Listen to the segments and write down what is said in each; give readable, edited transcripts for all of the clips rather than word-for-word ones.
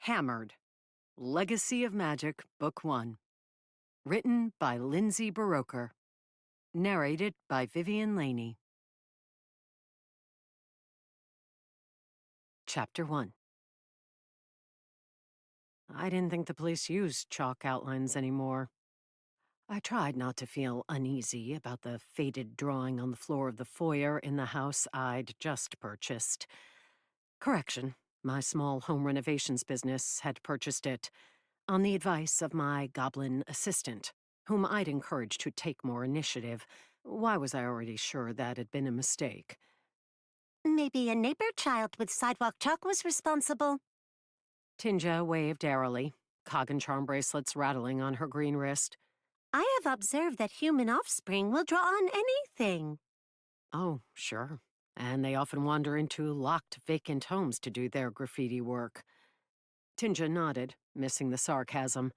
Hammered, Legacy of Magic, Book 1. Written by Lindsay Baroker. Narrated by Vivian Laney. Chapter 1. I didn't think the police used chalk outlines anymore. I tried not to feel uneasy about the faded drawing on the floor of the foyer in the house I'd just purchased. Correction, my small home renovations business had purchased it on the advice of my goblin assistant, whom I'd encouraged to take more initiative. Why was I already sure that had been a mistake? Maybe a neighbor child with sidewalk chalk was responsible. Tinja waved airily, cog and charm bracelets rattling on her green wrist. I have observed that human offspring will draw on anything. Oh, sure. And they often wander into locked, vacant homes to do their graffiti work. Tinja nodded, missing the sarcasm.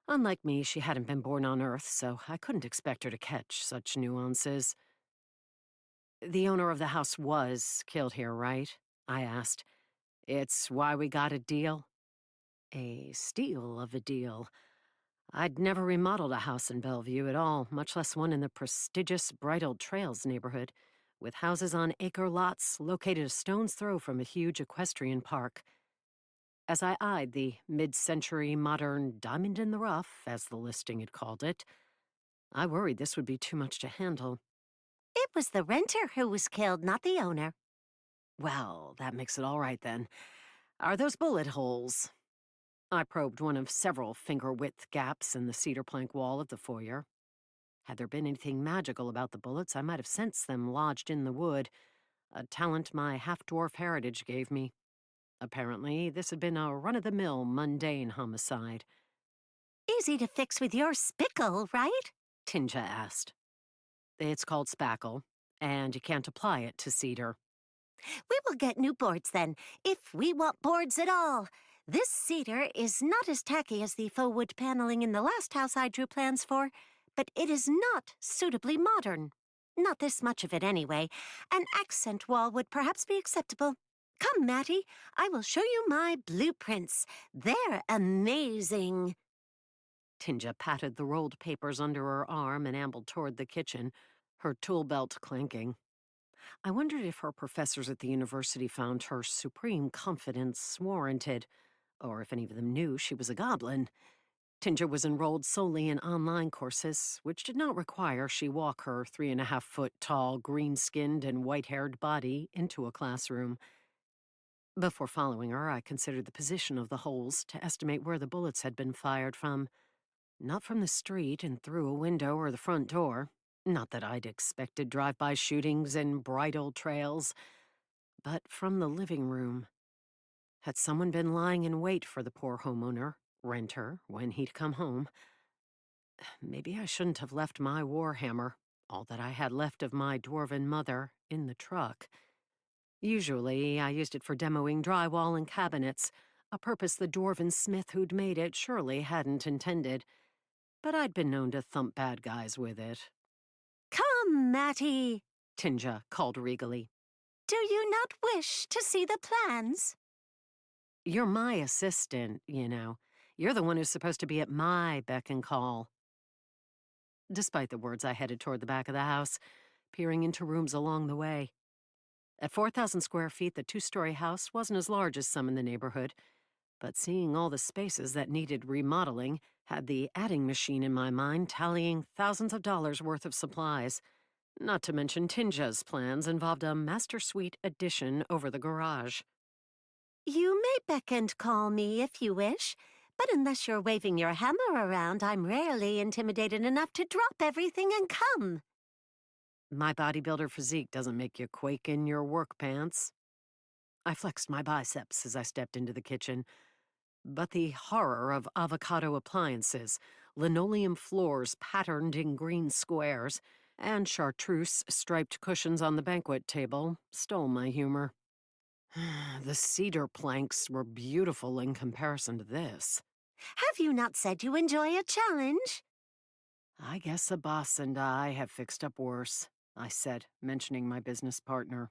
Unlike me, she hadn't been born on Earth, so I couldn't expect her to catch such nuances. The owner of the house was killed here, right? I asked. It's why we got a deal? A steal of a deal. I'd never remodeled a house in Bellevue at all, much less one in the prestigious Bridal Trails neighborhood, with houses on acre lots located a stone's throw from a huge equestrian park. As I eyed the mid-century modern diamond in the rough, as the listing had called it, I worried this would be too much to handle. It was the renter who was killed, not the owner. Well, that makes it all right then. Are those bullet holes? I probed one of several finger-width gaps in the cedar plank wall of the foyer. Had there been anything magical about the bullets, I might have sensed them lodged in the wood, a talent my half-dwarf heritage gave me. Apparently, this had been a run-of-the-mill, mundane homicide. Easy to fix with your spickle, right? Tinja asked. It's called spackle, and you can't apply it to cedar. We will get new boards then, if we want boards at all. This cedar is not as tacky as the faux wood paneling in the last house I drew plans for, but it is not suitably modern. Not this much of it anyway. An accent wall would perhaps be acceptable. Come, Mattie, I will show you my blueprints. They're amazing. Tinja patted the rolled papers under her arm and ambled toward the kitchen, her tool belt clanking. I wondered if her professors at the university found her supreme confidence warranted, or if any of them knew she was a goblin. Tinja was enrolled solely in online courses, which did not require she walk her 3.5-foot-tall, green-skinned and white-haired body into a classroom. Before following her, I considered the position of the holes to estimate where the bullets had been fired from. Not from the street and through a window or the front door. Not that I'd expected drive-by shootings and bridal trails, but from the living room. Had someone been lying in wait for the poor homeowner, renter, when he'd come home? Maybe I shouldn't have left my warhammer, all that I had left of my dwarven mother, in the truck. Usually, I used it for demoing drywall and cabinets, a purpose the dwarven smith who'd made it surely hadn't intended. But I'd been known to thump bad guys with it. Come, Mattie, Tinja called regally. Do you not wish to see the plans? You're my assistant, you know. You're the one who's supposed to be at my beck and call. Despite the words, I headed toward the back of the house, peering into rooms along the way. At 4,000 square feet, the two-story house wasn't as large as some in the neighborhood, but seeing all the spaces that needed remodeling had the adding machine in my mind tallying thousands of dollars worth of supplies. Not to mention Tinja's plans involved a master suite addition over the garage. You may beck and call me if you wish, but unless you're waving your hammer around, I'm rarely intimidated enough to drop everything and come. My bodybuilder physique doesn't make you quake in your work pants. I flexed my biceps as I stepped into the kitchen. But the horror of avocado appliances, linoleum floors patterned in green squares, and chartreuse-striped cushions on the banquet table stole my humor. The cedar planks were beautiful in comparison to this. Have you not said you enjoy a challenge? I guess a boss and I have fixed up worse, I said, mentioning my business partner.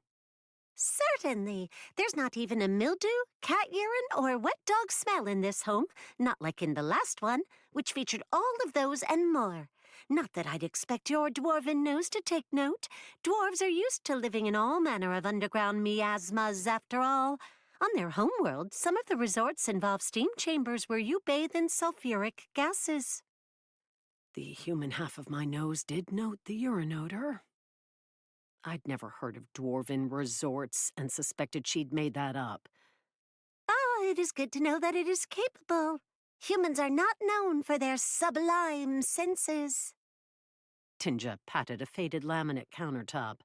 Certainly. There's not even a mildew, cat urine, or wet dog smell in this home, not like in the last one, which featured all of those and more. Not that I'd expect your dwarven nose to take note. Dwarves are used to living in all manner of underground miasmas, after all. On their homeworld, some of the resorts involve steam chambers where you bathe in sulfuric gases. The human half of my nose did note the urine odor. I'd never heard of dwarven resorts and suspected she'd made that up. Ah, it is good to know that it is capable. Humans are not known for their sublime senses. Tinja patted a faded laminate countertop.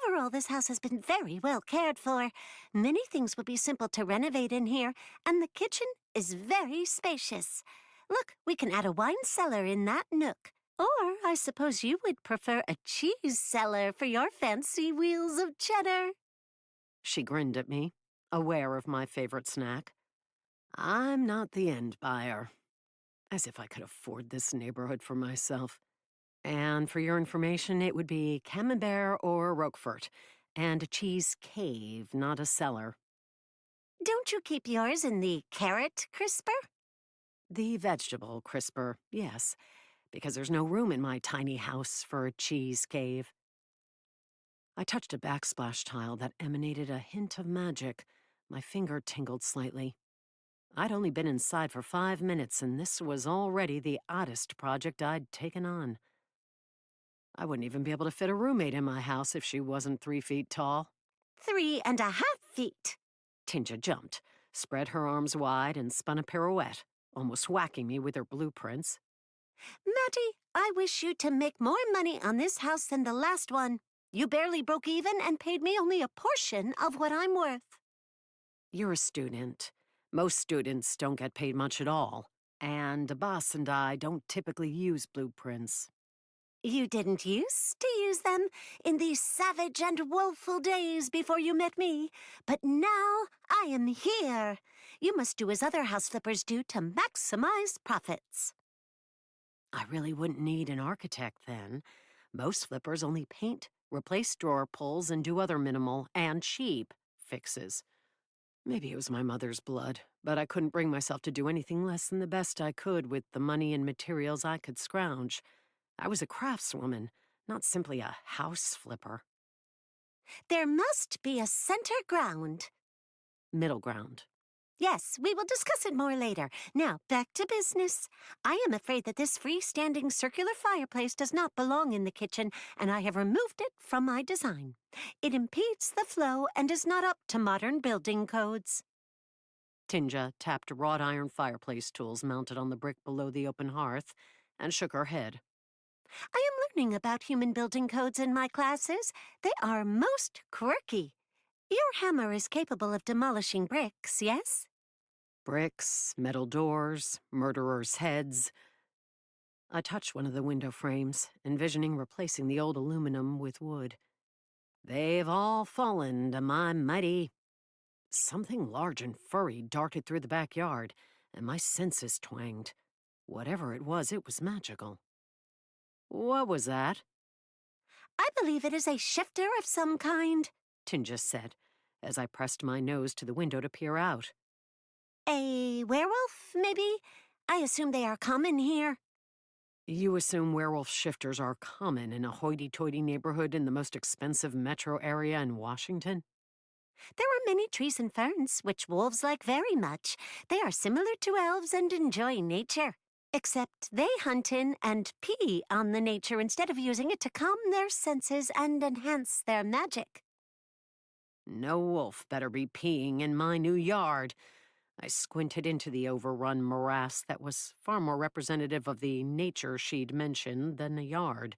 Overall, this house has been very well cared for. Many things would be simple to renovate in here, and the kitchen is very spacious. Look, we can add a wine cellar in that nook. Or I suppose you would prefer a cheese cellar for your fancy wheels of cheddar. She grinned at me, aware of my favorite snack. I'm not the end buyer. As if I could afford this neighborhood for myself. And for your information, it would be Camembert or Roquefort, and a cheese cave, not a cellar. Don't you keep yours in the carrot crisper? The vegetable crisper, yes, because there's no room in my tiny house for a cheese cave. I touched a backsplash tile that emanated a hint of magic. My finger tingled slightly. I'd only been inside for 5 minutes, and this was already the oddest project I'd taken on. I wouldn't even be able to fit a roommate in my house if she wasn't 3 feet tall. 3.5 feet. Tinja jumped, spread her arms wide, and spun a pirouette, almost whacking me with her blueprints. Matty, I wish you to make more money on this house than the last one. You barely broke even and paid me only a portion of what I'm worth. You're a student. Most students don't get paid much at all, and the boss and I don't typically use blueprints. You didn't used to use them in these savage and woeful days before you met me, but now I am here. You must do as other house flippers do to maximize profits. I really wouldn't need an architect then. Most flippers only paint, replace drawer pulls, and do other minimal and cheap fixes. Maybe it was my mother's blood, but I couldn't bring myself to do anything less than the best I could with the money and materials I could scrounge. I was a craftswoman, not simply a house flipper. There must be a center ground. Middle ground. Yes, we will discuss it more later. Now, back to business. I am afraid that this freestanding circular fireplace does not belong in the kitchen, and I have removed it from my design. It impedes the flow and is not up to modern building codes. Tinja tapped wrought iron fireplace tools mounted on the brick below the open hearth and shook her head. I am learning about human building codes in my classes. They are most quirky. Your hammer is capable of demolishing bricks, yes? Bricks, metal doors, murderers' heads. I touched one of the window frames, envisioning replacing the old aluminum with wood. They've all fallen to my mighty... Something large and furry darted through the backyard, and my senses twanged. Whatever it was magical. What was that? I believe it is a shifter of some kind. Tinja said, as I pressed my nose to the window to peer out. A werewolf, maybe? I assume they are common here. You assume werewolf shifters are common in a hoity-toity neighborhood in the most expensive metro area in Washington? There are many trees and ferns, which wolves like very much. They are similar to elves and enjoy nature. Except they hunt in and pee on the nature instead of using it to calm their senses and enhance their magic. No wolf better be peeing in my new yard. I squinted into the overrun morass that was far more representative of the nature she'd mentioned than a yard.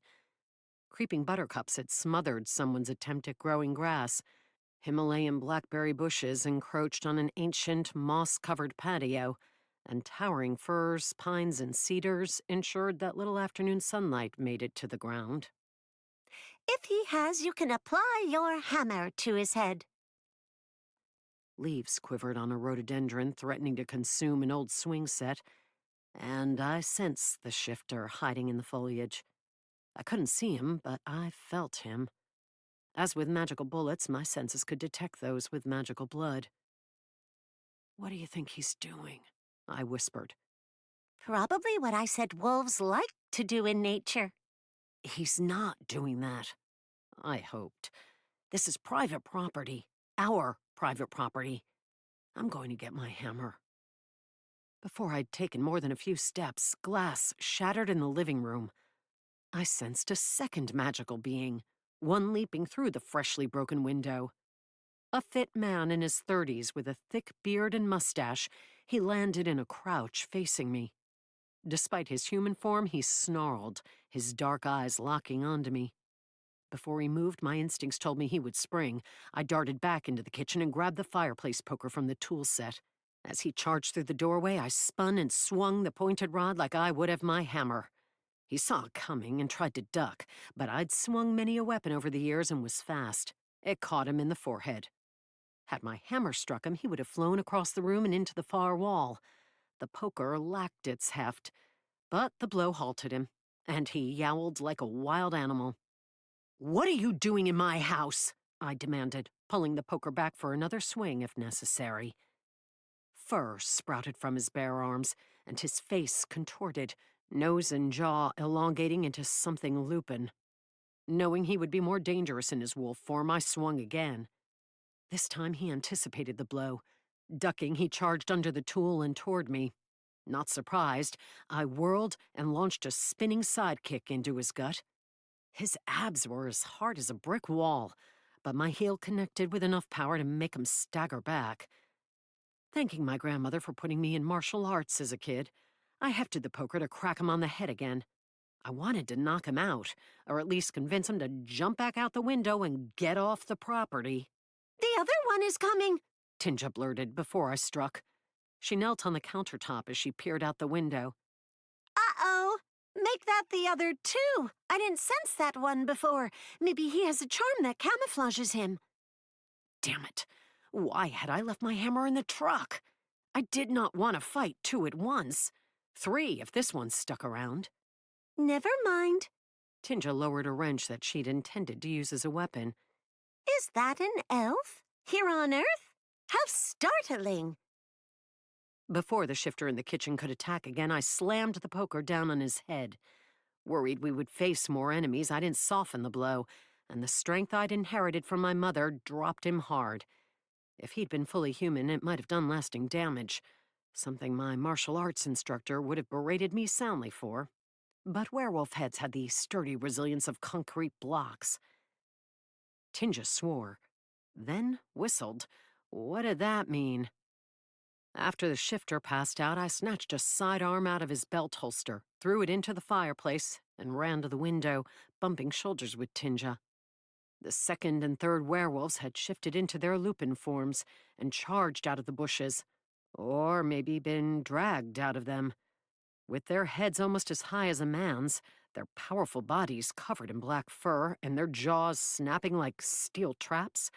Creeping buttercups had smothered someone's attempt at growing grass. Himalayan blackberry bushes encroached on an ancient, moss-covered patio, and towering firs, pines, and cedars ensured that little afternoon sunlight made it to the ground. If he has, you can apply your hammer to his head. Leaves quivered on a rhododendron, threatening to consume an old swing set, and I sensed the shifter hiding in the foliage. I couldn't see him, but I felt him. As with magical bullets, my senses could detect those with magical blood. "What do you think he's doing?" I whispered. Probably what I said wolves like to do in nature. "He's not doing that," I hoped. "This is private property. Our private property. I'm going to get my hammer." Before I'd taken more than a few steps, glass shattered in the living room. I sensed a second magical being, one leaping through the freshly broken window. A fit man in his 30s with a thick beard and mustache, he landed in a crouch facing me. Despite his human form, he snarled, his dark eyes locking onto me. Before he moved, my instincts told me he would spring. I darted back into the kitchen and grabbed the fireplace poker from the tool set. As he charged through the doorway, I spun and swung the pointed rod like I would have my hammer. He saw it coming and tried to duck, but I'd swung many a weapon over the years and was fast. It caught him in the forehead. Had my hammer struck him, he would have flown across the room and into the far wall. The poker lacked its heft, but the blow halted him, and he yowled like a wild animal. "What are you doing in my house?" I demanded, pulling the poker back for another swing if necessary. Fur sprouted from his bare arms, and his face contorted, nose and jaw elongating into something lupin. Knowing he would be more dangerous in his wolf form, I swung again. This time he anticipated the blow. Ducking, he charged under the tool and toward me. Not surprised, I whirled and launched a spinning sidekick into his gut. His abs were as hard as a brick wall, but my heel connected with enough power to make him stagger back. Thanking my grandmother for putting me in martial arts as a kid, I hefted the poker to crack him on the head again. I wanted to knock him out, or at least convince him to jump back out the window and get off the property. The other one is coming. Tinja blurted before I struck. She knelt on the countertop as she peered out the window. Uh-oh. Make that the other two. I didn't sense that one before. Maybe he has a charm that camouflages him. Damn it. Why had I left my hammer in the truck? I did not want to fight two at once. 3 if this one stuck around. Never mind. Tinja lowered a wrench that she'd intended to use as a weapon. Is that an elf? Here on Earth? How startling! Before the shifter in the kitchen could attack again, I slammed the poker down on his head. Worried we would face more enemies, I didn't soften the blow, and the strength I'd inherited from my mother dropped him hard. If he'd been fully human, it might have done lasting damage, something my martial arts instructor would have berated me soundly for. But werewolf heads had the sturdy resilience of concrete blocks. Tinja swore, then whistled. What did that mean? After the shifter passed out, I snatched a sidearm out of his belt holster, threw it into the fireplace, and ran to the window, bumping shoulders with Tinja. The second and third werewolves had shifted into their lupin forms and charged out of the bushes, or maybe been dragged out of them. With their heads almost as high as a man's, their powerful bodies covered in black fur, and their jaws snapping like steel traps,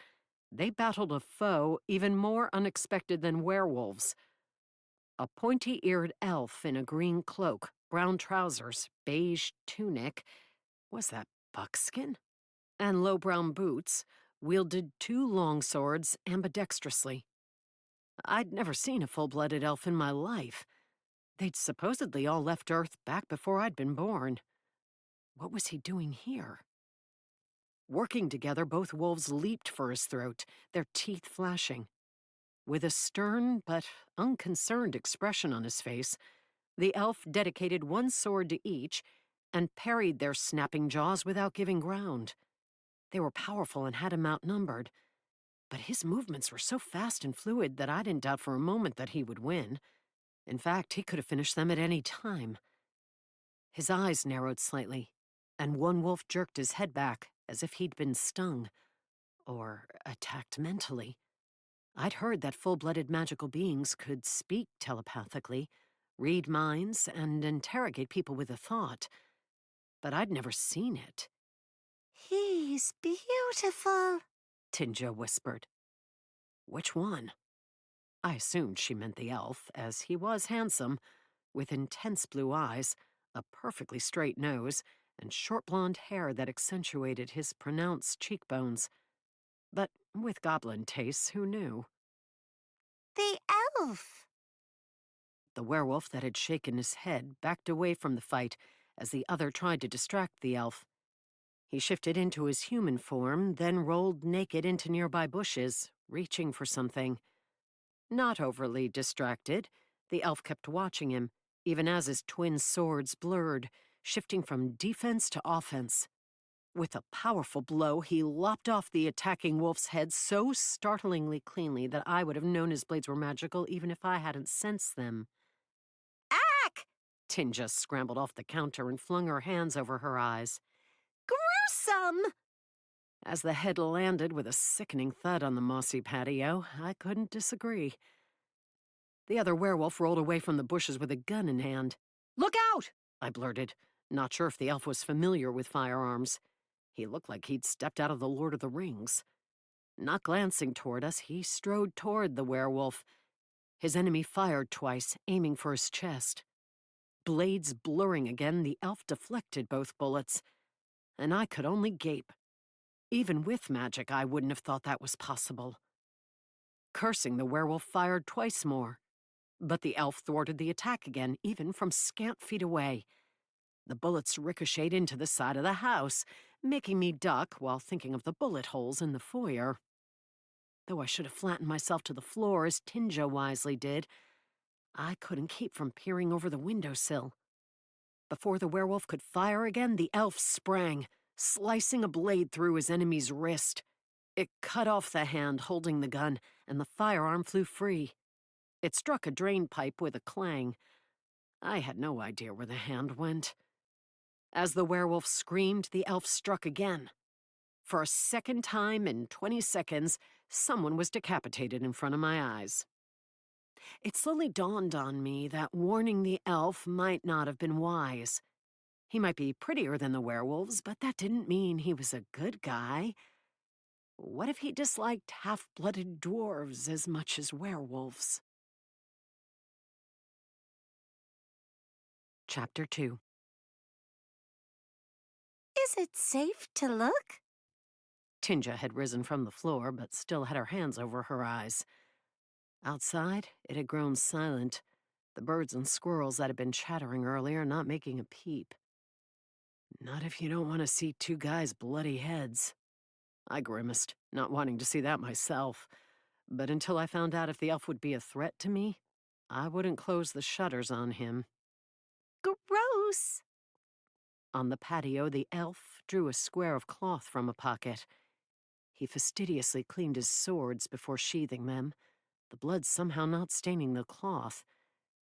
they battled a foe even more unexpected than werewolves. A pointy-eared elf in a green cloak, brown trousers, beige tunic, was that buckskin? And low brown boots, wielded 2 long swords ambidextrously. I'd never seen a full-blooded elf in my life. They'd supposedly all left Earth back before I'd been born. What was he doing here? Working together, both wolves leaped for his throat, their teeth flashing. With a stern but unconcerned expression on his face, the elf dedicated 1 sword to each and parried their snapping jaws without giving ground. They were powerful and had him outnumbered, but his movements were so fast and fluid that I didn't doubt for a moment that he would win. In fact, he could have finished them at any time. His eyes narrowed slightly, and one wolf jerked his head back as if he'd been stung or attacked mentally. I'd heard that full-blooded magical beings could speak telepathically, read minds, and interrogate people with a thought, but I'd never seen it. He's beautiful, Tinja whispered. Which one? I assumed she meant the elf, as he was handsome, with intense blue eyes, a perfectly straight nose, and short blonde hair that accentuated his pronounced cheekbones. But with goblin tastes, who knew? The elf! The werewolf that had shaken his head backed away from the fight as the other tried to distract the elf. He shifted into his human form, then rolled naked into nearby bushes, reaching for something. Not overly distracted, the elf kept watching him, even as his twin swords blurred, shifting from defense to offense. With a powerful blow, he lopped off the attacking wolf's head so startlingly cleanly that I would have known his blades were magical even if I hadn't sensed them. Ack! Tinja scrambled off the counter and flung her hands over her eyes. Gruesome! As the head landed with a sickening thud on the mossy patio, I couldn't disagree. The other werewolf rolled away from the bushes with a gun in hand. "Look out!" I blurted, not sure if the elf was familiar with firearms. He looked like he'd stepped out of The Lord of the Rings. Not glancing toward us, he strode toward the werewolf. His enemy fired twice, aiming for his chest. Blades blurring again, the elf deflected both bullets, and I could only gape. Even with magic, I wouldn't have thought that was possible. Cursing, the werewolf fired twice more, but the elf thwarted the attack again, even from scant feet away. The bullets ricocheted into the side of the house, making me duck while thinking of the bullet holes in the foyer. Though I should have flattened myself to the floor as Tinja wisely did, I couldn't keep from peering over the windowsill. Before the werewolf could fire again, the elf sprang, slicing a blade through his enemy's wrist. It cut off the hand holding the gun, and the firearm flew free. It struck a drain pipe with a clang. I had no idea where the hand went. As the werewolf screamed, the elf struck again. For a second time in 20 seconds, someone was decapitated in front of my eyes. It slowly dawned on me that warning the elf might not have been wise. He might be prettier than the werewolves, but that didn't mean he was a good guy. What if he disliked half-blooded dwarves as much as werewolves? Chapter 2. Is it safe to look? Tinja had risen from the floor, but still had her hands over her eyes. Outside, it had grown silent, the birds and squirrels that had been chattering earlier not making a peep. Not if you don't want to see two guys' bloody heads. I grimaced, not wanting to see that myself. But until I found out if the elf would be a threat to me, I wouldn't close the shutters on him. Gross! On the patio, the elf drew a square of cloth from a pocket. He fastidiously cleaned his swords before sheathing them, the blood somehow not staining the cloth,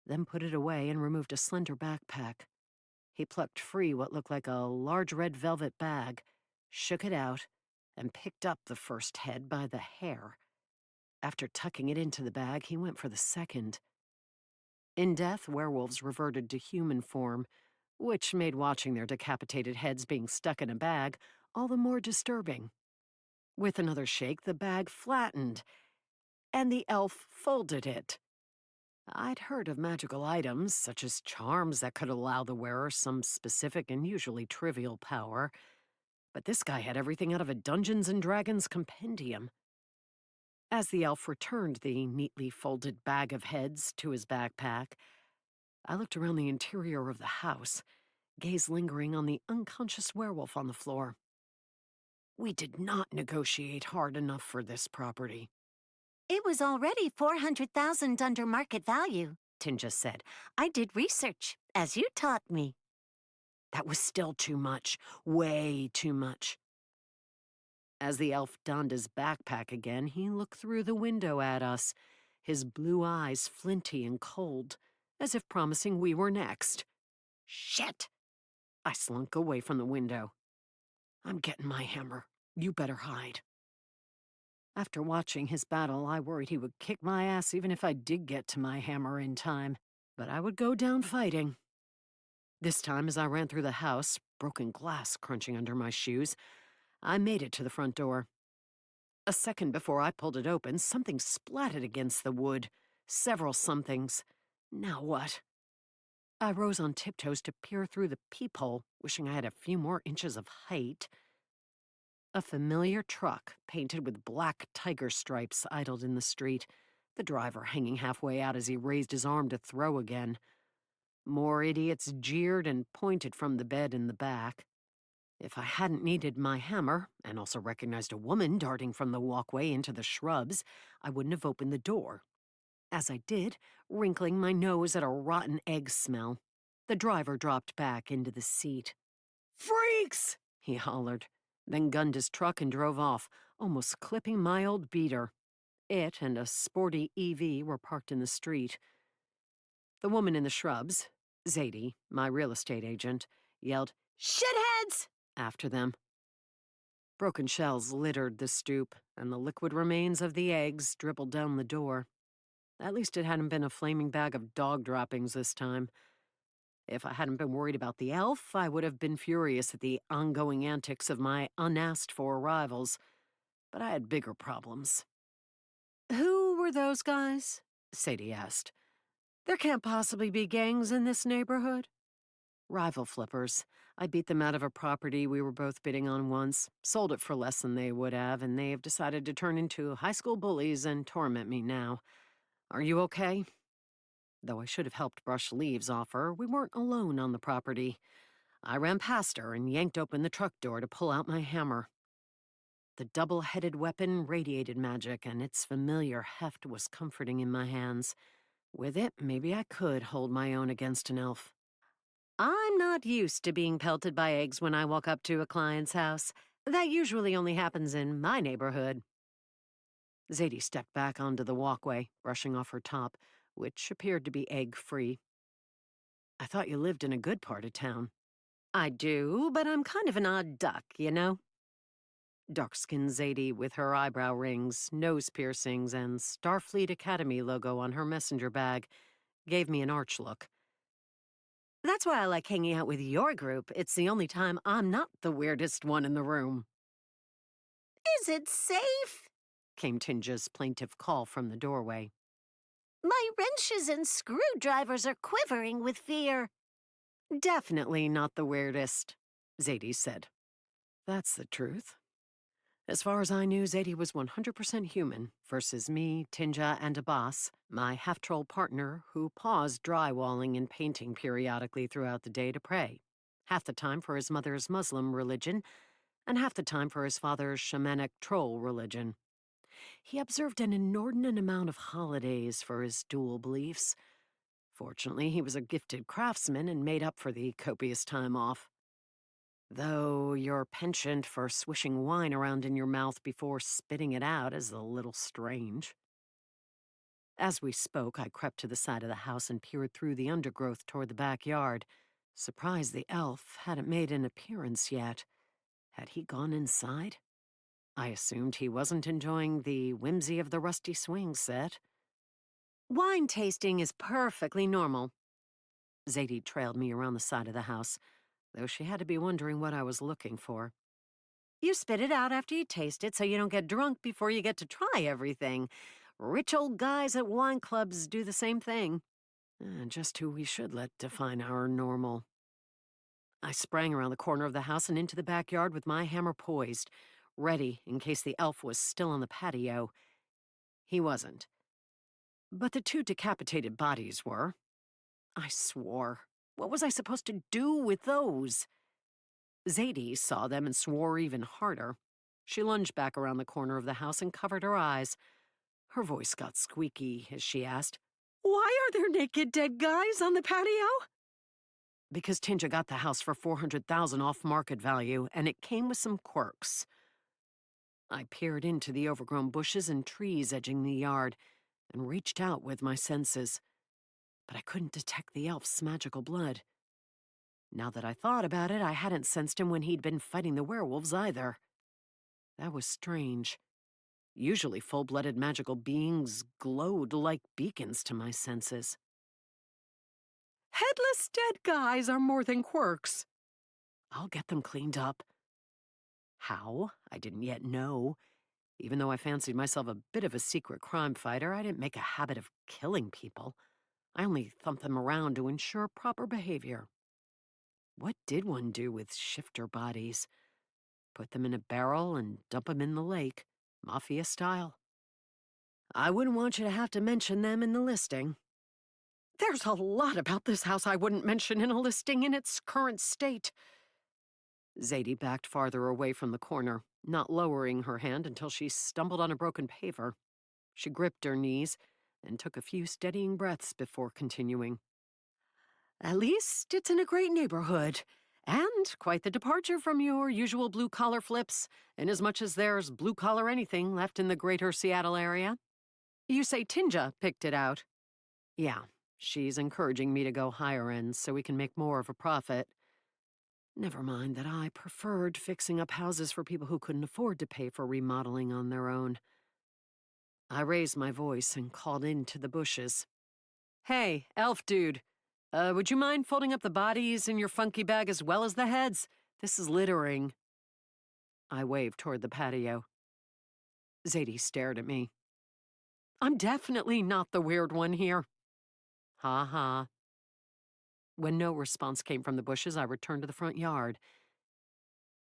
then put it away and removed a slender backpack. He plucked free what looked like a large red velvet bag, shook it out, and picked up the first head by the hair. After tucking it into the bag, he went for the second. In death, werewolves reverted to human form, which made watching their decapitated heads being stuck in a bag all the more disturbing. With another shake, the bag flattened, and the elf folded it. I'd heard of magical items, such as charms that could allow the wearer some specific and usually trivial power, but this guy had everything out of a Dungeons and Dragons compendium. As the elf returned the neatly folded bag of heads to his backpack, I looked around the interior of the house, gaze lingering on the unconscious werewolf on the floor. We did not negotiate hard enough for this property. It was already 400,000 under market value, Tinja said. I did research, as you taught me. That was still too much. Way too much. As the elf donned his backpack again, he looked through the window at us, his blue eyes flinty and cold, as if promising we were next. Shit! I slunk away from the window. I'm getting my hammer. You better hide. After watching his battle, I worried he would kick my ass even if I did get to my hammer in time, but I would go down fighting. This time, as I ran through the house, broken glass crunching under my shoes, I made it to the front door. A second before I pulled it open, something splatted against the wood. Several somethings. Now what? I rose on tiptoes to peer through the peephole, wishing I had a few more inches of height. A familiar truck, painted with black tiger stripes, idled in the street, the driver hanging halfway out as he raised his arm to throw again. More idiots jeered and pointed from the bed in the back. If I hadn't needed my hammer, and also recognized a woman darting from the walkway into the shrubs, I wouldn't have opened the door. As I did, wrinkling my nose at a rotten egg smell, the driver dropped back into the seat. "Freaks!" he hollered, then gunned his truck and drove off, almost clipping my old beater. It and a sporty EV were parked in the street. The woman in the shrubs, Zadie, my real estate agent, yelled, "Shitheads!" after them. Broken shells littered the stoop, and the liquid remains of the eggs dribbled down the door. At least it hadn't been a flaming bag of dog droppings this time. If I hadn't been worried about the elf, I would have been furious at the ongoing antics of my unasked-for arrivals. But I had bigger problems. "Who were those guys?" Sadie asked. "There can't possibly be gangs in this neighborhood." "Rival flippers. I beat them out of a property we were both bidding on once, sold it for less than they would have, and they have decided to turn into high school bullies and torment me now. Are you okay?" Though I should have helped brush leaves off her, we weren't alone on the property. I ran past her and yanked open the truck door to pull out my hammer. The double-headed weapon radiated magic, and its familiar heft was comforting in my hands. With it, maybe I could hold my own against an elf. I'm not used to being pelted by eggs when I walk up to a client's house. That usually only happens in my neighborhood. Zadie stepped back onto the walkway, brushing off her top, which appeared to be egg-free. "I thought you lived in a good part of town." "I do, but I'm kind of an odd duck, you know?" Dark-skinned Zadie with her eyebrow rings, nose piercings, and Starfleet Academy logo on her messenger bag gave me an arch look. "That's why I like hanging out with your group. It's the only time I'm not the weirdest one in the room." Is it safe? Came Tinja's plaintive call from the doorway. My wrenches and screwdrivers are quivering with fear. "Definitely not the weirdest," Zadie said. That's the truth. As far as I knew, Zadie was 100% human, versus me, Tinja, and Abbas, my half-troll partner who paused drywalling and painting periodically throughout the day to pray, half the time for his mother's Muslim religion, and half the time for his father's shamanic troll religion. He observed an inordinate amount of holidays for his dual beliefs. Fortunately, he was a gifted craftsman and made up for the copious time off. Though your penchant for swishing wine around in your mouth before spitting it out is a little strange. As we spoke, I crept to the side of the house and peered through the undergrowth toward the backyard, surprised the elf hadn't made an appearance yet. Had he gone inside? I assumed he wasn't enjoying the whimsy of the rusty swing set. "Wine tasting is perfectly normal." Zadie trailed me around the side of the house, though she had to be wondering what I was looking for. "You spit it out after you taste it so you don't get drunk before you get to try everything. Rich old guys at wine clubs do the same thing. Just who we should let define our normal." I sprang around the corner of the house and into the backyard with my hammer poised, ready in case the elf was still on the patio. He wasn't. But the two decapitated bodies were. I swore. What was I supposed to do with those? Zadie saw them and swore even harder. She lunged back around the corner of the house and covered her eyes. Her voice got squeaky as she asked, "Why are there naked dead guys on the patio?" "Because Tinja got the house for $400,000 off market value, and it came with some quirks." I peered into the overgrown bushes and trees edging the yard and reached out with my senses. But I couldn't detect the elf's magical blood. Now that I thought about it, I hadn't sensed him when he'd been fighting the werewolves either. That was strange. Usually full-blooded magical beings glowed like beacons to my senses. "Headless dead guys are more than quirks." "I'll get them cleaned up." How? I didn't yet know. Even though I fancied myself a bit of a secret crime fighter, I didn't make a habit of killing people. I only thumped them around to ensure proper behavior. What did one do with shifter bodies? Put them in a barrel and dump them in the lake, mafia style? I wouldn't want you to have to mention them in the listing. There's a lot about this house I wouldn't mention in a listing in its current state. Zadie backed farther away from the corner, not lowering her hand until she stumbled on a broken paver. She gripped her knees and took a few steadying breaths before continuing. At least it's in a great neighborhood, and quite the departure from your usual blue-collar flips, inasmuch as there's blue-collar anything left in the greater Seattle area. You say Tinja picked it out. Yeah, she's encouraging me to go higher end so we can make more of a profit. Never mind that I preferred fixing up houses for people who couldn't afford to pay for remodeling on their own. I raised my voice and called into the bushes. Hey, elf dude. Would you mind folding up the bodies in your funky bag as well as the heads? This is littering. I waved toward the patio. Zadie stared at me. I'm definitely not the weird one here. Ha ha. When no response came from the bushes, I returned to the front yard.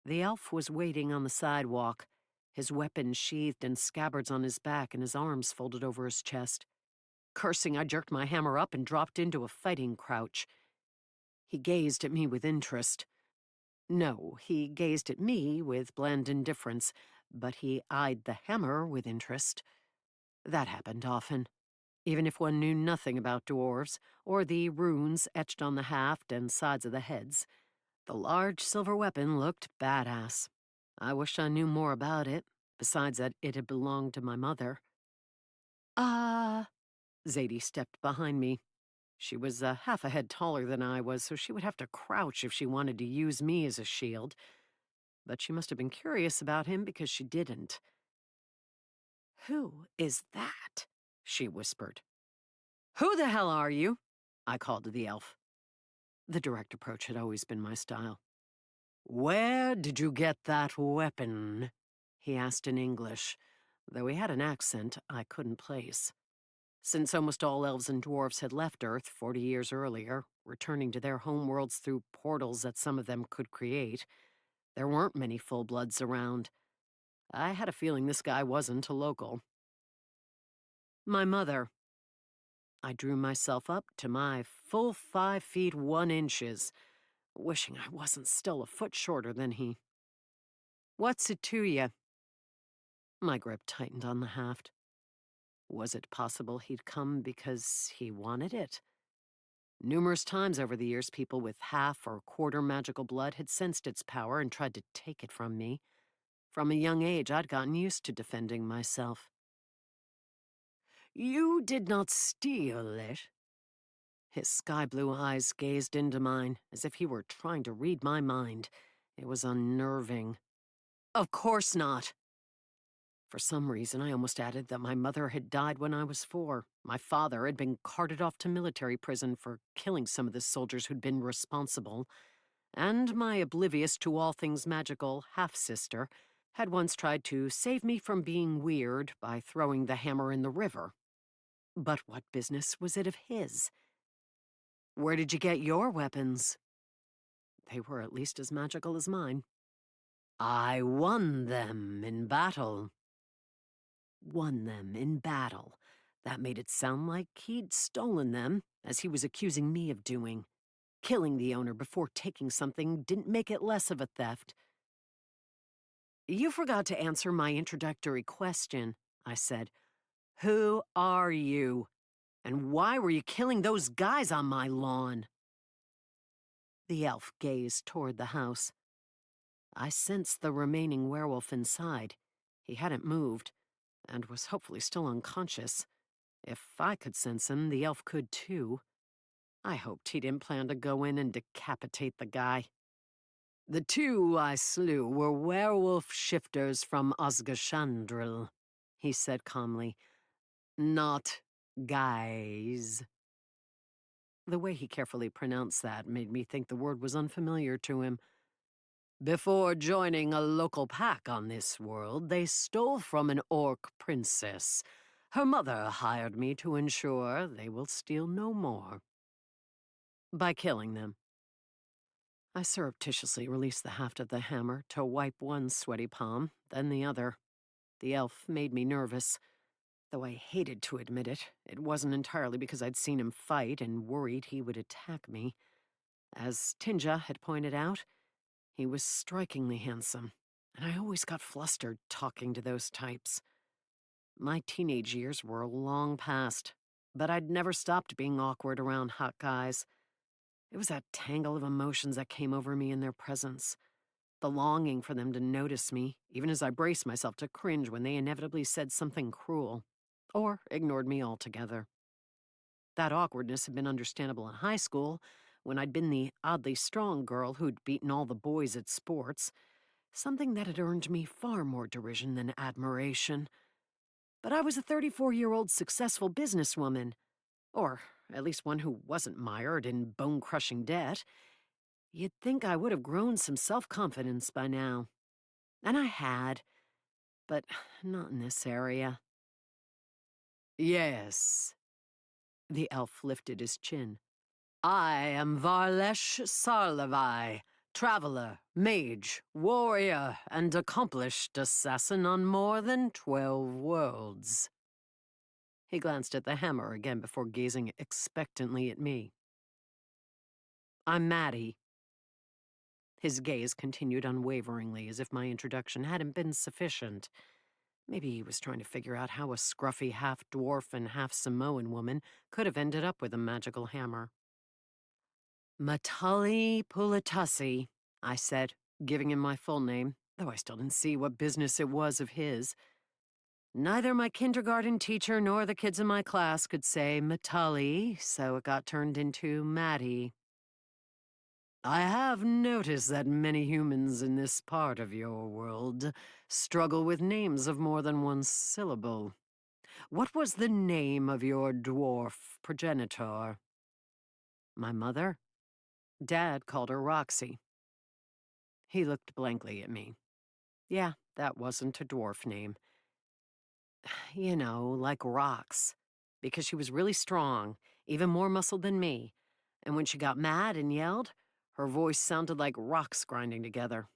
The elf was waiting on the sidewalk, his weapons sheathed in scabbards on his back and his arms folded over his chest. Cursing, I jerked my hammer up and dropped into a fighting crouch. He gazed at me with interest. No, he gazed at me with bland indifference, but he eyed the hammer with interest. That happened often, even if one knew nothing about dwarves or the runes etched on the haft and sides of the heads. The large silver weapon looked badass. I wished I knew more about it, besides that it had belonged to my mother. Zadie stepped behind me. She was half a head taller than I was, so she would have to crouch if she wanted to use me as a shield. But she must have been curious about him because she didn't. "Who is that?" she whispered. "Who the hell are you?" I called to the elf. The direct approach had always been my style. "Where did you get that weapon?" he asked in English, though he had an accent I couldn't place. Since almost all elves and dwarves had left Earth 40 years earlier, returning to their homeworlds through portals that some of them could create, there weren't many full-bloods around. I had a feeling this guy wasn't a local. My mother. I drew myself up to my full 5 feet 1 inches, wishing I wasn't still a foot shorter than he. "What's it to you?" My grip tightened on the haft. Was it possible he'd come because he wanted it? Numerous times over the years, people with half or quarter magical blood had sensed its power and tried to take it from me. From a young age, I'd gotten used to defending myself. "You did not steal it." His sky-blue eyes gazed into mine, as if he were trying to read my mind. It was unnerving. "Of course not." For some reason, I almost added that my mother had died when I was 4. My father had been carted off to military prison for killing some of the soldiers who'd been responsible, and my oblivious to all things magical half-sister had once tried to save me from being weird by throwing the hammer in the river. But what business was it of his? "Where did you get your weapons?" They were at least as magical as mine. "I won them in battle." Won them in battle. That made it sound like he'd stolen them, as he was accusing me of doing. Killing the owner before taking something didn't make it less of a theft. "You forgot to answer my introductory question," I said. "Who are you? And why were you killing those guys on my lawn?" The elf gazed toward the house. I sensed the remaining werewolf inside. He hadn't moved, and was hopefully still unconscious. If I could sense him, the elf could too. I hoped he didn't plan to go in and decapitate the guy. "The 2 I slew were werewolf shifters from Osgashandril," he said calmly. "Not guys." The way he carefully pronounced that made me think the word was unfamiliar to him. "Before joining a local pack on this world, they stole from an orc princess. Her mother hired me to ensure they will steal no more. By killing them. I surreptitiously released the haft of the hammer to wipe one sweaty palm, then the other. The elf made me nervous. Though I hated to admit it, it wasn't entirely because I'd seen him fight and worried he would attack me. As Tinja had pointed out, he was strikingly handsome, and I always got flustered talking to those types. My teenage years were long past, but I'd never stopped being awkward around hot guys. It was that tangle of emotions that came over me in their presence. The longing for them to notice me, even as I braced myself to cringe when they inevitably said something cruel, or ignored me altogether. That awkwardness had been understandable in high school, when I'd been the oddly strong girl who'd beaten all the boys at sports, something that had earned me far more derision than admiration. But I was a 34-year-old successful businesswoman, or at least one who wasn't mired in bone-crushing debt. You'd think I would have grown some self-confidence by now. And I had, but not in this area. Yes, the elf lifted his chin. I am Varlesh Sarlavai, traveler, mage, warrior, and accomplished assassin on more than 12 worlds. He glanced at the hammer again before gazing expectantly at me. I'm Maddie. His gaze continued unwaveringly, as if my introduction hadn't been sufficient. Maybe he was trying to figure out how a scruffy half-dwarf and half-Samoan woman could have ended up with a magical hammer. Matali Pulatussi, I said, giving him my full name, though I still didn't see what business it was of his. Neither my kindergarten teacher nor the kids in my class could say Matali, so it got turned into Maddie. I have noticed that many humans in this part of your world struggle with names of more than one syllable. What was the name of your dwarf progenitor? My mother? Dad called her Roxy. He looked blankly at me. Yeah, that wasn't a dwarf name. You know, like rocks. Because she was really strong, even more muscled than me. And when she got mad and yelled, her voice sounded like rocks grinding together.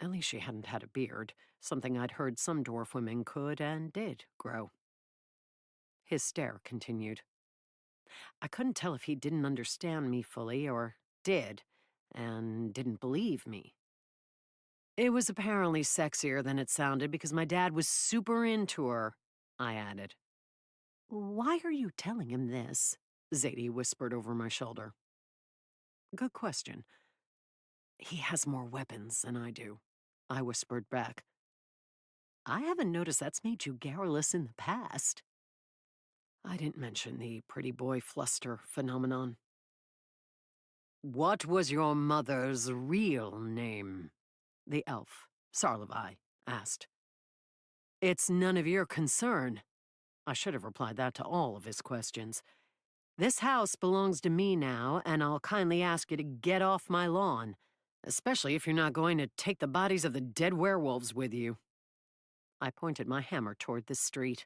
At least she hadn't had a beard, something I'd heard some dwarf women could and did grow. His stare continued. I couldn't tell if he didn't understand me fully or did, and didn't believe me. It was apparently sexier than it sounded because my dad was super into her, I added. Why are you telling him this? Zadie whispered over my shoulder. Good question. He has more weapons than I do, I whispered back. I haven't noticed that's made you garrulous in the past. I didn't mention the pretty boy fluster phenomenon. What was your mother's real name? The elf, Sarlavai, asked. It's none of your concern. I should have replied that to all of his questions. This house belongs to me now, and I'll kindly ask you to get off my lawn, especially if you're not going to take the bodies of the dead werewolves with you. I pointed my hammer toward the street.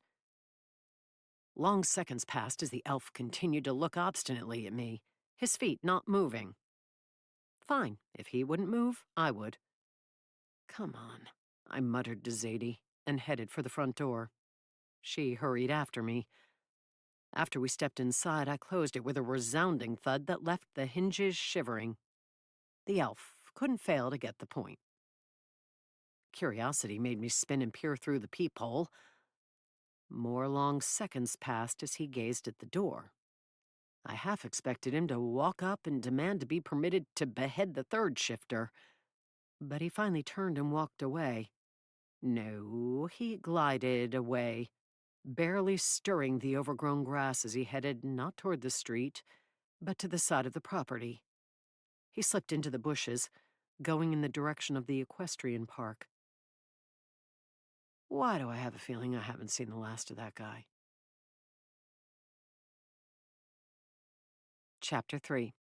Long seconds passed as the elf continued to look obstinately at me, his feet not moving. Fine, if he wouldn't move, I would. Come on, I muttered to Zadie and headed for the front door. She hurried after me. After we stepped inside, I closed it with a resounding thud that left the hinges shivering. The elf couldn't fail to get the point. Curiosity made me spin and peer through the peephole. More long seconds passed as he gazed at the door. I half expected him to walk up and demand to be permitted to behead the third shifter, but he finally turned and walked away. No, he glided away, barely stirring the overgrown grass as he headed not toward the street, but to the side of the property. He slipped into the bushes, going in the direction of the equestrian park. Why do I have a feeling I haven't seen the last of that guy? Chapter 3.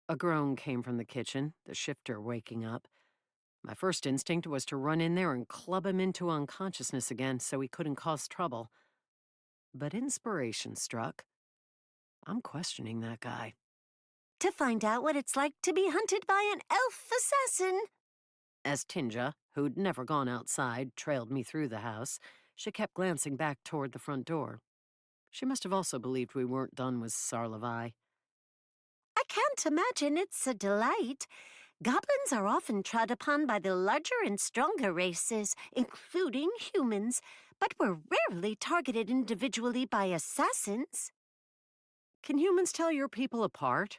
A groan came from the kitchen, the shifter waking up. My first instinct was to run in there and club him into unconsciousness again so he couldn't cause trouble. But inspiration struck. I'm questioning that guy. To find out what it's like to be hunted by an elf assassin. As Tinja, who'd never gone outside, trailed me through the house, she kept glancing back toward the front door. She must have also believed we weren't done with Sarlavai. I can't imagine it's a delight. Goblins are often trod upon by the larger and stronger races, including humans, but we're rarely targeted individually by assassins. Can humans tell your people apart?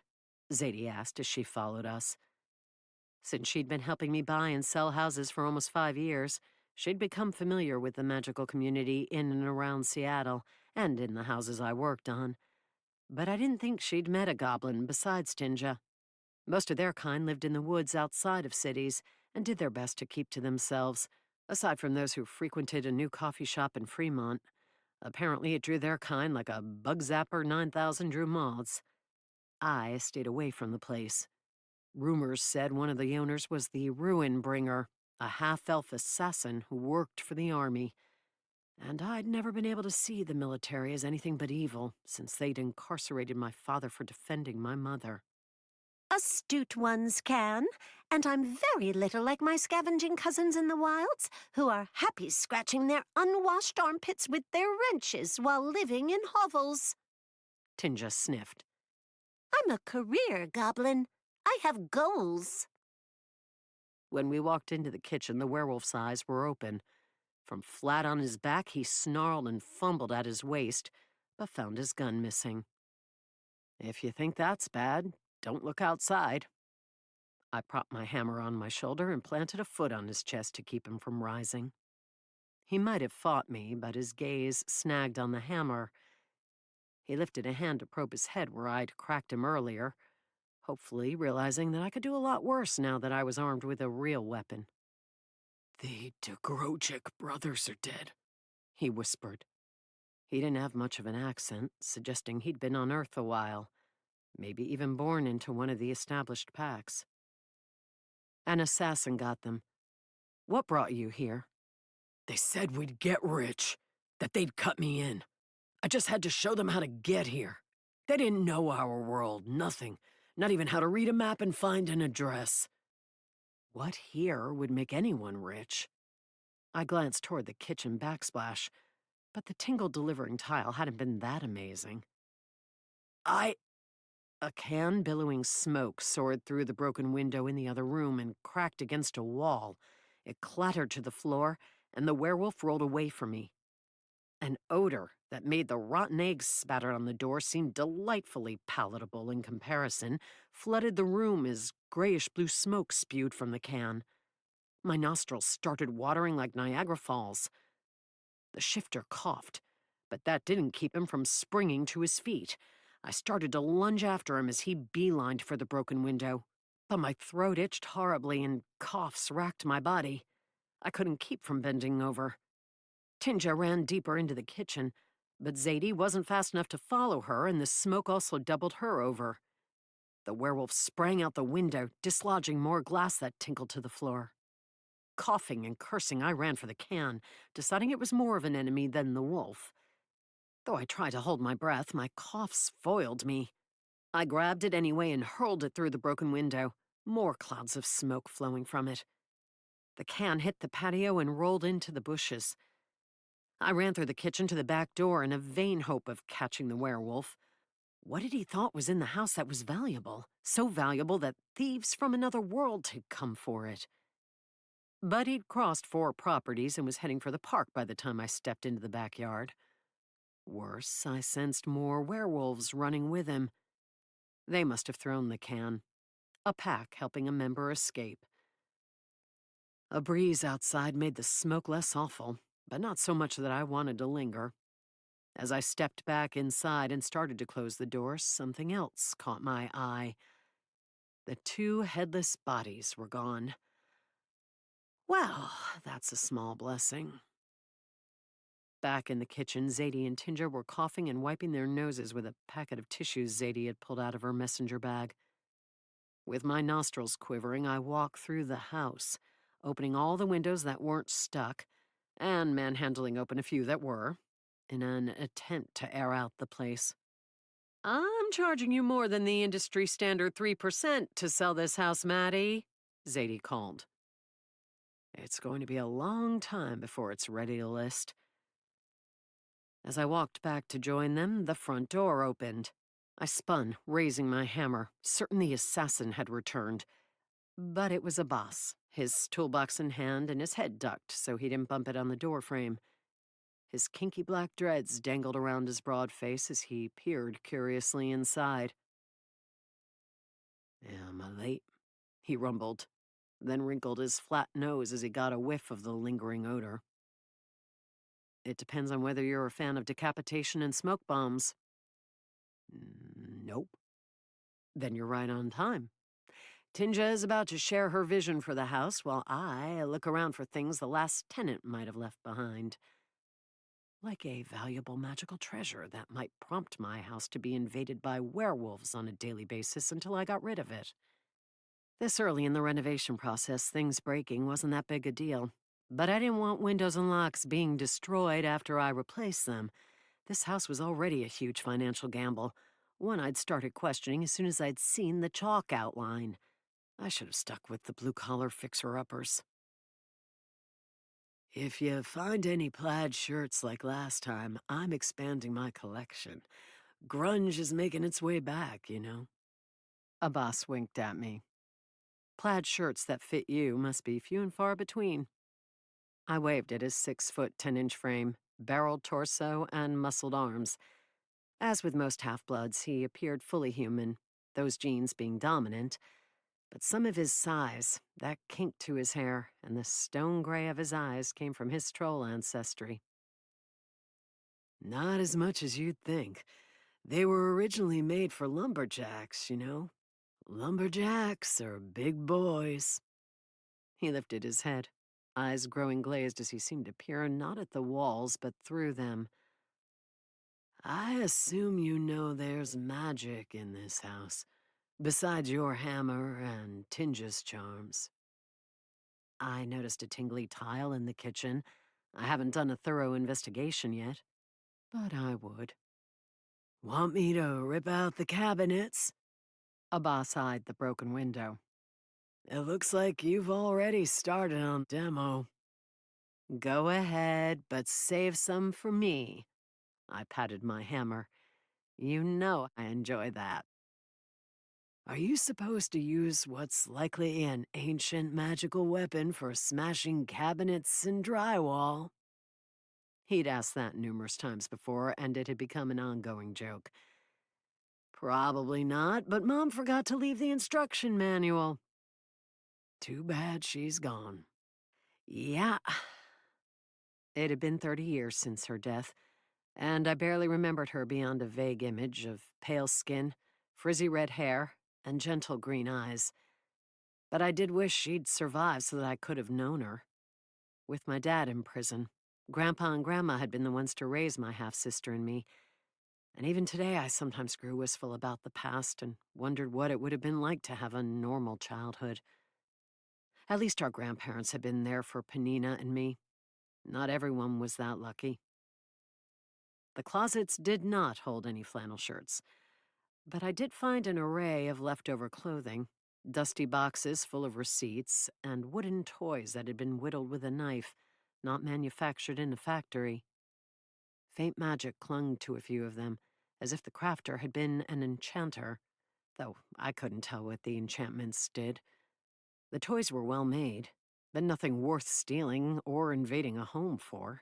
Zadie asked as she followed us. Since she'd been helping me buy and sell houses for almost 5 years, she'd become familiar with the magical community in and around Seattle and in the houses I worked on. But I didn't think she'd met a goblin besides Tinja. Most of their kind lived in the woods outside of cities and did their best to keep to themselves, aside from those who frequented a new coffee shop in Fremont. Apparently it drew their kind like a bug zapper 9000 drew moths. I stayed away from the place. Rumors said one of the owners was the Ruin Bringer, a half-elf assassin who worked for the army. And I'd never been able to see the military as anything but evil, since they'd incarcerated my father for defending my mother. Astute ones can, and I'm very little like my scavenging cousins in the wilds, who are happy scratching their unwashed armpits with their wrenches while living in hovels. Tinja sniffed. I'm a career goblin. I have goals. When we walked into the kitchen, the werewolf's eyes were open. From flat on his back, he snarled and fumbled at his waist, but found his gun missing. If you think that's bad, don't look outside. I propped my hammer on my shoulder and planted a foot on his chest to keep him from rising. He might have fought me, but his gaze snagged on the hammer. He lifted a hand to probe his head where I'd cracked him earlier, hopefully realizing that I could do a lot worse now that I was armed with a real weapon. "The DeGrojek brothers are dead," he whispered. He didn't have much of an accent, suggesting he'd been on Earth a while, maybe even born into one of the established packs. An assassin got them. What brought you here? They said we'd get rich, that they'd cut me in. I just had to show them how to get here. They didn't know our world, nothing. Not even how to read a map and find an address. What here would make anyone rich? I glanced toward the kitchen backsplash, but the tingle-delivering tile hadn't been that amazing. A can billowing smoke soared through the broken window in the other room and cracked against a wall. It clattered to the floor, and the werewolf rolled away from me. An odor that made the rotten eggs spattered on the door seem delightfully palatable in comparison, flooded the room as grayish-blue smoke spewed from the can. My nostrils started watering like Niagara Falls. The shifter coughed, but that didn't keep him from springing to his feet. I started to lunge after him as he beelined for the broken window, but my throat itched horribly and coughs racked my body. I couldn't keep from bending over. Tinja ran deeper into the kitchen, but Zadie wasn't fast enough to follow her, and the smoke also doubled her over. The werewolf sprang out the window, dislodging more glass that tinkled to the floor. Coughing and cursing, I ran for the can, deciding it was more of an enemy than the wolf. Though I tried to hold my breath, my coughs foiled me. I grabbed it anyway and hurled it through the broken window, more clouds of smoke flowing from it. The can hit the patio and rolled into the bushes. I ran through the kitchen to the back door in a vain hope of catching the werewolf. What had he thought was in the house that was valuable? So valuable that thieves from another world had come for it. But he'd crossed 4 properties and was heading for the park by the time I stepped into the backyard. Worse, I sensed more werewolves running with him. They must have thrown the can. A pack helping a member escape. A breeze outside made the smoke less awful, but not so much that I wanted to linger. As I stepped back inside and started to close the door, something else caught my eye. The 2 headless bodies were gone. Well, that's a small blessing. Back in the kitchen, Zadie and Tinja were coughing and wiping their noses with a packet of tissues Zadie had pulled out of her messenger bag. With my nostrils quivering, I walked through the house, opening all the windows that weren't stuck, and manhandling open a few that were, in an attempt to air out the place. I'm charging you more than the industry standard 3% to sell this house, Maddie, Zadie called. It's going to be a long time before it's ready to list. As I walked back to join them, the front door opened. I spun, raising my hammer, certain the assassin had returned. But it was a boss, his toolbox in hand and his head ducked so he didn't bump it on the doorframe. His kinky black dreads dangled around his broad face as he peered curiously inside. Am I late? He rumbled, then wrinkled his flat nose as he got a whiff of the lingering odor. It depends on whether you're a fan of decapitation and smoke bombs. Nope. Then you're right on time. Tinja is about to share her vision for the house while I look around for things the last tenant might have left behind. Like a valuable magical treasure that might prompt my house to be invaded by werewolves on a daily basis until I got rid of it. This early in the renovation process, things breaking wasn't that big a deal. But I didn't want windows and locks being destroyed after I replaced them. This house was already a huge financial gamble, one I'd started questioning as soon as I'd seen the chalk outline. I should have stuck with the blue-collar fixer-uppers. If you find any plaid shirts like last time, I'm expanding my collection. Grunge is making its way back, you know. Abbas winked at me. Plaid shirts that fit you must be few and far between. I waved at his 6-foot, 10-inch frame, barreled torso, and muscled arms. As with most half-bloods, he appeared fully human, those genes being dominant. But some of his size, that kink to his hair, and the stone gray of his eyes came from his troll ancestry. Not as much as you'd think. They were originally made for lumberjacks, you know. Lumberjacks are big boys. He lifted his head, eyes growing glazed as he seemed to peer not at the walls but through them. I assume you know there's magic in this house, besides your hammer and Tinja's charms. I noticed a tingly tile in the kitchen. I haven't done a thorough investigation yet, but I would. Want me to rip out the cabinets? Abbas eyed the broken window. It looks like you've already started on demo. Go ahead, but save some for me. I patted my hammer. You know I enjoy that. Are you supposed to use what's likely an ancient magical weapon for smashing cabinets and drywall? He'd asked that numerous times before, and it had become an ongoing joke. Probably not, but Mom forgot to leave the instruction manual. Too bad she's gone. Yeah. It had been 30 years since her death, and I barely remembered her beyond a vague image of pale skin, frizzy red hair, and gentle green eyes. But I did wish she'd survived so that I could have known her. With my dad in prison, Grandpa and Grandma had been the ones to raise my half-sister and me, and even today I sometimes grew wistful about the past and wondered what it would have been like to have a normal childhood. At least our grandparents had been there for Panina and me. Not everyone was that lucky. The closets did not hold any flannel shirts, but I did find an array of leftover clothing, dusty boxes full of receipts, and wooden toys that had been whittled with a knife, not manufactured in a factory. Faint magic clung to a few of them, as if the crafter had been an enchanter, though I couldn't tell what the enchantments did. The toys were well made, but nothing worth stealing or invading a home for.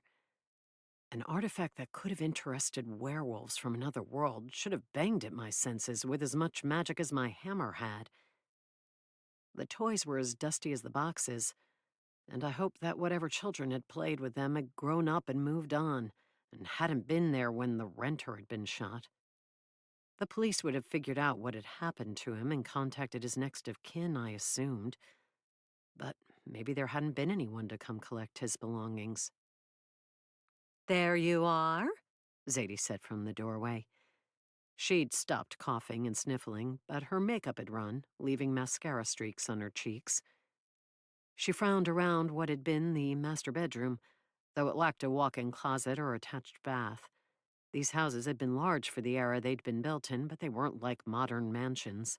An artifact that could have interested werewolves from another world should have banged at my senses with as much magic as my hammer had. The toys were as dusty as the boxes, and I hoped that whatever children had played with them had grown up and moved on, and hadn't been there when the renter had been shot. The police would have figured out what had happened to him and contacted his next of kin, I assumed. But maybe there hadn't been anyone to come collect his belongings. There you are, Zadie said from the doorway. She'd stopped coughing and sniffling, but her makeup had run, leaving mascara streaks on her cheeks. She frowned around what had been the master bedroom, though it lacked a walk-in closet or attached bath. These houses had been large for the era they'd been built in, but they weren't like modern mansions.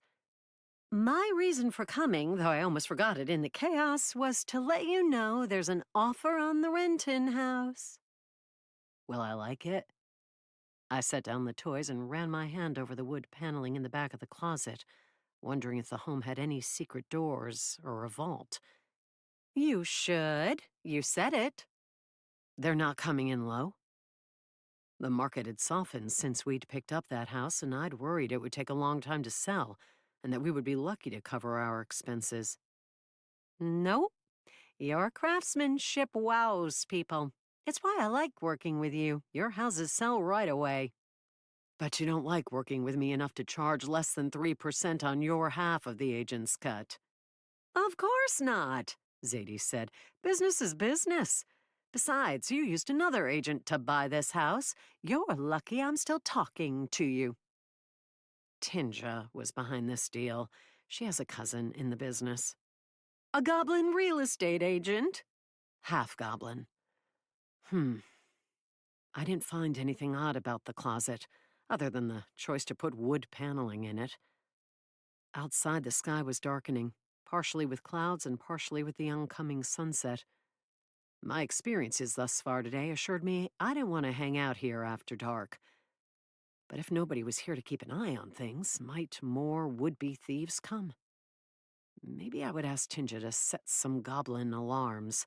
My reason for coming, though I almost forgot it in the chaos, was to let you know there's an offer on the Renton house. Will I like it? I set down the toys and ran my hand over the wood paneling in the back of the closet, wondering if the home had any secret doors or a vault. You should. You said it. They're not coming in low. The market had softened since we'd picked up that house, and I'd worried it would take a long time to sell, and that we would be lucky to cover our expenses. Nope. Your craftsmanship wows people. It's why I like working with you. Your houses sell right away. But you don't like working with me enough to charge less than 3% on your half of the agent's cut. Of course not, Zadie said. Business is business. Besides, you used another agent to buy this house. You're lucky I'm still talking to you. Tinja was behind this deal. She has a cousin in the business. A goblin real estate agent? Half goblin. I didn't find anything odd about the closet, other than the choice to put wood paneling in it. Outside, the sky was darkening, partially with clouds and partially with the oncoming sunset. My experiences thus far today assured me I didn't want to hang out here after dark. But if nobody was here to keep an eye on things, might more would-be thieves come? Maybe I would ask Tinja to set some goblin alarms.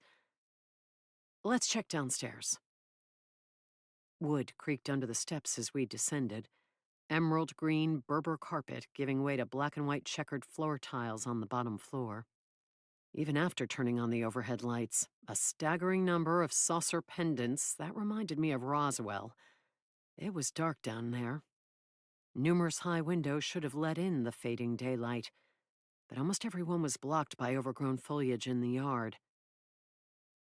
Let's check downstairs. Wood creaked under the steps as we descended. Emerald green Berber carpet giving way to black and white checkered floor tiles on the bottom floor. Even after turning on the overhead lights, a staggering number of saucer pendants that reminded me of Roswell. It was dark down there. Numerous high windows should have let in the fading daylight, but almost every one was blocked by overgrown foliage in the yard.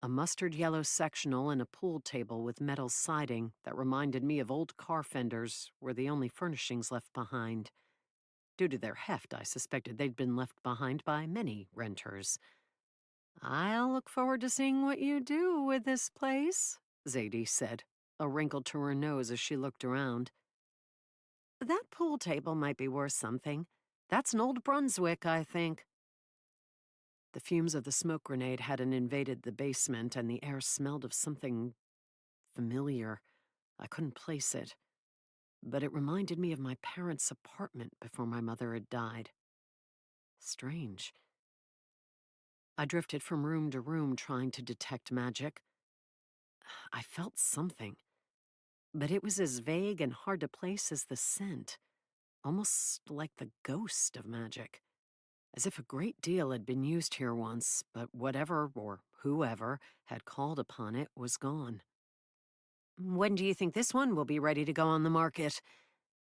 A mustard yellow sectional and a pool table with metal siding that reminded me of old car fenders were the only furnishings left behind. Due to their heft, I suspected they'd been left behind by many renters. I'll look forward to seeing what you do with this place, Zadie said, a wrinkle to her nose as she looked around. That pool table might be worth something. That's an old Brunswick, I think. The fumes of the smoke grenade hadn't invaded the basement, and the air smelled of something familiar. I couldn't place it, but it reminded me of my parents' apartment before my mother had died. Strange. I drifted from room to room trying to detect magic. I felt something, but it was as vague and hard to place as the scent, almost like the ghost of magic. As if a great deal had been used here once, but whatever or whoever had called upon it was gone. When do you think this one will be ready to go on the market?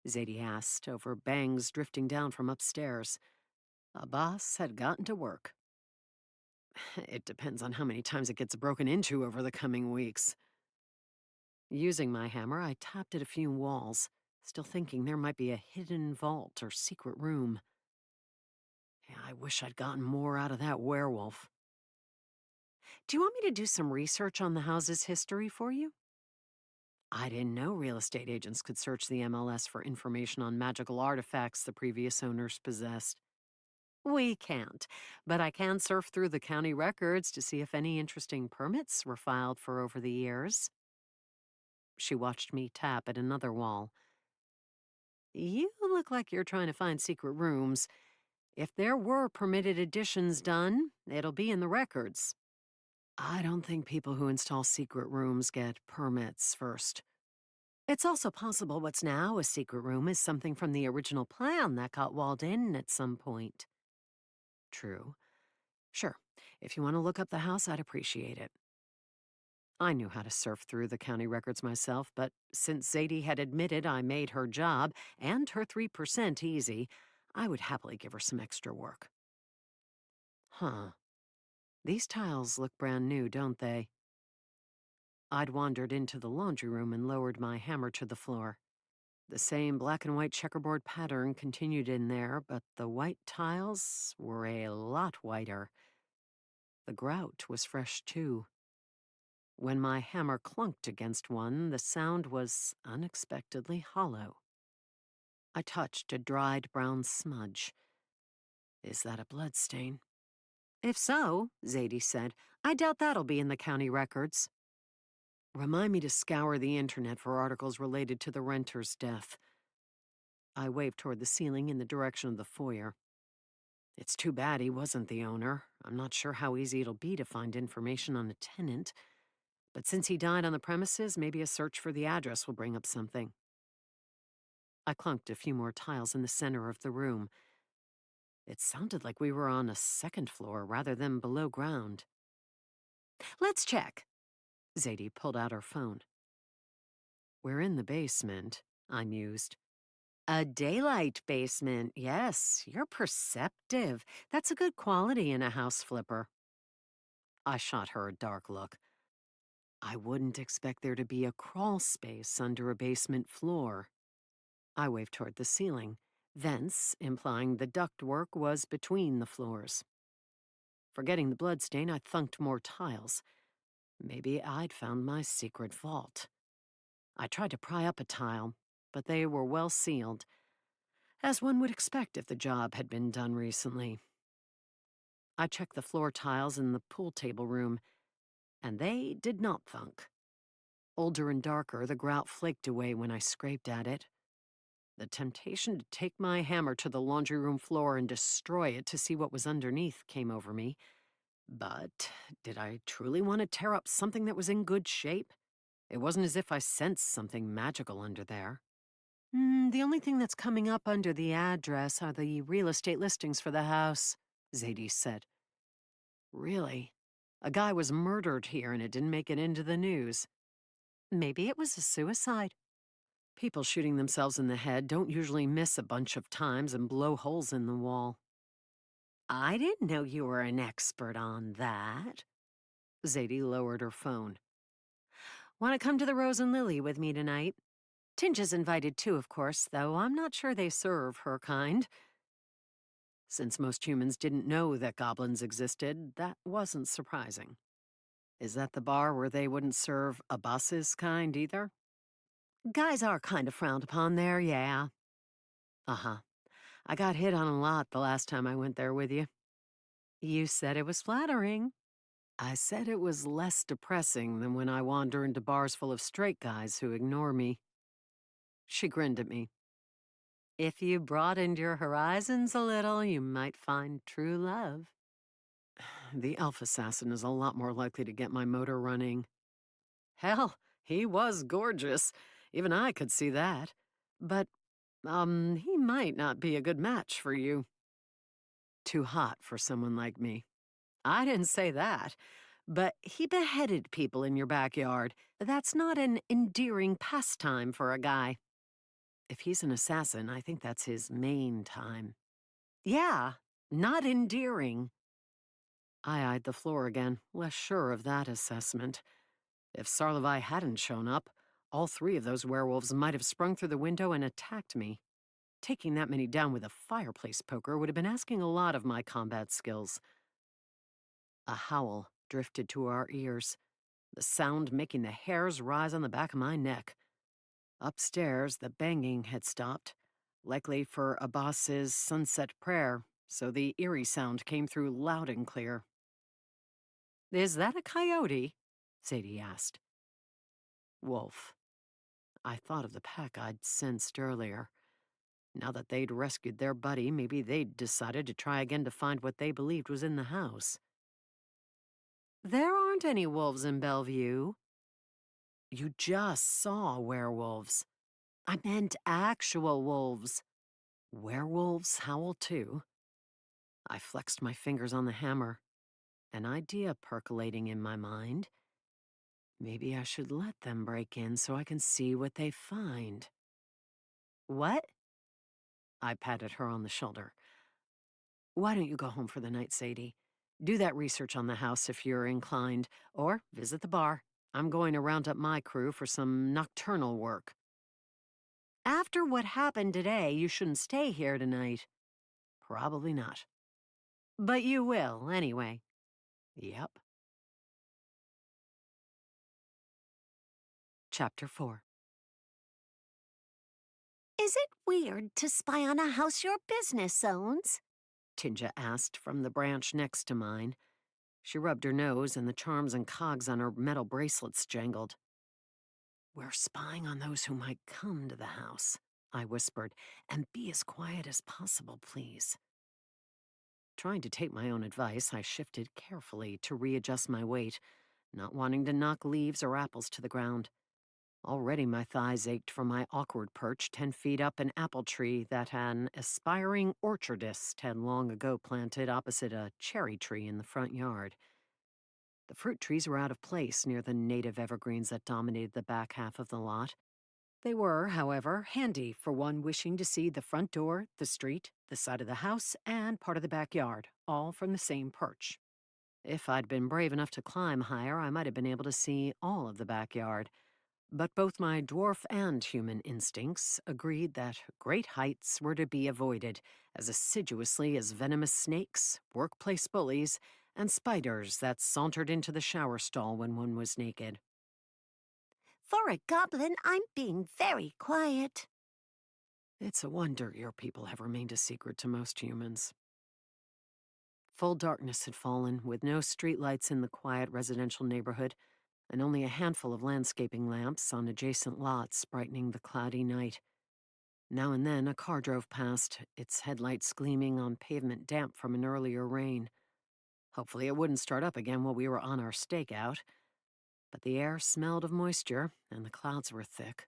Zadie asked, over bangs drifting down from upstairs. Abbas had gotten to work. It depends on how many times it gets broken into over the coming weeks. Using my hammer, I tapped at a few walls, still thinking there might be a hidden vault or secret room. Yeah, I wish I'd gotten more out of that werewolf. Do you want me to do some research on the house's history for you? I didn't know real estate agents could search the MLS for information on magical artifacts the previous owners possessed. We can't, but I can surf through the county records to see if any interesting permits were filed for over the years. She watched me tap at another wall. You look like you're trying to find secret rooms. If there were permitted additions done, it'll be in the records. I don't think people who install secret rooms get permits first. It's also possible what's now a secret room is something from the original plan that got walled in at some point. True. Sure, if you want to look up the house, I'd appreciate it. I knew how to surf through the county records myself, but since Zadie had admitted I made her job and her 3% easy, I would happily give her some extra work. Huh. These tiles look brand new, don't they? I'd wandered into the laundry room and lowered my hammer to the floor. The same black and white checkerboard pattern continued in there, but the white tiles were a lot whiter. The grout was fresh too. When my hammer clunked against one, the sound was unexpectedly hollow. I touched a dried brown smudge. Is that a bloodstain? If so, Zadie said, I doubt that'll be in the county records. Remind me to scour the internet for articles related to the renter's death. I waved toward the ceiling in the direction of the foyer. It's too bad he wasn't the owner. I'm not sure how easy it'll be to find information on a tenant. But since he died on the premises, maybe a search for the address will bring up something. I clunked a few more tiles in the center of the room. It sounded like we were on a second floor rather than below ground. Let's check. Zadie pulled out her phone. We're in the basement, I mused. A daylight basement, yes, you're perceptive. That's a good quality in a house flipper. I shot her a dark look. I wouldn't expect there to be a crawl space under a basement floor. I waved toward the ceiling, vents implying the ductwork was between the floors. Forgetting the bloodstain, I thunked more tiles. Maybe I'd found my secret vault. I tried to pry up a tile, but they were well sealed, as one would expect if the job had been done recently. I checked the floor tiles in the pool table room, and they did not thunk. Older and darker, the grout flaked away when I scraped at it. The temptation to take my hammer to the laundry room floor and destroy it to see what was underneath came over me. But did I truly want to tear up something that was in good shape? It wasn't as if I sensed something magical under there. The only thing that's coming up under the address are the real estate listings for the house, Zadie said. Really? A guy was murdered here and it didn't make it into the news. Maybe it was a suicide. People shooting themselves in the head don't usually miss a bunch of times and blow holes in the wall. I didn't know you were an expert on that. Zadie lowered her phone. Want to come to the Rose and Lily with me tonight? Tinge is invited too, of course, though I'm not sure they serve her kind. Since most humans didn't know that goblins existed, that wasn't surprising. Is that the bar where they wouldn't serve a boss's kind either? Guys are kind of frowned upon there, yeah. Uh-huh. I got hit on a lot the last time I went there with you. You said it was flattering. I said it was less depressing than when I wander into bars full of straight guys who ignore me. She grinned at me. If you broadened your horizons a little, you might find true love. The elf assassin is a lot more likely to get my motor running. Hell, he was gorgeous. Even I could see that. But, he might not be a good match for you. Too hot for someone like me. I didn't say that. But he beheaded people in your backyard. That's not an endearing pastime for a guy. If he's an assassin, I think that's his main time. Yeah, not endearing. I eyed the floor again, less sure of that assessment. If Sarlevai hadn't shown up, all three of those werewolves might have sprung through the window and attacked me. Taking that many down with a fireplace poker would have been asking a lot of my combat skills. A howl drifted to our ears, the sound making the hairs rise on the back of my neck. Upstairs, the banging had stopped, likely for Abbas's sunset prayer, so the eerie sound came through loud and clear. Is that a coyote? Sadie asked. Wolf. I thought of the pack I'd sensed earlier. Now that they'd rescued their buddy, maybe they'd decided to try again to find what they believed was in the house. There aren't any wolves in Bellevue. You just saw werewolves. I meant actual wolves. Werewolves howl too. I flexed my fingers on the hammer, an idea percolating in my mind. Maybe I should let them break in so I can see what they find. What? I patted her on the shoulder. Why don't you go home for the night, Sadie? Do that research on the house if you're inclined, or visit the bar. I'm going to round up my crew for some nocturnal work. After what happened today, you shouldn't stay here tonight. Probably not. But you will, anyway. Yep. Chapter 4. Is it weird to spy on a house your business owns? Tinja asked from the branch next to mine. She rubbed her nose, and the charms and cogs on her metal bracelets jangled. "We're spying on those who might come to the house," I whispered, "and be as quiet as possible, please." Trying to take my own advice, I shifted carefully to readjust my weight, not wanting to knock leaves or apples to the ground. Already my thighs ached from my awkward perch 10 feet up an apple tree that an aspiring orchardist had long ago planted opposite a cherry tree in the front yard. The fruit trees were out of place near the native evergreens that dominated the back half of the lot. They were, however, handy for one wishing to see the front door, the street, the side of the house, and part of the backyard, all from the same perch. If I'd been brave enough to climb higher, I might have been able to see all of the backyard. But both my dwarf and human instincts agreed that great heights were to be avoided as assiduously as venomous snakes, workplace bullies, and spiders that sauntered into the shower stall when one was naked. For a goblin, I'm being very quiet. It's a wonder your people have remained a secret to most humans. Full darkness had fallen, with no streetlights in the quiet residential neighborhood, and only a handful of landscaping lamps on adjacent lots brightening the cloudy night. Now and then a car drove past, its headlights gleaming on pavement damp from an earlier rain. Hopefully it wouldn't start up again while we were on our stakeout, but the air smelled of moisture, and the clouds were thick.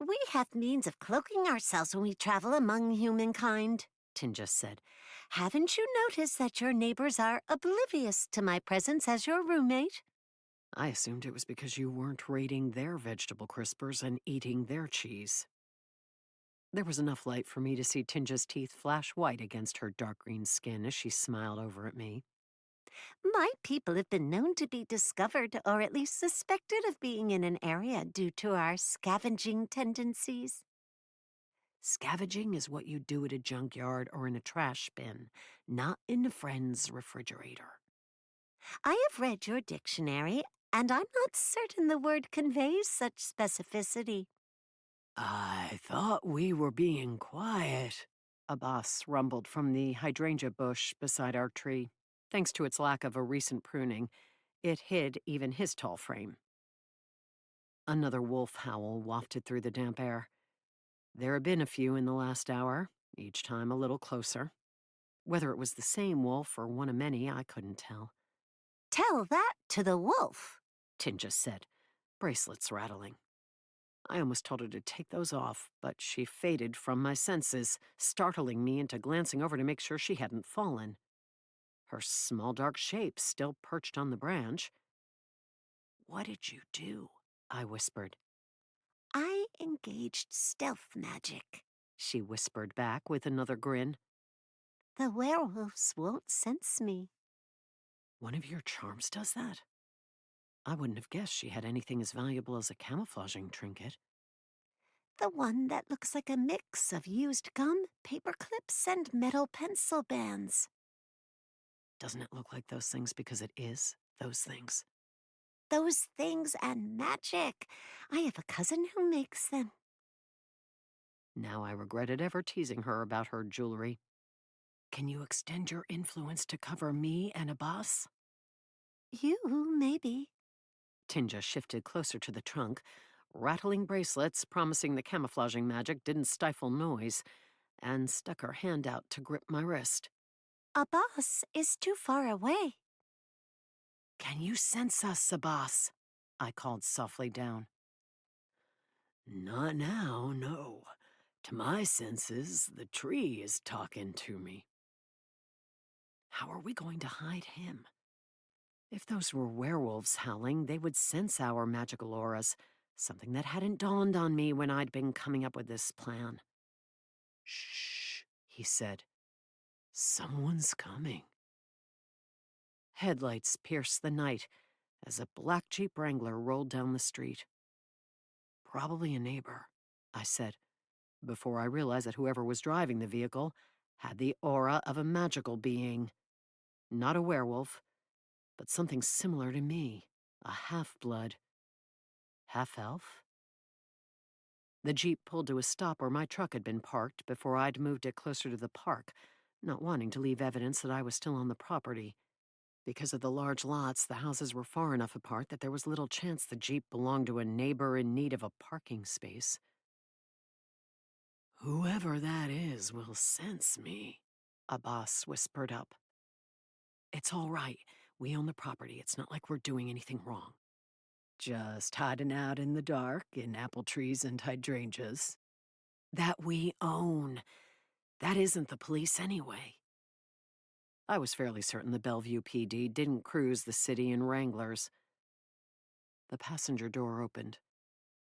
We have means of cloaking ourselves when we travel among humankind, Tinja said. Haven't you noticed that your neighbors are oblivious to my presence as your roommate? I assumed it was because you weren't raiding their vegetable crispers and eating their cheese. There was enough light for me to see Tinja's teeth flash white against her dark green skin as she smiled over at me. My people have been known to be discovered or at least suspected of being in an area due to our scavenging tendencies. Scavenging is what you do at a junkyard or in a trash bin, not in a friend's refrigerator. I have read your dictionary, and I'm not certain the word conveys such specificity. "I thought we were being quiet," a boss rumbled from the hydrangea bush beside our tree. Thanks to its lack of a recent pruning, it hid even his tall frame. Another wolf howl wafted through the damp air. There had been a few in the last hour, each time a little closer. Whether it was the same wolf or one of many, I couldn't tell. Tell that to the wolf. Tinja said, bracelets rattling. I almost told her to take those off, but she faded from my senses, startling me into glancing over to make sure she hadn't fallen. Her small dark shape still perched on the branch. "What did you do?" I whispered. I engaged stealth magic. She whispered back with another grin. The werewolves won't sense me. "One of your charms does that?" I wouldn't have guessed she had anything as valuable as a camouflaging trinket. The one that looks like a mix of used gum, paper clips, and metal pencil bands. Doesn't it look like those things because it is those things? Those things and magic. I have a cousin who makes them. Now I regretted ever teasing her about her jewelry. "Can you extend your influence to cover me and a boss?" You, maybe. Tinja shifted closer to the trunk, rattling bracelets promising the camouflaging magic didn't stifle noise, and stuck her hand out to grip my wrist. A boss is too far away. "Can you sense us, Sabas?" I called softly down. "Not now, no. To my senses, the tree is talking to me." How are we going to hide him? If those were werewolves howling, they would sense our magical auras, something that hadn't dawned on me when I'd been coming up with this plan. "Shh," he said. "Someone's coming." Headlights pierced the night as a black Jeep Wrangler rolled down the street. "Probably a neighbor," I said, before I realized that whoever was driving the vehicle had the aura of a magical being. Not a werewolf, but something similar to me. A half-blood. Half-elf? The Jeep pulled to a stop where my truck had been parked before I'd moved it closer to the park, not wanting to leave evidence that I was still on the property. Because of the large lots, the houses were far enough apart that there was little chance the Jeep belonged to a neighbor in need of a parking space. "Whoever that is will sense me," a boss whispered up. "It's all right. We own the property. It's not like we're doing anything wrong. Just hiding out in the dark in apple trees and hydrangeas. That we own. That isn't the police anyway." I was fairly certain the Bellevue PD didn't cruise the city in Wranglers. The passenger door opened.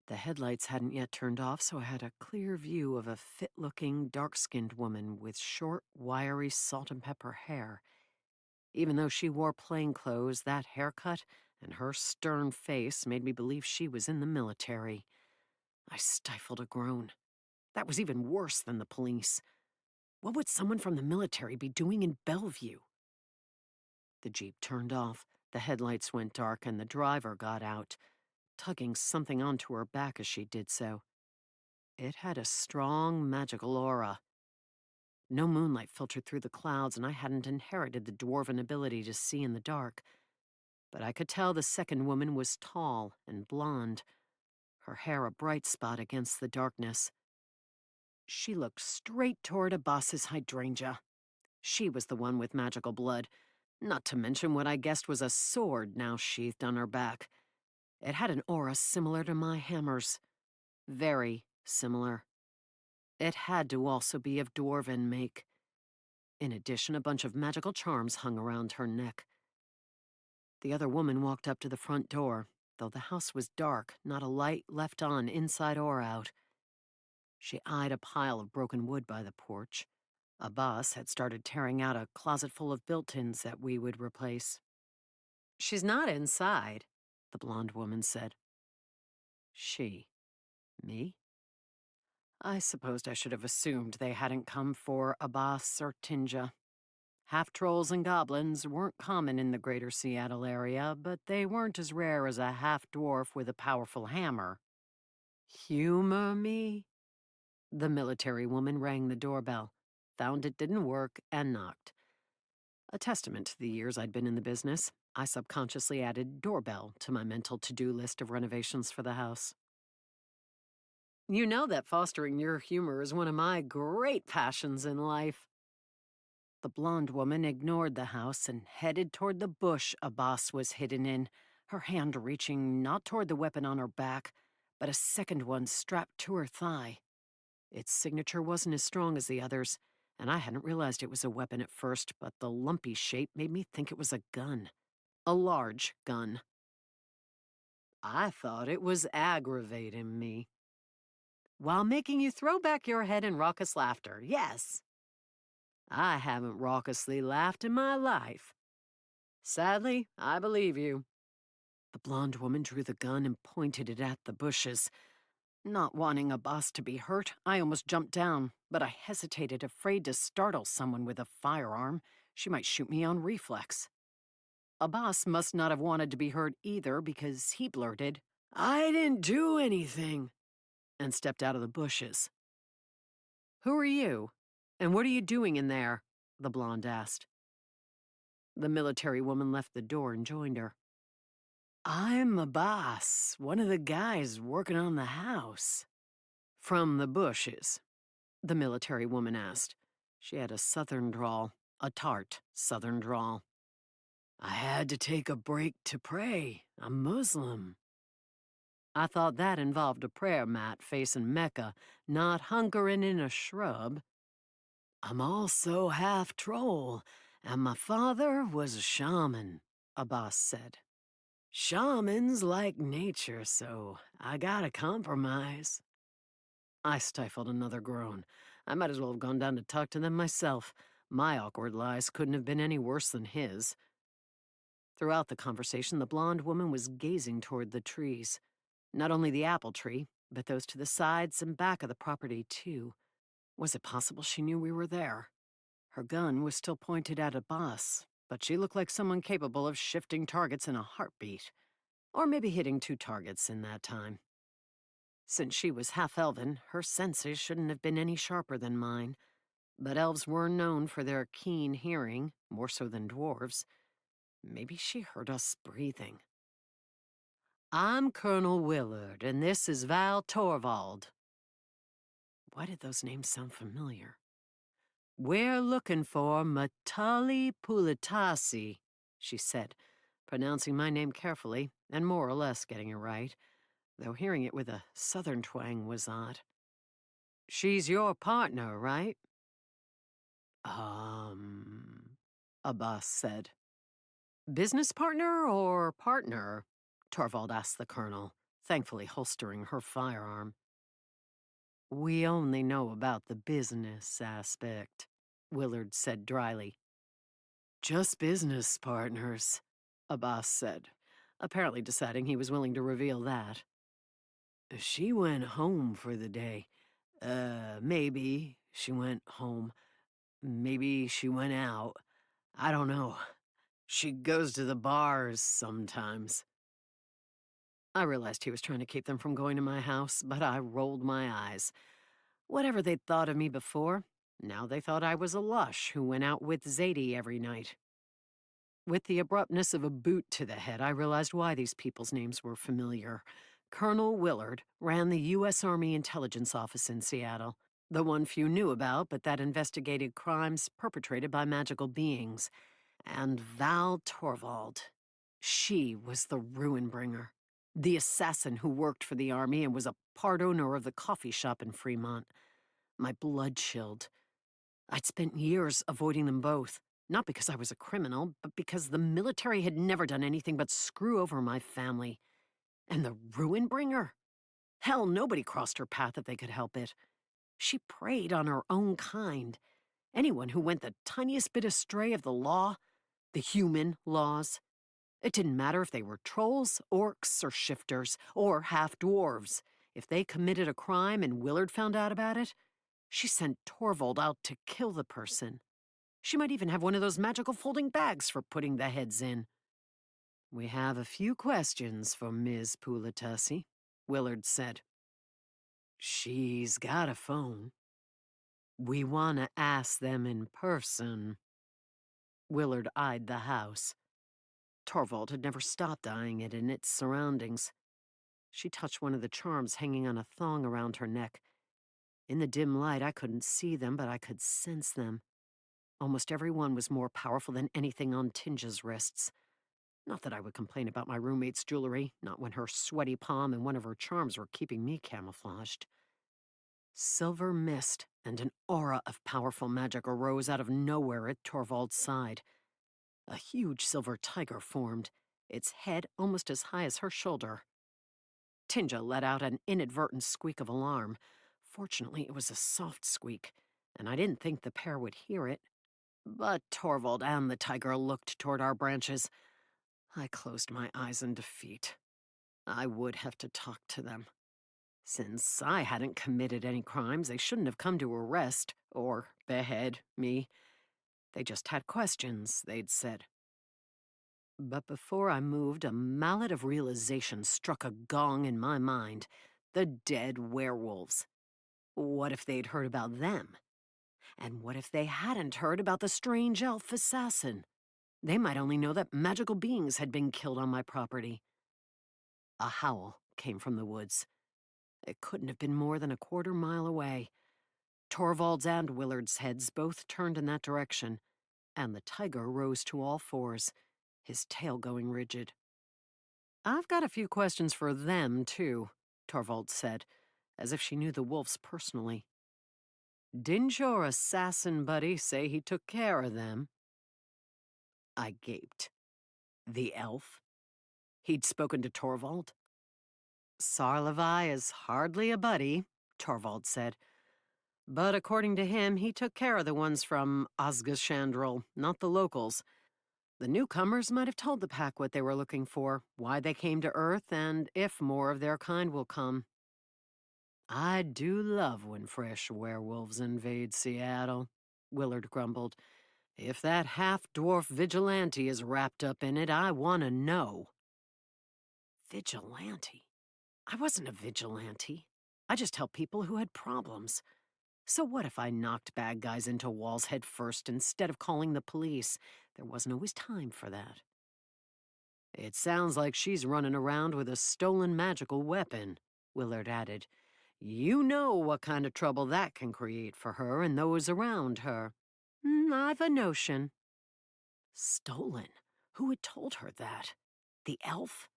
The headlights hadn't yet turned off, so I had a clear view of a fit-looking, dark-skinned woman with short, wiry salt and pepper hair. Even though she wore plain clothes, that haircut and her stern face made me believe she was in the military. I stifled a groan. That was even worse than the police. What would someone from the military be doing in Bellevue? The Jeep turned off, the headlights went dark, and the driver got out, tugging something onto her back as she did so. It had a strong, magical aura. No moonlight filtered through the clouds, and I hadn't inherited the dwarven ability to see in the dark. But I could tell the second woman was tall and blonde, her hair a bright spot against the darkness. She looked straight toward a boss's hydrangea. She was the one with magical blood, not to mention what I guessed was a sword now sheathed on her back. It had an aura similar to my hammer's. Very similar. It had to also be of dwarven make. In addition, a bunch of magical charms hung around her neck. The other woman walked up to the front door, though the house was dark, not a light left on inside or out. She eyed a pile of broken wood by the porch. A boss had started tearing out a closet full of built-ins that we would replace. "She's not inside," the blonde woman said. She. Me? I supposed I should have assumed they hadn't come for Abbas or Tinja. Half-trolls and goblins weren't common in the greater Seattle area, but they weren't as rare as a half-dwarf with a powerful hammer. "Humor me?" The military woman rang the doorbell, found it didn't work, and knocked. A testament to the years I'd been in the business, I subconsciously added doorbell to my mental to-do list of renovations for the house. "You know that fostering your humor is one of my great passions in life." The blonde woman ignored the house and headed toward the bush Abbas was hidden in, her hand reaching not toward the weapon on her back, but a second one strapped to her thigh. Its signature wasn't as strong as the others, and I hadn't realized it was a weapon at first, but the lumpy shape made me think it was a gun. A large gun. I thought it was aggravating me. While making you throw back your head in raucous laughter, yes. I haven't raucously laughed in my life. Sadly, I believe you. The blonde woman drew the gun and pointed it at the bushes. Not wanting a boss to be hurt, I almost jumped down, but I hesitated, afraid to startle someone with a firearm. She might shoot me on reflex. A boss must not have wanted to be hurt either because he blurted, "I didn't do anything," and stepped out of the bushes. "Who are you? And what are you doing in there?" the blonde asked. The military woman left the door and joined her. "I'm a boss, one of the guys working on the house." "From the bushes?" the military woman asked. She had a southern drawl, a tart southern drawl. "I had to take a break to pray. I'm Muslim." I thought that involved a prayer mat facing Mecca, not hunkering in a shrub. "I'm also half troll, and my father was a shaman," Abbas said. "Shamans like nature, so I gotta compromise." I stifled another groan. I might as well have gone down to talk to them myself. My awkward lies couldn't have been any worse than his. Throughout the conversation, the blonde woman was gazing toward the trees. Not only the apple tree, but those to the sides and back of the property, too. Was it possible she knew we were there? Her gun was still pointed at Abbas. but she looked like someone capable of shifting targets in a heartbeat. Or maybe hitting 2 targets in that time. Since she was half-elven, her senses shouldn't have been any sharper than mine. But elves were known for their keen hearing, more so than dwarves. Maybe she heard us breathing. I'm Colonel Willard, and this is Val Torvald. Why did those names sound familiar? We're looking for Matali Pulatasi, she said, pronouncing my name carefully and more or less getting it right, though hearing it with a southern twang was odd. She's your partner, right? Um, Abbas said. Business partner or partner? Torvald asked the colonel, thankfully holstering her firearm. We only know about the business aspect, Willard said dryly. Just business partners, Abbas said, apparently deciding he was willing to reveal that. She went home for the day. Maybe she went home. Maybe she went out. I don't know. She goes to the bars sometimes. I realized he was trying to keep them from going to my house, but I rolled my eyes. Whatever they'd thought of me before, now they thought I was a lush who went out with Zadie every night. With the abruptness of a boot to the head, I realized why these people's names were familiar. Colonel Willard ran the U.S. Army Intelligence Office in Seattle, the one few knew about, but that investigated crimes perpetrated by magical beings. And Val Torvald. She was the ruin bringer. The assassin who worked for the army and was a part owner of the coffee shop in Fremont. My blood chilled. I'd spent years avoiding them both, not because I was a criminal, but because the military had never done anything but screw over my family. And the ruin bringer? Hell, nobody crossed her path if they could help it. She preyed on her own kind. Anyone who went the tiniest bit astray of the law, the human laws. It didn't matter if they were trolls, orcs, or shifters, or half-dwarves. If they committed a crime and Willard found out about it, she sent Torvald out to kill the person. She might even have one of those magical folding bags for putting the heads in. We have a few questions for Ms. Pulatasi, Willard said. She's got a phone. We want to ask them in person. Willard eyed the house. Torvald had never stopped eyeing it in its surroundings. She touched one of the charms hanging on a thong around her neck. In the dim light, I couldn't see them, but I could sense them. Almost every one was more powerful than anything on Tinja's wrists. Not that I would complain about my roommate's jewelry, not when her sweaty palm and one of her charms were keeping me camouflaged. Silver mist and an aura of powerful magic arose out of nowhere at Torvald's side. A huge silver tiger formed, its head almost as high as her shoulder. Tinja let out an inadvertent squeak of alarm. Fortunately, it was a soft squeak, and I didn't think the pair would hear it. But Torvald and the tiger looked toward our branches. I closed my eyes in defeat. I would have to talk to them. Since I hadn't committed any crimes, they shouldn't have come to arrest or behead me. They just had questions, they'd said. But before I moved, a mallet of realization struck a gong in my mind. The dead werewolves. What if they'd heard about them? And what if they hadn't heard about the strange elf assassin? They might only know that magical beings had been killed on my property. A howl came from the woods. It couldn't have been more than a quarter-mile away. Torvald's and Willard's heads both turned in that direction, and the tiger rose to all fours, his tail going rigid. I've got a few questions for them, too, Torvald said, as if she knew the wolves personally. Didn't your assassin buddy say he took care of them? I gaped. The elf? He'd spoken to Torvald? Sarlevi is hardly a buddy, Torvald said. But according to him, he took care of the ones from Osgashandrel, not the locals. The newcomers might have told the pack what they were looking for, why they came to Earth, and if more of their kind will come. I do love when fresh werewolves invade Seattle, Willard grumbled. If that half-dwarf vigilante is wrapped up in it, I want to know. Vigilante? I wasn't a vigilante. I just helped people who had problems. So what if I knocked bad guys into walls head first instead of calling the police? There wasn't always time for that. It sounds like she's running around with a stolen magical weapon, Willard added. You know what kind of trouble that can create for her and those around her. I've a notion. Stolen? Who had told her that? The elf?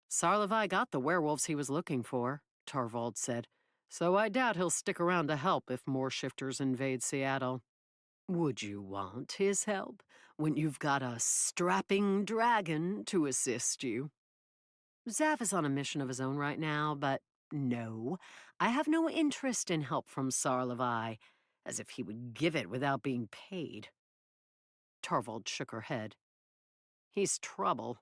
Sarlevai got the werewolves he was looking for, Torvald said, so I doubt he'll stick around to help if more shifters invade Seattle. Would you want his help when you've got a strapping dragon to assist you? Zav is on a mission of his own right now, but no, I have no interest in help from Sarlevai, as if he would give it without being paid. Torvald shook her head. He's trouble.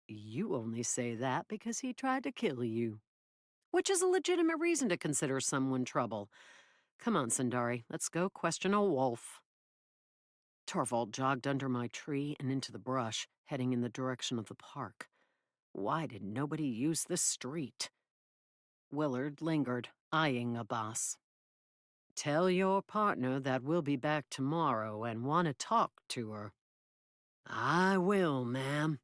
You only say that because he tried to kill you, which is a legitimate reason to consider someone trouble. Come on, Sundari, let's go question a wolf. Torvald jogged under my tree and into the brush, heading in the direction of the park. Why did nobody use the street? Willard lingered, eyeing Abbas. Tell your partner that we'll be back tomorrow and want to talk to her. I will, ma'am.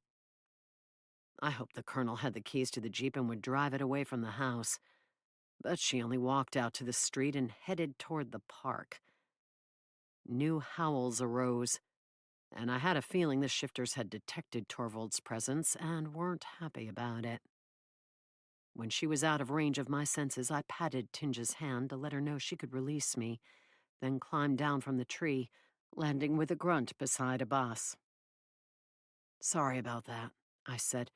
I hoped the colonel had the keys to the Jeep and would drive it away from the house. But she only walked out to the street and headed toward the park. New howls arose, and I had a feeling the shifters had detected Torvald's presence and weren't happy about it. When she was out of range of my senses, I patted Tinja's hand to let her know she could release me, then climbed down from the tree, landing with a grunt beside Abbas. Sorry about that, I said.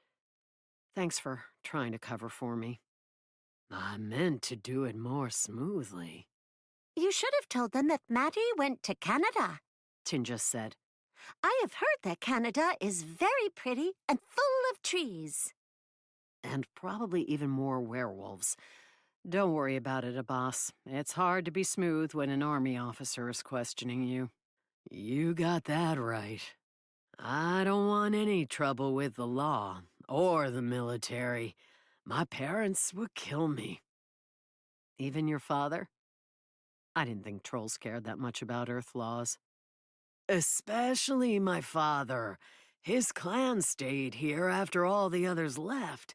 Thanks for trying to cover for me. I meant to do it more smoothly. You should have told them that Maddie went to Canada, Tinja said. I have heard that Canada is very pretty and full of trees. And probably even more werewolves. Don't worry about it, Abbas. It's hard to be smooth when an army officer is questioning you. You got that right. I don't want any trouble with the law or the military. My parents would kill me. Even your father? I didn't think trolls cared that much about Earth laws. Especially my father. His clan stayed here after all the others left,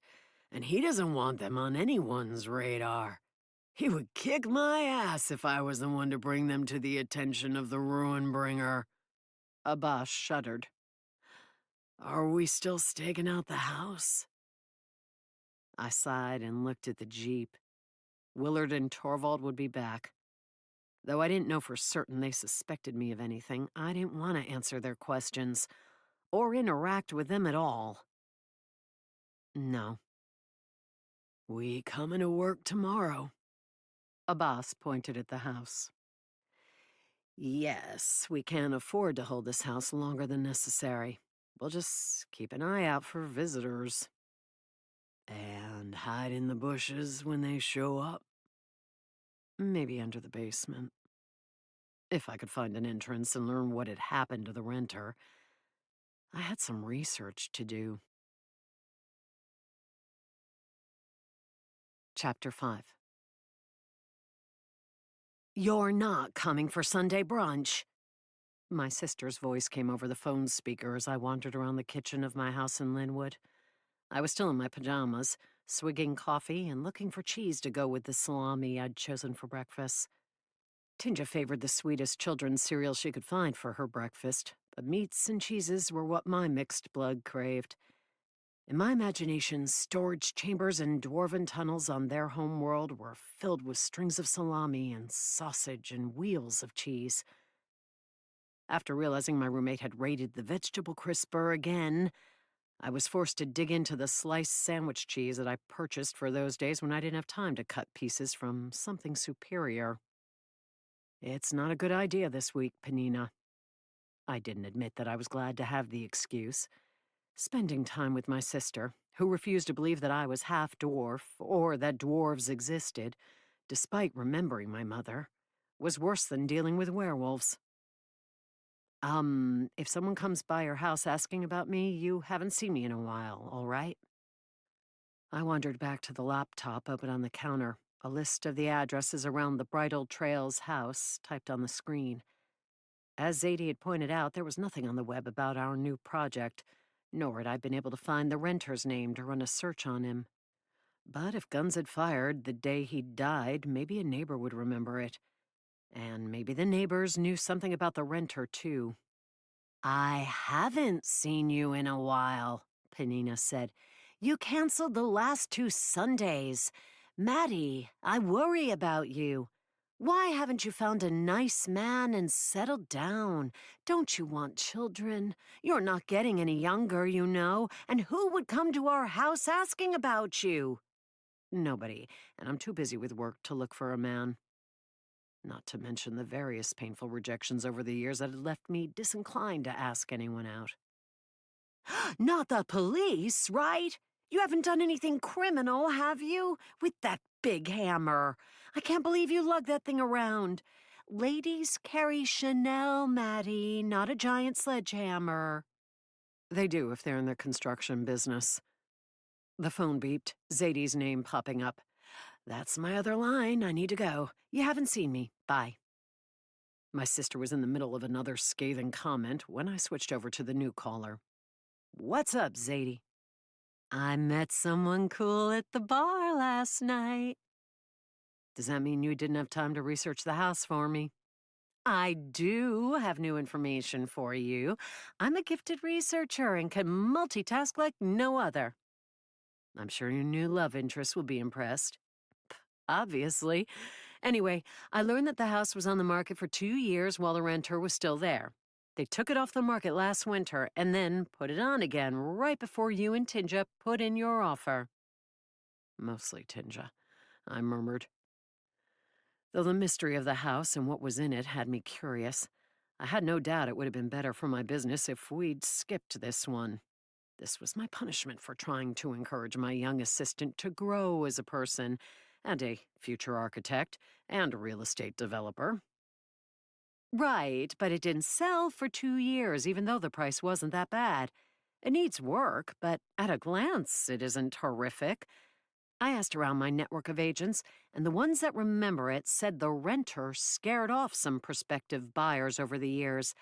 and he doesn't want them on anyone's radar. He would kick my ass if I was the one to bring them to the attention of the Ruinbringer. Abbas shuddered. Are we still staking out the house? I sighed and looked at the Jeep. Willard and Torvald would be back. Though I didn't know for certain they suspected me of anything, I didn't want to answer their questions or interact with them at all. No. We coming to work tomorrow? Abbas pointed at the house. Yes, we can't afford to hold this house longer than necessary. We'll just keep an eye out for visitors. And hide in the bushes when they show up? Maybe under the basement. If I could find an entrance and learn what had happened to the renter. I had some research to do. Chapter 5. You're not coming for Sunday brunch. My sister's voice came over the phone speaker as I wandered around the kitchen of my house in Linwood. I was still in my pajamas, swigging coffee and looking for cheese to go with the salami I'd chosen for breakfast. Tinja favored the sweetest children's cereal she could find for her breakfast, but meats and cheeses were what my mixed blood craved. In my imagination, storage chambers and dwarven tunnels on their home world were filled with strings of salami and sausage and wheels of cheese. After realizing my roommate had raided the vegetable crisper again, I was forced to dig into the sliced sandwich cheese that I purchased for those days when I didn't have time to cut pieces from something superior. It's not a good idea this week, Penina. I didn't admit that I was glad to have the excuse. Spending time with my sister, who refused to believe that I was half-dwarf or that dwarves existed, despite remembering my mother, was worse than dealing with werewolves. If someone comes by your house asking about me, you haven't seen me in a while, all right? I wandered back to the laptop open on the counter, a list of the addresses around the Bridal Trails house typed on the screen. As Zadie had pointed out, there was nothing on the web about our new project, nor had I been able to find the renter's name to run a search on him. But if guns had fired the day he died, maybe a neighbor would remember it. And maybe the neighbors knew something about the renter, too. I haven't seen you in a while, Penina said. You canceled the last 2 Sundays. Maddie, I worry about you. Why haven't you found a nice man and settled down? Don't you want children? You're not getting any younger, you know, and who would come to our house asking about you? Nobody, and I'm too busy with work to look for a man. Not to mention the various painful rejections over the years that had left me disinclined to ask anyone out. Not the police, right? You haven't done anything criminal, have you? With that big hammer. I can't believe you lugged that thing around. Ladies carry Chanel, Maddie, not a giant sledgehammer. They do if they're in the construction business. The phone beeped, Zadie's name popping up. That's my other line. I need to go. You haven't seen me. Bye. My sister was in the middle of another scathing comment when I switched over to the new caller. What's up, Zadie? I met someone cool at the bar last night. Does that mean you didn't have time to research the house for me? I do have new information for you. I'm a gifted researcher and can multitask like no other. I'm sure your new love interest will be impressed. Obviously. Anyway, I learned that the house was on the market for 2 years while the renter was still there. They took it off the market last winter and then put it on again right before you and Tinja put in your offer. Mostly Tinja, I murmured. Though the mystery of the house and what was in it had me curious, I had no doubt it would have been better for my business if we'd skipped this one. This was my punishment for trying to encourage my young assistant to grow as a person, and a future architect, and a real estate developer. Right, but it didn't sell for 2 years, even though the price wasn't that bad. It needs work, but at a glance, it isn't horrific. I asked around my network of agents, and the ones that remember it said the renter scared off some prospective buyers over the years.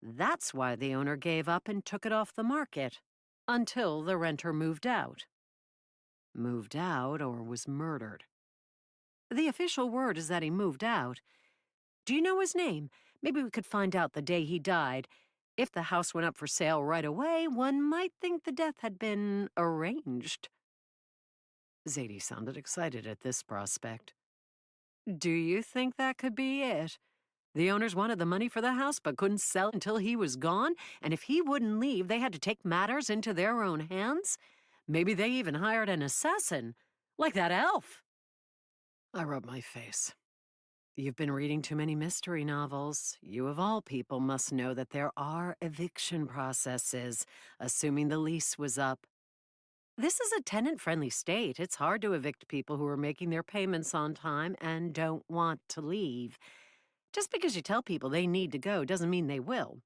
That's why the owner gave up and took it off the market. Until the renter moved out. Moved out or was murdered. The official word is that he moved out. Do you know his name? Maybe we could find out the day he died. If the house went up for sale right away, one might think the death had been arranged. Zadie sounded excited at this prospect. Do you think that could be it? The owners wanted the money for the house but couldn't sell until he was gone, and if he wouldn't leave, they had to take matters into their own hands? Maybe they even hired an assassin, like that elf. I rubbed my face. You've been reading too many mystery novels. You of all people must know that there are eviction processes, assuming the lease was up. This is a tenant-friendly state. It's hard to evict people who are making their payments on time and don't want to leave. Just because you tell people they need to go doesn't mean they will.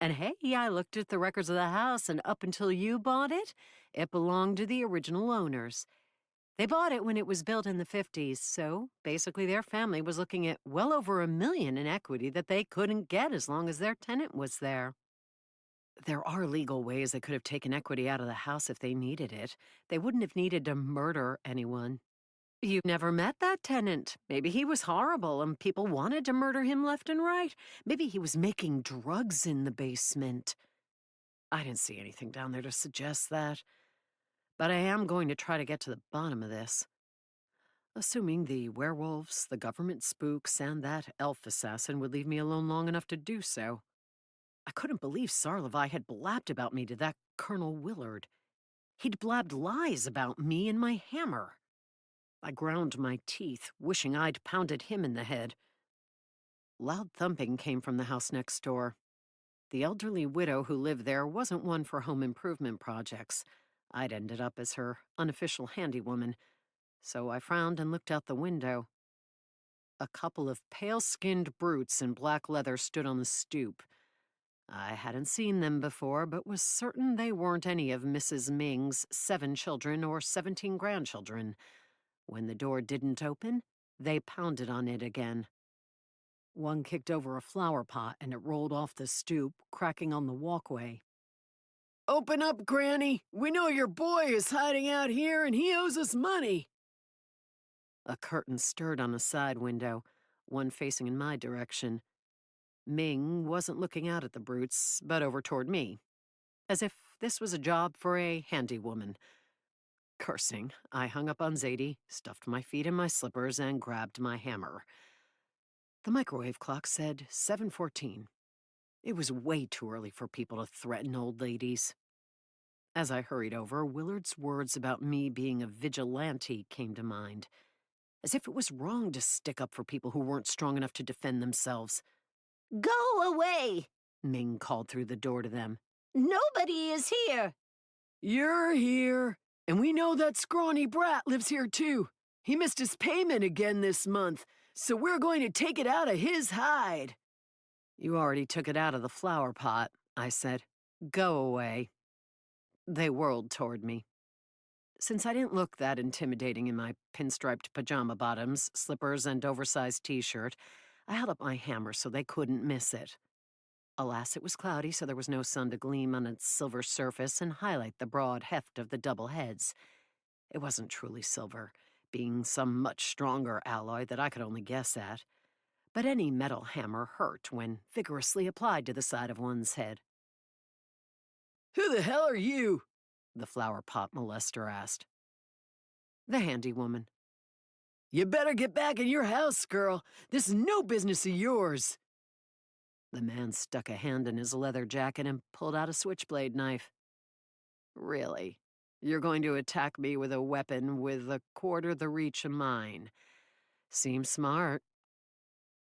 And hey, I looked at the records of the house, and up until you bought it, it belonged to the original owners. They bought it when it was built in the 50s, so basically their family was looking at well over $1 million in equity that they couldn't get as long as their tenant was there. There are legal ways they could have taken equity out of the house if they needed it. They wouldn't have needed to murder anyone. You never met that tenant. Maybe he was horrible and people wanted to murder him left and right. Maybe he was making drugs in the basement. I didn't see anything down there to suggest that. But I am going to try to get to the bottom of this. Assuming the werewolves, the government spooks, and that elf assassin would leave me alone long enough to do so. I couldn't believe Sarlevi had blabbed about me to that Colonel Willard. He'd blabbed lies about me and my hammer. I ground my teeth, wishing I'd pounded him in the head. Loud thumping came from the house next door. The elderly widow who lived there wasn't one for home improvement projects. I'd ended up as her unofficial handywoman, so I frowned and looked out the window. A couple of pale-skinned brutes in black leather stood on the stoop. I hadn't seen them before, but was certain they weren't any of Mrs. Ming's 7 children or 17 grandchildren. When the door didn't open, they pounded on it again. One kicked over a flower pot and it rolled off the stoop, cracking on the walkway. "Open up, Granny! We know your boy is hiding out here and he owes us money!" A curtain stirred on a side window, one facing in my direction. Ming wasn't looking out at the brutes, but over toward me, as if this was a job for a handy woman. Cursing, I hung up on Zadie, stuffed my feet in my slippers, and grabbed my hammer. The microwave clock said 7:14. It was way too early for people to threaten old ladies. As I hurried over, Willard's words about me being a vigilante came to mind, as if it was wrong to stick up for people who weren't strong enough to defend themselves. Go away! Ming called through the door to them. Nobody is here! "You're here, and we know that scrawny brat lives here too. He missed his payment again this month, so we're going to take it out of his hide." "You already took it out of the flower pot," I said. "Go away." They whirled toward me. Since I didn't look that intimidating in my pinstriped pajama bottoms, slippers, and oversized t-shirt, I held up my hammer so they couldn't miss it. Alas, it was cloudy, so there was no sun to gleam on its silver surface and highlight the broad heft of the double heads. It wasn't truly silver, being some much stronger alloy that I could only guess at. But any metal hammer hurt when vigorously applied to the side of one's head. "Who the hell are you?" the flower pot molester asked. The handy woman. "You better get back in your house, girl. This is no business of yours." The man stuck a hand in his leather jacket and pulled out a switchblade knife. "Really? You're going to attack me with a weapon with a quarter the reach of mine? Seems smart."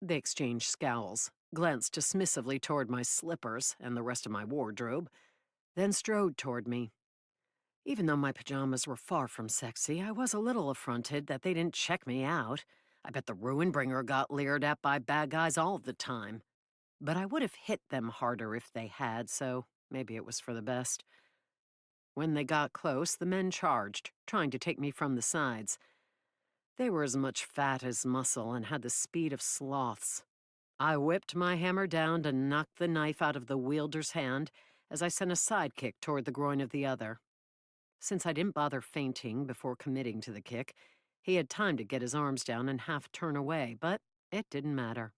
They exchanged scowls, glanced dismissively toward my slippers and the rest of my wardrobe, then strode toward me. Even though my pajamas were far from sexy, I was a little affronted that they didn't check me out. I bet the Ruinbringer got leered at by bad guys all the time. But I would have hit them harder if they had, so maybe it was for the best. When they got close, the men charged, trying to take me from the sides. They were as much fat as muscle and had the speed of sloths. I whipped my hammer down to knock the knife out of the wielder's hand as I sent a sidekick toward the groin of the other. Since I didn't bother feinting before committing to the kick, he had time to get his arms down and half turn away, but it didn't matter.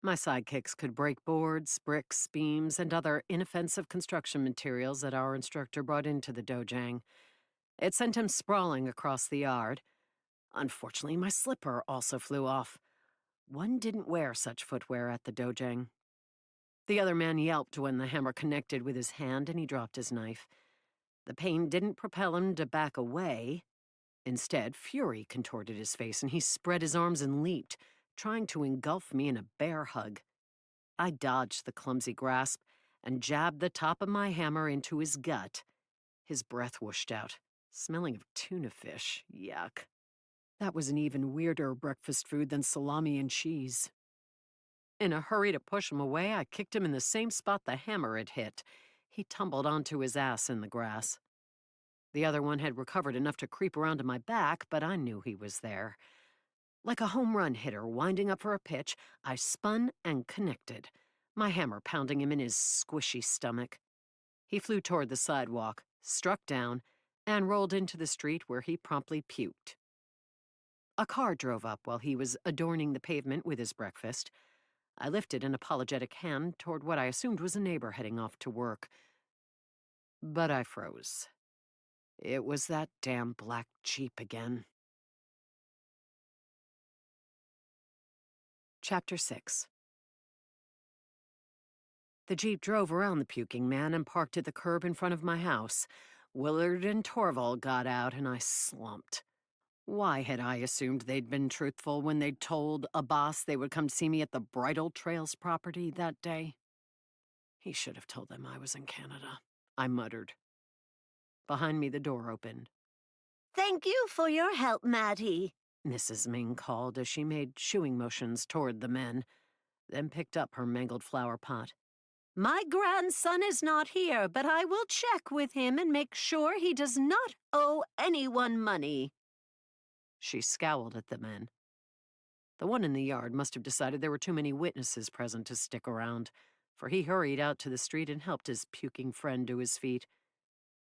My sidekicks could break boards, bricks, beams, and other inoffensive construction materials that our instructor brought into the dojang. It sent him sprawling across the yard. Unfortunately, my slipper also flew off. One didn't wear such footwear at the dojang. The other man yelped when the hammer connected with his hand and he dropped his knife. The pain didn't propel him to back away. Instead, fury contorted his face and he spread his arms and leaped, trying to engulf me in a bear hug. I dodged the clumsy grasp and jabbed the top of my hammer into his gut. His breath whooshed out, smelling of tuna fish. Yuck. That was an even weirder breakfast food than salami and cheese. In a hurry to push him away, I kicked him in the same spot the hammer had hit. He tumbled onto his ass in the grass. The other one had recovered enough to creep around to my back, but I knew he was there. Like a home run hitter winding up for a pitch, I spun and connected, my hammer pounding him in his squishy stomach. He flew toward the sidewalk, struck down, and rolled into the street where he promptly puked. A car drove up while he was adorning the pavement with his breakfast. I lifted an apologetic hand toward what I assumed was a neighbor heading off to work. But I froze. It was that damn black Jeep again. Chapter 6. The Jeep drove around the puking man and parked at the curb in front of my house. Willard and Torvald got out and I slumped. Why had I assumed they'd been truthful when they'd told a boss they would come see me at the Bridal Trails property that day? He should have told them I was in Canada, I muttered. Behind me, the door opened. Thank you for your help, Maddie. Mrs. Ming called as she made shooing motions toward the men, then picked up her mangled flower pot. My grandson is not here, but I will check with him and make sure he does not owe anyone money. She scowled at the men. The one in the yard must have decided there were too many witnesses present to stick around, for he hurried out to the street and helped his puking friend to his feet.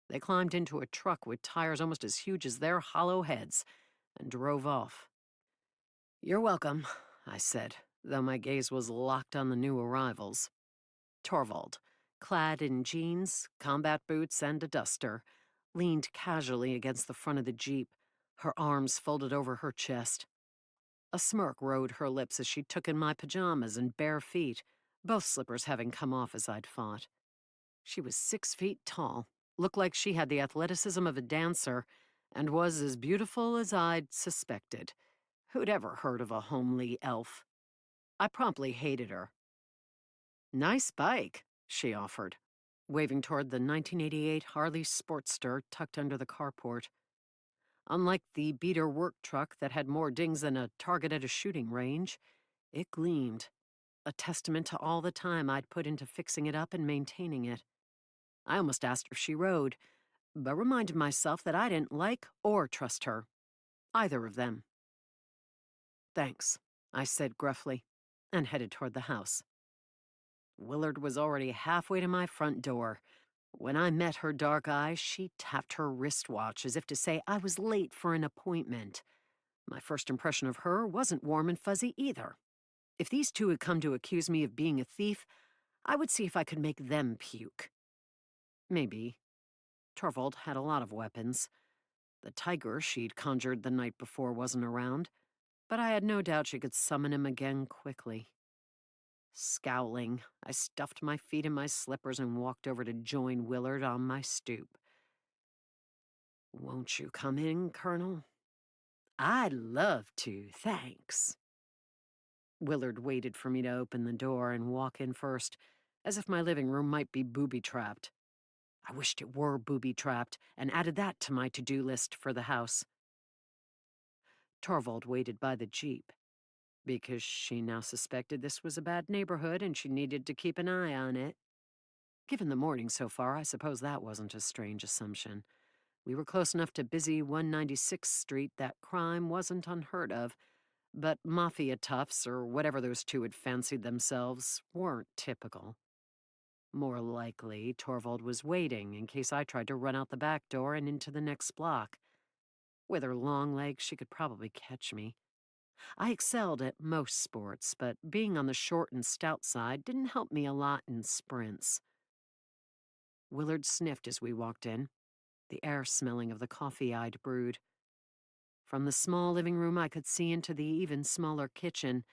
They climbed into a truck with tires almost as huge as their hollow heads and drove off. "You're welcome," I said, though my gaze was locked on the new arrivals. Torvald, clad in jeans, combat boots, and a duster, leaned casually against the front of the Jeep, her arms folded over her chest. A smirk rode her lips as she took in my pajamas and bare feet, both slippers having come off as I'd fought. She was 6 feet tall, looked like she had the athleticism of a dancer, and was as beautiful as I'd suspected. Who'd ever heard of a homely elf? I promptly hated her. "Nice bike," she offered, waving toward the 1988 Harley Sportster tucked under the carport. Unlike the beater work truck that had more dings than a target at a shooting range, it gleamed, a testament to all the time I'd put into fixing it up and maintaining it. I almost asked her if she rode, but reminded myself that I didn't like or trust her. Either of them. "Thanks," I said gruffly, and headed toward the house. Willard was already halfway to my front door. When I met her dark eyes, she tapped her wristwatch as if to say I was late for an appointment. My first impression of her wasn't warm and fuzzy either. If these two had come to accuse me of being a thief, I would see if I could make them puke. Maybe. Torvald had a lot of weapons. The tiger she'd conjured the night before wasn't around, but I had no doubt she could summon him again quickly. Scowling, I stuffed my feet in my slippers and walked over to join Willard on my stoop. "Won't you come in, Colonel?" "I'd love to, thanks." Willard waited for me to open the door and walk in first, as if my living room might be booby-trapped. I wished it were booby-trapped, and added that to my to-do list for the house. Torvald waited by the Jeep, because she now suspected this was a bad neighborhood and she needed to keep an eye on it. Given the morning so far, I suppose that wasn't a strange assumption. We were close enough to busy 196th Street that crime wasn't unheard of, but mafia toughs, or whatever those two had fancied themselves, weren't typical. More likely, Torvald was waiting in case I tried to run out the back door and into the next block. With her long legs, she could probably catch me. I excelled at most sports, but being on the short and stout side didn't help me a lot in sprints. Willard sniffed as we walked in, the air smelling of the coffee I'd brewed. From the small living room, I could see into the even smaller kitchen.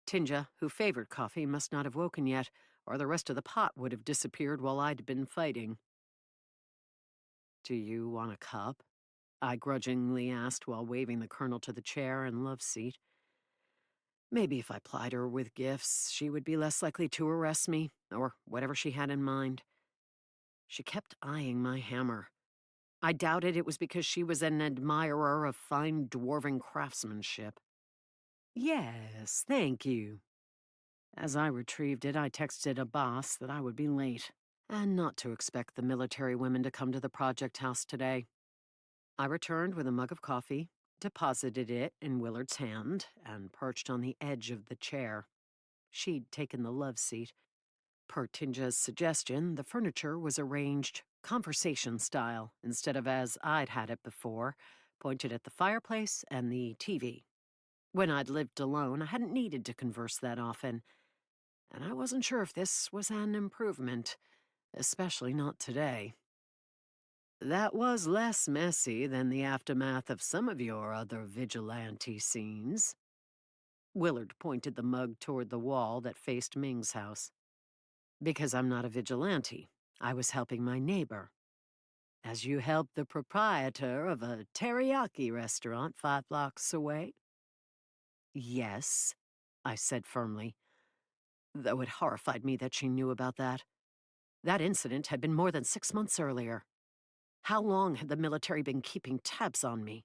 Tinja, who favored coffee, must not have woken yet, or the rest of the pot would have disappeared while I'd been fighting. "Do you want a cup?" I grudgingly asked while waving the Colonel to the chair and love seat. Maybe if I plied her with gifts, she would be less likely to arrest me, or whatever she had in mind. She kept eyeing my hammer. I doubted it was because she was an admirer of fine dwarven craftsmanship. "Yes, thank you." As I retrieved it, I texted a boss that I would be late, and not to expect the military women to come to the project house today. I returned with a mug of coffee, deposited it in Willard's hand, and perched on the edge of the chair. She'd taken the love seat. Per Tinja's suggestion, the furniture was arranged conversation style instead of as I'd had it before, pointed at the fireplace and the TV. When I'd lived alone, I hadn't needed to converse that often, and I wasn't sure if this was an improvement, especially not today. "That was less messy than the aftermath of some of your other vigilante scenes." Willard pointed the mug toward the wall that faced Ming's house. "Because I'm not a vigilante. I was helping my neighbor. As you helped the proprietor of a teriyaki restaurant 5 blocks away." "Yes," I said firmly, though it horrified me that she knew about that. That incident had been more than 6 months earlier. How long had the military been keeping tabs on me?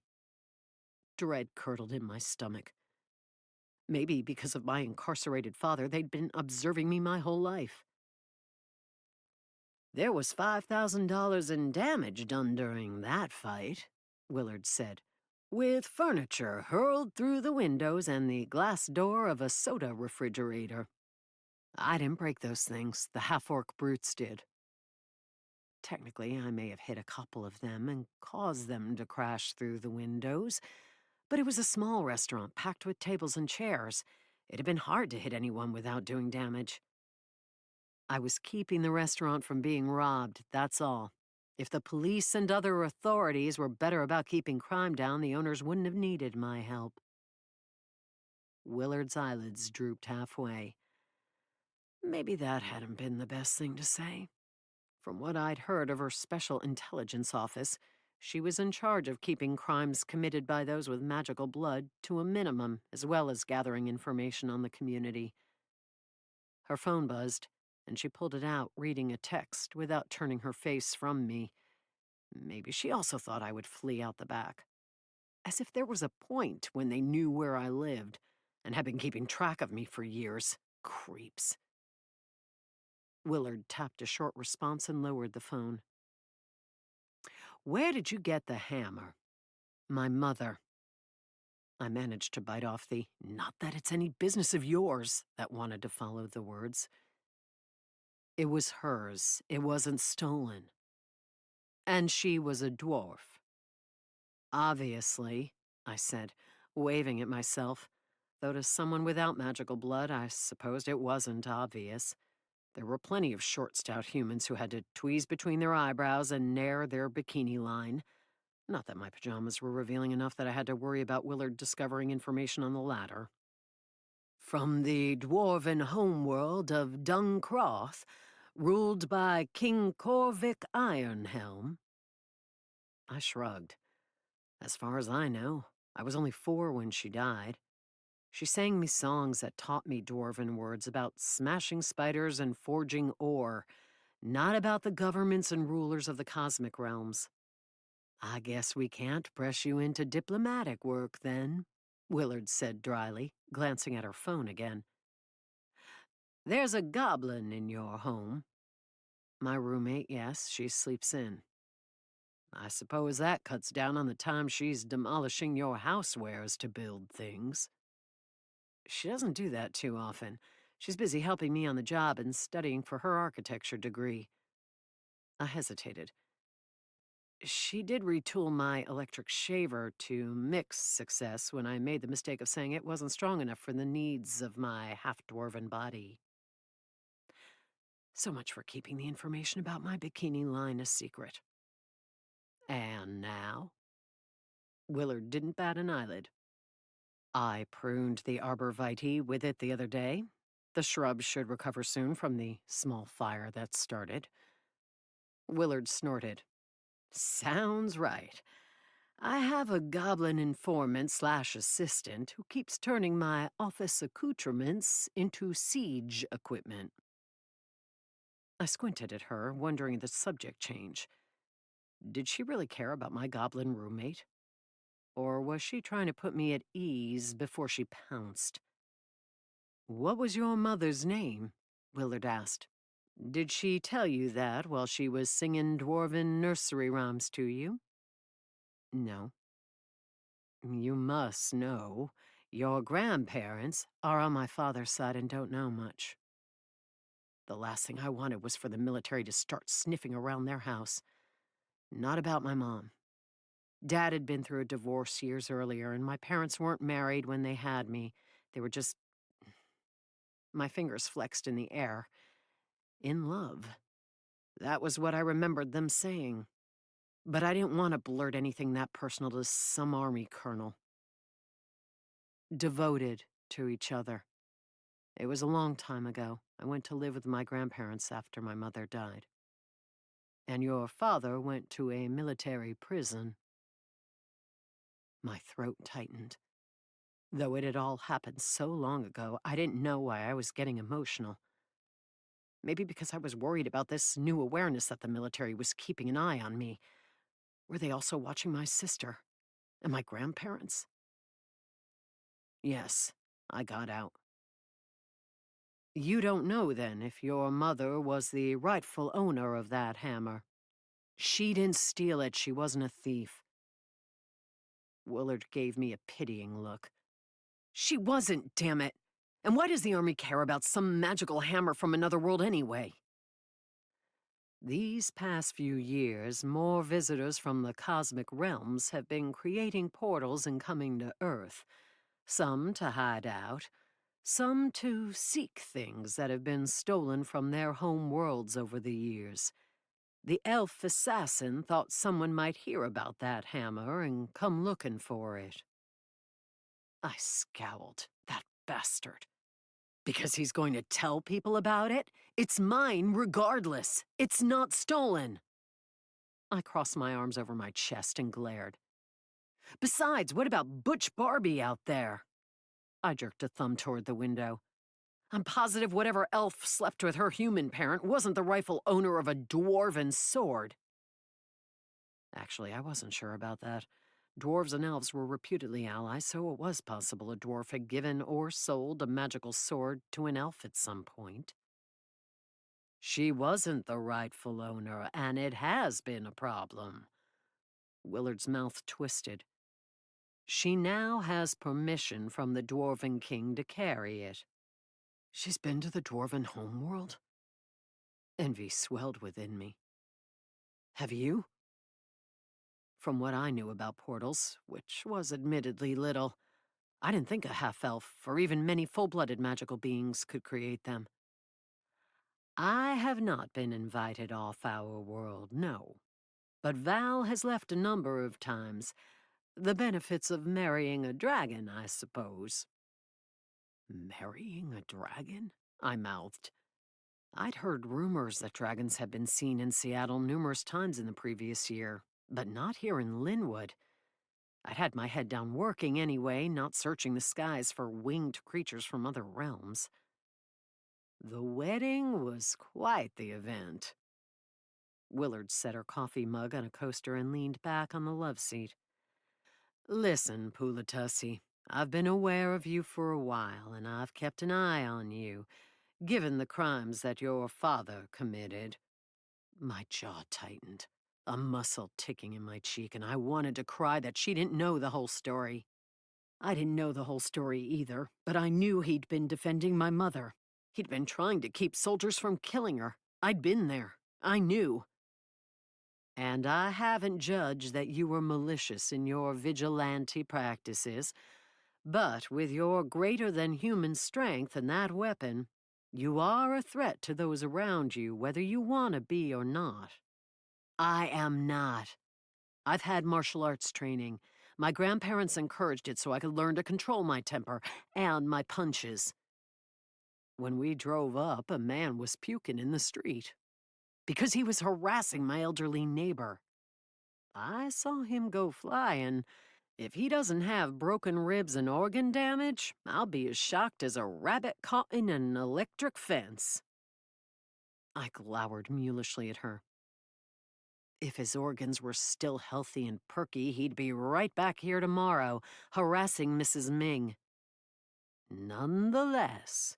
Dread curdled in my stomach. Maybe because of my incarcerated father, they'd been observing me my whole life. There was $5,000 in damage done during that fight, Willard said, with furniture hurled through the windows and the glass door of a soda refrigerator. I didn't break those things, the half-orc brutes did. Technically, I may have hit a couple of them and caused them to crash through the windows, but it was a small restaurant packed with tables and chairs. It had been hard to hit anyone without doing damage. I was keeping the restaurant from being robbed, that's all. If the police and other authorities were better about keeping crime down, the owners wouldn't have needed my help. Willard's eyelids drooped halfway. Maybe that hadn't been the best thing to say. From what I'd heard of her special intelligence office, she was in charge of keeping crimes committed by those with magical blood to a minimum, as well as gathering information on the community. Her phone buzzed, and she pulled it out, reading a text without turning her face from me. Maybe she also thought I would flee out the back. As if there was a point when they knew where I lived and had been keeping track of me for years. Creeps. Willard tapped a short response and lowered the phone. Where did you get the hammer? My mother. I managed to bite off the, not that it's any business of yours, that wanted to follow the words. It was hers. It wasn't stolen. And she was a dwarf. Obviously, I said, waving at myself, though to someone without magical blood, I supposed it wasn't obvious. There were plenty of short, stout humans who had to tweeze between their eyebrows and narrow their bikini line. Not that my pajamas were revealing enough that I had to worry about Willard discovering information on the latter. From the dwarven homeworld of Duncroft, ruled by King Corvick Ironhelm. I shrugged. As far as I know, I was only 4 when she died. She sang me songs that taught me dwarven words about smashing spiders and forging ore, not about the governments and rulers of the cosmic realms. I guess we can't press you into diplomatic work, then, Willard said dryly, glancing at her phone again. There's a goblin in your home. My roommate, yes, she sleeps in. I suppose that cuts down on the time she's demolishing your housewares to build things. She doesn't do that too often. She's busy helping me on the job and studying for her architecture degree. I hesitated. She did retool my electric shaver to mixed success when I made the mistake of saying it wasn't strong enough for the needs of my half-dwarven body. So much for keeping the information about my bikini line a secret. And now? Willard didn't bat an eyelid. I pruned the arborvitae with it the other day. The shrub should recover soon from the small fire that started. Willard snorted. Sounds right. I have a goblin informant/assistant who keeps turning my office accoutrements into siege equipment. I squinted at her, wondering the subject change. Did she really care about my goblin roommate? Or was she trying to put me at ease before she pounced? What was your mother's name? Willard asked. Did she tell you that while she was singing dwarven nursery rhymes to you? No. You must know. Your grandparents are on my father's side and don't know much. The last thing I wanted was for the military to start sniffing around their house. Not about my mom. Dad had been through a divorce years earlier, and my parents weren't married when they had me. They were just... My fingers flexed in the air. In love. That was what I remembered them saying. But I didn't want to blurt anything that personal to some army colonel. Devoted to each other. It was a long time ago. I went to live with my grandparents after my mother died. And your father went to a military prison. My throat tightened. Though it had all happened so long ago, I didn't know why I was getting emotional. Maybe because I was worried about this new awareness that the military was keeping an eye on me. Were they also watching my sister? And my grandparents? Yes, I got out. You don't know, then, if your mother was the rightful owner of that hammer. She didn't steal it, she wasn't a thief. Willard gave me a pitying look. She wasn't, damn it! And why does the Army care about some magical hammer from another world anyway? These past few years, more visitors from the cosmic realms have been creating portals and coming to Earth. Some to hide out, some to seek things that have been stolen from their home worlds over the years. The elf assassin thought someone might hear about that hammer and come looking for it. I scowled. That bastard. Because he's going to tell people about it? It's mine regardless. It's not stolen. I crossed my arms over my chest and glared. Besides, what about Butch Barbie out there? I jerked a thumb toward the window. I'm positive whatever elf slept with her human parent wasn't the rightful owner of a dwarven sword. Actually, I wasn't sure about that. Dwarves and elves were reputedly allies, so it was possible a dwarf had given or sold a magical sword to an elf at some point. She wasn't the rightful owner, and it has been a problem. Willard's mouth twisted. She now has permission from the Dwarven King to carry it. She's been to the Dwarven homeworld? Envy swelled within me. Have you? From what I knew about portals, which was admittedly little, I didn't think a half-elf, or even many full-blooded magical beings, could create them. I have not been invited off our world, no. But Val has left a number of times. The benefits of marrying a dragon, I suppose. Marrying a dragon? I mouthed. I'd heard rumors that dragons had been seen in Seattle numerous times in the previous year, but not here in Linwood. I'd had my head down working anyway, not searching the skies for winged creatures from other realms. The wedding was quite the event. Willard set her coffee mug on a coaster and leaned back on the love seat. Listen, Pulatussi, I've been aware of you for a while, and I've kept an eye on you, given the crimes that your father committed. My jaw tightened, a muscle ticking in my cheek, and I wanted to cry that she didn't know the whole story. I didn't know the whole story either, but I knew he'd been defending my mother. He'd been trying to keep soldiers from killing her. I'd been there. I knew. And I haven't judged that you were malicious in your vigilante practices, but with your greater-than-human strength and that weapon, you are a threat to those around you, whether you want to be or not. I am not. I've had martial arts training. My grandparents encouraged it so I could learn to control my temper and my punches. When we drove up, a man was puking in the street because he was harassing my elderly neighbor. I saw him go flying. If he doesn't have broken ribs and organ damage, I'll be as shocked as a rabbit caught in an electric fence. I glowered mulishly at her. If his organs were still healthy and perky, he'd be right back here tomorrow, harassing Mrs. Ming. Nonetheless,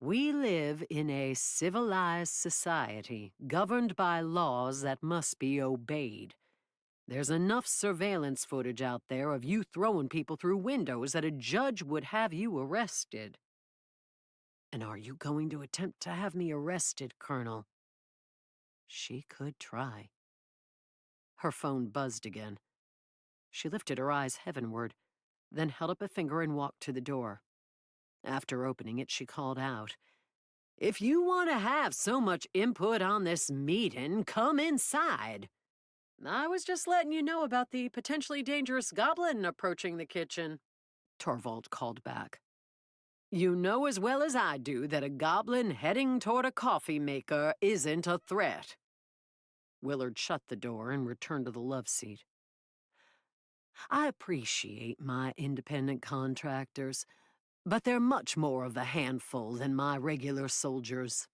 we live in a civilized society, governed by laws that must be obeyed. There's enough surveillance footage out there of you throwing people through windows that a judge would have you arrested. And are you going to attempt to have me arrested, Colonel? She could try. Her phone buzzed again. She lifted her eyes heavenward, then held up a finger and walked to the door. After opening it, she called out, "If you want to have so much input on this meeting, come inside. I was just letting you know about the potentially dangerous goblin approaching the kitchen," Torvald called back. "You know as well as I do that a goblin heading toward a coffee maker isn't a threat." Willard shut the door and returned to the love seat. I appreciate my independent contractors, but they're much more of a handful than my regular soldiers.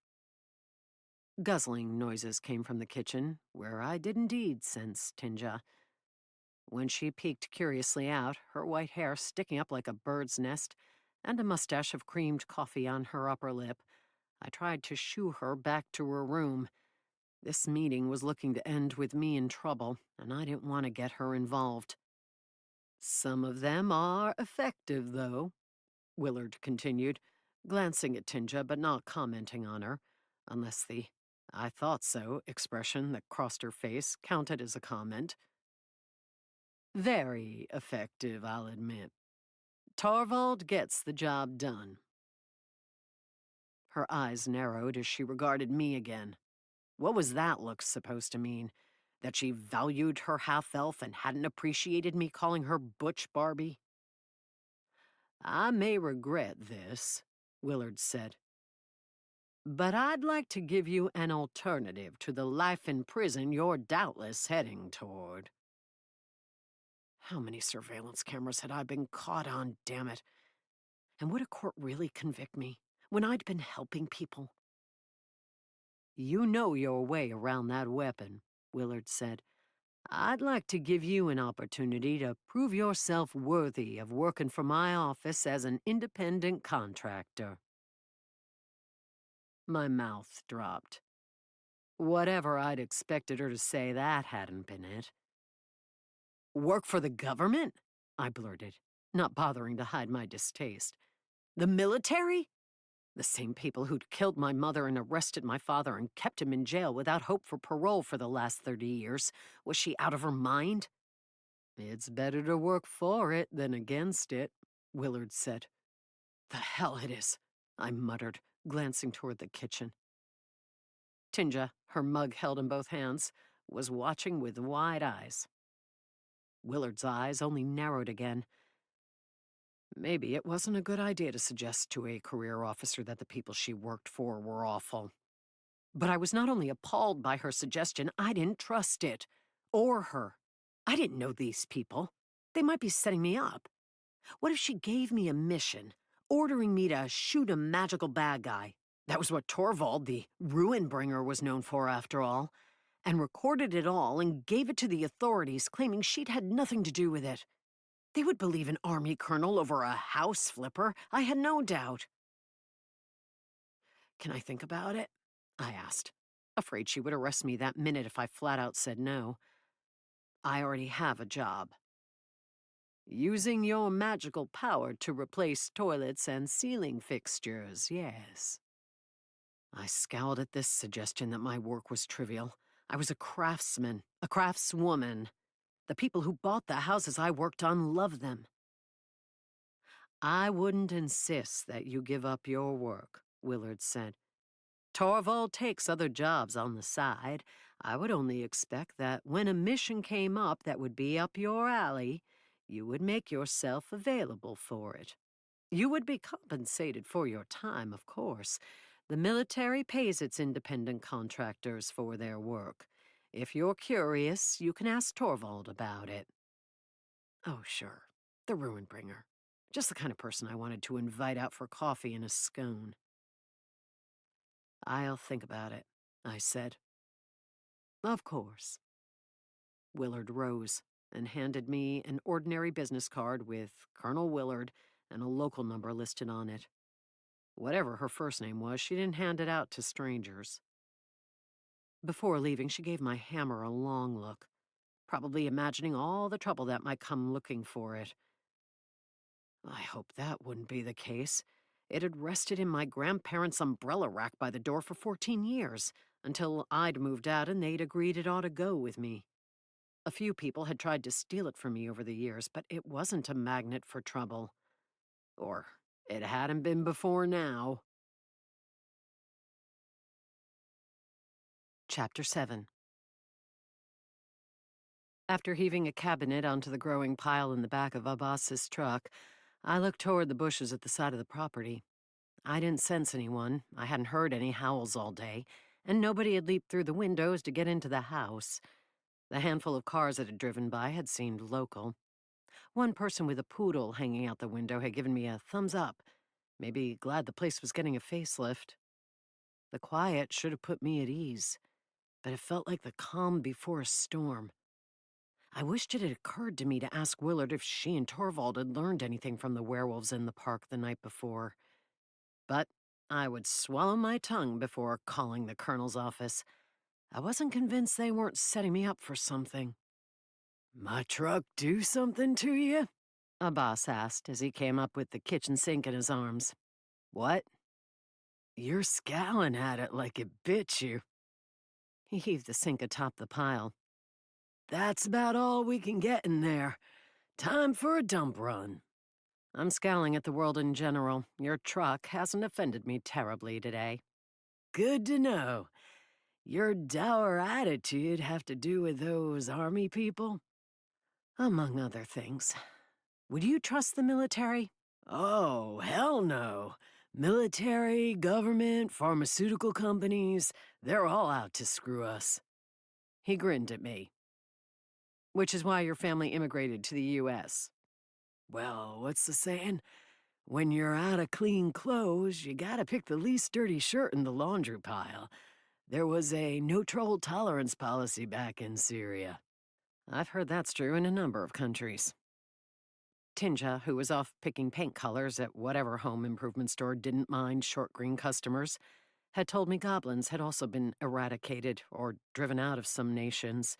Guzzling noises came from the kitchen, where I did indeed sense Tinja. When she peeked curiously out, her white hair sticking up like a bird's nest, and a mustache of creamed coffee on her upper lip, I tried to shoo her back to her room. This meeting was looking to end with me in trouble, and I didn't want to get her involved. Some of them are effective, though, Willard continued, glancing at Tinja but not commenting on her, unless the "I thought so" expression that crossed her face counted as a comment. Very effective, I'll admit. Torvald gets the job done. Her eyes narrowed as she regarded me again. What was that look supposed to mean? That she valued her half-elf and hadn't appreciated me calling her Butch Barbie? I may regret this, Willard said, but I'd like to give you an alternative to the life in prison you're doubtless heading toward. How many surveillance cameras had I been caught on, damn it? And would a court really convict me when I'd been helping people? You know your way around that weapon, Willard said. I'd like to give you an opportunity to prove yourself worthy of working for my office as an independent contractor. My mouth dropped. Whatever I'd expected her to say, that hadn't been it. Work for the government? I blurted, not bothering to hide my distaste. The military? The same people who'd killed my mother and arrested my father and kept him in jail without hope for parole for the last 30 years. Was she out of her mind? It's better to work for it than against it, Willard said. The hell it is, I muttered, glancing toward the kitchen. Tinja, her mug held in both hands, was watching with wide eyes. Willard's eyes only narrowed again. Maybe it wasn't a good idea to suggest to a career officer that the people she worked for were awful. But I was not only appalled by her suggestion, I didn't trust it. Or her. I didn't know these people. They might be setting me up. What if she gave me a mission, ordering me to shoot a magical bad guy? That was what Torvald, the ruin bringer, was known for, after all. And recorded it all and gave it to the authorities, claiming she'd had nothing to do with it. They would believe an army colonel over a house flipper, I had no doubt. Can I think about it? I asked, afraid she would arrest me that minute if I flat out said no. I already have a job. Using your magical power to replace toilets and ceiling fixtures, yes. I scowled at this suggestion that my work was trivial. I was a craftsman, a craftswoman. The people who bought the houses I worked on loved them. I wouldn't insist that you give up your work, Willard said. Torvald takes other jobs on the side. I would only expect that when a mission came up that would be up your alley, you would make yourself available for it. You would be compensated for your time, of course. The military pays its independent contractors for their work. If you're curious, you can ask Torvald about it. Oh, sure. The ruin bringer. Just the kind of person I wanted to invite out for coffee and a scone. I'll think about it, I said. Of course. Willard rose and handed me an ordinary business card with Colonel Willard and a local number listed on it. Whatever her first name was, she didn't hand it out to strangers. Before leaving, she gave my hammer a long look, probably imagining all the trouble that might come looking for it. I hoped that wouldn't be the case. It had rested in my grandparents' umbrella rack by the door for 14 years, until I'd moved out and they'd agreed it ought to go with me. A few people had tried to steal it from me over the years, but it wasn't a magnet for trouble. Or it hadn't been before now. Chapter 7. After heaving a cabinet onto the growing pile in the back of Abbas's truck, I looked toward the bushes at the side of the property. I didn't sense anyone. I hadn't heard any howls all day, and nobody had leaped through the windows to get into the house. The handful of cars that had driven by had seemed local. One person with a poodle hanging out the window had given me a thumbs up, maybe glad the place was getting a facelift. The quiet should have put me at ease, but it felt like the calm before a storm. I wished it had occurred to me to ask Willard if she and Torvald had learned anything from the werewolves in the park the night before. But I would swallow my tongue before calling the colonel's office. I wasn't convinced they weren't setting me up for something. My truck do something to you? A boss asked as he came up with the kitchen sink in his arms. What? You're scowling at it like it bit you. He heaved the sink atop the pile. That's about all we can get in there. Time for a dump run. I'm scowling at the world in general. Your truck hasn't offended me terribly today. Good to know. Your dour attitude have to do with those army people? Among other things. Would you trust the military? Oh, hell no. Military, government, pharmaceutical companies, they're all out to screw us. He grinned at me. Which is why your family immigrated to the U.S. Well, what's the saying? When you're out of clean clothes, you gotta pick the least dirty shirt in the laundry pile. There was a no-troll tolerance policy back in Syria. I've heard that's true in a number of countries. Tinja, who was off picking paint colors at whatever home improvement store didn't mind short green customers, had told me goblins had also been eradicated or driven out of some nations.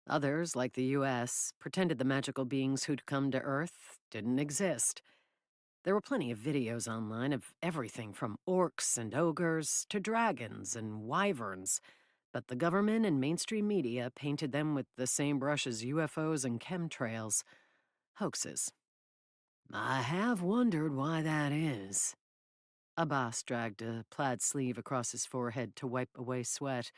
Others, like the US, pretended the magical beings who'd come to Earth didn't exist. There were plenty of videos online of everything from orcs and ogres to dragons and wyverns, but the government and mainstream media painted them with the same brush as UFOs and chemtrails. Hoaxes. I have wondered why that is. Abbas dragged a plaid sleeve across his forehead to wipe away sweat.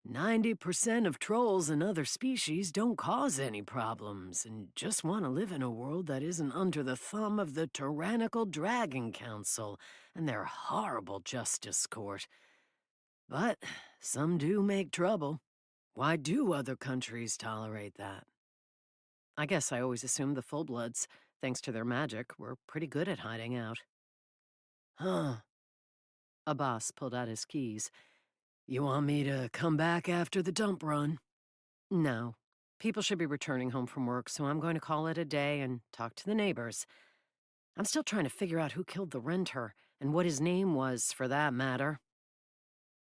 90% of trolls and other species don't cause any problems and just want to live in a world that isn't under the thumb of the tyrannical Dragon Council and their horrible justice court. But some do make trouble. Why do other countries tolerate that? I guess I always assumed the full-bloods, thanks to their magic, were pretty good at hiding out. Huh. Abbas pulled out his keys. You want me to come back after the dump run? No. People should be returning home from work, so I'm going to call it a day and talk to the neighbors. I'm still trying to figure out who killed the renter, and what his name was, for that matter.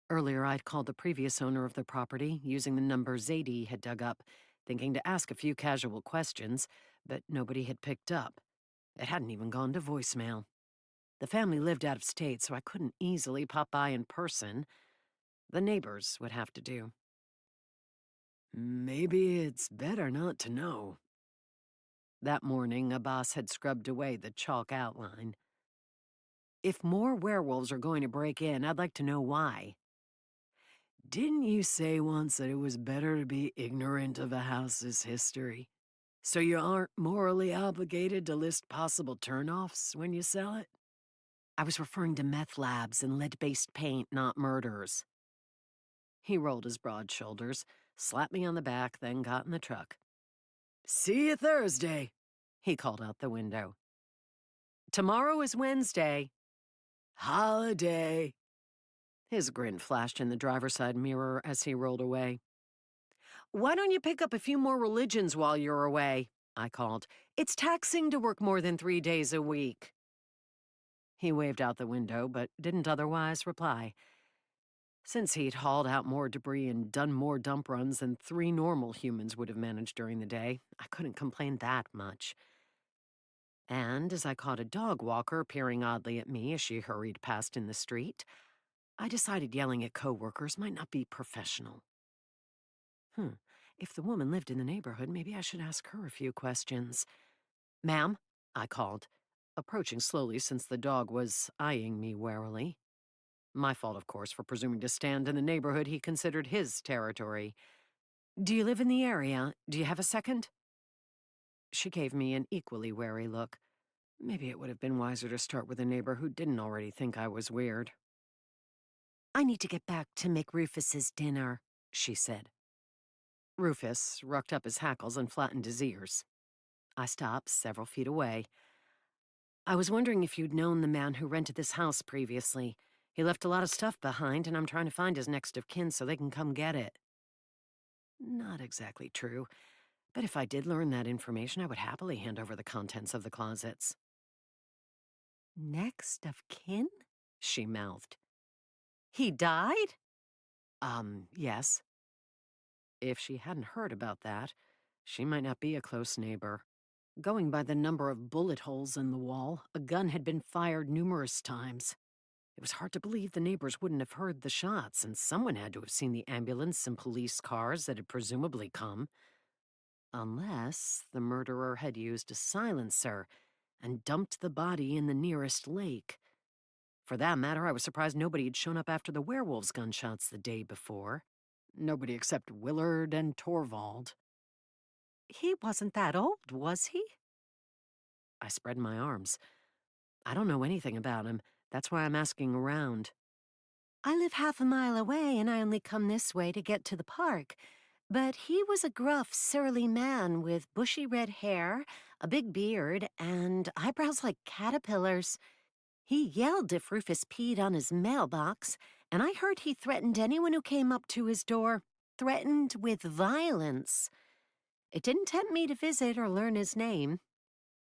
Earlier, I'd called the previous owner of the property, using the number Zadie had dug up, thinking to ask a few casual questions, but nobody had picked up. It hadn't even gone to voicemail. The family lived out of state, so I couldn't easily pop by in person. The neighbors would have to do. Maybe it's better not to know. That morning, Abbas had scrubbed away the chalk outline. If more werewolves are going to break in, I'd like to know why. Didn't you say once that it was better to be ignorant of a house's history? So you aren't morally obligated to list possible turnoffs when you sell it? I was referring to meth labs and lead-based paint, not murders. He rolled his broad shoulders, slapped me on the back, then got in the truck. See you Thursday, he called out the window. Tomorrow is Wednesday. Holiday. His grin flashed in the driver's side mirror as he rolled away. Why don't you pick up a few more religions while you're away? I called. It's taxing to work more than 3 days a week. He waved out the window, but didn't otherwise reply. Since he'd hauled out more debris and done more dump runs than 3 normal humans would have managed during the day, I couldn't complain that much. And as I caught a dog walker peering oddly at me as she hurried past in the street, I decided yelling at coworkers might not be professional. If the woman lived in the neighborhood, maybe I should ask her a few questions. Ma'am, I called, approaching slowly since the dog was eyeing me warily. My fault, of course, for presuming to stand in the neighborhood he considered his territory. Do you live in the area? Do you have a second? She gave me an equally wary look. Maybe it would have been wiser to start with a neighbor who didn't already think I was weird. I need to get back to make Rufus's dinner, she said. Rufus rucked up his hackles and flattened his ears. I stopped several feet away. I was wondering if you'd known the man who rented this house previously. He left a lot of stuff behind, and I'm trying to find his next of kin so they can come get it. Not exactly true, but if I did learn that information, I would happily hand over the contents of the closets. Next of kin? she mouthed. He died? Yes. If she hadn't heard about that, she might not be a close neighbor. Going by the number of bullet holes in the wall, a gun had been fired numerous times. It was hard to believe the neighbors wouldn't have heard the shots, and someone had to have seen the ambulance and police cars that had presumably come. Unless the murderer had used a silencer and dumped the body in the nearest lake. For that matter, I was surprised nobody had shown up after the werewolves' gunshots the day before. Nobody except Willard and Torvald. He wasn't that old, was he? I spread my arms. I don't know anything about him. That's why I'm asking around. I live half a mile away and I only come this way to get to the park. But he was a gruff, surly man with bushy red hair, a big beard, and eyebrows like caterpillars. He yelled if Rufus peed on his mailbox, and I heard he threatened anyone who came up to his door. Threatened with violence. It didn't tempt me to visit or learn his name.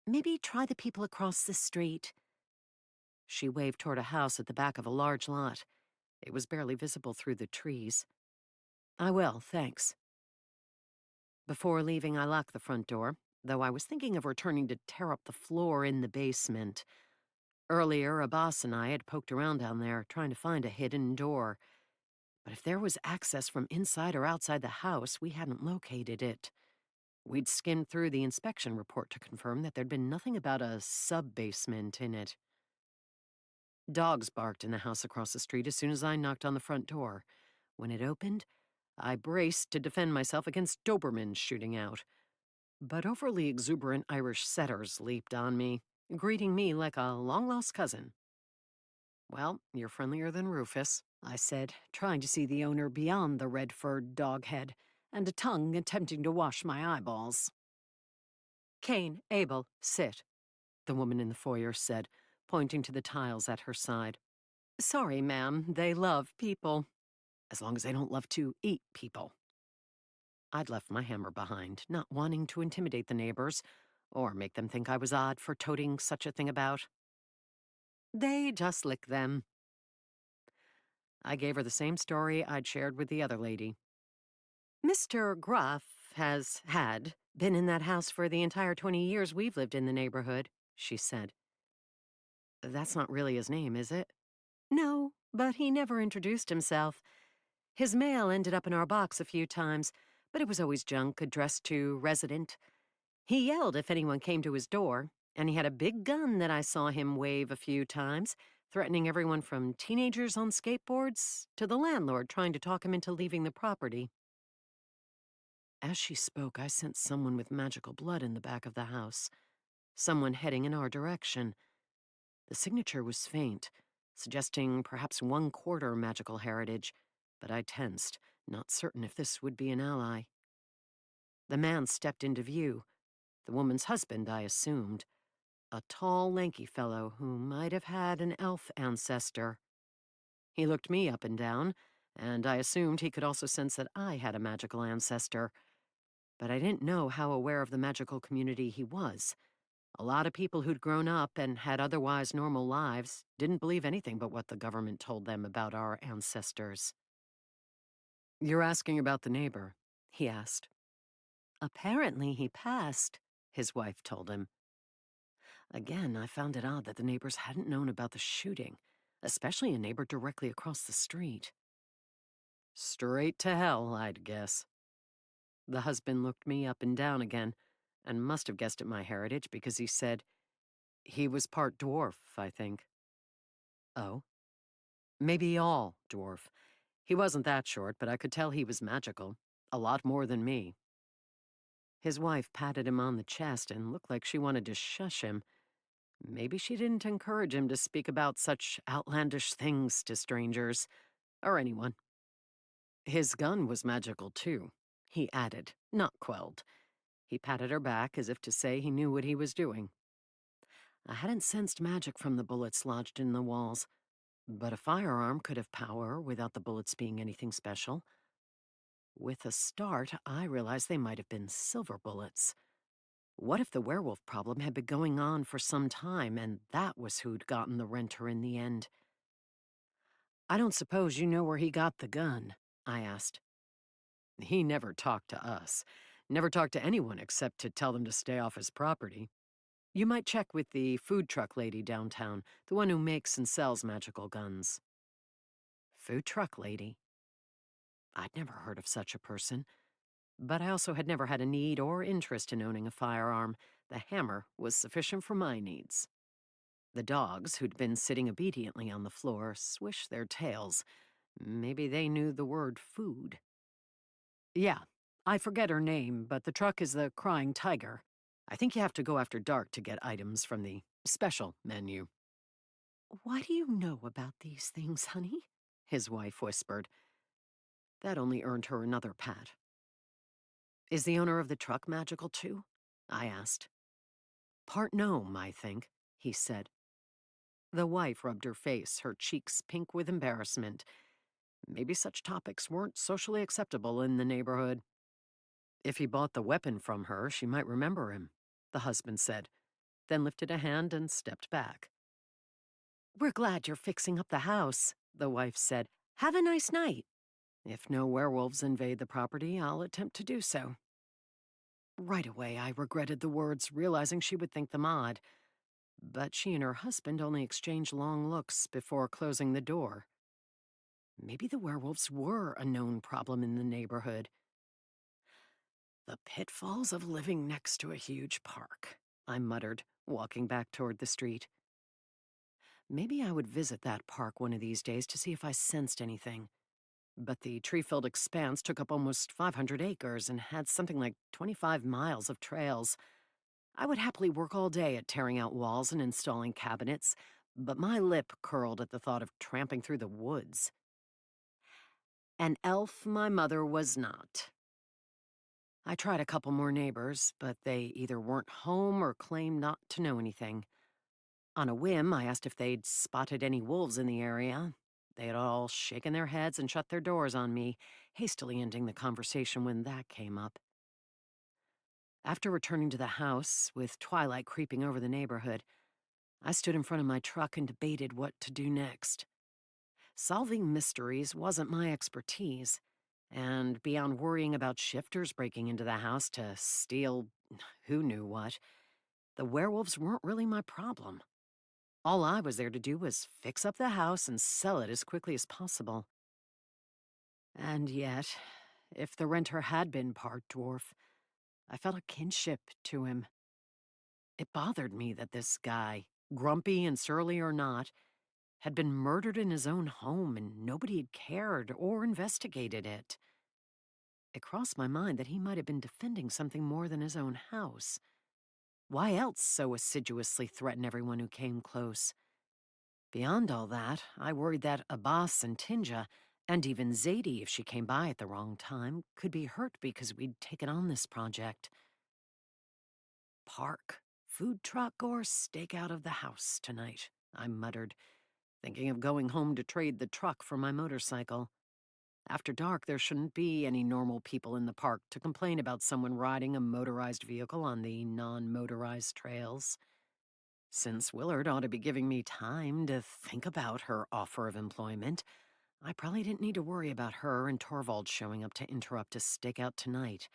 Maybe try the people across the street. She waved toward a house at the back of a large lot. It was barely visible through the trees. I will, thanks. Before leaving, I locked the front door, though I was thinking of returning to tear up the floor in the basement. Earlier, a boss and I had poked around down there, trying to find a hidden door. But if there was access from inside or outside the house, we hadn't located it. We'd skimmed through the inspection report to confirm that there'd been nothing about a sub-basement in it. Dogs barked in the house across the street as soon as I knocked on the front door. When it opened, I braced to defend myself against Dobermans shooting out. But overly exuberant Irish setters leaped on me, greeting me like a long-lost cousin. Well, you're friendlier than Rufus, I said, trying to see the owner beyond the red-furred dog head, and a tongue attempting to wash my eyeballs. Kane, Abel, sit, the woman in the foyer said, pointing to the tiles at her side. Sorry, ma'am, they love people. As long as they don't love to eat people. I'd left my hammer behind, not wanting to intimidate the neighbors, or make them think I was odd for toting such a thing about. They just lick them. I gave her the same story I'd shared with the other lady. Mr. Gruff had been in that house for the entire 20 years we've lived in the neighborhood, she said. That's not really his name, is it? No, but he never introduced himself. His mail ended up in our box a few times, but it was always junk addressed to resident. He yelled if anyone came to his door, and he had a big gun that I saw him wave a few times, threatening everyone from teenagers on skateboards to the landlord trying to talk him into leaving the property. As she spoke, I sensed someone with magical blood in the back of the house, someone heading in our direction. The signature was faint, suggesting perhaps 1/4 magical heritage, but I tensed, not certain if this would be an ally. The man stepped into view, the woman's husband, I assumed, a tall, lanky fellow who might have had an elf ancestor. He looked me up and down, and I assumed he could also sense that I had a magical ancestor, but I didn't know how aware of the magical community he was. A lot of people who'd grown up and had otherwise normal lives didn't believe anything but what the government told them about our ancestors. You're asking about the neighbor, he asked. Apparently he passed, his wife told him. Again, I found it odd that the neighbors hadn't known about the shooting, especially a neighbor directly across the street. Straight to hell, I'd guess. The husband looked me up and down again, and must have guessed at my heritage because he said, he was part dwarf, I think. Oh? Maybe all dwarf. He wasn't that short, but I could tell he was magical. A lot more than me. His wife patted him on the chest and looked like she wanted to shush him. Maybe she didn't encourage him to speak about such outlandish things to strangers, or anyone. His gun was magical, too, he added, not quelled. He patted her back as if to say he knew what he was doing. I hadn't sensed magic from the bullets lodged in the walls, but a firearm could have power without the bullets being anything special. With a start, I realized they might have been silver bullets. What if the werewolf problem had been going on for some time, and that was who'd gotten the renter in the end? I don't suppose you know where he got the gun? I asked. He never talked to us. Never talked to anyone except to tell them to stay off his property. You might check with the food truck lady downtown, the one who makes and sells magical guns. Food truck lady? I'd never heard of such a person, but I also had never had a need or interest in owning a firearm. The hammer was sufficient for my needs. The dogs, who'd been sitting obediently on the floor, swished their tails. Maybe they knew the word food. Yeah, I forget her name, but the truck is the Crying Tiger. I think you have to go after dark to get items from the special menu. Why do you know about these things, honey? His wife whispered. That only earned her another pat. Is the owner of the truck magical too? I asked. Part gnome, I think, he said. The wife rubbed her face, her cheeks pink with embarrassment. Maybe such topics weren't socially acceptable in the neighborhood. If he bought the weapon from her, she might remember him, the husband said, then lifted a hand and stepped back. We're glad you're fixing up the house, the wife said. Have a nice night. If no werewolves invade the property, I'll attempt to do so. Right away, I regretted the words, realizing she would think them odd. But she and her husband only exchanged long looks before closing the door. Maybe the werewolves were a known problem in the neighborhood. The pitfalls of living next to a huge park, I muttered, walking back toward the street. Maybe I would visit that park one of these days to see if I sensed anything. But the tree-filled expanse took up almost 500 acres and had something like 25 miles of trails. I would happily work all day at tearing out walls and installing cabinets, but my lip curled at the thought of tramping through the woods. An elf my mother was not. I tried a couple more neighbors, but they either weren't home or claimed not to know anything. On a whim, I asked if they'd spotted any wolves in the area. They had all shaken their heads and shut their doors on me, hastily ending the conversation when that came up. After returning to the house, with twilight creeping over the neighborhood, I stood in front of my truck and debated what to do next. Solving mysteries wasn't my expertise, and beyond worrying about shifters breaking into the house to steal who knew what, the werewolves weren't really my problem. All I was there to do was fix up the house and sell it as quickly as possible. And yet, if the renter had been part dwarf, I felt a kinship to him. It bothered me that this guy, grumpy and surly or not, had been murdered in his own home and nobody had cared or investigated it. It crossed my mind that he might have been defending something more than his own house. Why else so assiduously threaten everyone who came close? Beyond all that, I worried that Abbas and Tinja, and even Zadie if she came by at the wrong time, could be hurt because we'd taken on this project. Park, food truck, or stake out of the house tonight, I muttered, thinking of going home to trade the truck for my motorcycle. After dark, there shouldn't be any normal people in the park to complain about someone riding a motorized vehicle on the non-motorized trails. Since Willard ought to be giving me time to think about her offer of employment, I probably didn't need to worry about her and Torvald showing up to interrupt a stakeout tonight.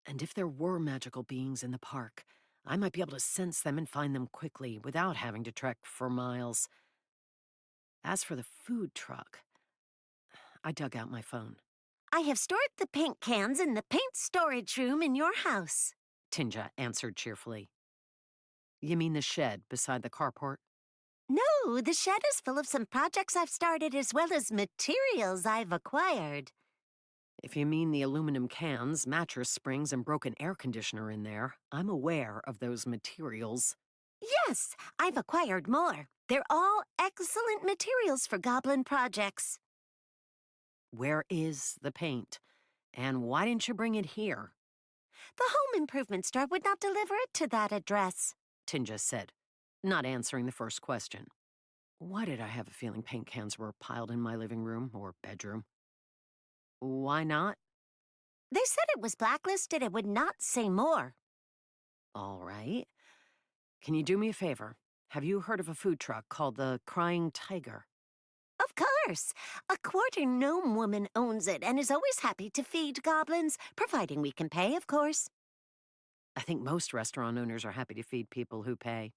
And if there were magical beings in the park, I might be able to sense them and find them quickly without having to trek for miles. As for the food truck, I dug out my phone. I have stored the paint cans in the paint storage room in your house. Tinja answered cheerfully. You mean the shed beside the carport? No, the shed is full of some projects I've started as well as materials I've acquired. If you mean the aluminum cans, mattress springs, and broken air conditioner in there, I'm aware of those materials. Yes, I've acquired more. They're all excellent materials for goblin projects. Where is the paint? And why didn't you bring it here? The home improvement store would not deliver it to that address, Tinja said, not answering the first question. Why did I have a feeling paint cans were piled in my living room or bedroom? Why not? They said it was blacklisted and would not say more. All right. Can you do me a favor? Have you heard of a food truck called the Crying Tiger? Of course. A quarter gnome woman owns it and is always happy to feed goblins, providing we can pay, of course. I think most restaurant owners are happy to feed people who pay.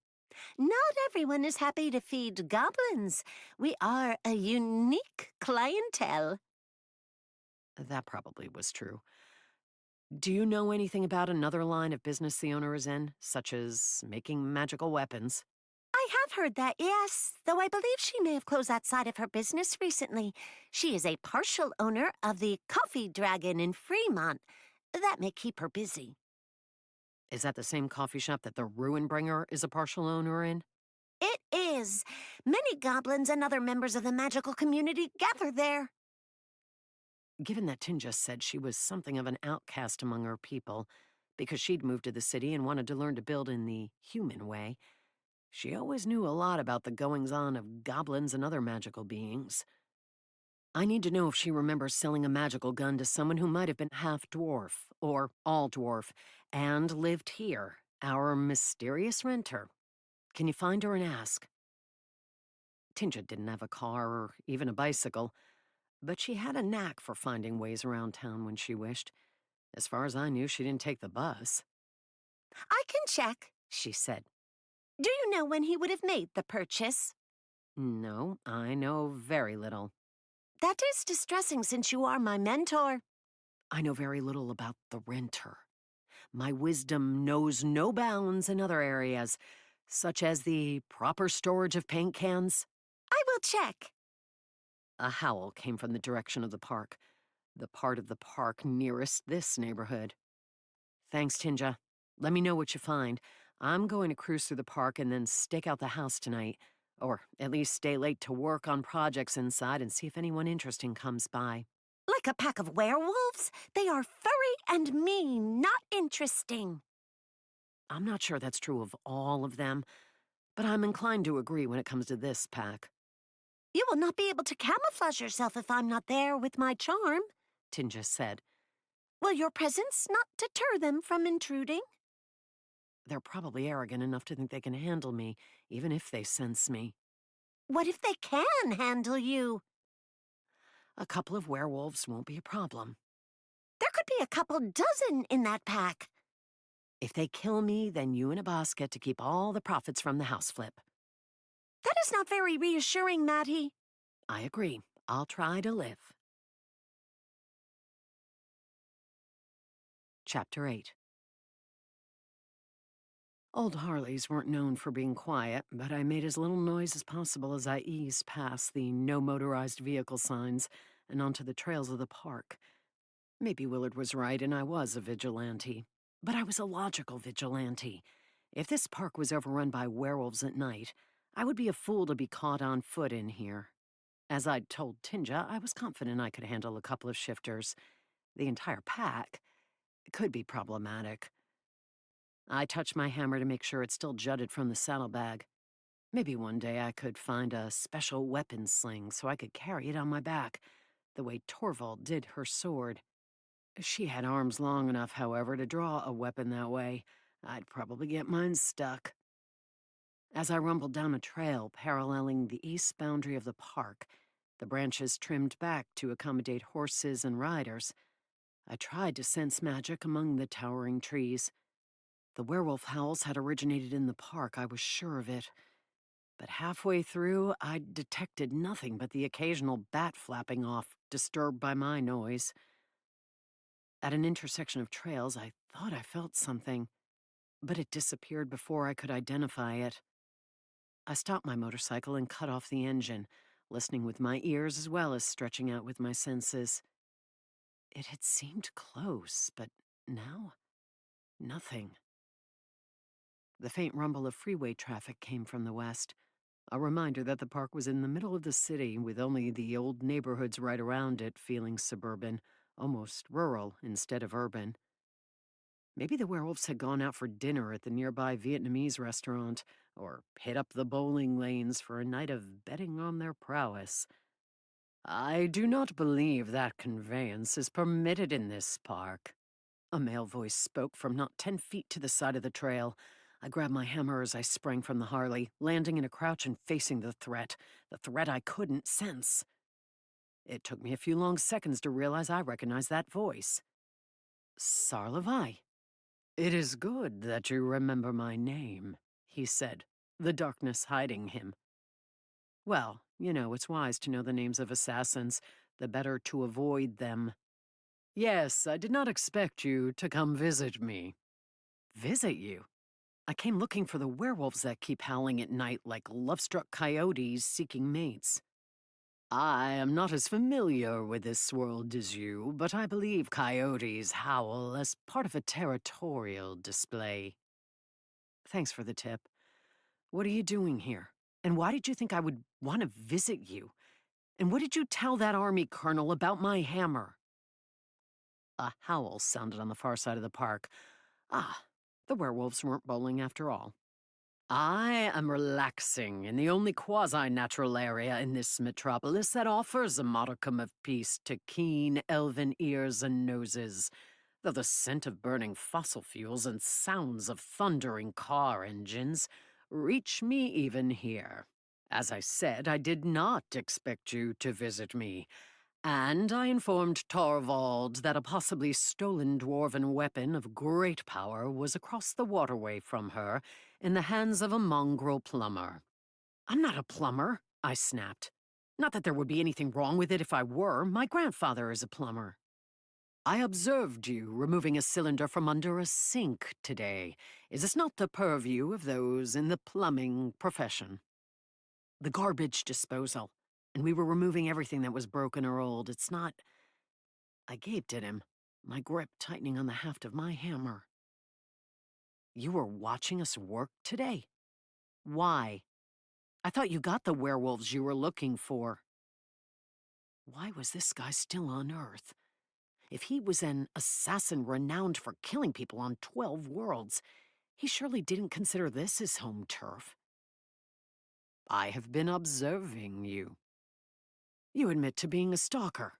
Not everyone is happy to feed goblins. We are a unique clientele. That probably was true. Do you know anything about another line of business the owner is in, such as making magical weapons? I have heard that, yes, though I believe she may have closed that side of her business recently. She is a partial owner of the Coffee Dragon in Fremont. That may keep her busy. Is that the same coffee shop that the Ruinbringer is a partial owner in? It is. Many goblins and other members of the magical community gather there. Given that Tinja said she was something of an outcast among her people, because she'd moved to the city and wanted to learn to build in the human way, she always knew a lot about the goings-on of goblins and other magical beings. I need to know if she remembers selling a magical gun to someone who might have been half-dwarf, or all-dwarf, and lived here, our mysterious renter. Can you find her and ask? Tinja didn't have a car or even a bicycle, but she had a knack for finding ways around town when she wished. As far as I knew, she didn't take the bus. I can check, she said. Do you know when he would have made the purchase? No, I know very little. That is distressing since you are my mentor. I know very little about the renter. My wisdom knows no bounds in other areas, such as the proper storage of paint cans. I will check. A howl came from the direction of the part of the park nearest this neighborhood. Thanks, Tinja. Let me know what you find. I'm going to cruise through the park and then stake out the house tonight. Or at least stay late to work on projects inside and see if anyone interesting comes by. Like a pack of werewolves? They are furry and mean, not interesting. I'm not sure that's true of all of them, but I'm inclined to agree when it comes to this pack. You will not be able to camouflage yourself if I'm not there with my charm, Tinja said. Will your presence not deter them from intruding? They're probably arrogant enough to think they can handle me, even if they sense me. What if they can handle you? A couple of werewolves won't be a problem. There could be a couple dozen in that pack. If they kill me, then you and a boss get to keep all the profits from the house flip. That is not very reassuring, Matty. I agree. I'll try to live. Chapter 8. Old Harleys weren't known for being quiet, but I made as little noise as possible as I eased past the no motorized vehicle signs and onto the trails of the park. Maybe Willard was right and I was a vigilante. But I was a logical vigilante. If this park was overrun by werewolves at night, I would be a fool to be caught on foot in here. As I'd told Tinja, I was confident I could handle a couple of shifters. The entire pack could be problematic. I touched my hammer to make sure it still jutted from the saddlebag. Maybe one day I could find a special weapon sling so I could carry it on my back, the way Torvald did her sword. She had arms long enough, however, to draw a weapon that way. I'd probably get mine stuck. As I rumbled down a trail paralleling the east boundary of the park, the branches trimmed back to accommodate horses and riders, I tried to sense magic among the towering trees. The werewolf howls had originated in the park, I was sure of it. But halfway through, I detected nothing but the occasional bat flapping off, disturbed by my noise. At an intersection of trails, I thought I felt something, but it disappeared before I could identify it. I stopped my motorcycle and cut off the engine, listening with my ears as well as stretching out with my senses. It had seemed close, but now, nothing. The faint rumble of freeway traffic came from the west, a reminder that the park was in the middle of the city with only the old neighborhoods right around it feeling suburban, almost rural instead of urban. Maybe the werewolves had gone out for dinner at the nearby Vietnamese restaurant, or hit up the bowling lanes for a night of betting on their prowess. I do not believe that conveyance is permitted in this park. A male voice spoke from not 10 feet to the side of the trail. I grabbed my hammer as I sprang from the Harley, landing in a crouch and facing the threat I couldn't sense. It took me a few long seconds to realize I recognized that voice. Sarlavai. It is good that you remember my name, he said, the darkness hiding him. Well, it's wise to know the names of assassins, the better to avoid them. Yes, I did not expect you to come visit me. Visit you? I came looking for the werewolves that keep howling at night like love-struck coyotes seeking mates. I am not as familiar with this world as you, but I believe coyotes howl as part of a territorial display. Thanks for the tip. What are you doing here? And why did you think I would want to visit you? And what did you tell that army colonel about my hammer? A howl sounded on the far side of the park. Ah, the werewolves weren't bowling after all. I am relaxing in the only quasi-natural area in this metropolis that offers a modicum of peace to keen elven ears and noses, though the scent of burning fossil fuels and sounds of thundering car engines reach me even here. As I said, I did not expect you to visit me, and I informed Torvald that a possibly stolen dwarven weapon of great power was across the waterway from her in the hands of a mongrel plumber. I'm not a plumber, I snapped. Not that there would be anything wrong with it if I were. My grandfather is a plumber. I observed you removing a cylinder from under a sink today. Is this not the purview of those in the plumbing profession? The garbage disposal. And we were removing everything that was broken or old. It's not... I gaped at him, my grip tightening on the haft of my hammer. You were watching us work today? Why? I thought you got the werewolves you were looking for. Why was this guy still on Earth? If he was an assassin renowned for killing people on 12 worlds, he surely didn't consider this his home turf. I have been observing you. You admit to being a stalker.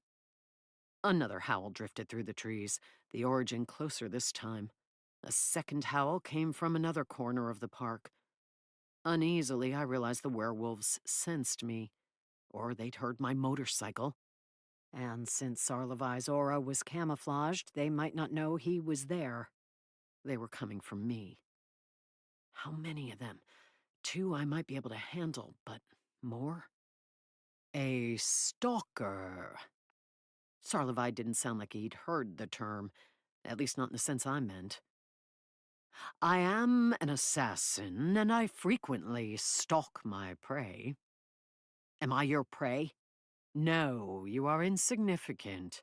Another howl drifted through the trees, the origin closer this time. A second howl came from another corner of the park. Uneasily, I realized the werewolves sensed me, or they'd heard my motorcycle. And since Sarlavai's aura was camouflaged, they might not know he was there. They were coming for me. How many of them? 2 I might be able to handle, but more? A stalker. Sarlavai didn't sound like he'd heard the term, at least not in the sense I meant. I am an assassin, and I frequently stalk my prey. Am I your prey? No, you are insignificant.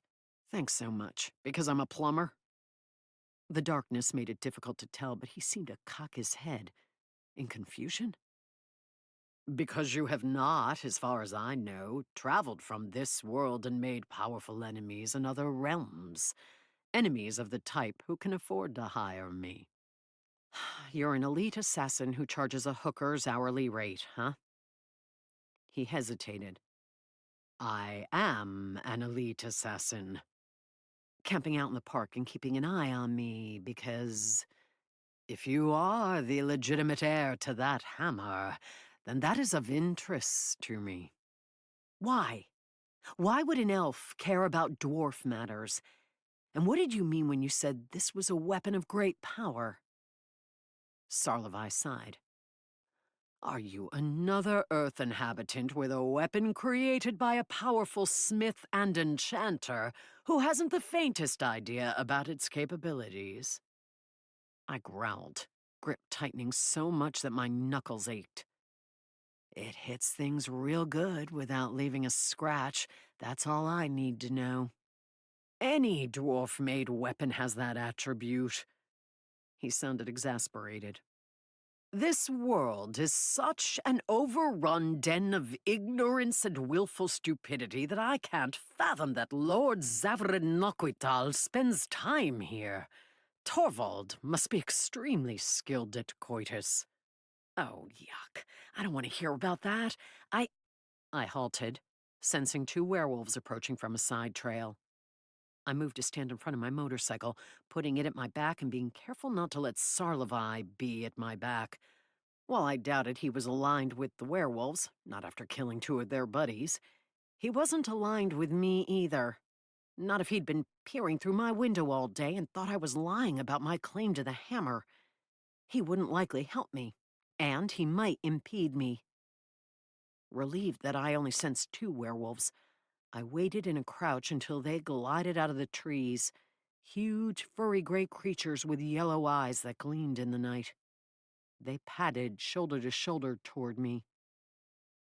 Thanks so much. Because I'm a plumber? The darkness made it difficult to tell, but he seemed to cock his head. In confusion? Because you have not, as far as I know, traveled from this world and made powerful enemies in other realms. Enemies of the type who can afford to hire me. You're an elite assassin who charges a hooker's hourly rate, huh? He hesitated. I am an elite assassin. Camping out in the park and keeping an eye on me because if you are the legitimate heir to that hammer, then that is of interest to me. Why? Why would an elf care about dwarf matters? And what did you mean when you said this was a weapon of great power? Sarlavai sighed. Are you another Earth inhabitant with a weapon created by a powerful smith and enchanter who hasn't the faintest idea about its capabilities? I growled, grip tightening so much that my knuckles ached. It hits things real good without leaving a scratch. That's all I need to know. Any dwarf-made weapon has that attribute. He sounded exasperated. This world is such an overrun den of ignorance and willful stupidity that I can't fathom that Lord Zavarin Noquital spends time here. Torvald must be extremely skilled at coitus. Oh, yuck. I don't want to hear about that. I halted, sensing 2 werewolves approaching from a side trail. I moved to stand in front of my motorcycle, putting it at my back and being careful not to let Sarlavai be at my back. While I doubted he was aligned with the werewolves, not after killing 2 of their buddies, He wasn't aligned with me either. Not if he'd been peering through my window all day and thought I was lying about my claim to the hammer. He wouldn't likely help me, and he might impede me. Relieved that I only sensed two werewolves, I waited in a crouch until they glided out of the trees, huge, furry gray creatures with yellow eyes that gleamed in the night. They padded shoulder to shoulder toward me.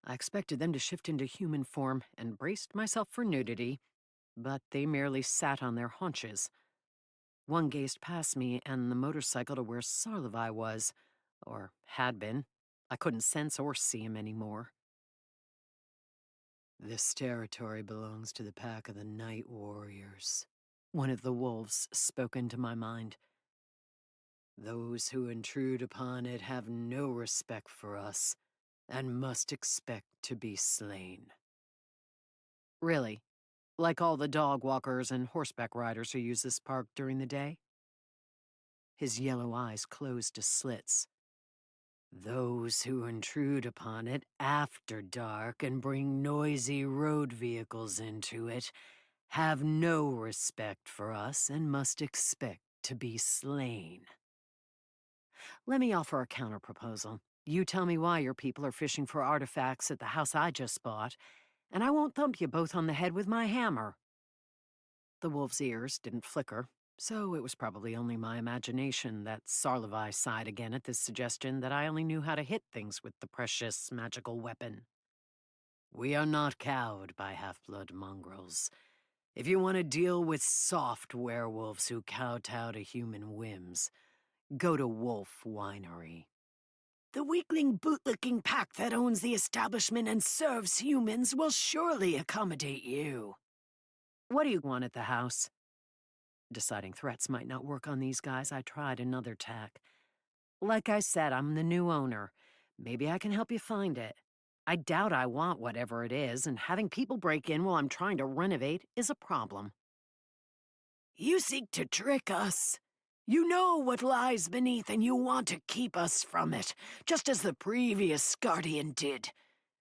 I expected them to shift into human form and braced myself for nudity, but they merely sat on their haunches. One gazed past me and the motorcycle to where Sarlevi was, or had been. I couldn't sense or see him anymore. "This territory belongs to the pack of the Night Warriors," one of the wolves spoke into my mind. "Those who intrude upon it have no respect for us, and must expect to be slain." Really? Like all the dog walkers and horseback riders who use this park during the day? His yellow eyes closed to slits. "Those who intrude upon it after dark and bring noisy road vehicles into it have no respect for us and must expect to be slain." Let me offer a counterproposal. You tell me why your people are fishing for artifacts at the house I just bought, and I won't thump you both on the head with my hammer. The wolf's ears didn't flicker, so it was probably only my imagination that Sarlevi sighed again at this suggestion that I only knew how to hit things with the precious magical weapon. "We are not cowed by half-blood mongrels. If you want to deal with soft werewolves who kowtow to human whims, go to Wolf Winery. The weakling bootlicking pack that owns the establishment and serves humans will surely accommodate you." "What do you want at the house?" Deciding threats might not work on these guys, I tried another tack. "Like I said, I'm the new owner. Maybe I can help you find it. I doubt I want whatever it is, and having people break in while I'm trying to renovate is a problem." "You seek to trick us. You know what lies beneath and you want to keep us from it, just as the previous guardian did.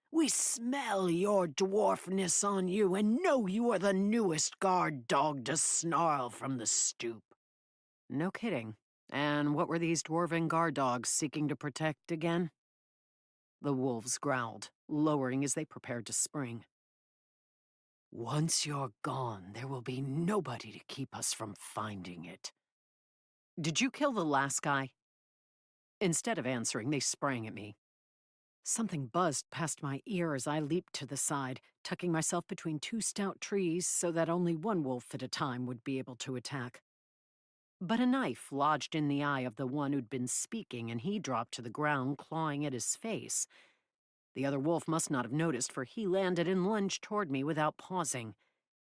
We smell your dwarfness on you and know you are the newest guard dog to snarl from the stoop." No kidding. And what were these dwarven guard dogs seeking to protect again? The wolves growled, lowering as they prepared to spring. "Once you're gone, there will be nobody to keep us from finding it." "Did you kill the last guy?" Instead of answering, they sprang at me. Something buzzed past my ear as I leaped to the side, tucking myself between two stout trees so that only one wolf at a time would be able to attack. But a knife lodged in the eye of the one who'd been speaking, and he dropped to the ground, clawing at his face. The other wolf must not have noticed, for he landed and lunged toward me without pausing.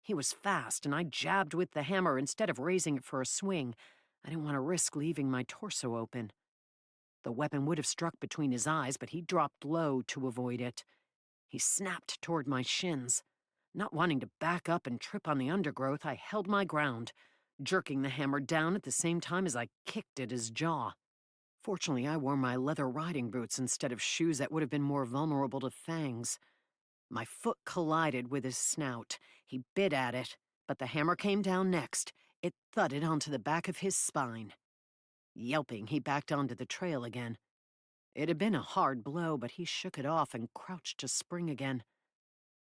He was fast, and I jabbed with the hammer instead of raising it for a swing. I didn't want to risk leaving my torso open. The weapon would have struck between his eyes, but he dropped low to avoid it. He snapped toward my shins. Not wanting to back up and trip on the undergrowth, I held my ground, jerking the hammer down at the same time as I kicked at his jaw. Fortunately, I wore my leather riding boots instead of shoes that would have been more vulnerable to fangs. My foot collided with his snout. He bit at it, but the hammer came down next. It thudded onto the back of his spine. Yelping, he backed onto the trail again. It had been a hard blow, but he shook it off and crouched to spring again.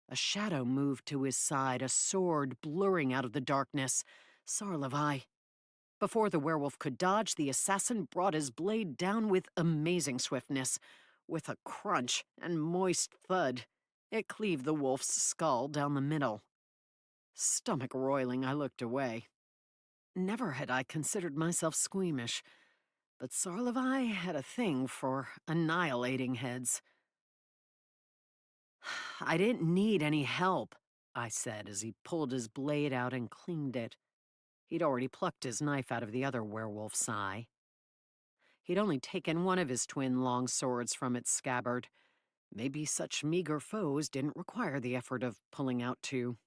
A shadow moved to his side, a sword blurring out of the darkness. Sarlevi. Before the werewolf could dodge, the assassin brought his blade down with amazing swiftness. With a crunch and moist thud, it cleaved the wolf's skull down the middle. Stomach roiling, I looked away. Never had I considered myself squeamish, but Sarlevi had a thing for annihilating heads. "I didn't need any help," I said as he pulled his blade out and cleaned it. He'd already plucked his knife out of the other werewolf's eye. He'd only taken one of his twin long swords from its scabbard. Maybe such meager foes didn't require the effort of pulling out two.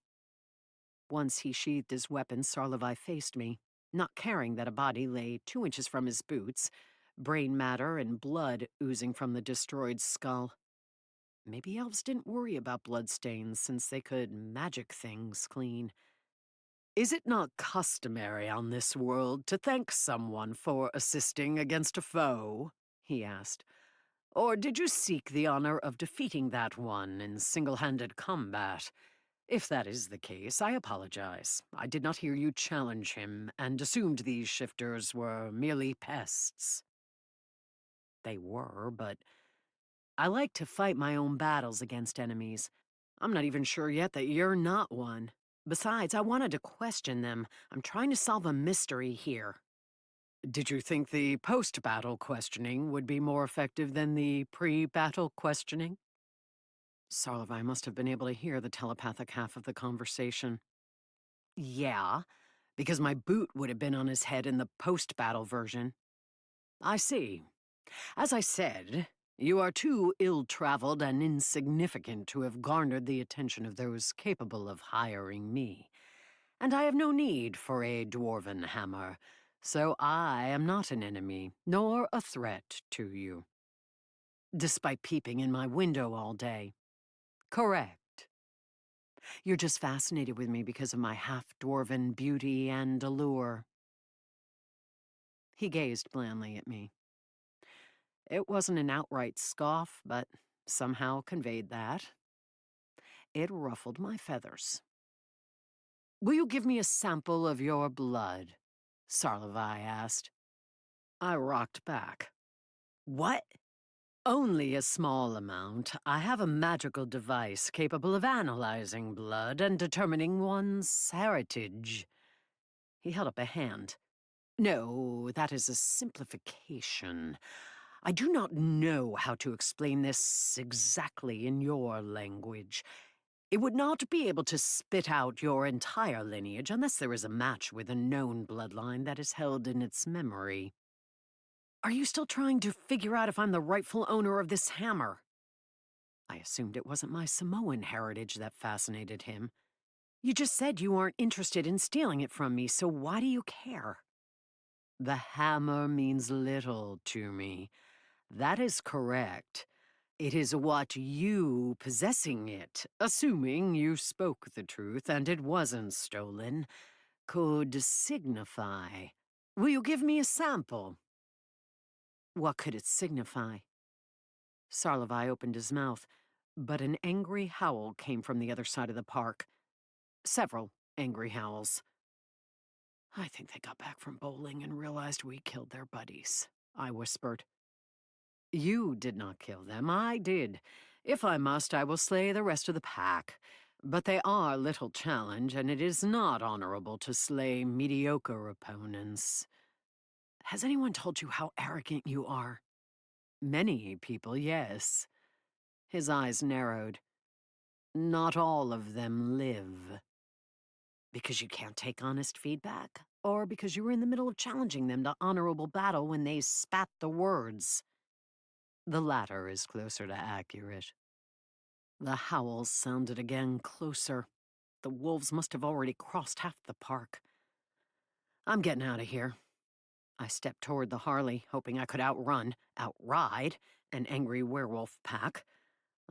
Once he sheathed his weapon, Sarlevi faced me, not caring that a body lay 2 inches from his boots, brain matter and blood oozing from the destroyed skull. Maybe elves didn't worry about bloodstains since they could magic things clean. Is it not customary on this world to thank someone for assisting against a foe? He asked. Or did you seek the honor of defeating that one in single-handed combat? If that is the case, I apologize. I did not hear you challenge him and assumed these shifters were merely pests. They were, but I like to fight my own battles against enemies. I'm not even sure yet that you're not one. Besides, I wanted to question them. I'm trying to solve a mystery here. Did you think the post-battle questioning would be more effective than the pre-battle questioning? Sarlovai must have been able to hear the telepathic half of the conversation. Yeah, because my boot would have been on his head in the post-battle version. I see. As I said, you are too ill-traveled and insignificant to have garnered the attention of those capable of hiring me. And I have no need for a dwarven hammer, so I am not an enemy, nor a threat to you. Despite peeping in my window all day. Correct. You're just fascinated with me because of my half-dwarven beauty and allure. He gazed blandly at me. It wasn't an outright scoff, but somehow conveyed that. It ruffled my feathers. Will you give me a sample of your blood? Sarlovai asked. I rocked back. What? Only a small amount. I have a magical device capable of analyzing blood and determining one's heritage. He held up a hand. No, that is a simplification. I do not know how to explain this exactly in your language. It would not be able to spit out your entire lineage unless there is a match with a known bloodline that is held in its memory. Are you still trying to figure out if I'm the rightful owner of this hammer? I assumed it wasn't my Samoan heritage that fascinated him. You just said you aren't interested in stealing it from me, so why do you care? The hammer means little to me. That is correct. It is what you possessing it, assuming you spoke the truth and it wasn't stolen, could signify. Will you give me a sample? What could it signify? Sarlovai opened his mouth, but an angry howl came from the other side of the park. Several angry howls. I think they got back from bowling and realized we killed their buddies, I whispered. You did not kill them, I did. If I must, I will slay the rest of the pack. But they are little challenge, and it is not honorable to slay mediocre opponents. Has anyone told you how arrogant you are? Many people, yes. His eyes narrowed. Not all of them live. Because you can't take honest feedback? Or because you were in the middle of challenging them to honorable battle when they spat the words? The latter is closer to accurate. The howls sounded again closer. The wolves must have already crossed half the park. I'm getting out of here. I stepped toward the Harley, hoping I could outride, an angry werewolf pack.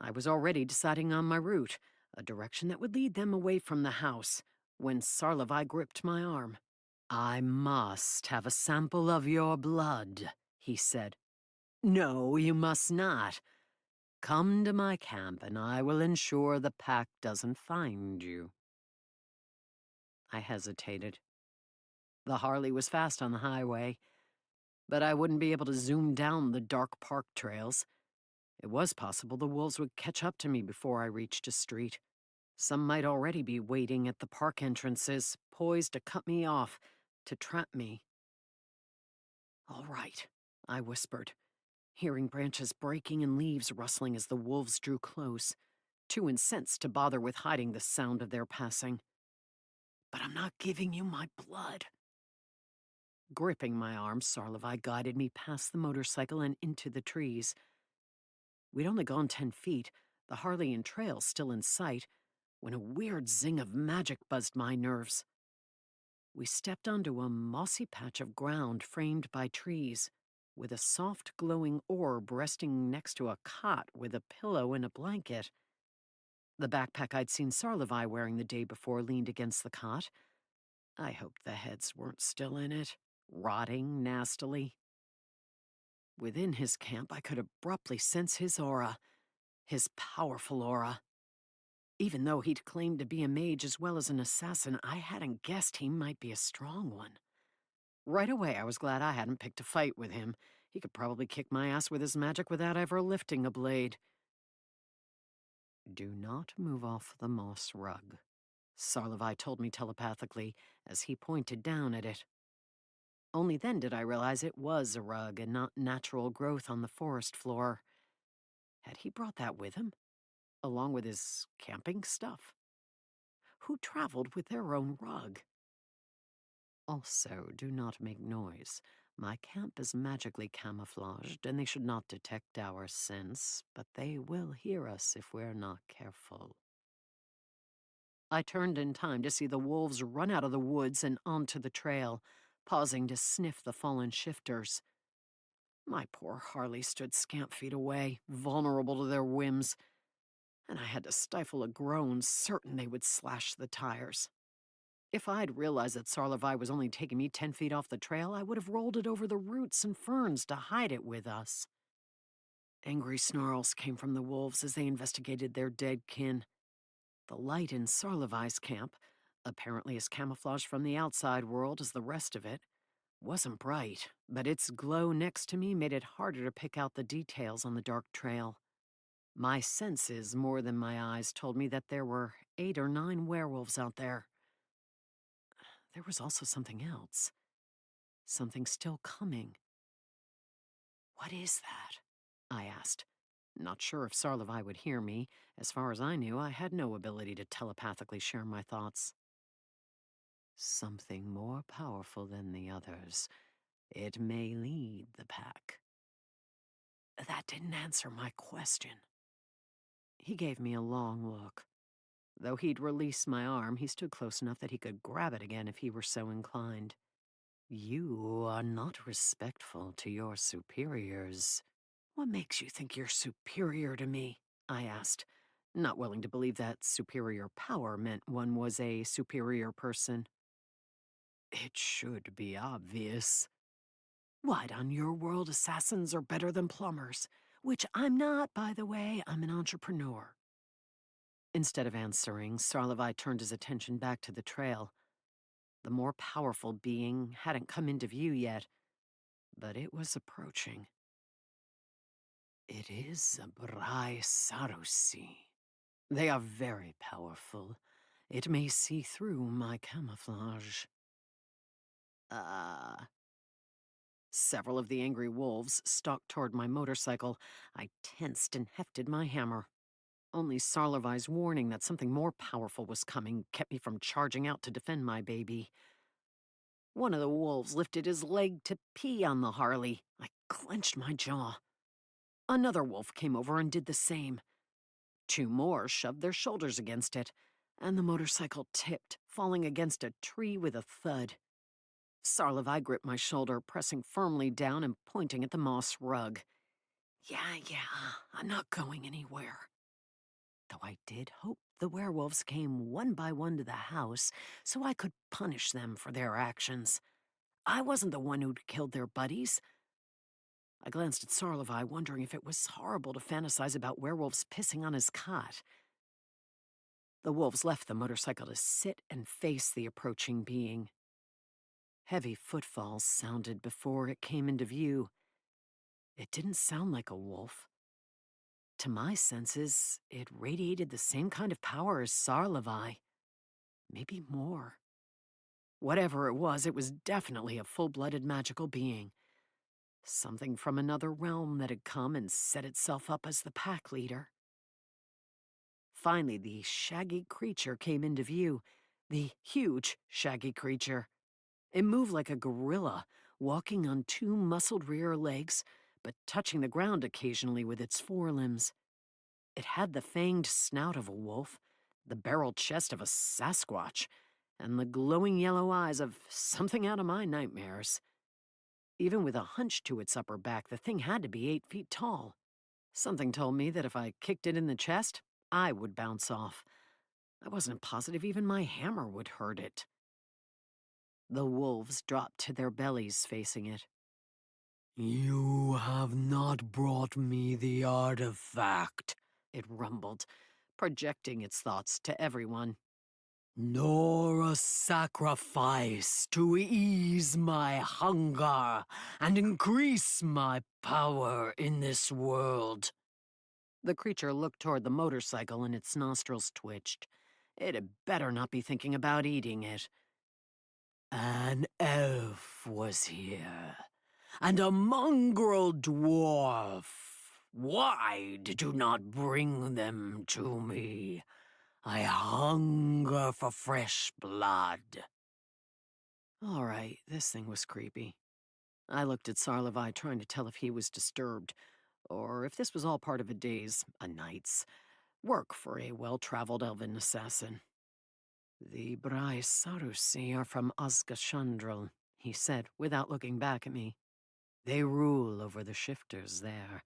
I was already deciding on my route, a direction that would lead them away from the house, when Sarlovai gripped my arm. I must have a sample of your blood, he said. No, you must not. Come to my camp and I will ensure the pack doesn't find you. I hesitated. The Harley was fast on the highway, but I wouldn't be able to zoom down the dark park trails. It was possible the wolves would catch up to me before I reached a street. Some might already be waiting at the park entrances, poised to cut me off, to trap me. All right, I whispered, hearing branches breaking and leaves rustling as the wolves drew close, too incensed to bother with hiding the sound of their passing. But I'm not giving you my blood. Gripping my arm, Sarlovai guided me past the motorcycle and into the trees. We'd only gone 10 feet, the Harley and trail still in sight, when a weird zing of magic buzzed my nerves. We stepped onto a mossy patch of ground framed by trees. with a soft glowing orb resting next to a cot with a pillow and a blanket. The backpack I'd seen Sarlevi wearing the day before leaned against the cot. I hoped the heads weren't still in it, rotting nastily. Within his camp, I could abruptly sense his aura, his powerful aura. Even though he'd claimed to be a mage as well as an assassin, I hadn't guessed he might be a strong one. Right away, I was glad I hadn't picked a fight with him. He could probably kick my ass with his magic without ever lifting a blade. Do not move off the moss rug, Sarlevi told me telepathically as he pointed down at it. Only then did I realize it was a rug and not natural growth on the forest floor. Had he brought that with him, along with his camping stuff? Who traveled with their own rug? Also, do not make noise. My camp is magically camouflaged, and they should not detect our scents, but they will hear us if we're not careful. I turned in time to see the wolves run out of the woods and onto the trail, pausing to sniff the fallen shifters. My poor Harley stood scant feet away, vulnerable to their whims, and I had to stifle a groan, certain they would slash the tires. If I'd realized that Sarlevi was only taking me 10 feet off the trail, I would have rolled it over the roots and ferns to hide it with us. Angry snarls came from the wolves as they investigated their dead kin. The light in Sarlevi's camp, apparently as camouflaged from the outside world as the rest of it, wasn't bright, but its glow next to me made it harder to pick out the details on the dark trail. My senses, more than my eyes, told me that there were 8 or 9 werewolves out there. There was also something else. Something still coming. What is that? I asked. Not sure if Sarlevi would hear me. As far as I knew, I had no ability to telepathically share my thoughts. Something more powerful than the others. It may lead the pack. That didn't answer my question. He gave me a long look. Though he'd released my arm, he stood close enough that he could grab it again if he were so inclined. You are not respectful to your superiors. What makes you think you're superior to me? I asked, not willing to believe that superior power meant one was a superior person. It should be obvious. What, on your world, assassins are better than plumbers? Which I'm not, by the way. I'm an entrepreneur. Instead of answering, Sarlevi turned his attention back to the trail. The more powerful being hadn't come into view yet, but it was approaching. It is a Brai Sarusi. They are very powerful. It may see through my camouflage. Several of the angry wolves stalked toward my motorcycle. I tensed and hefted my hammer. Only Sarlevi's warning that something more powerful was coming kept me from charging out to defend my baby. One of the wolves lifted his leg to pee on the Harley. I clenched my jaw. Another wolf came over and did the same. 2 more shoved their shoulders against it, and the motorcycle tipped, falling against a tree with a thud. Sarlevi gripped my shoulder, pressing firmly down and pointing at the moss rug. Yeah, I'm not going anywhere. Though I did hope the werewolves came one by one to the house so I could punish them for their actions. I wasn't the one who'd killed their buddies. I glanced at Sarlevi, wondering if it was horrible to fantasize about werewolves pissing on his cot. The wolves left the motorcycle to sit and face the approaching being. Heavy footfalls sounded before it came into view. It didn't sound like a wolf. To my senses, it radiated the same kind of power as Sarlevi. Maybe more. Whatever it was definitely a full-blooded magical being. Something from another realm that had come and set itself up as the pack leader. Finally, the shaggy creature came into view. The huge, shaggy creature. It moved like a gorilla, walking on 2 muscled rear legs, but touching the ground occasionally with its forelimbs. It had the fanged snout of a wolf, the barrel chest of a Sasquatch, and the glowing yellow eyes of something out of my nightmares. Even with a hunch to its upper back, the thing had to be 8 feet tall. Something told me that if I kicked it in the chest, I would bounce off. I wasn't positive even my hammer would hurt it. The wolves dropped to their bellies facing it. "You have not brought me the artifact," it rumbled, projecting its thoughts to everyone. "Nor a sacrifice to ease my hunger and increase my power in this world." The creature looked toward the motorcycle and its nostrils twitched. It had better not be thinking about eating it. "An elf was here, and a mongrel dwarf. Why did you not bring them to me? I hunger for fresh blood." All right, this thing was creepy. I looked at Sarlevai, trying to tell if he was disturbed, or if this was all part of a night's, work for a well-traveled elven assassin. "The Brai Sarusi are from Osgashandral," he said, without looking back at me. "They rule over the shifters there.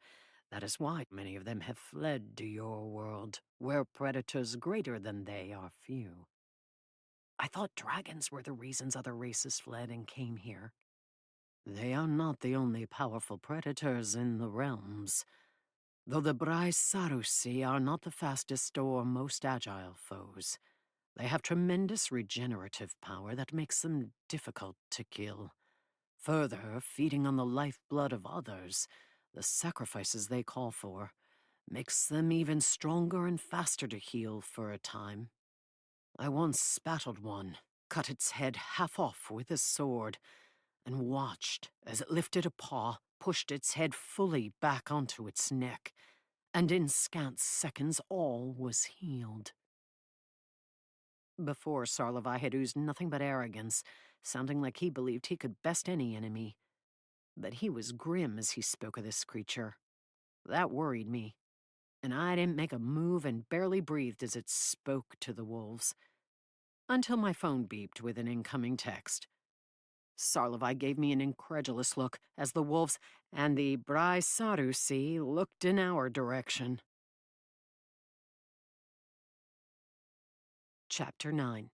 That is why many of them have fled to your world, where predators greater than they are few." I thought dragons were the reasons other races fled and came here. "They are not the only powerful predators in the realms. Though the Brai Sarusi are not the fastest or most agile foes, they have tremendous regenerative power that makes them difficult to kill. Further, feeding on the lifeblood of others, the sacrifices they call for, makes them even stronger and faster to heal for a time. I once battled one, cut its head half off with a sword, and watched as it lifted a paw, pushed its head fully back onto its neck, and in scant seconds all was healed." Before, Sarlevai had oozed nothing but arrogance, sounding like he believed he could best any enemy. But he was grim as he spoke of this creature. That worried me, and I didn't make a move and barely breathed as it spoke to the wolves. Until my phone beeped with an incoming text. Sarlevai gave me an incredulous look as the wolves and the Brai Sarusi looked in our direction. Chapter 9.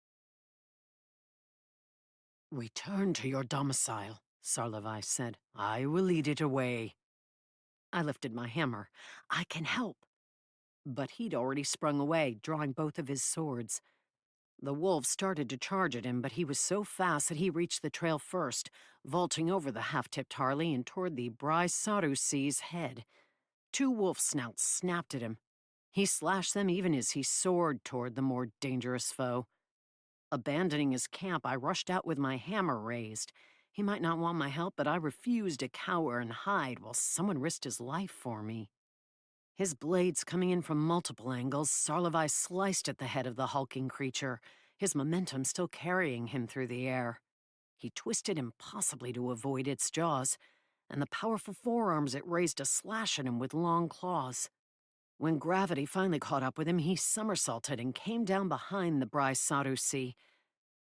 "Return to your domicile," Sarlevai said. "I will lead it away." I lifted my hammer. "I can help." But he'd already sprung away, drawing both of his swords. The wolves started to charge at him, but he was so fast that he reached the trail first, vaulting over the half-tipped Harley and toward the Brai Sarusi's head. Two wolf snouts snapped at him. He slashed them even as he soared toward the more dangerous foe. Abandoning his camp, I rushed out with my hammer raised. He might not want my help, but I refused to cower and hide while someone risked his life for me. His blades coming in from multiple angles, Sarlevai sliced at the head of the hulking creature, his momentum still carrying him through the air. He twisted impossibly to avoid its jaws, and the powerful forearms it raised to slash at him with long claws. When gravity finally caught up with him, he somersaulted and came down behind the Brai Sarusi.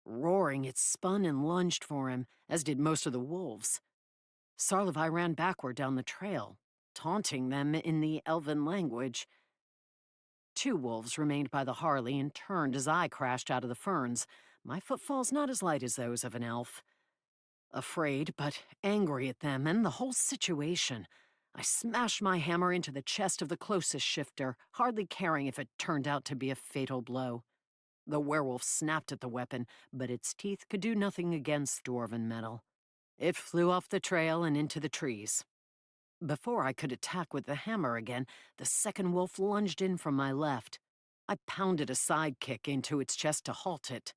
Roaring, it spun and lunged for him, as did most of the wolves. Sarlevai ran backward down the trail, taunting them in the elven language. Two wolves remained by the Harley and turned as I crashed out of the ferns, my footfalls not as light as those of an elf. Afraid, but angry at them and the whole situation, I smashed my hammer into the chest of the closest shifter, hardly caring if it turned out to be a fatal blow. The werewolf snapped at the weapon, but its teeth could do nothing against dwarven metal. It flew off the trail and into the trees. Before I could attack with the hammer again, the second wolf lunged in from my left. I pounded a sidekick into its chest to halt it.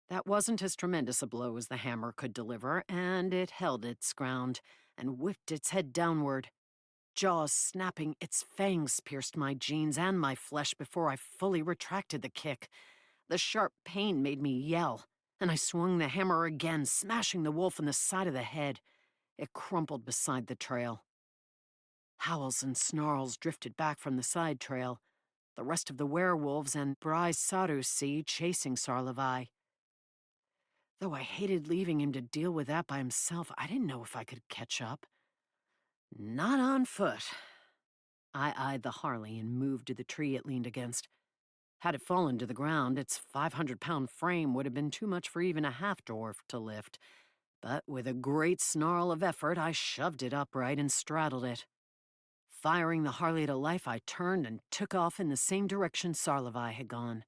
That wasn't as tremendous a blow as the hammer could deliver, and it held its ground and whipped its head downward. Jaws snapping, its fangs pierced my jeans and my flesh before I fully retracted the kick. The sharp pain made me yell, and I swung the hammer again, smashing the wolf in the side of the head. It crumpled beside the trail. Howls and snarls drifted back from the side trail, the rest of the werewolves and Brai Sarusi chasing Sarlevai. Though I hated leaving him to deal with that by himself, I didn't know if I could catch up. Not on foot. I eyed the Harley and moved to the tree it leaned against. Had it fallen to the ground, its 500-pound frame would have been too much for even a half-dwarf to lift. But with a great snarl of effort, I shoved it upright and straddled it. Firing the Harley to life, I turned and took off in the same direction Sarlevai had gone.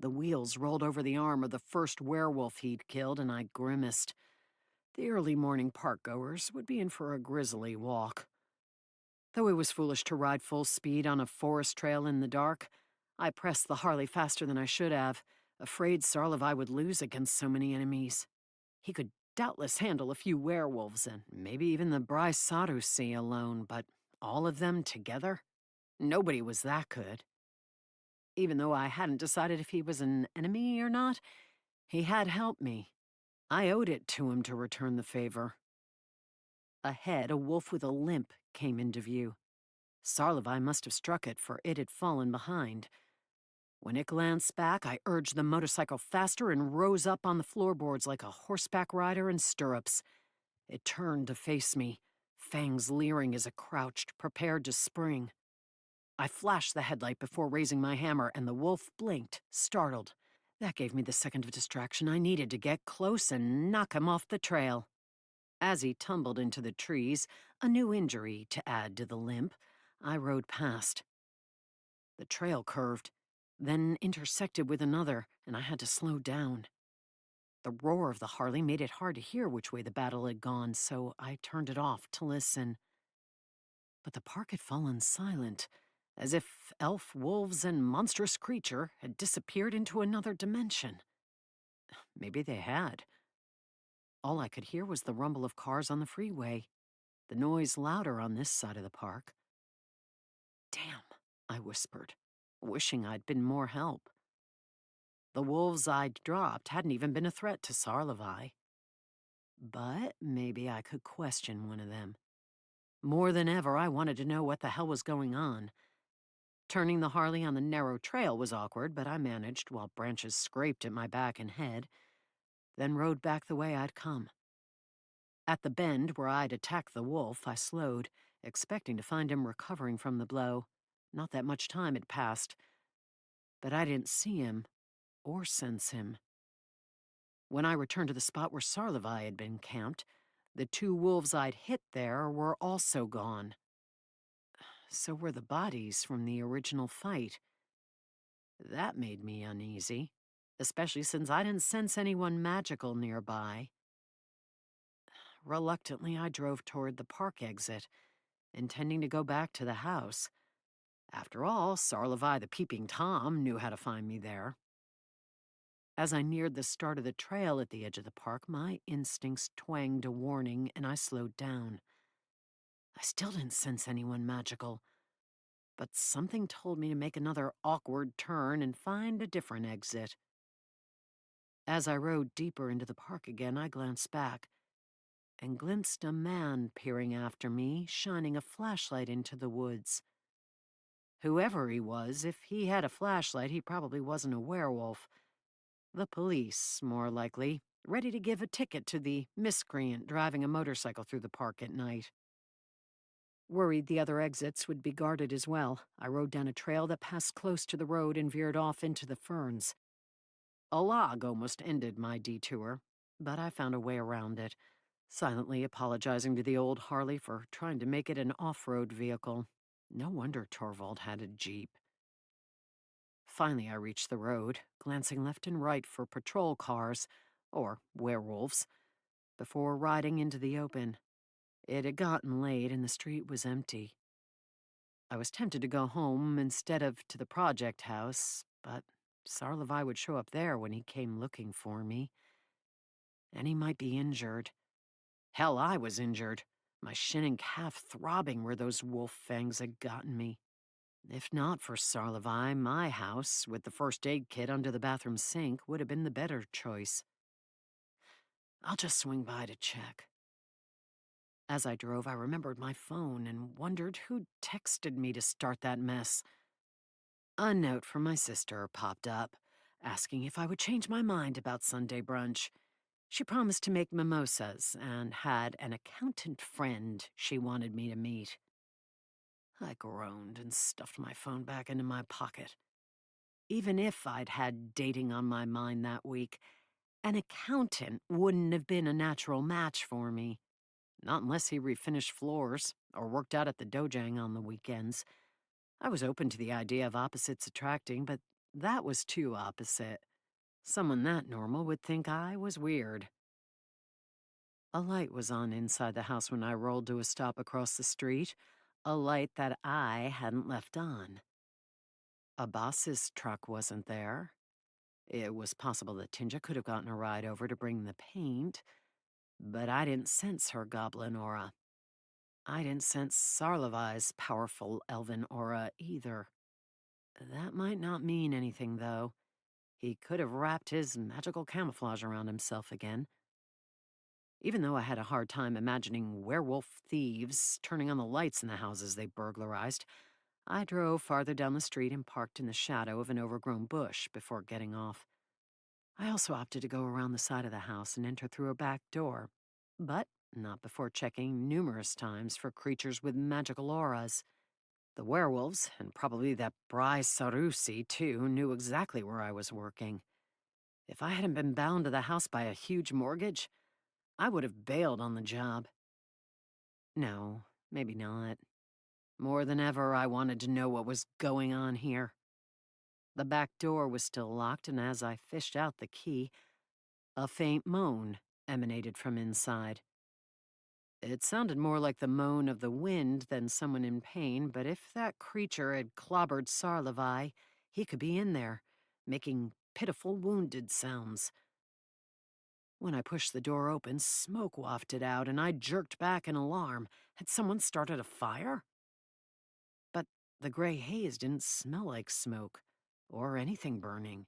The wheels rolled over the arm of the first werewolf he'd killed, and I grimaced. The early morning park-goers would be in for a grisly walk. Though it was foolish to ride full speed on a forest trail in the dark, I pressed the Harley faster than I should have, afraid Sarlevai would lose against so many enemies. He could doubtless handle a few werewolves and maybe even the Brysarusi alone, but all of them together? Nobody was that good. Even though I hadn't decided if he was an enemy or not, he had helped me. I owed it to him to return the favor. Ahead, a wolf with a limp came into view. Sarlevai must have struck it, for it had fallen behind. When it glanced back, I urged the motorcycle faster and rose up on the floorboards like a horseback rider in stirrups. It turned to face me, fangs leering as it crouched, prepared to spring. I flashed the headlight before raising my hammer, and the wolf blinked, startled. That gave me the second of distraction I needed to get close and knock him off the trail. As he tumbled into the trees, a new injury to add to the limp, I rode past. The trail curved, then intersected with another, and I had to slow down. The roar of the Harley made it hard to hear which way the battle had gone, so I turned it off to listen. But the park had fallen silent, as if elf, wolves, and monstrous creature had disappeared into another dimension. Maybe they had. All I could hear was the rumble of cars on the freeway, the noise louder on this side of the park. Damn, I whispered, wishing I'd been more help. The wolves I'd dropped hadn't even been a threat to Sarlevai. But maybe I could question one of them. More than ever, I wanted to know what the hell was going on. Turning the Harley on the narrow trail was awkward, but I managed while branches scraped at my back and head, then rode back the way I'd come. At the bend where I'd attacked the wolf, I slowed, expecting to find him recovering from the blow. Not that much time had passed, but I didn't see him or sense him. When I returned to the spot where Sarlevai had been camped, the two wolves I'd hit there were also gone. So were the bodies from the original fight. That made me uneasy, especially since I didn't sense anyone magical nearby. Reluctantly, I drove toward the park exit, intending to go back to the house. After all, Sarlevai the Peeping Tom knew how to find me there. As I neared the start of the trail at the edge of the park, my instincts twanged a warning and I slowed down. I still didn't sense anyone magical, but something told me to make another awkward turn and find a different exit. As I rode deeper into the park again, I glanced back and glimpsed a man peering after me, shining a flashlight into the woods. Whoever he was, if he had a flashlight, he probably wasn't a werewolf. The police, more likely, ready to give a ticket to the miscreant driving a motorcycle through the park at night. Worried the other exits would be guarded as well, I rode down a trail that passed close to the road and veered off into the ferns. A log almost ended my detour, but I found a way around it, silently apologizing to the old Harley for trying to make it an off-road vehicle. No wonder Torvald had a Jeep. Finally, I reached the road, glancing left and right for patrol cars, or werewolves, before riding into the open. It had gotten late and the street was empty. I was tempted to go home instead of to the project house, but Sarlevai would show up there when he came looking for me. And he might be injured. Hell, I was injured, my shin and calf throbbing where those wolf fangs had gotten me. If not for Sarlevai, my house, with the first aid kit under the bathroom sink, would have been the better choice. I'll just swing by to check. As I drove, I remembered my phone and wondered who'd texted me to start that mess. A note from my sister popped up, asking if I would change my mind about Sunday brunch. She promised to make mimosas and had an accountant friend she wanted me to meet. I groaned and stuffed my phone back into my pocket. Even if I'd had dating on my mind that week, an accountant wouldn't have been a natural match for me. Not unless he refinished floors or worked out at the dojang on the weekends. I was open to the idea of opposites attracting, but that was too opposite. Someone that normal would think I was weird. A light was on inside the house when I rolled to a stop across the street, a light that I hadn't left on. Abbas's truck wasn't there. It was possible that Tinja could have gotten a ride over to bring the paint, but I didn't sense her goblin aura. I didn't sense Sarlavai's powerful elven aura either. That might not mean anything, though. He could have wrapped his magical camouflage around himself again. Even though I had a hard time imagining werewolf thieves turning on the lights in the houses they burglarized, I drove farther down the street and parked in the shadow of an overgrown bush before getting off. I also opted to go around the side of the house and enter through a back door, but not before checking numerous times for creatures with magical auras. The werewolves, and probably that Bry Sarusi too, knew exactly where I was working. If I hadn't been bound to the house by a huge mortgage, I would have bailed on the job. No, maybe not. More than ever, I wanted to know what was going on here. The back door was still locked, and as I fished out the key, a faint moan emanated from inside. It sounded more like the moan of the wind than someone in pain, but if that creature had clobbered Sarlavai, he could be in there, making pitiful wounded sounds. When I pushed the door open, smoke wafted out, and I jerked back in alarm. Had someone started a fire? But the gray haze didn't smell like smoke, or anything burning.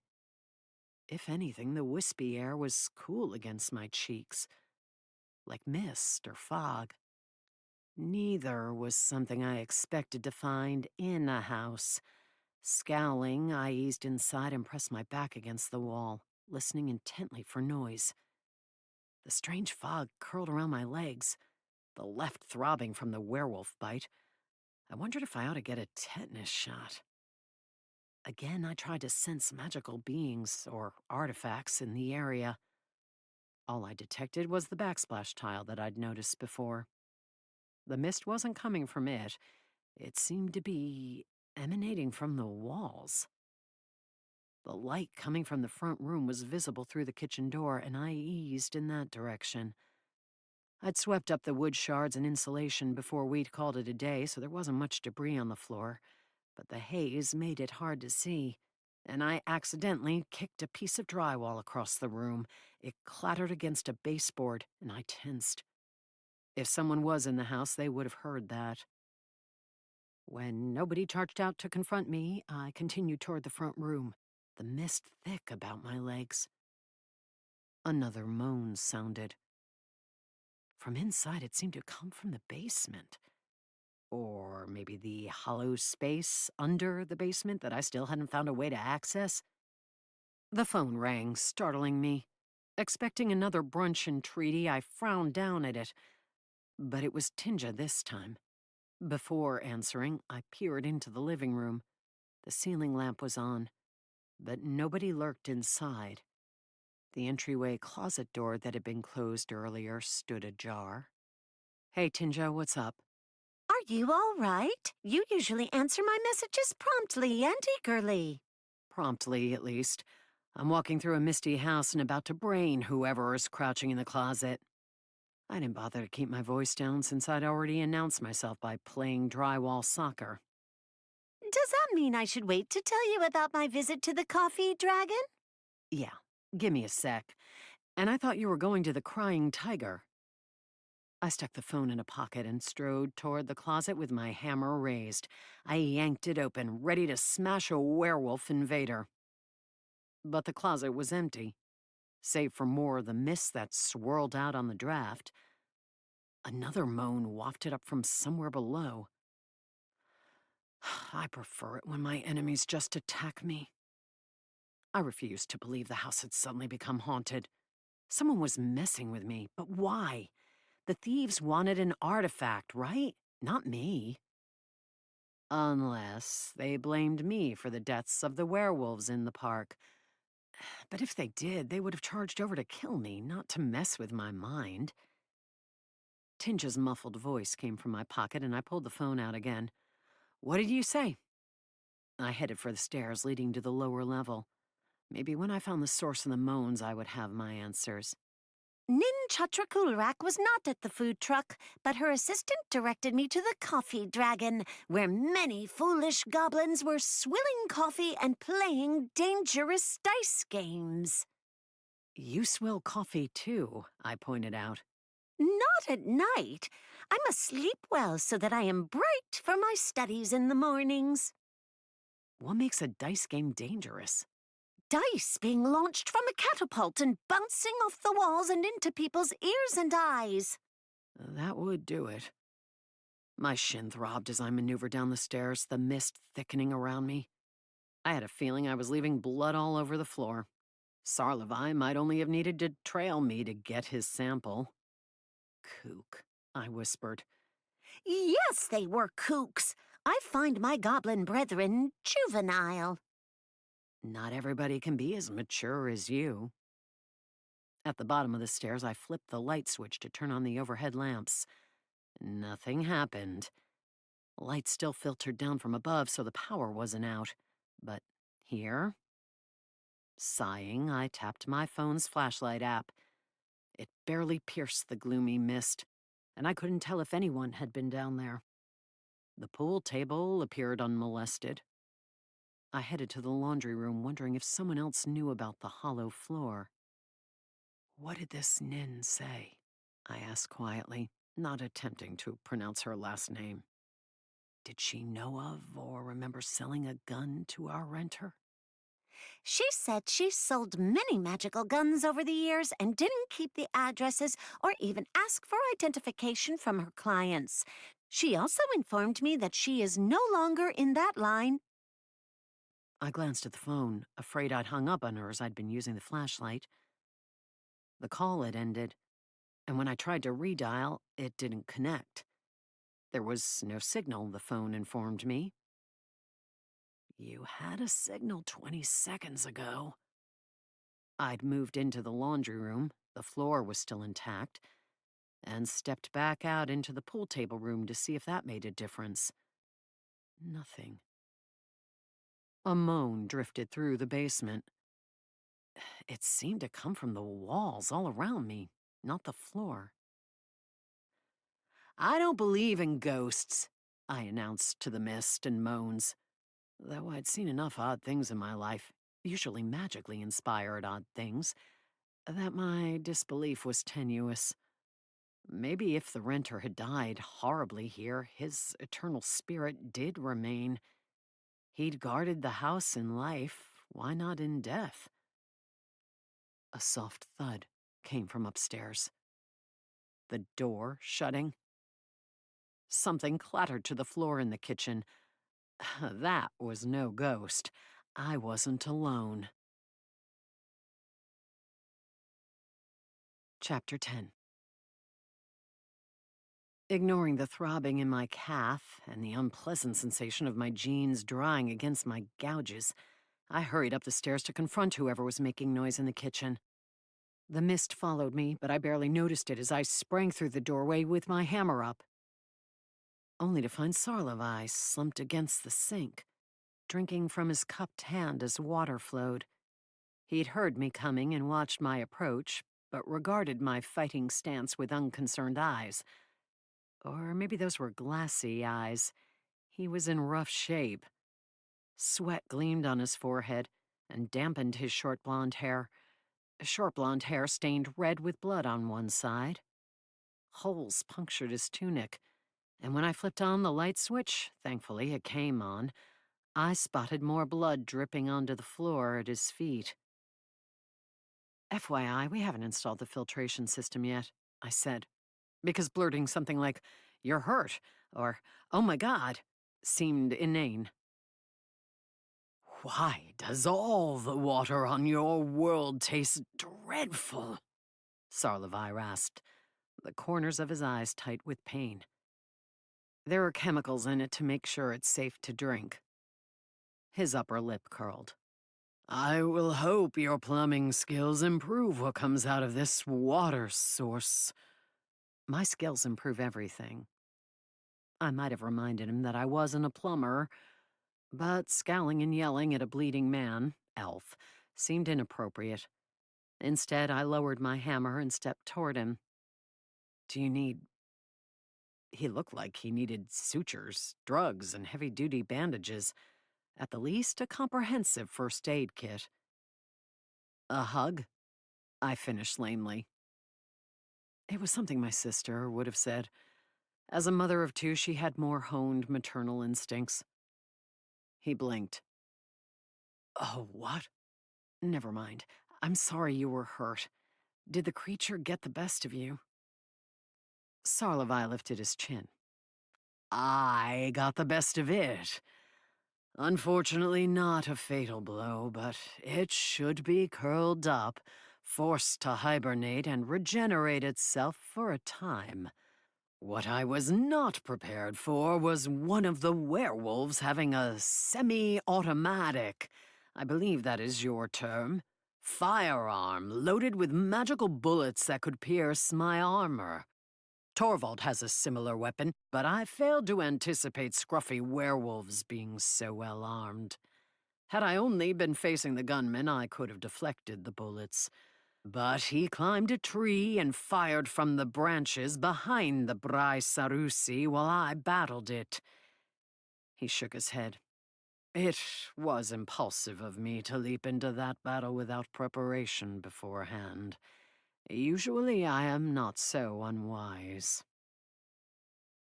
If anything, the wispy air was cool against my cheeks, like mist or fog. Neither was something I expected to find in a house. Scowling, I eased inside and pressed my back against the wall, listening intently for noise. The strange fog curled around my legs, the left throbbing from the werewolf bite. I wondered if I ought to get a tetanus shot. Again, I tried to sense magical beings or artifacts in the area. All I detected was the backsplash tile that I'd noticed before. The mist wasn't coming from it. It seemed to be emanating from the walls. The light coming from the front room was visible through the kitchen door, and I eased in that direction. I'd swept up the wood shards and insulation before we'd called it a day, so there wasn't much debris on the floor, but the haze made it hard to see, and I accidentally kicked a piece of drywall across the room. It clattered against a baseboard, and I tensed. If someone was in the house, they would have heard that. When nobody charged out to confront me, I continued toward the front room, the mist thick about my legs. Another moan sounded. From inside, it seemed to come from the basement. Or maybe the hollow space under the basement that I still hadn't found a way to access. The phone rang, startling me. Expecting another brunch entreaty, I frowned down at it. But it was Tinja this time. Before answering, I peered into the living room. The ceiling lamp was on, but nobody lurked inside. The entryway closet door that had been closed earlier stood ajar. Hey, Tinja, what's up? Are you all right? You usually answer my messages promptly and eagerly. Promptly, at least. I'm walking through a misty house and about to brain whoever is crouching in the closet. I didn't bother to keep my voice down since I'd already announced myself by playing drywall soccer. Does that mean I should wait to tell you about my visit to the coffee dragon? Yeah, give me a sec. And I thought you were going to the Crying Tiger. I stuck the phone in a pocket and strode toward the closet with my hammer raised. I yanked it open, ready to smash a werewolf invader. But the closet was empty, save for more of the mist that swirled out on the draft. Another moan wafted up from somewhere below. I prefer it when my enemies just attack me. I refused to believe the house had suddenly become haunted. Someone was messing with me, but why? The thieves wanted an artifact, right? Not me. Unless they blamed me for the deaths of the werewolves in the park. But if they did, they would have charged over to kill me, not to mess with my mind. Tinge's muffled voice came from my pocket, and I pulled the phone out again. What did you say? I headed for the stairs leading to the lower level. Maybe when I found the source of the moans, I would have my answers. Nin Chatrakulrak was not at the food truck, but her assistant directed me to the Coffee Dragon, where many foolish goblins were swilling coffee and playing dangerous dice games. You swill coffee too, I pointed out. Not at night. I must sleep well so that I am bright for my studies in the mornings. What makes a dice game dangerous? Dice being launched from a catapult and bouncing off the walls and into people's ears and eyes. That would do it. My shin throbbed as I maneuvered down the stairs, the mist thickening around me. I had a feeling I was leaving blood all over the floor. Sarlevai might only have needed to trail me to get his sample. Kook, I whispered. Yes, they were kooks. I find my goblin brethren juvenile. Not everybody can be as mature as you. At the bottom of the stairs, I flipped the light switch to turn on the overhead lamps. Nothing happened. Light still filtered down from above, so the power wasn't out. But here? Sighing, I tapped my phone's flashlight app. It barely pierced the gloomy mist, and I couldn't tell if anyone had been down there. The pool table appeared unmolested. I headed to the laundry room, wondering if someone else knew about the hollow floor. What did this Nin say? I asked quietly, not attempting to pronounce her last name. Did she know of or remember selling a gun to our renter? She said she sold many magical guns over the years and didn't keep the addresses or even ask for identification from her clients. She also informed me that she is no longer in that line. I glanced at the phone, afraid I'd hung up on her as I'd been using the flashlight. The call had ended, and when I tried to redial, it didn't connect. There was no signal, the phone informed me. You had a signal 20 seconds ago. I'd moved into the laundry room, the floor was still intact, and stepped back out into the pool table room to see if that made a difference. Nothing. A moan drifted through the basement. It seemed to come from the walls all around me, not the floor. I don't believe in ghosts, I announced to the mist and moans. Though I'd seen enough odd things in my life, usually magically inspired odd things, that my disbelief was tenuous. Maybe if the renter had died horribly here, his eternal spirit did remain. He'd guarded the house in life, why not in death? A soft thud came from upstairs. The door shutting. Something clattered to the floor in the kitchen. That was no ghost. I wasn't alone. Chapter 10. Ignoring the throbbing in my calf and the unpleasant sensation of my jeans drying against my gouges, I hurried up the stairs to confront whoever was making noise in the kitchen. The mist followed me, but I barely noticed it as I sprang through the doorway with my hammer up. Only to find Sarlevai slumped against the sink, drinking from his cupped hand as water flowed. He'd heard me coming and watched my approach, but regarded my fighting stance with unconcerned eyes. Or maybe those were glassy eyes. He was in rough shape. Sweat gleamed on his forehead and dampened his short blonde hair. Short blonde hair stained red with blood on one side. Holes punctured his tunic, and when I flipped on the light switch, thankfully it came on, I spotted more blood dripping onto the floor at his feet. FYI, we haven't installed the filtration system yet, I said, because blurting something like, "You're hurt," or "Oh my God," seemed inane. Why does all the water on your world taste dreadful? Sarlevai rasped, the corners of his eyes tight with pain. There are chemicals in it to make sure it's safe to drink. His upper lip curled. I will hope your plumbing skills improve what comes out of this water source. My skills improve everything. I might have reminded him that I wasn't a plumber, but scowling and yelling at a bleeding man, elf, seemed inappropriate. Instead, I lowered my hammer and stepped toward him. Do you need... He looked like he needed sutures, drugs, and heavy-duty bandages. At the least, a comprehensive first aid kit. A hug? I finished lamely. It was something my sister would have said. As a mother of two, she had more honed maternal instincts. He blinked. Oh, what? Never mind. I'm sorry you were hurt. Did the creature get the best of you? Sarlevai lifted his chin. I got the best of it. Unfortunately, not a fatal blow, but it should be curled up, forced to hibernate and regenerate itself for a time. What I was not prepared for was one of the werewolves having a semi-automatic, I believe that is your term, firearm loaded with magical bullets that could pierce my armor. Torvald has a similar weapon, but I failed to anticipate scruffy werewolves being so well armed. Had I only been facing the gunman, I could have deflected the bullets. But he climbed a tree and fired from the branches behind the Brai Sarusi while I battled it. He shook his head. It was impulsive of me to leap into that battle without preparation beforehand. Usually I am not so unwise.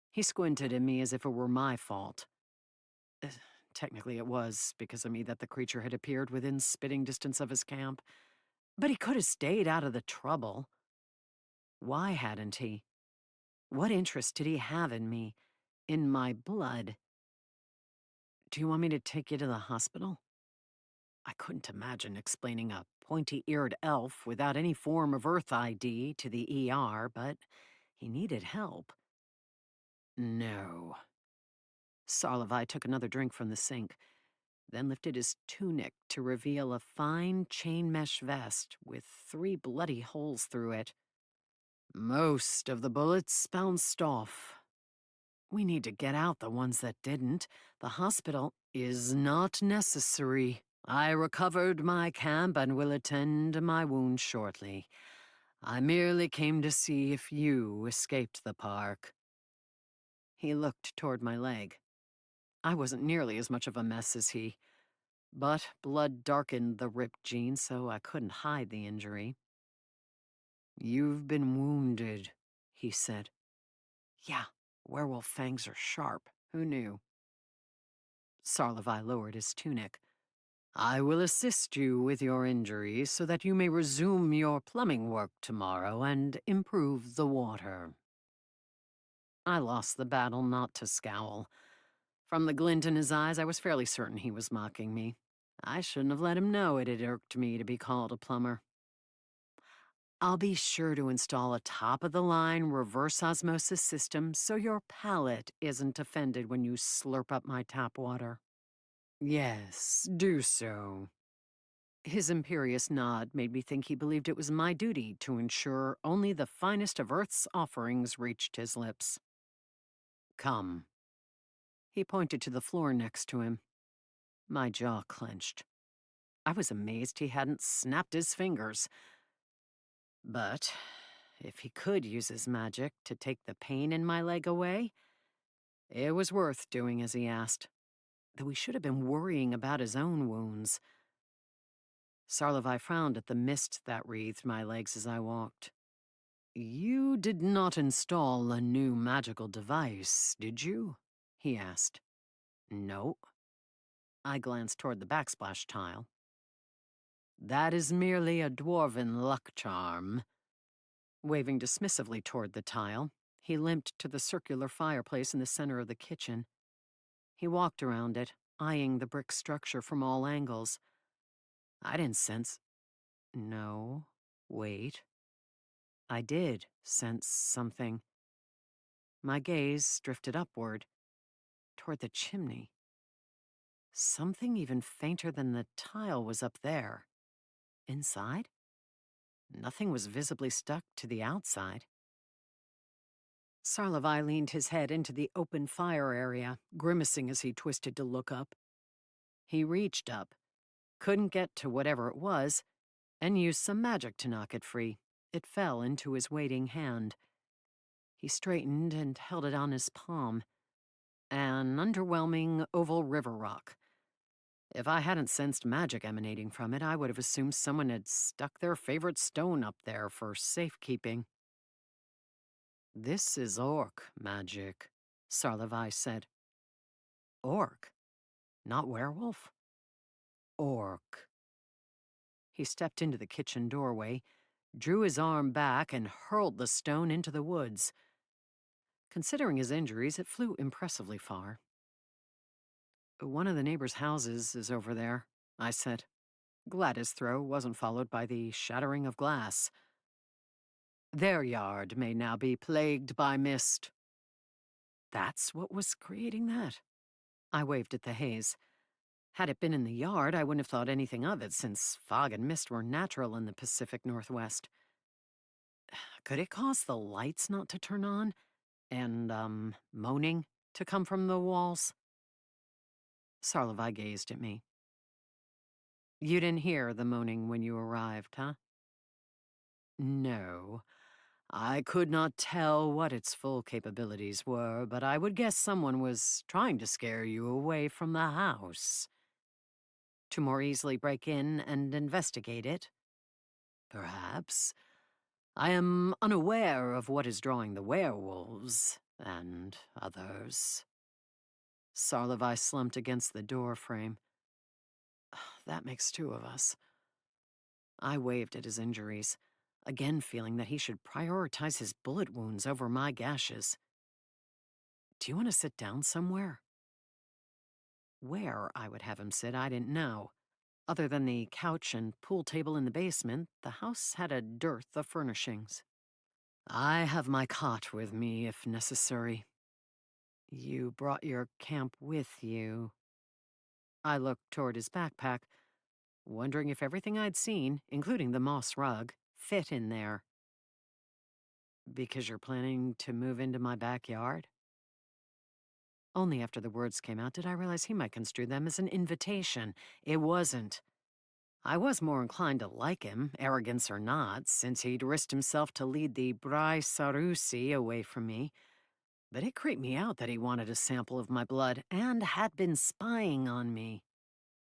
He squinted at me as if it were my fault. Technically it was, because of me that the creature had appeared within spitting distance of his camp. But he could have stayed out of the trouble. Why hadn't he? What interest did he have in me? In my blood? Do you want me to take you to the hospital? I couldn't imagine explaining a pointy-eared elf without any form of Earth ID to the ER, but he needed help. No. Sarlevai took another drink from the sink, then lifted his tunic to reveal a fine chain mesh vest with 3 bloody holes through it. Most of the bullets bounced off. We need to get out the ones that didn't. The hospital is not necessary. I recovered my camp and will attend to my wound shortly. I merely came to see if you escaped the park. He looked toward my leg. I wasn't nearly as much of a mess as he, but blood darkened the ripped jean so I couldn't hide the injury. You've been wounded, he said. Yeah, werewolf fangs are sharp. Who knew? Sarlevai lowered his tunic. I will assist you with your injuries so that you may resume your plumbing work tomorrow and improve the water. I lost the battle not to scowl. From the glint in his eyes, I was fairly certain he was mocking me. I shouldn't have let him know it had irked me to be called a plumber. I'll be sure to install a top-of-the-line reverse osmosis system so your palate isn't offended when you slurp up my tap water. Yes, do so. His imperious nod made me think he believed it was my duty to ensure only the finest of Earth's offerings reached his lips. Come. He pointed to the floor next to him. My jaw clenched. I was amazed he hadn't snapped his fingers. But if he could use his magic to take the pain in my leg away, it was worth doing as he asked, though he should have been worrying about his own wounds. Sarlevai frowned at the mist that wreathed my legs as I walked. You did not install a new magical device, did you? He asked. No. I glanced toward the backsplash tile. That is merely a dwarven luck charm. Waving dismissively toward the tile, he limped to the circular fireplace in the center of the kitchen. He walked around it, eyeing the brick structure from all angles. I didn't sense... No, wait. I did sense something. My gaze drifted upward, toward the chimney. Something even fainter than the tile was up there. Inside? Nothing was visibly stuck to the outside. Sarlavai leaned his head into the open fire area, grimacing as he twisted to look up. He reached up, couldn't get to whatever it was, and used some magic to knock it free. It fell into his waiting hand. He straightened and held it on his palm. An underwhelming oval river rock. If I hadn't sensed magic emanating from it, I would have assumed someone had stuck their favorite stone up there for safekeeping. This is orc magic, Sarlavai said. Orc? Not werewolf? Orc. He stepped into the kitchen doorway, drew his arm back, and hurled the stone into the woods. Considering his injuries, it flew impressively far. One of the neighbors' houses is over there, I said. Glad his throw wasn't followed by the shattering of glass. Their yard may now be plagued by mist. That's what was creating that? I waved at the haze. Had it been in the yard, I wouldn't have thought anything of it, since fog and mist were natural in the Pacific Northwest. Could it cause the lights not to turn on? And, moaning to come from the walls? Sarlavai gazed at me. You didn't hear the moaning when you arrived, huh? No. I could not tell what its full capabilities were, but I would guess someone was trying to scare you away from the house. To more easily break in and investigate it? Perhaps. I am unaware of what is drawing the werewolves and others. Sarlavai slumped against the door frame. That makes two of us. I waved at his injuries, again feeling that he should prioritize his bullet wounds over my gashes. Do you want to sit down somewhere? Where I would have him sit, I didn't know. Other than the couch and pool table in the basement, the house had a dearth of furnishings. I have my cot with me if necessary. You brought your camp with you. I looked toward his backpack, wondering if everything I'd seen, including the moss rug, fit in there. Because you're planning to move into my backyard? Only after the words came out did I realize he might construe them as an invitation. It wasn't. I was more inclined to like him, arrogance or not, since he'd risked himself to lead the Brai Sarusi away from me. But it creeped me out that he wanted a sample of my blood and had been spying on me.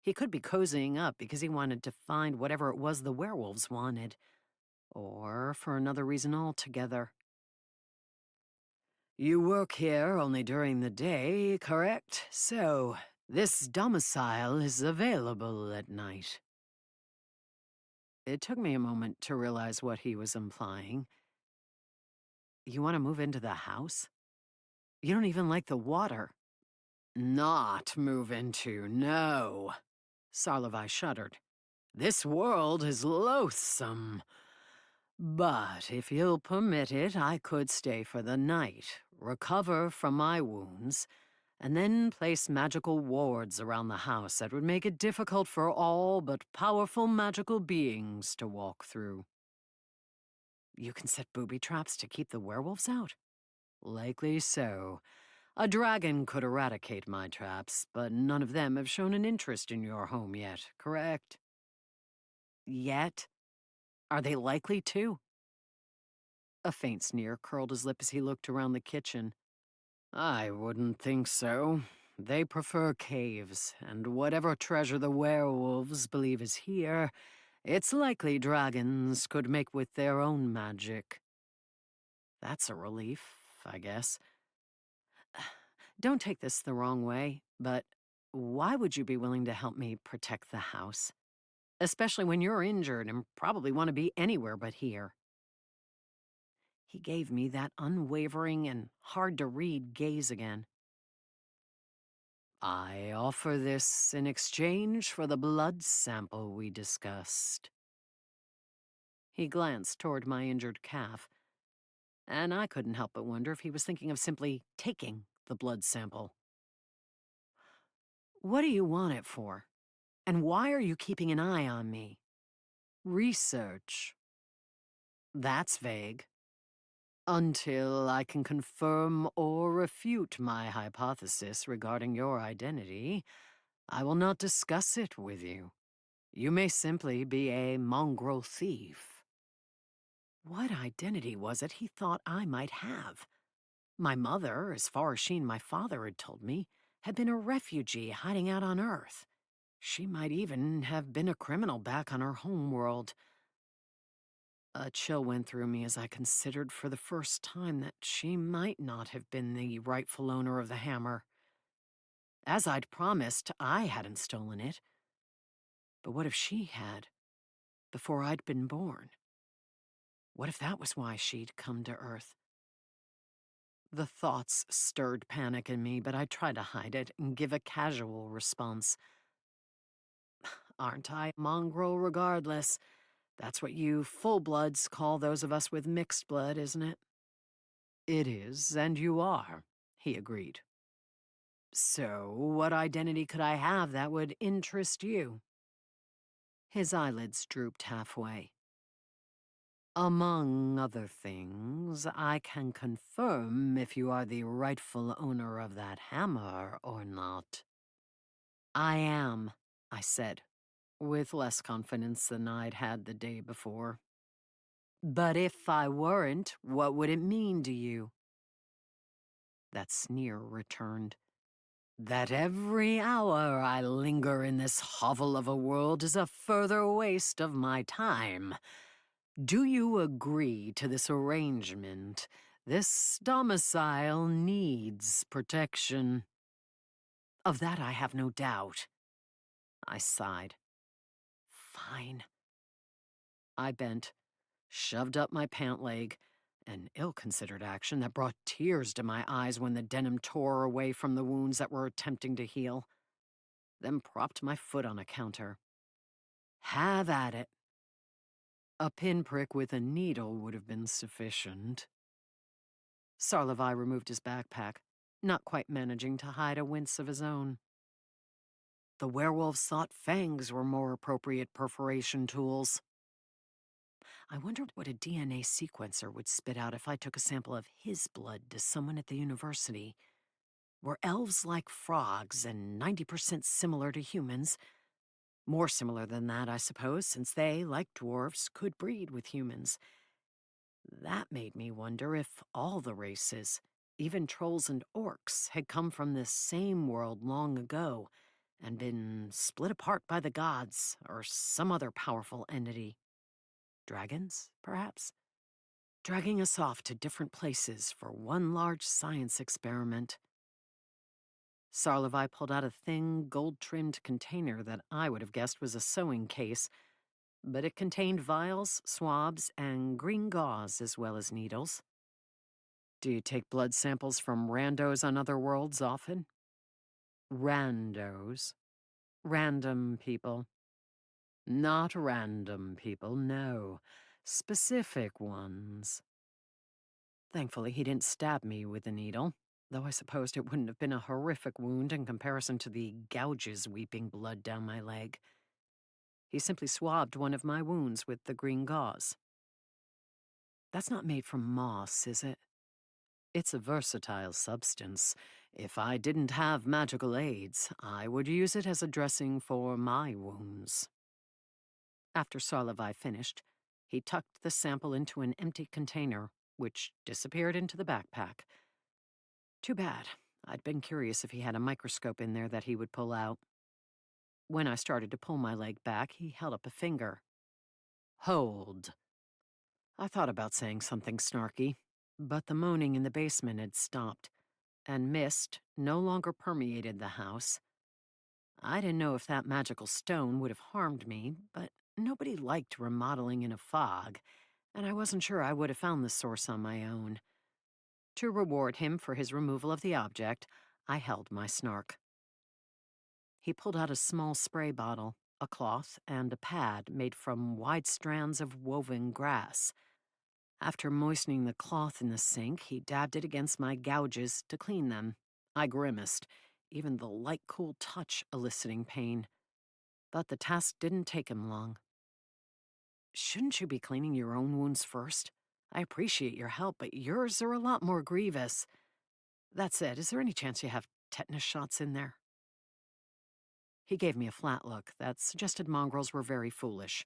He could be cozying up because he wanted to find whatever it was the werewolves wanted. Or for another reason altogether. You work here only during the day, correct? So, this domicile is available at night. It took me a moment to realize what he was implying. You want to move into the house? You don't even like the water. Not move into, no. Sarlavai shuddered. This world is loathsome. But if you'll permit it, I could stay for the night, recover from my wounds, and then place magical wards around the house that would make it difficult for all but powerful magical beings to walk through. You can set booby traps to keep the werewolves out? Likely so. A dragon could eradicate my traps, but none of them have shown an interest in your home yet, correct? Yet? Are they likely to? A faint sneer curled his lip as he looked around the kitchen. I wouldn't think so. They prefer caves, and whatever treasure the werewolves believe is here, it's likely dragons could make with their own magic. That's a relief, I guess. Don't take this the wrong way, but why would you be willing to help me protect the house? Especially when you're injured and probably want to be anywhere but here. He gave me that unwavering and hard-to-read gaze again. I offer this in exchange for the blood sample we discussed. He glanced toward my injured calf, and I couldn't help but wonder if he was thinking of simply taking the blood sample. What do you want it for? And why are you keeping an eye on me? Research. That's vague. Until I can confirm or refute my hypothesis regarding your identity, I will not discuss it with you. You may simply be a mongrel thief. What identity was it he thought I might have? My mother, as far as she and my father had told me, had been a refugee hiding out on Earth. She might even have been a criminal back on her home world. A chill went through me as I considered for the first time that she might not have been the rightful owner of the hammer. As I'd promised, I hadn't stolen it. But what if she had, before I'd been born? What if that was why she'd come to Earth? The thoughts stirred panic in me, but I tried to hide it and give a casual response. Aren't I a mongrel regardless? That's what you full-bloods call those of us with mixed blood, isn't it? It is, and you are, he agreed. So, what identity could I have that would interest you? His eyelids drooped halfway. Among other things, I can confirm if you are the rightful owner of that hammer or not. I am, I said, with less confidence than I'd had the day before. But if I weren't, what would it mean to you? That sneer returned. That every hour I linger in this hovel of a world is a further waste of my time. Do you agree to this arrangement? This domicile needs protection. Of that I have no doubt. I sighed. Fine. I bent, shoved up my pant leg, an ill-considered action that brought tears to my eyes when the denim tore away from the wounds that were attempting to heal, then propped my foot on a counter. Have at it. A pinprick with a needle would have been sufficient. Sarlevai removed his backpack, not quite managing to hide a wince of his own. The werewolves thought fangs were more appropriate perforation tools. I wondered what a DNA sequencer would spit out if I took a sample of his blood to someone at the university. Were elves like frogs and 90% similar to humans? More similar than that, I suppose, since they, like dwarves, could breed with humans. That made me wonder if all the races, even trolls and orcs, had come from this same world long ago and been split apart by the gods or some other powerful entity. Dragons, perhaps? Dragging us off to different places for one large science experiment. Sarlevai pulled out a thin, gold-trimmed container that I would have guessed was a sewing case, but it contained vials, swabs, and green gauze as well as needles. Do you take blood samples from randos on other worlds often? Randos. Random people. Not random people, no. Specific ones. Thankfully, he didn't stab me with the needle, though I supposed it wouldn't have been a horrific wound in comparison to the gouges weeping blood down my leg. He simply swabbed one of my wounds with the green gauze. That's not made from moss, is it? It's a versatile substance. If I didn't have magical aids, I would use it as a dressing for my wounds. After Sarlevai finished, he tucked the sample into an empty container, which disappeared into the backpack. Too bad. I'd been curious if he had a microscope in there that he would pull out. When I started to pull my leg back, he held up a finger. Hold. I thought about saying something snarky, but the moaning in the basement had stopped, and mist no longer permeated the house. I didn't know if that magical stone would have harmed me, but nobody liked remodeling in a fog, and I wasn't sure I would have found the source on my own. To reward him for his removal of the object, I held my snark. He pulled out a small spray bottle, a cloth, and a pad made from wide strands of woven grass. After moistening the cloth in the sink, he dabbed it against my gouges to clean them. I grimaced, even the light, cool touch eliciting pain. But the task didn't take him long. Shouldn't you be cleaning your own wounds first? I appreciate your help, but yours are a lot more grievous. That said, is there any chance you have tetanus shots in there? He gave me a flat look that suggested mongrels were very foolish.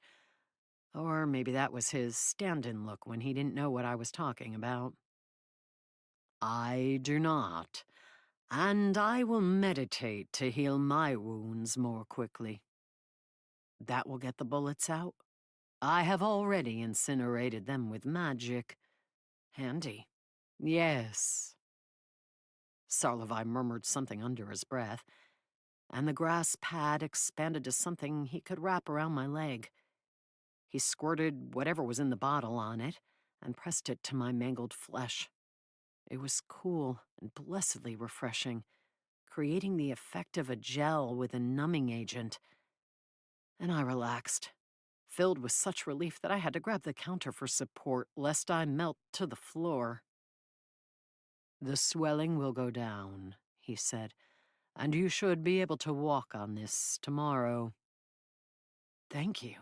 Or maybe that was his stand-in look when he didn't know what I was talking about. I do not, and I will meditate to heal my wounds more quickly. That will get the bullets out. I have already incinerated them with magic. Handy. Yes. Sarlovai murmured something under his breath, and the grass pad expanded to something he could wrap around my leg. He squirted whatever was in the bottle on it and pressed it to my mangled flesh. It was cool and blessedly refreshing, creating the effect of a gel with a numbing agent. And I relaxed, filled with such relief that I had to grab the counter for support lest I melt to the floor. The swelling will go down, he said, and you should be able to walk on this tomorrow. Thank you.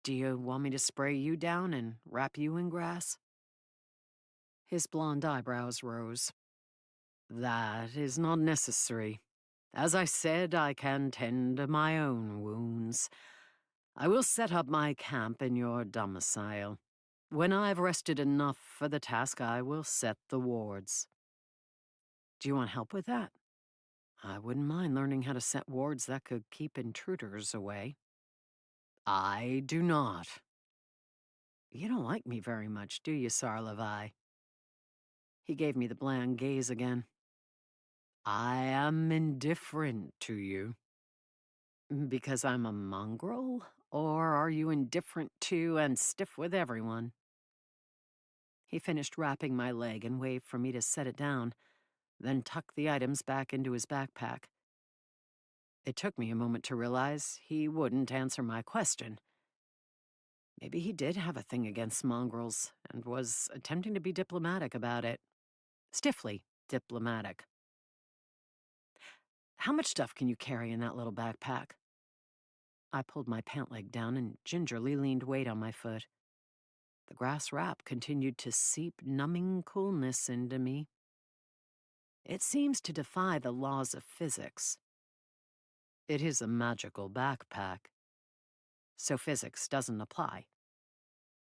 Do you want me to spray you down and wrap you in grass? His blonde eyebrows rose. That is not necessary. As I said, I can tend to my own wounds. I will set up my camp in your domicile. When I've rested enough for the task, I will set the wards. Do you want help with that? I wouldn't mind learning how to set wards that could keep intruders away. I do not. You don't like me very much, do you, Sarlovai? He gave me the bland gaze again. I am indifferent to you. Because I'm a mongrel? Or are you indifferent to and stiff with everyone? He finished wrapping my leg and waved for me to set it down, then tucked the items back into his backpack. It took me a moment to realize he wouldn't answer my question. Maybe he did have a thing against mongrels and was attempting to be diplomatic about it. Stiffly diplomatic. How much stuff can you carry in that little backpack? I pulled my pant leg down and gingerly leaned weight on my foot. The grass wrap continued to seep numbing coolness into me. It seems to defy the laws of physics. It is a magical backpack, so physics doesn't apply.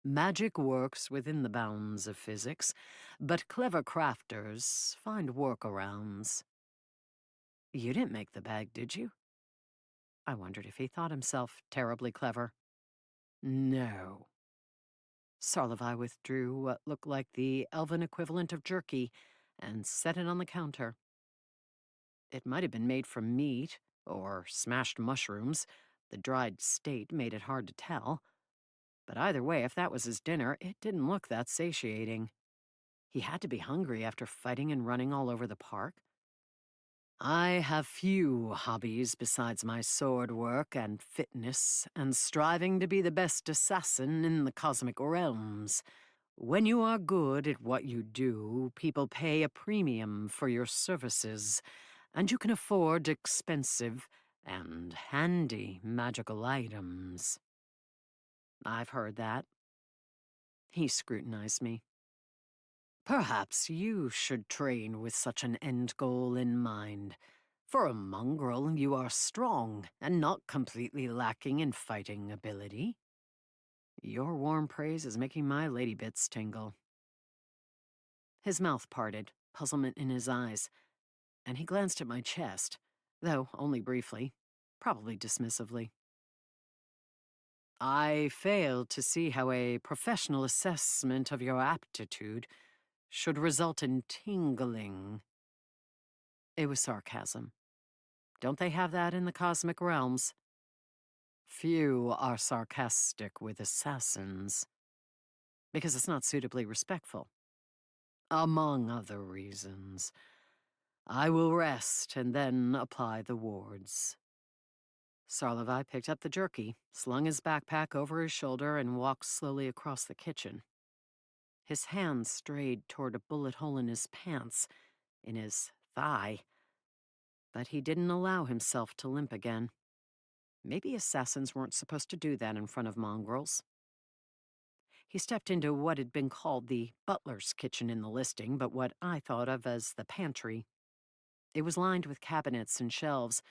Magic works within the bounds of physics, but clever crafters find workarounds. You didn't make the bag, did you? I wondered if he thought himself terribly clever. No. Sarlovai withdrew what looked like the elven equivalent of jerky and set it on the counter. It might have been made from meat or smashed mushrooms. The dried state made it hard to tell. But either way, if that was his dinner, it didn't look that satiating. He had to be hungry after fighting and running all over the park. I have few hobbies besides my sword work and fitness, and striving to be the best assassin in the cosmic realms. When you are good at what you do, people pay a premium for your services, and you can afford expensive and handy magical items. I've heard that. He scrutinized me. Perhaps you should train with such an end goal in mind. For a mongrel, you are strong and not completely lacking in fighting ability. Your warm praise is making my lady bits tingle. His mouth parted, puzzlement in his eyes, and he glanced at my chest, though only briefly, probably dismissively. I fail to see how a professional assessment of your aptitude should result in tingling. It was sarcasm. Don't they have that in the cosmic realms? Few are sarcastic with assassins, because it's not suitably respectful. Among other reasons. I will rest and then apply the wards. Sarlovai picked up the jerky, slung his backpack over his shoulder, and walked slowly across the kitchen. His hand strayed toward a bullet hole in his pants, in his thigh, but he didn't allow himself to limp again. Maybe assassins weren't supposed to do that in front of mongrels. He stepped into what had been called the butler's kitchen in the listing, but what I thought of as the pantry. It was lined with cabinets and shelves,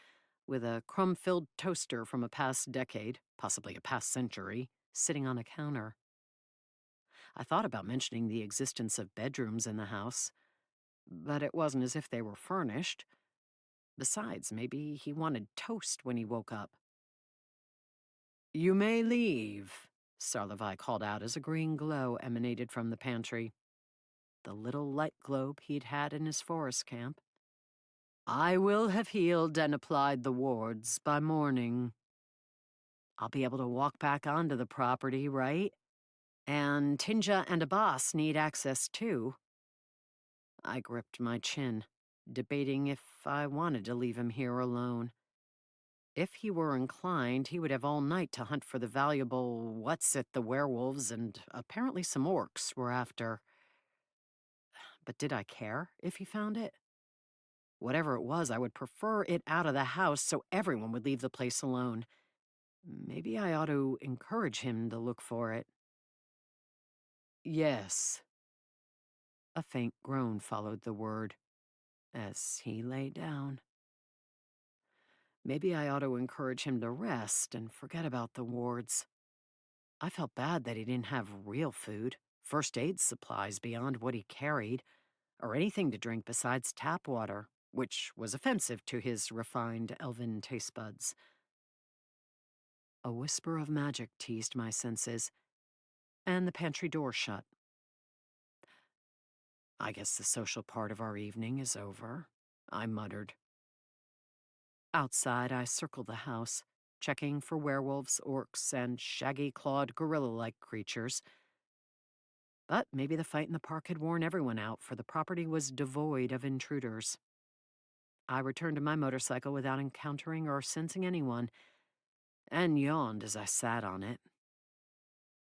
with a crumb-filled toaster from a past decade, possibly a past century, sitting on a counter. I thought about mentioning the existence of bedrooms in the house, but it wasn't as if they were furnished. Besides, maybe he wanted toast when he woke up. "You may leave," Sarlovai called out as a green glow emanated from the pantry, the little light globe he'd had in his forest camp. "I will have healed and applied the wards by morning. I'll be able to walk back onto the property, right? And Tinja and a boss need access too." I gripped my chin, debating if I wanted to leave him here alone. If he were inclined, he would have all night to hunt for the valuable what's-it the werewolves and apparently some orcs were after. But did I care if he found it? Whatever it was, I would prefer it out of the house so everyone would leave the place alone. Maybe I ought to encourage him to look for it. "Yes." A faint groan followed the word, as he lay down. Maybe I ought to encourage him to rest and forget about the wards. I felt bad that he didn't have real food, first aid supplies beyond what he carried, or anything to drink besides tap water, which was offensive to his refined elven taste buds. A whisper of magic teased my senses, and the pantry door shut. "I guess the social part of our evening is over," I muttered. Outside, I circled the house, checking for werewolves, orcs, and shaggy-clawed gorilla-like creatures. But maybe the fight in the park had worn everyone out, for the property was devoid of intruders. I returned to my motorcycle without encountering or sensing anyone, and yawned as I sat on it.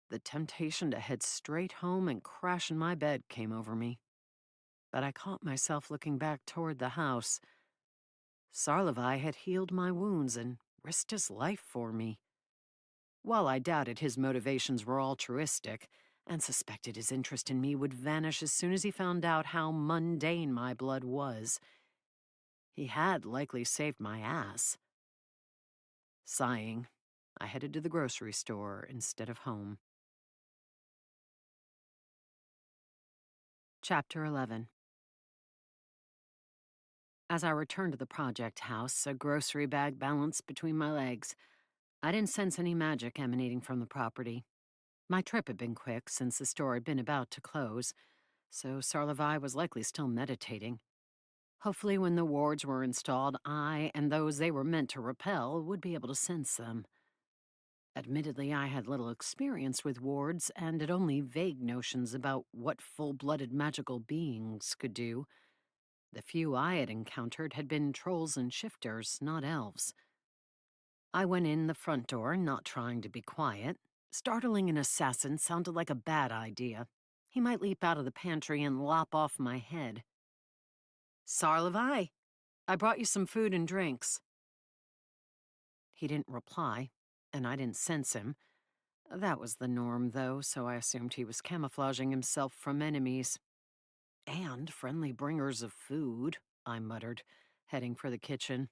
The temptation to head straight home and crash in my bed came over me, but I caught myself looking back toward the house. Sarlovai had healed my wounds and risked his life for me. While I doubted his motivations were altruistic, and suspected his interest in me would vanish as soon as he found out how mundane my blood was, he had likely saved my ass. Sighing, I headed to the grocery store instead of home. Chapter 11. As I returned to the project house, a grocery bag balanced between my legs, I didn't sense any magic emanating from the property. My trip had been quick since the store had been about to close, so Sarlovai was likely still meditating. Hopefully when the wards were installed, I and those they were meant to repel would be able to sense them. Admittedly, I had little experience with wards and had only vague notions about what full-blooded magical beings could do. The few I had encountered had been trolls and shifters, not elves. I went in the front door, not trying to be quiet. Startling an assassin sounded like a bad idea. He might leap out of the pantry and lop off my head. "Sarlovai, I brought you some food and drinks." He didn't reply, and I didn't sense him. That was the norm, though, so I assumed he was camouflaging himself from enemies. "And friendly bringers of food," I muttered, heading for the kitchen.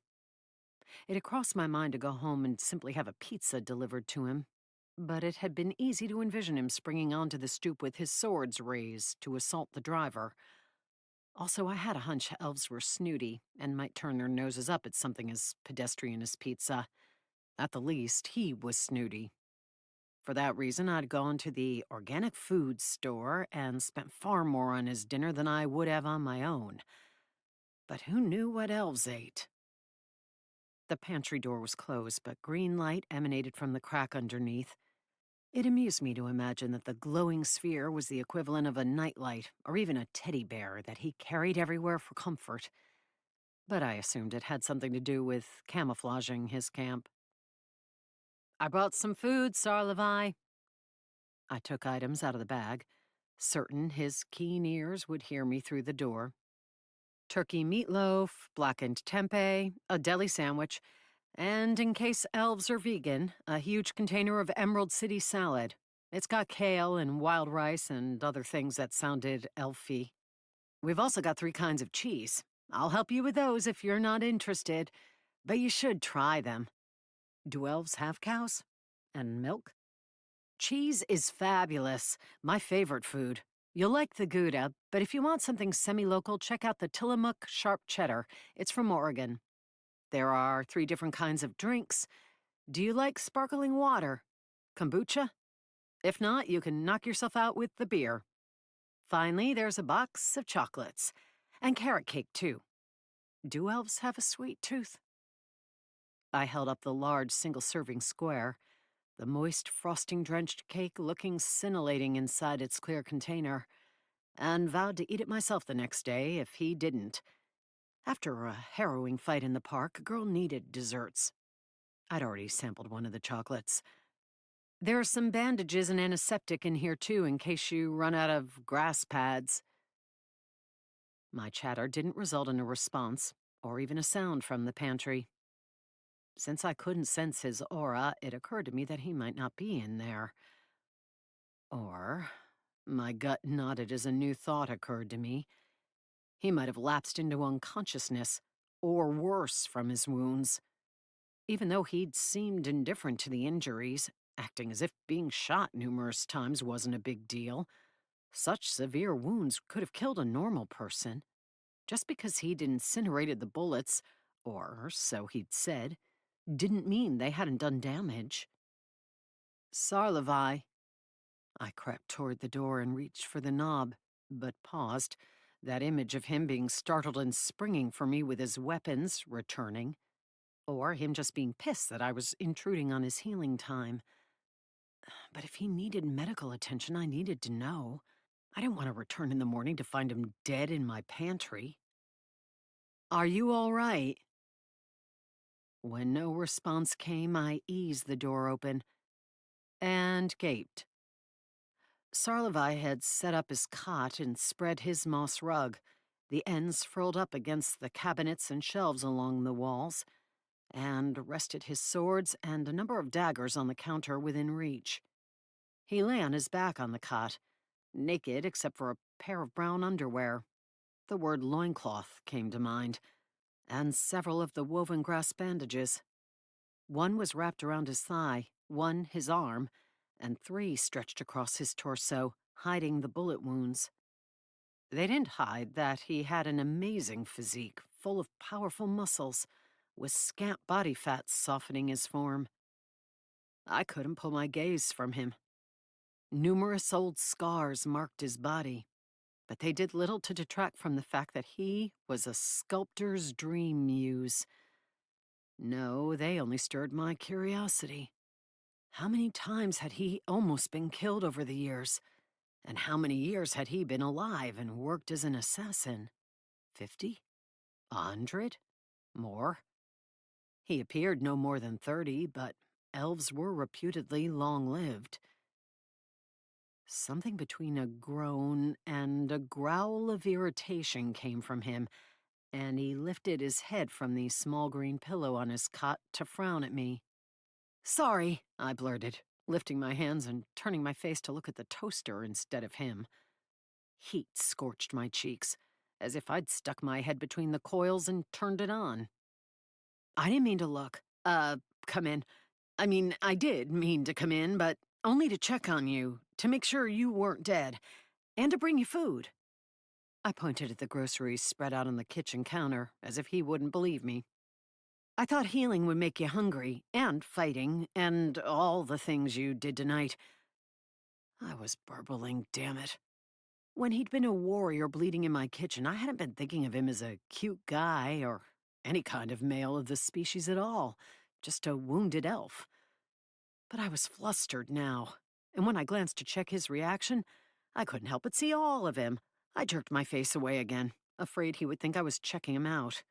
It had crossed my mind to go home and simply have a pizza delivered to him, but it had been easy to envision him springing onto the stoop with his swords raised to assault the driver. Also, I had a hunch elves were snooty and might turn their noses up at something as pedestrian as pizza. At the least, he was snooty. For that reason, I'd gone to the organic food store and spent far more on his dinner than I would have on my own. But who knew what elves ate? The pantry door was closed, but green light emanated from the crack underneath. It amused me to imagine that the glowing sphere was the equivalent of a nightlight or even a teddy bear that he carried everywhere for comfort. But I assumed it had something to do with camouflaging his camp. I brought some food, Sarlevi. I took items out of the bag, certain his keen ears would hear me through the door. Turkey meatloaf, blackened tempeh, a deli sandwich, and in case elves are vegan, a huge container of Emerald City salad. It's got kale and wild rice and other things that sounded elfy. We've also got 3 kinds of cheese. I'll help you with those if you're not interested, but you should try them. Do elves have cows? And milk? Cheese is fabulous. My favorite food. You'll like the Gouda, but if you want something semi-local, check out the Tillamook Sharp Cheddar. It's from Oregon. There are 3 different kinds of drinks. Do you like sparkling water? Kombucha? If not, you can knock yourself out with the beer. Finally, there's a box of chocolates. And carrot cake, too. Do elves have a sweet tooth? I held up the large single-serving square, the moist frosting-drenched cake looking scintillating inside its clear container, and vowed to eat it myself the next day if he didn't. After a harrowing fight in the park, a girl needed desserts. I'd already sampled one of the chocolates. There are some bandages and antiseptic in here, too, in case you run out of grass pads. My chatter didn't result in a response, or even a sound from the pantry. Since I couldn't sense his aura, it occurred to me that he might not be in there. Or, my gut nodded as a new thought occurred to me. He might have lapsed into unconsciousness, or worse from his wounds. Even though he'd seemed indifferent to the injuries, acting as if being shot numerous times wasn't a big deal, such severe wounds could have killed a normal person. Just because he'd incinerated the bullets, or so he'd said, didn't mean they hadn't done damage. Sarlevi. I crept toward the door and reached for the knob, but paused, that image of him being startled and springing for me with his weapons returning, or him just being pissed that I was intruding on his healing time. But if he needed medical attention, I needed to know. I didn't want to return in the morning to find him dead in my pantry. Are you all right? When no response came, I eased the door open and gaped. Sarlevi had set up his cot and spread his moss rug, the ends furled up against the cabinets and shelves along the walls, and rested his swords and a number of daggers on the counter within reach. He lay on his back on the cot, naked except for a pair of brown underwear. The word loincloth came to mind, and several of the woven grass bandages. One was wrapped around his thigh, one his arm, and 3 stretched across his torso, hiding the bullet wounds. They didn't hide that he had an amazing physique, full of powerful muscles, with scant body fat softening his form. I couldn't pull my gaze from him. Numerous old scars marked his body, but they did little to detract from the fact that he was a sculptor's dream muse. No, they only stirred my curiosity. How many times had he almost been killed over the years? And how many years had he been alive and worked as an assassin? 50? 100? More? He appeared no more than 30, but elves were reputedly long-lived. Something between a groan and a growl of irritation came from him, and he lifted his head from the small green pillow on his cot to frown at me. "Sorry," I blurted, lifting my hands and turning my face to look at the toaster instead of him. Heat scorched my cheeks, as if I'd stuck my head between the coils and turned it on. "I didn't mean to look. Come in. I mean, I did mean to come in, but only to check on you, to make sure you weren't dead, and to bring you food." I pointed at the groceries spread out on the kitchen counter, as if he wouldn't believe me. "I thought healing would make you hungry, and fighting, and all the things you did tonight." I was burbling, damn it. When he'd been a warrior bleeding in my kitchen, I hadn't been thinking of him as a cute guy or any kind of male of the species at all, just a wounded elf. But I was flustered now, and when I glanced to check his reaction, I couldn't help but see all of him. I jerked my face away again, afraid he would think I was checking him out.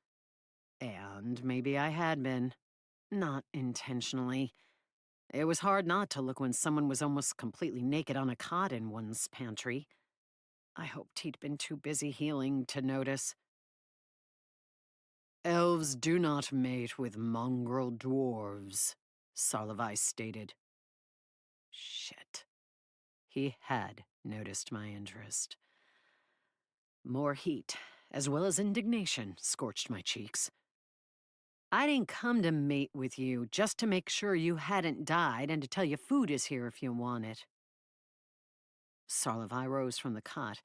And maybe I had been. Not intentionally. It was hard not to look when someone was almost completely naked on a cot in one's pantry. I hoped he'd been too busy healing to notice. Elves do not mate with mongrel dwarves, Sarlevai stated. Shit. He had noticed my interest. More heat, as well as indignation, scorched my cheeks. I didn't come to mate with you just to make sure you hadn't died and to tell you food is here if you want it. Sarlevai rose from the cot,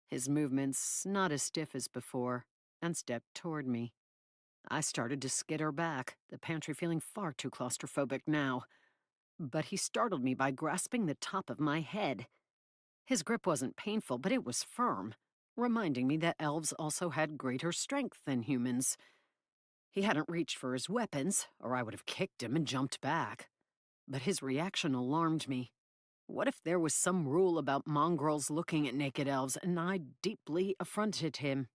his movements not as stiff as before, and stepped toward me. I started to skitter back, the pantry feeling far too claustrophobic now. But he startled me by grasping the top of my head. His grip wasn't painful, but it was firm, reminding me that elves also had greater strength than humans. He hadn't reached for his weapons, or I would have kicked him and jumped back. But his reaction alarmed me. What if there was some rule about mongrels looking at naked elves, and I deeply affronted him?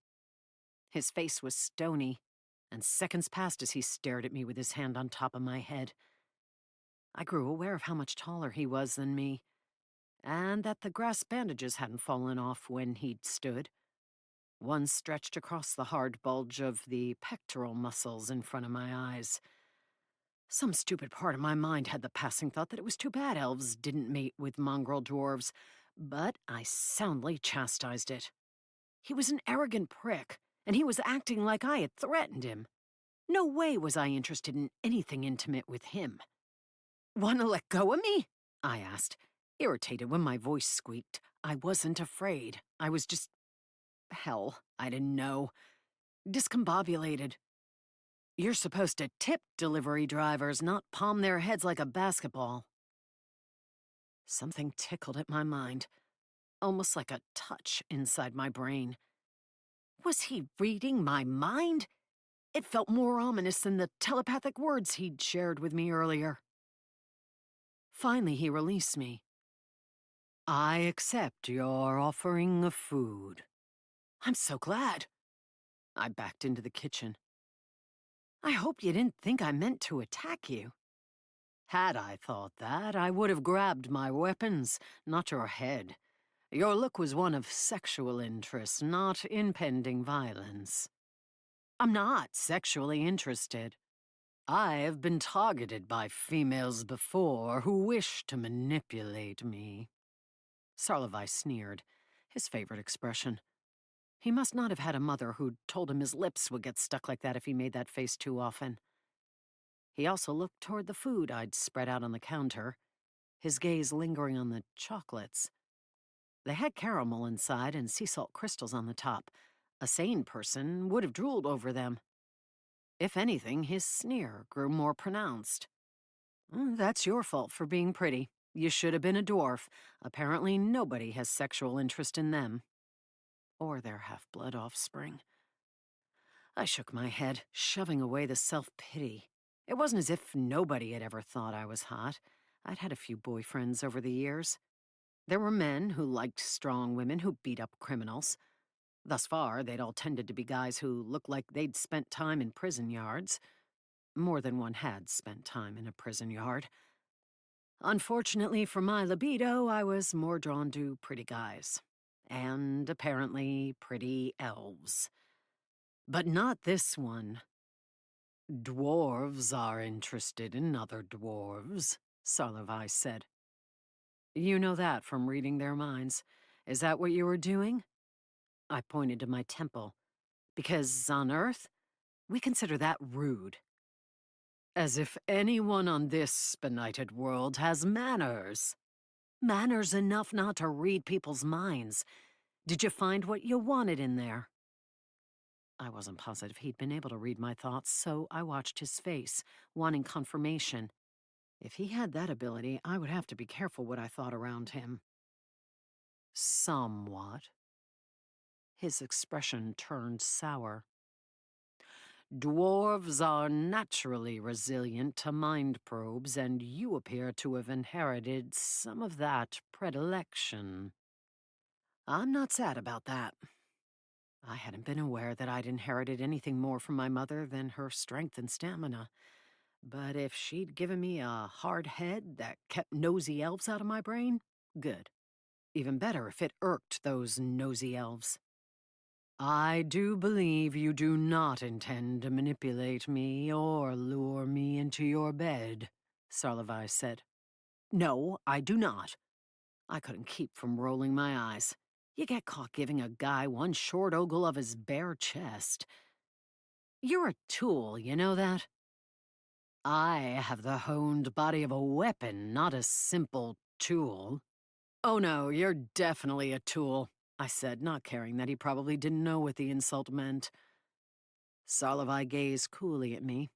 His face was stony, and seconds passed as he stared at me with his hand on top of my head. I grew aware of how much taller he was than me, and that the grass bandages hadn't fallen off when he'd stood. One stretched across the hard bulge of the pectoral muscles in front of my eyes. Some stupid part of my mind had the passing thought that it was too bad elves didn't mate with mongrel dwarves, but I soundly chastised it. He was an arrogant prick, and he was acting like I had threatened him. No way was I interested in anything intimate with him. "Want to let go of me?" I asked, irritated when my voice squeaked. I wasn't afraid. I was just... hell, I didn't know. Discombobulated. You're supposed to tip delivery drivers, not palm their heads like a basketball. Something tickled at my mind, almost like a touch inside my brain. Was he reading my mind? It felt more ominous than the telepathic words he'd shared with me earlier. Finally, he released me. "I accept your offering of food." "I'm so glad." I backed into the kitchen. "I hope you didn't think I meant to attack you." "Had I thought that, I would have grabbed my weapons, not your head. Your look was one of sexual interest, not impending violence." "I'm not sexually interested." "I have been targeted by females before who wish to manipulate me." Sarlevai sneered, his favorite expression. He must not have had a mother who'd told him his lips would get stuck like that if he made that face too often. He also looked toward the food I'd spread out on the counter, his gaze lingering on the chocolates. They had caramel inside and sea salt crystals on the top. A sane person would have drooled over them. If anything, his sneer grew more pronounced. That's your fault for being pretty. You should have been a dwarf. Apparently nobody has sexual interest in them. Or their half-blood offspring." I shook my head, shoving away the self-pity. It wasn't as if nobody had ever thought I was hot. I'd had a few boyfriends over the years. There were men who liked strong women who beat up criminals. Thus far, they'd all tended to be guys who looked like they'd spent time in prison yards. More than one had spent time in a prison yard. Unfortunately for my libido, I was more drawn to pretty guys. And apparently pretty elves. But not this one. "Dwarves are interested in other dwarves," Sarlevai said. "You know that from reading their minds. Is that what you were doing?" I pointed to my temple. "Because on Earth, we consider that rude." "As if anyone on this benighted world has manners." "Manners enough not to read people's minds. Did you find what you wanted in there?" I wasn't positive he'd been able to read my thoughts, so I watched his face, wanting confirmation. If he had that ability, I would have to be careful what I thought around him. "Somewhat." His expression turned sour. "Dwarves are naturally resilient to mind probes, and you appear to have inherited some of that predilection." I'm not sad about that. I hadn't been aware that I'd inherited anything more from my mother than her strength and stamina. But if she'd given me a hard head that kept nosy elves out of my brain, good. Even better if it irked those nosy elves. I do believe you do not intend to manipulate me or lure me into your bed, Sarlavai said. No, I do not. I couldn't keep from rolling my eyes. You get caught giving a guy one short ogle of his bare chest. You're a tool, you know that? I have the honed body of a weapon, not a simple tool. Oh no, you're definitely a tool, I said, not caring that he probably didn't know what the insult meant. Sarlavai gazed coolly at me,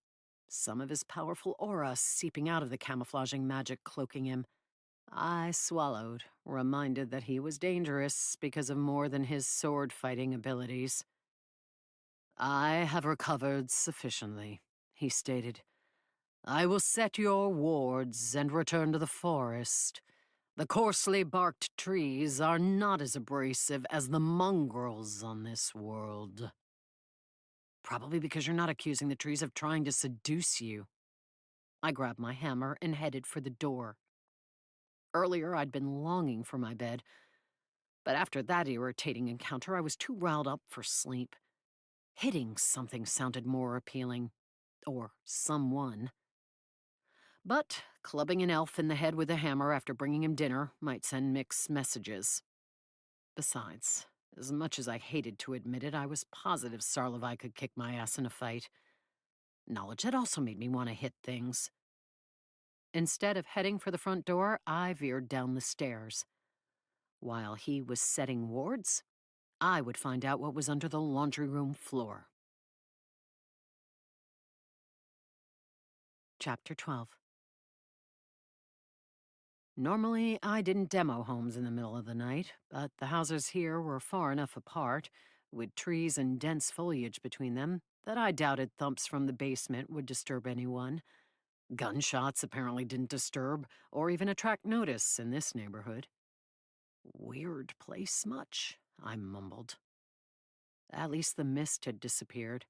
some of his powerful aura seeping out of the camouflaging magic cloaking him. I swallowed, reminded that he was dangerous because of more than his sword-fighting abilities. I have recovered sufficiently, he stated. I will set your wards and return to the forest. The coarsely barked trees are not as abrasive as the mongrels on this world. Probably because you're not accusing the trees of trying to seduce you. I grabbed my hammer and headed for the door. Earlier, I'd been longing for my bed, but after that irritating encounter, I was too riled up for sleep. Hitting something sounded more appealing. Or someone. But clubbing an elf in the head with a hammer after bringing him dinner might send mixed messages. Besides, as much as I hated to admit it, I was positive Sarlavai could kick my ass in a fight. Knowledge had also made me want to hit things. Instead of heading for the front door, I veered down the stairs. While he was setting wards, I would find out what was under the laundry room floor. Chapter 12. Normally, I didn't demo homes in the middle of the night, but the houses here were far enough apart, with trees and dense foliage between them, that I doubted thumps from the basement would disturb anyone. Gunshots apparently didn't disturb or even attract notice in this neighborhood. Weird place much, I mumbled. At least the mist had disappeared.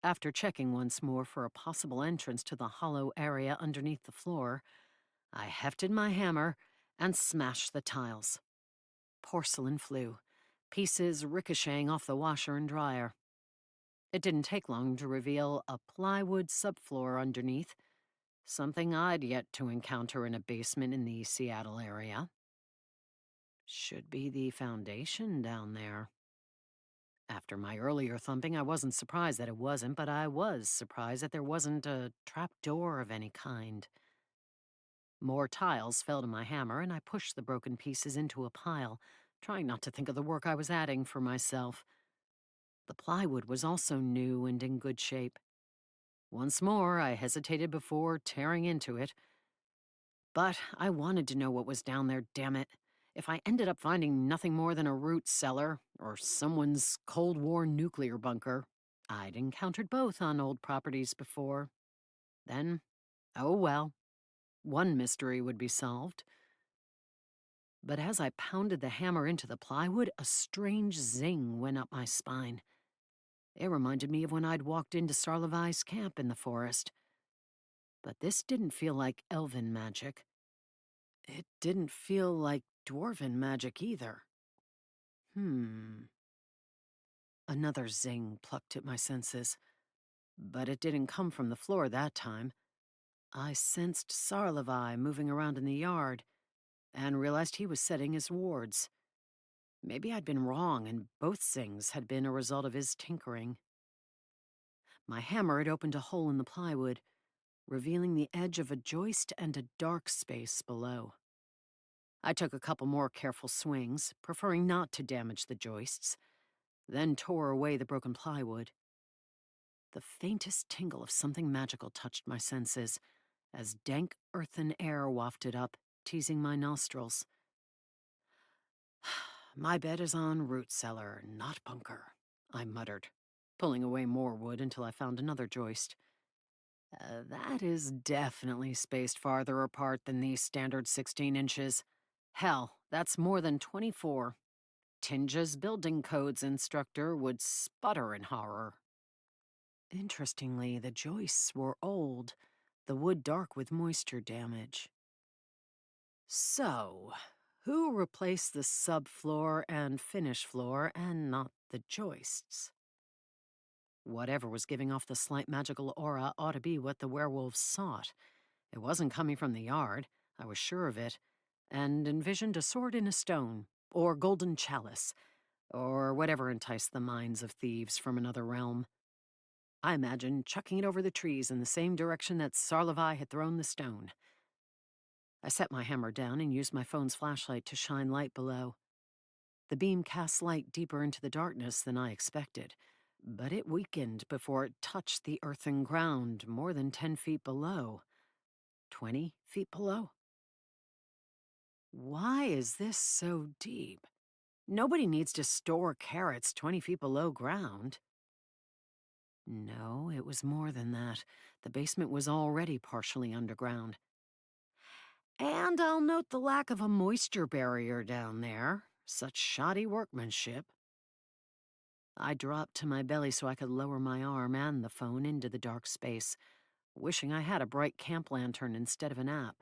After checking once more for a possible entrance to the hollow area underneath the floor, I hefted my hammer and smashed the tiles. Porcelain flew, pieces ricocheting off the washer and dryer. It didn't take long to reveal a plywood subfloor underneath, something I'd yet to encounter in a basement in the Seattle area. Should be the foundation down there. After my earlier thumping, I wasn't surprised that it wasn't, but I was surprised that there wasn't a trap door of any kind. More tiles fell to my hammer, and I pushed the broken pieces into a pile, trying not to think of the work I was adding for myself. The plywood was also new and in good shape. Once more, I hesitated before tearing into it. But I wanted to know what was down there, damn it. If I ended up finding nothing more than a root cellar, or someone's Cold War nuclear bunker, I'd encountered both on old properties before. Then, oh well, one mystery would be solved. But as I pounded the hammer into the plywood, a strange zing went up my spine. It reminded me of when I'd walked into Sarlavai's camp in the forest. But this didn't feel like elven magic. It didn't feel like dwarven magic either. Another zing plucked at my senses. But it didn't come from the floor that time. I sensed Sarlavai moving around in the yard, and realized he was setting his wards. Maybe I'd been wrong, and both zings had been a result of his tinkering. My hammer had opened a hole in the plywood, revealing the edge of a joist and a dark space below. I took a couple more careful swings, preferring not to damage the joists, then tore away the broken plywood. The faintest tingle of something magical touched my senses, as dank earthen air wafted up, teasing my nostrils. My bed is on root cellar, not bunker, I muttered, pulling away more wood until I found another joist. That is definitely spaced farther apart than the standard 16 inches. Hell, that's more than 24. Tinja's building codes instructor would sputter in horror. Interestingly, the joists were old, the wood dark with moisture damage. So, who replaced the subfloor and finish floor and not the joists? Whatever was giving off the slight magical aura ought to be what the werewolves sought. It wasn't coming from the yard, I was sure of it, and envisioned a sword in a stone, or golden chalice, or whatever enticed the minds of thieves from another realm. I imagined chucking it over the trees in the same direction that Sarlevai had thrown the stone. I set my hammer down and used my phone's flashlight to shine light below. The beam cast light deeper into the darkness than I expected, but it weakened before it touched the earthen ground more than 10 feet below. 20 feet below? Why is this so deep? Nobody needs to store carrots 20 feet below ground. No, it was more than that. The basement was already partially underground. And I'll note the lack of a moisture barrier down there. Such shoddy workmanship. I dropped to my belly so I could lower my arm and the phone into the dark space, wishing I had a bright camp lantern instead of an app.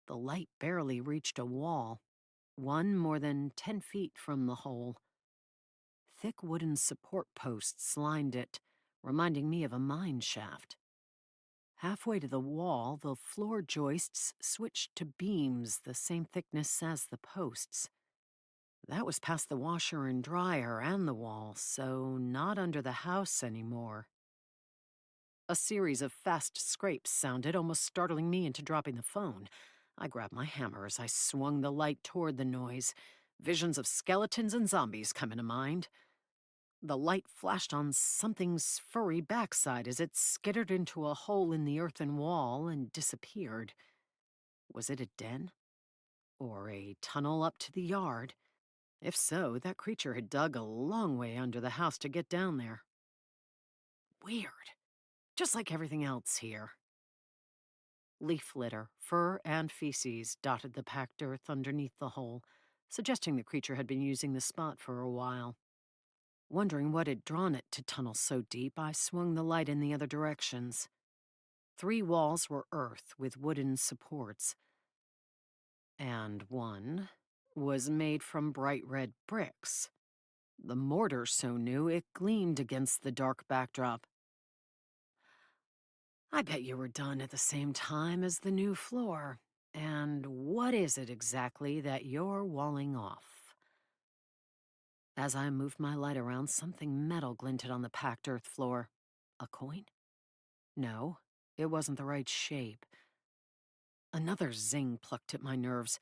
The light barely reached a wall, one more than 10 feet from the hole. Thick wooden support posts lined it, reminding me of a mine shaft. Halfway to the wall, the floor joists switched to beams the same thickness as the posts. That was past the washer and dryer and the wall, so not under the house anymore. A series of fast scrapes sounded, almost startling me into dropping the phone. I grabbed my hammer as I swung the light toward the noise. Visions of skeletons and zombies come into mind. The light flashed on something's furry backside as it skittered into a hole in the earthen wall and disappeared. Was it a den? Or a tunnel up to the yard? If so, that creature had dug a long way under the house to get down there. Weird. Just like everything else here. Leaf litter, fur, and feces dotted the packed earth underneath the hole, suggesting the creature had been using the spot for a while. Wondering what had drawn it to tunnel so deep, I swung the light in the other directions. 3 walls were earth with wooden supports, and one was made from bright red bricks. The mortar so new it gleamed against the dark backdrop. I bet you were done at the same time as the new floor. And what is it exactly that you're walling off? As I moved my light around, something metal glinted on the packed earth floor. A coin? No, it wasn't the right shape. Another zing plucked at my nerves,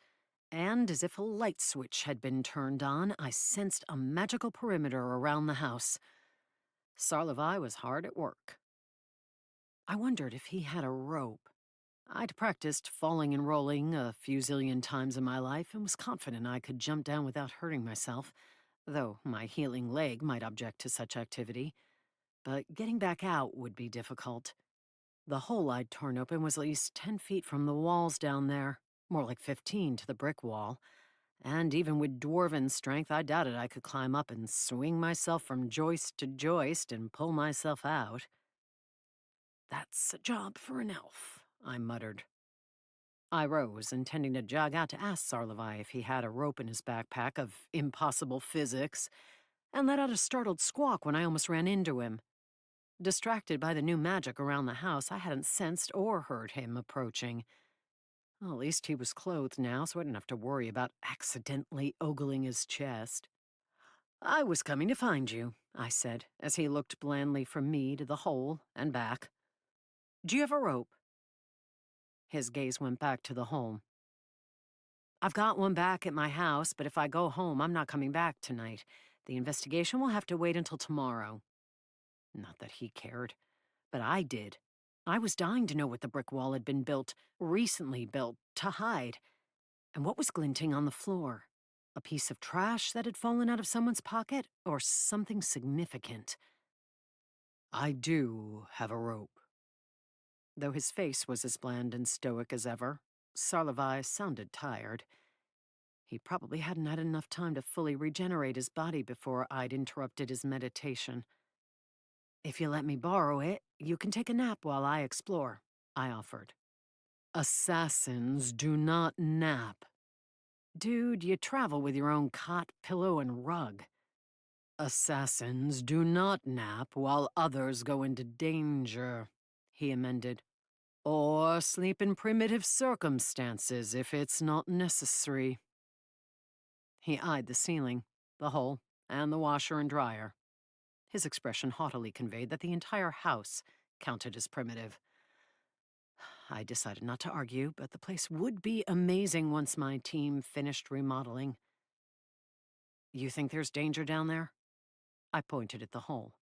and as if a light switch had been turned on, I sensed a magical perimeter around the house. Sarlevai was hard at work. I wondered if he had a rope. I'd practiced falling and rolling a few zillion times in my life and was confident I could jump down without hurting myself, though my healing leg might object to such activity. But getting back out would be difficult. The hole I'd torn open was at least 10 feet from the walls down there, more like 15 to the brick wall, and even with dwarven strength, I doubted I could climb up and swing myself from joist to joist and pull myself out. That's a job for an elf, I muttered. I rose, intending to jog out to ask Sarlevai if he had a rope in his backpack of impossible physics, and let out a startled squawk when I almost ran into him. Distracted by the new magic around the house, I hadn't sensed or heard him approaching. Well, at least he was clothed now, so I didn't have to worry about accidentally ogling his chest. I was coming to find you, I said, as he looked blandly from me to the hole and back. Do you have a rope? His gaze went back to the hole. I've got one back at my house, but if I go home, I'm not coming back tonight. The investigation will have to wait until tomorrow. Not that he cared, but I did. I was dying to know what the brick wall had been built, recently built, to hide. And what was glinting on the floor? A piece of trash that had fallen out of someone's pocket, or something significant? I do have a rope. Though his face was as bland and stoic as ever, Sarlevai sounded tired. He probably hadn't had enough time to fully regenerate his body before I'd interrupted his meditation. If you let me borrow it, you can take a nap while I explore. I offered. Assassins do not nap. Dude, you travel with your own cot, pillow, and rug. Assassins do not nap while others go into danger, he amended. Or sleep in primitive circumstances if it's not necessary. He eyed the ceiling, the hole, and the washer and dryer. His expression haughtily conveyed that the entire house counted as primitive. I decided not to argue, but the place would be amazing once my team finished remodeling. You think there's danger down there? I pointed at the hole.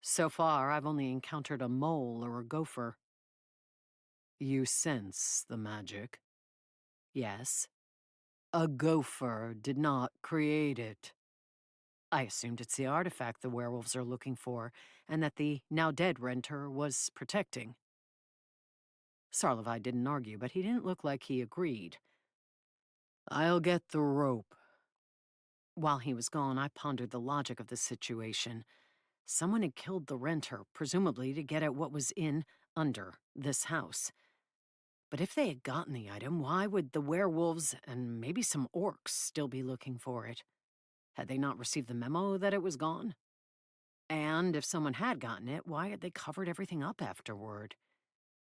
So far, I've only encountered a mole or a gopher. You sense the magic? Yes. A gopher did not create it. I assumed it's the artifact the werewolves are looking for, and that the now-dead renter was protecting. Sarlovai didn't argue, but he didn't look like he agreed. I'll get the rope. While he was gone, I pondered the logic of the situation. Someone had killed the renter, presumably to get at what was under, this house. But if they had gotten the item, why would the werewolves and maybe some orcs still be looking for it? Had they not received the memo that it was gone? And if someone had gotten it, why had they covered everything up afterward?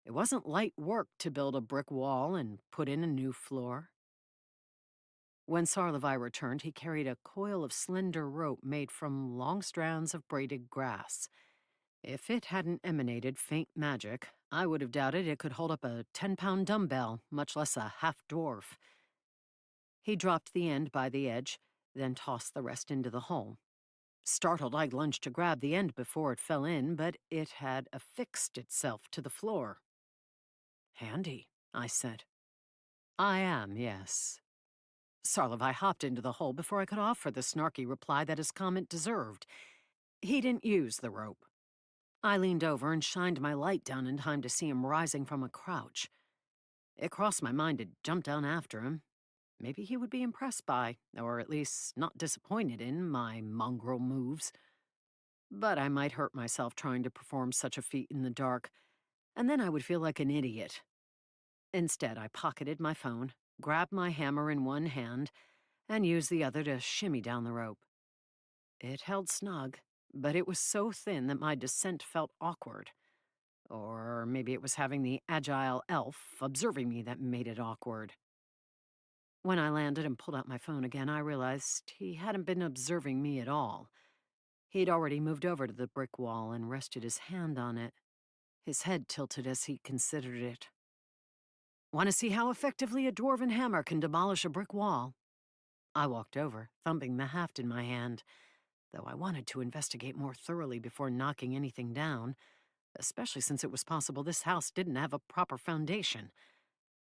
It wasn't light work to build a brick wall and put in a new floor. When Sarlovai returned, he carried a coil of slender rope made from long strands of braided grass. If it hadn't emanated faint magic, I would have doubted it could hold up a 10-pound dumbbell, much less a half-dwarf. He dropped the end by the edge, then tossed the rest into the hole. Startled, I lunged to grab the end before it fell in, but it had affixed itself to the floor. Handy, I said. I am, yes. Sarlovai hopped into the hole before I could offer the snarky reply that his comment deserved. He didn't use the rope. I leaned over and shined my light down in time to see him rising from a crouch. It crossed my mind to jump down after him. Maybe he would be impressed by, or at least not disappointed in, my mongrel moves. But I might hurt myself trying to perform such a feat in the dark, and then I would feel like an idiot. Instead, I pocketed my phone, grabbed my hammer in one hand, and used the other to shimmy down the rope. It held snug, but it was so thin that my descent felt awkward. Or maybe it was having the agile elf observing me that made it awkward. When I landed and pulled out my phone again, I realized he hadn't been observing me at all. He'd already moved over to the brick wall and rested his hand on it. His head tilted as he considered it. Want to see how effectively a dwarven hammer can demolish a brick wall? I walked over, thumping the haft in my hand, though I wanted to investigate more thoroughly before knocking anything down, especially since it was possible this house didn't have a proper foundation.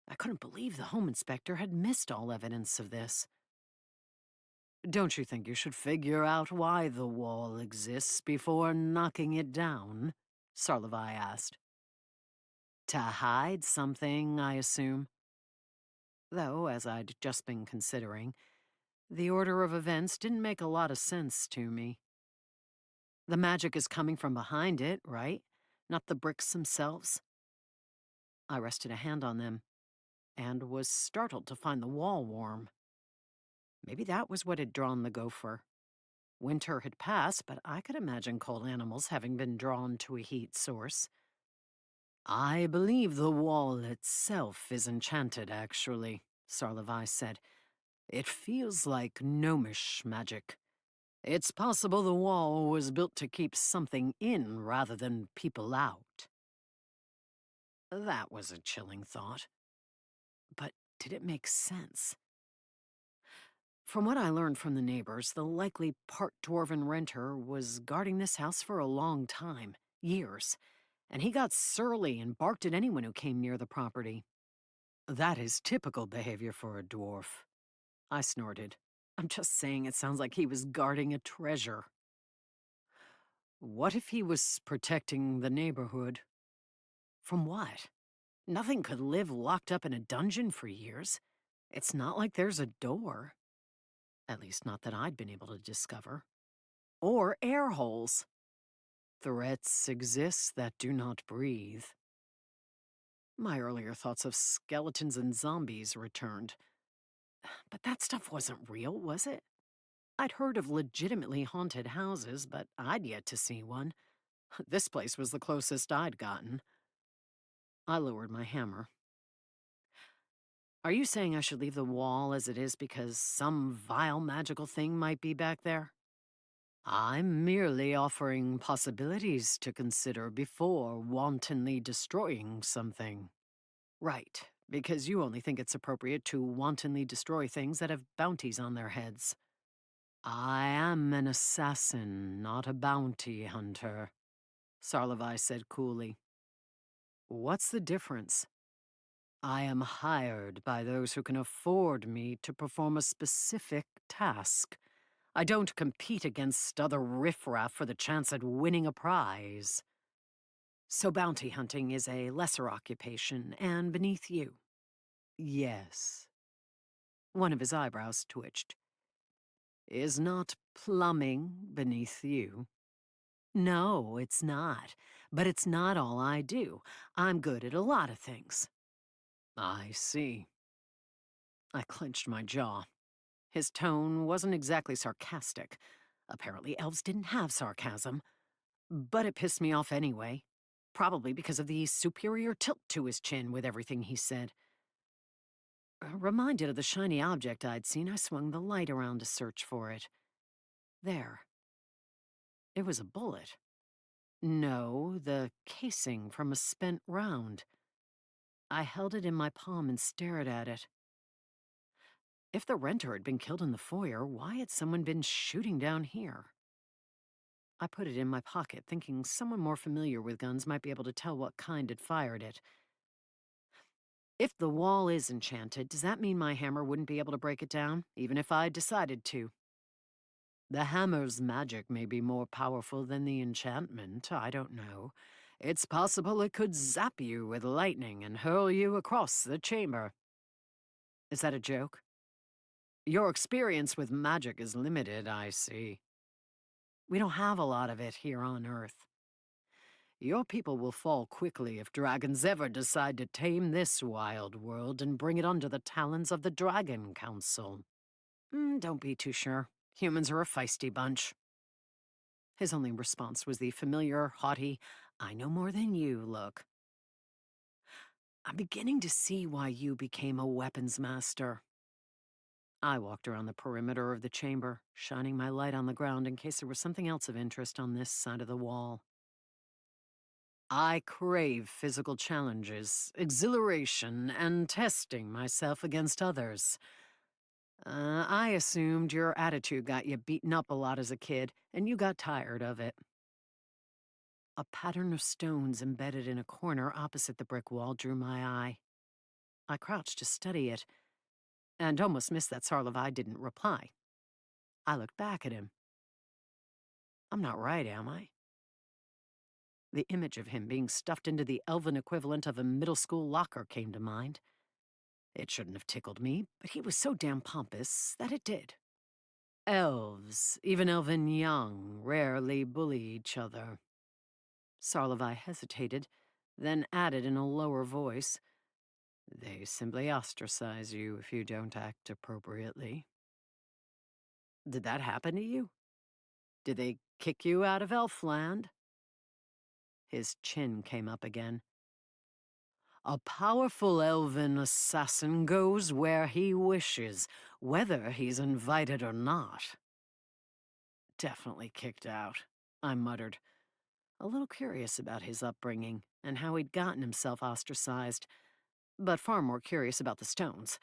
I couldn't believe the home inspector had missed all evidence of this. Don't you think you should figure out why the wall exists before knocking it down? Sarlovai asked. To hide something, I assume. Though, as I'd just been considering, the order of events didn't make a lot of sense to me. The magic is coming from behind it, right? Not the bricks themselves? I rested a hand on them, and was startled to find the wall warm. Maybe that was what had drawn the gopher. Winter had passed, but I could imagine cold animals having been drawn to a heat source. I believe the wall itself is enchanted, actually, Sarlovai said. It feels like gnomish magic. It's possible the wall was built to keep something in rather than people out. That was a chilling thought. But did it make sense? From what I learned from the neighbors, the likely part-dwarven renter was guarding this house for a long time, years, and he got surly and barked at anyone who came near the property. That is typical behavior for a dwarf, I snorted. I'm just saying it sounds like he was guarding a treasure. What if he was protecting the neighborhood? From what? Nothing could live locked up in a dungeon for years. It's not like there's a door. At least not that I'd been able to discover. Or air holes. Threats exist that do not breathe. My earlier thoughts of skeletons and zombies returned. But that stuff wasn't real, was it? I'd heard of legitimately haunted houses, but I'd yet to see one. This place was the closest I'd gotten. I lowered my hammer. Are you saying I should leave the wall as it is because some vile magical thing might be back there? I'm merely offering possibilities to consider before wantonly destroying something. Right, because you only think it's appropriate to wantonly destroy things that have bounties on their heads. I am an assassin, not a bounty hunter, Sarlavai said coolly. What's the difference? I am hired by those who can afford me to perform a specific task. I don't compete against other riffraff for the chance at winning a prize. So bounty hunting is a lesser occupation and beneath you? Yes. One of his eyebrows twitched. Is not plumbing beneath you? No, it's not. But it's not all I do. I'm good at a lot of things. I see. I clenched my jaw. His tone wasn't exactly sarcastic. Apparently, elves didn't have sarcasm. But it pissed me off anyway. Probably because of the superior tilt to his chin with everything he said. Reminded of the shiny object I'd seen, I swung the light around to search for it. There. It was a bullet. No, the casing from a spent round. I held it in my palm and stared at it. If the renter had been killed in the foyer, why had someone been shooting down here? I put it in my pocket, thinking someone more familiar with guns might be able to tell what kind had fired it. If the wall is enchanted, does that mean my hammer wouldn't be able to break it down, even if I decided to? The hammer's magic may be more powerful than the enchantment, I don't know. It's possible it could zap you with lightning and hurl you across the chamber. Is that a joke? Your experience with magic is limited, I see. We don't have a lot of it here on Earth. Your people will fall quickly if dragons ever decide to tame this wild world and bring it under the talons of the Dragon Council. Don't be too sure. Humans are a feisty bunch. His only response was the familiar, haughty, I know more than you look. I'm beginning to see why you became a weapons master. I walked around the perimeter of the chamber, shining my light on the ground in case there was something else of interest on this side of the wall. I crave physical challenges, exhilaration, and testing myself against others. I assumed your attitude got you beaten up a lot as a kid, and you got tired of it. A pattern of stones embedded in a corner opposite the brick wall drew my eye. I crouched to study it, and almost missed that Sarlavai didn't reply. I looked back at him. I'm not right, am I? The image of him being stuffed into the elven equivalent of a middle school locker came to mind. It shouldn't have tickled me, but he was so damn pompous that it did. Elves, even elven young, rarely bully each other. Sarlavai hesitated, then added in a lower voice, They simply ostracize you if you don't act appropriately. Did that happen to you? Did they kick you out of Elfland? His chin came up again. A powerful elven assassin goes where he wishes, whether he's invited or not. Definitely kicked out, I muttered, a little curious about his upbringing and how he'd gotten himself ostracized, but far more curious about the stones.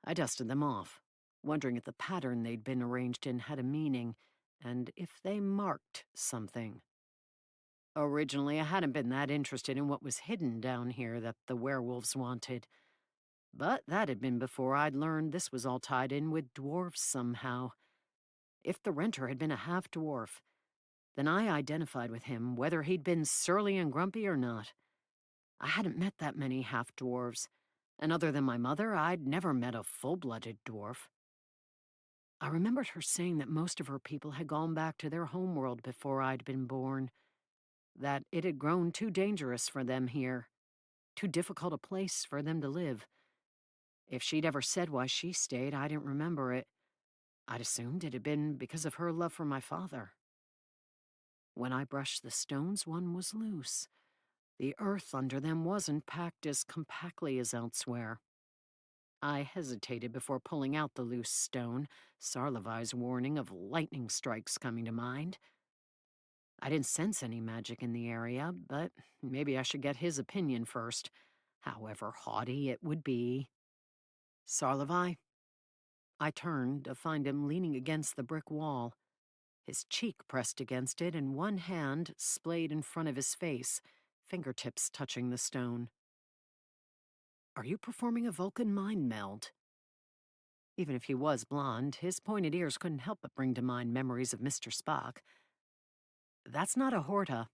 I dusted them off, wondering if the pattern they'd been arranged in had a meaning, and if they marked something. Originally, I hadn't been that interested in what was hidden down here that the werewolves wanted. But that had been before I'd learned this was all tied in with dwarves somehow. If the renter had been a half-dwarf, then I identified with him whether he'd been surly and grumpy or not. I hadn't met that many half-dwarves, and other than my mother, I'd never met a full-blooded dwarf. I remembered her saying that most of her people had gone back to their homeworld before I'd been born, that it had grown too dangerous for them here. Too difficult a place for them to live. If she'd ever said why she stayed, I didn't remember it. I'd assumed it had been because of her love for my father. When I brushed the stones, one was loose. The earth under them wasn't packed as compactly as elsewhere. I hesitated before pulling out the loose stone, Sarlevai's warning of lightning strikes coming to mind. I didn't sense any magic in the area, but maybe I should get his opinion first, however haughty it would be. Sarlevai? I turned to find him leaning against the brick wall, his cheek pressed against it and one hand splayed in front of his face, fingertips touching the stone. Are you performing a Vulcan mind meld? Even if he was blonde, his pointed ears couldn't help but bring to mind memories of Mr. Spock. That's not a Horta.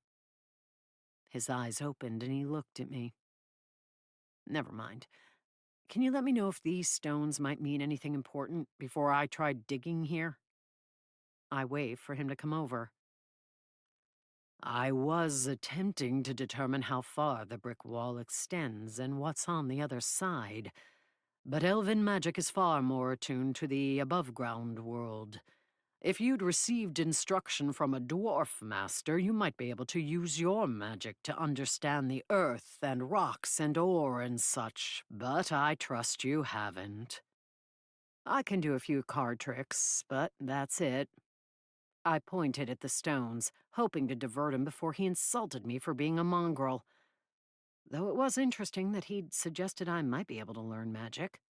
His eyes opened and he looked at me. Never mind. Can you let me know if these stones might mean anything important before I try digging here? I waved for him to come over. I was attempting to determine how far the brick wall extends and what's on the other side, but elven magic is far more attuned to the above-ground world. If you'd received instruction from a dwarf master, you might be able to use your magic to understand the earth and rocks and ore and such, but I trust you haven't. I can do a few card tricks, but that's it. I pointed at the stones, hoping to divert him before he insulted me for being a mongrel. Though it was interesting that he'd suggested I might be able to learn magic,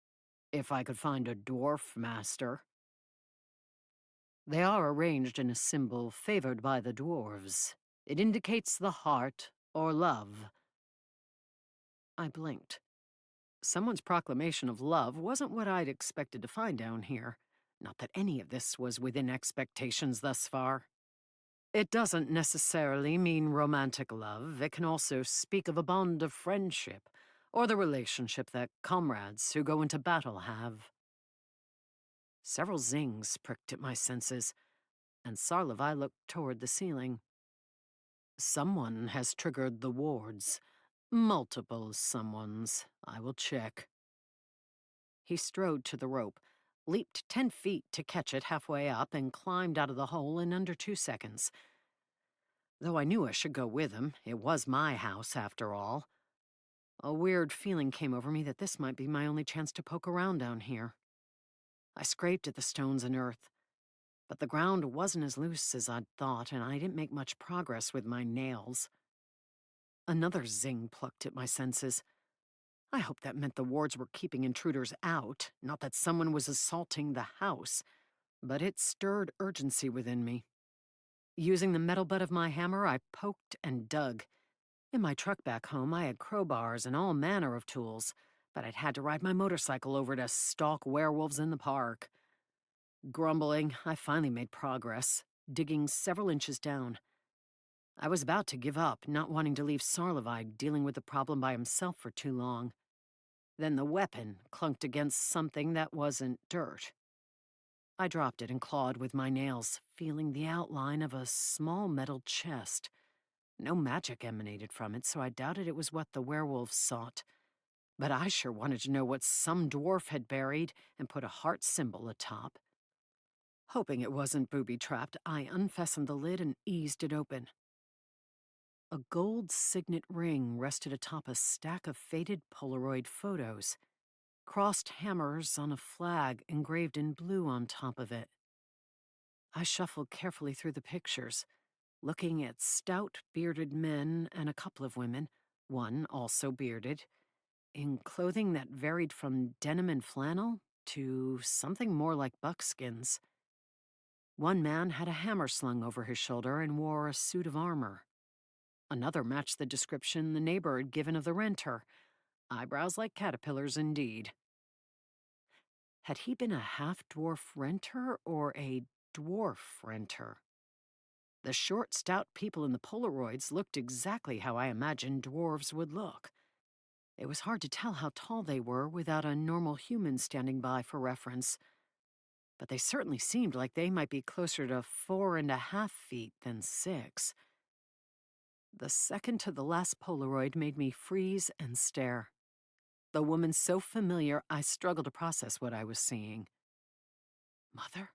if I could find a dwarf master. They are arranged in a symbol favored by the dwarves. It indicates the heart or love. I blinked. Someone's proclamation of love wasn't what I'd expected to find down here. Not that any of this was within expectations thus far. It doesn't necessarily mean romantic love. It can also speak of a bond of friendship, or the relationship that comrades who go into battle have. Several zings pricked at my senses, and Sarlevai looked toward the ceiling. Someone has triggered the wards. Multiple someones. I will check. He strode to the rope, leaped 10 feet to catch it halfway up, and climbed out of the hole in under 2 seconds. Though I knew I should go with him, it was my house after all. A weird feeling came over me that this might be my only chance to poke around down here. I scraped at the stones and earth, but the ground wasn't as loose as I'd thought, and I didn't make much progress with my nails. Another zing plucked at my senses. I hoped that meant the wards were keeping intruders out, not that someone was assaulting the house, but it stirred urgency within me. Using the metal butt of my hammer, I poked and dug. In my truck back home, I had crowbars and all manner of tools, but I'd had to ride my motorcycle over to stalk werewolves in the park. Grumbling, I finally made progress, digging several inches down. I was about to give up, not wanting to leave Sarlevai dealing with the problem by himself for too long. Then the weapon clunked against something that wasn't dirt. I dropped it and clawed with my nails, feeling the outline of a small metal chest. No magic emanated from it, so I doubted it was what the werewolves sought. But I sure wanted to know what some dwarf had buried and put a heart symbol atop. Hoping it wasn't booby-trapped, I unfastened the lid and eased it open. A gold signet ring rested atop a stack of faded Polaroid photos. Crossed hammers on a flag engraved in blue on top of it. I shuffled carefully through the pictures, looking at stout, bearded men and a couple of women, one also bearded, in clothing that varied from denim and flannel to something more like buckskins. One man had a hammer slung over his shoulder and wore a suit of armor. Another matched the description the neighbor had given of the renter. Eyebrows like caterpillars indeed. Had he been a half-dwarf renter or a dwarf renter? The short, stout people in the Polaroids looked exactly how I imagined dwarves would look. It was hard to tell how tall they were without a normal human standing by for reference, but they certainly seemed like they might be closer to 4.5 feet than 6. The second to the last Polaroid made me freeze and stare. The woman so familiar, I struggled to process what I was seeing. Mother?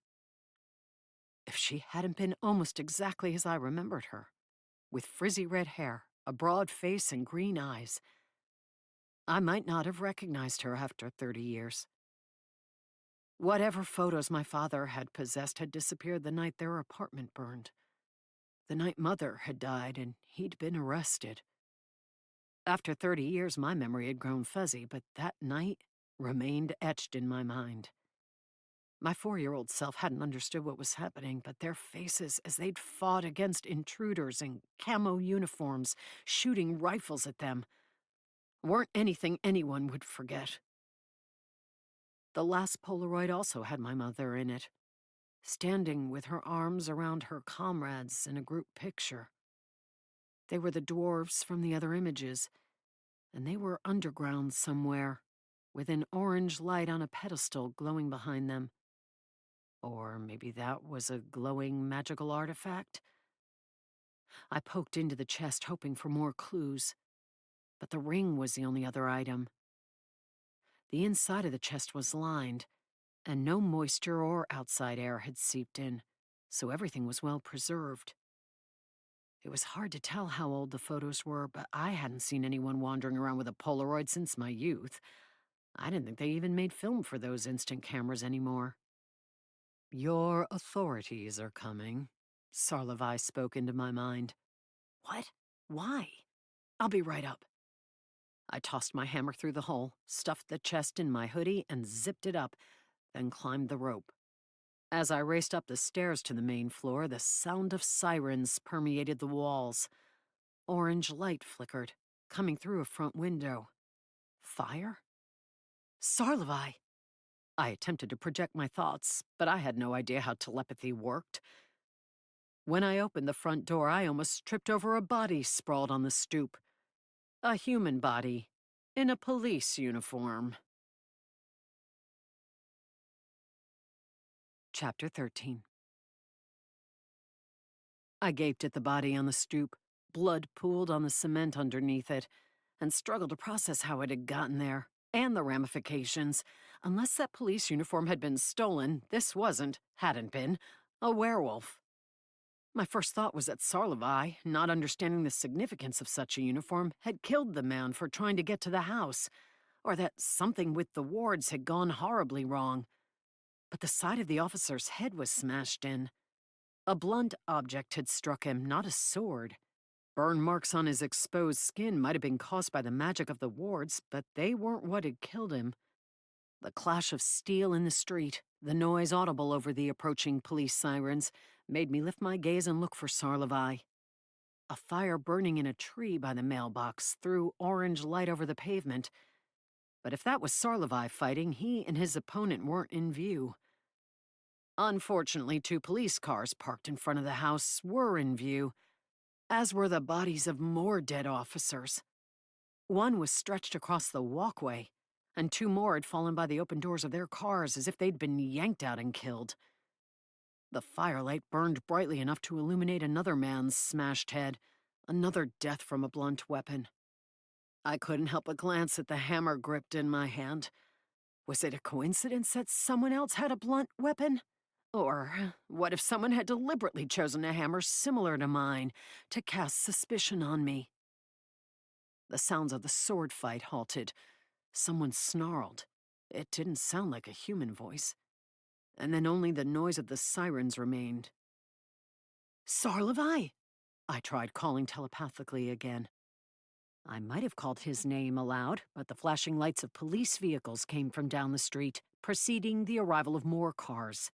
If she hadn't been almost exactly as I remembered her, with frizzy red hair, a broad face, and green eyes, I might not have recognized her after 30 years. Whatever photos my father had possessed had disappeared the night their apartment burned. The night Mother had died and he'd been arrested. After 30 years, my memory had grown fuzzy, but that night remained etched in my mind. My 4-year-old self hadn't understood what was happening, but their faces as they'd fought against intruders in camo uniforms, shooting rifles at them, weren't anything anyone would forget. The last Polaroid also had my mother in it, standing with her arms around her comrades in a group picture. They were the dwarves from the other images, and they were underground somewhere, with an orange light on a pedestal glowing behind them. Or maybe that was a glowing magical artifact? I poked into the chest hoping for more clues, but the ring was the only other item. The inside of the chest was lined, and no moisture or outside air had seeped in, so everything was well preserved. It was hard to tell how old the photos were, but I hadn't seen anyone wandering around with a Polaroid since my youth. I didn't think they even made film for those instant cameras anymore. Your authorities are coming, Sarlavai spoke into my mind. What? Why? I'll be right up. I tossed my hammer through the hole, stuffed the chest in my hoodie, and zipped it up, then climbed the rope. As I raced up the stairs to the main floor, the sound of sirens permeated the walls. Orange light flickered, coming through a front window. Fire? Sarlavai! I attempted to project my thoughts, but I had no idea how telepathy worked. When I opened the front door, I almost tripped over a body sprawled on the stoop. A human body, in a police uniform. Chapter 13. I gaped at the body on the stoop. Blood pooled on the cement underneath it, and struggled to process how it had gotten there, and the ramifications. Unless that police uniform had been stolen, this hadn't been, a werewolf. My first thought was that Sarlavai, not understanding the significance of such a uniform, had killed the man for trying to get to the house, or that something with the wards had gone horribly wrong. But the side of the officer's head was smashed in. A blunt object had struck him, not a sword. Burn marks on his exposed skin might have been caused by the magic of the wards, but they weren't what had killed him. The clash of steel in the street, the noise audible over the approaching police sirens, made me lift my gaze and look for Sarlavai. A fire burning in a tree by the mailbox threw orange light over the pavement. But if that was Sarlavai fighting, he and his opponent weren't in view. Unfortunately, 2 police cars parked in front of the house were in view, as were the bodies of more dead officers. One was stretched across the walkway, and 2 more had fallen by the open doors of their cars as if they'd been yanked out and killed. The firelight burned brightly enough to illuminate another man's smashed head, another death from a blunt weapon. I couldn't help but glance at the hammer gripped in my hand. Was it a coincidence that someone else had a blunt weapon? Or what if someone had deliberately chosen a hammer similar to mine to cast suspicion on me? The sounds of the sword fight halted. Someone snarled. It didn't sound like a human voice. And then only the noise of the sirens remained. Sarlavai! I tried calling telepathically again. I might have called his name aloud, but the flashing lights of police vehicles came from down the street, preceding the arrival of more cars.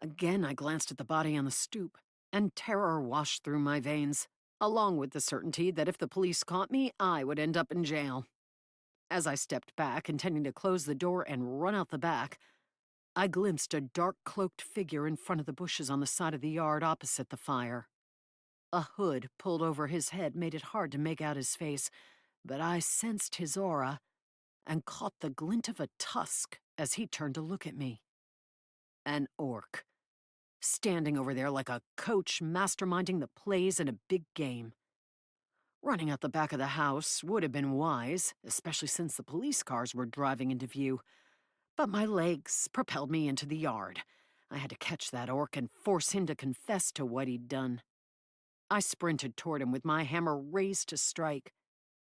Again, I glanced at the body on the stoop, and terror washed through my veins, along with the certainty that if the police caught me, I would end up in jail. As I stepped back, intending to close the door and run out the back, I glimpsed a dark-cloaked figure in front of the bushes on the side of the yard opposite the fire. A hood pulled over his head made it hard to make out his face, but I sensed his aura and caught the glint of a tusk as he turned to look at me. An orc, standing over there like a coach masterminding the plays in a big game. Running out the back of the house would have been wise, especially since the police cars were driving into view. But my legs propelled me into the yard. I had to catch that orc and force him to confess to what he'd done. I sprinted toward him with my hammer raised to strike,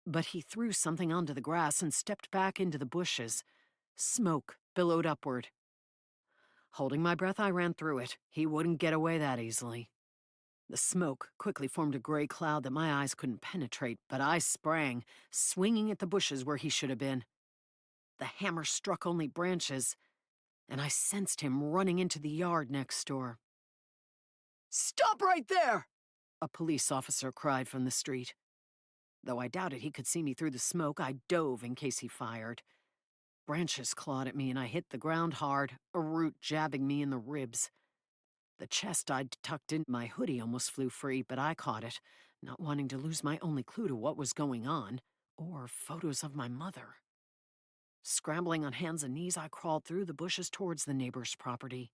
but he threw something onto the grass and stepped back into the bushes. Smoke billowed upward. Holding my breath, I ran through it. He wouldn't get away that easily. The smoke quickly formed a gray cloud that my eyes couldn't penetrate, but I sprang, swinging at the bushes where he should have been. The hammer struck only branches, and I sensed him running into the yard next door. "Stop right there!" a police officer cried from the street. Though I doubted he could see me through the smoke, I dove in case he fired. Branches clawed at me and I hit the ground hard, a root jabbing me in the ribs. The chest I'd tucked in my hoodie almost flew free, but I caught it, not wanting to lose my only clue to what was going on, or photos of my mother. Scrambling on hands and knees, I crawled through the bushes towards the neighbor's property.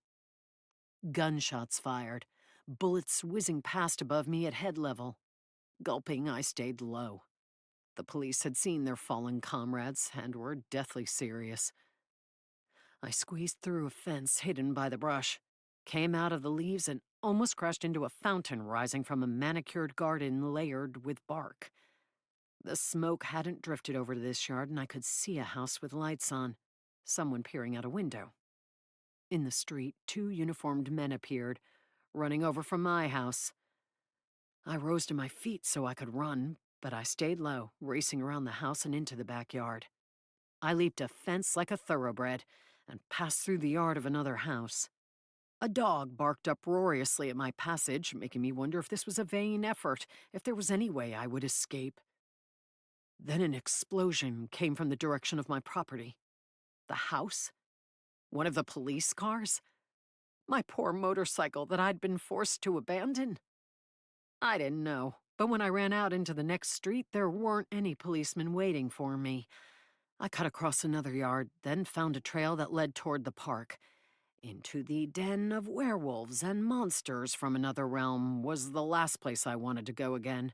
Gunshots fired, bullets whizzing past above me at head level. Gulping, I stayed low. The police had seen their fallen comrades and were deathly serious. I squeezed through a fence hidden by the brush, came out of the leaves and almost crashed into a fountain rising from a manicured garden layered with bark. The smoke hadn't drifted over to this yard and I could see a house with lights on, someone peering out a window. In the street, two uniformed men appeared, running over from my house. I rose to my feet so I could run, but I stayed low, racing around the house and into the backyard. I leaped a fence like a thoroughbred and passed through the yard of another house. A dog barked uproariously at my passage, making me wonder if this was a vain effort, if there was any way I would escape. Then an explosion came from the direction of my property. The house? One of the police cars? My poor motorcycle that I'd been forced to abandon? I didn't know, but when I ran out into the next street, there weren't any policemen waiting for me. I cut across another yard, then found a trail that led toward the park. Into the den of werewolves and monsters from another realm was the last place I wanted to go again.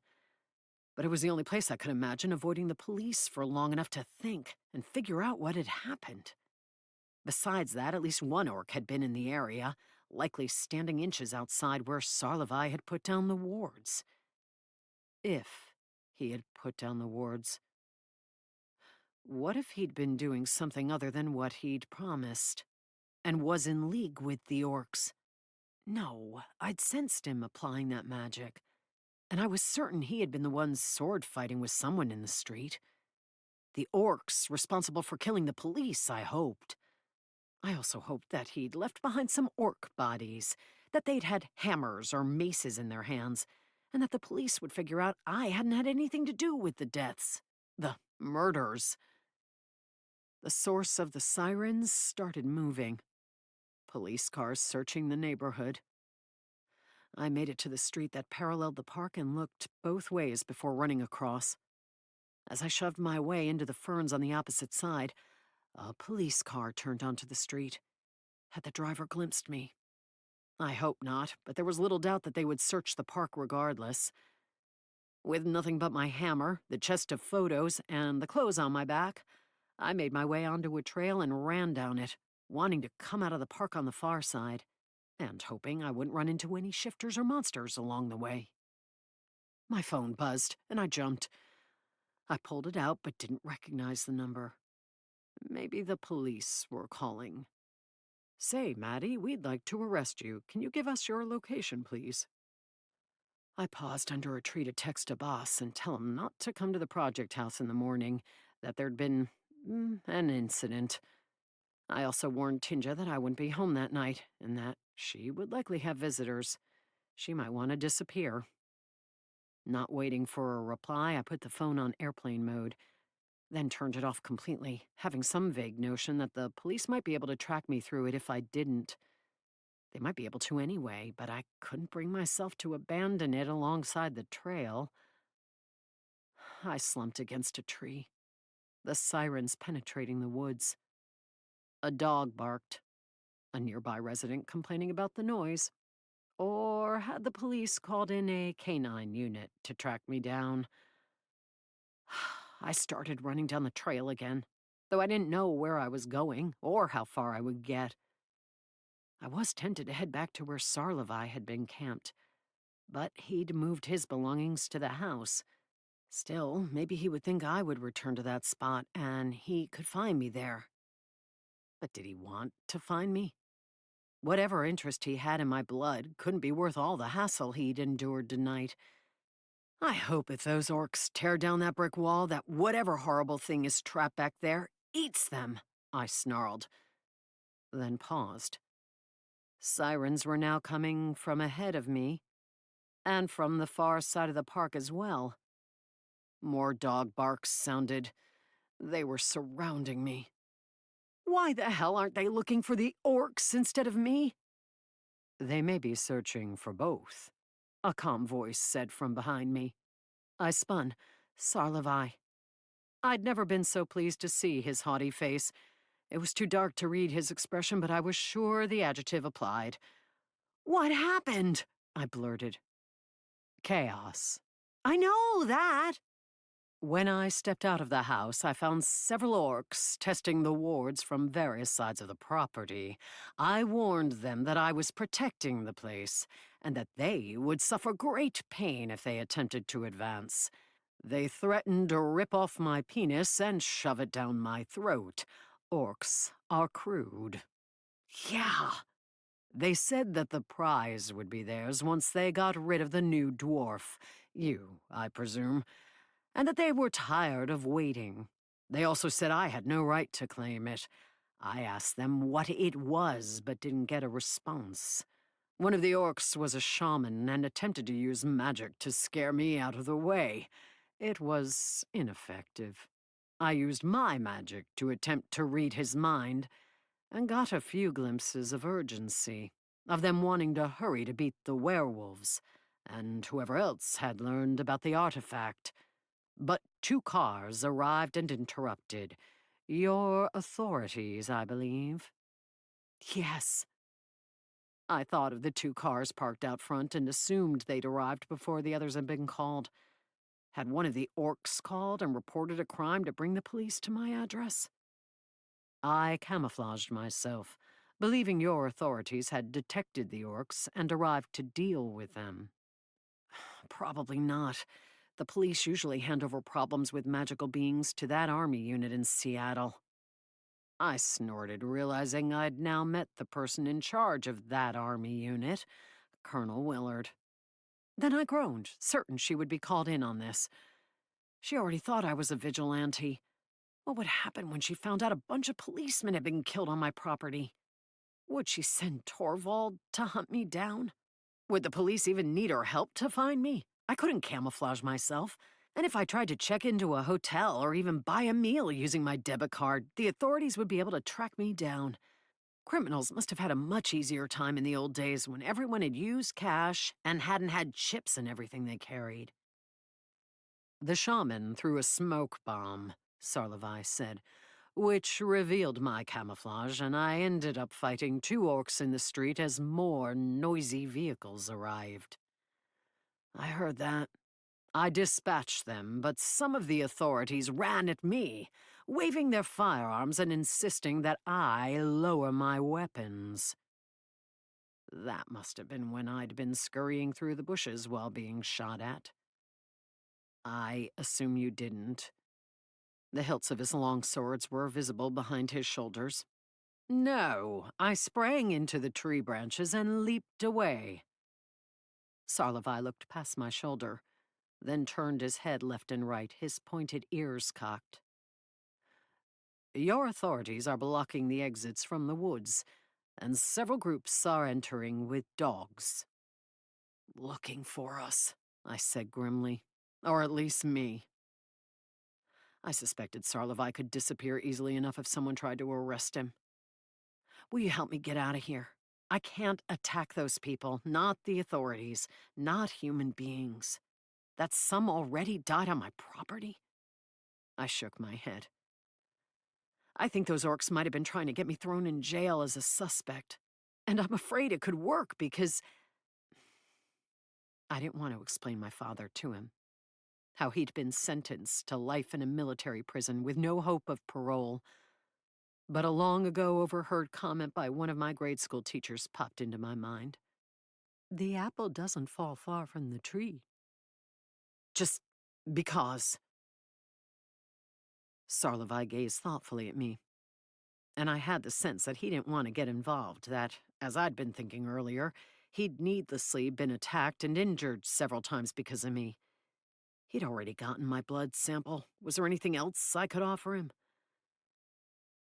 But it was the only place I could imagine avoiding the police for long enough to think and figure out what had happened. Besides that, at least one orc had been in the area, likely standing inches outside where Sarlevi had put down the wards. If he had put down the wards. What if he'd been doing something other than what he'd promised, and was in league with the orcs? No, I'd sensed him applying that magic, and I was certain he had been the one sword fighting with someone in the street. The orcs responsible for killing the police, I hoped. I also hoped that he'd left behind some orc bodies, that they'd had hammers or maces in their hands, and that the police would figure out I hadn't had anything to do with the deaths, the murders. The source of the sirens started moving. Police cars searching the neighborhood. I made it to the street that paralleled the park and looked both ways before running across. As I shoved my way into the ferns on the opposite side, a police car turned onto the street. Had the driver glimpsed me? I hope not, but there was little doubt that they would search the park regardless. With nothing but my hammer, the chest of photos, and the clothes on my back, I made my way onto a trail and ran down it, wanting to come out of the park on the far side, and hoping I wouldn't run into any shifters or monsters along the way. My phone buzzed, and I jumped. I pulled it out, but didn't recognize the number. Maybe the police were calling. "Say, Maddie, we'd like to arrest you. Can you give us your location, please?" I paused under a tree to text a boss and tell him not to come to the project house in the morning, that there'd been an incident. I also warned Tinja that I wouldn't be home that night, and that she would likely have visitors. She might want to disappear. Not waiting for a reply, I put the phone on airplane mode, then turned it off completely, having some vague notion that the police might be able to track me through it if I didn't. They might be able to anyway, but I couldn't bring myself to abandon it alongside the trail. I slumped against a tree, the sirens penetrating the woods. A dog barked, a nearby resident complaining about the noise. Or had the police called in a canine unit to track me down? I started running down the trail again, though I didn't know where I was going or how far I would get. I was tempted to head back to where Sarlevi had been camped, but he'd moved his belongings to the house. Still, maybe he would think I would return to that spot and he could find me there. But did he want to find me? Whatever interest he had in my blood couldn't be worth all the hassle he'd endured tonight. I hope if those orcs tear down that brick wall, that whatever horrible thing is trapped back there eats them, I snarled, then paused. Sirens were now coming from ahead of me, and from the far side of the park as well. More dog barks sounded. They were surrounding me. Why the hell aren't they looking for the orcs instead of me? They may be searching for both, a calm voice said from behind me. I spun. Sarlevi. I'd never been so pleased to see his haughty face. It was too dark to read his expression, but I was sure the adjective applied. What happened? I blurted. Chaos. I know that. When I stepped out of the house, I found several orcs testing the wards from various sides of the property. I warned them that I was protecting the place, and that they would suffer great pain if they attempted to advance. They threatened to rip off my penis and shove it down my throat. Orcs are crude. Yeah. They said that the prize would be theirs once they got rid of the new dwarf. You, I presume. And that they were tired of waiting. They also said I had no right to claim it. I asked them what it was, but didn't get a response. One of the orcs was a shaman and attempted to use magic to scare me out of the way. It was ineffective. I used my magic to attempt to read his mind, and got a few glimpses of urgency, of them wanting to hurry to beat the werewolves, and whoever else had learned about the artifact. But 2 cars arrived and interrupted. Your authorities, I believe. Yes. I thought of the 2 cars parked out front and assumed they'd arrived before the others had been called. Had one of the orcs called and reported a crime to bring the police to my address? I camouflaged myself, believing your authorities had detected the orcs and arrived to deal with them. Probably not. The police usually hand over problems with magical beings to that army unit in Seattle. I snorted, realizing I'd now met the person in charge of that army unit, Colonel Willard. Then I groaned, certain she would be called in on this. She already thought I was a vigilante. What would happen when she found out a bunch of policemen had been killed on my property? Would she send Torvald to hunt me down? Would the police even need her help to find me? I couldn't camouflage myself. And if I tried to check into a hotel or even buy a meal using my debit card, the authorities would be able to track me down. Criminals must have had a much easier time in the old days when everyone had used cash and hadn't had chips in everything they carried. The shaman threw a smoke bomb, Sarlevi said, which revealed my camouflage, and I ended up fighting 2 orcs in the street as more noisy vehicles arrived. I heard that. I dispatched them, but some of the authorities ran at me, waving their firearms and insisting that I lower my weapons. That must have been when I'd been scurrying through the bushes while being shot at. I assume you didn't. The hilts of his long swords were visible behind his shoulders. No, I sprang into the tree branches and leaped away. Sarlevi looked past my shoulder, then turned his head left and right, his pointed ears cocked. Your authorities are blocking the exits from the woods, and several groups are entering with dogs. Looking for us, I said grimly. Or at least me. I suspected Sarlevi could disappear easily enough if someone tried to arrest him. Will you help me get out of here? I can't attack those people, not the authorities, not human beings. That some already died on my property? I shook my head. I think those orcs might have been trying to get me thrown in jail as a suspect. And I'm afraid it could work because I didn't want to explain my father to him. how he'd been sentenced to life in a military prison with no hope of parole. But a long ago overheard comment by one of my grade school teachers popped into my mind. The apple doesn't fall far from the tree. Just because. Sarlovai gazed thoughtfully at me, and I had the sense that he didn't want to get involved, that, as I'd been thinking earlier, he'd needlessly been attacked and injured several times because of me. He'd already gotten my blood sample. Was there anything else I could offer him?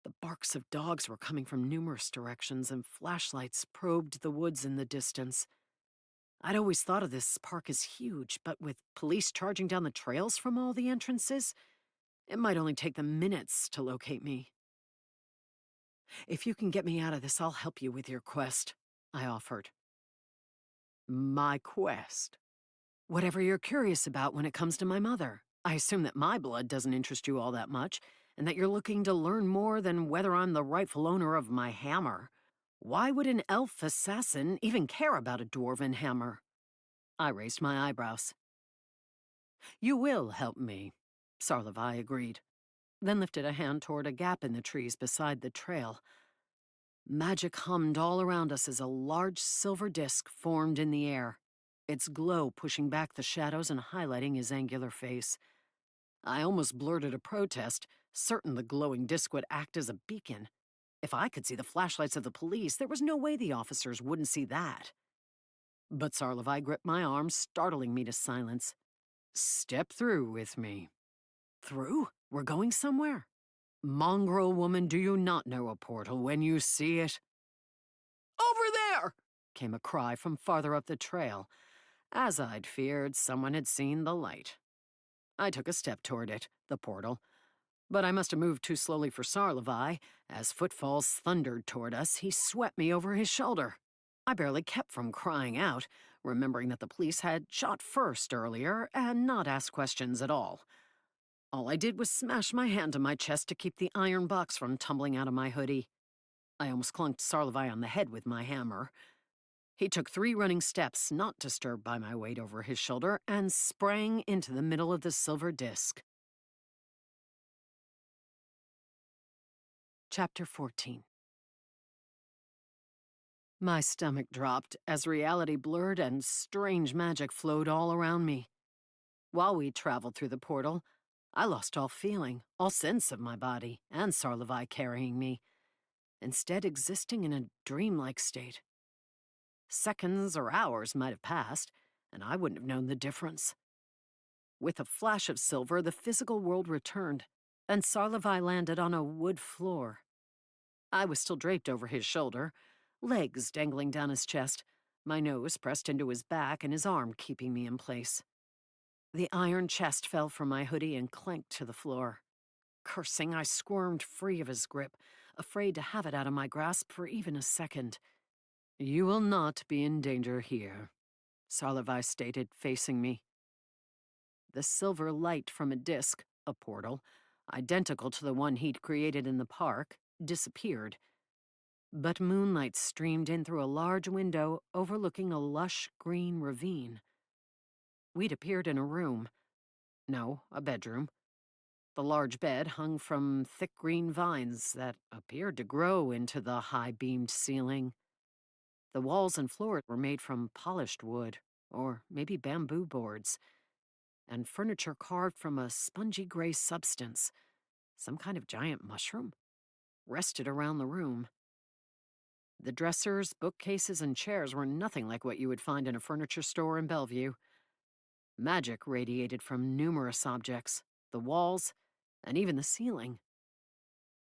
The barks of dogs were coming from numerous directions, and flashlights probed the woods in the distance. I'd always thought of this park as huge, but with police charging down the trails from all the entrances, it might only take them minutes to locate me. If you can get me out of this, I'll help you with your quest, I offered. My quest? Whatever you're curious about when it comes to my mother. I assume that my blood doesn't interest you all that much, and that you're looking to learn more than whether I'm the rightful owner of my hammer. Why would an elf assassin even care about a dwarven hammer? I raised my eyebrows. You will help me, Sarlovai agreed, then lifted a hand toward a gap in the trees beside the trail. Magic hummed all around us as a large silver disc formed in the air, its glow pushing back the shadows and highlighting his angular face. I almost blurted a protest, certain the glowing disc would act as a beacon. If I could see the flashlights of the police, there was no way the officers wouldn't see that. But Sarlovai gripped my arm, startling me to silence. Step through with me. Through? We're going somewhere? Mongrel woman, do you not know a portal when you see it? Over there! Came a cry from farther up the trail. As I'd feared, someone had seen the light. I took a step toward it, the portal, but I must have moved too slowly for Sarlovai. As footfalls thundered toward us, he swept me over his shoulder. I barely kept from crying out, remembering that the police had shot first earlier and not asked questions at all. All I did was smash my hand to my chest to keep the iron box from tumbling out of my hoodie. I almost clunked Sarlovai on the head with my hammer. He took 3 running steps, not disturbed by my weight over his shoulder, and sprang into the middle of the silver disc. Chapter 14. My stomach dropped as reality blurred and strange magic flowed all around me. While we traveled through the portal, I lost all feeling, all sense of my body, and Sarlovai carrying me, instead existing in a dreamlike state. Seconds or hours might have passed, and I wouldn't have known the difference. With a flash of silver, the physical world returned, and Sarlovai landed on a wood floor. I was still draped over his shoulder, legs dangling down his chest, my nose pressed into his back and his arm keeping me in place. The iron chest fell from my hoodie and clanked to the floor. Cursing, I squirmed free of his grip, afraid to have it out of my grasp for even a second. You will not be in danger here, Sarlovai stated, facing me. The silver light from a disc, a portal, identical to the one he'd created in the park, disappeared. But moonlight streamed in through a large window overlooking a lush green ravine. We'd appeared in a room. No, a bedroom. The large bed hung from thick green vines that appeared to grow into the high-beamed ceiling. The walls and floor were made from polished wood, or maybe bamboo boards, and furniture carved from a spongy gray substance, some kind of giant mushroom, rested around the room. The dressers, bookcases, and chairs were nothing like what you would find in a furniture store in Bellevue. Magic radiated from numerous objects, the walls, and even the ceiling.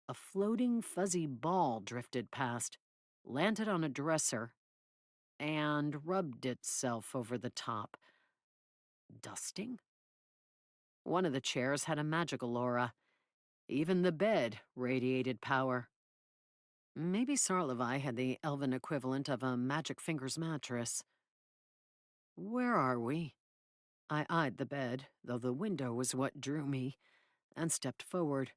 A floating, fuzzy ball drifted past, landed on a dresser, and rubbed itself over the top. Dusting? One of the chairs had a magical aura. Even the bed radiated power. Maybe Sarlovai had the elven equivalent of a magic fingers mattress. Where are we? I eyed the bed, though the window was what drew me, and stepped forward,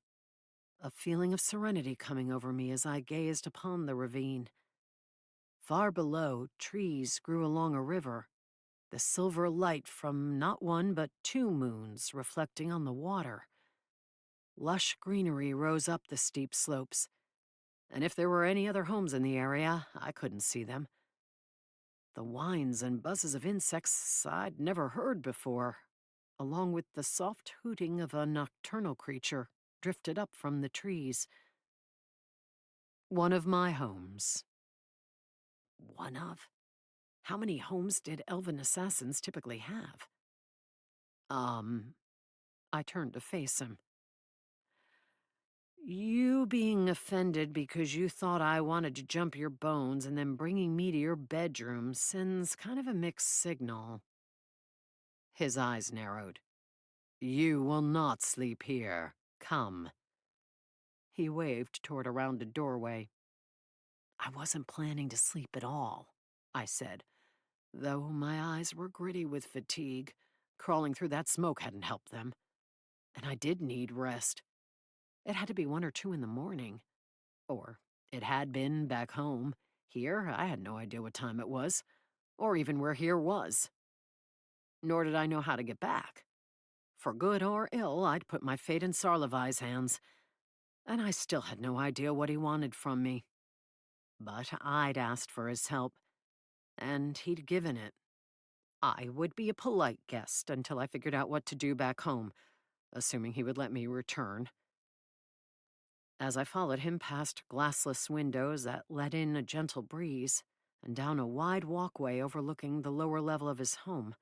a feeling of serenity coming over me as I gazed upon the ravine. Far below, trees grew along a river, the silver light from not one but two moons reflecting on the water. Lush greenery rose up the steep slopes, and if there were any other homes in the area, I couldn't see them. The whines and buzzes of insects I'd never heard before, along with the soft hooting of a nocturnal creature drifted up from the trees. One of my homes. One of? How many homes did elven assassins typically have? Um, I turned to face him. You being offended because you thought I wanted to jump your bones and then bringing me to your bedroom sends kind of a mixed signal. His eyes narrowed. You will not sleep here. Come. He waved toward a rounded doorway. I wasn't planning to sleep at all, I said, though my eyes were gritty with fatigue. Crawling through that smoke hadn't helped them. And I did need rest. It had to be 1 or 2 in the morning. Or it had been back home. Here, I had no idea what time it was, or even where here was. Nor did I know how to get back. For good or ill, I'd put my fate in Sarlevai's hands, and I still had no idea what he wanted from me. But I'd asked for his help, and he'd given it. I would be a polite guest until I figured out what to do back home, assuming he would let me return. As I followed him past glassless windows that let in a gentle breeze, and down a wide walkway overlooking the lower level of his home,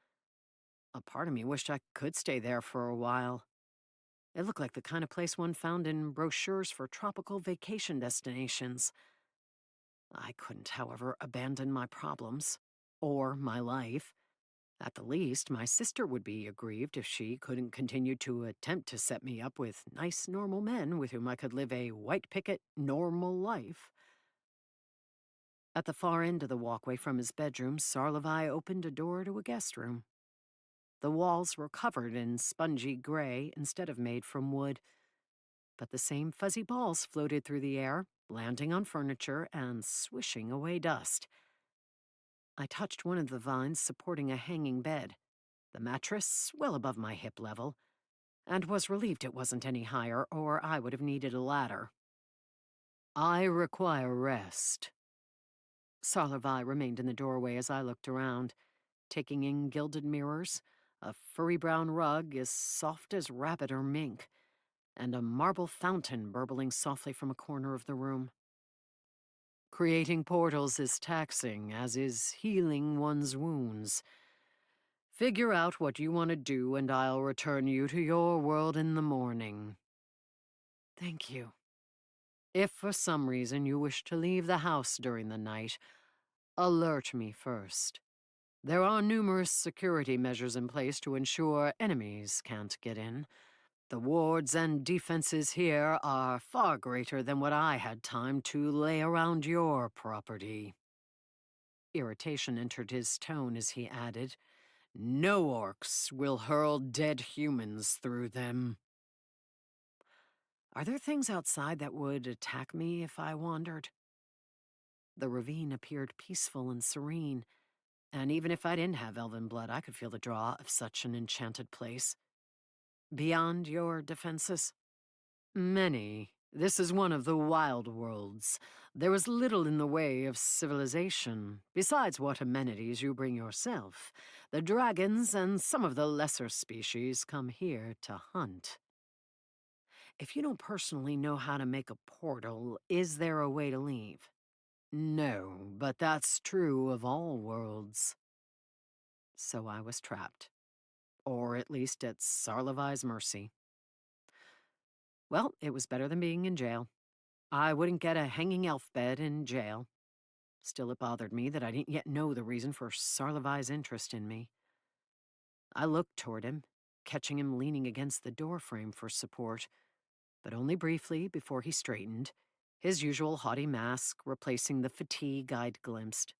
a part of me wished I could stay there for a while. It looked like the kind of place one found in brochures for tropical vacation destinations. I couldn't, however, abandon my problems. Or my life. At the least, my sister would be aggrieved if she couldn't continue to attempt to set me up with nice, normal men with whom I could live a white picket, normal life. At the far end of the walkway from his bedroom, Sarlevai opened a door to a guest room. The walls were covered in spongy gray instead of made from wood, but the same fuzzy balls floated through the air, landing on furniture and swishing away dust. I touched one of the vines supporting a hanging bed, the mattress well above my hip level, and was relieved it wasn't any higher, or I would have needed a ladder. I require rest. Sarlevai remained in the doorway as I looked around, taking in gilded mirrors, a furry brown rug as soft as rabbit or mink, and a marble fountain burbling softly from a corner of the room. Creating portals is taxing, as is healing one's wounds. Figure out what you want to do, and I'll return you to your world in the morning. Thank you. If for some reason you wish to leave the house during the night, alert me first. There are numerous security measures in place to ensure enemies can't get in. The wards and defenses here are far greater than what I had time to lay around your property. Irritation entered his tone as he added, No orcs will hurl dead humans through them. Are there things outside that would attack me if I wandered? The ravine appeared peaceful and serene, and even if I didn't have elven blood, I could feel the draw of such an enchanted place. Beyond your defenses? Many. This is one of the wild worlds. There is little in the way of civilization, besides what amenities you bring yourself. The dragons and some of the lesser species come here to hunt. If you don't personally know how to make a portal, is there a way to leave? No, but that's true of all worlds. So I was trapped. Or at least at Sarlevai's mercy. Well, it was better than being in jail. I wouldn't get a hanging elf bed in jail. Still, it bothered me that I didn't yet know the reason for Sarlevai's interest in me. I looked toward him, catching him leaning against the doorframe for support, but only briefly before he straightened, his usual haughty mask replacing the fatigue I'd glimpsed.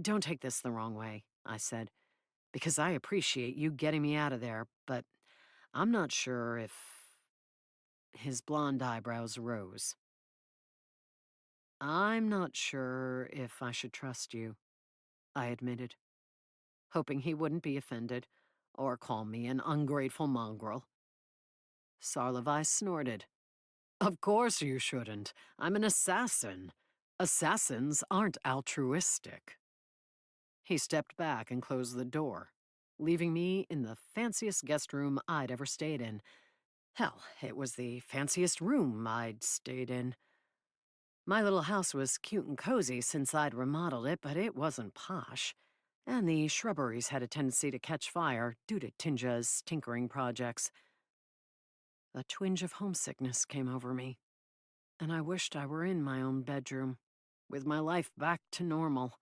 Don't take this the wrong way, I said, because I appreciate you getting me out of there, but I'm not sure if... His blonde eyebrows rose. I'm not sure if I should trust you, I admitted. hoping he wouldn't be offended or call me an ungrateful mongrel. Sarlevi snorted. Of course you shouldn't. I'm an assassin. Assassins aren't altruistic. He stepped back and closed the door, leaving me in the fanciest guest room I'd ever stayed in. Hell, it was the fanciest room I'd stayed in. My little house was cute and cozy since I'd remodeled it, but it wasn't posh. And the shrubberies had a tendency to catch fire due to Tinja's tinkering projects. A twinge of homesickness came over me, and I wished I were in my own bedroom, with my life back to normal.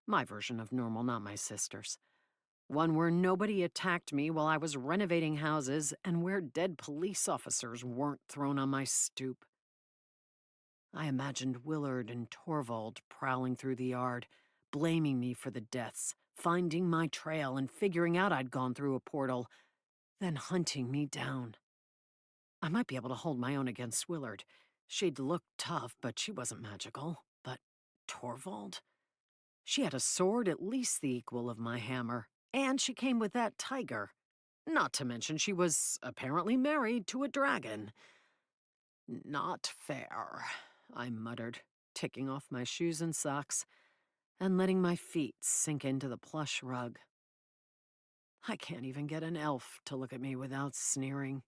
My version of normal, not my sister's. One where nobody attacked me while I was renovating houses and where dead police officers weren't thrown on my stoop. I imagined Willard and Torvald prowling through the yard, blaming me for the deaths, finding my trail and figuring out I'd gone through a portal, then hunting me down. I might be able to hold my own against Willard. She'd look tough, but she wasn't magical. But Torvald? She had a sword at least the equal of my hammer, and she came with that tiger. Not to mention she was apparently married to a dragon. Not fair, I muttered, taking off my shoes and socks and letting my feet sink into the plush rug. I can't even get an elf to look at me without sneering.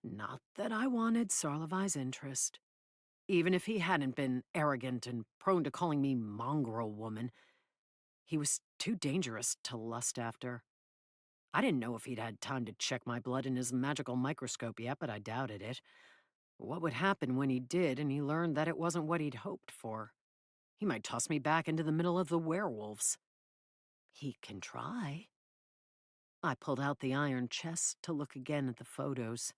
Not that I wanted Sarlevi's interest. Even if he hadn't been arrogant and prone to calling me mongrel woman, he was too dangerous to lust after. I didn't know if he'd had time to check my blood in his magical microscope yet, but I doubted it. What would happen when he did and he learned that it wasn't what he'd hoped for? He might toss me back into the middle of the werewolves. He can try. I pulled out the iron chest to look again at the photos.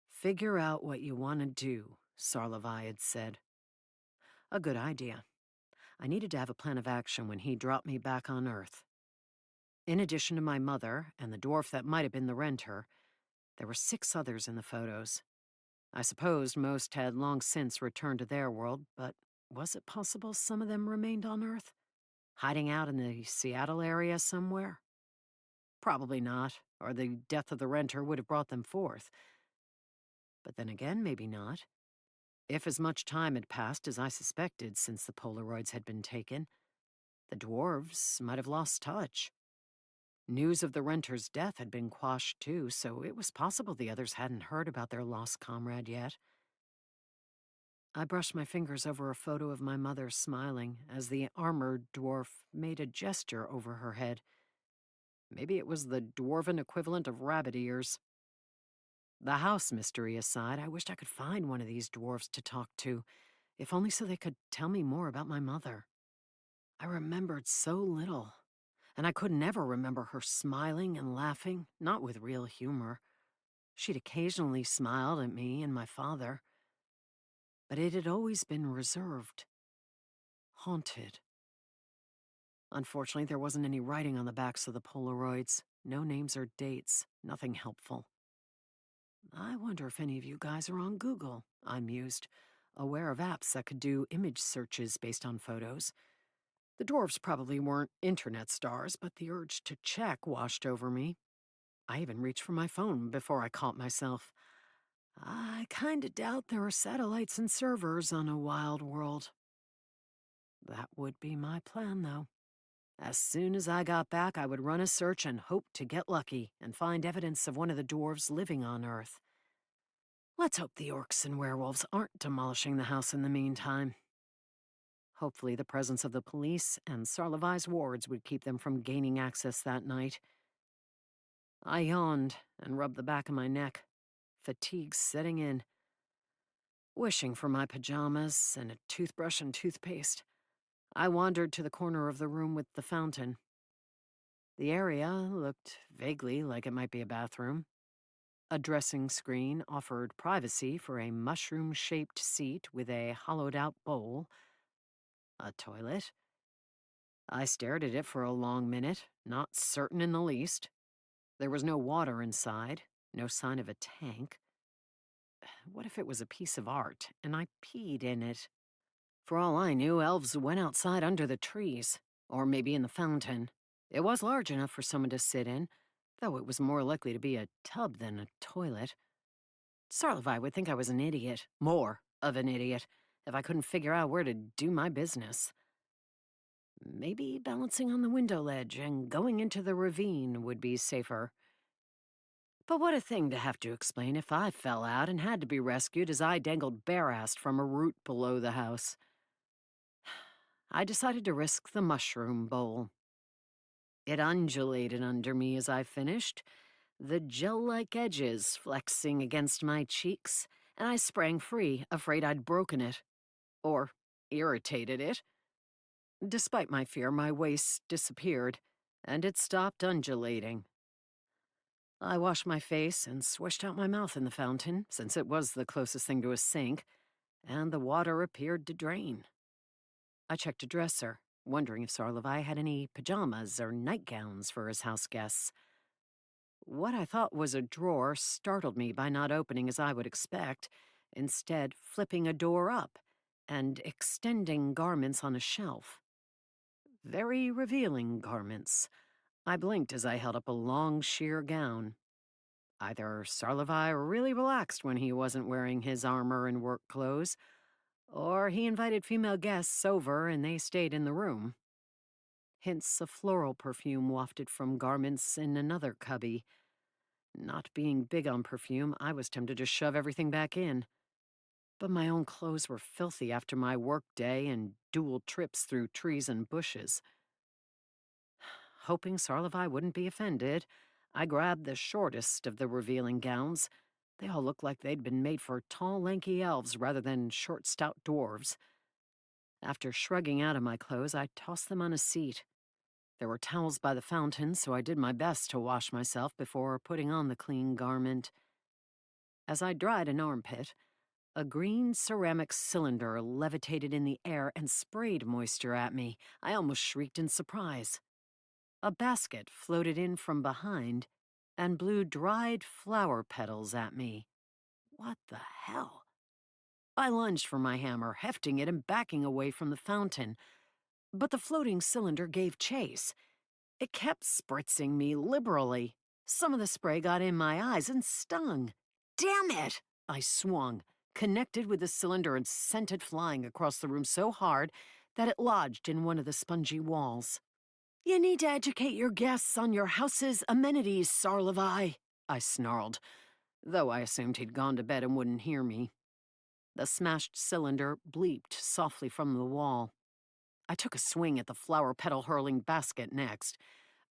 Figure out what you want to do, Sarlevi had said. A good idea. I needed to have a plan of action when he dropped me back on Earth. In addition to my mother and the dwarf that might have been the renter, there were 6 others in the photos. I supposed most had long since returned to their world, but was it possible some of them remained on Earth? Hiding out in the Seattle area somewhere? Probably not, or the death of the renter would have brought them forth. But then again, maybe not. If as much time had passed as I suspected since the Polaroids had been taken, the dwarves might have lost touch. News of the renter's death had been quashed too, so it was possible the others hadn't heard about their lost comrade yet. I brushed my fingers over a photo of my mother smiling as the armored dwarf made a gesture over her head. Maybe it was the dwarven equivalent of rabbit ears. The house mystery aside, I wished I could find one of these dwarfs to talk to, if only so they could tell me more about my mother. I remembered so little, and I could never remember her smiling and laughing, not with real humor. She'd occasionally smiled at me and my father, but it had always been reserved, haunted. Unfortunately, there wasn't any writing on the backs of the Polaroids, no names or dates, nothing helpful. I wonder if any of you guys are on Google, I mused, aware of apps that could do image searches based on photos. The dwarves probably weren't internet stars, but the urge to check washed over me. I even reached for my phone before I caught myself. I kinda doubt there are satellites and servers on a wild world. That would be my plan, though. As soon as I got back, I would run a search and hope to get lucky and find evidence of one of the dwarves living on Earth. Let's hope the orcs and werewolves aren't demolishing the house in the meantime. Hopefully the presence of the police and Sarlevi's wards would keep them from gaining access that night. I yawned and rubbed the back of my neck, fatigue setting in. Wishing for my pajamas and a toothbrush and toothpaste, I wandered to the corner of the room with the fountain. The area looked vaguely like it might be a bathroom. A dressing screen offered privacy for a mushroom-shaped seat with a hollowed-out bowl. A toilet. I stared at it for a long minute, not certain in the least. There was no water inside, no sign of a tank. What if it was a piece of art, and I peed in it? For all I knew, elves went outside under the trees. Or maybe in the fountain. It was large enough for someone to sit in, though it was more likely to be a tub than a toilet. Sarlevi would think I was an idiot, more of an idiot, if I couldn't figure out where to do my business. Maybe balancing on the window ledge and going into the ravine would be safer. But what a thing to have to explain if I fell out and had to be rescued as I dangled bare-assed from a root below the house. I decided to risk the mushroom bowl. It undulated under me as I finished, the gel-like edges flexing against my cheeks, and I sprang free, afraid I'd broken it. Or irritated it. Despite my fear, my waist disappeared, and it stopped undulating. I washed my face and swished out my mouth in the fountain, since it was the closest thing to a sink, and the water appeared to drain. I checked a dresser, wondering if Sarlevi had any pajamas or nightgowns for his house guests. What I thought was a drawer startled me by not opening as I would expect, instead flipping a door up and extending garments on a shelf. Very revealing garments. I blinked as I held up a long, sheer gown. Either Sarlevi really relaxed when he wasn't wearing his armor and work clothes, or he invited female guests over and they stayed in the room. Hints of floral perfume wafted from garments in another cubby. Not being big on perfume, I was tempted to shove everything back in. But my own clothes were filthy after my work day and dual trips through trees and bushes. Hoping Sarlevi wouldn't be offended, I grabbed the shortest of the revealing gowns. They all looked like they'd been made for tall, lanky elves rather than short, stout dwarves. After shrugging out of my clothes, I tossed them on a seat. There were towels by the fountain, so I did my best to wash myself before putting on the clean garment. As I dried an armpit, a green ceramic cylinder levitated in the air and sprayed moisture at me. I almost shrieked in surprise. A basket floated in from behind and blew dried flower petals at me. What the hell? I lunged for my hammer, hefting it and backing away from the fountain. But the floating cylinder gave chase. It kept spritzing me liberally. Some of the spray got in my eyes and stung. Damn it! I swung, connected with the cylinder and sent it flying across the room so hard that it lodged in one of the spongy walls. You need to educate your guests on your house's amenities, Sarlevi, I snarled, though I assumed he'd gone to bed and wouldn't hear me. The smashed cylinder bleeped softly from the wall. I took a swing at the flower petal hurling basket next,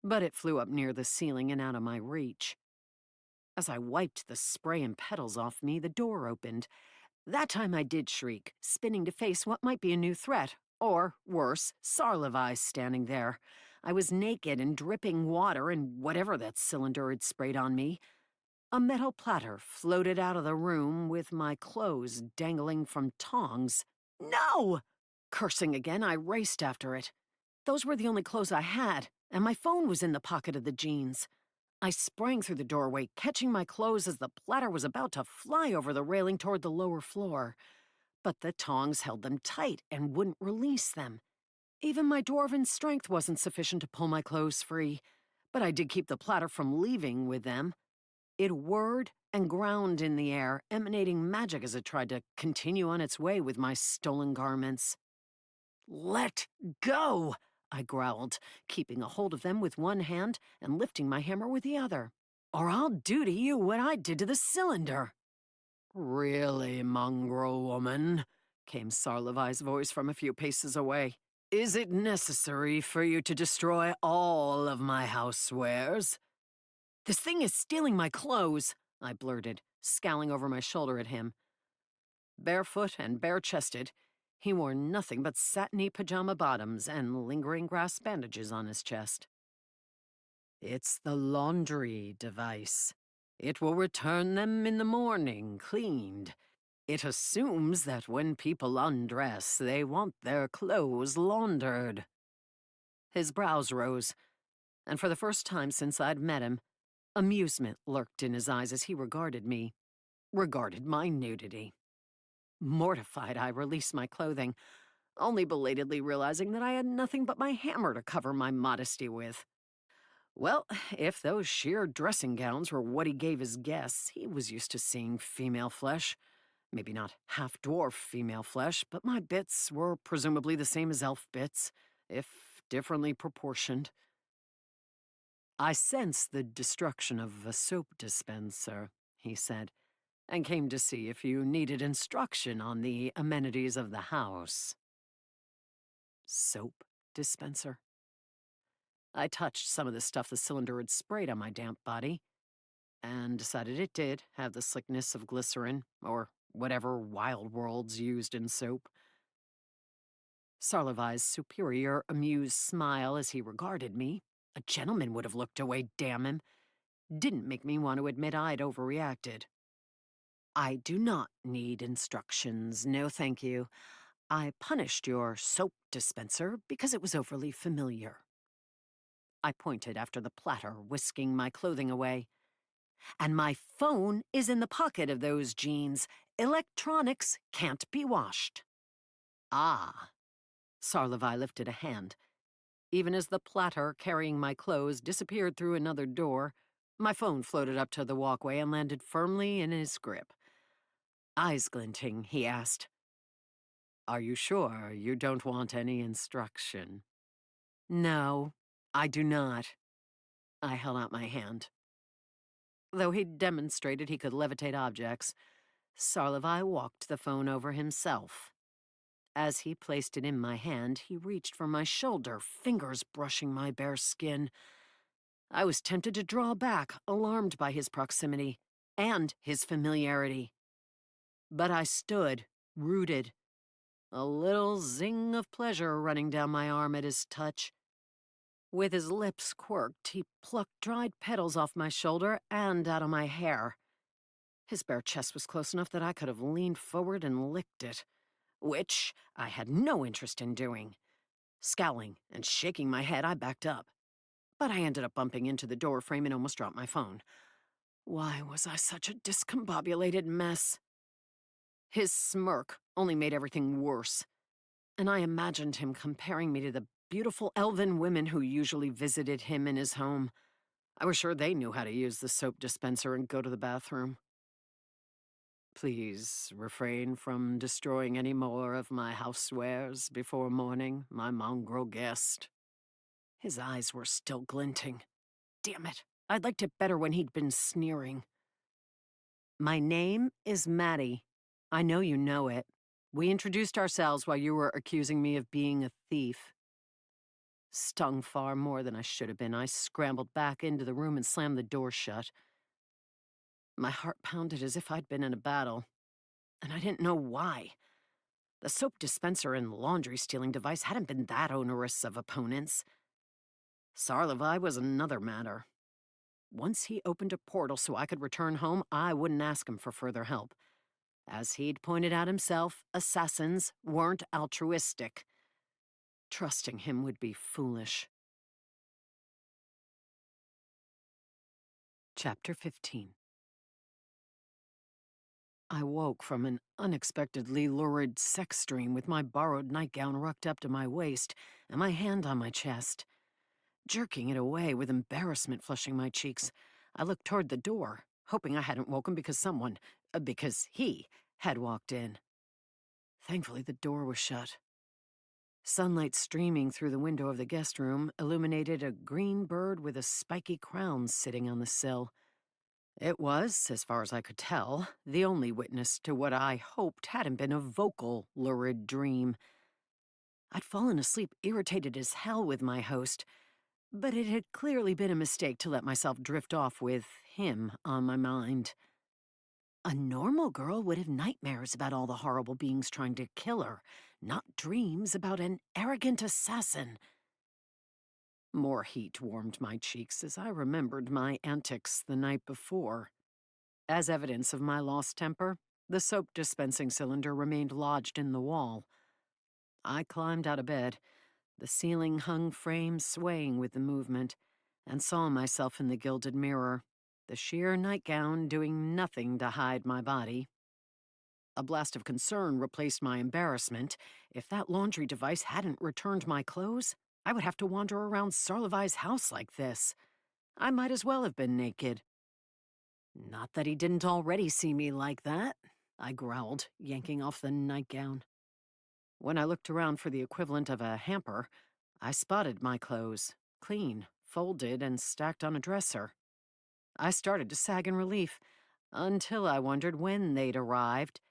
but it flew up near the ceiling and out of my reach. As I wiped the spray and petals off me, the door opened. That time I did shriek, spinning to face what might be a new threat, or, worse, Sarlevi standing there. I was naked and dripping water and whatever that cylinder had sprayed on me. A metal platter floated out of the room with my clothes dangling from tongs. No! Cursing again, I raced after it. Those were the only clothes I had, and my phone was in the pocket of the jeans. I sprang through the doorway, catching my clothes as the platter was about to fly over the railing toward the lower floor. But the tongs held them tight and wouldn't release them. Even my dwarven strength wasn't sufficient to pull my clothes free, but I did keep the platter from leaving with them. It whirred and ground in the air, emanating magic as it tried to continue on its way with my stolen garments. Let go! I growled, keeping a hold of them with one hand and lifting my hammer with the other. Or I'll do to you what I did to the cylinder. Really, mongrel woman? Came Sarlevi's voice from a few paces away. Is it necessary for you to destroy all of my housewares? This thing is stealing my clothes, I blurted, scowling over my shoulder at him. Barefoot and bare-chested, he wore nothing but satiny pajama bottoms and lingering grass bandages on his chest. It's the laundry device. It will return them in the morning, cleaned. It assumes that when people undress, they want their clothes laundered. His brows rose, and for the first time since I'd met him, amusement lurked in his eyes as he regarded my nudity. Mortified, I released my clothing. only belatedly realizing that I had nothing but my hammer to cover my modesty with. Well, if those sheer dressing gowns were what he gave his guests, he was used to seeing female flesh. Maybe not half-dwarf female flesh, but my bits were presumably the same as elf bits, if differently proportioned. I sensed the destruction of a soap dispenser, he said, and came to see if you needed instruction on the amenities of the house. Soap dispenser? I touched some of the stuff the cylinder had sprayed on my damp body, and decided it did have the slickness of glycerin, or whatever wild worlds used in soap. Sarlevai's superior, amused smile as he regarded me, a gentleman would have looked away, damn him, didn't make me want to admit I'd overreacted. I do not need instructions, no thank you. I punished your soap dispenser because it was overly familiar. I pointed after the platter, whisking my clothing away. And my phone is in the pocket of those jeans. Electronics can't be washed. Ah. Sarlevai lifted a hand. Even as the platter carrying my clothes disappeared through another door, my phone floated up to the walkway and landed firmly in his grip. Eyes glinting, he asked, "Are you sure you don't want any instruction?" "No, I do not." I held out my hand. Though he'd demonstrated he could levitate objects, Sarlevai walked the phone over himself. As he placed it in my hand, he reached for my shoulder, fingers brushing my bare skin. I was tempted to draw back, alarmed by his proximity and his familiarity. But I stood, rooted, a little zing of pleasure running down my arm at his touch. With his lips quirked, he plucked dried petals off my shoulder and out of my hair. His bare chest was close enough that I could have leaned forward and licked it, which I had no interest in doing. Scowling and shaking my head, I backed up. But I ended up bumping into the door frame and almost dropped my phone. Why was I such a discombobulated mess? His smirk only made everything worse, and I imagined him comparing me to the beautiful elven women who usually visited him in his home. I was sure they knew how to use the soap dispenser and go to the bathroom. "Please refrain from destroying any more of my housewares before morning, my mongrel guest." His eyes were still glinting. Damn it, I'd liked it better when he'd been sneering. "My name is Maddie. I know you know it. We introduced ourselves while you were accusing me of being a thief." Stung far more than I should have been, I scrambled back into the room and slammed the door shut. My heart pounded as if I'd been in a battle, and I didn't know why. The soap dispenser and laundry stealing device hadn't been that onerous of opponents. Sarlevai was another matter. Once he opened a portal so I could return home, I wouldn't ask him for further help. As he'd pointed out himself, assassins weren't altruistic. Trusting him would be foolish. Chapter 15. I woke from an unexpectedly lurid sex dream with my borrowed nightgown rucked up to my waist and my hand on my chest. Jerking it away with embarrassment flushing my cheeks, I looked toward the door, hoping I hadn't woken because he had walked in. Thankfully, the door was shut. Sunlight streaming through the window of the guest room illuminated a green bird with a spiky crown sitting on the sill. It was, as far as I could tell, the only witness to what I hoped hadn't been a vocal, lurid dream. I'd fallen asleep irritated as hell with my host, but it had clearly been a mistake to let myself drift off with him on my mind. A normal girl would have nightmares about all the horrible beings trying to kill her, not dreams about an arrogant assassin. More heat warmed my cheeks as I remembered my antics the night before. As evidence of my lost temper, the soap dispensing cylinder remained lodged in the wall. I climbed out of bed, the ceiling hung frame swaying with the movement, and saw myself in the gilded mirror, the sheer nightgown doing nothing to hide my body. A blast of concern replaced my embarrassment. If that laundry device hadn't returned my clothes, I would have to wander around Sarlevai's house like this. I might as well have been naked. Not that he didn't already see me like that, I growled, yanking off the nightgown. When I looked around for the equivalent of a hamper, I spotted my clothes, clean, folded, and stacked on a dresser. I started to sag in relief, until I wondered when they'd arrived,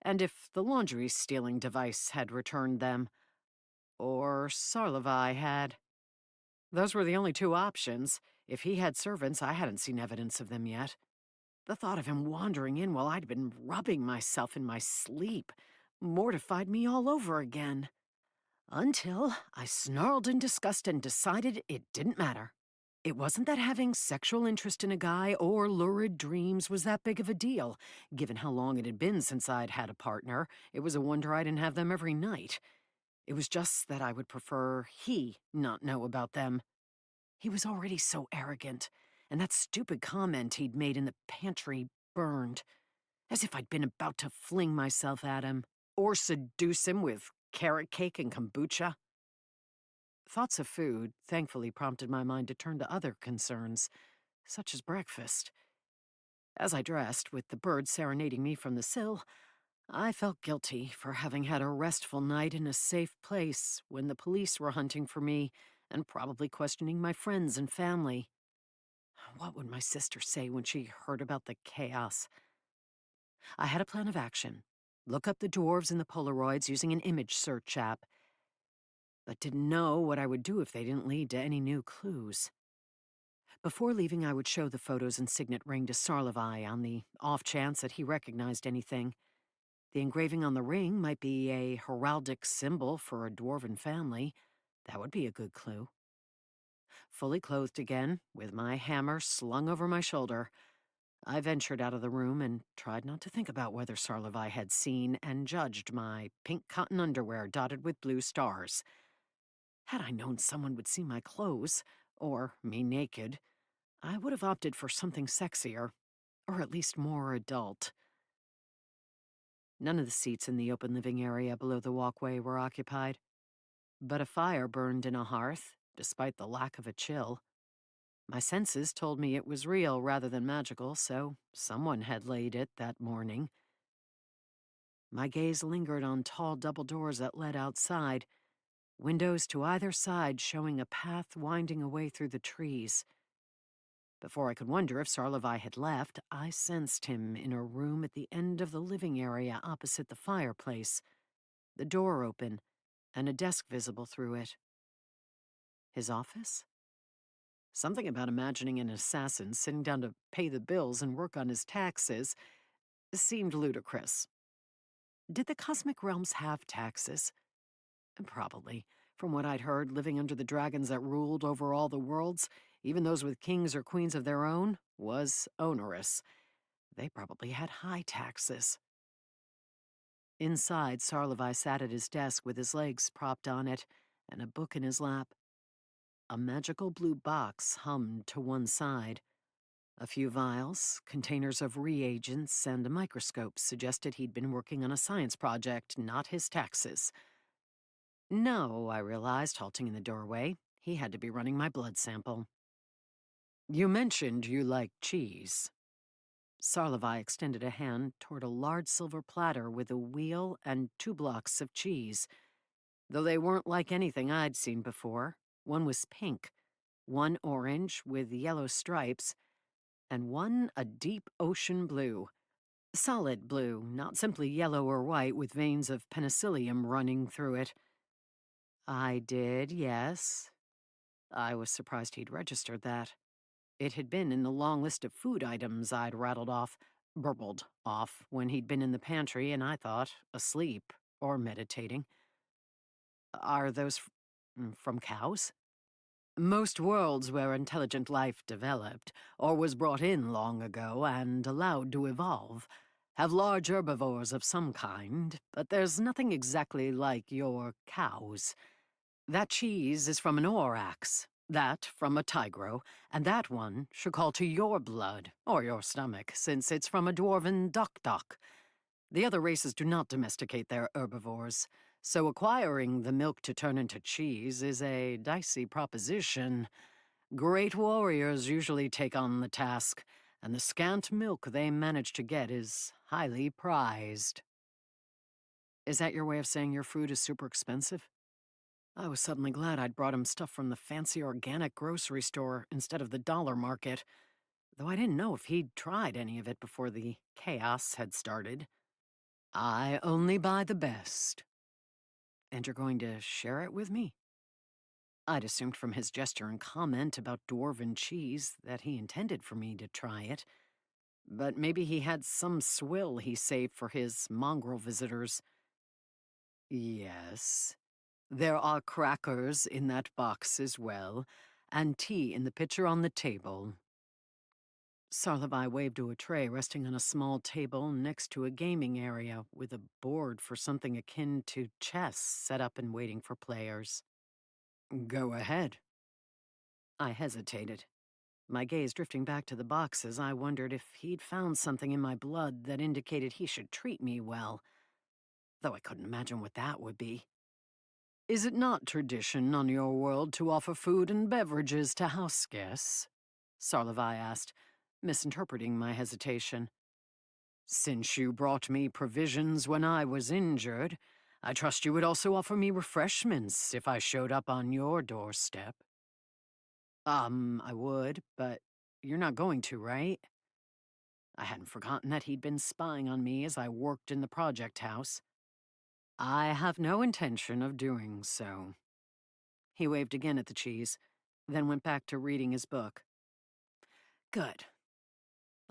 and if the laundry stealing device had returned them, or Sarlevai had. Those were the only two options. If he had servants, I hadn't seen evidence of them yet. The thought of him wandering in while I'd been rubbing myself in my sleep mortified me all over again. Until I snarled in disgust and decided it didn't matter. It wasn't that having sexual interest in a guy or lurid dreams was that big of a deal. Given how long it had been since I'd had a partner, it was a wonder I didn't have them every night. It was just that I would prefer he not know about them. He was already so arrogant, and that stupid comment he'd made in the pantry burned, as if I'd been about to fling myself at him, or seduce him with carrot cake and kombucha. Thoughts of food thankfully prompted my mind to turn to other concerns, such as breakfast. As I dressed, with the bird serenading me from the sill, I felt guilty for having had a restful night in a safe place when the police were hunting for me and probably questioning my friends and family. What would my sister say when she heard about the chaos? I had a plan of action. Look up the dwarves in the Polaroids using an image search app, but didn't know what I would do if they didn't lead to any new clues. Before leaving, I would show the photos and signet ring to Sarlevai on the off chance that he recognized anything. The engraving on the ring might be a heraldic symbol for a dwarven family. That would be a good clue. Fully clothed again, with my hammer slung over my shoulder, I ventured out of the room and tried not to think about whether Sarlevai had seen and judged my pink cotton underwear dotted with blue stars. Had I known someone would see my clothes, or me naked, I would have opted for something sexier, or at least more adult. None of the seats in the open living area below the walkway were occupied, but a fire burned in a hearth, despite the lack of a chill. My senses told me it was real rather than magical, so someone had laid it that morning. My gaze lingered on tall double doors that led outside, windows to either side showing a path winding away through the trees. Before I could wonder if Sarlevai had left, I sensed him in a room at the end of the living area opposite the fireplace, the door open, and a desk visible through it. His office? Something about imagining an assassin sitting down to pay the bills and work on his taxes seemed ludicrous. Did the cosmic realms have taxes? Probably. From what I'd heard, living under the dragons that ruled over all the worlds, even those with kings or queens of their own, was onerous. They probably had high taxes. Inside, Sarlevai sat at his desk with his legs propped on it and a book in his lap. A magical blue box hummed to one side. A few vials, containers of reagents, and a microscope suggested he'd been working on a science project, not his taxes. No, I realized, halting in the doorway. He had to be running my blood sample. You mentioned you like cheese. Sarlevai extended a hand toward a large silver platter with a wheel and 2 blocks of cheese. Though they weren't like anything I'd seen before. One was pink, one orange with yellow stripes, and one a deep ocean blue. Solid blue, not simply yellow or white with veins of penicillium running through it. I did, yes. I was surprised he'd registered that. It had been in the long list of food items I'd burbled off when he'd been in the pantry and I thought asleep or meditating. Are those from cows? Most worlds where intelligent life developed, or was brought in long ago and allowed to evolve, have large herbivores of some kind, but there's nothing exactly like your cows. That cheese is from an Orax, that from a Tigro, and that one should call to your blood, or your stomach, since it's from a dwarven duck. The other races do not domesticate their herbivores, so acquiring the milk to turn into cheese is a dicey proposition. Great warriors usually take on the task, and the scant milk they manage to get is highly prized. Is that your way of saying your food is super expensive? I was suddenly glad I'd brought him stuff from the fancy organic grocery store instead of the dollar market, though I didn't know if he'd tried any of it before the chaos had started. I only buy the best. And you're going to share it with me? I'd assumed from his gesture and comment about dwarven cheese that he intended for me to try it, but maybe he had some swill he saved for his mongrel visitors. Yes, there are crackers in that box as well, and tea in the pitcher on the table. Sarlavai waved to a tray resting on a small table next to a gaming area with a board for something akin to chess set up and waiting for players. Go ahead. I hesitated. My gaze drifting back to the boxes, I wondered if he'd found something in my blood that indicated he should treat me well, though I couldn't imagine what that would be. Is it not tradition on your world to offer food and beverages to house guests? Sarlavai asked, misinterpreting my hesitation. Since you brought me provisions when I was injured, I trust you would also offer me refreshments if I showed up on your doorstep. I would, but you're not going to, right? I hadn't forgotten that he'd been spying on me as I worked in the project house. I have no intention of doing so. He waved again at the cheese, then went back to reading his book. Good.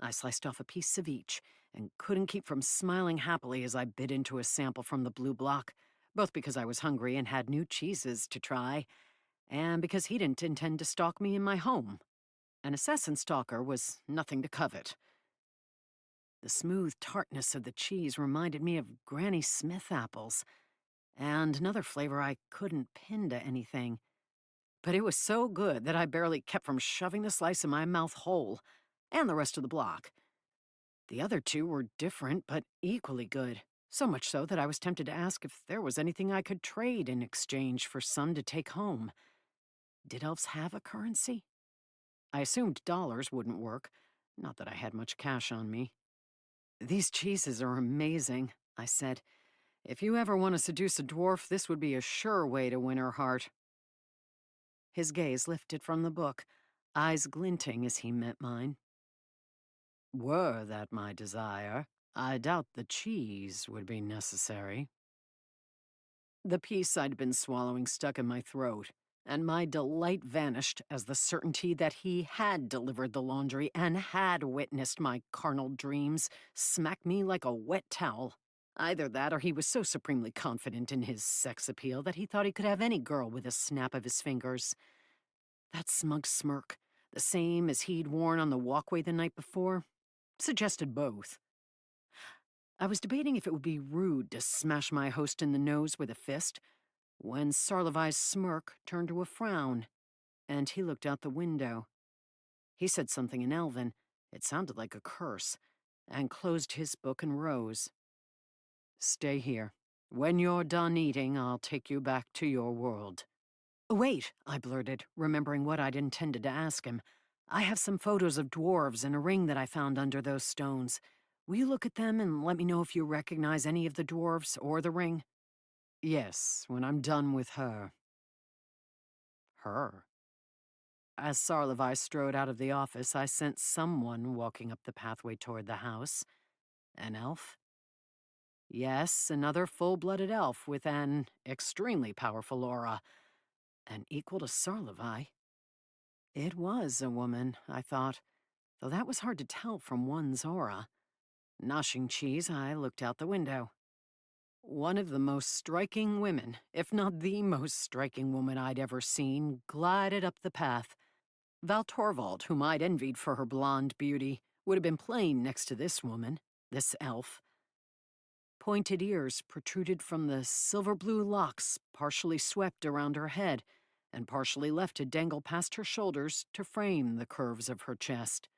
I sliced off a piece of each, and couldn't keep from smiling happily as I bit into a sample from the blue block, both because I was hungry and had new cheeses to try, and because he didn't intend to stalk me in my home. An assassin stalker was nothing to covet. The smooth tartness of the cheese reminded me of Granny Smith apples, and another flavor I couldn't pin to anything. But it was so good that I barely kept from shoving the slice in my mouth whole, and the rest of the block. The other two were different, but equally good, so much so that I was tempted to ask if there was anything I could trade in exchange for some to take home. Did elves have a currency? I assumed dollars wouldn't work, not that I had much cash on me. These cheeses are amazing, I said. If you ever want to seduce a dwarf, this would be a sure way to win her heart. His gaze lifted from the book, eyes glinting as he met mine. Were that my desire, I doubt the cheese would be necessary. The piece I'd been swallowing stuck in my throat, and my delight vanished as the certainty that he had delivered the laundry and had witnessed my carnal dreams smacked me like a wet towel. Either that or he was so supremely confident in his sex appeal that he thought he could have any girl with a snap of his fingers. That smug smirk, the same as he'd worn on the walkway the night before, suggested both. I was debating if it would be rude to smash my host in the nose with a fist, when Sarlavai's smirk turned to a frown, and he looked out the window. He said something in Elven, it sounded like a curse, and closed his book and rose. Stay here. When you're done eating, I'll take you back to your world. Wait, I blurted, remembering what I'd intended to ask him. I have some photos of dwarves and a ring that I found under those stones. Will you look at them and let me know if you recognize any of the dwarves or the ring? Yes, when I'm done with her. Her? As Sarlavai strode out of the office, I sensed someone walking up the pathway toward the house. An elf? Yes, another full-blooded elf with an extremely powerful aura, and equal to Sarlavai. It was a woman, I thought, though that was hard to tell from one's aura. Noshing cheese, I looked out the window. One of the most striking women, if not the most striking woman I'd ever seen, glided up the path. Val Torvald, whom I'd envied for her blonde beauty, would have been plain next to this woman, this elf. Pointed ears protruded from the silver-blue locks partially swept around her head and partially left to dangle past her shoulders to frame the curves of her chest.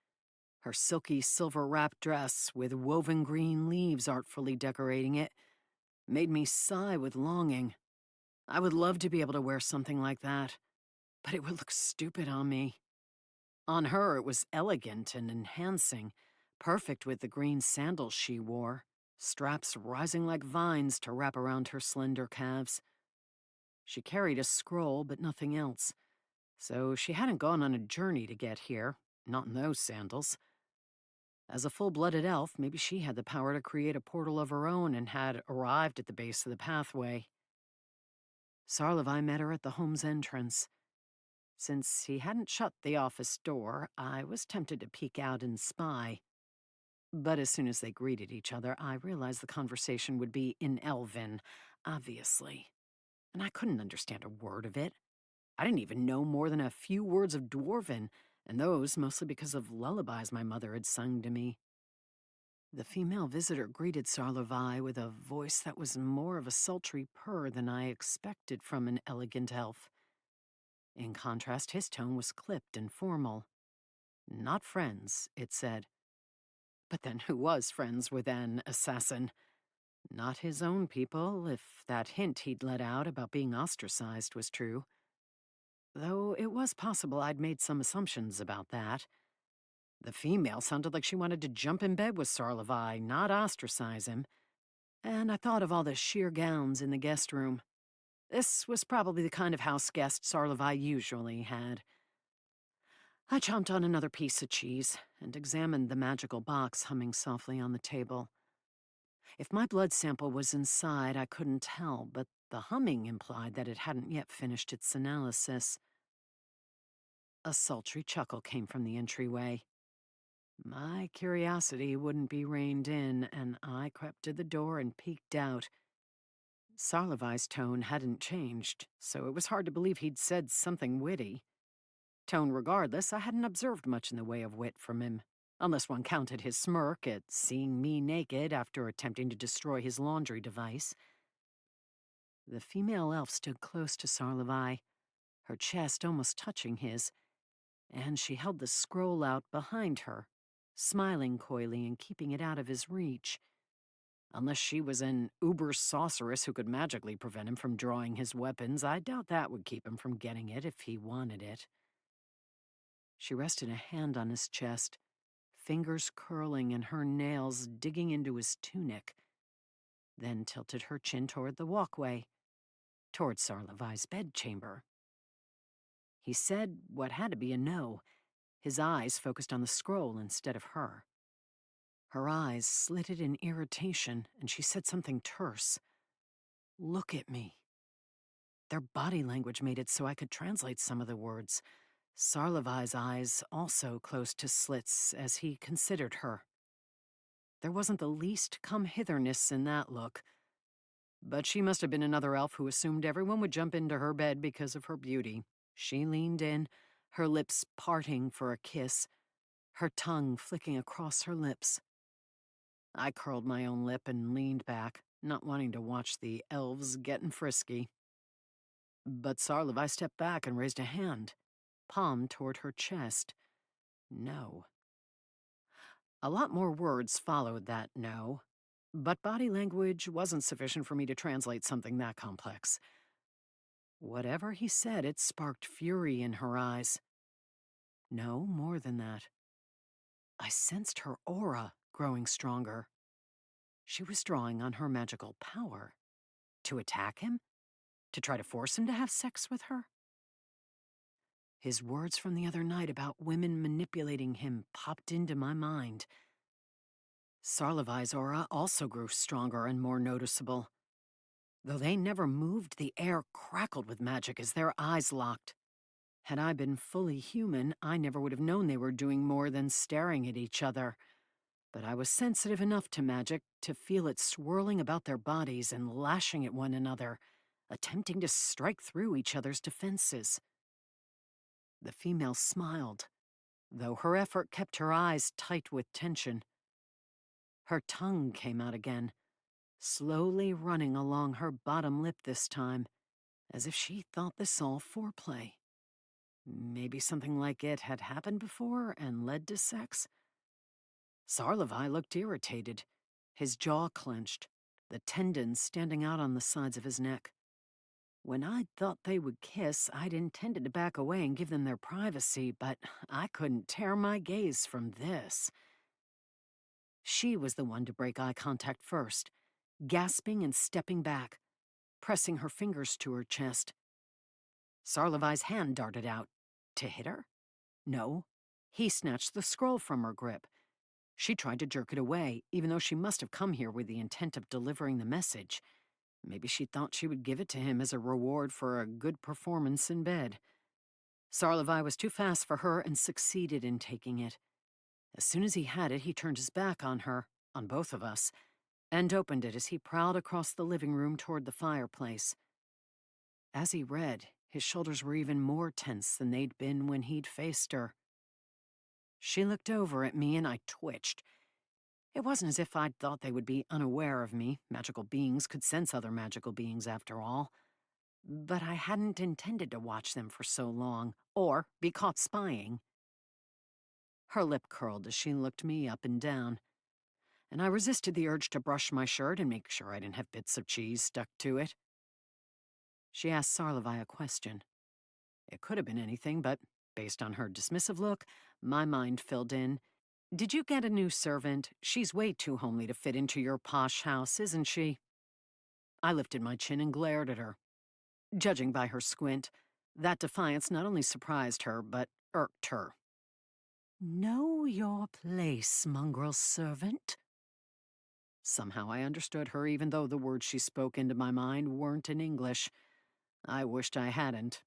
Her silky silver-wrapped dress with woven green leaves artfully decorating it made me sigh with longing. I would love to be able to wear something like that, but it would look stupid on me. On her, it was elegant and enhancing, perfect with the green sandals she wore, straps rising like vines to wrap around her slender calves. She carried a scroll, but nothing else, so she hadn't gone on a journey to get here, not in those sandals. As a full-blooded elf, maybe she had the power to create a portal of her own and had arrived at the base of the pathway. Sarlevi met her at the home's entrance. Since he hadn't shut the office door, I was tempted to peek out and spy. But as soon as they greeted each other, I realized the conversation would be in Elven, obviously. And I couldn't understand a word of it. I didn't even know more than a few words of Dwarven, and those mostly because of lullabies my mother had sung to me. The female visitor greeted Sarlevi with a voice that was more of a sultry purr than I expected from an elegant elf. In contrast, his tone was clipped and formal. Not friends, it said. But then who was friends with an assassin? Not his own people, if that hint he'd let out about being ostracized was true. Though it was possible I'd made some assumptions about that. The female sounded like she wanted to jump in bed with Sarlevi, not ostracize him. And I thought of all the sheer gowns in the guest room. This was probably the kind of house guest Sarlevi usually had. I chomped on another piece of cheese and examined the magical box humming softly on the table. If my blood sample was inside, I couldn't tell, but the humming implied that it hadn't yet finished its analysis. A sultry chuckle came from the entryway. My curiosity wouldn't be reined in, and I crept to the door and peeked out. Sarlevi's tone hadn't changed, so it was hard to believe he'd said something witty. Tone regardless, I hadn't observed much in the way of wit from him, unless one counted his smirk at seeing me naked after attempting to destroy his laundry device. The female elf stood close to Sarlevi, her chest almost touching his, and she held the scroll out behind her, smiling coyly and keeping it out of his reach. Unless she was an uber sorceress who could magically prevent him from drawing his weapons, I doubt that would keep him from getting it if he wanted it. She rested a hand on his chest, fingers curling and her nails digging into his tunic, then tilted her chin toward the walkway, toward Sarlevi's bedchamber. He said what had to be a no, his eyes focused on the scroll instead of her. Her eyes slitted in irritation, and she said something terse. "Look at me." Their body language made it so I could translate some of the words. Sarlevi's eyes also closed to slits as he considered her. There wasn't the least come-hitherness in that look, but she must have been another elf who assumed everyone would jump into her bed because of her beauty. She leaned in, her lips parting for a kiss, her tongue flicking across her lips. I curled my own lip and leaned back, not wanting to watch the elves getting frisky. But Sarlevi stepped back and raised a hand, palm toward her chest. No. A lot more words followed that no, but body language wasn't sufficient for me to translate something that complex. Whatever he said, it sparked fury in her eyes. No, more than that. I sensed her aura growing stronger. She was drawing on her magical power. To attack him? To try to force him to have sex with her? His words from the other night about women manipulating him popped into my mind. Sarlevi's aura also grew stronger and more noticeable. Though they never moved, the air crackled with magic as their eyes locked. Had I been fully human, I never would have known they were doing more than staring at each other. But I was sensitive enough to magic to feel it swirling about their bodies and lashing at one another, attempting to strike through each other's defenses. The female smiled, though her effort kept her eyes tight with tension. Her tongue came out again, slowly running along her bottom lip this time, as if she thought this all foreplay. Maybe something like it had happened before and led to sex? Sarlevai looked irritated, his jaw clenched, the tendons standing out on the sides of his neck. When I'd thought they would kiss, I'd intended to back away and give them their privacy, but I couldn't tear my gaze from this. She was the one to break eye contact first, gasping and stepping back, pressing her fingers to her chest. Sarlevai's hand darted out. To hit her? No. He snatched the scroll from her grip. She tried to jerk it away, even though she must have come here with the intent of delivering the message. Maybe she thought she would give it to him as a reward for a good performance in bed. Sarlevai was too fast for her and succeeded in taking it. As soon as he had it, he turned his back on her, on both of us, and opened it as he prowled across the living room toward the fireplace. As he read, his shoulders were even more tense than they'd been when he'd faced her. She looked over at me and I twitched. It wasn't as if I'd thought they would be unaware of me. Magical beings could sense other magical beings after all. But I hadn't intended to watch them for so long, or be caught spying. Her lip curled as she looked me up and down, and I resisted the urge to brush my shirt and make sure I didn't have bits of cheese stuck to it. She asked Sarlevai a question. It could have been anything, but based on her dismissive look, my mind filled in. Did you get a new servant? She's way too homely to fit into your posh house, isn't she? I lifted my chin and glared at her. Judging by her squint, that defiance not only surprised her, but irked her. Know your place, mongrel servant. Somehow I understood her, even though the words she spoke into my mind weren't in English. I wished I hadn't.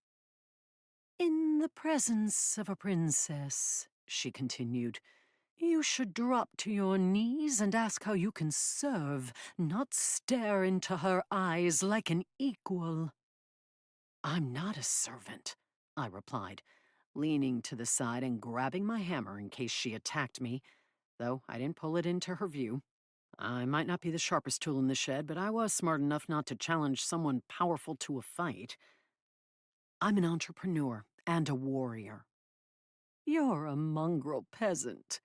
In the presence of a princess, she continued, you should drop to your knees and ask how you can serve, not stare into her eyes like an equal. I'm not a servant, I replied, leaning to the side and grabbing my hammer in case she attacked me, though I didn't pull it into her view. I might not be the sharpest tool in the shed, but I was smart enough not to challenge someone powerful to a fight. I'm an entrepreneur and a warrior. You're a mongrel peasant.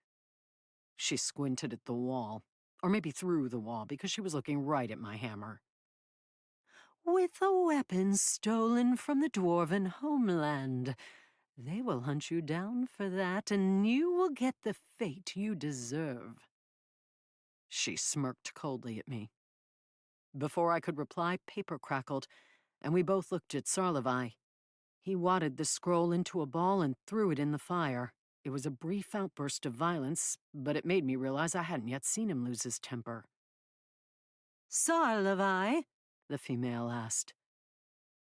She squinted at the wall, or maybe through the wall, because she was looking right at my hammer. With a weapon stolen from the dwarven homeland. They will hunt you down for that, and you will get the fate you deserve. She smirked coldly at me. Before I could reply, paper crackled, and we both looked at Sarlevai. He wadded the scroll into a ball and threw it in the fire. It was a brief outburst of violence, but it made me realize I hadn't yet seen him lose his temper. Sarlevai? The female asked.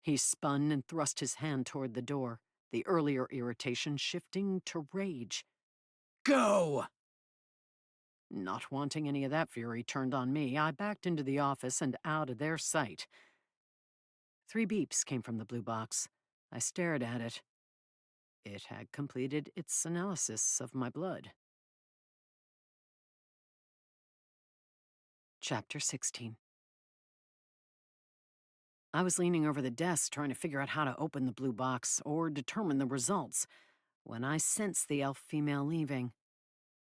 He spun and thrust his hand toward the door, the earlier irritation shifting to rage. Go! Not wanting any of that fury turned on me, I backed into the office and out of their sight. 3 beeps came from the blue box. I stared at it. It had completed its analysis of my blood. Chapter 16. I was leaning over the desk trying to figure out how to open the blue box or determine the results when I sensed the elf female leaving.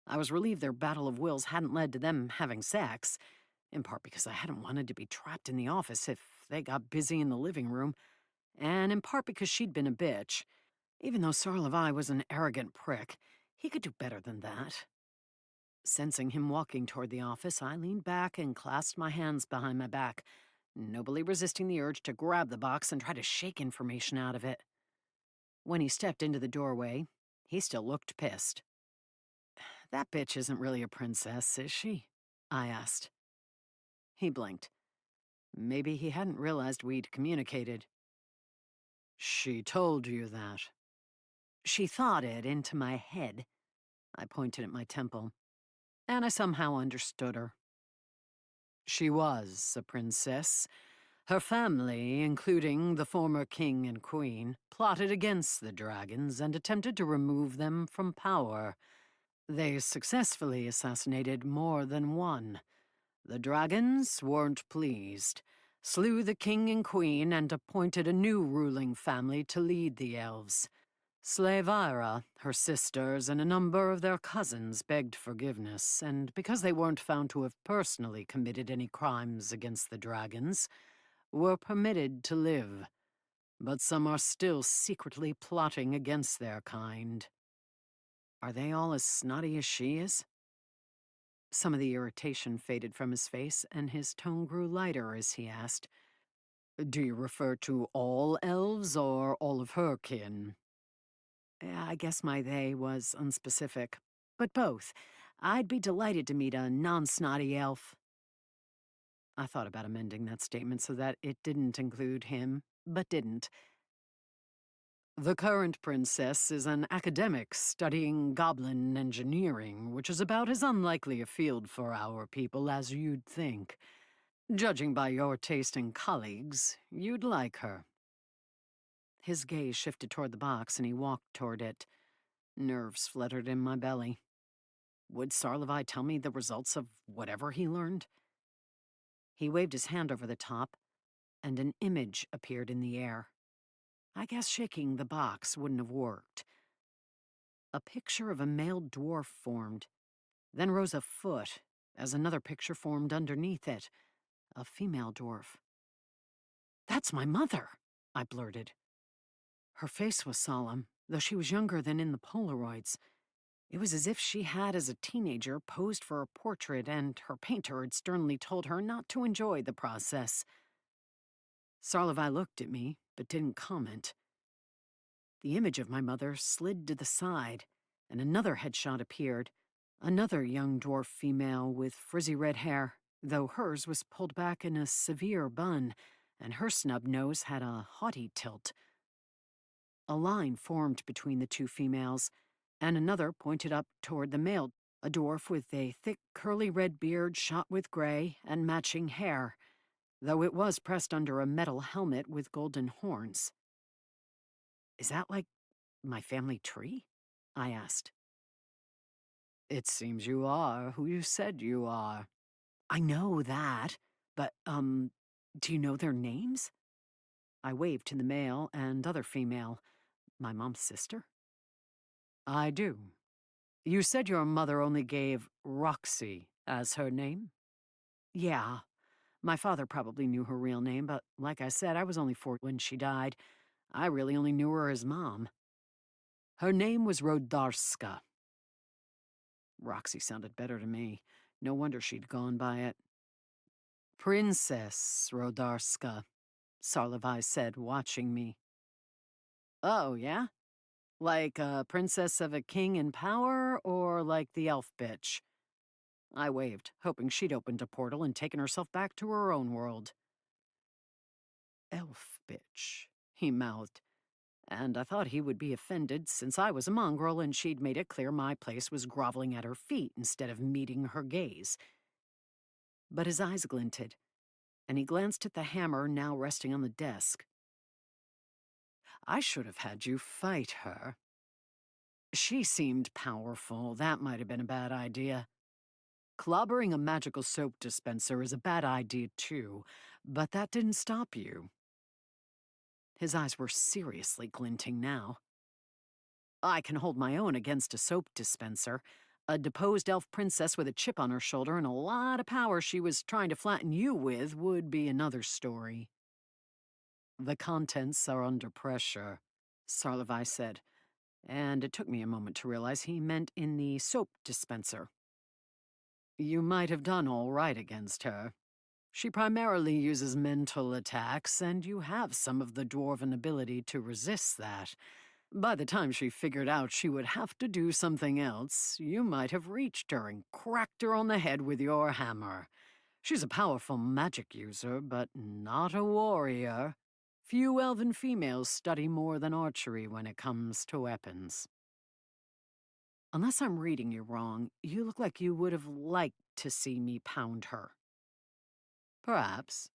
I was relieved their battle of wills hadn't led to them having sex, in part because I hadn't wanted to be trapped in the office if they got busy in the living room, and in part because she'd been a bitch. Even though Sarlevai was an arrogant prick, he could do better than that. Sensing him walking toward the office, I leaned back and clasped my hands behind my back, nobly resisting the urge to grab the box and try to shake information out of it. When he stepped into the doorway, he still looked pissed. That bitch isn't really a princess, is she? I asked. He blinked. Maybe he hadn't realized we'd communicated. She told you that. She thought it into my head. I pointed at my temple. And I somehow understood her. She was a princess. Her family, including the former king and queen, plotted against the dragons and attempted to remove them from power. They successfully assassinated more than one. The dragons weren't pleased, slew the king and queen, and appointed a new ruling family to lead the elves. Slavira, her sisters, and a number of their cousins begged forgiveness, and because they weren't found to have personally committed any crimes against the dragons, were permitted to live. But some are still secretly plotting against their kind. Are they all as snotty as she is? Some of the irritation faded from his face, and his tone grew lighter as he asked, "Do you refer to all elves or all of her kin?" I guess my they was unspecific. But both. I'd be delighted to meet a non-snotty elf. I thought about amending that statement so that it didn't include him, but didn't. The current princess is an academic studying goblin engineering, which is about as unlikely a field for our people as you'd think. Judging by your taste in colleagues, you'd like her. His gaze shifted toward the box and he walked toward it. Nerves fluttered in my belly. Would Sarlevi tell me the results of whatever he learned? He waved his hand over the top, and an image appeared in the air. I guess shaking the box wouldn't have worked. A picture of a male dwarf formed, then rose a foot as another picture formed underneath it, a female dwarf. "That's my mother," I blurted. Her face was solemn, though she was younger than in the Polaroids. It was as if she had, as a teenager, posed for a portrait and her painter had sternly told her not to enjoy the process. Sarlevi looked at me, but didn't comment. The image of my mother slid to the side, and another headshot appeared. Another young dwarf female with frizzy red hair, though hers was pulled back in a severe bun, and her snub nose had a haughty tilt. A line formed between the two females, and another pointed up toward the male, a dwarf with a thick curly red beard shot with gray and matching hair, though it was pressed under a metal helmet with golden horns. "Is that like my family tree?" I asked. "It seems you are who you said you are." "I know that, but, do you know their names?" I waved to the male and other female. My mom's sister? "I do. You said your mother only gave Roxy as her name?" "Yeah. My father probably knew her real name, but like I said, I was only 4 when she died. I really only knew her as Mom." "Her name was Rodarska." Roxy sounded better to me. No wonder she'd gone by it. "Princess Rodarska," Sarlevi said, watching me. "Oh, yeah? Like a princess of a king in power, or like the elf bitch?" I waved, hoping she'd opened a portal and taken herself back to her own world. "Elf bitch," he mouthed, and I thought he would be offended since I was a mongrel and she'd made it clear my place was groveling at her feet instead of meeting her gaze. But his eyes glinted, and he glanced at the hammer now resting on the desk. "I should have had you fight her. She seemed powerful. That might have been a bad idea. Clobbering a magical soap dispenser is a bad idea too, but that didn't stop you." His eyes were seriously glinting now. "I can hold my own against a soap dispenser. A deposed elf princess with a chip on her shoulder and a lot of power she was trying to flatten you with would be another story." "The contents are under pressure," Sarlevi said, and it took me a moment to realize he meant in the soap dispenser. "You might have done all right against her. She primarily uses mental attacks, and you have some of the dwarven ability to resist that. By the time she figured out she would have to do something else, you might have reached her and cracked her on the head with your hammer. She's a powerful magic user, but not a warrior. Few elven females study more than archery when it comes to weapons." "Unless I'm reading you wrong, you look like you would have liked to see me pound her." "Perhaps.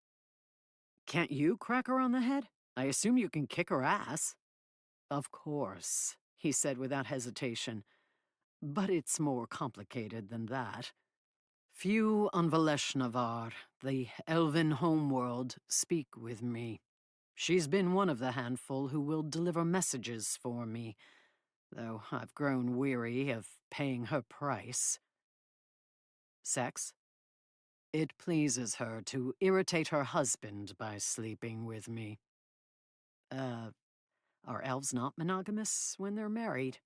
Can't you crack her on the head? I assume you can kick her ass." "Of course," he said without hesitation. "But it's more complicated than that. Few on Valeshnavar, the elven homeworld, speak with me. She's been one of the handful who will deliver messages for me. though I've grown weary of paying her price. Sex? It pleases her to irritate her husband by sleeping with me. Uh, are elves not monogamous when they're married?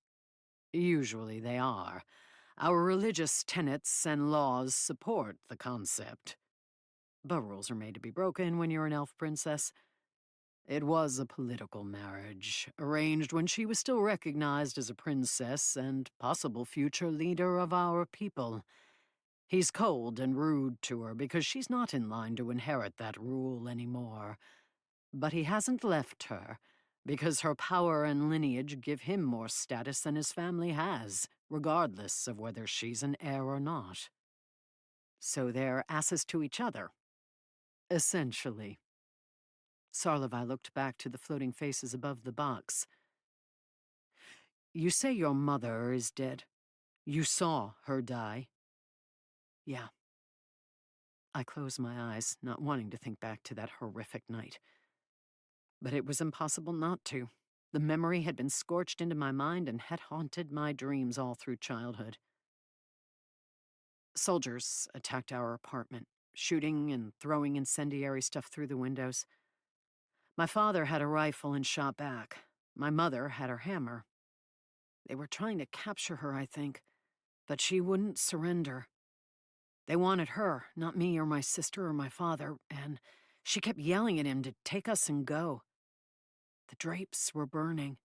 Usually they are. Our religious tenets and laws support the concept. But rules are made to be broken when you're an elf princess. It was a political marriage, arranged when she was still recognized as a princess and possible future leader of our people. He's cold and rude to her because she's not in line to inherit that rule anymore. But he hasn't left her, because her power and lineage give him more status than his family has, regardless of whether she's an heir or not. So they're asses to each other, essentially. Sarlevi looked back to the floating faces above the box. You say your mother is dead. You saw her die. Yeah. I closed my eyes, not wanting to think back to that horrific night. But it was impossible not to. The memory had been scorched into my mind and had haunted my dreams all through childhood. Soldiers attacked our apartment, shooting and throwing incendiary stuff through the windows. My father had a rifle and shot back. My mother had her hammer. They were trying to capture her, I think, but she wouldn't surrender. They wanted her, not me or my sister or my father, and she kept yelling at him to take us and go. The drapes were burning,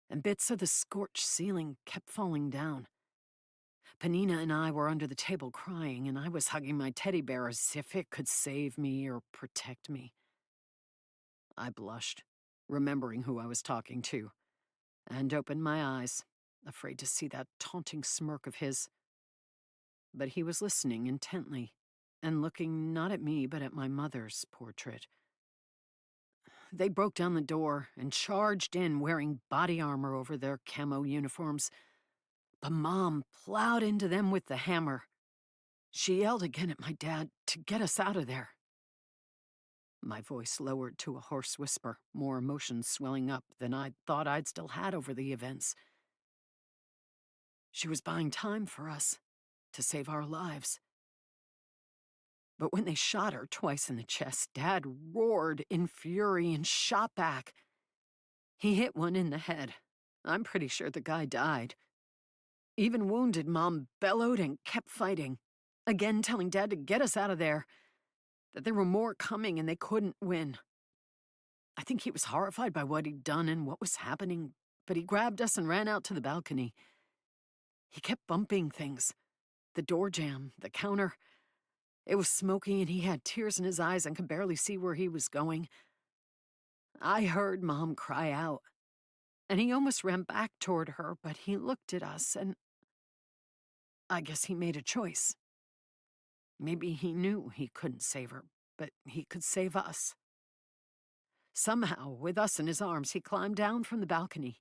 and bits of the scorched ceiling kept falling down. Panina and I were under the table crying, and I was hugging my teddy bear as if it could save me or protect me. I blushed, remembering who I was talking to, and opened my eyes, afraid to see that taunting smirk of his. But he was listening intently, and looking not at me but at my mother's portrait. They broke down the door and charged in wearing body armor over their camo uniforms. But Mom plowed into them with the hammer. She yelled again at my dad to get us out of there. My voice lowered to a hoarse whisper, more emotion swelling up than I thought I'd still had over the events. She was buying time for us, to save our lives. But when they shot her twice in the chest, Dad roared in fury and shot back. He hit one in the head. I'm pretty sure the guy died. Even wounded, Mom bellowed and kept fighting, again telling Dad to get us out of there, that there were more coming and they couldn't win. I think he was horrified by what he'd done and what was happening, but he grabbed us and ran out to the balcony. He kept bumping things. The door jamb, the counter. It was smoky and he had tears in his eyes and could barely see where he was going. I heard Mom cry out, and he almost ran back toward her, but he looked at us and I guess he made a choice. Maybe he knew he couldn't save her, but he could save us. Somehow, with us in his arms, he climbed down from the balcony.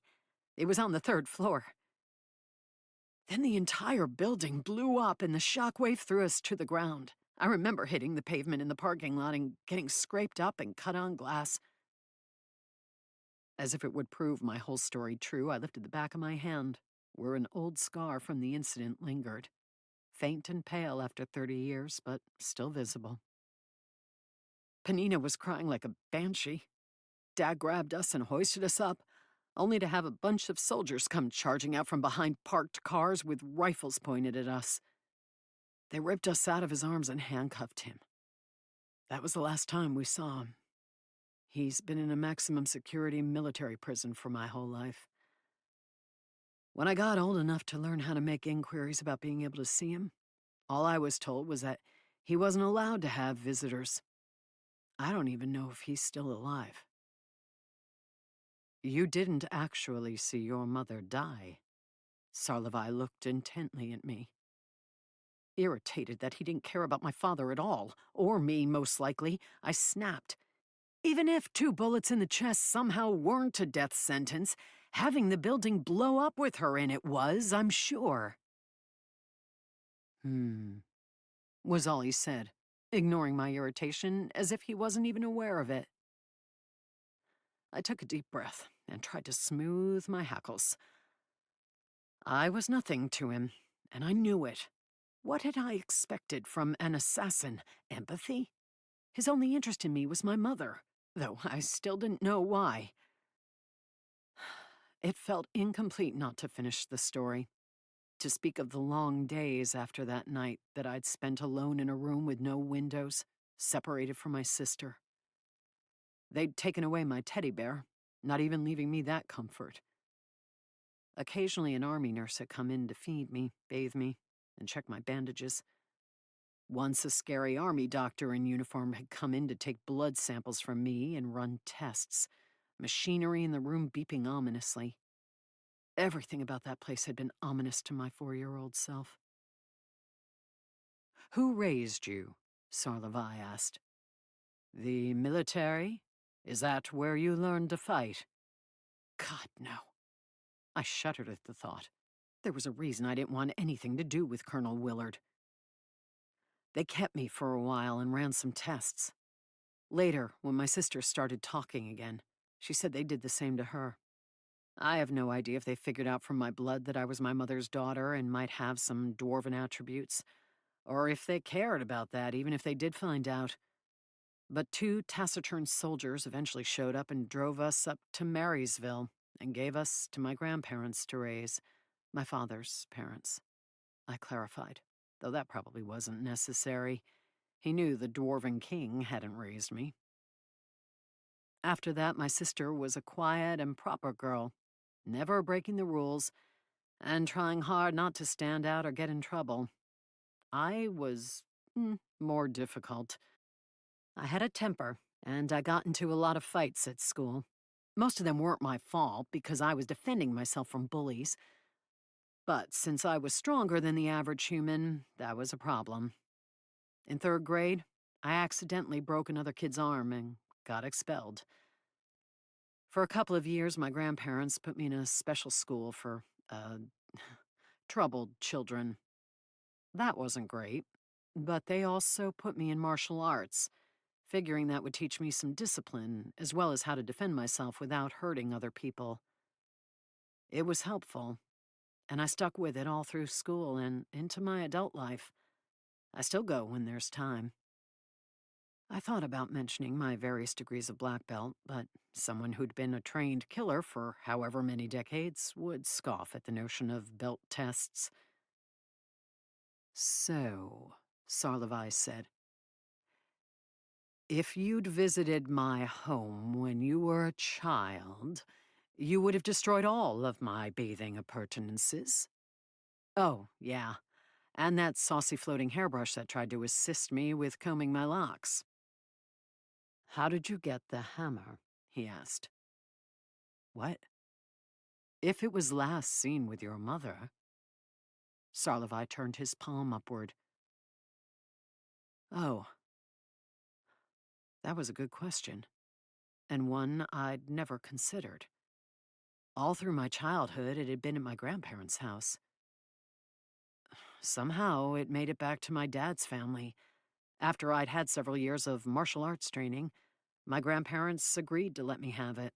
It was on the 3rd floor. Then the entire building blew up and the shockwave threw us to the ground. I remember hitting the pavement in the parking lot and getting scraped up and cut on glass. As if it would prove my whole story true, I lifted the back of my hand, where an old scar from the incident lingered. Faint and pale after 30 years, but still visible. Panina was crying like a banshee. Dad grabbed us and hoisted us up, only to have a bunch of soldiers come charging out from behind parked cars with rifles pointed at us. They ripped us out of his arms and handcuffed him. That was the last time we saw him. He's been in a maximum security military prison for my whole life. When I got old enough to learn how to make inquiries about being able to see him, all I was told was that he wasn't allowed to have visitors. I don't even know if he's still alive. You didn't actually see your mother die. Sarlevi looked intently at me. Irritated that he didn't care about my father at all, or me, most likely, I snapped. Even if 2 bullets in the chest somehow weren't a death sentence, having the building blow up with her in it was, I'm sure. Was all he said, ignoring my irritation as if he wasn't even aware of it. I took a deep breath and tried to smooth my hackles. I was nothing to him, and I knew it. What had I expected from an assassin? Empathy? His only interest in me was my mother, though I still didn't know why. It felt incomplete not to finish the story, to speak of the long days after that night that I'd spent alone in a room with no windows, separated from my sister. They'd taken away my teddy bear, not even leaving me that comfort. Occasionally an army nurse had come in to feed me, bathe me, and check my bandages. Once a scary army doctor in uniform had come in to take blood samples from me and run tests, machinery in the room beeping ominously. Everything about that place had been ominous to my 4-year-old self. "Who raised you?" Sarlevai asked. "The military? Is that where you learned to fight?" God, no. I shuddered at the thought. There was a reason I didn't want anything to do with Colonel Willard. They kept me for a while and ran some tests. Later, when my sister started talking again, she said they did the same to her. I have no idea if they figured out from my blood that I was my mother's daughter and might have some dwarven attributes, or if they cared about that, even if they did find out. But 2 taciturn soldiers eventually showed up and drove us up to Marysville and gave us to my grandparents to raise. My father's parents, I clarified, though that probably wasn't necessary. He knew the Dwarven King hadn't raised me. After that, my sister was a quiet and proper girl, never breaking the rules, and trying hard not to stand out or get in trouble. I was more difficult. I had a temper, and I got into a lot of fights at school. Most of them weren't my fault because I was defending myself from bullies. But since I was stronger than the average human, that was a problem. In 3rd grade, I accidentally broke another kid's arm and got expelled. For a couple of years, my grandparents put me in a special school for, troubled children. That wasn't great, but they also put me in martial arts, figuring that would teach me some discipline, as well as how to defend myself without hurting other people. It was helpful, and I stuck with it all through school and into my adult life. I still go when there's time. I thought about mentioning my various degrees of black belt, but someone who'd been a trained killer for however many decades would scoff at the notion of belt tests. "So," Sarlevai said, "if you'd visited my home when you were a child, you would have destroyed all of my bathing appurtenances." "Oh, yeah, and that saucy floating hairbrush that tried to assist me with combing my locks." "How did you get the hammer?" he asked. "What?" "If it was last seen with your mother." Sarlevai turned his palm upward. "Oh, that was a good question, and one I'd never considered. All through my childhood, it had been at my grandparents' house. Somehow, it made it back to my dad's family. After I'd had several years of martial arts training, my grandparents agreed to let me have it."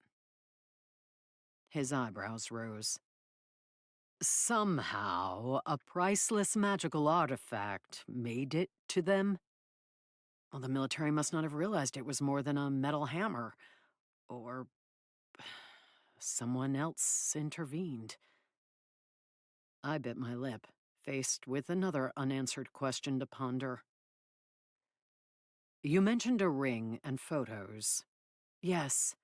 His eyebrows rose. "Somehow, a priceless magical artifact made it to them?" "Well, the military must not have realized it was more than a metal hammer. Or someone else intervened." I bit my lip, faced with another unanswered question to ponder. "You mentioned a ring and photos." "Yes."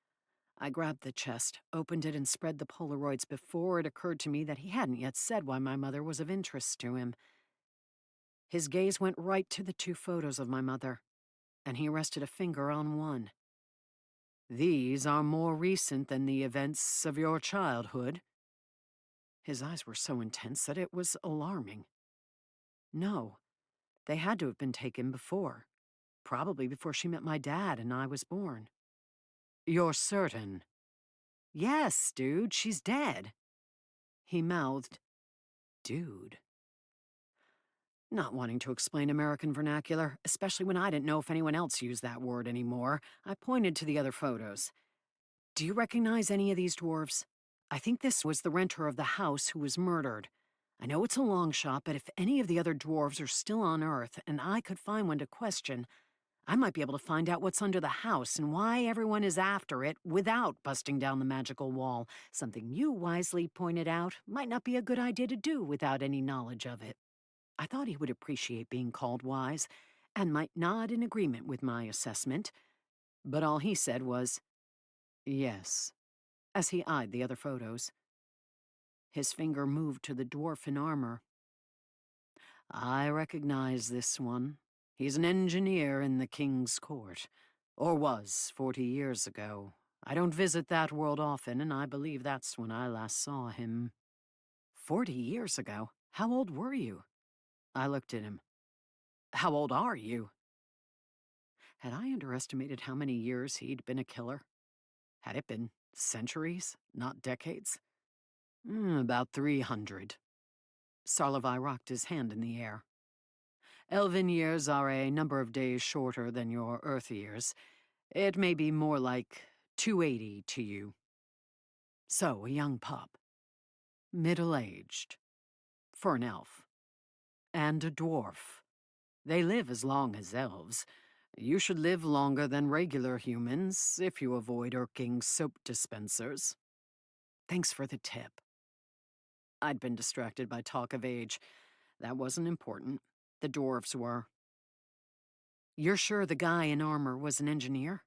I grabbed the chest, opened it, and spread the Polaroids before it occurred to me that he hadn't yet said why my mother was of interest to him. His gaze went right to the 2 photos of my mother, and he rested a finger on one. "These are more recent than the events of your childhood." His eyes were so intense that it was alarming. "No, they had to have been taken before. Probably before she met my dad and I was born." "You're certain?" "Yes, dude, she's dead." He mouthed, "Dude." Not wanting to explain American vernacular, especially when I didn't know if anyone else used that word anymore, I pointed to the other photos. "Do you recognize any of these dwarves?" I think this was the renter of the house who was murdered. I know it's a long shot, but if any of the other dwarves are still on Earth and I could find one to question, I might be able to find out what's under the house and why everyone is after it without busting down the magical wall. Something you wisely pointed out might not be a good idea to do without any knowledge of it. I thought he would appreciate being called wise and might nod in agreement with my assessment, but all he said was, yes, as he eyed the other photos. His finger moved to the dwarf in armor. I recognize this one. He's an engineer in the king's court. Or was 40 years ago. I don't visit that world often, and I believe that's when I last saw him. 40 years ago? How old were you? I looked at him. How old are you? Had I underestimated how many years he'd been a killer? Had it been centuries, not decades? About 300. Sarlovai rocked his hand in the air. Elven years are a number of days shorter than your Earth years. It may be more like 280 to you. So, a young pup. Middle-aged. For an elf. And a dwarf. They live as long as elves. You should live longer than regular humans if you avoid irking soap dispensers. Thanks for the tip. I'd been distracted by talk of age. That wasn't important. The dwarves were. You're sure the guy in armor was an engineer?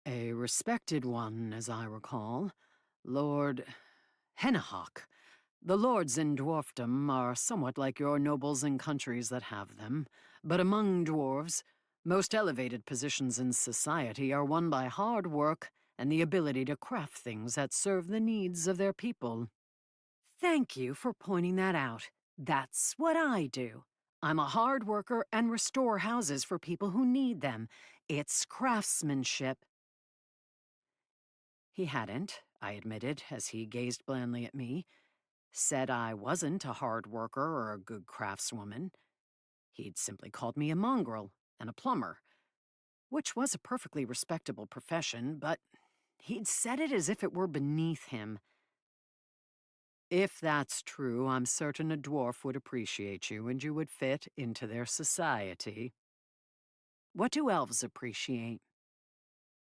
A respected one, as I recall. Lord Hennahawk. The lords in dwarfdom are somewhat like your nobles in countries that have them, but among dwarves, most elevated positions in society are won by hard work and the ability to craft things that serve the needs of their people. Thank you for pointing that out. That's what I do. I'm a hard worker and restore houses for people who need them. It's craftsmanship. He hadn't, I admitted, as he gazed blandly at me. Said I wasn't a hard worker or a good craftswoman. He'd simply called me a mongrel and a plumber, which was a perfectly respectable profession, but he'd said it as if it were beneath him. If that's true, I'm certain a dwarf would appreciate you and you would fit into their society. What do elves appreciate?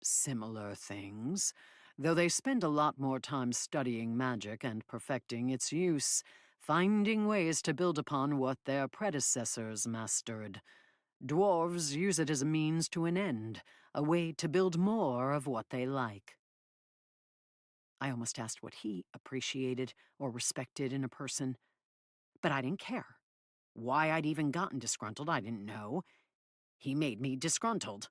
Similar things, though they spend a lot more time studying magic and perfecting its use, finding ways to build upon what their predecessors mastered. Dwarves use it as a means to an end, a way to build more of what they like. I almost asked what he appreciated or respected in a person, but I didn't care. Why I'd even gotten disgruntled, I didn't know. He made me disgruntled.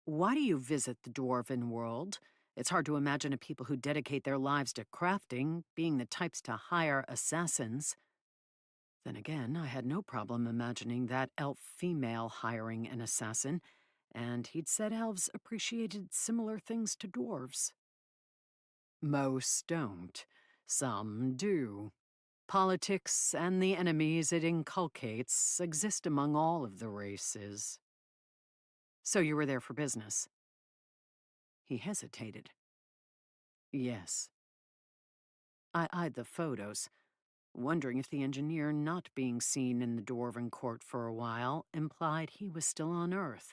Why do you visit the dwarven world? It's hard to imagine a people who dedicate their lives to crafting being the types to hire assassins. Then again, I had no problem imagining that elf female hiring an assassin, and he'd said elves appreciated similar things to dwarves. Most don't. Some do. Politics and the enemies it inculcates exist among all of the races. So you were there for business? He hesitated. Yes. I eyed the photos, wondering if the engineer not being seen in the dwarven court for a while implied he was still on Earth.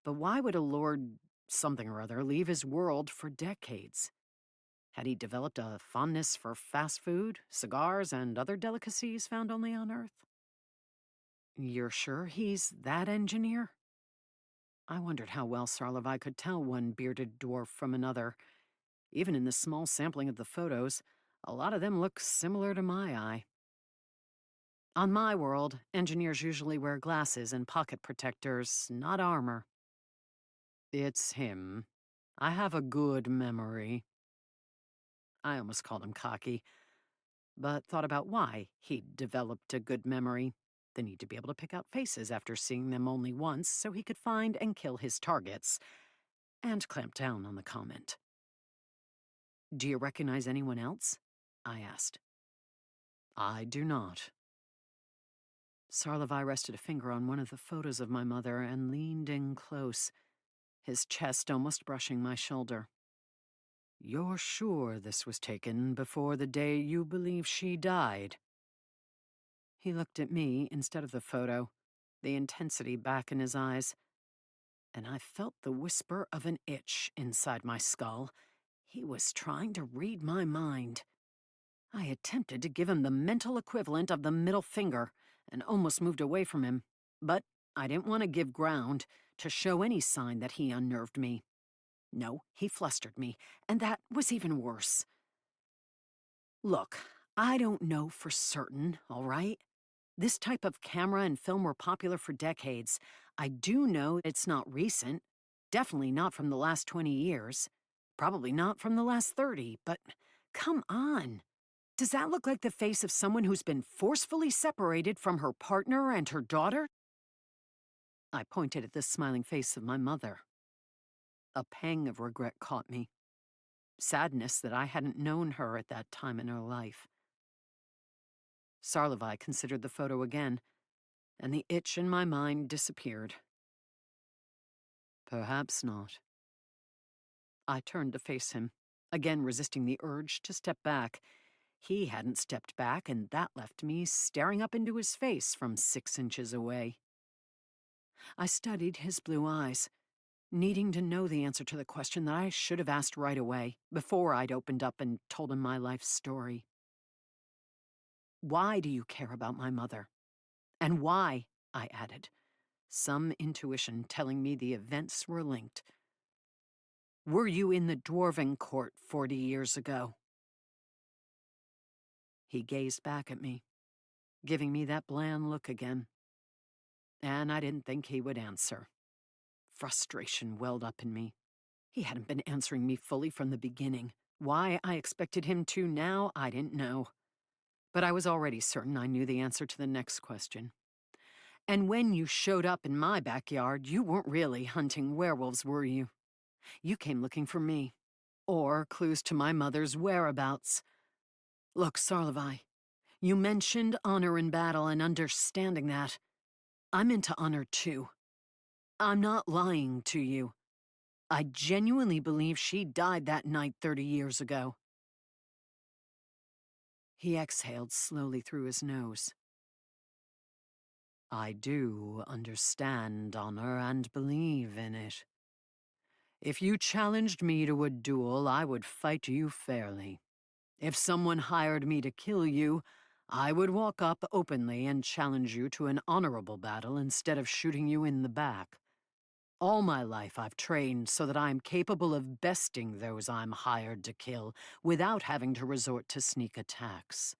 But why would a lord something or other leave his world for decades? Had he developed a fondness for fast food, cigars, and other delicacies found only on Earth? You're sure he's that engineer? I wondered how well Sarlovai could tell one bearded dwarf from another. Even in the small sampling of the photos, a lot of them look similar to my eye. On my world, engineers usually wear glasses and pocket protectors, not armor. It's him. I have a good memory. I almost called him cocky, but thought about why he'd developed a good memory. The need to be able to pick out faces after seeing them only once so he could find and kill his targets, and clamp down on the comment. Do you recognize anyone else? I asked. I do not. Sarlovai rested a finger on one of the photos of my mother and leaned in close, his chest almost brushing my shoulder. You're sure this was taken before the day you believe she died? He looked at me instead of the photo, the intensity back in his eyes, and I felt the whisper of an itch inside my skull. He was trying to read my mind. I attempted to give him the mental equivalent of the middle finger and almost moved away from him, but I didn't want to give ground to show any sign that he unnerved me. No, he flustered me, and that was even worse. Look, I don't know for certain, all right? This type of camera and film were popular for decades. I do know it's not recent. Definitely not from the last 20 years. Probably not from the last 30, but come on. Does that look like the face of someone who's been forcefully separated from her partner and her daughter? I pointed at the smiling face of my mother. A pang of regret caught me. Sadness that I hadn't known her at that time in her life. Sarlovai considered the photo again, and the itch in my mind disappeared. Perhaps not. I turned to face him, again resisting the urge to step back. He hadn't stepped back, and that left me staring up into his face from 6 inches away. I studied his blue eyes, needing to know the answer to the question that I should have asked right away, before I'd opened up and told him my life story. Why do you care about my mother? And why, I added, some intuition telling me the events were linked. Were you in the Dwarven court 40 years ago? He gazed back at me, giving me that bland look again. And I didn't think he would answer. Frustration welled up in me. He hadn't been answering me fully from the beginning. Why I expected him to now, I didn't know. But I was already certain I knew the answer to the next question. And when you showed up in my backyard, you weren't really hunting werewolves, were you? You came looking for me. Or clues to my mother's whereabouts. Look, Sarlovai, you mentioned honor in battle and understanding that. I'm into honor too. I'm not lying to you. I genuinely believe she died that night 30 years ago. He exhaled slowly through his nose. I do understand honor and believe in it. If you challenged me to a duel, I would fight you fairly. If someone hired me to kill you, I would walk up openly and challenge you to an honorable battle instead of shooting you in the back. All my life I've trained so that I'm capable of besting those I'm hired to kill without having to resort to sneak attacks.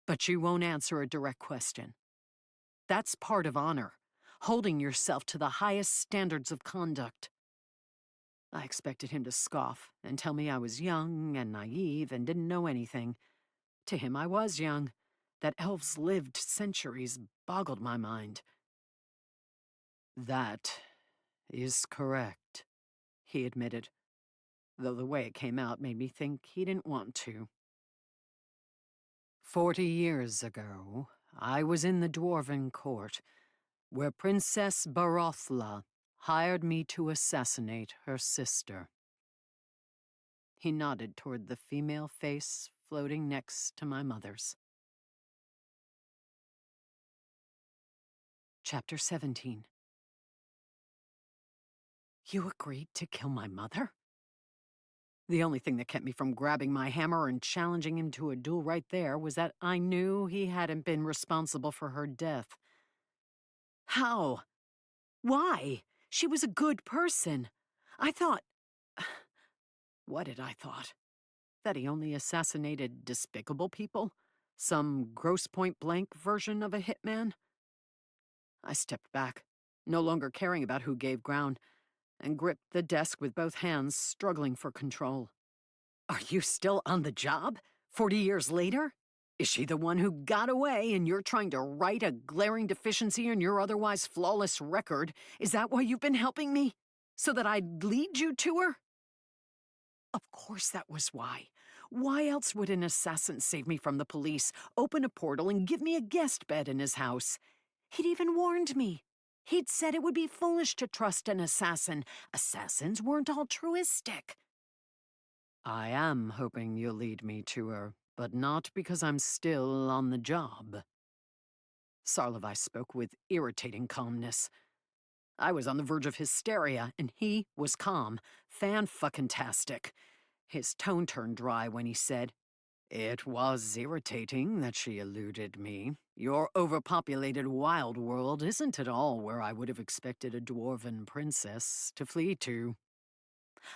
But you won't answer a direct question. That's part of honor, holding yourself to the highest standards of conduct. I expected him to scoff and tell me I was young and naive and didn't know anything. To him I was young. That elves lived centuries boggled my mind. That is correct, he admitted, though the way it came out made me think he didn't want to. 40 years ago, I was in the Dwarven court, where Princess Barothla hired me to assassinate her sister. He nodded toward the female face floating next to my mother's. Chapter 17. You agreed to kill my mother? The only thing that kept me from grabbing my hammer and challenging him to a duel right there was that I knew he hadn't been responsible for her death. How? Why? She was a good person. I thought... What did I thought? That he only assassinated despicable people? Some gross point-blank version of a hitman? I stepped back, no longer caring about who gave ground, and gripped the desk with both hands, struggling for control. Are you still on the job? 40 years later? Is she the one who got away and you're trying to right a glaring deficiency in your otherwise flawless record? Is that why you've been helping me? So that I'd lead you to her? Of course that was why. Why else would an assassin save me from the police, open a portal, and give me a guest bed in his house? He'd even warned me. He'd said it would be foolish to trust an assassin. Assassins weren't altruistic. I am hoping you'll lead me to her, but not because I'm still on the job. Sarlevi spoke with irritating calmness. I was on the verge of hysteria, and he was calm. Fan-fucking-tastic. His tone turned dry when he said, "It was irritating that she eluded me. Your overpopulated wild world isn't at all where I would have expected a dwarven princess to flee to.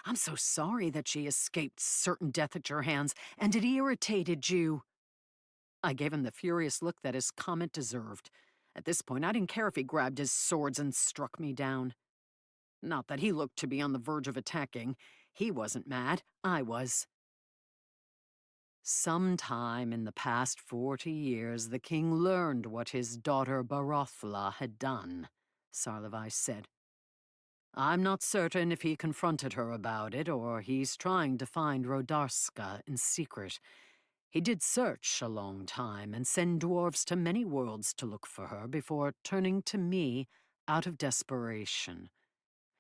I'm so sorry that she escaped certain death at your hands, and it irritated you." I gave him the furious look that his comment deserved. At this point, I didn't care if he grabbed his swords and struck me down. Not that he looked to be on the verge of attacking. He wasn't mad, I was. Sometime in the past 40 years, the king learned what his daughter Barothla had done, Sarlevi said. I'm not certain if he confronted her about it or he's trying to find Rodarska in secret. He did search a long time and send dwarves to many worlds to look for her before turning to me out of desperation.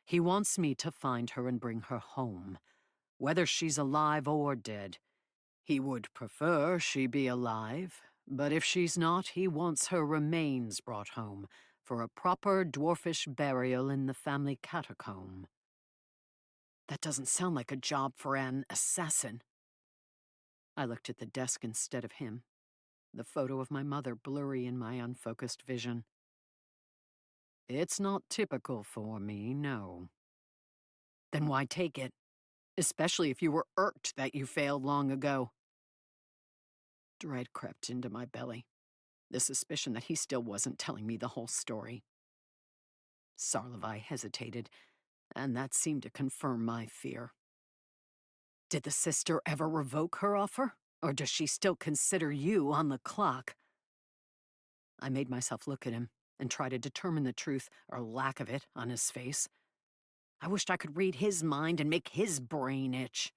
He wants me to find her and bring her home, whether she's alive or dead. He would prefer she be alive, but if she's not, he wants her remains brought home for a proper dwarfish burial in the family catacomb. That doesn't sound like a job for an assassin. I looked at the desk instead of him, the photo of my mother blurry in my unfocused vision. It's not typical for me, no. Then why take it? Especially if you were irked that you failed long ago. Dread crept into my belly, the suspicion that he still wasn't telling me the whole story. Sarlevi hesitated, and that seemed to confirm my fear. Did the sister ever revoke her offer? Or does she still consider you on the clock? I made myself look at him and try to determine the truth, or lack of it, on his face. I wished I could read his mind and make his brain itch.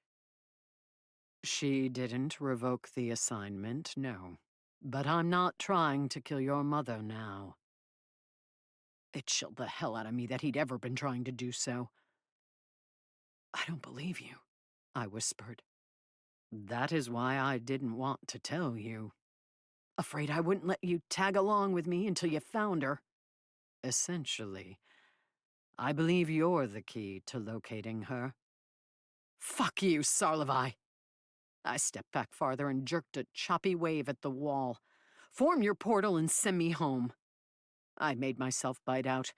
She didn't revoke the assignment, no. But I'm not trying to kill your mother now. It chilled the hell out of me that he'd ever been trying to do so. I don't believe you, I whispered. That is why I didn't want to tell you. Afraid I wouldn't let you tag along with me until you found her. Essentially, I believe you're the key to locating her. Fuck you, Sarlevi! I stepped back farther and jerked a choppy wave at the wall. Form your portal and send me home. I made myself bite out.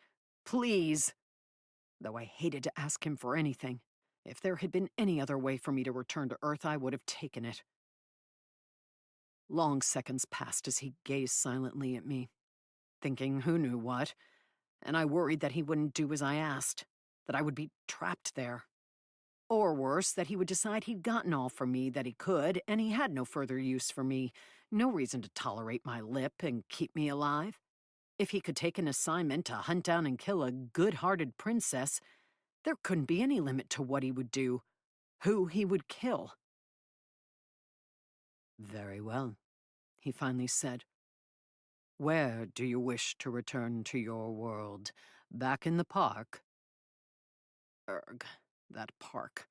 Please. Though I hated to ask him for anything. If there had been any other way for me to return to Earth, I would have taken it. Long seconds passed as he gazed silently at me, thinking who knew what, and I worried that he wouldn't do as I asked, that I would be trapped there. Or worse, that he would decide he'd gotten all from me that he could, and he had no further use for me, no reason to tolerate my lip and keep me alive. If he could take an assignment to hunt down and kill a good-hearted princess, there couldn't be any limit to what he would do, who he would kill. Very well, he finally said. Where do you wish to return to your world? Back in the park? Erg, that park.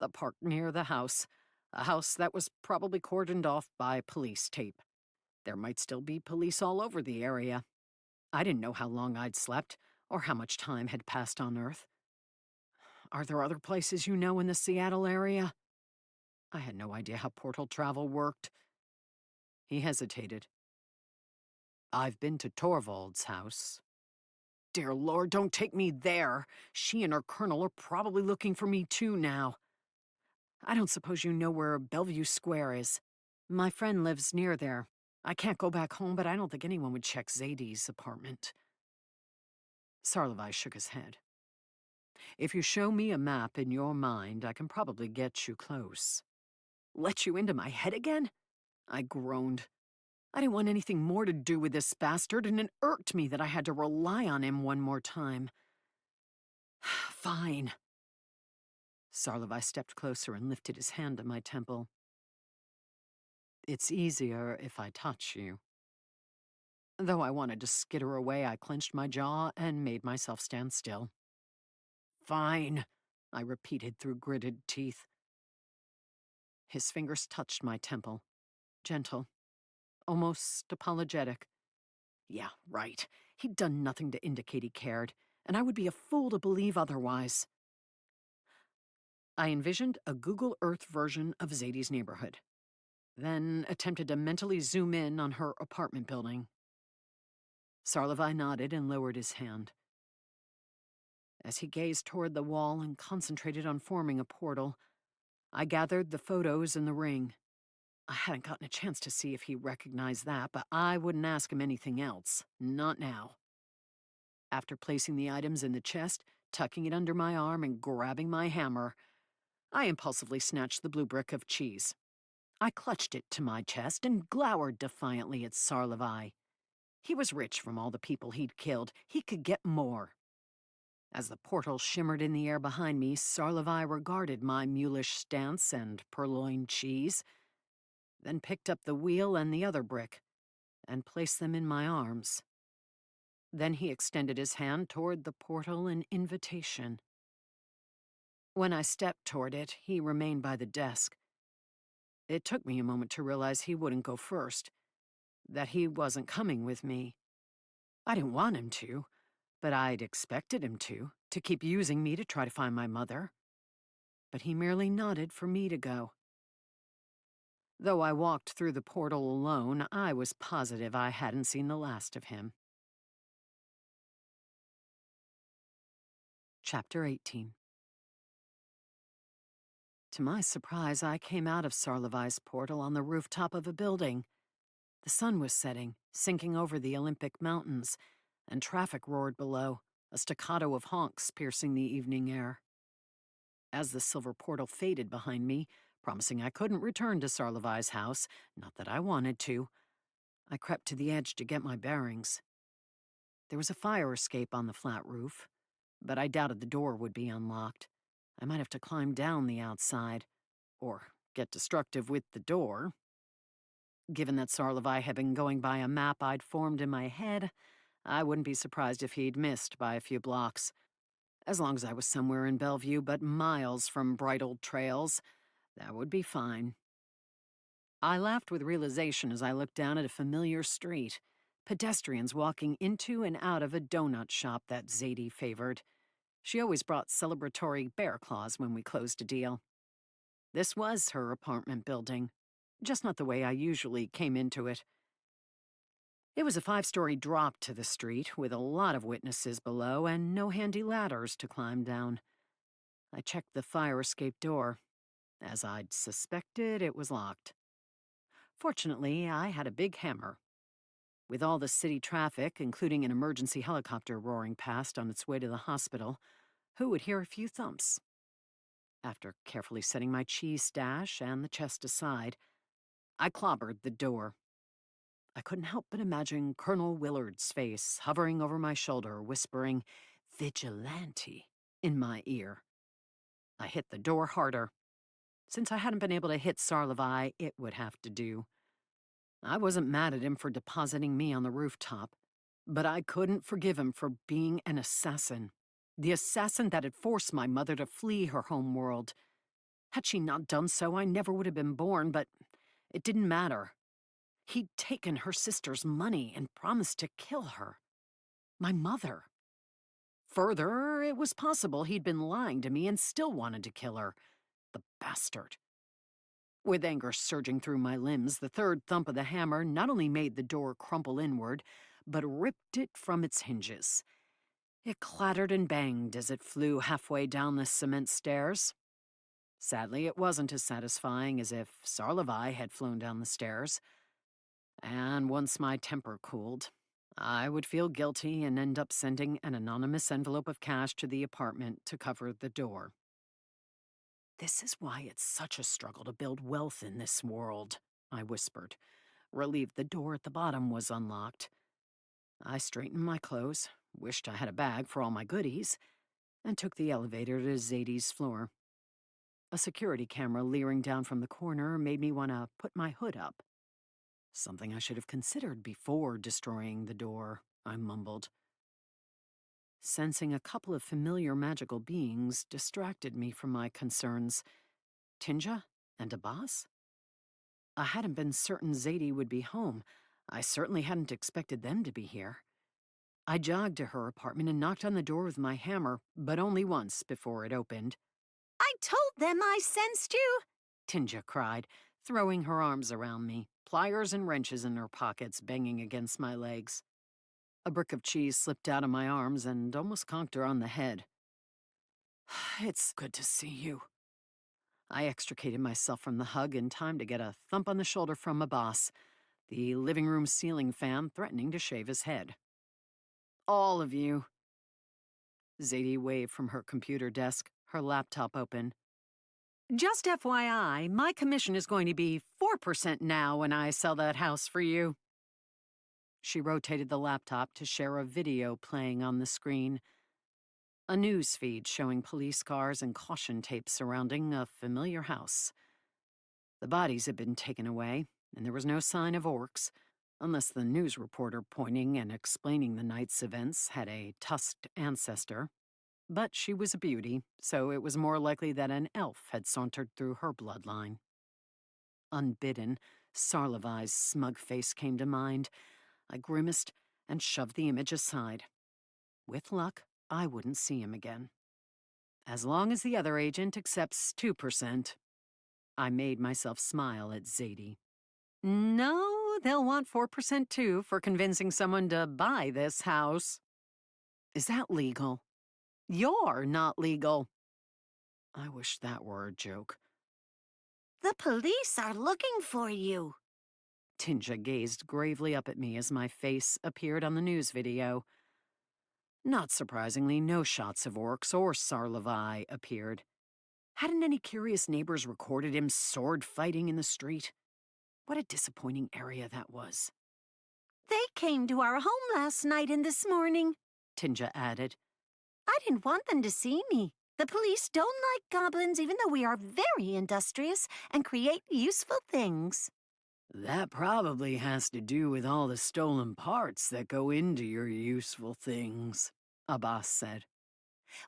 The park near the house. A house that was probably cordoned off by police tape. There might still be police all over the area. I didn't know how long I'd slept, or how much time had passed on Earth. Are there other places you know in the Seattle area? I had no idea how portal travel worked. He hesitated. I've been to Torvald's house. Dear Lord, don't take me there. She and her colonel are probably looking for me too now. I don't suppose you know where Bellevue Square is. My friend lives near there. I can't go back home, but I don't think anyone would check Zadie's apartment. Sarlevi shook his head. If you show me a map in your mind, I can probably get you close. Let you into my head again? I groaned. I didn't want anything more to do with this bastard, and it irked me that I had to rely on him one more time. Fine. Sarlevi stepped closer and lifted his hand to my temple. It's easier if I touch you. Though I wanted to skitter away, I clenched my jaw and made myself stand still. Fine, I repeated through gritted teeth. His fingers touched my temple, gentle, almost apologetic. Yeah, right. He'd done nothing to indicate he cared, and I would be a fool to believe otherwise. I envisioned a Google Earth version of Zadie's neighborhood, then attempted to mentally zoom in on her apartment building. Sarlevi nodded and lowered his hand. As he gazed toward the wall and concentrated on forming a portal, I gathered the photos in the ring. I hadn't gotten a chance to see if he recognized that, but I wouldn't ask him anything else. Not now. After placing the items in the chest, tucking it under my arm, and grabbing my hammer, I impulsively snatched the blue brick of cheese. I clutched it to my chest and glowered defiantly at Sarlevi. He was rich from all the people he'd killed. He could get more. As the portal shimmered in the air behind me, Sarlevi regarded my mulish stance and purloined cheese, then picked up the wheel and the other brick and placed them in my arms. Then he extended his hand toward the portal in invitation. When I stepped toward it, he remained by the desk. It took me a moment to realize he wouldn't go first, that he wasn't coming with me. I didn't want him to, but I'd expected him to keep using me to try to find my mother. But he merely nodded for me to go. Though I walked through the portal alone, I was positive I hadn't seen the last of him. Chapter 18. To my surprise, I came out of Sarlevi's portal on the rooftop of a building. The sun was setting, sinking over the Olympic Mountains, and traffic roared below, a staccato of honks piercing the evening air. As the silver portal faded behind me, promising I couldn't return to Sarlevi's house, not that I wanted to, I crept to the edge to get my bearings. There was a fire escape on the flat roof, but I doubted the door would be unlocked. I might have to climb down the outside, or get destructive with the door. Given that Sarlevi had been going by a map I'd formed in my head, I wouldn't be surprised if he'd missed by a few blocks. As long as I was somewhere in Bellevue but miles from bridled trails, that would be fine. I laughed with realization as I looked down at a familiar street, pedestrians walking into and out of a donut shop that Zadie favored. She always brought celebratory bear claws when we closed a deal. This was her apartment building, just not the way I usually came into it. It was a 5-story drop to the street, with a lot of witnesses below and no handy ladders to climb down. I checked the fire escape door. As I'd suspected, it was locked. Fortunately, I had a big hammer. With all the city traffic, including an emergency helicopter roaring past on its way to the hospital, who would hear a few thumps? After carefully setting my cheese stash and the chest aside, I clobbered the door. I couldn't help but imagine Colonel Willard's face hovering over my shoulder, whispering, "Vigilante," in my ear. I hit the door harder. Since I hadn't been able to hit Sarlevi, it would have to do. I wasn't mad at him for depositing me on the rooftop, but I couldn't forgive him for being an assassin. The assassin that had forced my mother to flee her home world. Had she not done so, I never would have been born, but it didn't matter. He'd taken her sister's money and promised to kill her. My mother. Further, it was possible he'd been lying to me and still wanted to kill her. The bastard. With anger surging through my limbs, the third thump of the hammer not only made the door crumple inward, but ripped it from its hinges. It clattered and banged as it flew halfway down the cement stairs. Sadly, it wasn't as satisfying as if Sarlevi had flown down the stairs. And once my temper cooled, I would feel guilty and end up sending an anonymous envelope of cash to the apartment to cover the door. "This is why it's such a struggle to build wealth in this world," I whispered, relieved the door at the bottom was unlocked. I straightened my clothes, wished I had a bag for all my goodies, and took the elevator to Zadie's floor. A security camera leering down from the corner made me want to put my hood up. Something I should have considered before destroying the door, I mumbled. Sensing a couple of familiar magical beings distracted me from my concerns. Tinja? And a boss? I hadn't been certain Zadie would be home. I certainly hadn't expected them to be here. I jogged to her apartment and knocked on the door with my hammer, but only once before it opened. I told them I sensed you. Tinja cried, throwing her arms around me, pliers and wrenches in her pockets banging against my legs. A brick of cheese slipped out of my arms and almost conked her on the head. It's good to see you. I extricated myself from the hug in time to get a thump on the shoulder from my boss, the living room ceiling fan threatening to shave his head. All of you. Zadie waved from her computer desk, her laptop open. Just FYI, my commission is going to be 4% now when I sell that house for you. She rotated the laptop to share a video playing on the screen. A news feed showing police cars and caution tape surrounding a familiar house. The bodies had been taken away, and there was no sign of orcs, unless the news reporter pointing and explaining the night's events had a tusked ancestor. But she was a beauty, so it was more likely that an elf had sauntered through her bloodline. Unbidden, Sarlevai's smug face came to mind. I grimaced and shoved the image aside. With luck, I wouldn't see him again. As long as the other agent accepts 2%. I made myself smile at Zadie. No, they'll want 4% too for convincing someone to buy this house. Is that legal? You're not legal. I wish that were a joke. The police are looking for you. Tinja gazed gravely up at me as my face appeared on the news video. Not surprisingly, no shots of orcs or Sarlevai appeared. Hadn't any curious neighbors recorded him sword fighting in the street? What a disappointing area that was. They came to our home last night and this morning. Tinja added. I didn't want them to see me. The police don't like goblins, even though we are very industrious and create useful things. That probably has to do with all the stolen parts that go into your useful things, Abbas said.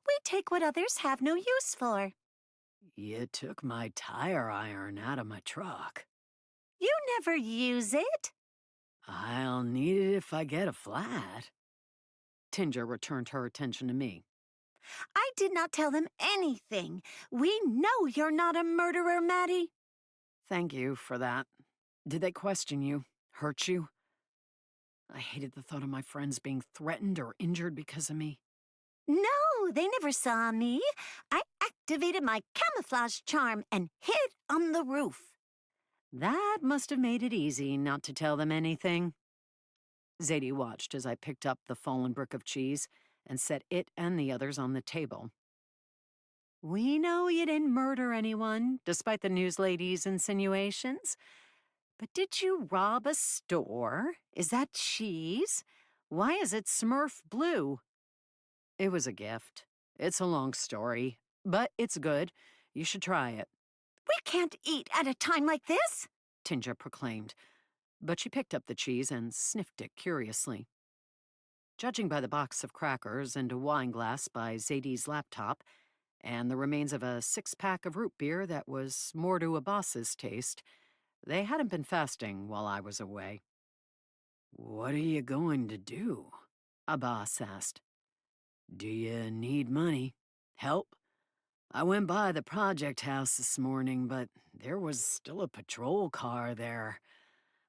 We take what others have no use for. You took my tire iron out of my truck. You never use it. I'll need it if I get a flat. Tinja returned her attention to me. I did not tell them anything. We know you're not a murderer, Maddie. Thank you for that. Did they question you? Hurt you? I hated the thought of my friends being threatened or injured because of me. No, they never saw me. I activated my camouflage charm and hid on the roof. That must have made it easy not to tell them anything. Zadie watched as I picked up the fallen brick of cheese and set it and the others on the table. We know you didn't murder anyone, despite the news lady's insinuations. But did you rob a store? Is that cheese? Why is it Smurf blue? It was a gift. It's a long story, but it's good. You should try it. We can't eat at a time like this, Tinja proclaimed, but she picked up the cheese and sniffed it curiously. Judging by the box of crackers and a wine glass by Zadie's laptop, and the remains of a 6-pack of root beer that was more to Abbas's taste, they hadn't been fasting while I was away. What are you going to do? Abbas asked. Do you need money? Help? I went by the project house this morning, but there was still a patrol car there.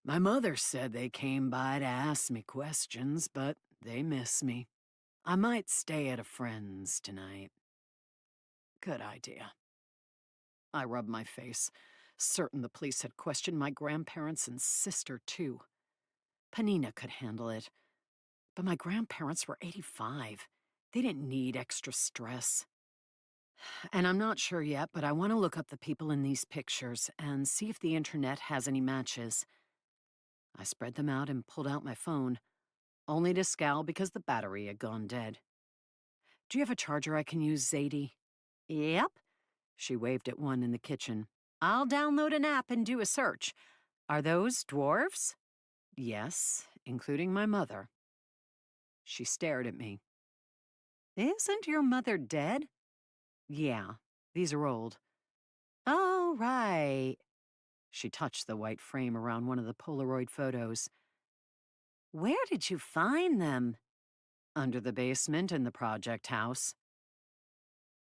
My mother said they came by to ask me questions, but they miss me. I might stay at a friend's tonight. Good idea. I rubbed my face, certain the police had questioned my grandparents and sister, too. Panina could handle it, but my grandparents were 85. They didn't need extra stress. And I'm not sure yet, but I want to look up the people in these pictures and see if the internet has any matches. I spread them out and pulled out my phone, only to scowl because the battery had gone dead. Do you have a charger I can use, Zadie? Yep. She waved at one in the kitchen. I'll download an app and do a search. Are those dwarves? Yes, including my mother. She stared at me. Isn't your mother dead? Yeah, these are old. Oh, right. She touched the white frame around one of the Polaroid photos. Where did you find them? Under the basement in the project house.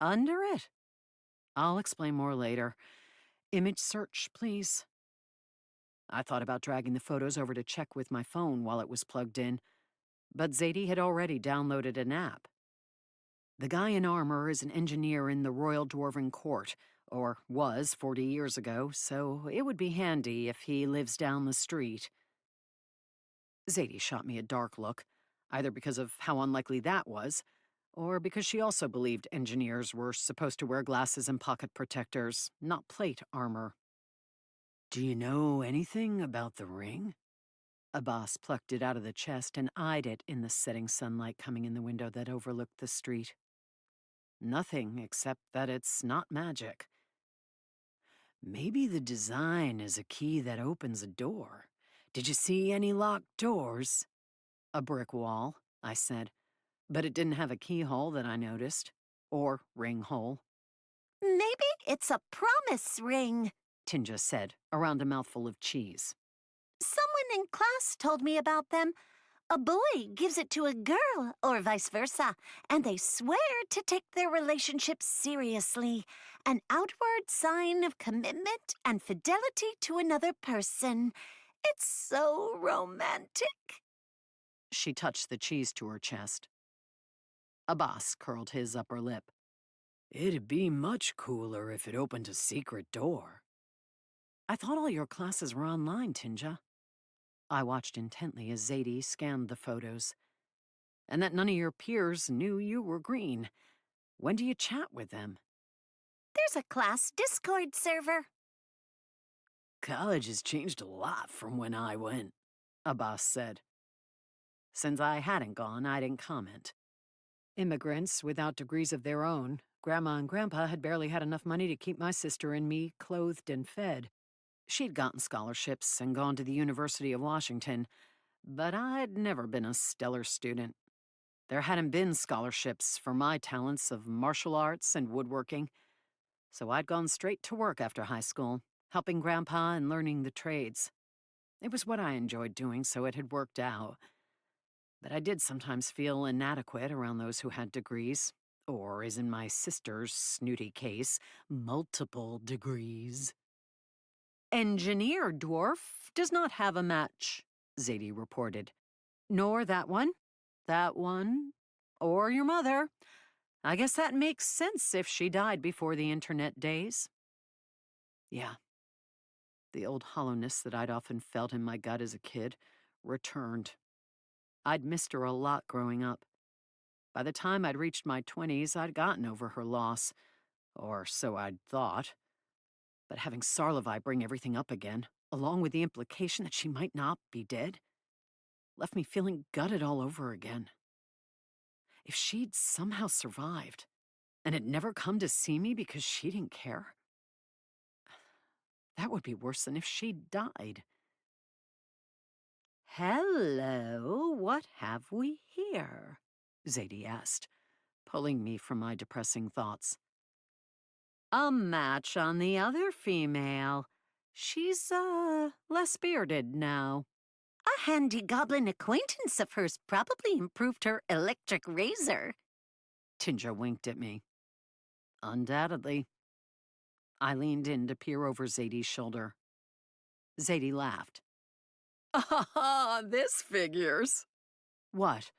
Under it? I'll explain more later. Image search, please. I thought about dragging the photos over to check with my phone while it was plugged in, but Zadie had already downloaded an app. The guy in armor is an engineer in the Royal Dwarven Court, or was 40 years ago, so it would be handy if he lives down the street. Zadie shot me a dark look, either because of how unlikely that was, or because she also believed engineers were supposed to wear glasses and pocket protectors, not plate armor. Do you know anything about the ring? Abbas plucked it out of the chest and eyed it in the setting sunlight coming in the window that overlooked the street. Nothing except that it's not magic. Maybe the design is a key that opens a door. Did you see any locked doors? A brick wall, I said, but it didn't have a keyhole that I noticed. Or ring hole. Maybe it's a promise ring. Tinja said, around a mouthful of cheese. Someone in class told me about them. A boy gives it to a girl, or vice versa, and they swear to take their relationship seriously. An outward sign of commitment and fidelity to another person. It's so romantic. She touched the cheese to her chest. Abbas curled his upper lip. It'd be much cooler if it opened a secret door. I thought all your classes were online, Tinja. I watched intently as Zadie scanned the photos. And that none of your peers knew you were green. When do you chat with them? There's a class Discord server. College has changed a lot from when I went, Abbas said. Since I hadn't gone, I didn't comment. Immigrants without degrees of their own, Grandma and Grandpa had barely had enough money to keep my sister and me clothed and fed. She'd gotten scholarships and gone to the University of Washington, but I'd never been a stellar student. There hadn't been scholarships for my talents of martial arts and woodworking, so I'd gone straight to work after high school, helping Grandpa and learning the trades. It was what I enjoyed doing, so it had worked out. But I did sometimes feel inadequate around those who had degrees, or, as in my sister's snooty case, multiple degrees. Engineer dwarf does not have a match, Zadie reported. Nor that one, or your mother. I guess that makes sense if she died before the internet days. Yeah. The old hollowness that I'd often felt in my gut as a kid returned. I'd missed her a lot growing up. By the time I'd reached my 20s, I'd gotten over her loss. Or so I'd thought. But having Sarlevi bring everything up again, along with the implication that she might not be dead, left me feeling gutted all over again. If she'd somehow survived, and had never come to see me because she didn't care, that would be worse than if she'd died. Hello, what have we here? Zadie asked, pulling me from my depressing thoughts. A match on the other female. She's, less bearded now. A handy goblin acquaintance of hers probably improved her electric razor. Tinja winked at me. Undoubtedly. I leaned in to peer over Zadie's shoulder. Zadie laughed. Ah, this figures. What?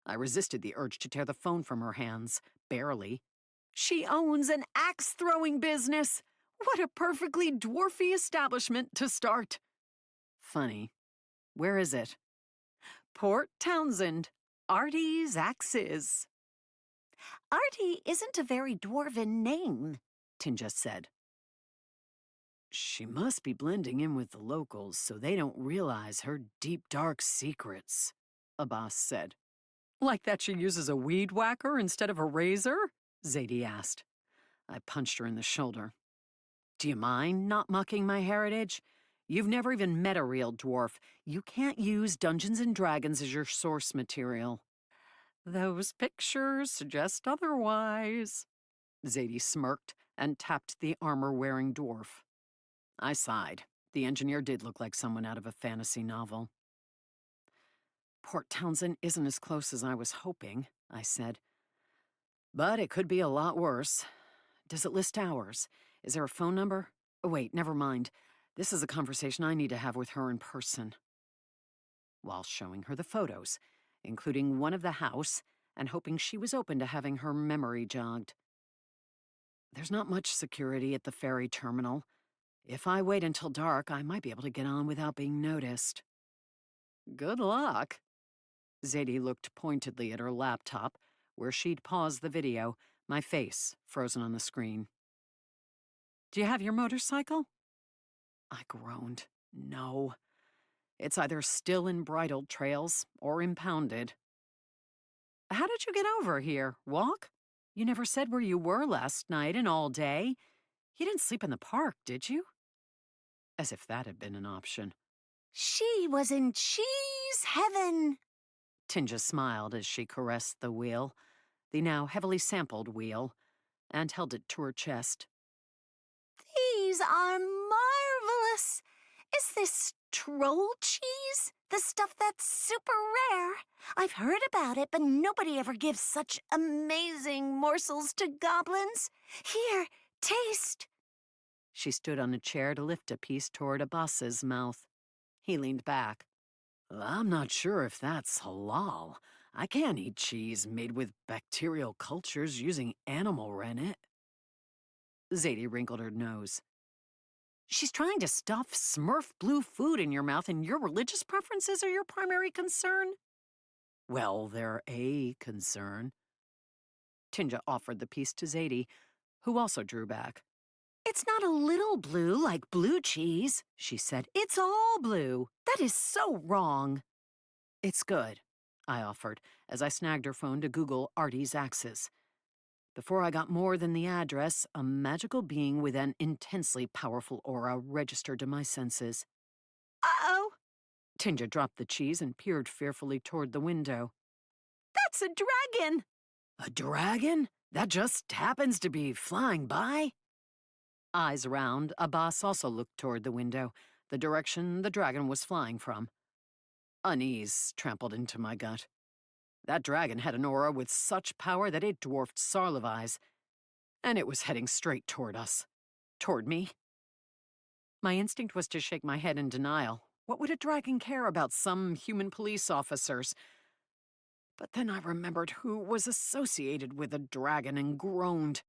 I resisted the urge to tear the phone from her hands, barely. She owns an axe-throwing business. What a perfectly dwarfy establishment to start. Funny. Where is it? Port Townsend. Artie's Axes. Artie isn't a very dwarven name, Tinja said. She must be blending in with the locals so they don't realize her deep, dark secrets, Abbas said. Like that she uses a weed whacker instead of a razor? Zadie asked. I punched her in the shoulder. Do you mind not mucking my heritage? You've never even met a real dwarf. You can't use Dungeons and Dragons as your source material. Those pictures suggest otherwise. Zadie smirked and tapped the armor-wearing dwarf. I sighed. The engineer did look like someone out of a fantasy novel. Port Townsend isn't as close as I was hoping, I said. But it could be a lot worse. Does it list hours? Is there a phone number? Oh, wait, never mind. This is a conversation I need to have with her in person. While showing her the photos, including one of the house, and hoping she was open to having her memory jogged. There's not much security at the ferry terminal. If I wait until dark, I might be able to get on without being noticed. Good luck. Zadie looked pointedly at her laptop, where she'd paused the video, my face frozen on the screen. Do you have your motorcycle? I groaned. No. It's either still in bridled trails or impounded. How did you get over here? Walk? You never said where you were last night and all day. You didn't sleep in the park, did you? As if that had been an option. She was in cheese heaven. Tinja smiled as she caressed the wheel, the now heavily sampled wheel, and held it to her chest. These are marvelous. Is this troll cheese? The stuff that's super rare? I've heard about it, but nobody ever gives such amazing morsels to goblins. Here, taste. She stood on a chair to lift a piece toward Abbas's mouth. He leaned back. I'm not sure if that's halal. I can't eat cheese made with bacterial cultures using animal rennet. Zadie wrinkled her nose. She's trying to stuff Smurf blue food in your mouth, and your religious preferences are your primary concern? Well, they're a concern. Tinja offered the piece to Zadie, who also drew back. It's not a little blue like blue cheese, she said. It's all blue. That is so wrong. It's good, I offered, as I snagged her phone to Google Artie's axes. Before I got more than the address, a magical being with an intensely powerful aura registered to my senses. Uh-oh! Tinja dropped the cheese and peered fearfully toward the window. That's a dragon! A dragon? That just happens to be flying by? Eyes round, Abbas also looked toward the window, the direction the dragon was flying from. Unease trampled into my gut. That dragon had an aura with such power that it dwarfed Sarlevi's, and it was heading straight toward us. Toward me. My instinct was to shake my head in denial. What would a dragon care about some human police officers? But then I remembered who was associated with a dragon and groaned.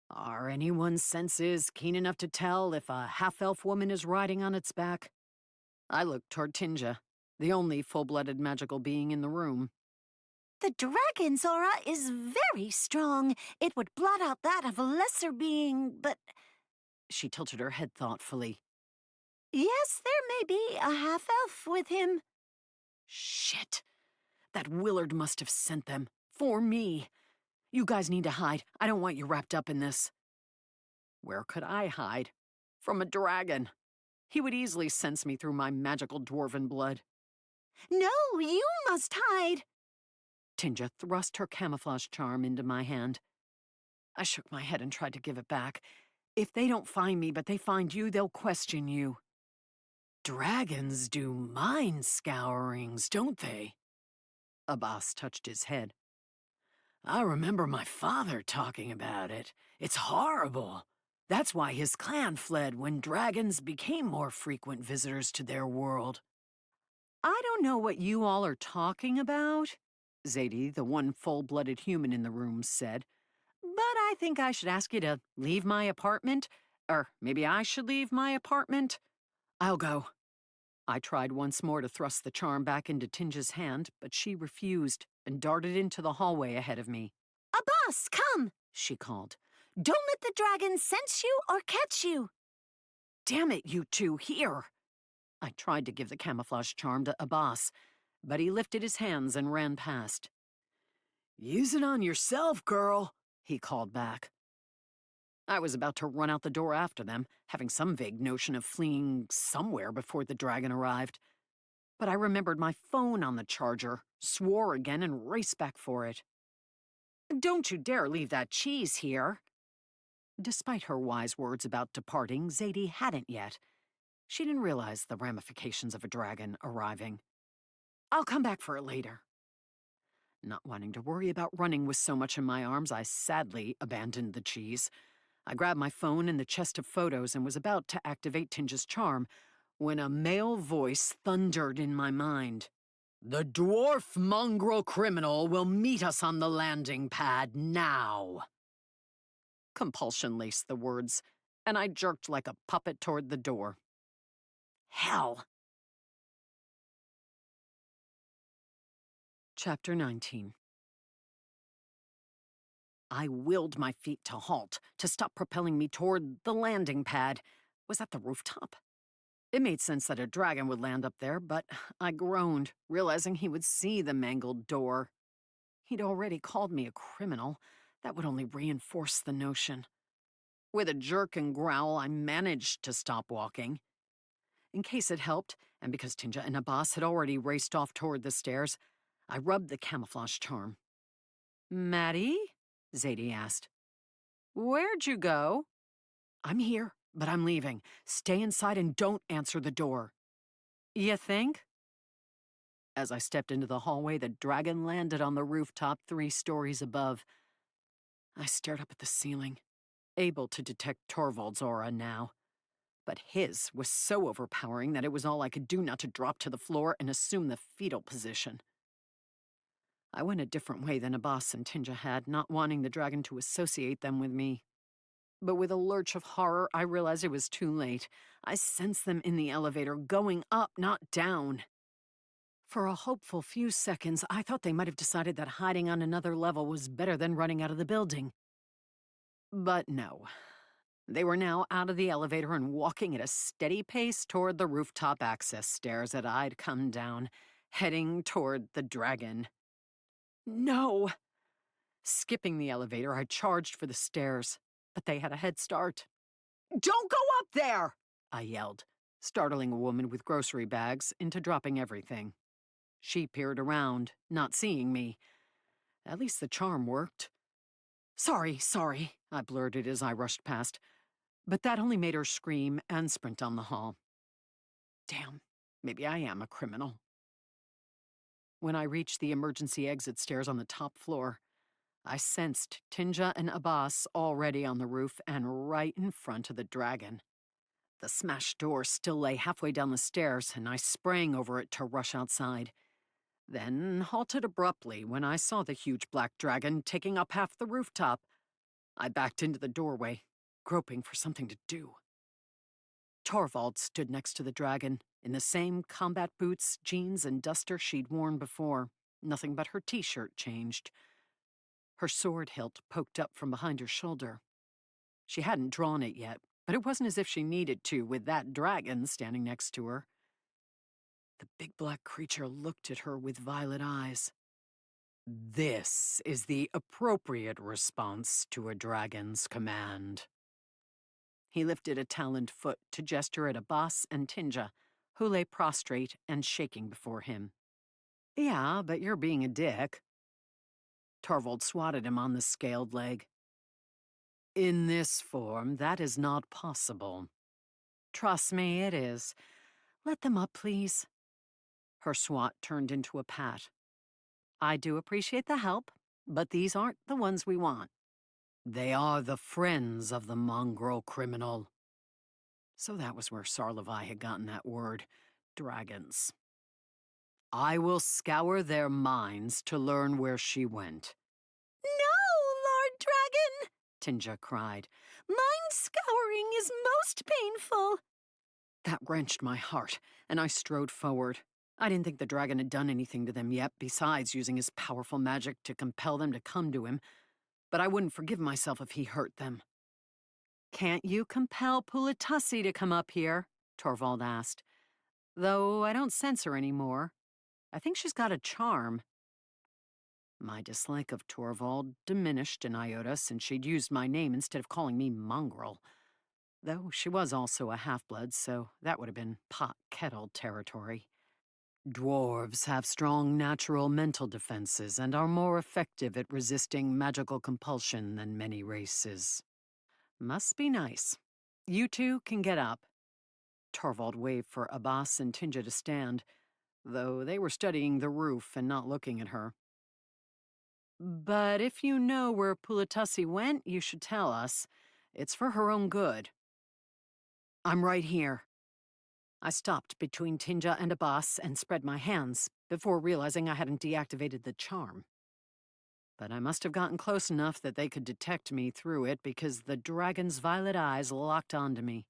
Are anyone's senses keen enough to tell if a half-elf woman is riding on its back? I looked toward Tinja, the only full-blooded magical being in the room. The dragon's aura is very strong. It would blot out that of a lesser being, but... She tilted her head thoughtfully. Yes, there may be a half-elf with him. Shit. That Willard must have sent them. For me. You guys need to hide. I don't want you wrapped up in this. Where could I hide? From a dragon. He would easily sense me through my magical dwarven blood. No, you must hide. Tinja thrust her camouflage charm into my hand. I shook my head and tried to give it back. If they don't find me, but they find you, they'll question you. Dragons do mind scourings, don't they? Abbas touched his head. I remember my father talking about it. It's horrible. That's why his clan fled when dragons became more frequent visitors to their world. I don't know what you all are talking about, Zadie, the one full-blooded human in the room, said. But I think I should ask you to leave my apartment. Or maybe I should leave my apartment. I'll go. I tried once more to thrust the charm back into Tinja's hand, but she refused and darted into the hallway ahead of me. Abbas, come, she called. Don't let the dragon sense you or catch you. Damn it, you two, here. I tried to give the camouflage charm to Abbas, but he lifted his hands and ran past. Use it on yourself, girl, he called back. I was about to run out the door after them, having some vague notion of fleeing somewhere before the dragon arrived. But I remembered my phone on the charger, swore again, and raced back for it. Don't you dare leave that cheese here. Despite her wise words about departing, Zadie hadn't yet. She didn't realize the ramifications of a dragon arriving. I'll come back for it later. Not wanting to worry about running with so much in my arms, I sadly abandoned the cheese. I grabbed my phone and the chest of photos and was about to activate Tinja's charm when a male voice thundered in my mind. The dwarf mongrel criminal will meet us on the landing pad now. Compulsion laced the words, and I jerked like a puppet toward the door. Hell. Chapter 19. I willed my feet to halt, to stop propelling me toward the landing pad. Was that the rooftop? It made sense that a dragon would land up there, but I groaned, realizing he would see the mangled door. He'd already called me a criminal. That would only reinforce the notion. With a jerk and growl, I managed to stop walking. In case it helped, and because Tinja and Abbas had already raced off toward the stairs, I rubbed the camouflage charm. Maddie? Zadie asked. Where'd you go? I'm here, but I'm leaving. Stay inside and don't answer the door. You think? As I stepped into the hallway, the dragon landed on the rooftop 3 stories above. I stared up at the ceiling, able to detect Torvald's aura now. But his was so overpowering that it was all I could do not to drop to the floor and assume the fetal position. I went a different way than Abbas and Tinja had, not wanting the dragon to associate them with me. But with a lurch of horror, I realized it was too late. I sensed them in the elevator, going up, not down. For a hopeful few seconds, I thought they might have decided that hiding on another level was better than running out of the building. But no. They were now out of the elevator and walking at a steady pace toward the rooftop access stairs that I'd come down, heading toward the dragon. No! Skipping the elevator, I charged for the stairs, but they had a head start. Don't go up there! I yelled, startling a woman with grocery bags into dropping everything. She peered around, not seeing me. At least the charm worked. Sorry, I blurted as I rushed past. But that only made her scream and sprint down the hall. Damn, maybe I am a criminal. When I reached the emergency exit stairs on the top floor, I sensed Tinja and Abbas already on the roof and right in front of the dragon. The smashed door still lay halfway down the stairs, and I sprang over it to rush outside. Then halted abruptly when I saw the huge black dragon taking up half the rooftop. I backed into the doorway, groping for something to do. Torvald stood next to the dragon, in the same combat boots, jeans, and duster she'd worn before. Nothing but her t-shirt changed. Her sword hilt poked up from behind her shoulder. She hadn't drawn it yet, but it wasn't as if she needed to with that dragon standing next to her. The big black creature looked at her with violet eyes. This is the appropriate response to a dragon's command. He lifted a taloned foot to gesture at Abbas and Tinja, who lay prostrate and shaking before him. Yeah, but you're being a dick. Torvald swatted him on the scaled leg. In this form, that is not possible. Trust me, it is. Let them up, please. Her swat turned into a pat. I do appreciate the help, but these aren't the ones we want. They are the friends of the mongrel criminal. So that was where Sarlevai had gotten that word, dragons. I will scour their minds to learn where she went. No, Lord Dragon! Tinja cried. Mind scouring is most painful. That wrenched my heart, and I strode forward. I didn't think the dragon had done anything to them yet, besides using his powerful magic to compel them to come to him, but I wouldn't forgive myself if he hurt them. Can't you compel Pulatussi to come up here? Torvald asked. Though I don't sense her anymore. I think she's got a charm. My dislike of Torvald diminished an iota since she'd used my name instead of calling me mongrel. Though she was also a half-blood, so that would have been pot-kettle territory. Dwarves have strong natural mental defenses and are more effective at resisting magical compulsion than many races. Must be nice. You two can get up. Torvald waved for Abbas and Tinja to stand, though they were studying the roof and not looking at her. But if you know where Pulatasi went, you should tell us. It's for her own good. I'm right here. I stopped between Tinja and Abbas and spread my hands before realizing I hadn't deactivated the charm. But I must have gotten close enough that they could detect me through it because the dragon's violet eyes locked onto me.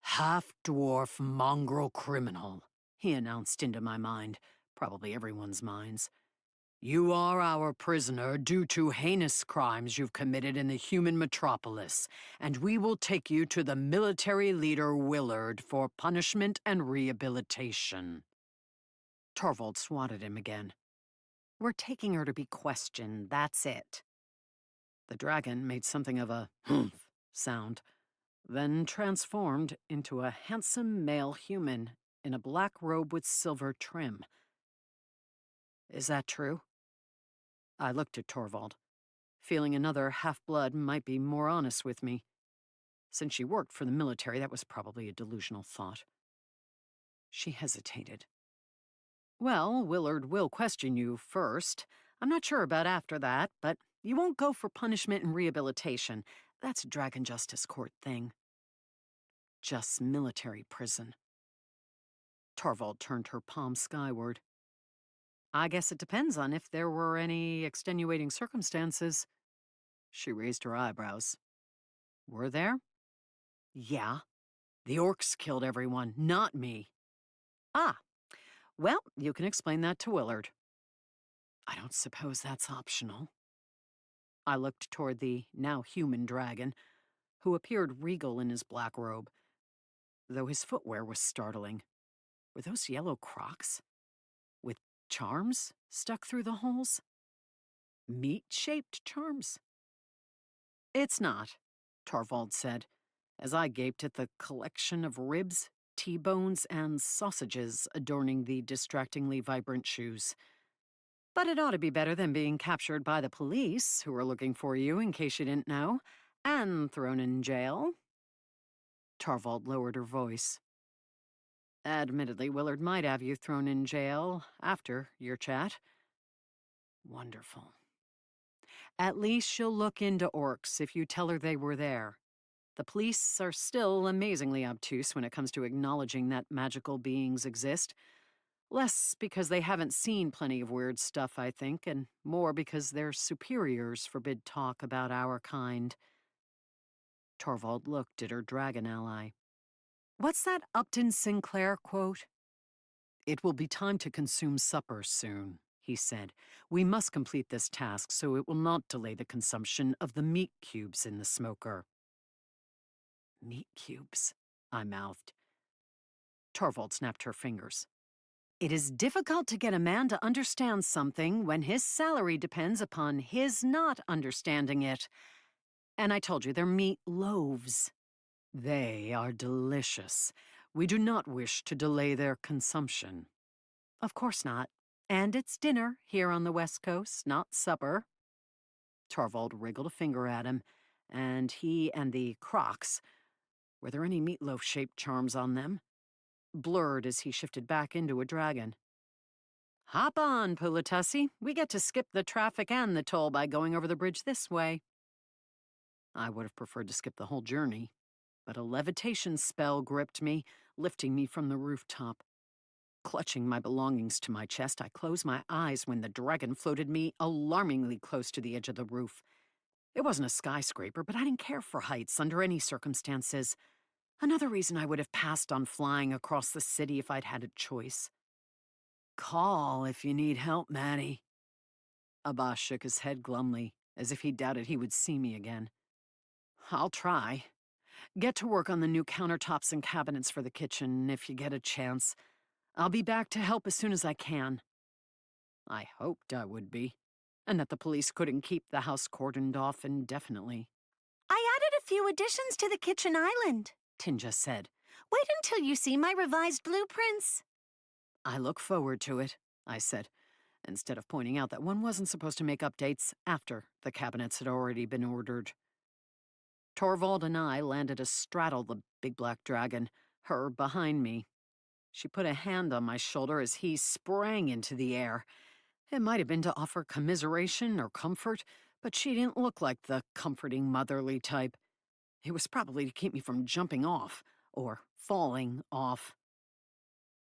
Half-dwarf mongrel criminal, he announced into my mind, probably everyone's minds. You are our prisoner due to heinous crimes you've committed in the human metropolis, and we will take you to the military leader Willard for punishment and rehabilitation. Torvald swatted him again. We're taking her to be questioned, that's it. The dragon made something of a humph sound, then transformed into a handsome male human in a black robe with silver trim. Is that true? I looked at Torvald, feeling another half-blood might be more honest with me. Since she worked for the military, that was probably a delusional thought. She hesitated. Well, Willard will question you first. I'm not sure about after that, but you won't go for punishment and rehabilitation. That's a Dragon Justice Court thing. Just military prison. Torvald turned her palm skyward. I guess it depends on if there were any extenuating circumstances. She raised her eyebrows. Were there? Yeah. The orcs killed everyone, not me. Ah, well, you can explain that to Willard. I don't suppose that's optional. I looked toward the now human dragon, who appeared regal in his black robe, though his footwear was startling. Were those yellow Crocs? With charms stuck through the holes? Meat-shaped charms? It's not, Torvald said, as I gaped at the collection of ribs, T-bones, and sausages adorning the distractingly vibrant shoes. But it ought to be better than being captured by the police, who are looking for you in case you didn't know, and thrown in jail. Torvald lowered her voice. Admittedly, Willard might have you thrown in jail after your chat. Wonderful. At least she'll look into orcs if you tell her they were there. The police are still amazingly obtuse when it comes to acknowledging that magical beings exist. Less because they haven't seen plenty of weird stuff, I think, and more because their superiors forbid talk about our kind. Torvald looked at her dragon ally. What's that Upton Sinclair quote? It will be time to consume supper soon, he said. We must complete this task so it will not delay the consumption of the meat cubes in the smoker. Meat cubes, I mouthed. Torvald snapped her fingers. It is difficult to get a man to understand something when his salary depends upon his not understanding it. And I told you, they're meat loaves. They are delicious. We do not wish to delay their consumption. Of course not. And it's dinner here on the West Coast, not supper. Torvald wriggled a finger at him, and he and the Crocs, were there any meatloaf-shaped charms on them? Blurred as he shifted back into a dragon. Hop on, Pulatasi. We get to skip the traffic and the toll by going over the bridge this way. I would have preferred to skip the whole journey, but a levitation spell gripped me, lifting me from the rooftop. Clutching my belongings to my chest, I closed my eyes when the dragon floated me alarmingly close to the edge of the roof. It wasn't a skyscraper, but I didn't care for heights under any circumstances. Another reason I would have passed on flying across the city if I'd had a choice. Call if you need help, Maddie. Abbas shook his head glumly, as if he doubted he would see me again. I'll try. Get to work on the new countertops and cabinets for the kitchen if you get a chance. I'll be back to help as soon as I can. I hoped I would be, and that the police couldn't keep the house cordoned off indefinitely. I added a few additions to the kitchen island, Tinja said. Wait until you see my revised blueprints. I look forward to it, I said, instead of pointing out that one wasn't supposed to make updates after the cabinets had already been ordered. Torvald and I landed astraddle the big black dragon, her behind me. She put a hand on my shoulder as he sprang into the air. It might have been to offer commiseration or comfort, but she didn't look like the comforting motherly type. It was probably to keep me from jumping off, or falling off.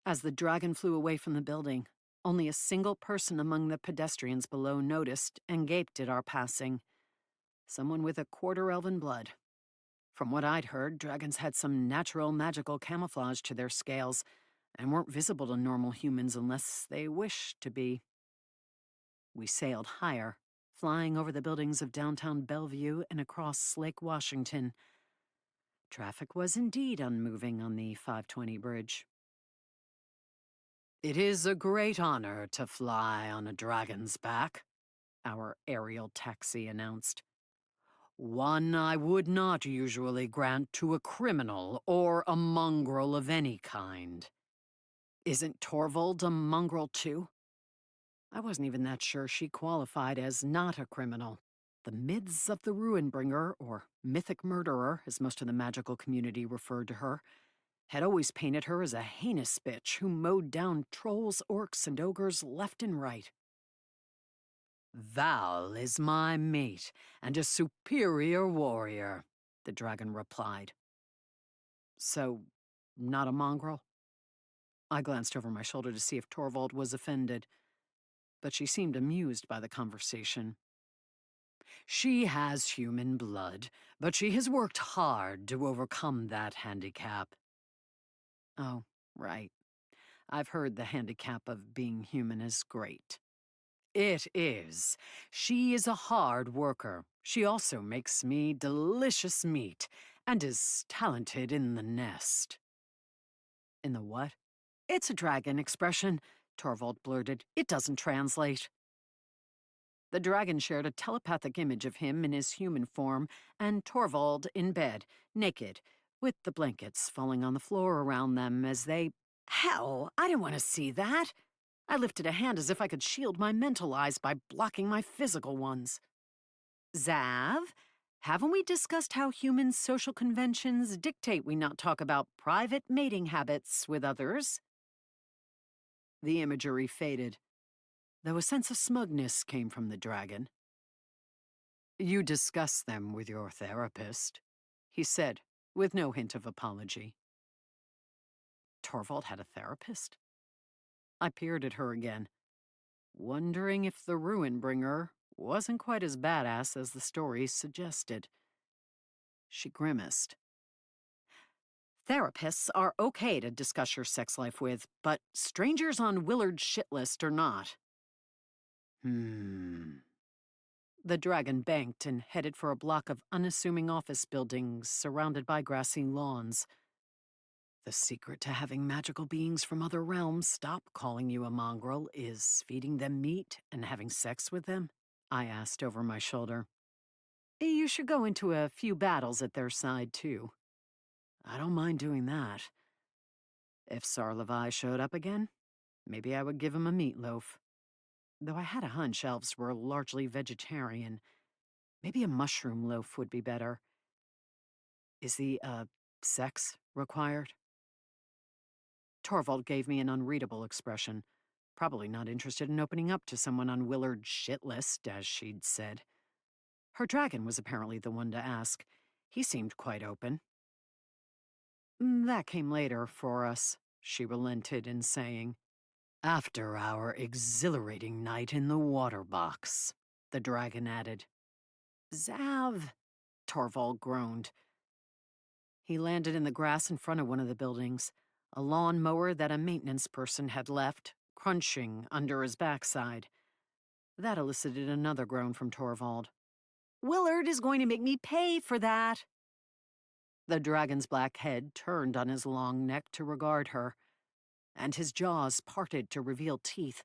As the dragon flew away from the building, only a single person among the pedestrians below noticed and gaped at our passing. Someone with a quarter elven blood. From what I'd heard, dragons had some natural magical camouflage to their scales and weren't visible to normal humans unless they wished to be. We sailed higher, flying over the buildings of downtown Bellevue and across Lake Washington. Traffic was indeed unmoving on the 520 bridge. "It is a great honor to fly on a dragon's back," our aerial taxi announced. "One I would not usually grant to a criminal or a mongrel of any kind." Isn't Torvald a mongrel too? I wasn't even that sure she qualified as not a criminal. The myths of the Ruinbringer, or mythic murderer, as most of the magical community referred to her, had always painted her as a heinous bitch who mowed down trolls, orcs, and ogres left and right. "Val is my mate, and a superior warrior," the dragon replied. "So, not a mongrel?" I glanced over my shoulder to see if Torvald was offended, but she seemed amused by the conversation. "She has human blood, but she has worked hard to overcome that handicap." "Oh, right. I've heard the handicap of being human is great." "It is. She is a hard worker. She also makes me delicious meat, and is talented in the nest." "In the what?" "It's a dragon expression," Torvald blurted. "It doesn't translate." The dragon shared a telepathic image of him in his human form and Torvald in bed, naked, with the blankets falling on the floor around them as they... Hell, I didn't want to see that. I lifted a hand as if I could shield my mental eyes by blocking my physical ones. "Zav, haven't we discussed how human social conventions dictate we not talk about private mating habits with others?" The imagery faded, though a sense of smugness came from the dragon. "You discuss them with your therapist," he said, with no hint of apology. Torvald had a therapist? I peered at her again, wondering if the Ruinbringer wasn't quite as badass as the story suggested. She grimaced. "Therapists are okay to discuss your sex life with, but strangers on Willard's shit list are not." The dragon banked and headed for a block of unassuming office buildings surrounded by grassy lawns. "The secret to having magical beings from other realms stop calling you a mongrel is feeding them meat and having sex with them?" I asked over my shoulder. "You should go into a few battles at their side, too." "I don't mind doing that. If Sarlevai showed up again, maybe I would give him a meatloaf. Though I had a hunch elves were largely vegetarian. Maybe a mushroom loaf would be better. Is the, sex required?" Torvald gave me an unreadable expression. Probably not interested in opening up to someone on Willard's shit list, as she'd said. Her dragon was apparently the one to ask. He seemed quite open. "That came later for us," she relented in saying. "After our exhilarating night in the water box," the dragon added. "Zav," Torvald groaned. He landed in the grass in front of one of the buildings, a lawn mower that a maintenance person had left, crunching under his backside. That elicited another groan from Torvald. "Willard is going to make me pay for that." The dragon's black head turned on his long neck to regard her, and his jaws parted to reveal teeth,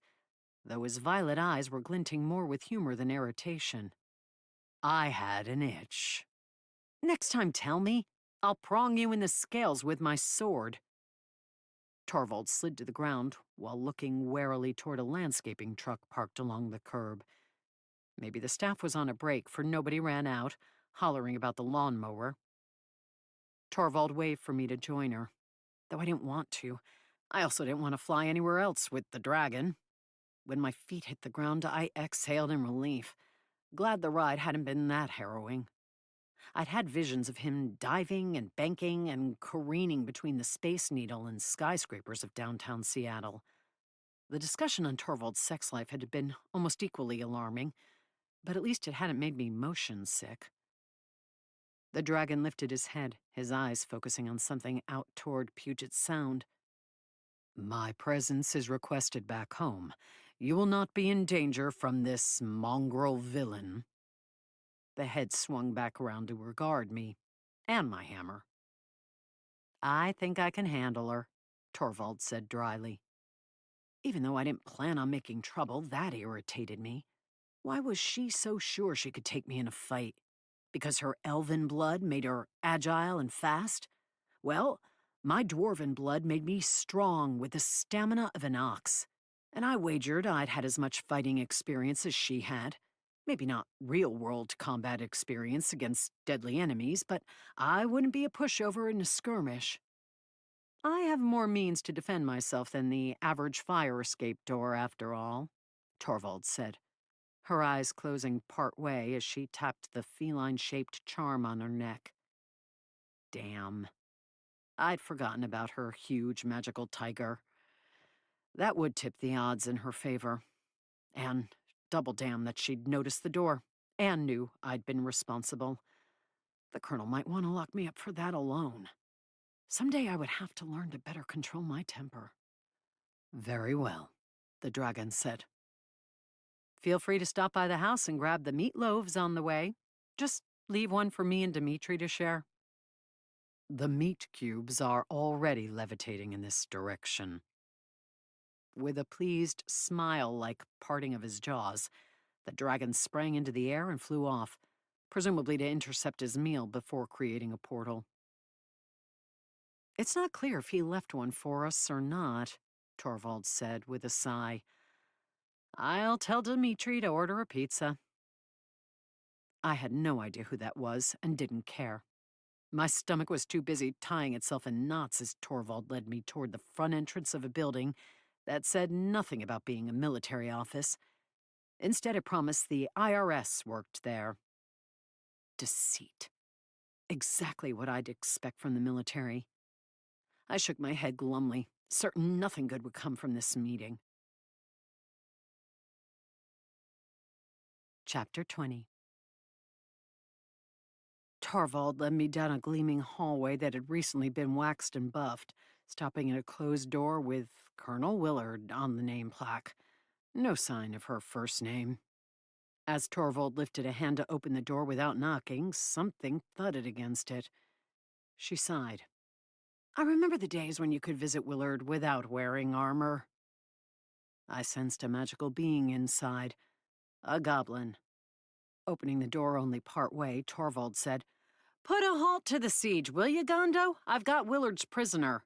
though his violet eyes were glinting more with humor than irritation. I had an itch. "Next time tell me. I'll prong you in the scales with my sword." Torvald slid to the ground while looking warily toward a landscaping truck parked along the curb. Maybe the staff was on a break, for nobody ran out, hollering about the lawnmower. Torvald waved for me to join her, though I didn't want to. I also didn't want to fly anywhere else with the dragon. When my feet hit the ground, I exhaled in relief, glad the ride hadn't been that harrowing. I'd had visions of him diving and banking and careening between the Space Needle and skyscrapers of downtown Seattle. The discussion on Torvald's sex life had been almost equally alarming, but at least it hadn't made me motion sick. The dragon lifted his head, his eyes focusing on something out toward Puget Sound. My presence is requested back home. You will not be in danger from this mongrel villain. The head swung back around to regard me, and my hammer. I think I can handle her, Torvald said dryly. Even though I didn't plan on making trouble, that irritated me. Why was she so sure she could take me in a fight? Because her elven blood made her agile and fast? Well, my dwarven blood made me strong with the stamina of an ox. And I wagered I'd had as much fighting experience as she had. Maybe not real-world combat experience against deadly enemies, but I wouldn't be a pushover in a skirmish. I have more means to defend myself than the average fire escape door, after all, Torvald said, her eyes closing part way as she tapped the feline-shaped charm on her neck. Damn. I'd forgotten about her huge magical tiger. That would tip the odds in her favor. And double damn that she'd noticed the door and knew I'd been responsible. The Colonel might want to lock me up for that alone. Someday I would have to learn to better control my temper. Very well, the dragon said. Feel free to stop by the house and grab the meat loaves on the way. Just leave one for me and Dimitri to share. The meat cubes are already levitating in this direction. With a pleased smile like parting of his jaws, the dragon sprang into the air and flew off, presumably to intercept his meal before creating a portal. It's not clear if he left one for us or not, Torvald said with a sigh. I'll tell Dimitri to order a pizza. I had no idea who that was and didn't care. My stomach was too busy tying itself in knots as Torvald led me toward the front entrance of a building that said nothing about being a military office. Instead, it promised the IRS worked there. Deceit. Exactly what I'd expect from the military. I shook my head glumly, certain nothing good would come from this meeting. Chapter 20. Torvald led me down a gleaming hallway that had recently been waxed and buffed, stopping at a closed door with Colonel Willard on the name plaque. No sign of her first name. As Torvald lifted a hand to open the door without knocking, something thudded against it. She sighed. I remember the days when you could visit Willard without wearing armor. I sensed a magical being inside. A goblin. Opening the door only part way, Torvald said, Put a halt to the siege, will you, Gondo? I've got Willard's prisoner.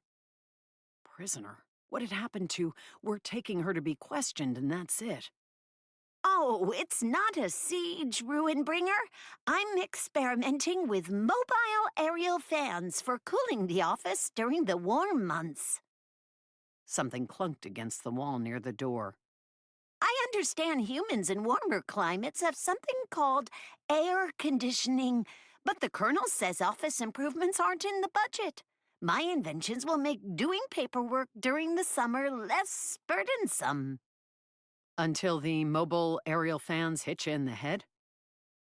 Prisoner? What had happened to, we're taking her to be questioned and that's it? Oh, it's not a siege, Ruinbringer. I'm experimenting with mobile aerial fans for cooling the office during the warm months. Something clunked against the wall near the door. I understand humans in warmer climates have something called air conditioning, but the Colonel says office improvements aren't in the budget. My inventions will make doing paperwork during the summer less burdensome. Until the mobile aerial fans hit you in the head?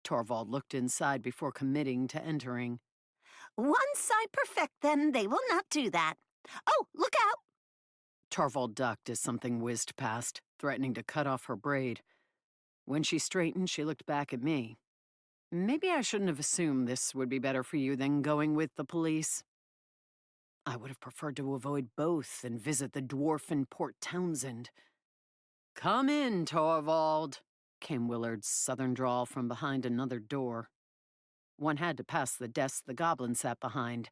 Torvald looked inside before committing to entering. Once I perfect them, they will not do that. Oh, look out! Torvald ducked as something whizzed past, threatening to cut off her braid. When she straightened, she looked back at me. Maybe I shouldn't have assumed this would be better for you than going with the police. I would have preferred to avoid both and visit the dwarf in Port Townsend. Come in, Torvald, came Willard's southern drawl from behind another door. One had to pass the desk the goblin sat behind.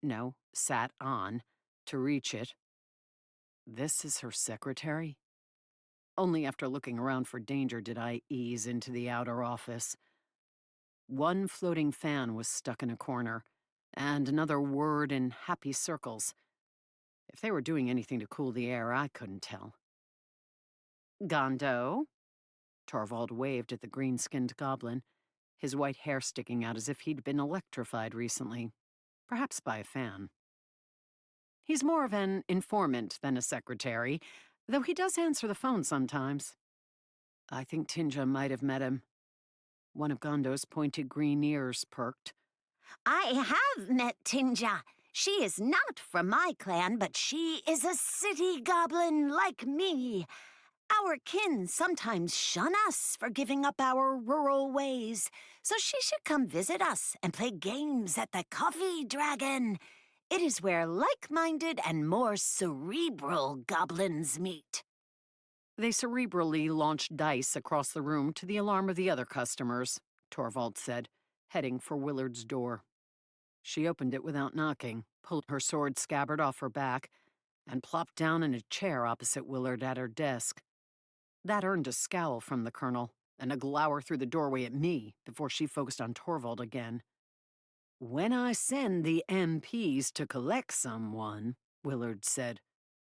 No, sat on, to reach it. This is her secretary? Only after looking around for danger did I ease into the outer office. One floating fan was stuck in a corner, and another whirred in happy circles. If they were doing anything to cool the air, I couldn't tell. Gondo? Torvald waved at the green-skinned goblin, his white hair sticking out as if he'd been electrified recently, perhaps by a fan. He's more of an informant than a secretary, though he does answer the phone sometimes. I think Tinja might have met him. One of Gondo's pointed green ears perked. I have met Tinja. She is not from my clan, but she is a city goblin like me. Our kin sometimes shun us for giving up our rural ways, so she should come visit us and play games at the Coffee Dragon. It is where like-minded and more cerebral goblins meet. They cerebrally launched dice across the room to the alarm of the other customers, Torvald said, heading for Willard's door. She opened it without knocking, pulled her sword scabbard off her back, and plopped down in a chair opposite Willard at her desk. That earned a scowl from the colonel, and a glower through the doorway at me before she focused on Torvald again. When I send the MPs to collect someone, Willard said,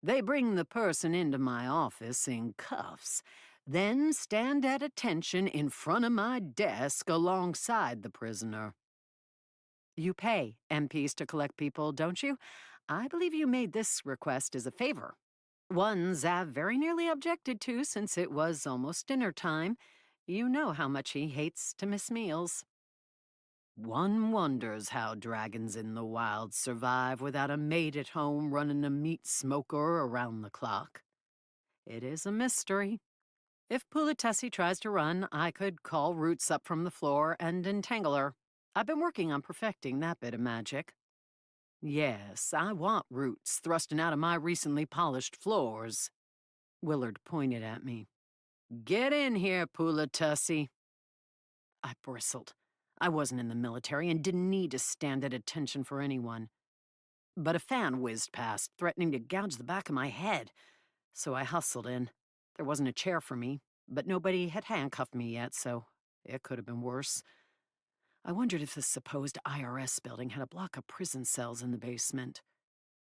they bring the person into my office in cuffs, then stand at attention in front of my desk alongside the prisoner. You pay MPs to collect people, don't you? I believe you made this request as a favor. One Zav very nearly objected to since it was almost dinner time. You know how much he hates to miss meals. One wonders how dragons in the wild survive without a maid at home running a meat smoker around the clock. It is a mystery. If Pulatessi tries to run, I could call Roots up from the floor and entangle her. I've been working on perfecting that bit of magic. Yes, I want Roots thrusting out of my recently polished floors. Willard pointed at me. Get in here, Pulatessi. I bristled. I wasn't in the military and didn't need to stand at attention for anyone. But a fan whizzed past, threatening to gouge the back of my head. So I hustled in. There wasn't a chair for me, but nobody had handcuffed me yet, so it could have been worse. I wondered if the supposed IRS building had a block of prison cells in the basement.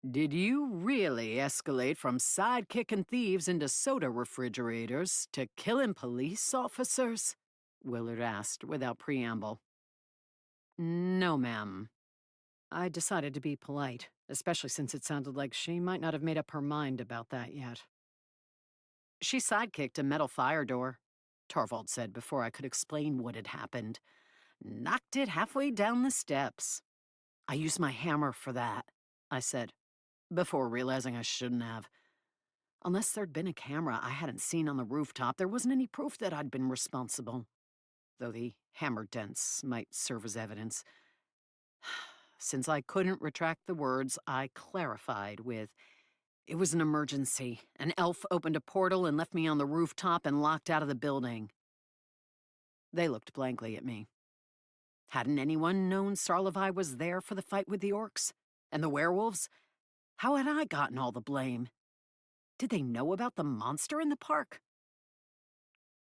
Did you really escalate from sidekicking thieves into soda refrigerators to killing police officers? Willard asked without preamble. No, ma'am. I decided to be polite, especially since it sounded like she might not have made up her mind about that yet. She sidekicked a metal fire door, Torvald said before I could explain what had happened. Knocked it halfway down the steps. I used my hammer for that, I said, before realizing I shouldn't have. Unless there'd been a camera I hadn't seen on the rooftop, there wasn't any proof that I'd been responsible. Though the hammer dents might serve as evidence. Since I couldn't retract the words, I clarified with, it was an emergency. An elf opened a portal and left me on the rooftop and locked out of the building. They looked blankly at me. Hadn't anyone known Sarlevi was there for the fight with the orcs? And the werewolves? How had I gotten all the blame? Did they know about the monster in the park?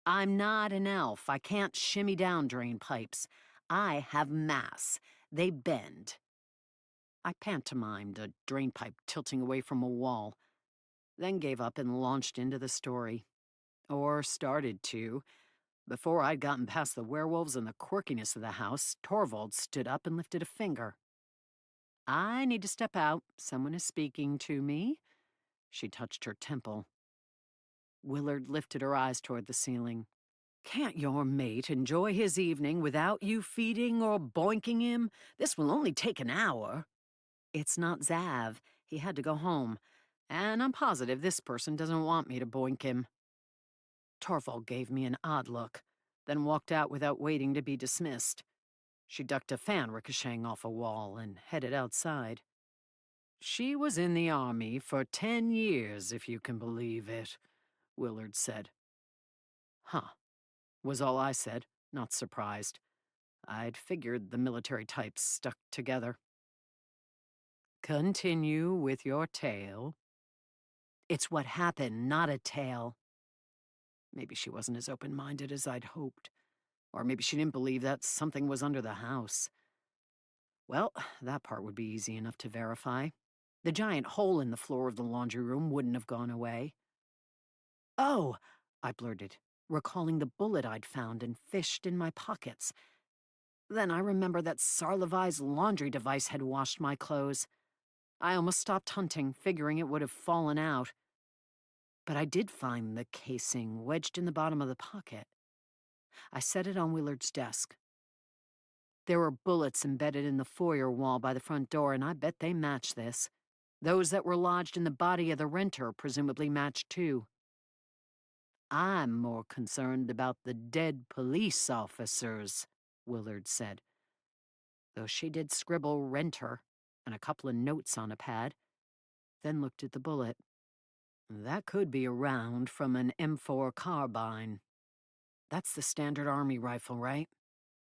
I'm not an elf. I can't shimmy down drain pipes. I have mass. They bend. I pantomimed a drain pipe tilting away from a wall, then gave up and launched into the story. Or started to. Before I'd gotten past the werewolves and the quirkiness of the house, Torvald stood up and lifted a finger. I need to step out. Someone is speaking to me. She touched her temple. Willard lifted her eyes toward the ceiling. Can't your mate enjoy his evening without you feeding or boinking him? This will only take an hour. It's not Zav. He had to go home. And I'm positive this person doesn't want me to boink him. Torvald gave me an odd look, then walked out without waiting to be dismissed. She ducked a fan ricocheting off a wall and headed outside. She was in the army for 10 years, if you can believe it, Willard said. Huh, was all I said, not surprised. I'd figured the military types stuck together. Continue with your tale. It's what happened, not a tale. Maybe she wasn't as open-minded as I'd hoped. Or maybe she didn't believe that something was under the house. Well, that part would be easy enough to verify. The giant hole in the floor of the laundry room wouldn't have gone away. Oh, I blurted, recalling the bullet I'd found and fished in my pockets. Then I remember that Sarlevai's laundry device had washed my clothes. I almost stopped hunting, figuring it would have fallen out. But I did find the casing wedged in the bottom of the pocket. I set it on Willard's desk. There were bullets embedded in the foyer wall by the front door, and I bet they match this. Those that were lodged in the body of the renter presumably matched too. I'm more concerned about the dead police officers, Willard said. Though she did scribble renter and a couple of notes on a pad, then looked at the bullet. That could be a round from an M4 carbine. That's the standard army rifle, right?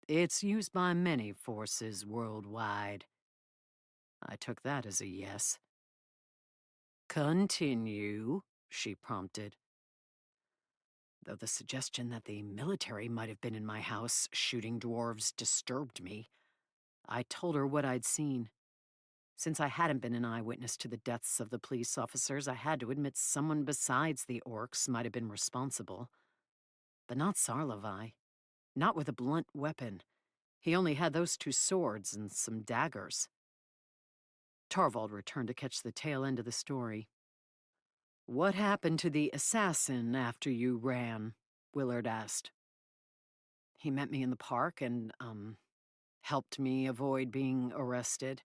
It's used by many forces worldwide. I took that as a yes. Continue, she prompted. Though the suggestion that the military might have been in my house shooting dwarves disturbed me, I told her what I'd seen. Since I hadn't been an eyewitness to the deaths of the police officers, I had to admit someone besides the orcs might have been responsible. But not Sarlevai. Not with a blunt weapon. He only had those two swords and some daggers. Torvald returned to catch the tail end of the story. What happened to the assassin after you ran? Willard asked. He met me in the park and, helped me avoid being arrested.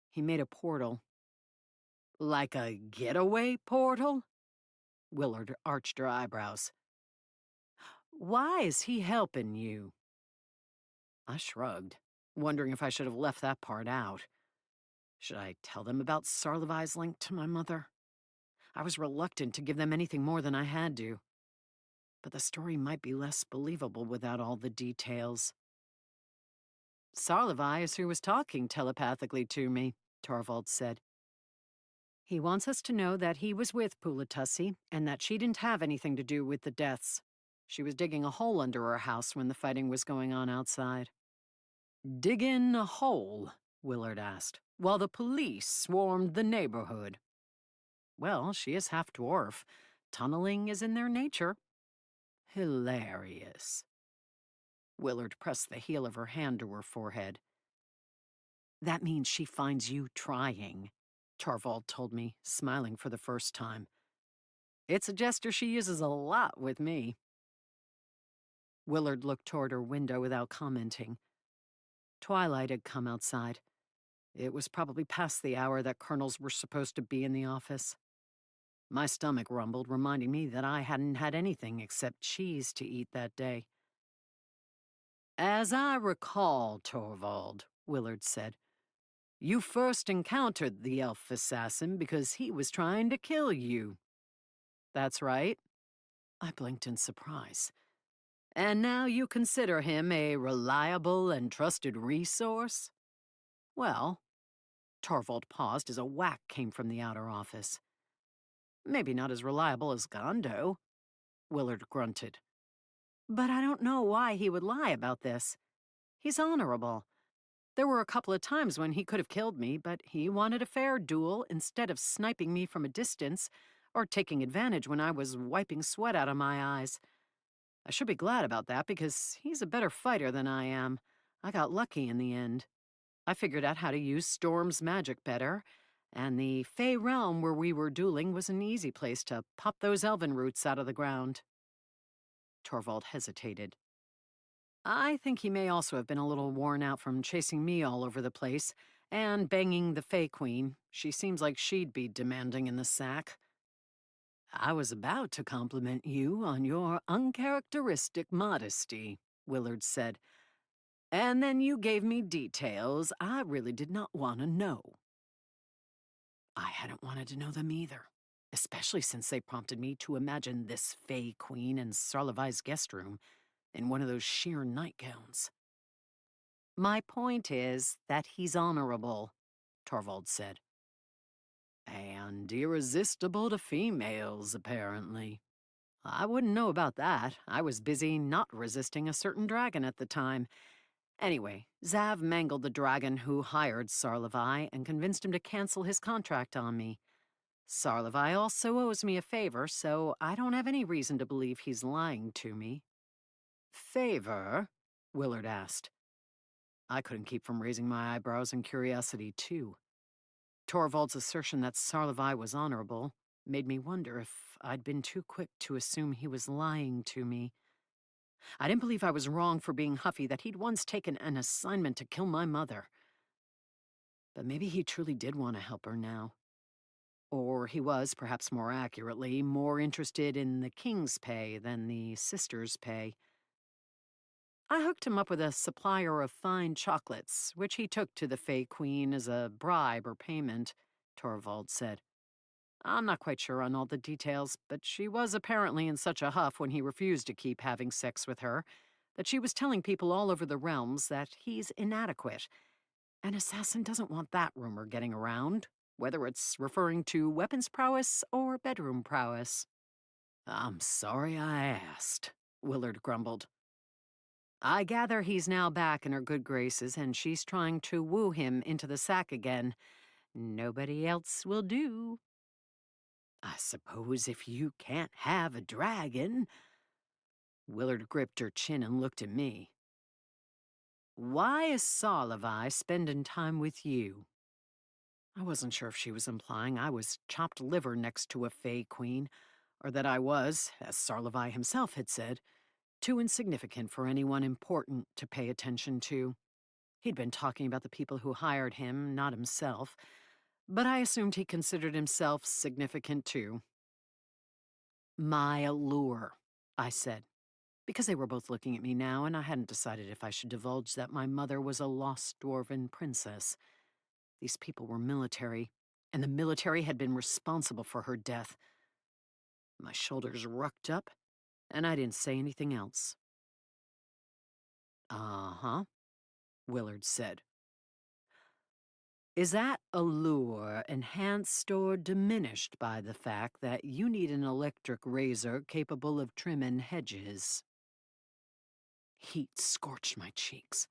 He made a portal. Like a getaway portal? Willard arched her eyebrows. Why is he helping you? I shrugged, wondering if I should have left that part out. Should I tell them about Sarlevai's link to my mother? I was reluctant to give them anything more than I had to. But the story might be less believable without all the details. Sarlevai is who was talking telepathically to me, Torvald said. He wants us to know that he was with Pulatussi and that she didn't have anything to do with the deaths. She was digging a hole under her house when the fighting was going on outside. Digging a hole? Willard asked, while the police swarmed the neighborhood. Well, she is half-dwarf. Tunneling is in their nature. Hilarious. Willard pressed the heel of her hand to her forehead. That means she finds you trying, Torvald told me, smiling for the first time. It's a gesture she uses a lot with me. Willard looked toward her window without commenting. Twilight had come outside. It was probably past the hour that colonels were supposed to be in the office. My stomach rumbled, reminding me that I hadn't had anything except cheese to eat that day. As I recall, Torvald, Willard said, you first encountered the elf assassin because he was trying to kill you. That's right. I blinked in surprise. And now you consider him a reliable and trusted resource? Well, Torvald paused as a whack came from the outer office. Maybe not as reliable as Gondo, Willard grunted. But I don't know why he would lie about this. He's honorable. There were a couple of times when he could have killed me, but he wanted a fair duel instead of sniping me from a distance or taking advantage when I was wiping sweat out of my eyes. I should be glad about that because he's a better fighter than I am. I got lucky in the end. I figured out how to use Storm's magic better, and the Fey realm where we were dueling was an easy place to pop those elven roots out of the ground. Torvald hesitated. I think he may also have been a little worn out from chasing me all over the place and banging the Fey Queen. She seems like she'd be demanding in the sack. I was about to compliment you on your uncharacteristic modesty, Willard said. And then you gave me details I really did not want to know. I hadn't wanted to know them either, especially since they prompted me to imagine this Fey Queen in Sarlevai's guest room in one of those sheer nightgowns. My point is that he's honorable, Torvald said. And irresistible to females, apparently. I wouldn't know about that. I was busy not resisting a certain dragon at the time. Anyway, Zav mangled the dragon who hired Sarlevai and convinced him to cancel his contract on me. Sarlevai also owes me a favor, so I don't have any reason to believe he's lying to me. Favor? Willard asked. I couldn't keep from raising my eyebrows in curiosity, too. Torvald's assertion that Sarlevai was honorable made me wonder if I'd been too quick to assume he was lying to me. I didn't believe I was wrong for being huffy that he'd once taken an assignment to kill my mother. But maybe he truly did want to help her now. Or he was, perhaps more accurately, more interested in the king's pay than the sister's pay. I hooked him up with a supplier of fine chocolates, which he took to the Fey Queen as a bribe or payment, Torvald said. I'm not quite sure on all the details, but she was apparently in such a huff when he refused to keep having sex with her that she was telling people all over the realms that he's inadequate. An assassin doesn't want that rumor getting around, whether it's referring to weapons prowess or bedroom prowess. I'm sorry I asked, Willard grumbled. I gather he's now back in her good graces and she's trying to woo him into the sack again. Nobody else will do. I suppose if you can't have a dragon. Willard gripped her chin and looked at me. Why is Sarlevai spending time with you? I wasn't sure if she was implying I was chopped liver next to a Fey Queen, or that I was, as Sarlevai himself had said, too insignificant for anyone important to pay attention to. He'd been talking about the people who hired him, not himself, but I assumed he considered himself significant too. My allure, I said, because they were both looking at me now and I hadn't decided if I should divulge that my mother was a lost dwarven princess. These people were military, and the military had been responsible for her death. My shoulders rucked up, and I didn't say anything else. Uh-huh, Willard said. Is that allure enhanced or diminished by the fact that you need an electric razor capable of trimming hedges? Heat scorched my cheeks.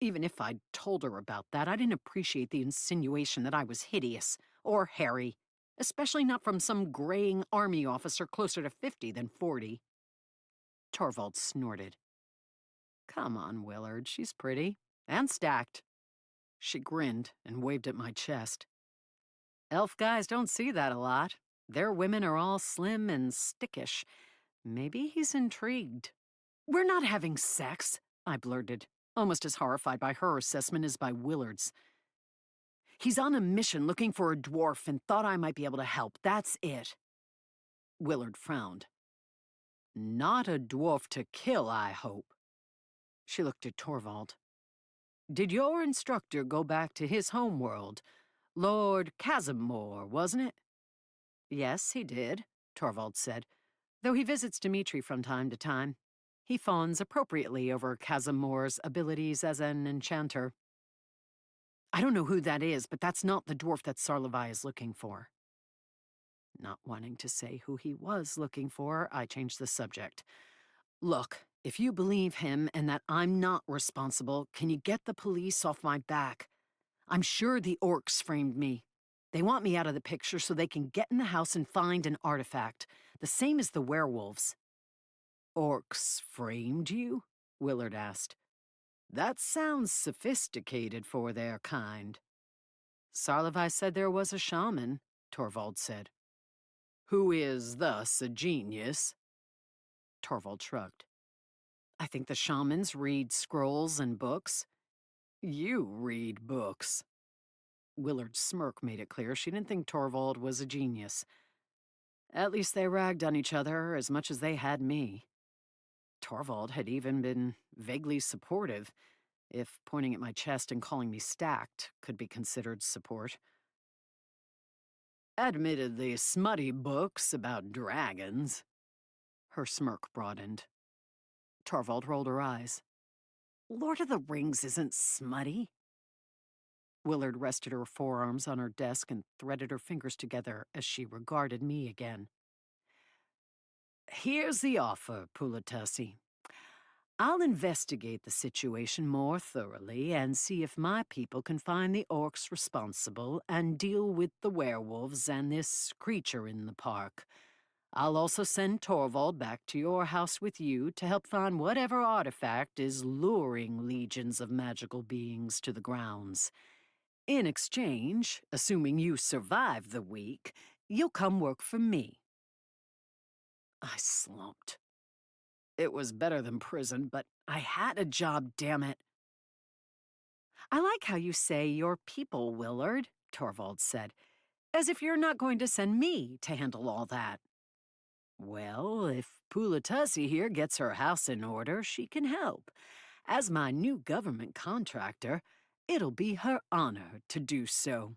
Even if I'd told her about that, I didn't appreciate the insinuation that I was hideous or hairy, especially not from some graying army officer closer to 50 than 40. Torvald snorted. Come on, Willard, she's pretty and stacked. She grinned and waved at my chest. Elf guys don't see that a lot. Their women are all slim and stickish. Maybe he's intrigued. We're not having sex, I blurted, almost as horrified by her assessment as by Willard's. He's on a mission looking for a dwarf and thought I might be able to help. That's it. Willard frowned. Not a dwarf to kill, I hope. She looked at Torvald. Did your instructor go back to his homeworld? Lord Casimir, wasn't it? Yes, he did, Torvald said, though he visits Dmitri from time to time. He fawns appropriately over Casimir's abilities as an enchanter. I don't know who that is, but that's not the dwarf that Sarlevai is looking for. Not wanting to say who he was looking for, I changed the subject. Look, if you believe him and that I'm not responsible, can you get the police off my back? I'm sure the orcs framed me. They want me out of the picture so they can get in the house and find an artifact, the same as the werewolves. Orcs framed you? Willard asked. That sounds sophisticated for their kind. Sarlevai said there was a shaman, Torvald said. Who is thus a genius? Torvald shrugged. I think the shamans read scrolls and books. You read books. Willard's smirk made it clear she didn't think Torvald was a genius. At least they ragged on each other as much as they had me. Torvald had even been vaguely supportive, if pointing at my chest and calling me stacked could be considered support. Admittedly smutty books about dragons. Her smirk broadened. Torvald rolled her eyes. Lord of the Rings isn't smutty. Willard rested her forearms on her desk and threaded her fingers together as she regarded me again. Here's the offer, Pulatasi. I'll investigate the situation more thoroughly and see if my people can find the orcs responsible and deal with the werewolves and this creature in the park. I'll also send Torvald back to your house with you to help find whatever artifact is luring legions of magical beings to the grounds. In exchange, assuming you survive the week, you'll come work for me. I slumped. It was better than prison, but I had a job, damn it. I like how you say your people, Willard, Torvald said, as if you're not going to send me to handle all that. Well, if Pulatasi here gets her house in order, she can help. As my new government contractor, it'll be her honor to do so.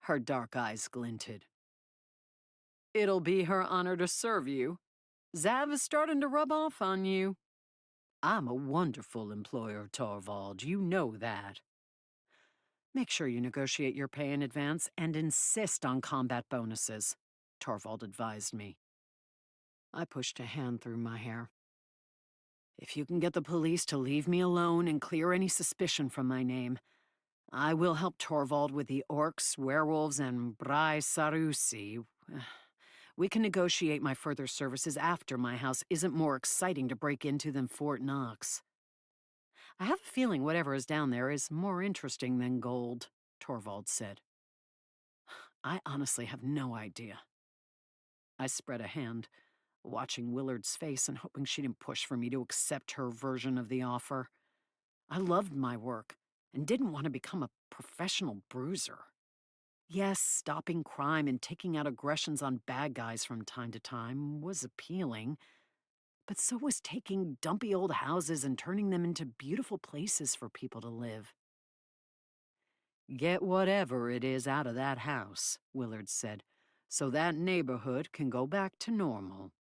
Her dark eyes glinted. It'll be her honor to serve you. Zav is starting to rub off on you. I'm a wonderful employer, Torvald. You know that. Make sure you negotiate your pay in advance and insist on combat bonuses, Torvald advised me. I pushed a hand through my hair. If you can get the police to leave me alone and clear any suspicion from my name, I will help Torvald with the orcs, werewolves, and Brai Sarusi. We can negotiate my further services after my house isn't more exciting to break into than Fort Knox. I have a feeling whatever is down there is more interesting than gold, Torvald said. I honestly have no idea. I spread a hand, watching Willard's face and hoping she didn't push for me to accept her version of the offer. I loved my work and didn't want to become a professional bruiser. Yes, stopping crime and taking out aggressions on bad guys from time to time was appealing, but so was taking dumpy old houses and turning them into beautiful places for people to live. Get whatever it is out of that house, Willard said, so that neighborhood can go back to normal.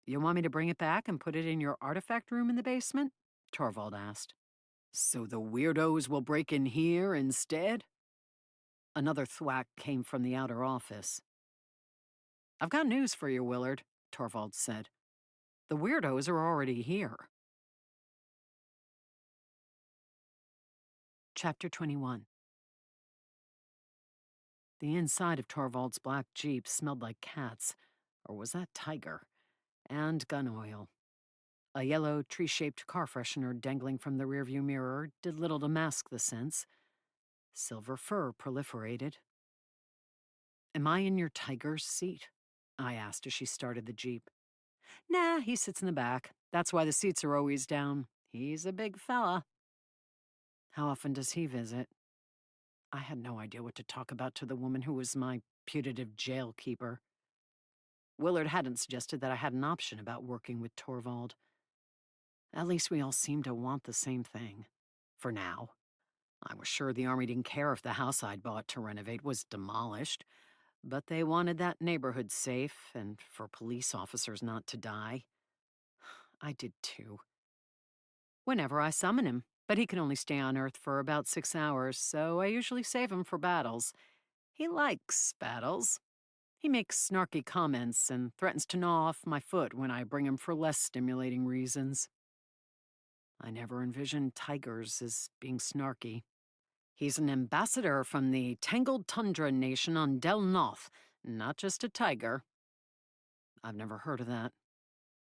You want me to bring it back and put it in your artifact room in the basement? Torvald asked. So the weirdos will break in here instead? Another thwack came from the outer office. I've got news for you, Willard, Torvald said. The weirdos are already here. Chapter 21. The inside of Torvald's black Jeep smelled like cats, or was that tiger, and gun oil. A yellow, tree-shaped car freshener dangling from the rearview mirror did little to mask the scents. Silver fur proliferated. Am I in your tiger's seat? I asked as she started the Jeep. Nah, he sits in the back. That's why the seats are always down. He's a big fella. How often does he visit? I had no idea what to talk about to the woman who was my putative jail keeper. Willard hadn't suggested that I had an option about working with Torvald. At least we all seemed to want the same thing. For now. I was sure the Army didn't care if the house I'd bought to renovate was demolished, but they wanted that neighborhood safe and for police officers not to die. I did too. Whenever I summon him, but he can only stay on Earth for about 6 hours, so I usually save him for battles. He likes battles. He makes snarky comments and threatens to gnaw off my foot when I bring him for less stimulating reasons. I never envisioned tigers as being snarky. He's an ambassador from the Tangled Tundra Nation on Del Noth, not just a tiger. I've never heard of that.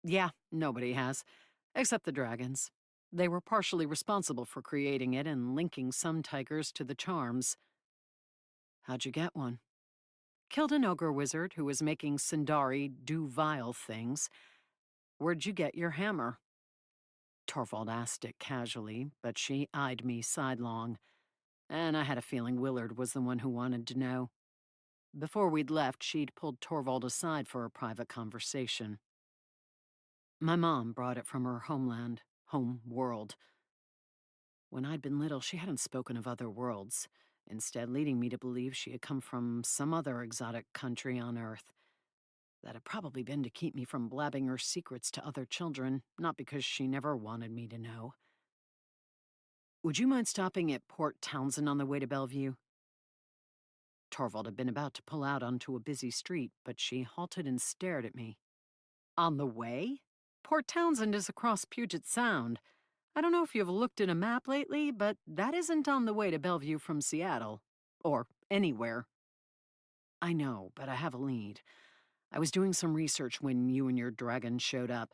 Yeah, nobody has, except the dragons. They were partially responsible for creating it and linking some tigers to the charms. How'd you get one? Killed an ogre wizard who was making Sindari do vile things. Where'd you get your hammer? Torvald asked it casually, but she eyed me sidelong, and I had a feeling Willard was the one who wanted to know. Before we'd left, she'd pulled Torvald aside for a private conversation. My mom brought it from her homeland, home world. When I'd been little, she hadn't spoken of other worlds, instead leading me to believe she had come from some other exotic country on Earth. That had probably been to keep me from blabbing her secrets to other children, not because she never wanted me to know. Would you mind stopping at Port Townsend on the way to Bellevue? Torvald had been about to pull out onto a busy street, but she halted and stared at me. On the way? Port Townsend is across Puget Sound. I don't know if you've looked at a map lately, but that isn't on the way to Bellevue from Seattle. Or anywhere. I know, but I have a lead. I was doing some research when you and your dragon showed up.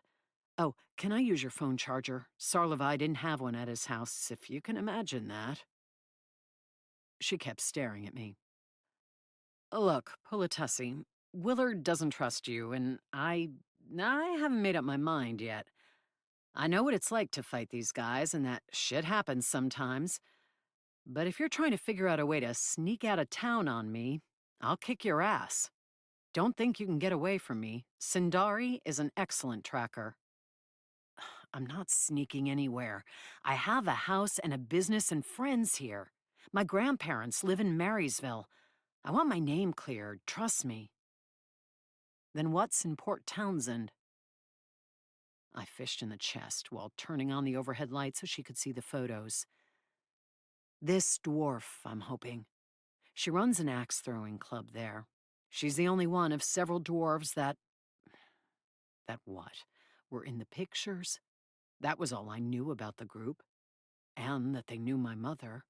Oh, can I use your phone charger? Sarlevi didn't have one at his house, if you can imagine that. She kept staring at me. Look, Politessi, Willard doesn't trust you, and I haven't made up my mind yet. I know what it's like to fight these guys, and that shit happens sometimes. But if you're trying to figure out a way to sneak out of town on me, I'll kick your ass. Don't think you can get away from me. Sindari is an excellent tracker. I'm not sneaking anywhere. I have a house and a business and friends here. My grandparents live in Marysville. I want my name cleared, trust me. Then what's in Port Townsend? I fished in the chest while turning on the overhead light so she could see the photos. This dwarf, I'm hoping. She runs an axe-throwing club there. She's the only one of several dwarves that what? Were in the pictures? That was all I knew about the group. And that they knew my mother.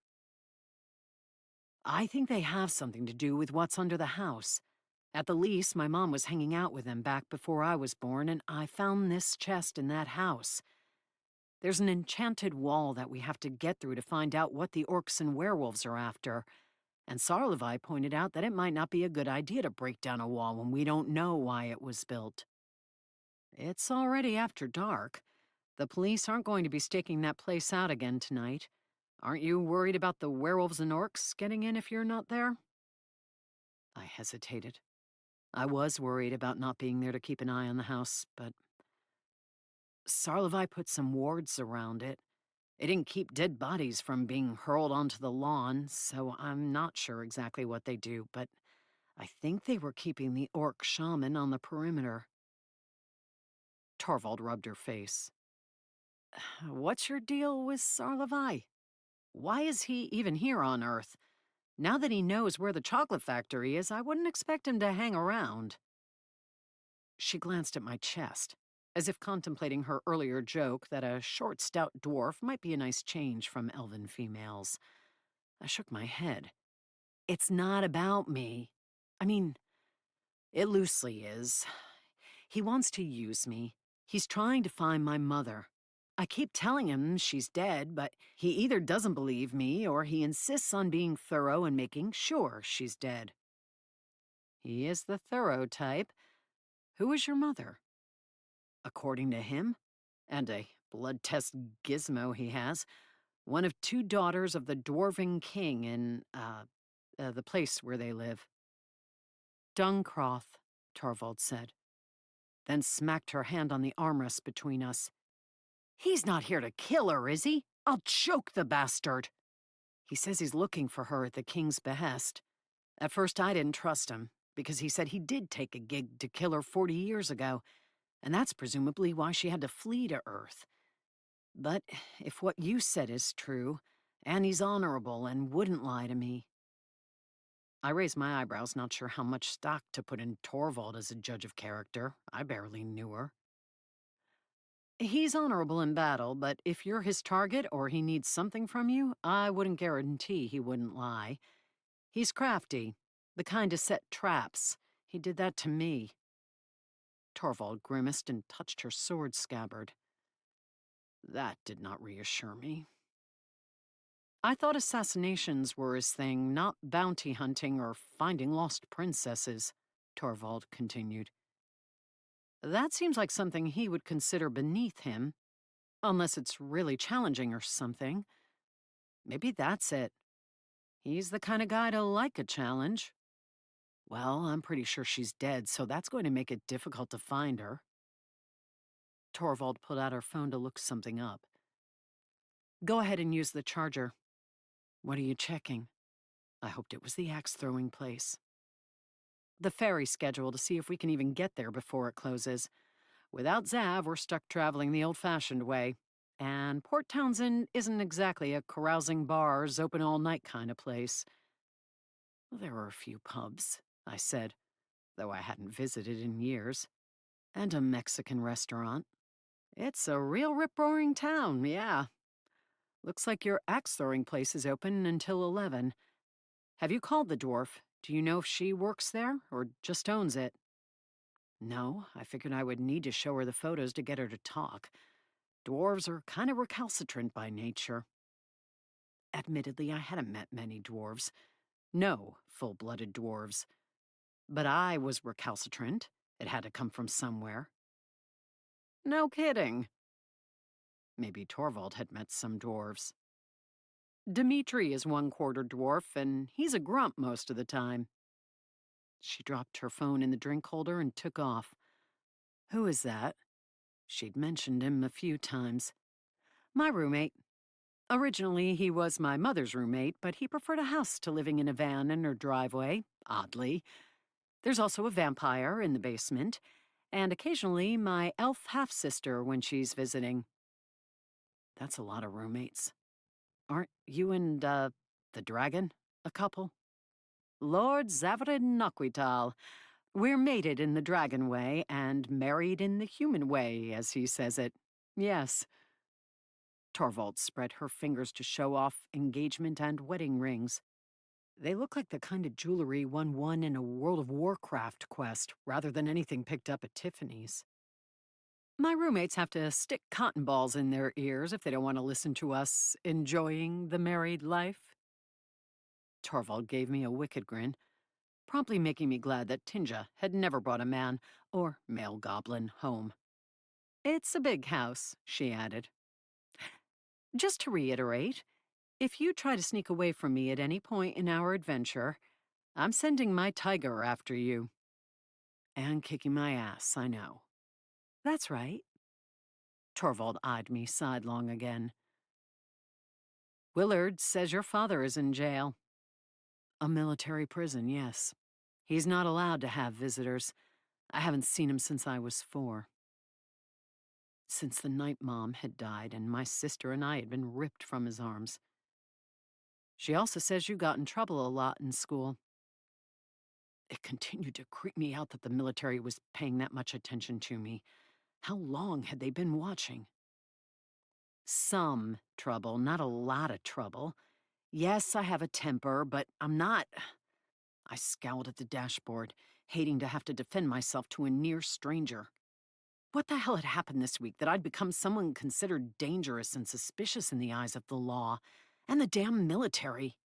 I think they have something to do with what's under the house. At the least, my mom was hanging out with them back before I was born, and I found this chest in that house. There's an enchanted wall that we have to get through to find out what the orcs and werewolves are after. And Sarlevi pointed out that it might not be a good idea to break down a wall when we don't know why it was built. It's already after dark. The police aren't going to be staking that place out again tonight. Aren't you worried about the werewolves and orcs getting in if you're not there? I hesitated. I was worried about not being there to keep an eye on the house, but Sarlevi put some wards around it. It didn't keep dead bodies from being hurled onto the lawn, so I'm not sure exactly what they do, but I think they were keeping the orc shaman on the perimeter. Torvald rubbed her face. What's your deal with Sarlevi? Why is he even here on Earth? Now that he knows where the chocolate factory is, I wouldn't expect him to hang around. She glanced at my chest, as if contemplating her earlier joke that a short, stout dwarf might be a nice change from elven females. I shook my head. It's not about me. I mean, it loosely is. He wants to use me. He's trying to find my mother. I keep telling him she's dead, but he either doesn't believe me or he insists on being thorough and making sure she's dead. He is the thorough type. Who is your mother? According to him, and a blood test gizmo he has, one of two daughters of the Dwarven King in, the place where they live. Duncroft, Torvald said, then smacked her hand on the armrest between us. He's not here to kill her, is he? I'll choke the bastard. He says he's looking for her at the king's behest. At first I didn't trust him, because he said he did take a gig to kill her 40 years ago, and that's presumably why she had to flee to Earth. But if what you said is true, Annie's honorable and wouldn't lie to me. I raised my eyebrows, not sure how much stock to put in Torvald as a judge of character. I barely knew her. He's honorable in battle, but if you're his target or he needs something from you, I wouldn't guarantee he wouldn't lie. He's crafty, the kind to set traps. He did that to me. Torvald grimaced and touched her sword scabbard. That did not reassure me. I thought assassinations were his thing, not bounty hunting or finding lost princesses, Torvald continued. That seems like something he would consider beneath him, unless it's really challenging or something. Maybe that's it. He's the kind of guy to like a challenge. Well, I'm pretty sure she's dead, so that's going to make it difficult to find her. Torvald pulled out her phone to look something up. Go ahead and use the charger. What are you checking? I hoped it was the axe-throwing place. The ferry schedule to see if we can even get there before it closes. Without Zav, we're stuck traveling the old-fashioned way. And Port Townsend isn't exactly a carousing bars, open all night kind of place. Well, there were a few pubs, I said, though I hadn't visited in years. And a Mexican restaurant. It's a real rip-roaring town, yeah. Looks like your axe-throwing place is open until 11. Have you called the dwarf? Do you know if she works there, or just owns it? No, I figured I would need to show her the photos to get her to talk. Dwarves are kind of recalcitrant by nature. Admittedly, I hadn't met many dwarves. No full-blooded dwarves. But I was recalcitrant. It had to come from somewhere. No kidding. Maybe Torvald had met some dwarves. Dmitri is one-quarter dwarf, and he's a grump most of the time. She dropped her phone in the drink holder and took off. Who is that? She'd mentioned him a few times. My roommate. Originally, he was my mother's roommate, but he preferred a house to living in a van in her driveway, oddly. There's also a vampire in the basement, and occasionally my elf half-sister when she's visiting. That's a lot of roommates. Aren't you and, the dragon a couple? Lord Zavarin Naquital. We're mated in the dragon way and married in the human way, as he says it. Yes. Torvald spread her fingers to show off engagement and wedding rings. They look like the kind of jewelry one won in a World of Warcraft quest, rather than anything picked up at Tiffany's. My roommates have to stick cotton balls in their ears if they don't want to listen to us enjoying the married life. Torvald gave me a wicked grin, promptly making me glad that Tinja had never brought a man, or male goblin, home. It's a big house, she added. Just to reiterate, if you try to sneak away from me at any point in our adventure, I'm sending my tiger after you. And kicking my ass, I know. That's right. Torvald eyed me sidelong again. Willard says your father is in jail. A military prison, yes. He's not allowed to have visitors. I haven't seen him since I was 4. Since the night Mom had died and my sister and I had been ripped from his arms. She also says you got in trouble a lot in school. It continued to creep me out that the military was paying that much attention to me. How long had they been watching? Some trouble, not a lot of trouble. Yes, I have a temper, but I'm not... I scowled at the dashboard, hating to have to defend myself to a near stranger. What the hell had happened this week that I'd become someone considered dangerous and suspicious in the eyes of the law, and the damn military?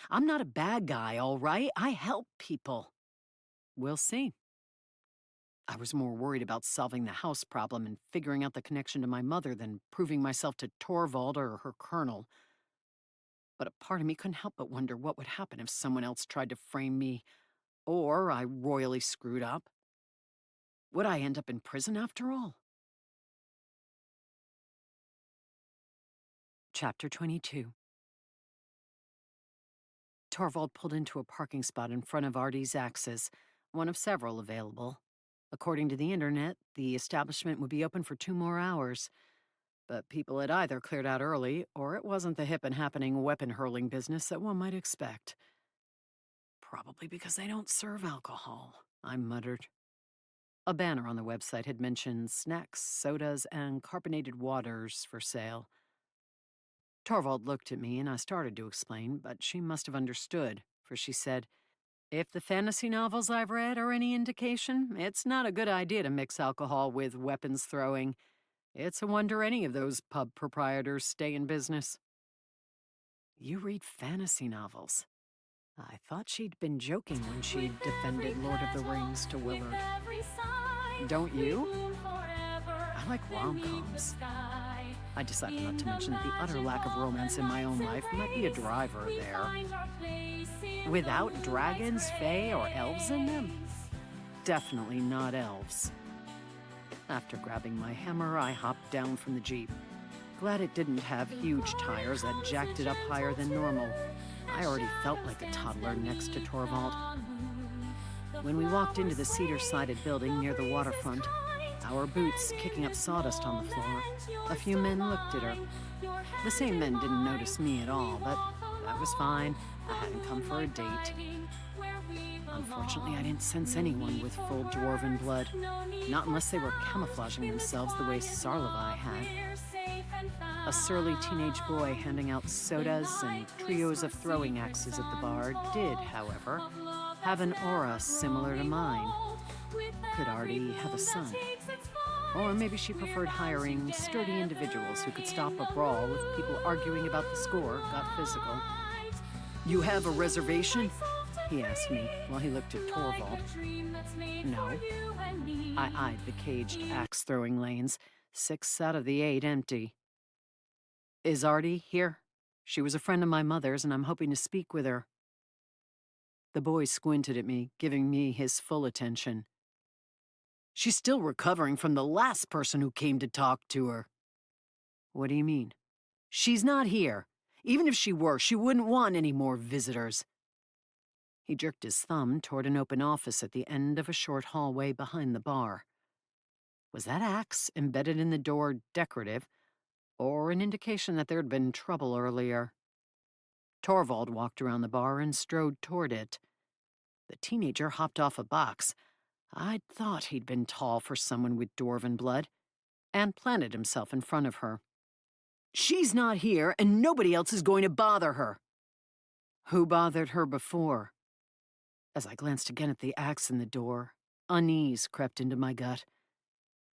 I'm not a bad guy, all right? I help people. We'll see. I was more worried about solving the house problem and figuring out the connection to my mother than proving myself to Torvald or her colonel. But a part of me couldn't help but wonder what would happen if someone else tried to frame me, or I royally screwed up. Would I end up in prison after all? Chapter 22. Torvald pulled into a parking spot in front of Artie's Axes, one of several available. According to the internet, the establishment would be open for 2 more hours. But people had either cleared out early, or it wasn't the hip and happening weapon-hurling business that one might expect. Probably because they don't serve alcohol, I muttered. A banner on the website had mentioned snacks, sodas, and carbonated waters for sale. Torvald looked at me and I started to explain, but she must have understood, for she said, "If the fantasy novels I've read are any indication, it's not a good idea to mix alcohol with weapons throwing. It's a wonder any of those pub proprietors stay in business." You read fantasy novels? I thought she'd been joking when she defended Lord of the Rings to Willard. Don't you? I like rom-coms. I decided not to mention that the utter lack of romance in my own life might be a driver there. Without dragons, fae, or elves in them? Definitely not elves. After grabbing my hammer, I hopped down from the Jeep. Glad it didn't have huge tires that jacked it up higher than normal. I already felt like a toddler next to Torvald. When we walked into the cedar-sided building near the waterfront, our boots kicking up sawdust on the floor. A few men looked at her. The same men didn't notice me at all, but that was fine. I hadn't come for a date. Unfortunately, I didn't sense anyone with full dwarven blood. Not unless they were camouflaging themselves the way Sarlavai had. A surly teenage boy handing out sodas and trios of throwing axes at the bar did, however, have an aura similar to mine. Could Artie have a son? Or maybe she preferred hiring sturdy individuals who could stop a brawl if people arguing about the score got physical. "You have a reservation?" he asked me while he looked at Torvald. No. I eyed the caged axe-throwing lanes, 6 out of the 8 empty. "Is Artie here? She was a friend of my mother's, and I'm hoping to speak with her." The boy squinted at me, giving me his full attention. "She's still recovering from the last person who came to talk to her." "What do you mean?" "She's not here. Even if she were, she wouldn't want any more visitors." He jerked his thumb toward an open office at the end of a short hallway behind the bar. Was that axe embedded in the door decorative, or an indication that there'd been trouble earlier? Torvald walked around the bar and strode toward it. The teenager hopped off a box. I'd thought he'd been tall for someone with dwarven blood, and planted himself in front of her. "She's not here, and nobody else is going to bother her." "Who bothered her before?" As I glanced again at the axe in the door, unease crept into my gut.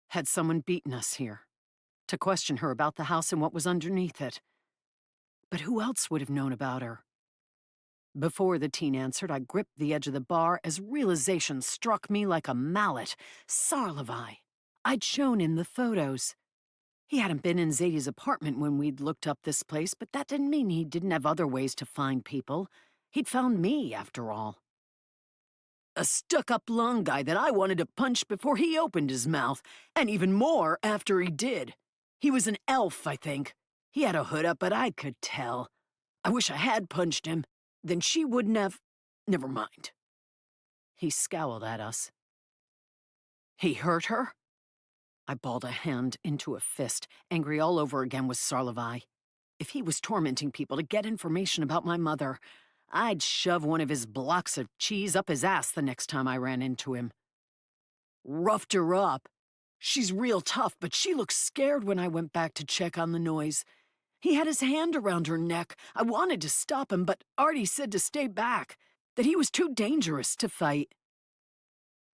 Had someone beaten us here? To question her about the house and what was underneath it? But who else would have known about her? Before the teen answered, I gripped the edge of the bar as realization struck me like a mallet. Sarlavai. I'd shown him the photos. He hadn't been in Zadie's apartment when we'd looked up this place, but that didn't mean he didn't have other ways to find people. He'd found me, after all. A stuck-up long guy that I wanted to punch before he opened his mouth, and even more after he did. He was an elf, I think. He had a hood up, but I could tell. I wish I had punched him. Then she wouldn't have... Never mind. He scowled at us. He hurt her? I balled a hand into a fist, angry all over again with Sarlavai. If he was tormenting people to get information about my mother, I'd shove one of his blocks of cheese up his ass the next time I ran into him. Roughed her up. She's real tough, but she looked scared when I went back to check on the noise. He had his hand around her neck. I wanted to stop him, but Artie said to stay back, that he was too dangerous to fight.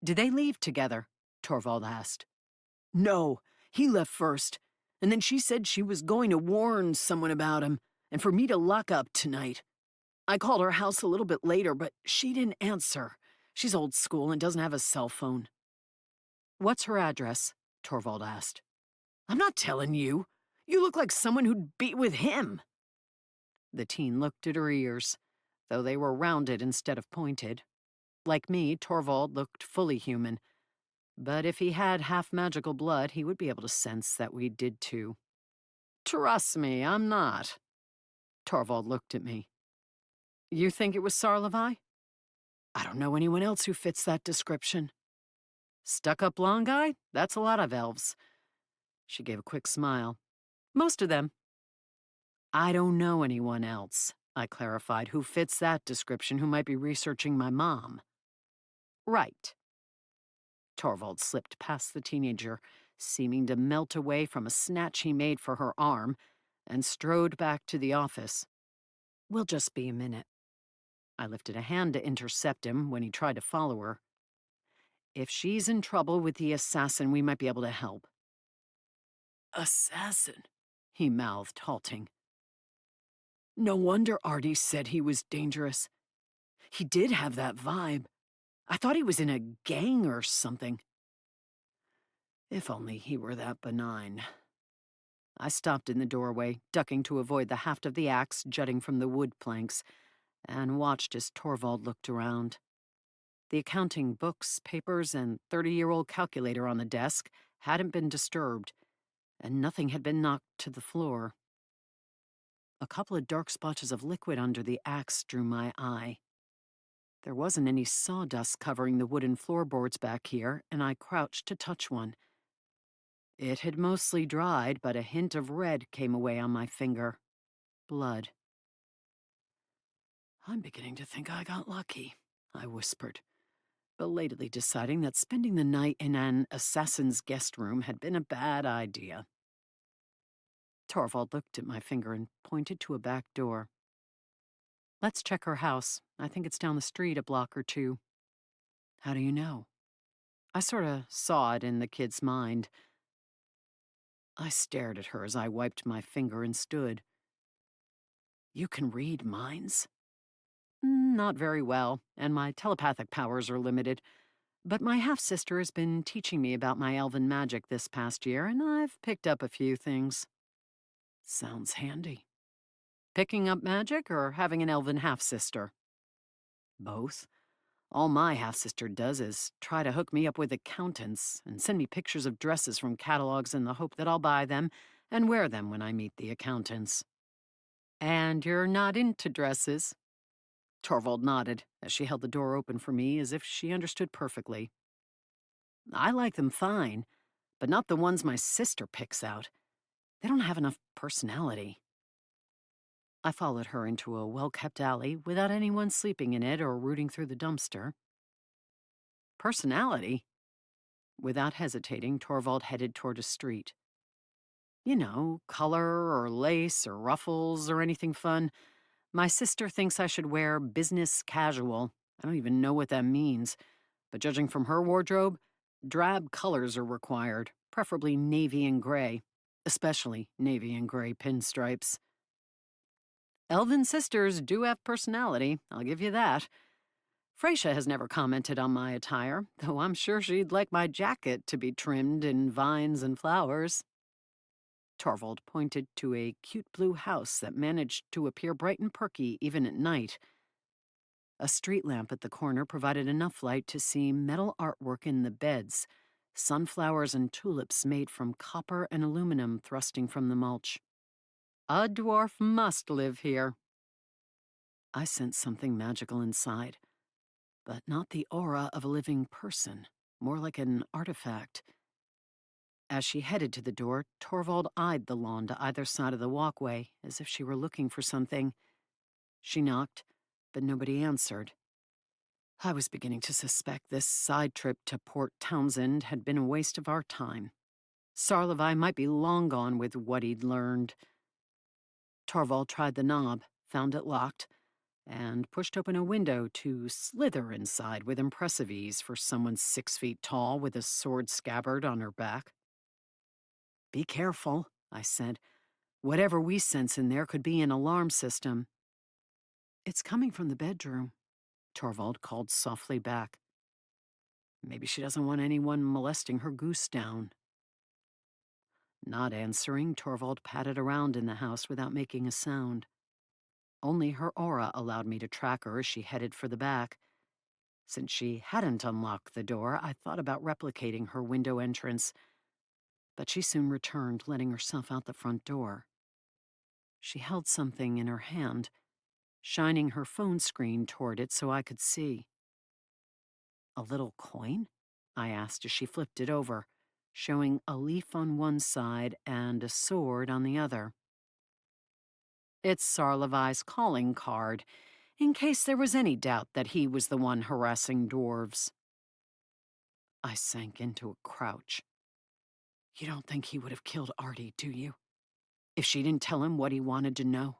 Did they leave together? Torvald asked. No, he left first, and then she said she was going to warn someone about him, and for me to lock up tonight. I called her house a little bit later, but she didn't answer. She's old school and doesn't have a cell phone. What's her address? Torvald asked. I'm not telling you. You look like someone who'd be with him. The teen looked at her ears, though they were rounded instead of pointed. Like me, Torvald looked fully human. But if he had half magical blood, he would be able to sense that we did too. Trust me, I'm not. Torvald looked at me. You think it was Sarlavai? I don't know anyone else who fits that description. Stuck-up blonde guy? That's a lot of elves. She gave a quick smile. Most of them. I don't know anyone else, I clarified, who fits that description who might be researching my mom. Right. Torvald slipped past the teenager, seeming to melt away from a snatch he made for her arm, and strode back to the office. We'll just be a minute. I lifted a hand to intercept him when he tried to follow her. If she's in trouble with the assassin, we might be able to help. Assassin? He mouthed, halting. No wonder Artie said he was dangerous. He did have that vibe. I thought he was in a gang or something. If only he were that benign. I stopped in the doorway, ducking to avoid the haft of the axe jutting from the wood planks, and watched as Torvald looked around. The accounting books, papers, and 30-year-old calculator on the desk hadn't been disturbed, and nothing had been knocked to the floor. A couple of dark splotches of liquid under the axe drew my eye. There wasn't any sawdust covering the wooden floorboards back here, and I crouched to touch one. It had mostly dried, but a hint of red came away on my finger. Blood. I'm beginning to think I got lucky, I whispered, belatedly deciding that spending the night in an assassin's guest room had been a bad idea. Torvald looked at my finger and pointed to a back door. Let's check her house. I think it's down the street a block or two. How do you know? I sort of saw it in the kid's mind. I stared at her as I wiped my finger and stood. You can read minds? Not very well, and my telepathic powers are limited. But my half-sister has been teaching me about my elven magic this past year, and I've picked up a few things. Sounds handy. Picking up magic or having an elven half-sister? Both. All my half-sister does is try to hook me up with accountants and send me pictures of dresses from catalogs in the hope that I'll buy them and wear them when I meet the accountants. And you're not into dresses? Torvald nodded as she held the door open for me as if she understood perfectly. I like them fine, but not the ones my sister picks out. They don't have enough personality. I followed her into a well-kept alley without anyone sleeping in it or rooting through the dumpster. Personality? Without hesitating, Torvald headed toward a street. You know, color or lace or ruffles or anything fun. My sister thinks I should wear business casual. I don't even know what that means. But judging from her wardrobe, drab colors are required, preferably navy and gray, especially navy and gray pinstripes. Elven sisters do have personality, I'll give you that. Freysia has never commented on my attire, though I'm sure she'd like my jacket to be trimmed in vines and flowers. Torvald pointed to a cute blue house that managed to appear bright and perky even at night. A street lamp at the corner provided enough light to see metal artwork in the beds, sunflowers and tulips made from copper and aluminum thrusting from the mulch. A dwarf must live here. I sensed something magical inside, but not the aura of a living person, more like an artifact. As she headed to the door, Torvald eyed the lawn to either side of the walkway, as if she were looking for something. She knocked, but nobody answered. I was beginning to suspect this side trip to Port Townsend had been a waste of our time. Sarlevi might be long gone with what he'd learned. Torvald tried the knob, found it locked, and pushed open a window to slither inside with impressive ease for someone 6 feet tall with a sword scabbard on her back. Be careful, I said. Whatever we sense in there could be an alarm system. It's coming from the bedroom, Torvald called softly back. Maybe she doesn't want anyone molesting her goose down. Not answering, Torvald patted around in the house without making a sound. Only her aura allowed me to track her as she headed for the back. Since she hadn't unlocked the door, I thought about replicating her window entrance, but she soon returned, letting herself out the front door. She held something in her hand, shining her phone screen toward it so I could see. A little coin? I asked as she flipped it over, showing a leaf on one side and a sword on the other. It's Sarlevi's calling card, in case there was any doubt that he was the one harassing dwarves. I sank into a crouch. You don't think he would have killed Artie, do you? If she didn't tell him what he wanted to know?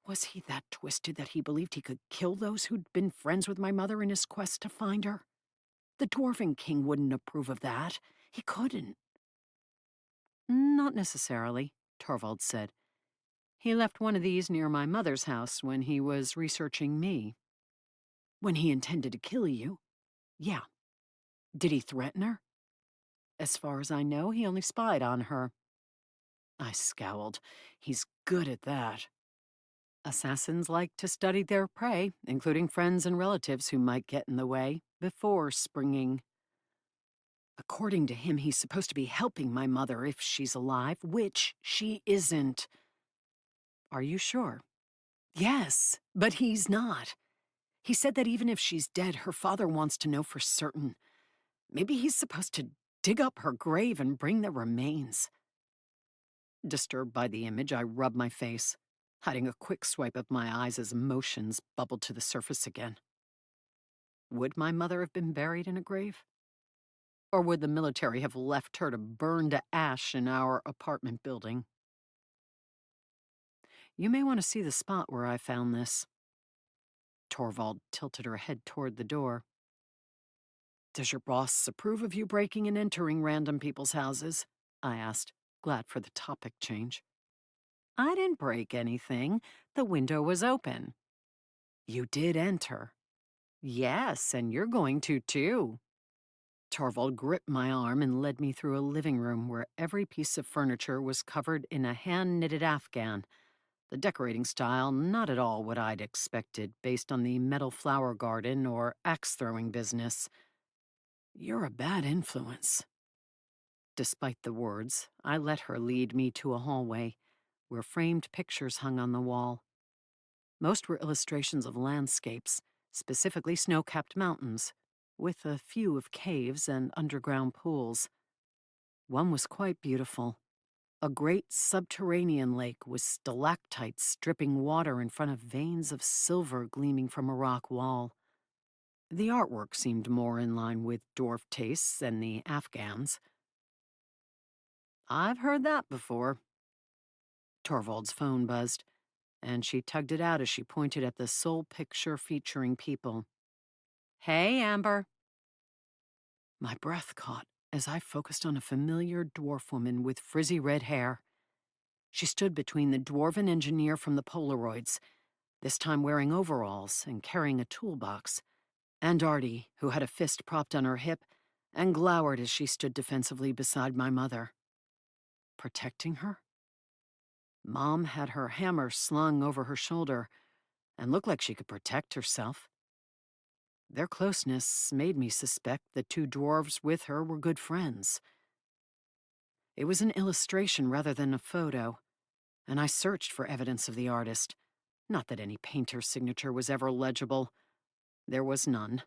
Was he that twisted that he believed he could kill those who'd been friends with my mother in his quest to find her? The Dwarven King wouldn't approve of that. He couldn't. Not necessarily, Torvald said. He left one of these near my mother's house when he was researching me. When he intended to kill you? Yeah. Did he threaten her? As far as I know, he only spied on her. I scowled. He's good at that. Assassins like to study their prey, including friends and relatives who might get in the way, before springing. According to him, he's supposed to be helping my mother if she's alive, which she isn't. Are you sure? Yes, but he's not. He said that even if she's dead, her father wants to know for certain. Maybe he's supposed to dig up her grave and bring the remains. Disturbed by the image, I rubbed my face, hiding a quick swipe of my eyes as emotions bubbled to the surface again. Would my mother have been buried in a grave? Or would the military have left her to burn to ash in our apartment building? You may want to see the spot where I found this. Torvald tilted her head toward the door. Does your boss approve of you breaking and entering random people's houses? I asked, glad for the topic change. I didn't break anything. The window was open. You did enter. Yes, and you're going to too. Torvald gripped my arm and led me through a living room where every piece of furniture was covered in a hand-knitted afghan, the decorating style not at all what I'd expected based on the metal flower garden or axe-throwing business. You're a bad influence. Despite the words, I let her lead me to a hallway where framed pictures hung on the wall. Most were illustrations of landscapes, specifically snow-capped mountains, with a few of caves and underground pools. One was quite beautiful. A great subterranean lake with stalactites dripping water in front of veins of silver gleaming from a rock wall. The artwork seemed more in line with dwarf tastes than the Afghans. I've heard that before. Torvald's phone buzzed, and she tugged it out as she pointed at the sole picture featuring people. Hey, Amber. My breath caught as I focused on a familiar dwarf woman with frizzy red hair. She stood between the dwarven engineer from the Polaroids, this time wearing overalls and carrying a toolbox, and Artie, who had a fist propped on her hip and glowered as she stood defensively beside my mother. Protecting her? Mom had her hammer slung over her shoulder and looked like she could protect herself. Their closeness made me suspect the two dwarves with her were good friends. It was an illustration rather than a photo, and I searched for evidence of the artist. Not that any painter's signature was ever legible. There was none.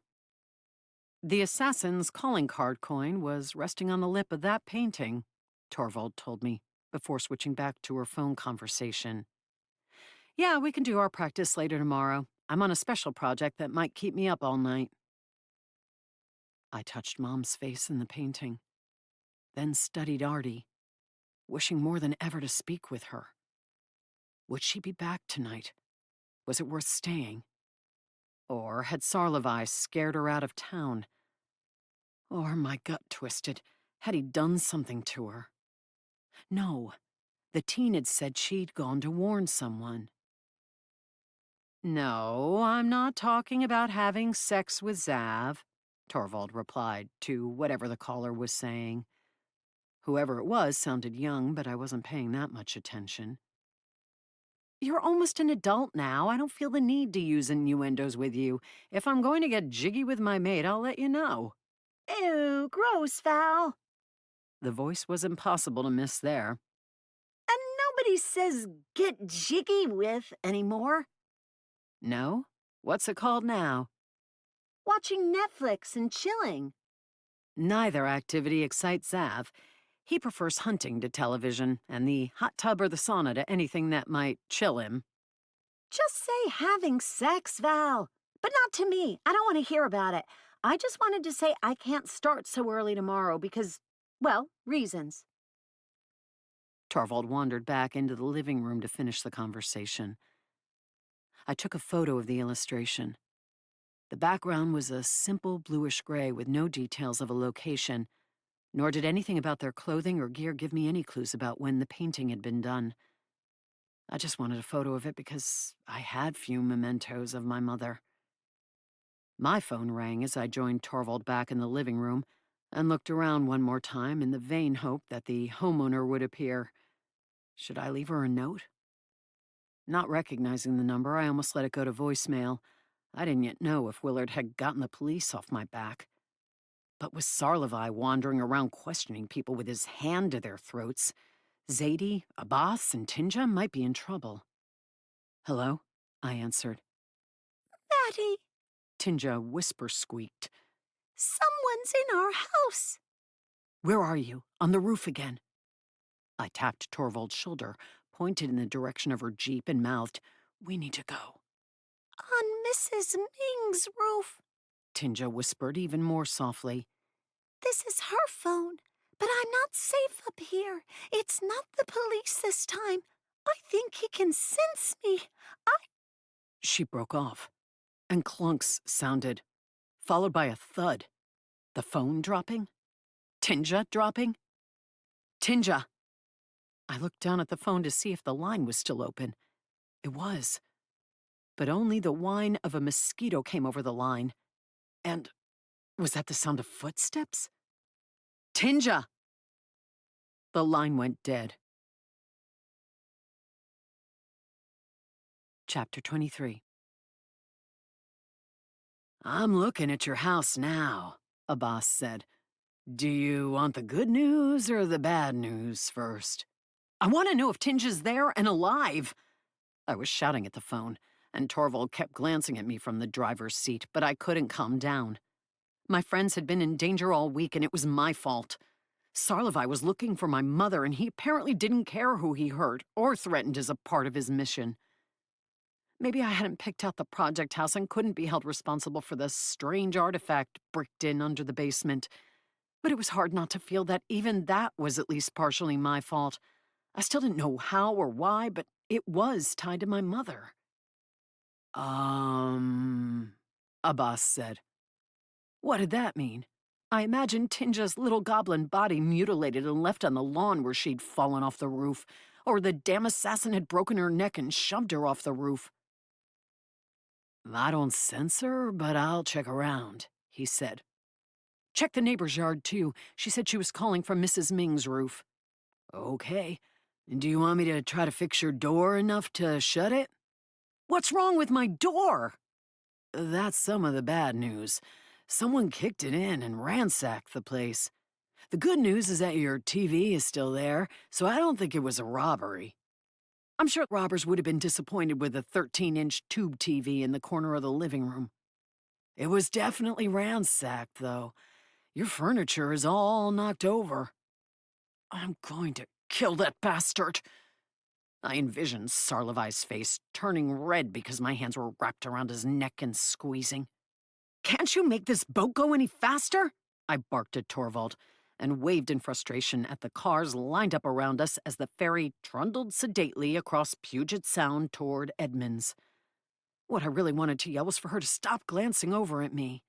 The assassin's calling card coin was resting on the lip of that painting, Torvald told me, before switching back to her phone conversation. Yeah, we can do our practice later tomorrow. I'm on a special project that might keep me up all night. I touched Mom's face in the painting, then studied Artie, wishing more than ever to speak with her. Would she be back tonight? Was it worth staying? Or had Sarlevi scared her out of town? Or, my gut twisted, had he done something to her? No, the teen had said she'd gone to warn someone. No, I'm not talking about having sex with Zav, Torvald replied to whatever the caller was saying. Whoever it was sounded young, but I wasn't paying that much attention. You're almost an adult now. I don't feel the need to use innuendos with you. If I'm going to get jiggy with my mate, I'll let you know. Ew, gross, Val. The voice was impossible to miss there. And nobody says get jiggy with anymore. No? What's it called now? Watching Netflix and chilling. Neither activity excites Zav. He prefers hunting to television, and the hot tub or the sauna to anything that might chill him. Just say having sex, Val. But not to me. I don't want to hear about it. I just wanted to say I can't start so early tomorrow because, well, reasons. Torvald wandered back into the living room to finish the conversation. I took a photo of the illustration. The background was a simple bluish gray with no details of a location, nor did anything about their clothing or gear give me any clues about when the painting had been done. I just wanted a photo of it because I had few mementos of my mother. My phone rang as I joined Torvald back in the living room and looked around one more time in the vain hope that the homeowner would appear. Should I leave her a note? Not recognizing the number, I almost let it go to voicemail. I didn't yet know if Willard had gotten the police off my back. But with Sarlevi wandering around questioning people with his hand to their throats, Zadie, Abbas, and Tinja might be in trouble. Hello? I answered. Fatty, Tinja whisper-squeaked. someone's in our house. Where are you? On the roof again. I tapped Torvald's shoulder, pointed in the direction of her jeep, and mouthed, "We need to go." On Mrs. Ming's roof. Tinja whispered even more softly. This is her phone, but I'm not safe up here. It's not the police this time. I think he can sense me. She broke off, and clunks sounded, followed by a thud. The phone dropping? Tinja dropping? Tinja! I looked down at the phone to see if the line was still open. It was. But only the whine of a mosquito came over the line. And was that the sound of footsteps? Tinja! The line went dead. Chapter 23. "I'm looking at your house now," Abbas said. "Do you want the good news or the bad news first?" "I want to know if Tinja's there and alive." I was shouting at the phone, and Torvald kept glancing at me from the driver's seat, but I couldn't calm down. My friends had been in danger all week, and it was my fault. Sarlevi was looking for my mother, and he apparently didn't care who he hurt or threatened as a part of his mission. Maybe I hadn't picked out the project house and couldn't be held responsible for the strange artifact bricked in under the basement. But it was hard not to feel that even that was at least partially my fault. I still didn't know how or why, but it was tied to my mother. Abbas said. What did that mean? I imagined Tinja's little goblin body mutilated and left on the lawn where she'd fallen off the roof, or the damn assassin had broken her neck and shoved her off the roof. "I don't sense her, but I'll check around," he said. "Check the neighbor's yard, too. She said she was calling from Mrs. Ming's roof." "Okay. Do you want me to try to fix your door enough to shut it?" "What's wrong with my door?" "That's some of the bad news. Someone kicked it in and ransacked the place. The good news is that your TV is still there, so I don't think it was a robbery." I'm sure robbers would have been disappointed with a 13-inch tube TV in the corner of the living room. "It was definitely ransacked, though. Your furniture is all knocked over." "I'm going to kill that bastard." I envisioned Sarlevi's face, turning red because my hands were wrapped around his neck and squeezing. "Can't you make this boat go any faster?" I barked at Torvald, and waved in frustration at the cars lined up around us as the ferry trundled sedately across Puget Sound toward Edmonds. What I really wanted to yell was for her to stop glancing over at me.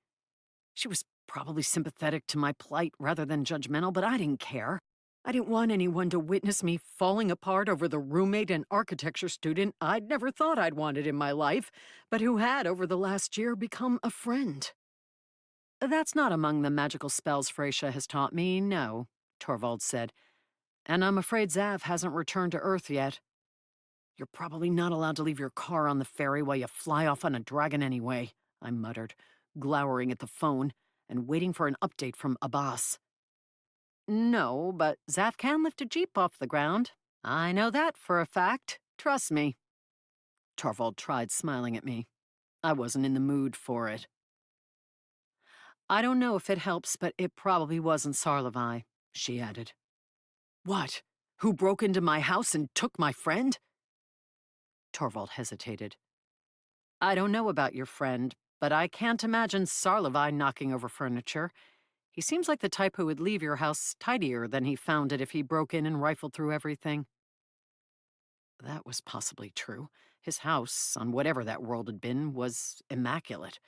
She was probably sympathetic to my plight rather than judgmental, but I didn't care. I didn't want anyone to witness me falling apart over the roommate and architecture student I'd never thought I'd wanted in my life, but who had, over the last year, become a friend. "That's not among the magical spells Freysia has taught me, no," Torvald said. "And I'm afraid Zav hasn't returned to Earth yet." "You're probably not allowed to leave your car on the ferry while you fly off on a dragon anyway," I muttered, glowering at the phone and waiting for an update from Abbas. "No, but Zav can lift a jeep off the ground. I know that for a fact. Trust me." Torvald tried smiling at me. I wasn't in the mood for it. "I don't know if it helps, but it probably wasn't Sarlevi," she added. "What? Who broke into my house and took my friend?" Torvald hesitated. "I don't know about your friend, but I can't imagine Sarlevi knocking over furniture. He seems like the type who would leave your house tidier than he found it if he broke in and rifled through everything." That was possibly true. His house, on whatever that world had been, was immaculate.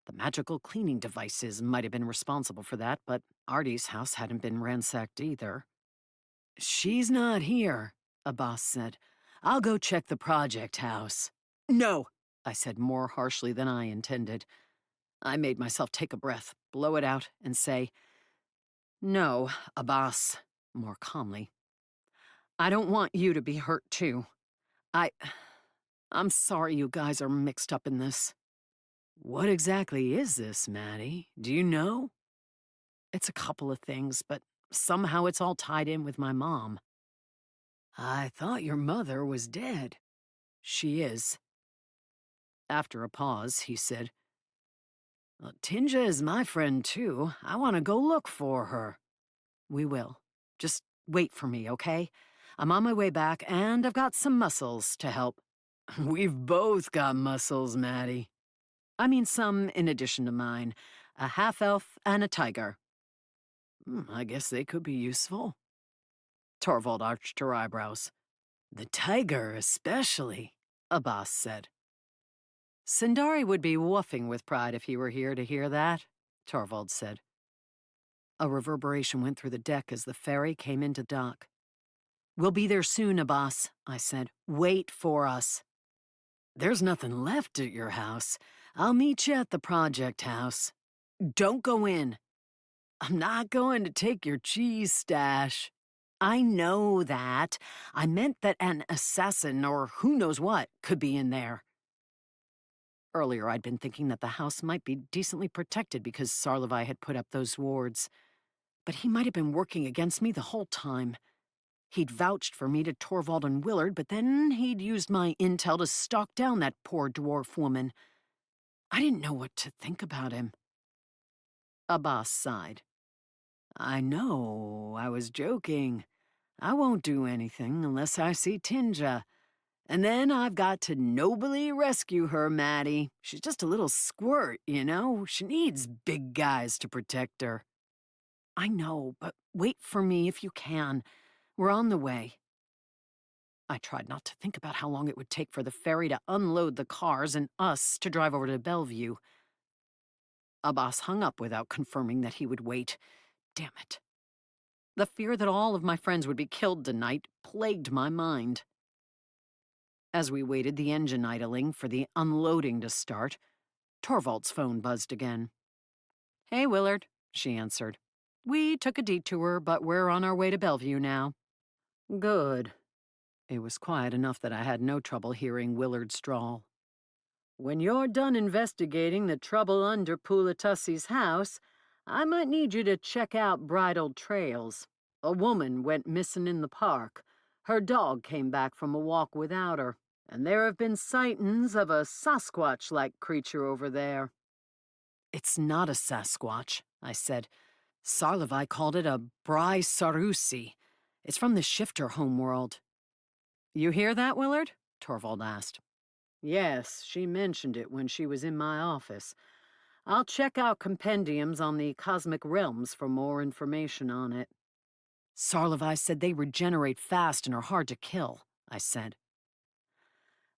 The magical cleaning devices might have been responsible for that, but Artie's house hadn't been ransacked either. "She's not here," Abbas said. "I'll go check the project house." "No," I said more harshly than I intended. I made myself take a breath, blow it out, and say, "No, Abbas," more calmly. "I don't want you to be hurt, too. I... I'm sorry you guys are mixed up in this." "What exactly is this, Maddie? Do you know?" "It's a couple of things, but somehow it's all tied in with my mom." "I thought your mother was dead." "She is." After a pause, he said, "Well, Tinja is my friend, too. I want to go look for her." We will. Just wait for me, okay? I'm on my way back, and I've got some muscles to help. We've both got muscles, Maddie. I mean, some in addition to mine. A half-elf and a tiger. I guess they could be useful. Torvald arched her eyebrows. The tiger, especially, Abbas said. Sindari would be woofing with pride if he were here to hear that, Torvald said. A reverberation went through the deck as the ferry came into dock. We'll be there soon, Abbas, I said. Wait for us. There's nothing left at your house. I'll meet you at the project house. Don't go in. I'm not going to take your cheese stash. I know that. I meant that an assassin or who knows what could be in there. Earlier, I'd been thinking that the house might be decently protected because Sarlevi had put up those wards. But he might have been working against me the whole time. He'd vouched for me to Torvald and Willard, but then he'd used my intel to stalk down that poor dwarf woman. I didn't know what to think about him. Abbas sighed. I know, I was joking. I won't do anything unless I see Tinja. And then I've got to nobly rescue her, Maddie. She's just a little squirt, you know? She needs big guys to protect her. I know, but wait for me if you can. We're on the way. I tried not to think about how long it would take for the ferry to unload the cars and us to drive over to Bellevue. Abbas hung up without confirming that he would wait. Damn it. The fear that all of my friends would be killed tonight plagued my mind. As we waited, the engine idling for the unloading to start, Torvald's phone buzzed again. Hey, Willard, she answered. We took a detour, but we're on our way to Bellevue now. Good. It was quiet enough that I had no trouble hearing Willard's drawl. When you're done investigating the trouble under Pulatussi's house, I might need you to check out Bridle Trails. A woman went missing in the park. Her dog came back from a walk without her, and there have been sightings of a Sasquatch-like creature over there. It's not a Sasquatch, I said. Sarlevi called it a Bry Sarusi. It's from the Shifter homeworld. You hear that, Willard? Torvald asked. Yes, she mentioned it when she was in my office. I'll check out compendiums on the cosmic realms for more information on it. Sarlevi said they regenerate fast and are hard to kill, I said.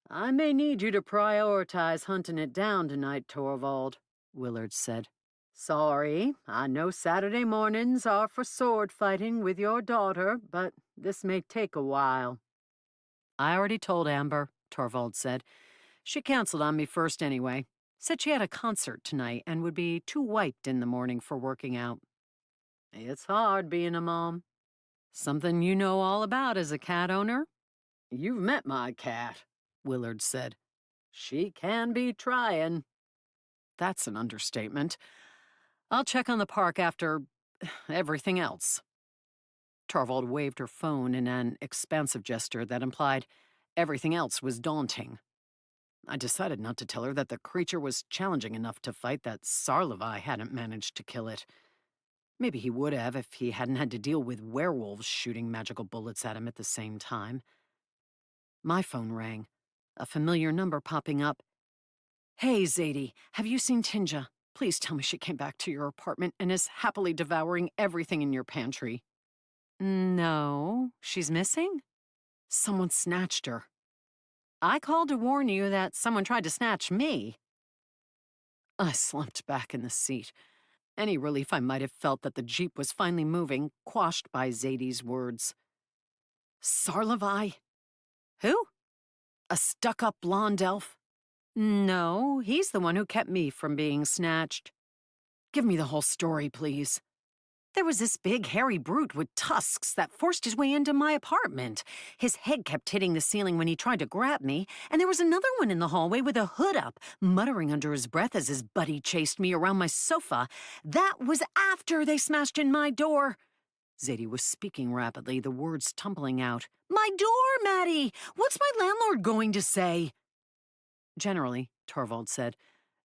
I may need you to prioritize hunting it down tonight, Torvald, Willard said. Sorry, I know Saturday mornings are for sword fighting with your daughter, but this may take a while. I already told Amber, Torvald said. She canceled on me first anyway. Said she had a concert tonight and would be too wiped in the morning for working out. It's hard being a mom. Something you know all about as a cat owner? You've met my cat, Willard said. She can be trying. That's an understatement. I'll check on the park after everything else. Torvald waved her phone in an expansive gesture that implied everything else was daunting. I decided not to tell her that the creature was challenging enough to fight that Sarlevi hadn't managed to kill it. Maybe he would have if he hadn't had to deal with werewolves shooting magical bullets at him at the same time. My phone rang, a familiar number popping up. Hey, Zadie, have you seen Tinja? Please tell me she came back to your apartment and is happily devouring everything in your pantry. No, she's missing? Someone snatched her. I called to warn you that someone tried to snatch me. I slumped back in the seat. Any relief I might have felt that the Jeep was finally moving, quashed by Zadie's words. Sarlevi? Who? A stuck-up blonde elf? No, he's the one who kept me from being snatched. Give me the whole story, please. There was this big, hairy brute with tusks that forced his way into my apartment. His head kept hitting the ceiling when he tried to grab me, and there was another one in the hallway with a hood up, muttering under his breath as his buddy chased me around my sofa. That was after they smashed in my door. Zadie was speaking rapidly, the words tumbling out. My door, Maddie! What's my landlord going to say? Generally, Torvald said,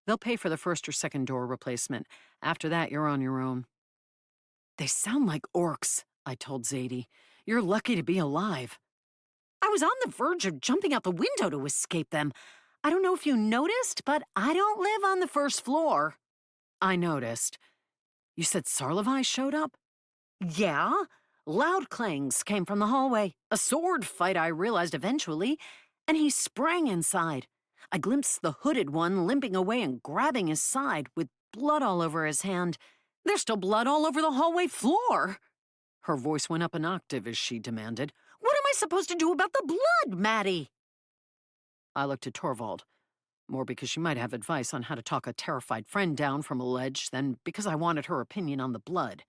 they'll pay for the first or second door replacement. After that, you're on your own. They sound like orcs, I told Zadie. You're lucky to be alive. I was on the verge of jumping out the window to escape them. I don't know if you noticed, but I don't live on the first floor. I noticed. You said Sarlevi showed up? Yeah. Loud clangs came from the hallway. A sword fight, I realized eventually, and he sprang inside. I glimpsed the hooded one limping away and grabbing his side with blood all over his hand. There's still blood all over the hallway floor. Her voice went up an octave as she demanded, "What am I supposed to do about the blood, Maddie?" I looked at Torvald, more because she might have advice on how to talk a terrified friend down from a ledge than because I wanted her opinion on the blood.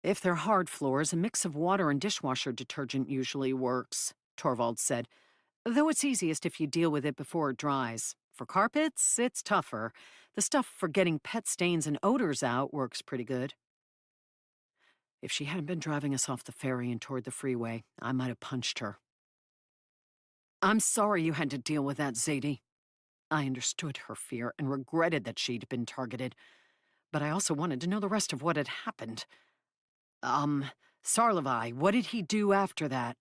If they're hard floors, a mix of water and dishwasher detergent usually works, Torvald said, though it's easiest if you deal with it before it dries. For carpets, it's tougher. The stuff for getting pet stains and odors out works pretty good. If she hadn't been driving us off the ferry and toward the freeway, I might have punched her. I'm sorry you had to deal with that, Zadie. I understood her fear and regretted that she'd been targeted, but I also wanted to know the rest of what had happened. Sarlevi, what did he do after that?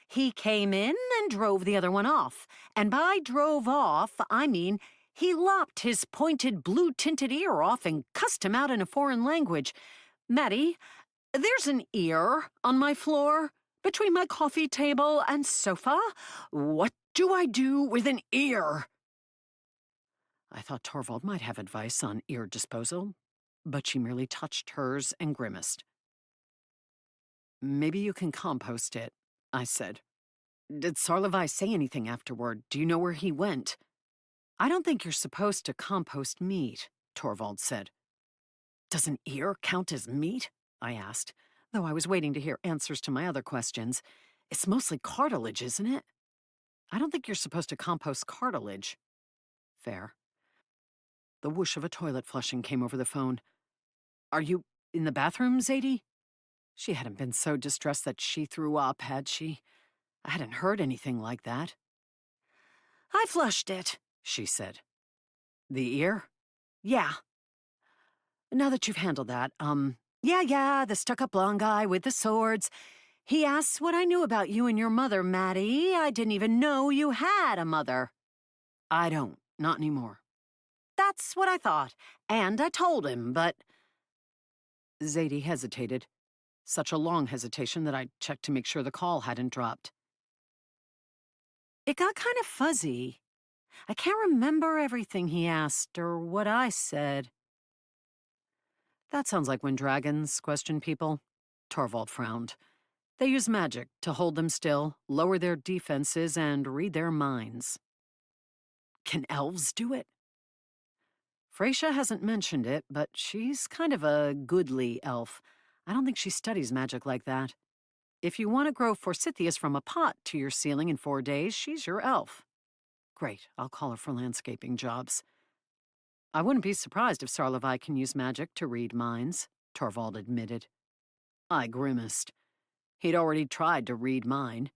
He came in and drove the other one off. And by drove off, I mean he lopped his pointed blue-tinted ear off and cussed him out in a foreign language. Maddie, there's an ear on my floor between my coffee table and sofa. What do I do with an ear? I thought Torvald might have advice on ear disposal, but she merely touched hers and grimaced. Maybe you can compost it, I said. Did Sarlevi say anything afterward? Do you know where he went? I don't think you're supposed to compost meat, Torvald said. Does an ear count as meat? I asked, though I was waiting to hear answers to my other questions. It's mostly cartilage, isn't it? I don't think you're supposed to compost cartilage. Fair. The whoosh of a toilet flushing came over the phone. Are you in the bathroom, Zadie? She hadn't been so distressed that she threw up, had she? I hadn't heard anything like that. I flushed it, she said. The ear? Yeah. Now that you've handled that, yeah, the stuck-up blonde guy with the swords. He asks what I knew about you and your mother, Maddie. I didn't even know you had a mother. I don't, not anymore. That's what I thought, and I told him, but... Zadie hesitated. Such a long hesitation that I checked to make sure the call hadn't dropped. It got kind of fuzzy. I can't remember everything he asked or what I said. That sounds like when dragons question people. Torvald frowned. They use magic to hold them still, lower their defenses, and read their minds. Can elves do it? Freysia hasn't mentioned it, but she's kind of a goodly elf. I don't think she studies magic like that. If you want to grow forsythias from a pot to your ceiling in 4 days, she's your elf. Great, I'll call her for landscaping jobs. I wouldn't be surprised if Sarlevi can use magic to read minds, Torvald admitted. I grimaced. He'd already tried to read mine.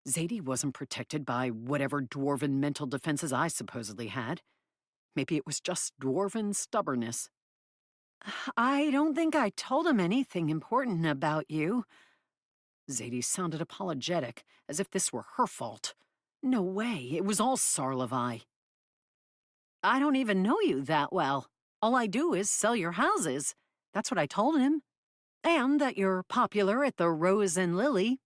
Zadie wasn't protected by whatever dwarven mental defenses I supposedly had. Maybe it was just dwarven stubbornness. I don't think I told him anything important about you. Zadie sounded apologetic, as if this were her fault. No way, it was all Sarlevi. I don't even know you that well. All I do is sell your houses. That's what I told him. And that you're popular at the Rose and Lily.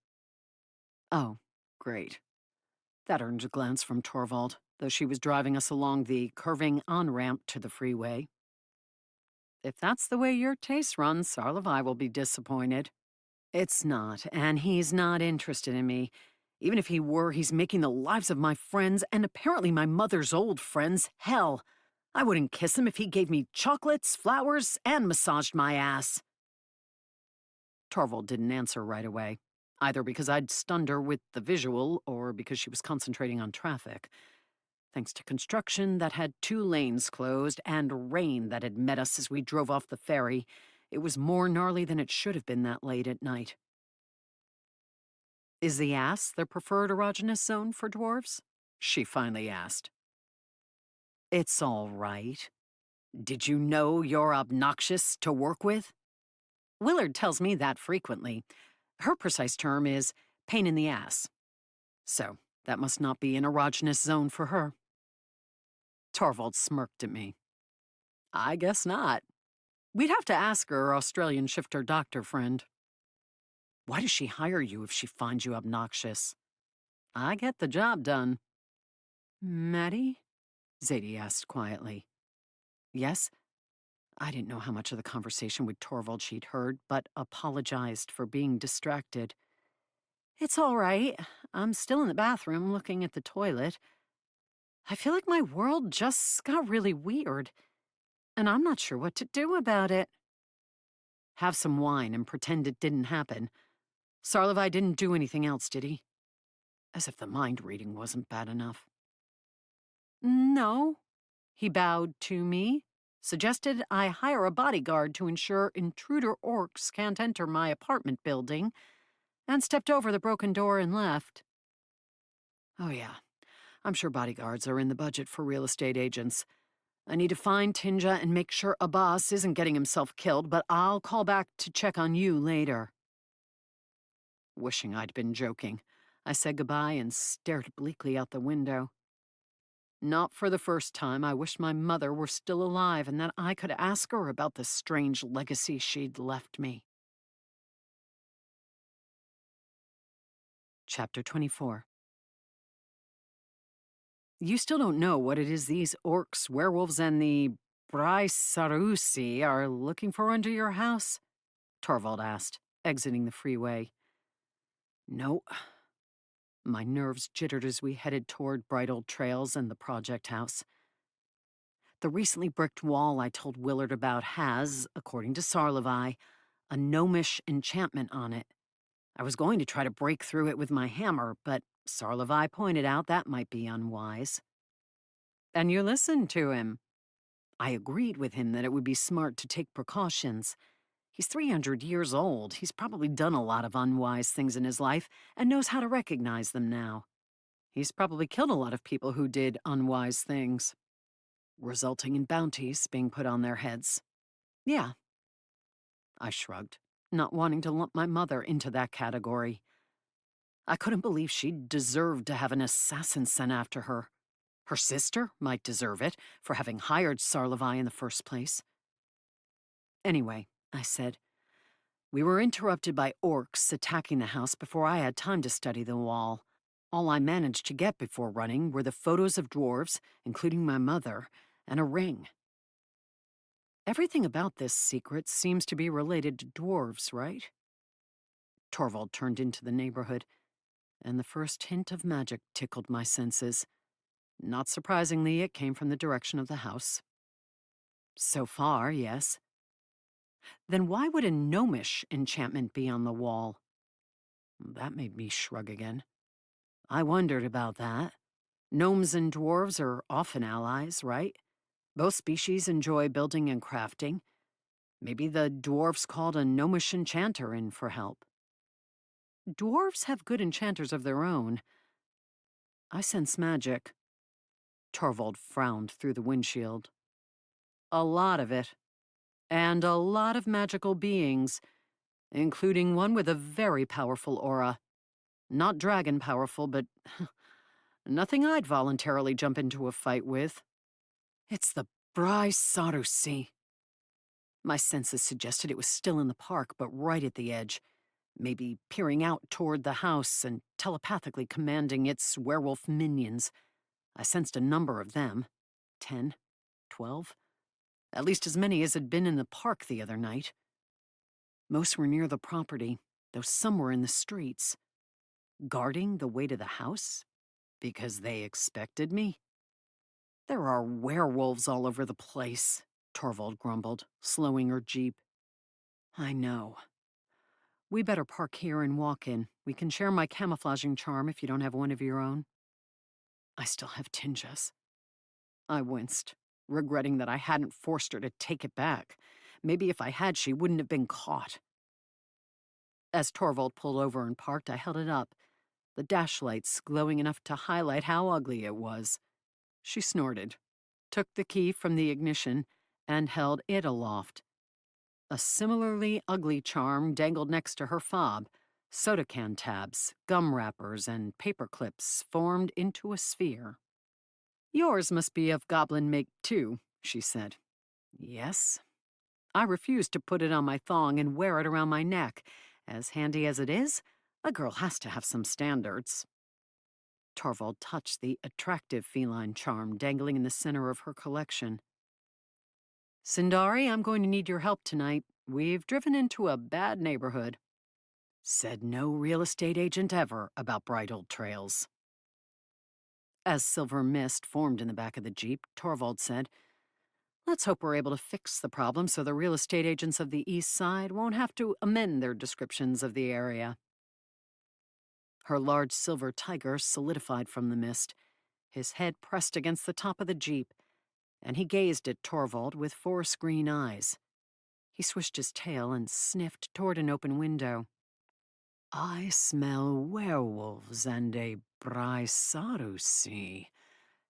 Oh, great. That earned a glance from Torvald, though she was driving us along the curving on-ramp to the freeway. If that's the way your taste runs, Sarlevi will be disappointed. It's not, and he's not interested in me. Even if he were, he's making the lives of my friends, and apparently my mother's old friends, hell. I wouldn't kiss him if he gave me chocolates, flowers, and massaged my ass. Torvald didn't answer right away, either because I'd stunned her with the visual or because she was concentrating on traffic. Thanks to construction that had 2 lanes closed and rain that had met us as we drove off the ferry, it was more gnarly than it should have been that late at night. Is the ass the preferred erogenous zone for dwarves? She finally asked. It's all right. Did you know you're obnoxious to work with? Willard tells me that frequently. Her precise term is pain in the ass. So, that must not be an erogenous zone for her. Torvald smirked at me. I guess not. We'd have to ask her Australian shifter doctor friend. Why does she hire you if she finds you obnoxious? I get the job done. Maddie? Zadie asked quietly. Yes? I didn't know how much of the conversation with Torvald she'd heard, but apologized for being distracted. It's all right. I'm still in the bathroom looking at the toilet. I feel like my world just got really weird, and I'm not sure what to do about it. Have some wine and pretend it didn't happen. Sarlevi didn't do anything else, did he? As if the mind reading wasn't bad enough. No. He bowed to me, suggested I hire a bodyguard to ensure intruder orcs can't enter my apartment building, and stepped over the broken door and left. Oh yeah, I'm sure bodyguards are in the budget for real estate agents. I need to find Tinja and make sure Abbas isn't getting himself killed, but I'll call back to check on you later. Wishing I'd been joking, I said goodbye and stared bleakly out the window. Not for the first time, I wished my mother were still alive and that I could ask her about the strange legacy she'd left me. Chapter 24. You still don't know what it is these orcs, werewolves, and the Braisarusi are looking for under your house? Torvald asked, exiting the freeway. No. My nerves jittered as we headed toward bright old trails and the project house. The recently bricked wall I told Willard about has, according to Sarlevi, a gnomish enchantment on it. I was going to try to break through it with my hammer, but Sarlevi pointed out that might be unwise. And you listened to him. I agreed with him that it would be smart to take precautions. He's 300 years old. He's probably done a lot of unwise things in his life and knows how to recognize them now. He's probably killed a lot of people who did unwise things, resulting in bounties being put on their heads. Yeah. I shrugged, not wanting to lump my mother into that category. I couldn't believe she deserved to have an assassin sent after her. Her sister might deserve it for having hired Sarlevi in the first place. Anyway, I said, we were interrupted by orcs attacking the house before I had time to study the wall. All I managed to get before running were the photos of dwarves, including my mother, and a ring. Everything about this secret seems to be related to dwarves, right? Torvald turned into the neighborhood, and the first hint of magic tickled my senses. Not surprisingly, it came from the direction of the house. So far, yes. Then why would a gnomish enchantment be on the wall? That made me shrug again. I wondered about that. Gnomes and dwarves are often allies, right? Both species enjoy building and crafting. Maybe the dwarves called a gnomish enchanter in for help. Dwarves have good enchanters of their own. I sense magic. Torvald frowned through the windshield. A lot of it. And a lot of magical beings, including one with a very powerful aura. Not dragon powerful, but nothing I'd voluntarily jump into a fight with. It's the Braisarusi. My senses suggested it was still in the park, but right at the edge, maybe peering out toward the house and telepathically commanding its werewolf minions. I sensed a number of them. 10, 12, at least as many as had been in the park the other night. Most were near the property, though some were in the streets. Guarding the way to the house? Because they expected me? There are werewolves all over the place, Torvald grumbled, slowing her jeep. I know. We better park here and walk in. We can share my camouflaging charm if you don't have one of your own. I still have Tinja's. I winced, regretting that I hadn't forced her to take it back. Maybe if I had, she wouldn't have been caught. As Torvald pulled over and parked, I held it up, the dash lights glowing enough to highlight how ugly it was. She snorted, took the key from the ignition, and held it aloft. A similarly ugly charm dangled next to her fob. Soda can tabs, gum wrappers, and paper clips formed into a sphere. Yours must be of goblin make, too, she said. Yes. I refused to put it on my thong and wear it around my neck. As handy as it is, a girl has to have some standards. Torvald touched the attractive feline charm dangling in the center of her collection. Sindari, I'm going to need your help tonight. We've driven into a bad neighborhood. Said no real estate agent ever about bright old trails. As silver mist formed in the back of the Jeep, Torvald said, "Let's hope we're able to fix the problem so the real estate agents of the East Side won't have to amend their descriptions of the area." Her large silver tiger solidified from the mist, his head pressed against the top of the Jeep, and he gazed at Torvald with forest green eyes. He swished his tail and sniffed toward an open window. "I smell werewolves and a Brysarusi.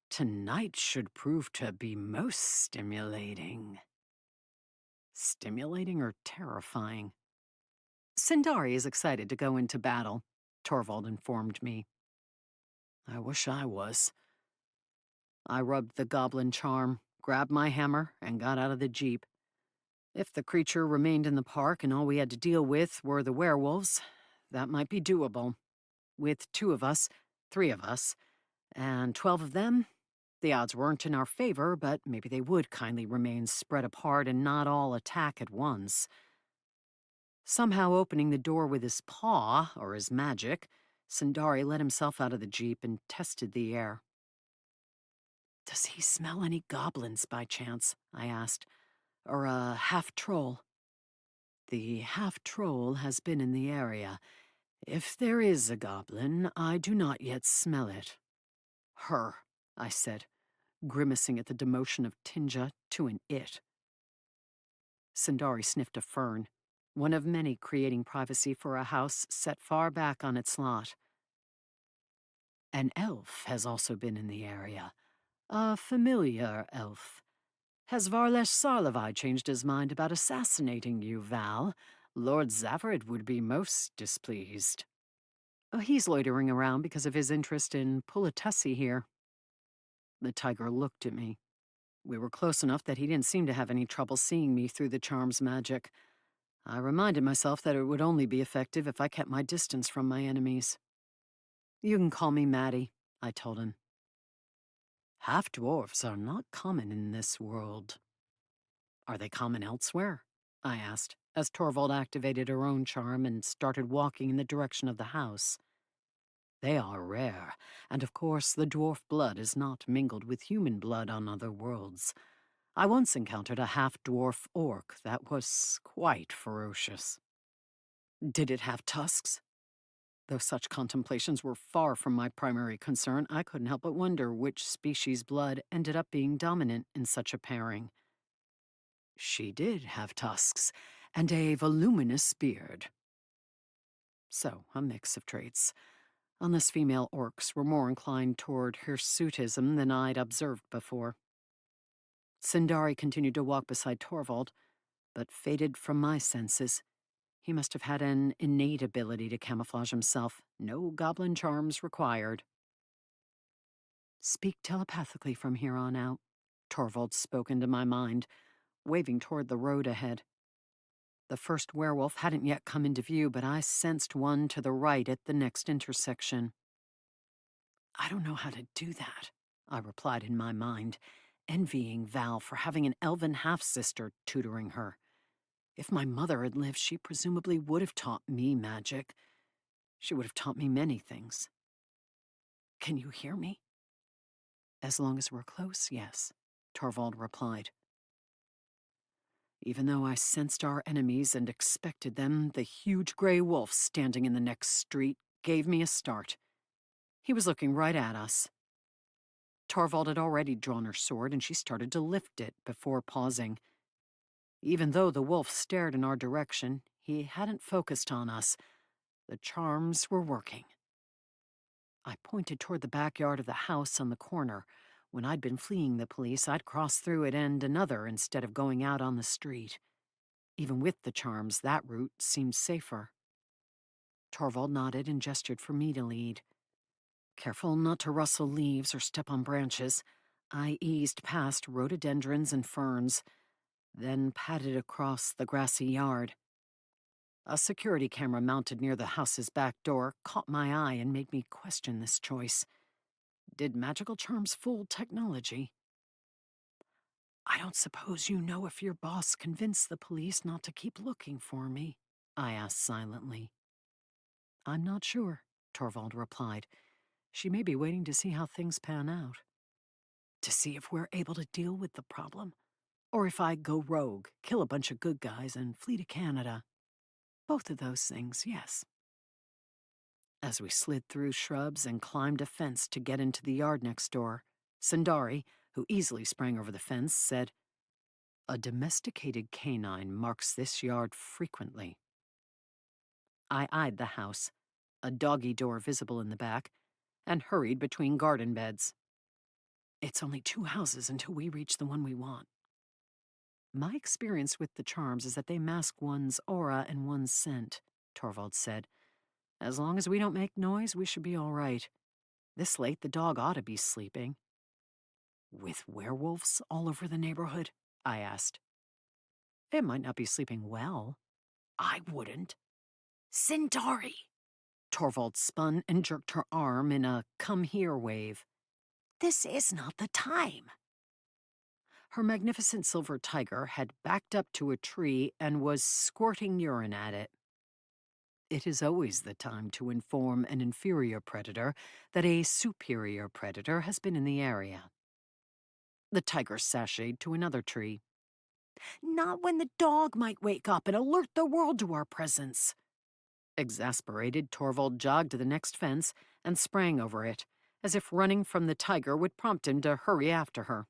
Tonight should prove to be most stimulating." Stimulating or terrifying? Sindari is excited to go into battle, Torvald informed me. I wish I was. I rubbed the goblin charm, grabbed my hammer, and got out of the Jeep. If the creature remained in the park and all we had to deal with were the werewolves, that might be doable. With 2 of us, 3 of us, and 12 of them, the odds weren't in our favor, but maybe they would kindly remain spread apart and not all attack at once. Somehow opening the door with his paw, or his magic, Sindari let himself out of the Jeep and tested the air. "Does he smell any goblins by chance?" I asked. "Or a half-troll?" "The half-troll has been in the area. If there is a goblin, I do not yet smell it." "Her," I said, grimacing at the demotion of Tinja to an it. Sindari sniffed a fern, one of many creating privacy for a house set far back on its lot. "An elf has also been in the area. A familiar elf. Has Varlesh Sarlevai changed his mind about assassinating you, Val? Lord Zavarid would be most displeased." "He's loitering around because of his interest in Pulatessi here." The tiger looked at me. We were close enough that he didn't seem to have any trouble seeing me through the charm's magic. I reminded myself that it would only be effective if I kept my distance from my enemies. "You can call me Maddie," I told him. "Half-dwarfs are not common in this world." "Are they common elsewhere?" I asked, as Torvald activated her own charm and started walking in the direction of the house. "They are rare, and of course the dwarf blood is not mingled with human blood on other worlds. I once encountered a half-dwarf orc that was quite ferocious." "Did it have tusks?" Though such contemplations were far from my primary concern, I couldn't help but wonder which species' blood ended up being dominant in such a pairing. "She did have tusks, and a voluminous beard." So, a mix of traits. Unless female orcs were more inclined toward hirsutism than I'd observed before. Sindari continued to walk beside Torvald, but faded from my senses. He must have had an innate ability to camouflage himself. No goblin charms required. "Speak telepathically from here on out," Torvald spoke into my mind, waving toward the road ahead. The first werewolf hadn't yet come into view, but I sensed one to the right at the next intersection. "I don't know how to do that," I replied in my mind, envying Val for having an elven half-sister tutoring her. If my mother had lived, she presumably would have taught me magic. She would have taught me many things. "Can you hear me?" "As long as we're close, yes," Torvald replied. Even though I sensed our enemies and expected them, the huge gray wolf standing in the next street gave me a start. He was looking right at us. Torvald had already drawn her sword, and she started to lift it before pausing. Even though the wolf stared in our direction, he hadn't focused on us. The charms were working. I pointed toward the backyard of the house on the corner. When I'd been fleeing the police, I'd cross through it and another instead of going out on the street. Even with the charms, that route seemed safer. Torvald nodded and gestured for me to lead. Careful not to rustle leaves or step on branches, I eased past rhododendrons and ferns, then padded across the grassy yard. A security camera mounted near the house's back door caught my eye and made me question this choice. Did magical charms fool technology? I don't suppose you know if your boss convinced the police not to keep looking for me? I asked silently. I'm not sure, Torvald replied. She may be waiting to see how things pan out. To see if we're able to deal with the problem. Or if I go rogue, kill a bunch of good guys, and flee to Canada. Both of those things, yes. As we slid through shrubs and climbed a fence to get into the yard next door, Sundari, who easily sprang over the fence, said, "A domesticated canine marks this yard frequently." I eyed the house, a doggy door visible in the back, and hurried between garden beds. It's only 2 houses until we reach the one we want. My experience with the charms is that they mask one's aura and one's scent, Torvald said. As long as we don't make noise, we should be all right. This late, the dog ought to be sleeping. With werewolves all over the neighborhood? I asked. It might not be sleeping well. I wouldn't. Sindari! Torvald spun and jerked her arm in a come here wave. This is not the time. Her magnificent silver tiger had backed up to a tree and was squirting urine at it. It is always the time to inform an inferior predator that a superior predator has been in the area. The tiger sashayed to another tree. Not when the dog might wake up and alert the world to our presence. Exasperated, Torvald jogged to the next fence and sprang over it, as if running from the tiger would prompt him to hurry after her.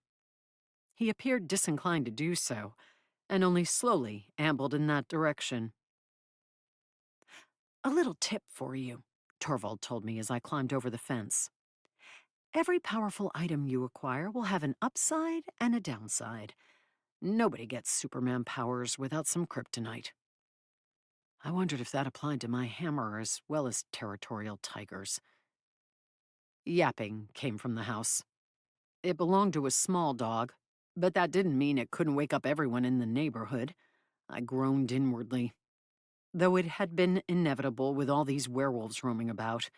He appeared disinclined to do so, and only slowly ambled in that direction. A little tip for you, Torvald told me as I climbed over the fence. Every powerful item you acquire will have an upside and a downside. Nobody gets Superman powers without some kryptonite. I wondered if that applied to my hammer as well as territorial tigers. Yapping came from the house. It belonged to a small dog, but that didn't mean it couldn't wake up everyone in the neighborhood. I groaned inwardly. Though it had been inevitable with all these werewolves roaming about,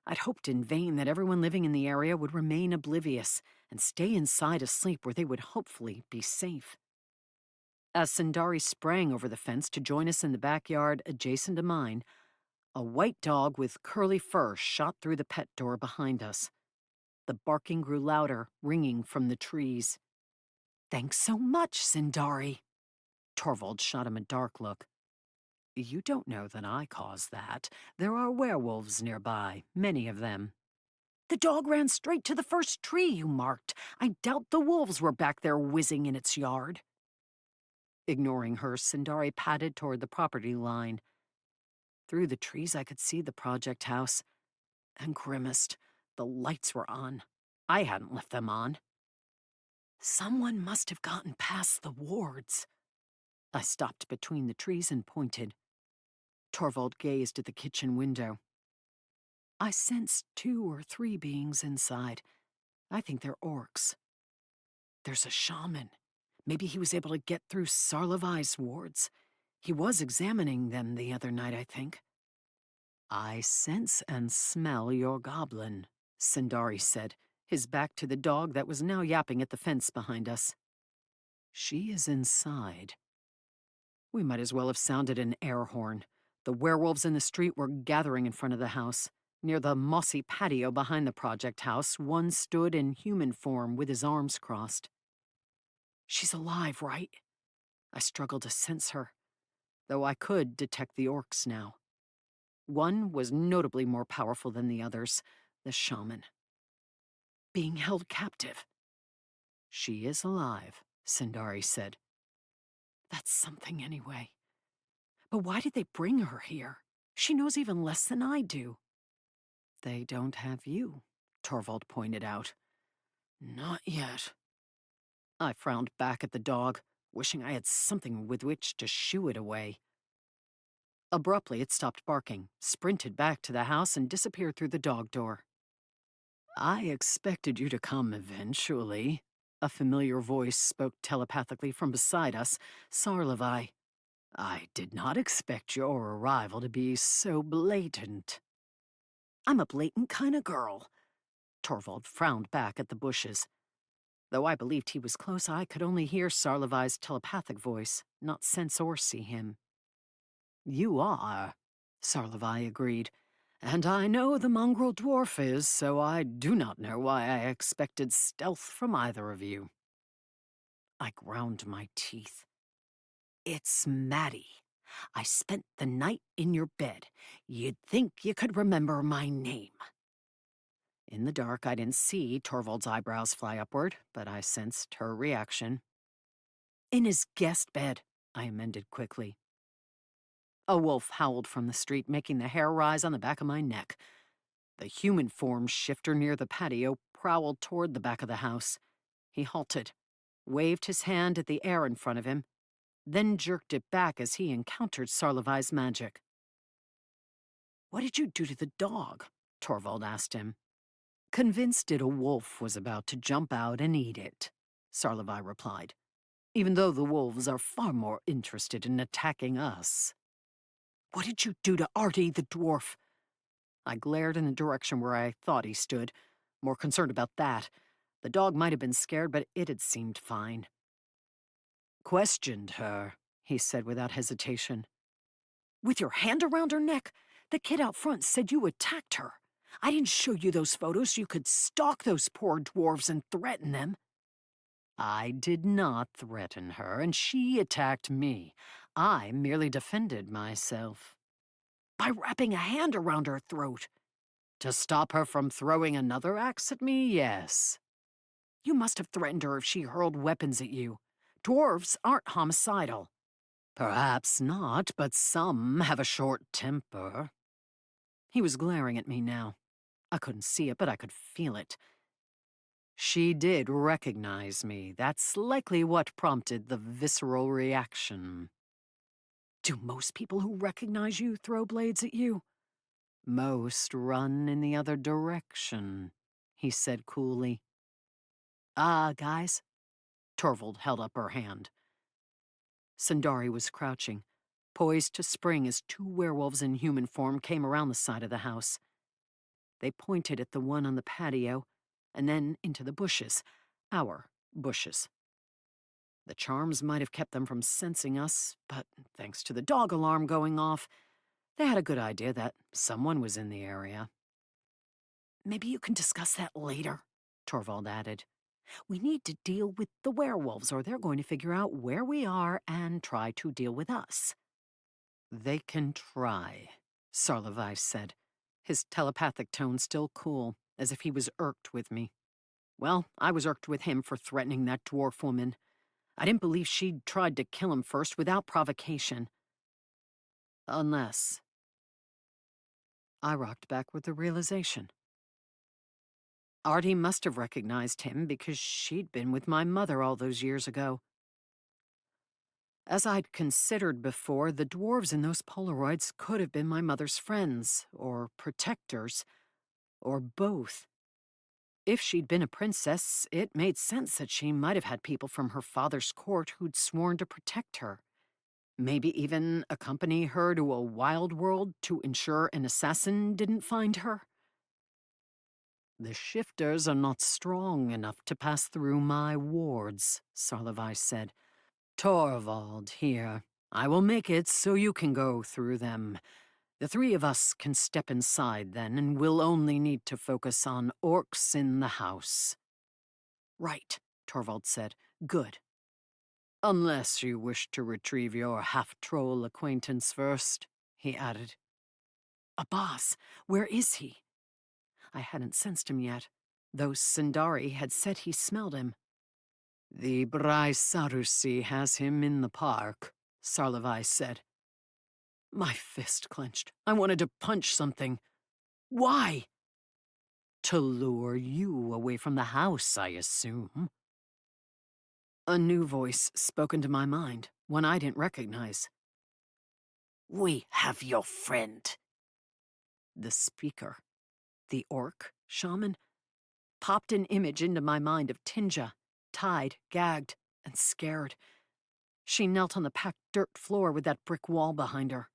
I'd hoped in vain that everyone living in the area would remain oblivious and stay inside asleep where they would hopefully be safe. As Sundari sprang over the fence to join us in the backyard adjacent to mine, a white dog with curly fur shot through the pet door behind us. The barking grew louder, ringing from the trees. Thanks so much, Sundari. Torvald shot him a dark look. You don't know that I caused that. There are werewolves nearby, many of them. The dog ran straight to the first tree you marked. I doubt the wolves were back there whizzing in its yard. Ignoring her, Sundari padded toward the property line. Through the trees, I could see the project house, and grimaced. The lights were on. I hadn't left them on. Someone must have gotten past the wards. I stopped between the trees and pointed. Torvald gazed at the kitchen window. I sensed 2 or 3 beings inside. I think they're orcs. There's a shaman. Maybe he was able to get through Sarlavai's wards. He was examining them the other night, I think. I sense and smell your goblin, Sundari said, his back to the dog that was now yapping at the fence behind us. She is inside. We might as well have sounded an air horn. The werewolves in the street were gathering in front of the house. Near the mossy patio behind the project house, one stood in human form with his arms crossed. She's alive, right? I struggled to sense her, though I could detect the orcs now. One was notably more powerful than the others, the shaman. Being held captive. She is alive, Sundari said. That's something anyway. But why did they bring her here? She knows even less than I do. They don't have you, Torvald pointed out. Not yet. I frowned back at the dog, wishing I had something with which to shoo it away. Abruptly, it stopped barking, sprinted back to the house, and disappeared through the dog door. I expected you to come eventually. A familiar voice spoke telepathically from beside us, Sarlevai. I did not expect your arrival to be so blatant. I'm a blatant kind of girl. Torvald frowned back at the bushes. Though I believed he was close, I could only hear Sarlevai's telepathic voice, not sense or see him. You are, Sarlevai agreed. And I know the mongrel dwarf is, so I do not know why I expected stealth from either of you. I ground my teeth. It's Maddie. I spent the night in your bed. You'd think you could remember my name. In the dark, I didn't see Torvald's eyebrows fly upward, but I sensed her reaction. In his guest bed, I amended quickly. A wolf howled from the street, making the hair rise on the back of my neck. The human form shifter near the patio prowled toward the back of the house. He halted, waved his hand at the air in front of him, then jerked it back as he encountered Sarlevai's magic. What did you do to the dog? Torvald asked him. Convinced it a wolf was about to jump out and eat it, Sarlevai replied, even though the wolves are far more interested in attacking us. What did you do to Artie the dwarf? I glared in the direction where I thought he stood, more concerned about that. The dog might have been scared, but it had seemed fine. Questioned her, he said without hesitation. With your hand around her neck? The kid out front said you attacked her. I didn't show you those photos so you could stalk those poor dwarves and threaten them. I did not threaten her, and she attacked me. I merely defended myself. By wrapping a hand around her throat. To stop her from throwing another axe at me, yes. You must have threatened her if she hurled weapons at you. Dwarves aren't homicidal. Perhaps not, but some have a short temper. He was glaring at me now. I couldn't see it, but I could feel it. She did recognize me. That's likely what prompted the visceral reaction. Do most people who recognize you throw blades at you? Most run in the other direction, he said coolly. Guys. Torvald held up her hand. Sundari was crouching, poised to spring as two werewolves in human form came around the side of the house. They pointed at the one on the patio, and then into the bushes. Our bushes. The charms might have kept them from sensing us, but thanks to the dog alarm going off, they had a good idea that someone was in the area. Maybe you can discuss that later, Torvald added. We need to deal with the werewolves, or they're going to figure out where we are and try to deal with us. They can try, Sarlevai said, his telepathic tone still cool, as if he was irked with me. Well, I was irked with him for threatening that dwarf woman. I didn't believe she'd tried to kill him first without provocation. Unless... I rocked back with the realization. Artie must have recognized him because she'd been with my mother all those years ago. As I'd considered before, the dwarves in those Polaroids could have been my mother's friends, or protectors, or both. If she'd been a princess, it made sense that she might have had people from her father's court who'd sworn to protect her. Maybe even accompany her to a wild world to ensure an assassin didn't find her. The shifters are not strong enough to pass through my wards, Sarlevai said. Torvald, here. I will make it so you can go through them. The three of us can step inside then, and we'll only need to focus on orcs in the house. Right, Torvald said. Good. Unless you wish to retrieve your half-troll acquaintance first, he added. A boss, where is he? I hadn't sensed him yet, though Sundari had said he smelled him. The Braisarusi has him in the park, Sarlevai said. My fist clenched. I wanted to punch something. Why? To lure you away from the house, I assume. A new voice spoke into my mind, one I didn't recognize. We have your friend. The speaker, the orc shaman, popped an image into my mind of Tinja, tied, gagged, and scared. She knelt on the packed dirt floor with that brick wall behind her.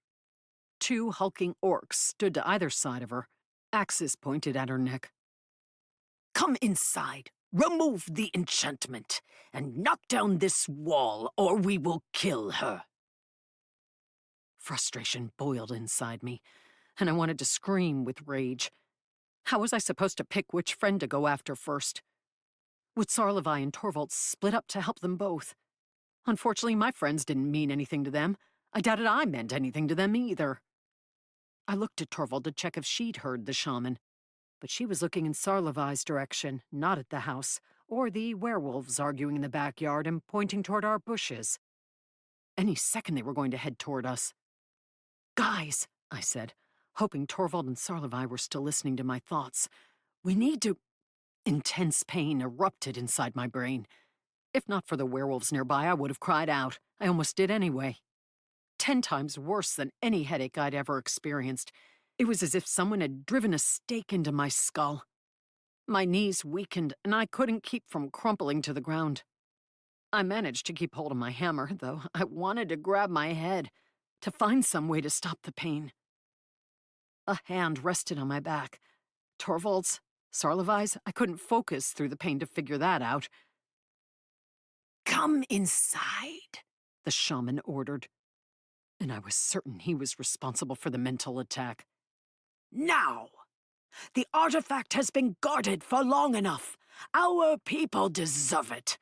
Two hulking orcs stood to either side of her, axes pointed at her neck. Come inside, remove the enchantment, and knock down this wall, or we will kill her. Frustration boiled inside me, and I wanted to scream with rage. How was I supposed to pick which friend to go after first? Would Sarlevi and Torvald split up to help them both? Unfortunately, my friends didn't mean anything to them. I doubted I meant anything to them either. I looked at Torvald to check if she'd heard the shaman, but she was looking in Sarlevi's direction, not at the house, or the werewolves arguing in the backyard and pointing toward our bushes. Any second they were going to head toward us. Guys, I said, hoping Torvald and Sarlevi were still listening to my thoughts. We need to... Intense pain erupted inside my brain. If not for the werewolves nearby, I would have cried out. I almost did anyway. 10 times worse than any headache I'd ever experienced. It was as if someone had driven a stake into my skull. My knees weakened, and I couldn't keep from crumpling to the ground. I managed to keep hold of my hammer, though I wanted to grab my head, to find some way to stop the pain. A hand rested on my back. Torvald's, Sarlevi's. I couldn't focus through the pain to figure that out. Come inside, the shaman ordered. And I was certain he was responsible for the mental attack. Now! The artifact has been guarded for long enough. Our people deserve it.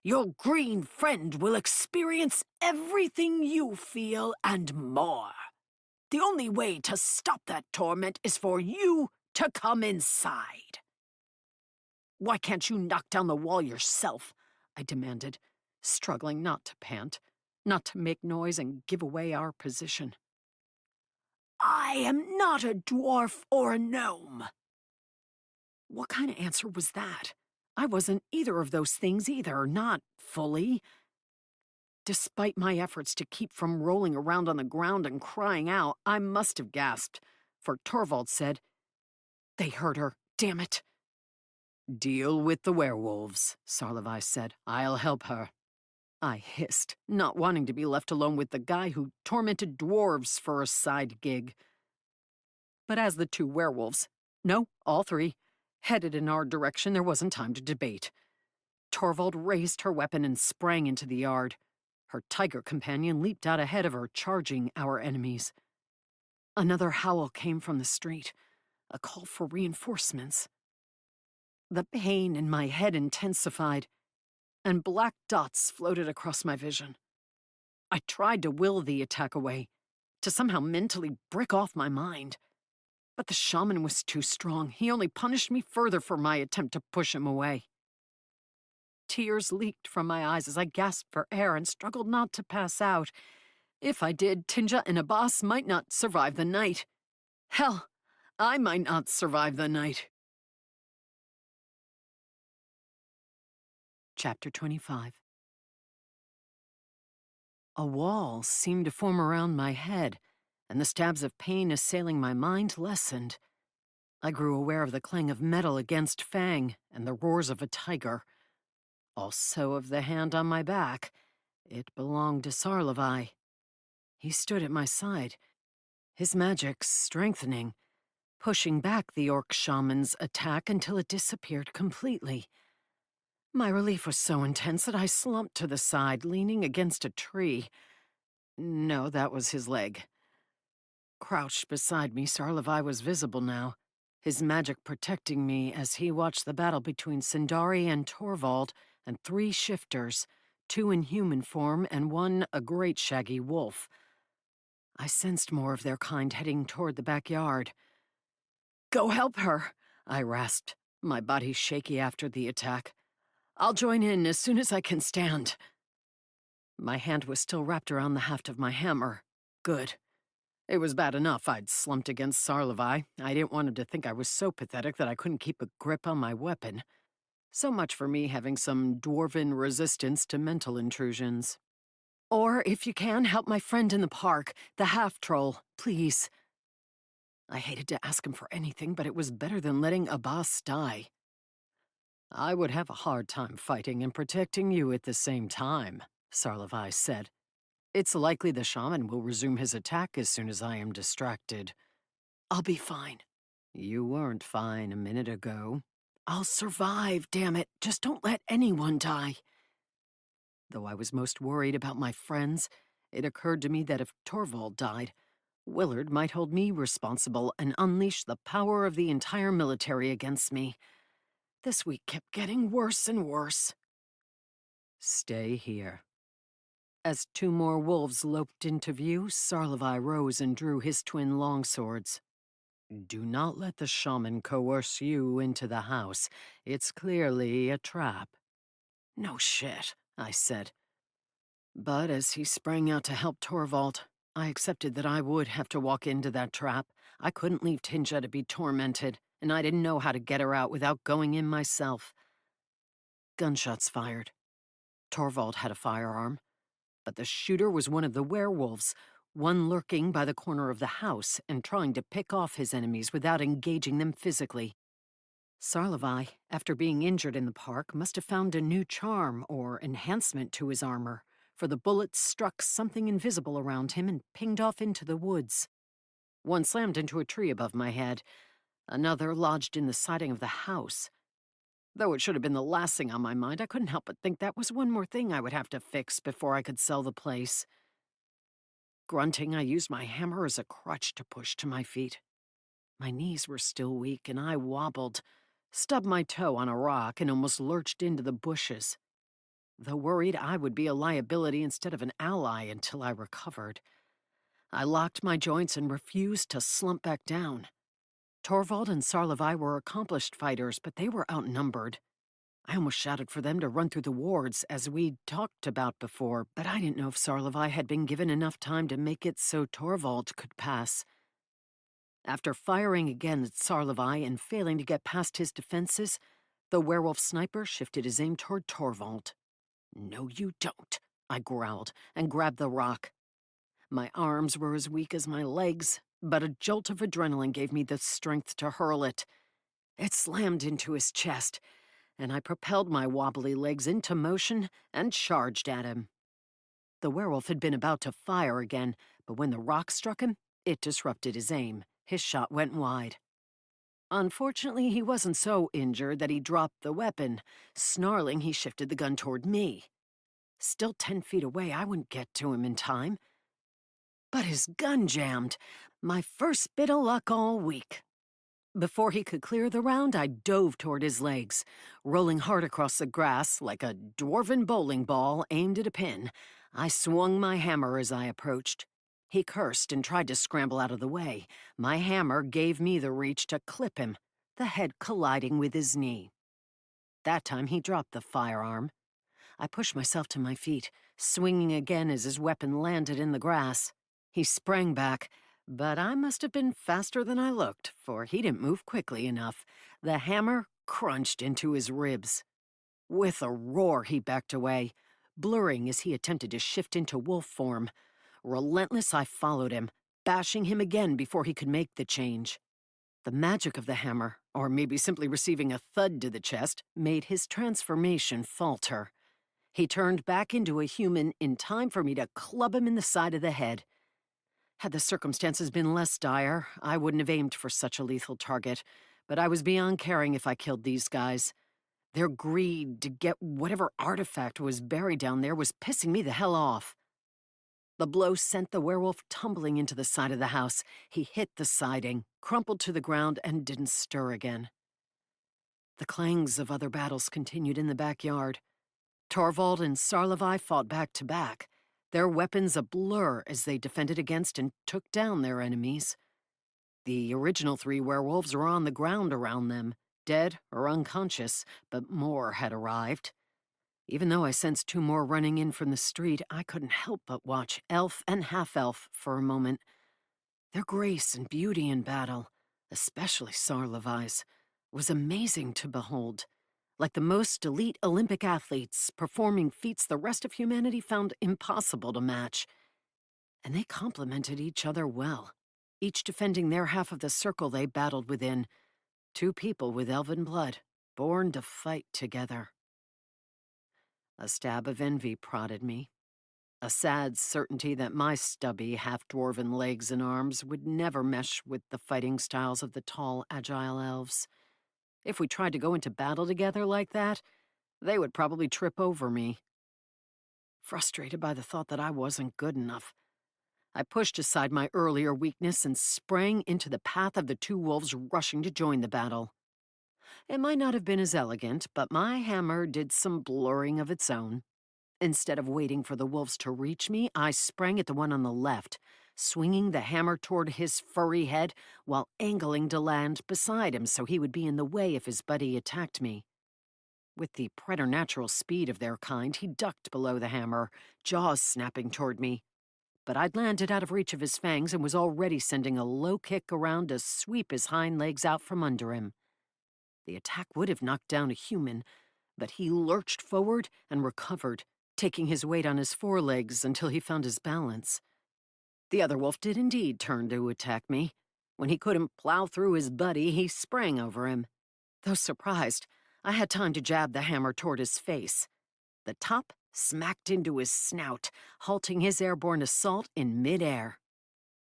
Your green friend will experience everything you feel and more. The only way to stop that torment is for you to come inside. Why can't you knock down the wall yourself? I demanded, struggling not to pant, not to make noise and give away our position. I am not a dwarf or a gnome. What kind of answer was that? I wasn't either of those things either, not fully. Despite my efforts to keep from rolling around on the ground and crying out, I must have gasped, for Torvald said, "They heard her, damn it." "Deal with the werewolves," Sarlevi said. "I'll help her." I hissed, not wanting to be left alone with the guy who tormented dwarves for a side gig. But as the two werewolves, no, all three, headed in our direction, there wasn't time to debate. Torvald raised her weapon and sprang into the yard. Her tiger companion leaped out ahead of her, charging our enemies. Another howl came from the street, a call for reinforcements. The pain in my head intensified, and black dots floated across my vision. I tried to will the attack away, to somehow mentally brick off my mind. But the shaman was too strong. He only punished me further for my attempt to push him away. Tears leaked from my eyes as I gasped for air and struggled not to pass out. If I did, Tinja and Abbas might not survive the night. Hell, I might not survive the night. Chapter 25. A wall seemed to form around my head, and the stabs of pain assailing my mind lessened. I grew aware of the clang of metal against fang and the roars of a tiger. Also of the hand on my back. It belonged to Sarlevi. He stood at my side, his magic strengthening, pushing back the orc shaman's attack until it disappeared completely. My relief was so intense that I slumped to the side, leaning against a tree. No, that was his leg. Crouched beside me, Sarlevi was visible now, his magic protecting me as he watched the battle between Sindari and Torvald and 3 shifters, 2 in human form and 1 a great shaggy wolf. I sensed more of their kind heading toward the backyard. "Go help her," I rasped, my body shaky after the attack. "I'll join in as soon as I can stand." My hand was still wrapped around the haft of my hammer. Good. It was bad enough I'd slumped against Sarlevi. I didn't want him to think I was so pathetic that I couldn't keep a grip on my weapon. So much for me having some dwarven resistance to mental intrusions. Or, if you can, help my friend in the park, the half-troll, please. I hated to ask him for anything, but it was better than letting Abbas die. I would have a hard time fighting and protecting you at the same time, Sarlevai said. It's likely the shaman will resume his attack as soon as I am distracted. I'll be fine. You weren't fine a minute ago. I'll survive, damn it. Just don't let anyone die. Though I was most worried about my friends, it occurred to me that if Torvald died, Willard might hold me responsible and unleash the power of the entire military against me. This week kept getting worse and worse. Stay here. As two more wolves loped into view, Sarlevai rose and drew his twin longswords. Do not let the shaman coerce you into the house. It's clearly a trap. No shit, I said. But as he sprang out to help Torvald, I accepted that I would have to walk into that trap. I couldn't leave Tinja to be tormented, and I didn't know how to get her out without going in myself. Gunshots fired. Torvald had a firearm, but the shooter was one of the werewolves, one lurking by the corner of the house and trying to pick off his enemies without engaging them physically. Sarlevai, after being injured in the park, must have found a new charm or enhancement to his armor, for the bullets struck something invisible around him and pinged off into the woods. One slammed into a tree above my head, another lodged in the siding of the house. Though it should have been the last thing on my mind, I couldn't help but think that was one more thing I would have to fix before I could sell the place. Grunting, I used my hammer as a crutch to push to my feet. My knees were still weak, and I wobbled, stubbed my toe on a rock, and almost lurched into the bushes. Though worried I would be a liability instead of an ally until I recovered, I locked my joints and refused to slump back down. Torvald and Sarlevai were accomplished fighters, but they were outnumbered. I almost shouted for them to run through the wards, as we'd talked about before, but I didn't know if Sarlevai had been given enough time to make it so Torvald could pass. After firing again at Sarlevai and failing to get past his defenses, the werewolf sniper shifted his aim toward Torvald. "No, you don't," I growled and grabbed the rock. My arms were as weak as my legs, but a jolt of adrenaline gave me the strength to hurl it. It slammed into his chest, and I propelled my wobbly legs into motion and charged at him. The werewolf had been about to fire again, but when the rock struck him, it disrupted his aim. His shot went wide. Unfortunately, he wasn't so injured that he dropped the weapon. Snarling, he shifted the gun toward me. Still 10 feet away, I wouldn't get to him in time. But his gun jammed. My first bit of luck all week. Before he could clear the round, I dove toward his legs. Rolling hard across the grass like a dwarven bowling ball aimed at a pin, I swung my hammer as I approached. He cursed and tried to scramble out of the way. My hammer gave me the reach to clip him, the head colliding with his knee. That time he dropped the firearm. I pushed myself to my feet, swinging again as his weapon landed in the grass. He sprang back, but I must have been faster than I looked, for he didn't move quickly enough. The hammer crunched into his ribs. With a roar, he backed away, blurring as he attempted to shift into wolf form. Relentless, I followed him, bashing him again before he could make the change. The magic of the hammer, or maybe simply receiving a thud to the chest, made his transformation falter. He turned back into a human in time for me to club him in the side of the head. Had the circumstances been less dire, I wouldn't have aimed for such a lethal target, but I was beyond caring if I killed these guys. Their greed to get whatever artifact was buried down there was pissing me the hell off. The blow sent the werewolf tumbling into the side of the house. He hit the siding, crumpled to the ground, and didn't stir again. The clangs of other battles continued in the backyard. Torvald and Sarlevai fought back to back, their weapons a blur as they defended against and took down their enemies. The original 3 werewolves were on the ground around them, dead or unconscious, but more had arrived. Even though I sensed 2 more running in from the street, I couldn't help but watch elf and half-elf for a moment. Their grace and beauty in battle, especially Sarlevai's, was amazing to behold. like the most elite Olympic athletes performing feats the rest of humanity found impossible to match. And they complemented each other well, each defending their half of the circle they battled within. Two people with elven blood, born to fight together. A stab of envy prodded me. A sad certainty that my stubby, half-dwarven legs and arms would never mesh with the fighting styles of the tall, agile elves. If we tried to go into battle together like that, they would probably trip over me. Frustrated by the thought that I wasn't good enough, I pushed aside my earlier weakness and sprang into the path of the two wolves rushing to join the battle. It might not have been as elegant, but my hammer did some blurring of its own. Instead of waiting for the wolves to reach me, I sprang at the one on the left, swinging the hammer toward his furry head while angling to land beside him so he would be in the way if his buddy attacked me. With the preternatural speed of their kind, he ducked below the hammer, jaws snapping toward me. But I'd landed out of reach of his fangs and was already sending a low kick around to sweep his hind legs out from under him. The attack would have knocked down a human, but he lurched forward and recovered, taking his weight on his forelegs until he found his balance. The other wolf did indeed turn to attack me. When he couldn't plow through his buddy, he sprang over him. Though surprised, I had time to jab the hammer toward his face. The top smacked into his snout, halting his airborne assault in midair.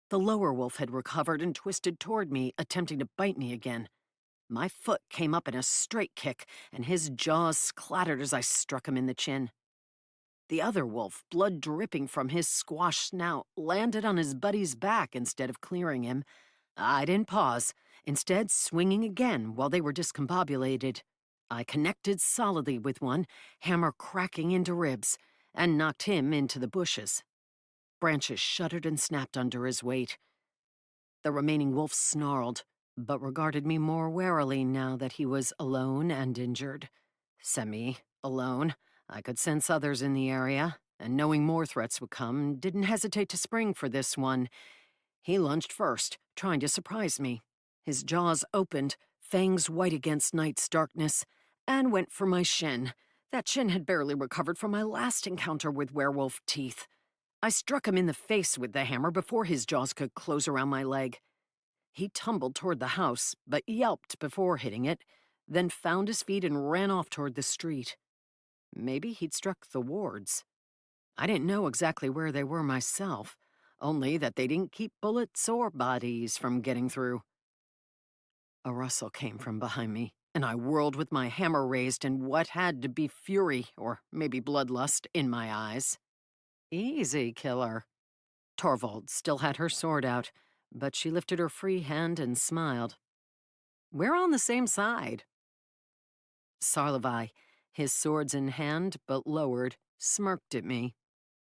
The lower wolf had recovered and twisted toward me, attempting to bite me again. My foot came up in a straight kick, and his jaws clattered as I struck him in the chin. The other wolf, blood dripping from his squashed snout, landed on his buddy's back instead of clearing him. I didn't pause, instead swinging again while they were discombobulated. I connected solidly with one, hammer cracking into ribs, and knocked him into the bushes. Branches shuddered and snapped under his weight. The remaining wolf snarled, but regarded me more warily now that he was alone and injured. Semi-alone. I could sense others in the area, and knowing more threats would come, didn't hesitate to spring for this one. He lunged first, trying to surprise me. His jaws opened, fangs white against night's darkness, and went for my shin. That shin had barely recovered from my last encounter with werewolf teeth. I struck him in the face with the hammer before his jaws could close around my leg. He tumbled toward the house, but yelped before hitting it, then found his feet and ran off toward the street. Maybe he'd struck the wards. I didn't know exactly where they were myself, only that they didn't keep bullets or bodies from getting through. A rustle came from behind me, and I whirled with my hammer raised and what had to be fury, or maybe bloodlust, in my eyes. Easy, killer. Torvald still had her sword out, but she lifted her free hand and smiled. We're on the same side. Sarlevai, his swords in hand but lowered, smirked at me.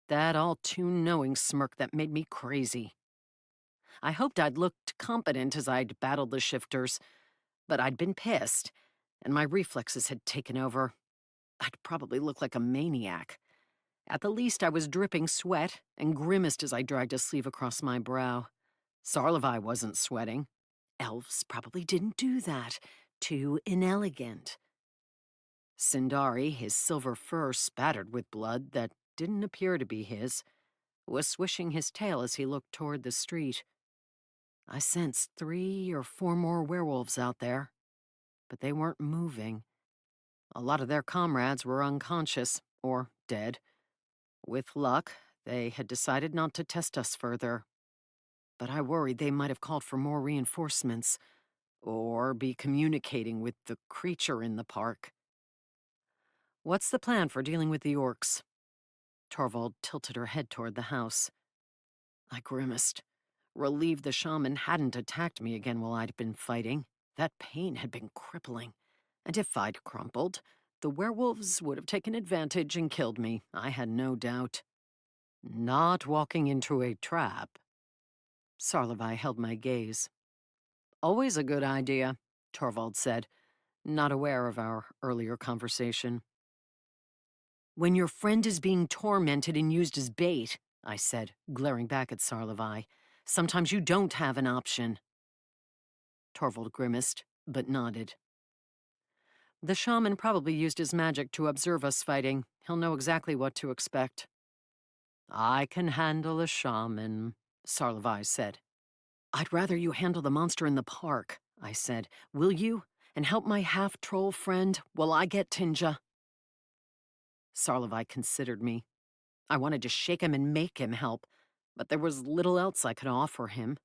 That all-too-knowing smirk that made me crazy. I hoped I'd looked competent as I'd battled the shifters, but I'd been pissed, and my reflexes had taken over. I'd probably look like a maniac. At the least, I was dripping sweat and grimaced as I dragged a sleeve across my brow. Sarlevai wasn't sweating. Elves probably didn't do that. Too inelegant. Sindari, his silver fur spattered with blood that didn't appear to be his, was swishing his tail as he looked toward the street. I sensed 3 or 4 more werewolves out there, but they weren't moving. A lot of their comrades were unconscious or dead. With luck, they had decided not to test us further. But I worried they might have called for more reinforcements, or be communicating with the creature in the park. What's the plan for dealing with the orcs? Torvald tilted her head toward the house. I grimaced, relieved the shaman hadn't attacked me again while I'd been fighting. That pain had been crippling, and if I'd crumpled, the werewolves would have taken advantage and killed me, I had no doubt. Not walking into a trap. Sarlevai held my gaze. Always a good idea, Torvald said, not aware of our earlier conversation. When your friend is being tormented and used as bait, I said, glaring back at Sarlevai, sometimes you don't have an option. Torvald grimaced, but nodded. The shaman probably used his magic to observe us fighting. He'll know exactly what to expect. I can handle a shaman, Sarlevai said. I'd rather you handle the monster in the park, I said. Will you? And help my half-troll friend while I get Tinja. Sarlevai considered me. I wanted to shake him and make him help, but there was little else I could offer him.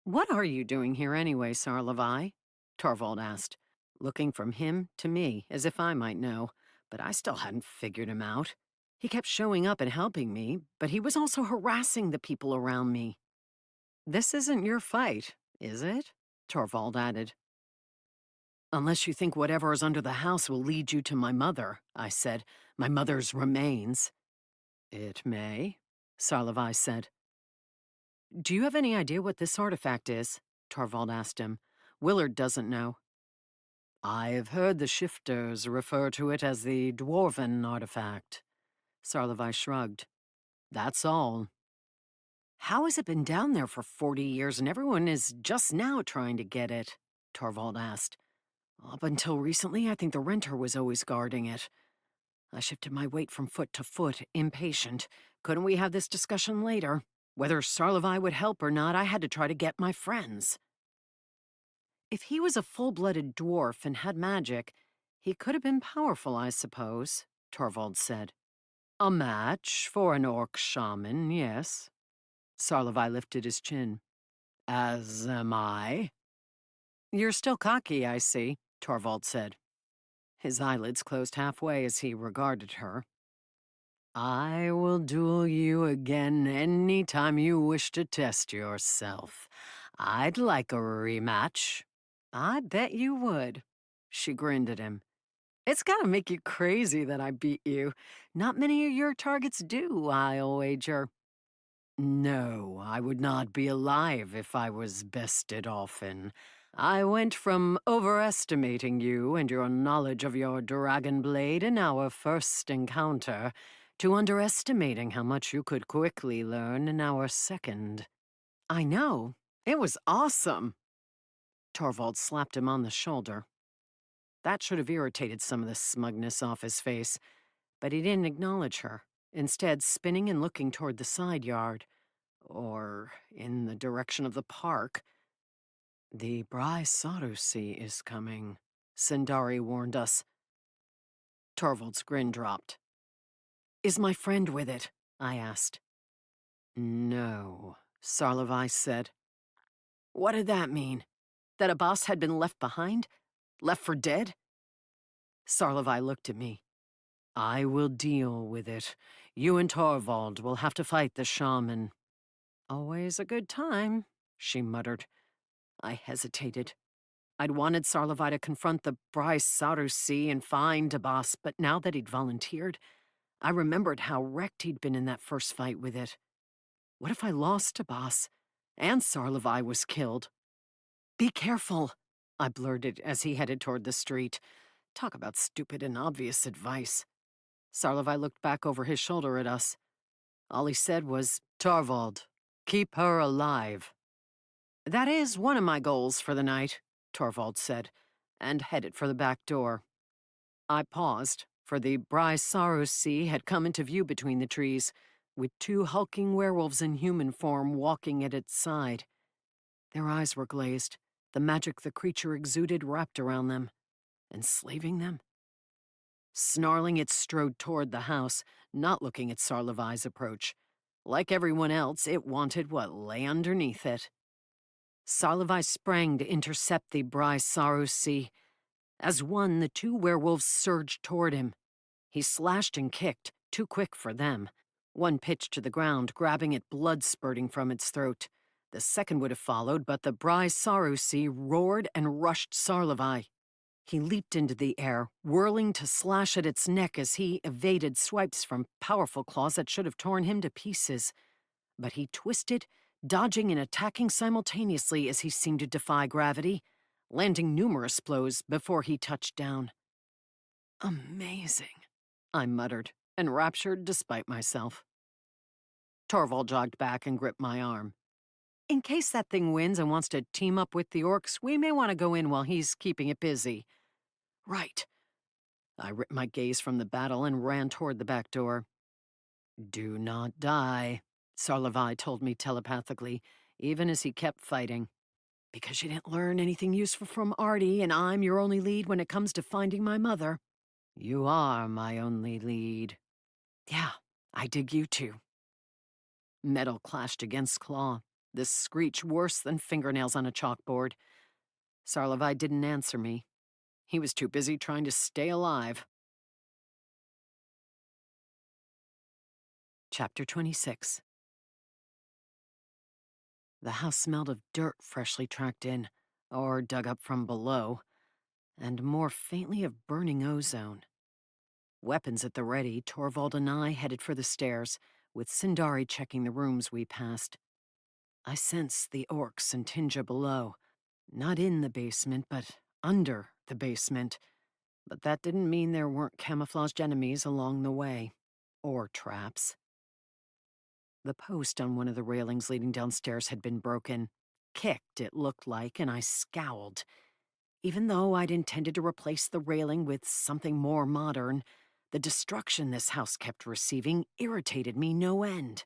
What are you doing here anyway, Sarlevai? Torvald asked, looking from him to me as if I might know, but I still hadn't figured him out. He kept showing up and helping me, but he was also harassing the people around me. This isn't your fight, is it? Torvald added. Unless you think whatever is under the house will lead you to my mother, I said. My mother's remains. It may, Sarlevai said. Do you have any idea what this artifact is? Torvald asked him. Willard doesn't know. I've heard the shifters refer to it as the dwarven artifact. Sarlevai shrugged. That's all. How has it been down there for 40 years and everyone is just now trying to get it? Torvald asked. Up until recently, I think the renter was always guarding it. I shifted my weight from foot to foot, impatient. Couldn't we have this discussion later? Whether Sarlevai would help or not, I had to try to get my friends. If he was a full-blooded dwarf and had magic, he could have been powerful, I suppose, Torvald said. A match for an orc shaman, yes. Sarlevai lifted his chin. As am I. You're still cocky, I see, Torvald said. His eyelids closed halfway as he regarded her. I will duel you again any time you wish to test yourself. I'd like a rematch. I bet you would. She grinned at him. It's gotta make you crazy that I beat you. Not many of your targets do, I'll wager. No, I would not be alive if I was bested often. I went from overestimating you and your knowledge of your dragon blade in our first encounter to underestimating how much you could quickly learn in our second. I know. It was awesome. Torvald slapped him on the shoulder. That should have irritated some of the smugness off his face, but he didn't acknowledge her, instead spinning and looking toward the side yard, or in the direction of the park. The Sarusi is coming, Sindari warned us. Torvald's grin dropped. Is my friend with it? I asked. No, Sarlevai said. What did that mean? That a boss had been left behind? Left for dead? Sarlevai looked at me. I will deal with it. You and Torvald will have to fight the shaman. Always a good time, she muttered. I hesitated. I'd wanted Sarlevai to confront the Sarusi and find a boss, but now that he'd volunteered, I remembered how wrecked he'd been in that first fight with it. What if I lost to boss, and Sarlevai was killed? Be careful, I blurted as he headed toward the street. Talk about stupid and obvious advice. Sarlevai looked back over his shoulder at us. All he said was, Torvald, keep her alive. That is one of my goals for the night, Torvald said, and headed for the back door. I paused, for the Sarusi had come into view between the trees, with two hulking werewolves in human form walking at its side. Their eyes were glazed, the magic the creature exuded wrapped around them, enslaving them. Snarling, it strode toward the house, not looking at Sarlevai's approach. Like everyone else, it wanted what lay underneath it. Sarlevai sprang to intercept the Sarusi. As one, the two werewolves surged toward him. He slashed and kicked, too quick for them. One pitched to the ground, grabbing at blood spurting from its throat. The second would have followed, but the Sarusi roared and rushed Sarlevai. He leaped into the air, whirling to slash at its neck as he evaded swipes from powerful claws that should have torn him to pieces. But he twisted, dodging and attacking simultaneously as he seemed to defy gravity, landing numerous blows before he touched down. Amazing, I muttered, enraptured despite myself. Torvald jogged back and gripped my arm. In case that thing wins and wants to team up with the orcs, we may want to go in while he's keeping it busy. Right. I ripped my gaze from the battle and ran toward the back door. Do not die, Sarlavai told me telepathically, even as he kept fighting. Because you didn't learn anything useful from Artie, and I'm your only lead when it comes to finding my mother. You are my only lead. Yeah, I dig you too. Metal clashed against claw, this screech worse than fingernails on a chalkboard. Sarlavai didn't answer me. He was too busy trying to stay alive. Chapter 26. The house smelled of dirt freshly tracked in, or dug up from below, and more faintly of burning ozone. Weapons at the ready, Torvald and I headed for the stairs, with Sindari checking the rooms we passed. I sensed the orcs and Tinja below, not in the basement, but under the basement. But that didn't mean there weren't camouflaged enemies along the way. Or traps. The post on one of the railings leading downstairs had been broken. Kicked, it looked like, and I scowled. Even though I'd intended to replace the railing with something more modern, the destruction this house kept receiving irritated me no end.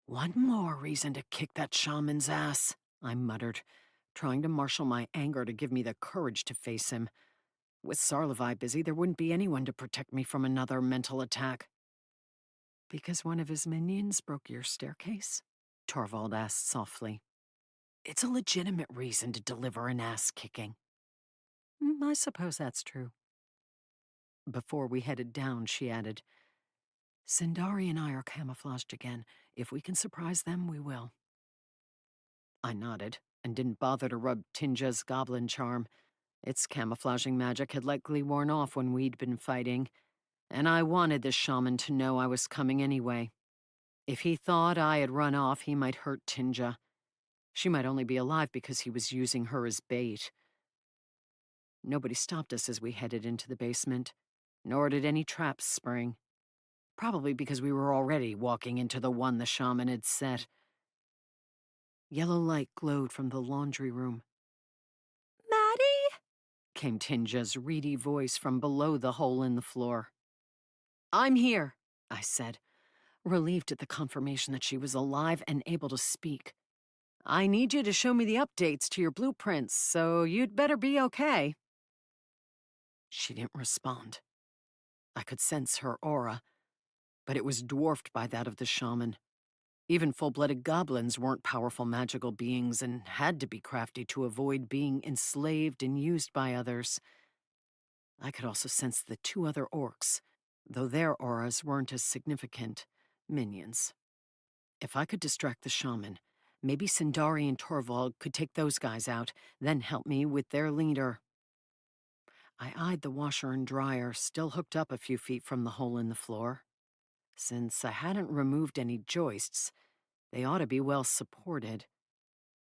One more reason to kick that shaman's ass, I muttered, trying to marshal my anger to give me the courage to face him. With Sarlavai busy, there wouldn't be anyone to protect me from another mental attack. Because one of his minions broke your staircase? Torvald asked softly. It's a legitimate reason to deliver an ass-kicking. I suppose that's true. Before we headed down, she added, Sindari and I are camouflaged again. If we can surprise them, we will. I nodded and didn't bother to rub Tinja's goblin charm. Its camouflaging magic had likely worn off when we'd been fighting, and I wanted this shaman to know I was coming anyway. If he thought I had run off, he might hurt Tinja. She might only be alive because he was using her as bait. Nobody stopped us as we headed into the basement, nor did any traps spring. Probably because we were already walking into the one the shaman had set. Yellow light glowed from the laundry room. Maddie? Came Tinja's reedy voice from below the hole in the floor. I'm here, I said, relieved at the confirmation that she was alive and able to speak. I need you to show me the updates to your blueprints, so you'd better be okay. She didn't respond. I could sense her aura, but it was dwarfed by that of the shaman. Even full-blooded goblins weren't powerful magical beings and had to be crafty to avoid being enslaved and used by others. I could also sense the two other orcs, though their auras weren't as significant. Minions. If I could distract the shaman, maybe Sindari and Torvald could take those guys out, then help me with their leader. I eyed the washer and dryer, still hooked up a few feet from the hole in the floor. Since I hadn't removed any joists, they ought to be well supported.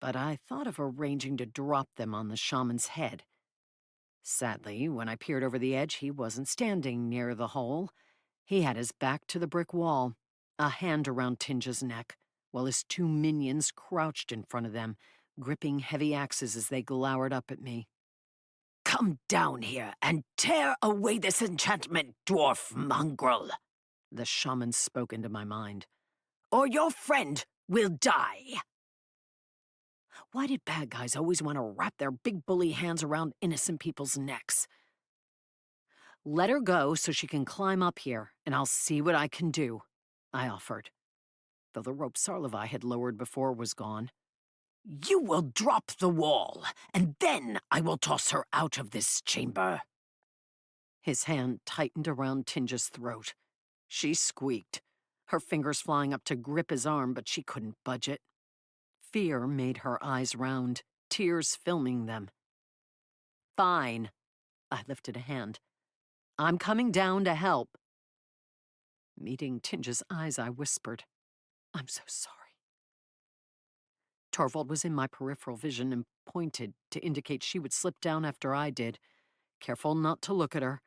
But I thought of arranging to drop them on the shaman's head. Sadly, when I peered over the edge, he wasn't standing near the hole. He had his back to the brick wall, a hand around Tinja's neck, while his two minions crouched in front of them, gripping heavy axes as they glowered up at me. Come down here and tear away this enchantment, dwarf mongrel, The shaman spoke into my mind. or your friend will die. Why did bad guys always want to wrap their big bully hands around innocent people's necks? Let her go so she can climb up here, and I'll see what I can do, I offered, though the rope Sarlavai had lowered before was gone. You will drop the wall, and then I will toss her out of this chamber. His hand tightened around Tinja's throat. She squeaked, her fingers flying up to grip his arm, but she couldn't budge it. Fear made her eyes round, tears filming them. Fine. I lifted a hand. I'm coming down to help. Meeting Tinja's eyes, I whispered, I'm so sorry. Torvald was in my peripheral vision and pointed to indicate she would slip down after I did. Careful not to look at her,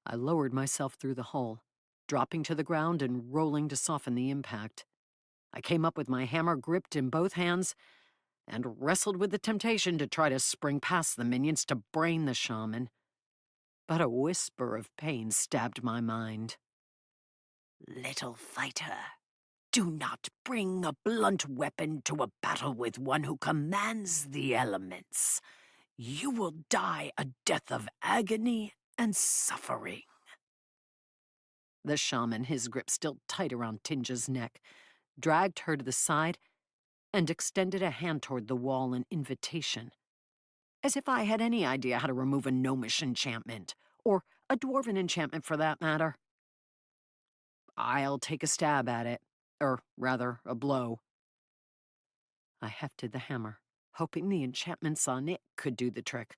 I lowered myself through the hole, dropping to the ground and rolling to soften the impact. I came up with my hammer gripped in both hands and wrestled with the temptation to try to spring past the minions to brain the shaman. but a whisper of pain stabbed my mind. Little fighter, do not bring a blunt weapon to a battle with one who commands the elements. You will die a death of agony and suffering. The shaman, his grip still tight around Tinja's neck, dragged her to the side and extended a hand toward the wall in invitation. As if I had any idea how to remove a gnomish enchantment, or a dwarven enchantment for that matter. I'll take a stab at it, or rather, a blow. I hefted the hammer, hoping the enchantments on it could do the trick.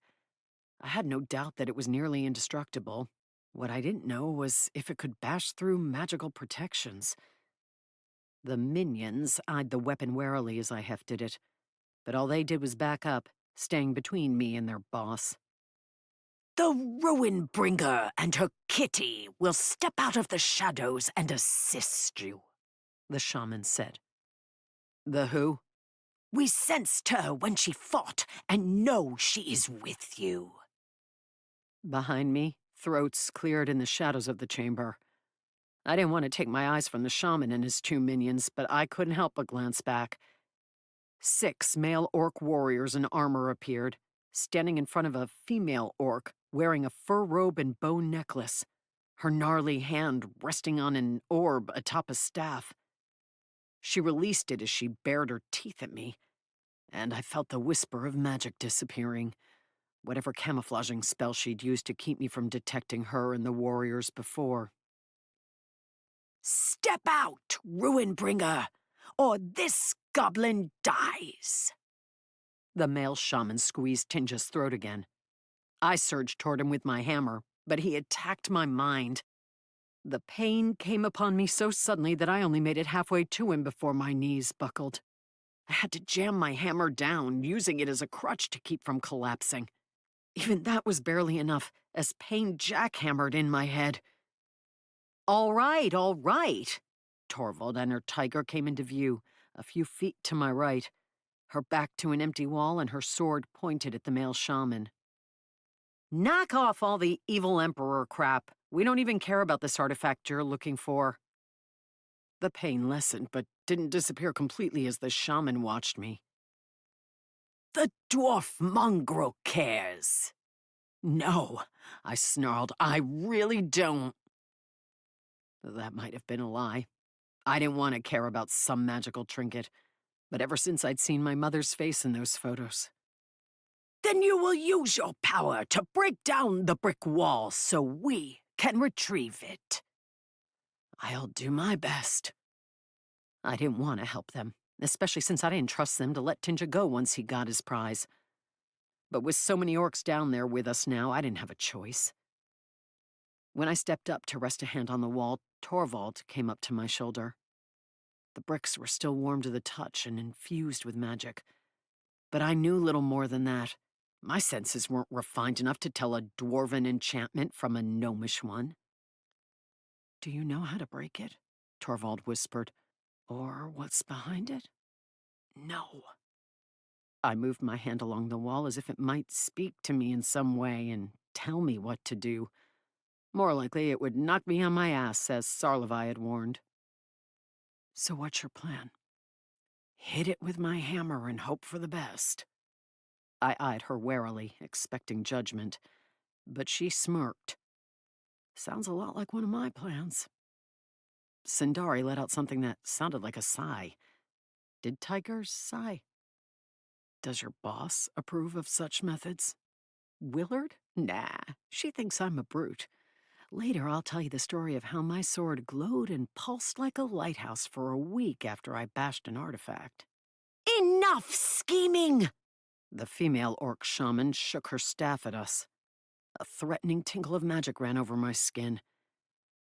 I had no doubt that it was nearly indestructible. What I didn't know was if it could bash through magical protections. The minions eyed the weapon warily as I hefted it, but all they did was back up, staying between me and their boss. The Ruin Bringer and her kitty will step out of the shadows and assist you, the shaman said. The who? We sensed her when she fought and know she is with you. Behind me, throats cleared in the shadows of the chamber. I didn't want to take my eyes from the shaman and his two minions, but I couldn't help but glance back. 6 male orc warriors in armor appeared, standing in front of a female orc wearing a fur robe and bone necklace, her gnarly hand resting on an orb atop a staff. She released it as she bared her teeth at me, and I felt the whisper of magic disappearing, whatever camouflaging spell she'd used to keep me from detecting her and the warriors before. Step out, Ruinbringer, or this goblin dies. The male shaman squeezed Tinja's throat again. I surged toward him with my hammer, but he attacked my mind. The pain came upon me so suddenly that I only made it halfway to him before my knees buckled. I had to jam my hammer down, using it as a crutch to keep from collapsing. Even that was barely enough, as pain jackhammered in my head. All right. Torvald and her tiger came into view, a few feet to my right, her back to an empty wall and her sword pointed at the male shaman. Knock off all the evil emperor crap. We don't even care about this artifact you're looking for. The pain lessened, but didn't disappear completely as the shaman watched me. The dwarf mongrel cares. No, I snarled. I really don't. That might have been a lie. I didn't want to care about some magical trinket, but ever since I'd seen my mother's face in those photos. Then you will use your power to break down the brick wall so we can retrieve it. I'll do my best. I didn't want to help them, especially since I didn't trust them to let Tinja go once he got his prize. But with so many orcs down there with us now, I didn't have a choice. When I stepped up to rest a hand on the wall, Torvald came up to my shoulder. The bricks were still warm to the touch and infused with magic. But I knew little more than that. My senses weren't refined enough to tell a dwarven enchantment from a gnomish one. Do you know how to break it? Torvald whispered. Or what's behind it? No. I moved my hand along the wall as if it might speak to me in some way and tell me what to do. More likely it would knock me on my ass, as Sarlevi had warned. So what's your plan? Hit it with my hammer and hope for the best. I eyed her warily, expecting judgment, but she smirked. Sounds a lot like one of my plans. Sindari let out something that sounded like a sigh. Did tigers sigh? Does your boss approve of such methods? Willard? Nah, she thinks I'm a brute. Later, I'll tell you the story of how my sword glowed and pulsed like a lighthouse for a week after I bashed an artifact. Enough scheming! The female orc shaman shook her staff at us. A threatening tinkle of magic ran over my skin.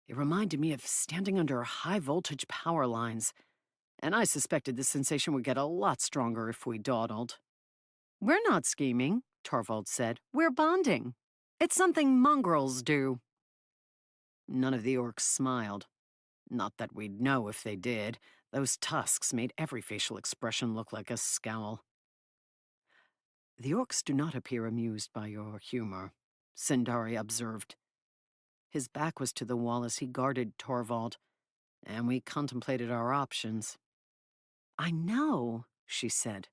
It reminded me of standing under high-voltage power lines, and I suspected the sensation would get a lot stronger if we dawdled. We're not scheming, Torvald said. We're bonding. It's something mongrels do. None of the orcs smiled. Not that we'd know if they did. Those tusks made every facial expression look like a scowl. The orcs do not appear amused by your humor, Sindari observed, His back was to the wall as he guarded Torvald, and we contemplated our options. "I know," she said.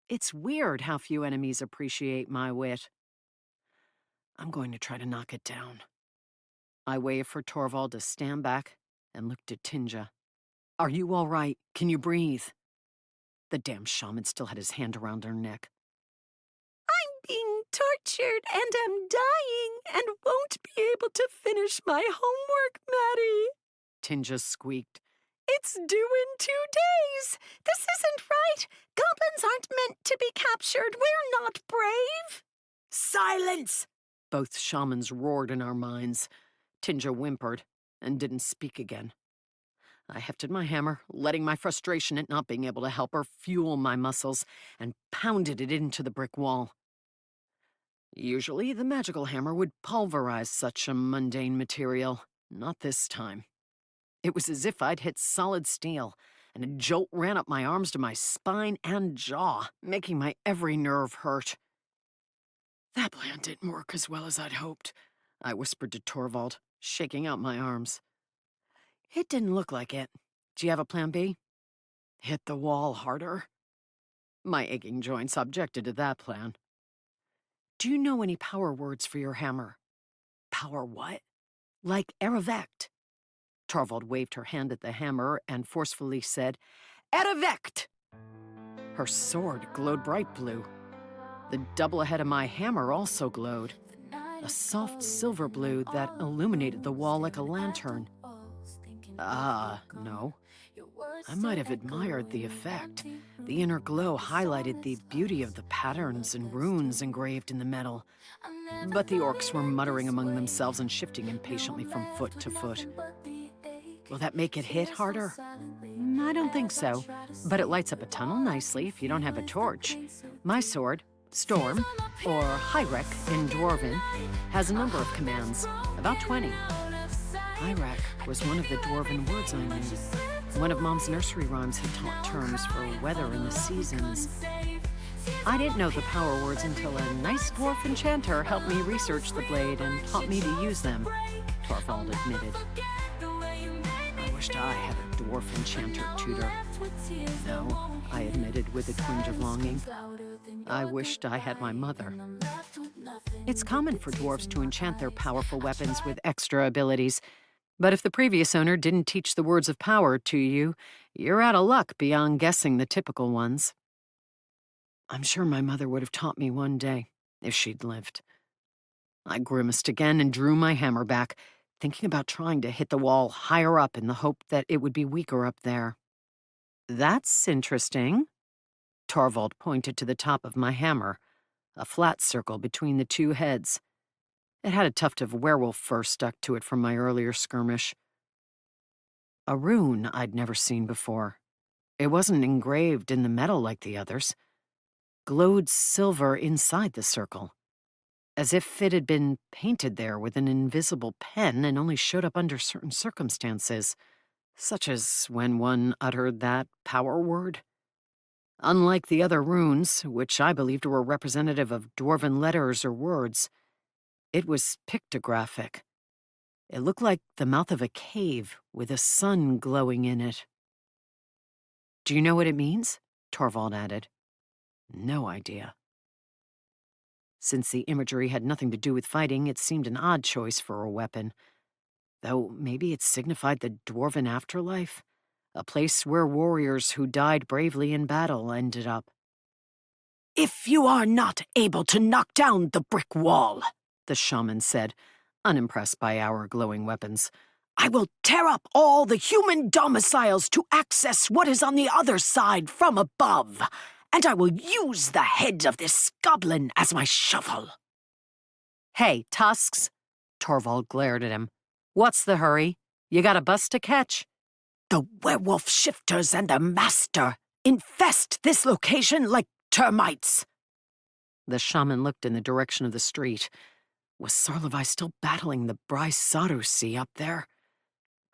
"It's weird how few enemies appreciate my wit. I'm going to try to knock it down." I waved for Torvald to stand back and looked at Tinja. "Are you all right? Can you breathe?" The damn shaman still had his hand around her neck. Being tortured and am dying and won't be able to finish my homework, Maddie. Tinja squeaked. It's due in 2 days. This isn't right. Goblins aren't meant to be captured. We're not brave. Silence! Both shamans roared in our minds. Tinja whimpered and didn't speak again. I hefted my hammer, letting my frustration at not being able to help her fuel my muscles, and pounded it into the brick wall. Usually, the magical hammer would pulverize such a mundane material. Not this time. It was as if I'd hit solid steel, and a jolt ran up my arms to my spine and jaw, making my every nerve hurt. "That plan didn't work as well as I'd hoped," I whispered to Torvald, shaking out my arms. "It didn't look like it. Do you have a plan B?" "Hit the wall harder." My aching joints objected to that plan. "Do you know any power words for your hammer?" "Power what?" "Like Eravect." Torvald waved her hand at the hammer and forcefully said, "Eravect!" Her sword glowed bright blue. The double head of my hammer also glowed, a soft silver blue that illuminated the wall like a lantern. No. I might have admired the effect. The inner glow highlighted the beauty of the patterns and runes engraved in the metal. But the orcs were muttering among themselves and shifting impatiently from foot to foot. "Will that make it hit harder?" "I don't think so, but it lights up a tunnel nicely if you don't have a torch. My sword, Storm, or Hyrek in Dwarven, has a number of commands, about 20. Hyrek was one of the Dwarven words I knew. One of Mom's nursery rhymes had taught terms for weather and the seasons. I didn't know the power words until a nice dwarf enchanter helped me research the blade and taught me to use them, Torvald admitted. I wished I had a dwarf enchanter tutor. No, I admitted with a twinge of longing. I wished I had my mother. It's common for dwarves to enchant their powerful weapons with extra abilities, but if the previous owner didn't teach the words of power to you, you're out of luck beyond guessing the typical ones. I'm sure my mother would have taught me one day, if she'd lived. I grimaced again and drew my hammer back, thinking about trying to hit the wall higher up in the hope that it would be weaker up there. That's interesting. Torvald pointed to the top of my hammer, a flat circle between the two heads. It had a tuft of werewolf fur stuck to it from my earlier skirmish. A rune I'd never seen before. It wasn't engraved in the metal like the others. Glowed silver inside the circle, as if it had been painted there with an invisible pen and only showed up under certain circumstances, such as when one uttered that power word. Unlike the other runes, which I believed were representative of dwarven letters or words, it was pictographic. It looked like the mouth of a cave with a sun glowing in it. Do you know what it means? Torvald added. No idea. Since the imagery had nothing to do with fighting, it seemed an odd choice for a weapon. Though maybe it signified the dwarven afterlife, a place where warriors who died bravely in battle ended up. If you are not able to knock down the brick wall, the shaman said, unimpressed by our glowing weapons, I will tear up all the human domiciles to access what is on the other side from above, and I will use the head of this goblin as my shovel. Hey, Tusks, Torvald glared at him. What's the hurry? You got a bus to catch? The werewolf shifters and their master infest this location like termites. The shaman looked in the direction of the street. Was Sarlevai still battling the Brysarusi up there?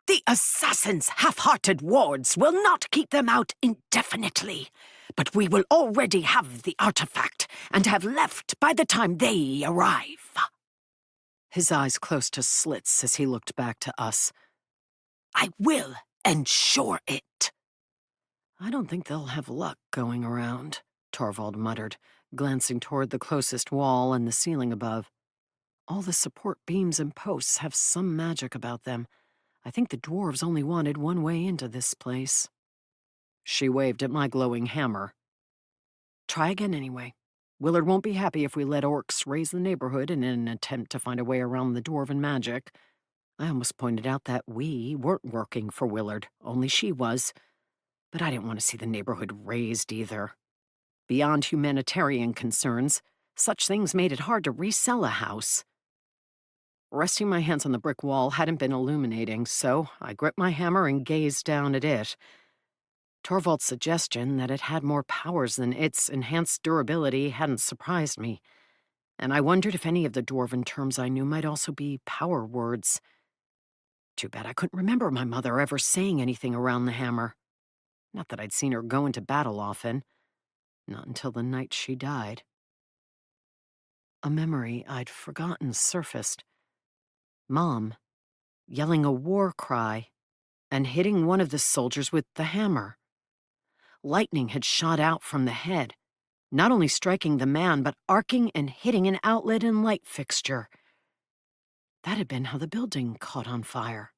The assassin's half-hearted wards will not keep them out indefinitely, but we will already have the artifact and have left by the time they arrive. his eyes close to slits as he looked back to us. I will ensure it. I don't think they'll have luck going around, Torvald muttered, glancing toward the closest wall and the ceiling above. All the support beams and posts have some magic about them. I think the dwarves only wanted one way into this place. She waved at my glowing hammer. Try again anyway. Willard won't be happy if we let orcs raise the neighborhood in an attempt to find a way around the dwarven magic. I almost pointed out that we weren't working for Willard, only she was. But I didn't want to see the neighborhood razed either. Beyond humanitarian concerns, such things made it hard to resell a house. Resting my hands on the brick wall hadn't been illuminating, so I gripped my hammer and gazed down at it. Torvald's suggestion that it had more powers than its enhanced durability hadn't surprised me, and I wondered if any of the dwarven terms I knew might also be power words. Too bad I couldn't remember my mother ever saying anything around the hammer. Not that I'd seen her go into battle often. Not until the night she died. A memory I'd forgotten surfaced. Mom, yelling a war cry and hitting one of the soldiers with the hammer. Lightning had shot out from the head, not only striking the man, but arcing and hitting an outlet and light fixture. That had been how the building caught on fire.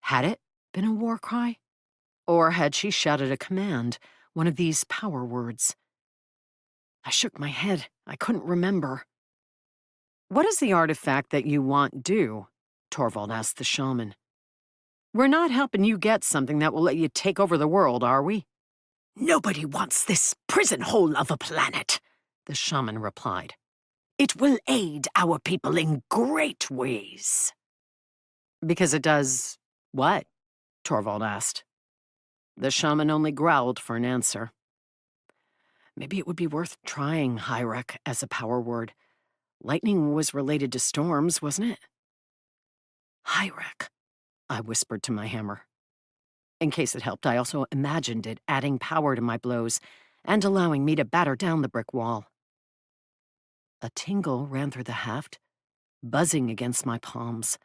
Had it been a war cry? Or had she shouted a command, one of these power words? I shook my head. I couldn't remember. What does the artifact that you want do? Torvald asked the shaman. We're not helping you get something that will let you take over the world, are we? Nobody wants this prison hole of a planet, the shaman replied. It will aid our people in great ways. Because it does what? Torvald asked. The shaman only growled for an answer. Maybe it would be worth trying Hyrek as a power word. Lightning was related to storms, wasn't it? Hyrek, I whispered to my hammer. In case it helped, I also imagined it adding power to my blows and allowing me to batter down the brick wall. A tingle ran through the haft, buzzing against my palms.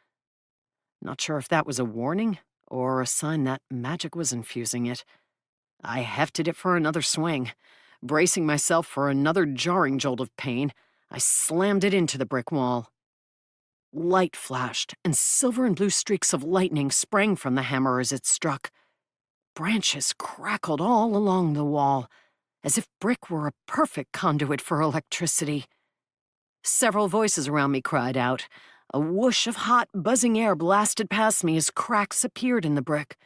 Not sure if that was a warning or a sign that magic was infusing it. I hefted it for another swing. Bracing myself for another jarring jolt of pain, I slammed it into the brick wall. Light flashed, and silver and blue streaks of lightning sprang from the hammer as it struck. Branches crackled all along the wall, as if brick were a perfect conduit for electricity. Several voices around me cried out. A whoosh of hot, buzzing air blasted past me as cracks appeared in the brick.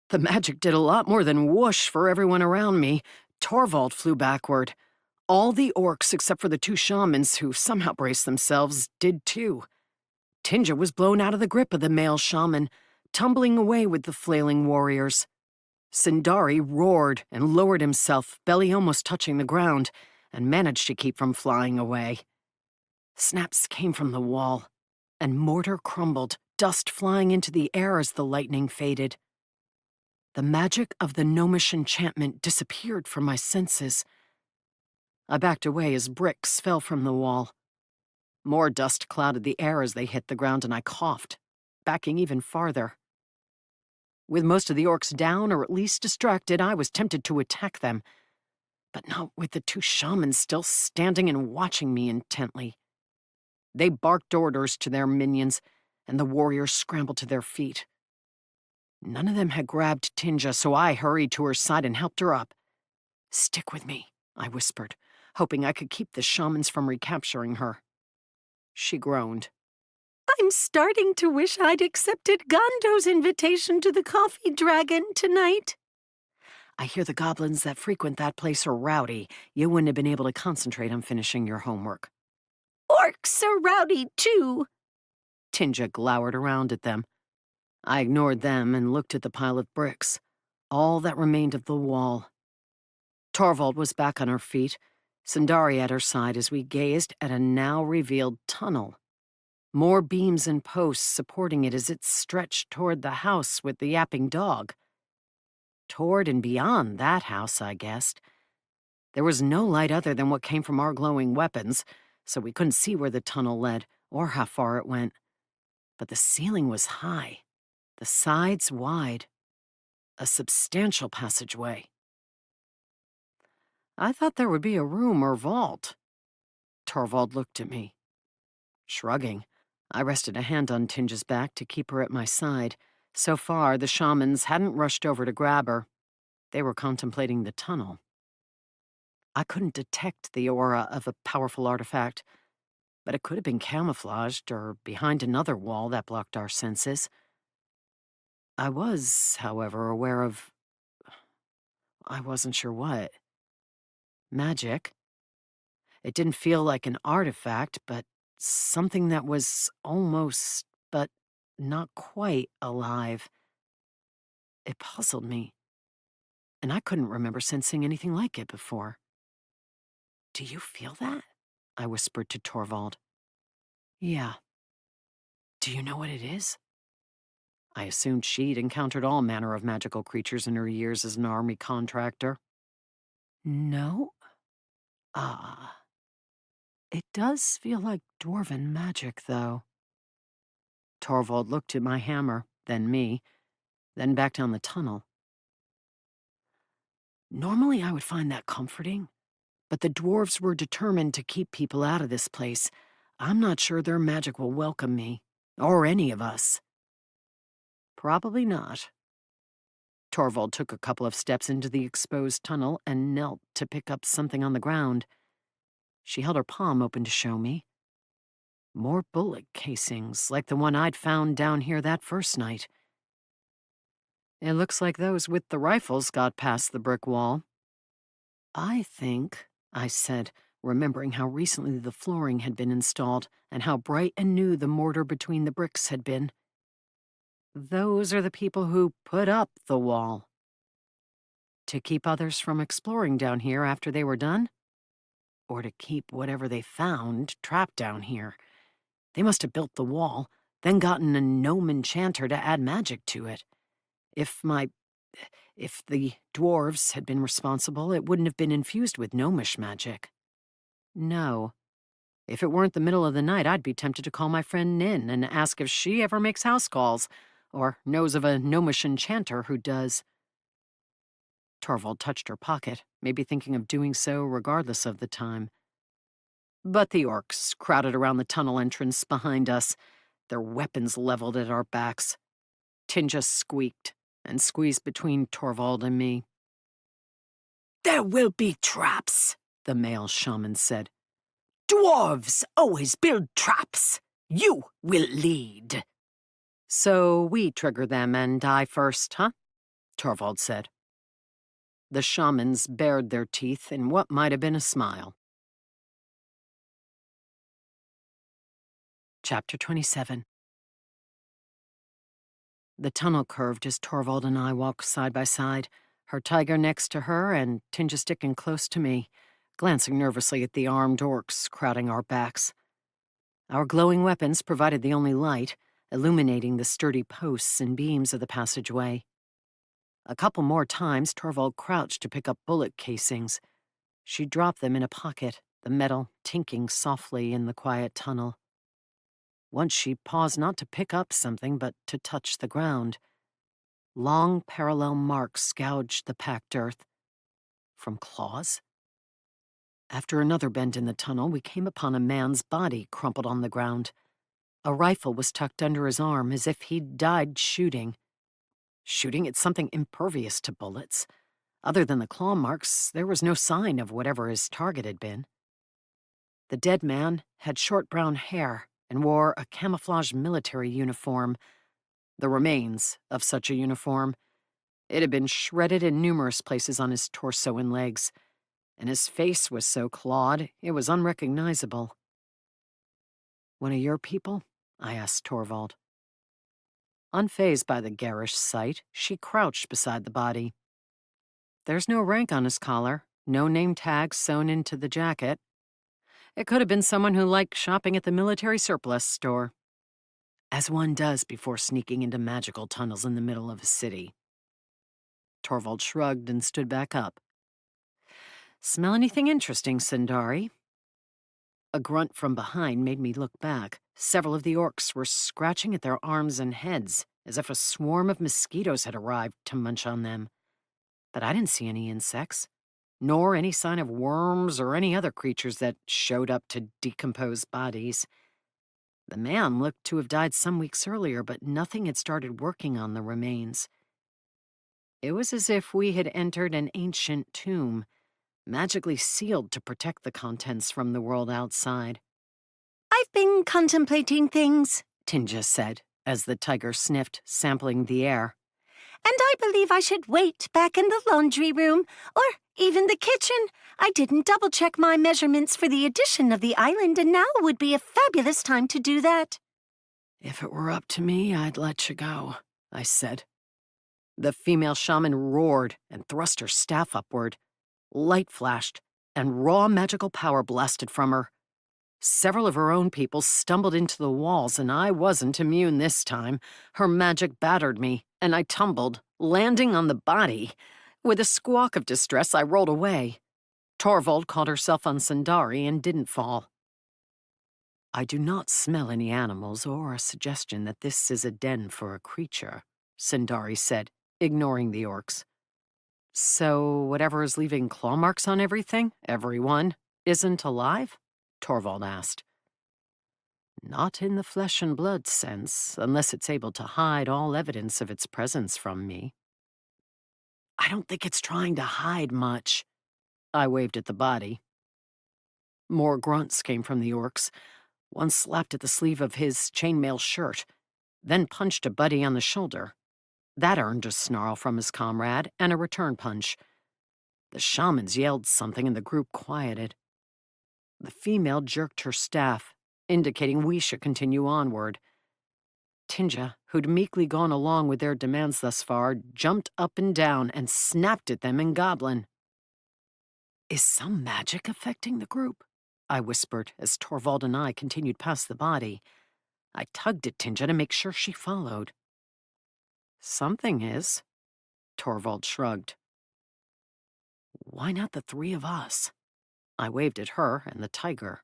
The magic did a lot more than whoosh for everyone around me. Torvald flew backward. All the orcs, except for the two shamans who somehow braced themselves, did too. Tinja was blown out of the grip of the male shaman, tumbling away with the flailing warriors. Sindari roared and lowered himself, belly almost touching the ground, and managed to keep from flying away. Snaps came from the wall, and mortar crumbled, dust flying into the air as the lightning faded. The magic of the gnomish enchantment disappeared from my senses. I backed away as bricks fell from the wall. More dust clouded the air as they hit the ground, and I coughed, backing even farther. With most of the orcs down or at least distracted, I was tempted to attack them, but not with the two shamans still standing and watching me intently. They barked orders to their minions, and the warriors scrambled to their feet. None of them had grabbed Tinja, so I hurried to her side and helped her up. "Stick with me," I whispered, hoping I could keep the shamans from recapturing her. She groaned. I'm starting to wish I'd accepted Gondo's invitation to the Coffee Dragon tonight. I hear the goblins that frequent that place are rowdy. You wouldn't have been able to concentrate on finishing your homework. Orcs are rowdy, too. Tinja glowered around at them. I ignored them and looked at the pile of bricks, all that remained of the wall. Torvald was back on her feet, Sindari at her side as we gazed at a now-revealed tunnel. More beams and posts supporting it as it stretched toward the house with the yapping dog. Toward and beyond that house, I guessed. There was no light other than what came from our glowing weapons, so we couldn't see where the tunnel led, or how far it went, but the ceiling was high, the sides wide, a substantial passageway. I thought there would be a room or vault. Torvald looked at me. Shrugging, I rested a hand on Tinja's back to keep her at my side. So far, the shamans hadn't rushed over to grab her. They were contemplating the tunnel. I couldn't detect the aura of a powerful artifact, but it could have been camouflaged or behind another wall that blocked our senses. I was, however, aware of... I wasn't sure what. Magic. It didn't feel like an artifact, but something that was almost, but not quite alive. It puzzled me, and I couldn't remember sensing anything like it before. "Do you feel that?" I whispered to Torvald. "Yeah. Do you know what it is?" I assumed she'd encountered all manner of magical creatures in her years as an army contractor. "No? Ah. It does feel like dwarven magic, though." Torvald looked at my hammer, then me, then back down the tunnel. Normally I would find that comforting, but the dwarves were determined to keep people out of this place. I'm not sure their magic will welcome me, or any of us. Probably not. Torvald took a couple of steps into the exposed tunnel and knelt to pick up something on the ground. She held her palm open to show me. More bullet casings, like the one I'd found down here that first night. It looks like those with the rifles got past the brick wall. "I think," I said, remembering how recently the flooring had been installed and how bright and new the mortar between the bricks had been. "Those are the people who put up the wall. To keep others from exploring down here after they were done? Or to keep whatever they found trapped down here? They must have built the wall, then gotten a gnome enchanter to add magic to it. If the dwarves had been responsible, it wouldn't have been infused with gnomish magic. No. If it weren't the middle of the night, I'd be tempted to call my friend Nin and ask if she ever makes house calls, or knows of a gnomish enchanter who does." Torvald touched her pocket, maybe thinking of doing so regardless of the time. But the orcs crowded around the tunnel entrance behind us, their weapons leveled at our backs. Tinja squeaked and squeezed between Torvald and me. There will be traps, the male shaman said. Dwarves always build traps. You will lead. "So we trigger them and die first, huh?" Torvald said. The shamans bared their teeth in what might have been a smile. Chapter 27. The tunnel curved as Torvald and I walked side by side, her tiger next to her and Tinja sticking close to me, glancing nervously at the armed orcs crowding our backs. Our glowing weapons provided the only light, illuminating the sturdy posts and beams of the passageway. A couple more times, Torvald crouched to pick up bullet casings. She dropped them in a pocket, the metal tinking softly in the quiet tunnel. Once she paused not to pick up something, but to touch the ground. Long, parallel marks gouged the packed earth. From claws? After another bend in the tunnel, we came upon a man's body crumpled on the ground. A rifle was tucked under his arm as if he'd died shooting. Shooting at something impervious to bullets. Other than the claw marks, there was no sign of whatever his target had been. The dead man had short brown hair and wore a camouflage military uniform, the remains of such a uniform. It had been shredded in numerous places on his torso and legs, and his face was so clawed it was unrecognizable. "One of your people?" I asked Torvald. Unfazed by the garish sight, she crouched beside the body. "There's no rank on his collar, no name tag sewn into the jacket. It could have been someone who liked shopping at the military surplus store. As one does before sneaking into magical tunnels in the middle of a city." Torvald shrugged and stood back up. "Smell anything interesting, Sundari?" A grunt from behind made me look back, Several of the orcs were scratching at their arms and heads, as if a swarm of mosquitoes had arrived to munch on them. But I didn't see any insects, nor any sign of worms or any other creatures that showed up to decompose bodies. The man looked to have died some weeks earlier, but nothing had started working on the remains. It was as if we had entered an ancient tomb, magically sealed to protect the contents from the world outside. I've been contemplating things, Tinja said, as the tiger sniffed, sampling the air. and I believe I should wait back in the laundry room, or even the kitchen. I didn't double-check my measurements for the addition of the island, and now would be a fabulous time to do that. If it were up to me, I'd let you go, I said. The female shaman roared and thrust her staff upward. Light flashed, and raw magical power blasted from her. Several of her own people stumbled into the walls, and I wasn't immune this time. Her magic battered me, and I tumbled, landing on the body. With a squawk of distress, I rolled away. Torvald caught herself on Sundari and didn't fall. I do not smell any animals or a suggestion that this is a den for a creature, Sundari said, ignoring the orcs. So whatever is leaving claw marks on everything, everyone, isn't alive? Torvald asked. Not in the flesh and blood sense, unless it's able to hide all evidence of its presence from me. I don't think it's trying to hide much. I waved at the body. More grunts came from the orcs. One slapped at the sleeve of his chainmail shirt, then punched a buddy on the shoulder. That earned a snarl from his comrade and a return punch. The shamans yelled something and the group quieted. The female jerked her staff, indicating we should continue onward. Tinja, who'd meekly gone along with their demands thus far, jumped up and down and snapped at them in Goblin. Is some magic affecting the group? I whispered as Torvald and I continued past the body. I tugged at Tinja to make sure she followed. Something is. Torvald shrugged. Why not the three of us? I waved at her and the tiger.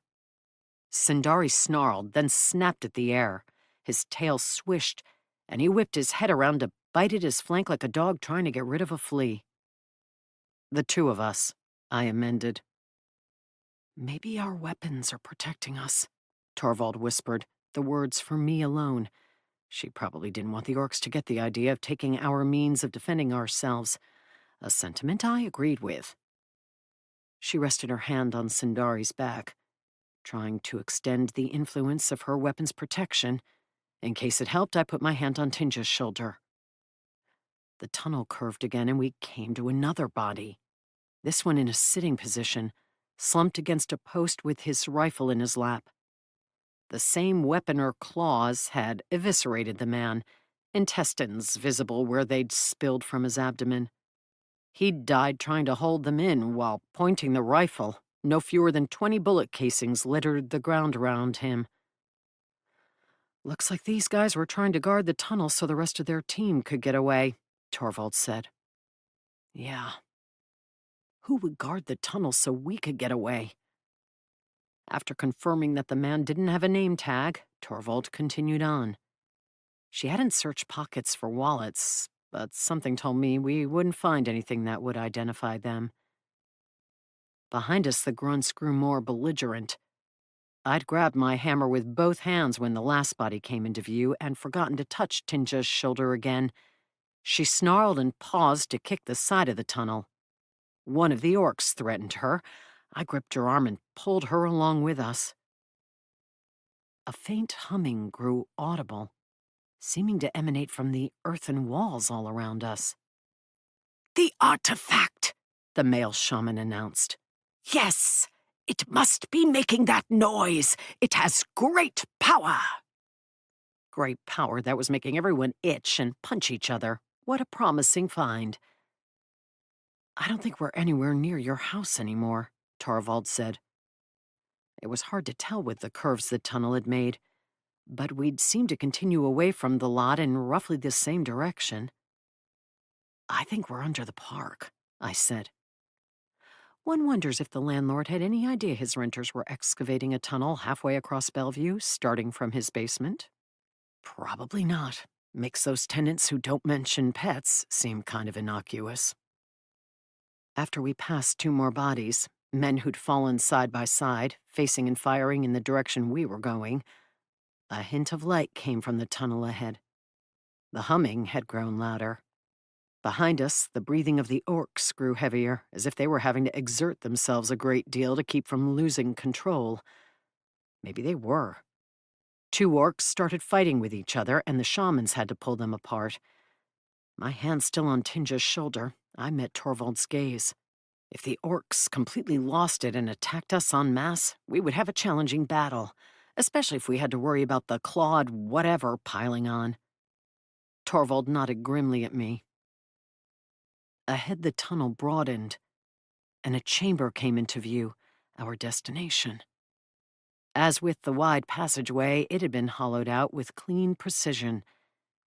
Sundari snarled, then snapped at the air. His tail swished, and he whipped his head around to bite at his flank like a dog trying to get rid of a flea. The two of us, I amended. Maybe our weapons are protecting us, Torvald whispered, the words for me alone. She probably didn't want the orcs to get the idea of taking our means of defending ourselves, a sentiment I agreed with. She rested her hand on Sundari's back, trying to extend the influence of her weapon's protection. In case it helped, I put my hand on Tinja's shoulder. The tunnel curved again, and we came to another body, this one in a sitting position, slumped against a post with his rifle in his lap. The same weapon or claws had eviscerated the man, intestines visible where they'd spilled from his abdomen. He'd died trying to hold them in while pointing the rifle. No fewer than 20 bullet casings littered the ground around him. Looks like these guys were trying to guard the tunnel so the rest of their team could get away, Torvald said. Yeah. Who would guard the tunnel so we could get away? After confirming that the man didn't have a name tag, Torvald continued on. She hadn't searched pockets for wallets, but something told me we wouldn't find anything that would identify them. Behind us, the grunts grew more belligerent. I'd grabbed my hammer with both hands when the last body came into view and forgotten to touch Tinja's shoulder again. She snarled and paused to kick the side of the tunnel. One of the orcs threatened her. I gripped her arm and pulled her along with us. A faint humming grew audible, seeming to emanate from the earthen walls all around us. The artifact, the male shaman announced. Yes, it must be making that noise. It has great power. Great power that was making everyone itch and punch each other. What a promising find. I don't think we're anywhere near your house anymore, Torvald said. It was hard to tell with the curves the tunnel had made, but we'd seemed to continue away from the lot in roughly the same direction. I think we're under the park, I said. One wonders if the landlord had any idea his renters were excavating a tunnel halfway across Bellevue, starting from his basement. Probably not. Makes those tenants who don't mention pets seem kind of innocuous. After we passed two more bodies, men who'd fallen side by side, facing and firing in the direction we were going, a hint of light came from the tunnel ahead. The humming had grown louder. Behind us, the breathing of the orcs grew heavier, as if they were having to exert themselves a great deal to keep from losing control. Maybe they were. Two orcs started fighting with each other, and the shamans had to pull them apart. My hand still on Tinja's shoulder, I met Torvald's gaze. If the orcs completely lost it and attacked us en masse, we would have a challenging battle, especially if we had to worry about the clawed whatever piling on. Torvald nodded grimly at me. Ahead the tunnel broadened, and a chamber came into view, our destination. As with the wide passageway, it had been hollowed out with clean precision,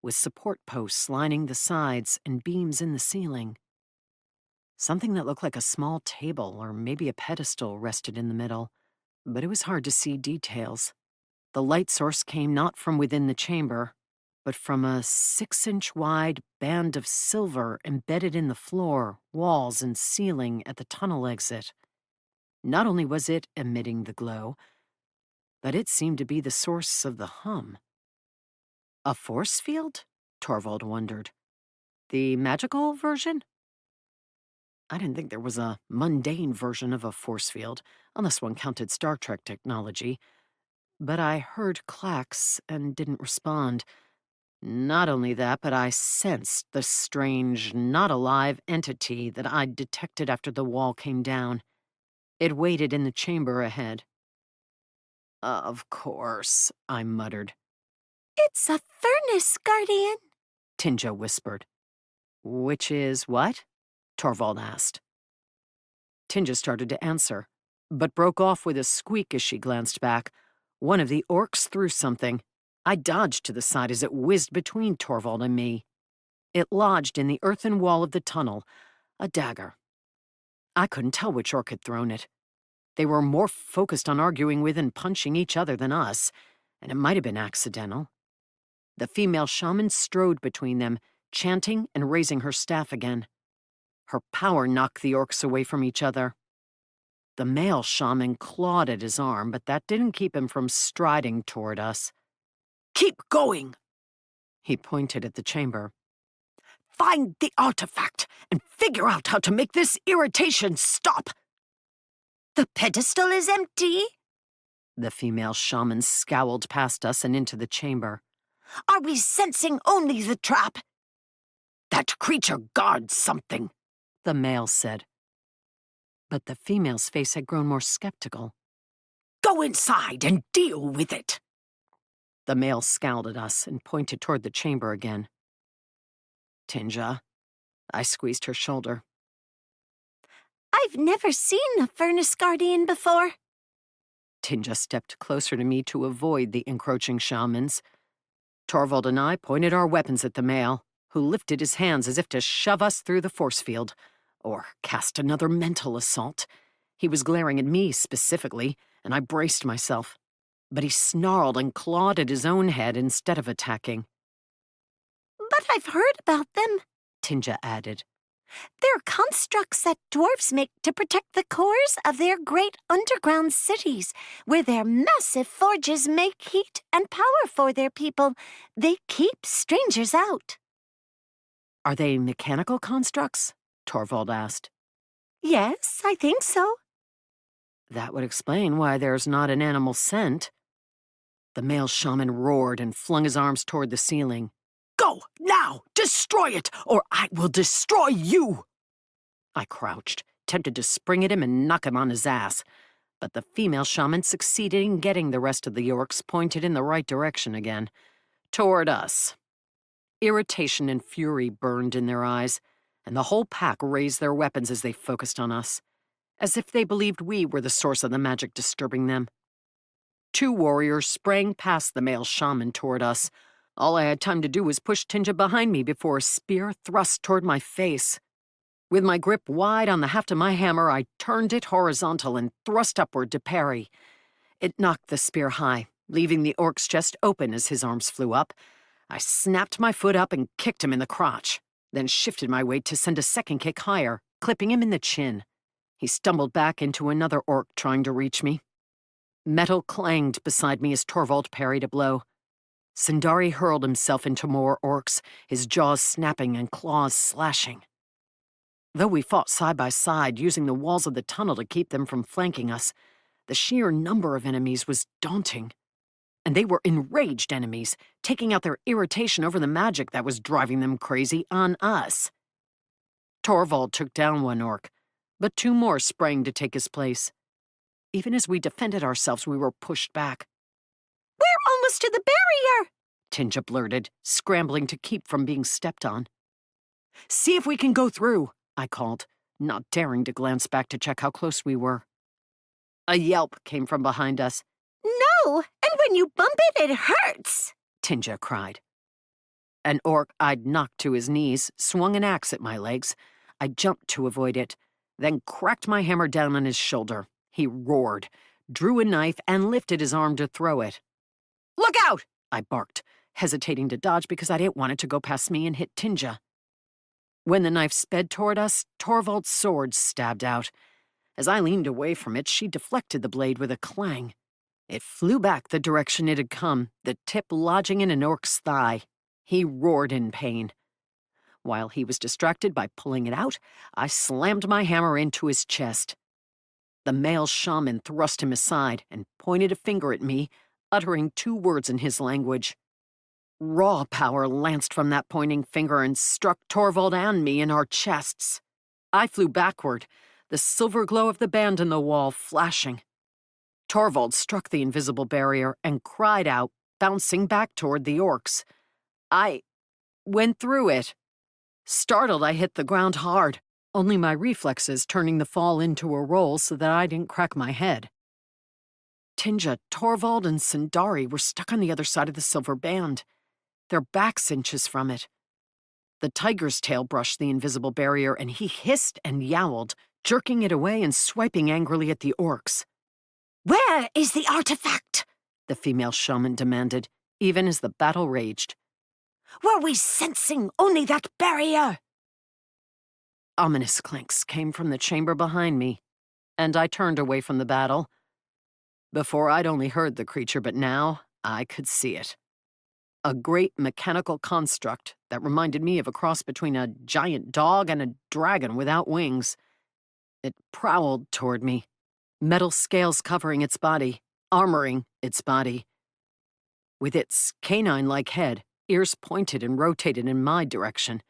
with support posts lining the sides and beams in the ceiling. Something that looked like a small table or maybe a pedestal rested in the middle, but it was hard to see details. The light source came not from within the chamber, but from a 6-inch wide band of silver embedded in the floor, walls, and ceiling at the tunnel exit. Not only was it emitting the glow, but it seemed to be the source of the hum. A force field? Torvald wondered. The magical version? I didn't think there was a mundane version of a force field, unless one counted Star Trek technology. But I heard clacks and didn't respond. Not only that, but I sensed the strange, not alive entity that I'd detected after the wall came down. It waited in the chamber ahead. Of course, I muttered. It's a furnace guardian, Tinja whispered. Which is what? Torvald asked. Tinja started to answer, but broke off with a squeak as she glanced back. One of the orcs threw something. I dodged to the side as it whizzed between Torvald and me. It lodged in the earthen wall of the tunnel, a dagger. I couldn't tell which orc had thrown it. They were more focused on arguing with and punching each other than us, and it might have been accidental. The female shaman strode between them, chanting and raising her staff again. Her power knocked the orcs away from each other. The male shaman clawed at his arm, but that didn't keep him from striding toward us. Keep going! He pointed at the chamber. Find the artifact and figure out how to make this irritation stop! The pedestal is empty. The female shaman scowled past us and into the chamber. Are we sensing only the trap? That creature guards something, the male said. But the female's face had grown more skeptical. Go inside and deal with it. The male scowled at us and pointed toward the chamber again. Tinja, I squeezed her shoulder. I've never seen a furnace guardian before. Tinja stepped closer to me to avoid the encroaching shamans. Torvald and I pointed our weapons at the male, who lifted his hands as if to shove us through the force field, or cast another mental assault. He was glaring at me specifically, and I braced myself. But he snarled and clawed at his own head instead of attacking. But I've heard about them, Tinja added. They're constructs that dwarves make to protect the cores of their great underground cities, where their massive forges make heat and power for their people. They keep strangers out. Are they mechanical constructs? Torvald asked. Yes, I think so. That would explain why there's not an animal scent. The male shaman roared and flung his arms toward the ceiling. Go, now! Destroy it, or I will destroy you! I crouched, tempted to spring at him and knock him on his ass, but the female shaman succeeded in getting the rest of the orcs pointed in the right direction again, toward us. Irritation and fury burned in their eyes, and the whole pack raised their weapons as they focused on us, as if they believed we were the source of the magic disturbing them. Two warriors sprang past the male shaman toward us. All I had time to do was push Tinja behind me before a spear thrust toward my face. With my grip wide on the haft of my hammer, I turned it horizontal and thrust upward to parry. It knocked the spear high, leaving the orc's chest open as his arms flew up. I snapped my foot up and kicked him in the crotch, then shifted my weight to send a second kick higher, clipping him in the chin. He stumbled back into another orc trying to reach me. Metal clanged beside me as Torvald parried a blow. Sindari hurled himself into more orcs, his jaws snapping and claws slashing. Though we fought side by side, using the walls of the tunnel to keep them from flanking us, the sheer number of enemies was daunting. And they were enraged enemies, taking out their irritation over the magic that was driving them crazy on us. Torvald took down one orc, but two more sprang to take his place. Even as we defended ourselves, we were pushed back. We're almost to the barrier, Tinja blurted, scrambling to keep from being stepped on. See if we can go through, I called, not daring to glance back to check how close we were. A yelp came from behind us. No, and when you bump it, it hurts, Tinja cried. An orc I'd knocked to his knees swung an axe at my legs. I jumped to avoid it, then cracked my hammer down on his shoulder. He roared, drew a knife, and lifted his arm to throw it. Look out! I barked, hesitating to dodge because I didn't want it to go past me and hit Tinja. When the knife sped toward us, Torvald's sword stabbed out. As I leaned away from it, she deflected the blade with a clang. It flew back the direction it had come, the tip lodging in an orc's thigh. He roared in pain. While he was distracted by pulling it out, I slammed my hammer into his chest. The male shaman thrust him aside and pointed a finger at me, uttering two words in his language. Raw power lanced from that pointing finger and struck Torvald and me in our chests. I flew backward, the silver glow of the band in the wall flashing. Torvald struck the invisible barrier and cried out, bouncing back toward the orcs. I went through it. Startled, I hit the ground hard, only my reflexes turning the fall into a roll so that I didn't crack my head. Tinja, Torvald, and Sindari were stuck on the other side of the silver band, their backs inches from it. The tiger's tail brushed the invisible barrier, and he hissed and yowled, jerking it away and swiping angrily at the orcs. Where is the artifact? The female shaman demanded, even as the battle raged. Were we sensing only that barrier? Ominous clinks came from the chamber behind me, and I turned away from the battle. Before I'd only heard the creature, but now I could see it. A great mechanical construct that reminded me of a cross between a giant dog and a dragon without wings. It prowled toward me, metal scales covering its body, armoring its body. With its canine-like head, ears pointed and rotated in my direction.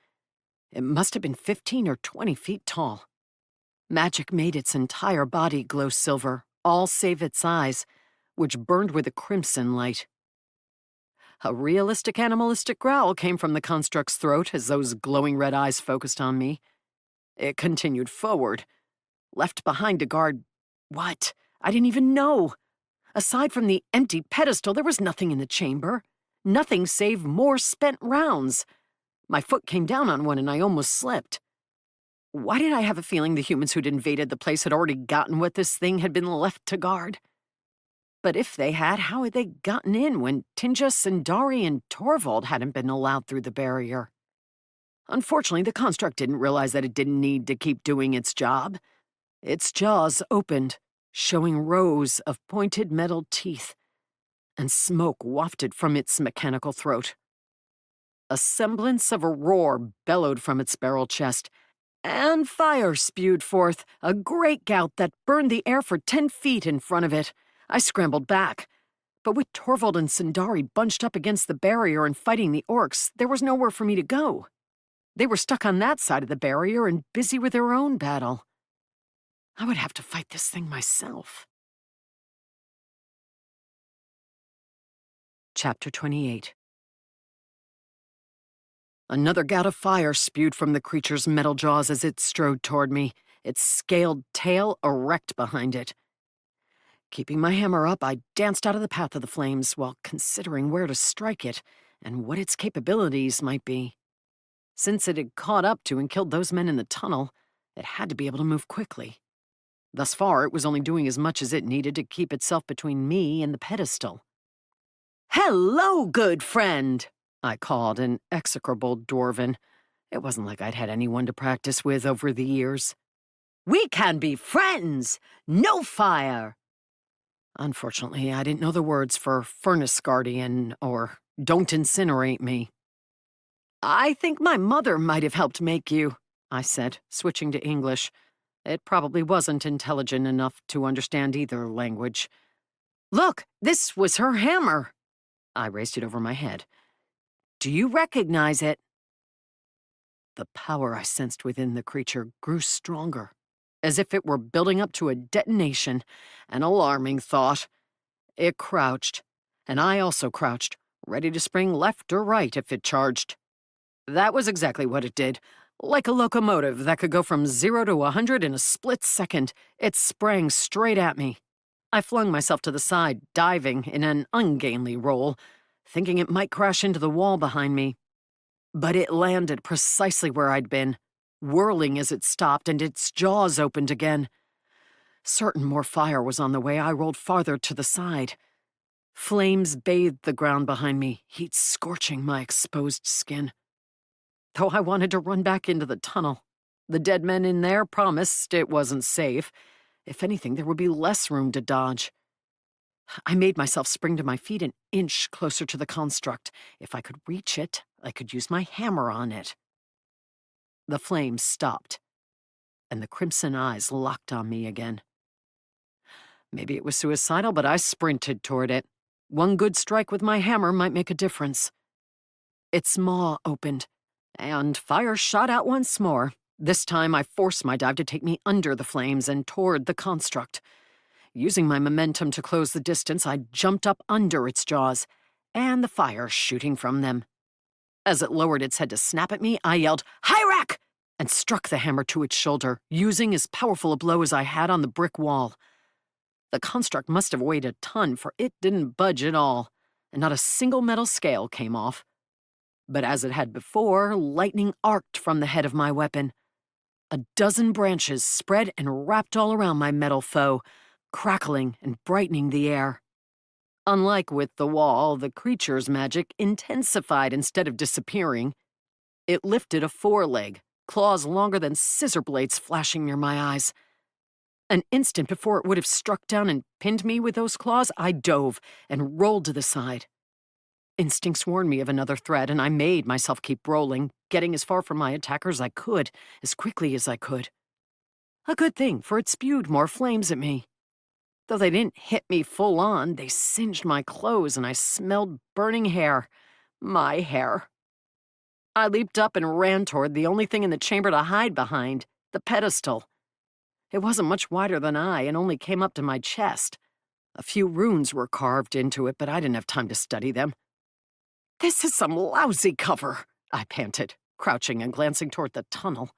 It must have been 15 or 20 feet tall. Magic made its entire body glow silver, all save its eyes, which burned with a crimson light. A realistic animalistic growl came from the construct's throat as those glowing red eyes focused on me. It continued forward, left behind to guard what? I didn't even know. Aside from the empty pedestal, there was nothing in the chamber. Nothing save more spent rounds. My foot came down on one and I almost slipped. Why did I have a feeling the humans who'd invaded the place had already gotten what this thing had been left to guard? But if they had, how had they gotten in when Tinja, Sindari, and Torvald hadn't been allowed through the barrier? Unfortunately, the construct didn't realize that it didn't need to keep doing its job. Its jaws opened, showing rows of pointed metal teeth, and smoke wafted from its mechanical throat. A semblance of a roar bellowed from its barrel chest, and fire spewed forth, a great gout that burned the air for 10 feet in front of it. I scrambled back, but with Torvald and Sindari bunched up against the barrier and fighting the orcs, there was nowhere for me to go. They were stuck on that side of the barrier and busy with their own battle. I would have to fight this thing myself. Chapter 28. Another gout of fire spewed from the creature's metal jaws as it strode toward me, its scaled tail erect behind it. Keeping my hammer up, I danced out of the path of the flames while considering where to strike it and what its capabilities might be. Since it had caught up to and killed those men in the tunnel, It had to be able to move quickly. Thus far, it was only doing as much as it needed to keep itself between me and the pedestal. "Hello, good friend," I called in execrable Dwarven. It wasn't like I'd had anyone to practice with over the years. "We can be friends! No fire!" Unfortunately, I didn't know the words for Furnace Guardian or Don't Incinerate Me. "I think my mother might have helped make you," I said, switching to English. It probably wasn't intelligent enough to understand either language. "Look, this was her hammer." I raised it over my head. "Do you recognize it?" The power I sensed within the creature grew stronger, as if it were building up to a detonation, an alarming thought. It crouched, and I also crouched, ready to spring left or right if it charged. That was exactly what it did. Like a locomotive that could go from 0 to 100 in a split second, it sprang straight at me. I flung myself to the side, diving in an ungainly roll, thinking it might crash into the wall behind me. But it landed precisely where I'd been, whirling as it stopped and its jaws opened again. Certain more fire was on the way, I rolled farther to the side. Flames bathed the ground behind me, heat scorching my exposed skin. Though I wanted to run back into the tunnel. The dead men in there promised it wasn't safe. If anything, there would be less room to dodge. I made myself spring to my feet an inch closer to the construct. If I could reach it, I could use my hammer on it. The flames stopped, and the crimson eyes locked on me again. Maybe it was suicidal, but I sprinted toward it. One good strike with my hammer might make a difference. Its maw opened, and fire shot out once more. This time I forced my dive to take me under the flames and toward the construct. Using my momentum to close the distance, I jumped up under its jaws, and the fire shooting from them. As it lowered its head to snap at me, I yelled, "Hyrac!" and struck the hammer to its shoulder, using as powerful a blow as I had on the brick wall. The construct must have weighed a ton, for it didn't budge at all, and not a single metal scale came off. But as it had before, lightning arced from the head of my weapon. A dozen branches spread and wrapped all around my metal foe, crackling and brightening the air. Unlike with the wall, the creature's magic intensified instead of disappearing. It lifted a foreleg, claws longer than scissor blades flashing near my eyes. An instant before it would have struck down and pinned me with those claws, I dove and rolled to the side. Instincts warned me of another threat, and I made myself keep rolling, getting as far from my attacker as I could, as quickly as I could. A good thing, for it spewed more flames at me. Though they didn't hit me full on, they singed my clothes and I smelled burning hair. My hair. I leaped up and ran toward the only thing in the chamber to hide behind, the pedestal. It wasn't much wider than I and only came up to my chest. A few runes were carved into it, but I didn't have time to study them. "This is some lousy cover," I panted, crouching and glancing toward the tunnel.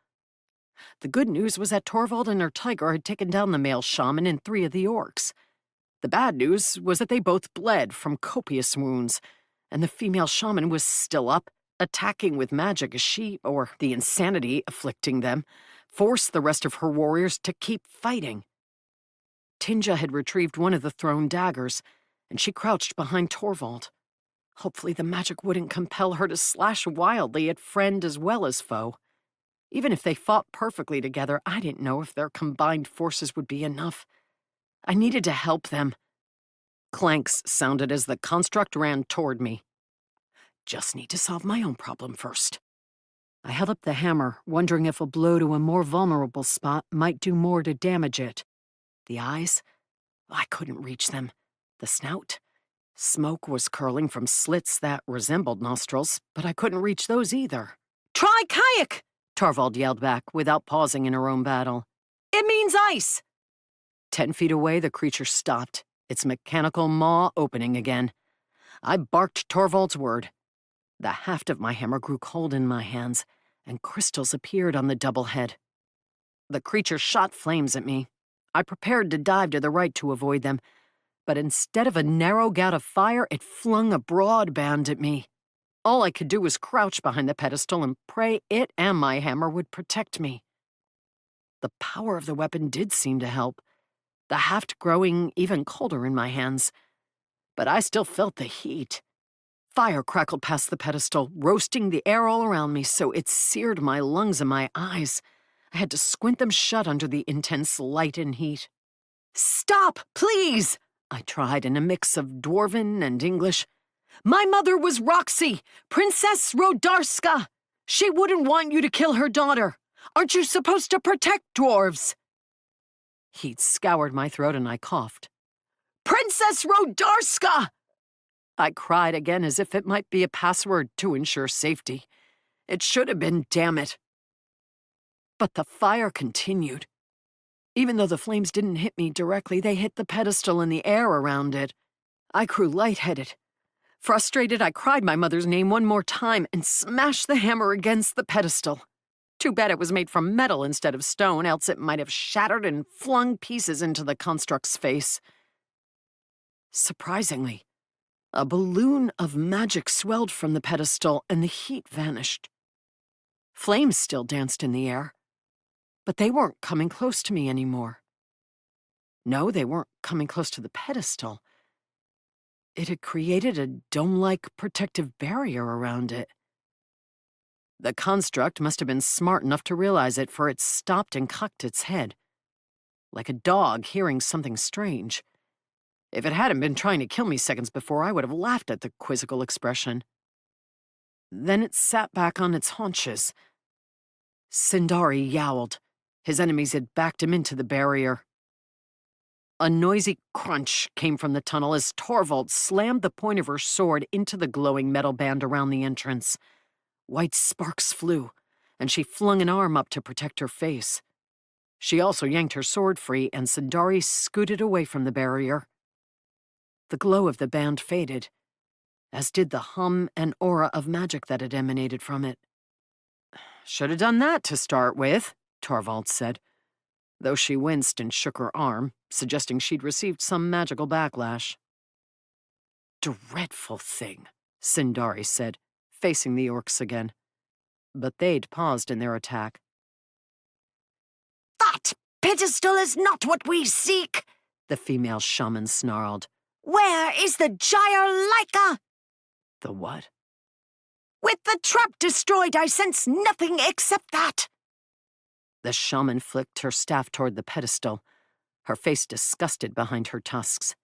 The good news was that Torvald and her tiger had taken down the male shaman and 3 of the orcs. The bad news was that they both bled from copious wounds, and the female shaman was still up, attacking with magic as she, or the insanity afflicting them, forced the rest of her warriors to keep fighting. Tinja had retrieved one of the thrown daggers, and she crouched behind Torvald. Hopefully the magic wouldn't compel her to slash wildly at friend as well as foe. Even if they fought perfectly together, I didn't know if their combined forces would be enough. I needed to help them. Clanks sounded as the construct ran toward me. Just need to solve my own problem first. I held up the hammer, wondering if a blow to a more vulnerable spot might do more to damage it. The eyes? I couldn't reach them. The snout? Smoke was curling from slits that resembled nostrils, but I couldn't reach those either. "Try kayak!" Torvald yelled back, without pausing in her own battle. "It means ice!" 10 feet away, the creature stopped, its mechanical maw opening again. I barked Torvald's word. The haft of my hammer grew cold in my hands, and crystals appeared on the double head. The creature shot flames at me. I prepared to dive to the right to avoid them, but instead of a narrow gout of fire, it flung a broad band at me. All I could do was crouch behind the pedestal and pray it and my hammer would protect me. The power of the weapon did seem to help, the haft growing even colder in my hands. But I still felt the heat. Fire crackled past the pedestal, roasting the air all around me so it seared my lungs and my eyes. I had to squint them shut under the intense light and heat. "Stop, please!" I tried in a mix of Dwarven and English. "My mother was Roxy, Princess Rodarska. She wouldn't want you to kill her daughter. Aren't you supposed to protect dwarves?" Heat scoured my throat and I coughed. "Princess Rodarska!" I cried again as if it might be a password to ensure safety. It should have been, damn it. But the fire continued. Even though the flames didn't hit me directly, they hit the pedestal and the air around it. I grew lightheaded. Frustrated, I cried my mother's name one more time and smashed the hammer against the pedestal. Too bad it was made from metal instead of stone, else it might have shattered and flung pieces into the construct's face. Surprisingly, a balloon of magic swelled from the pedestal and the heat vanished. Flames still danced in the air, but they weren't coming close to me anymore. No, they weren't coming close to the pedestal. It had created a dome-like protective barrier around it. The construct must have been smart enough to realize it, for it stopped and cocked its head, like a dog hearing something strange. If it hadn't been trying to kill me seconds before, I would have laughed at the quizzical expression. Then it sat back on its haunches. Sindari yowled. His enemies had backed him into the barrier. A noisy crunch came from the tunnel as Torvald slammed the point of her sword into the glowing metal band around the entrance. White sparks flew, and she flung an arm up to protect her face. She also yanked her sword free, and Sindari scooted away from the barrier. The glow of the band faded, as did the hum and aura of magic that had emanated from it. "Should have done that to start with," Torvald said, though she winced and shook her arm, suggesting she'd received some magical backlash. "Dreadful thing," Sindari said, facing the orcs again. But they'd paused in their attack. "That pedestal is not what we seek," the female shaman snarled. "Where is the Gyre Laika?" The what? "With the trap destroyed, I sense nothing except that." The shaman flicked her staff toward the pedestal, her face disgusted behind her tusks.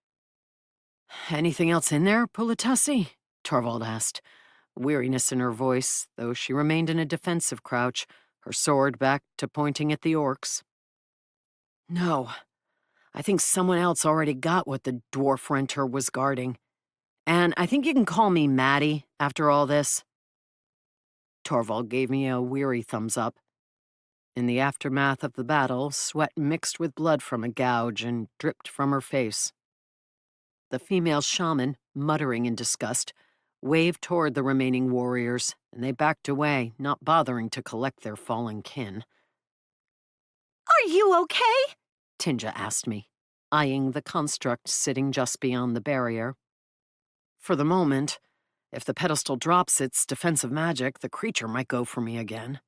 "Anything else in there, Pulatasi?" Torvald asked, weariness in her voice, though she remained in a defensive crouch, her sword back to pointing at the orcs. "No. I think someone else already got what the dwarf renter was guarding. And I think you can call me Maddie after all this." Torvald gave me a weary thumbs up. In the aftermath of the battle, sweat mixed with blood from a gouge and dripped from her face. The female shaman, muttering in disgust, waved toward the remaining warriors, and they backed away, not bothering to collect their fallen kin. "Are you okay?" Tinja asked me, eyeing the construct sitting just beyond the barrier. "For the moment, if the pedestal drops its defensive magic, the creature might go for me again."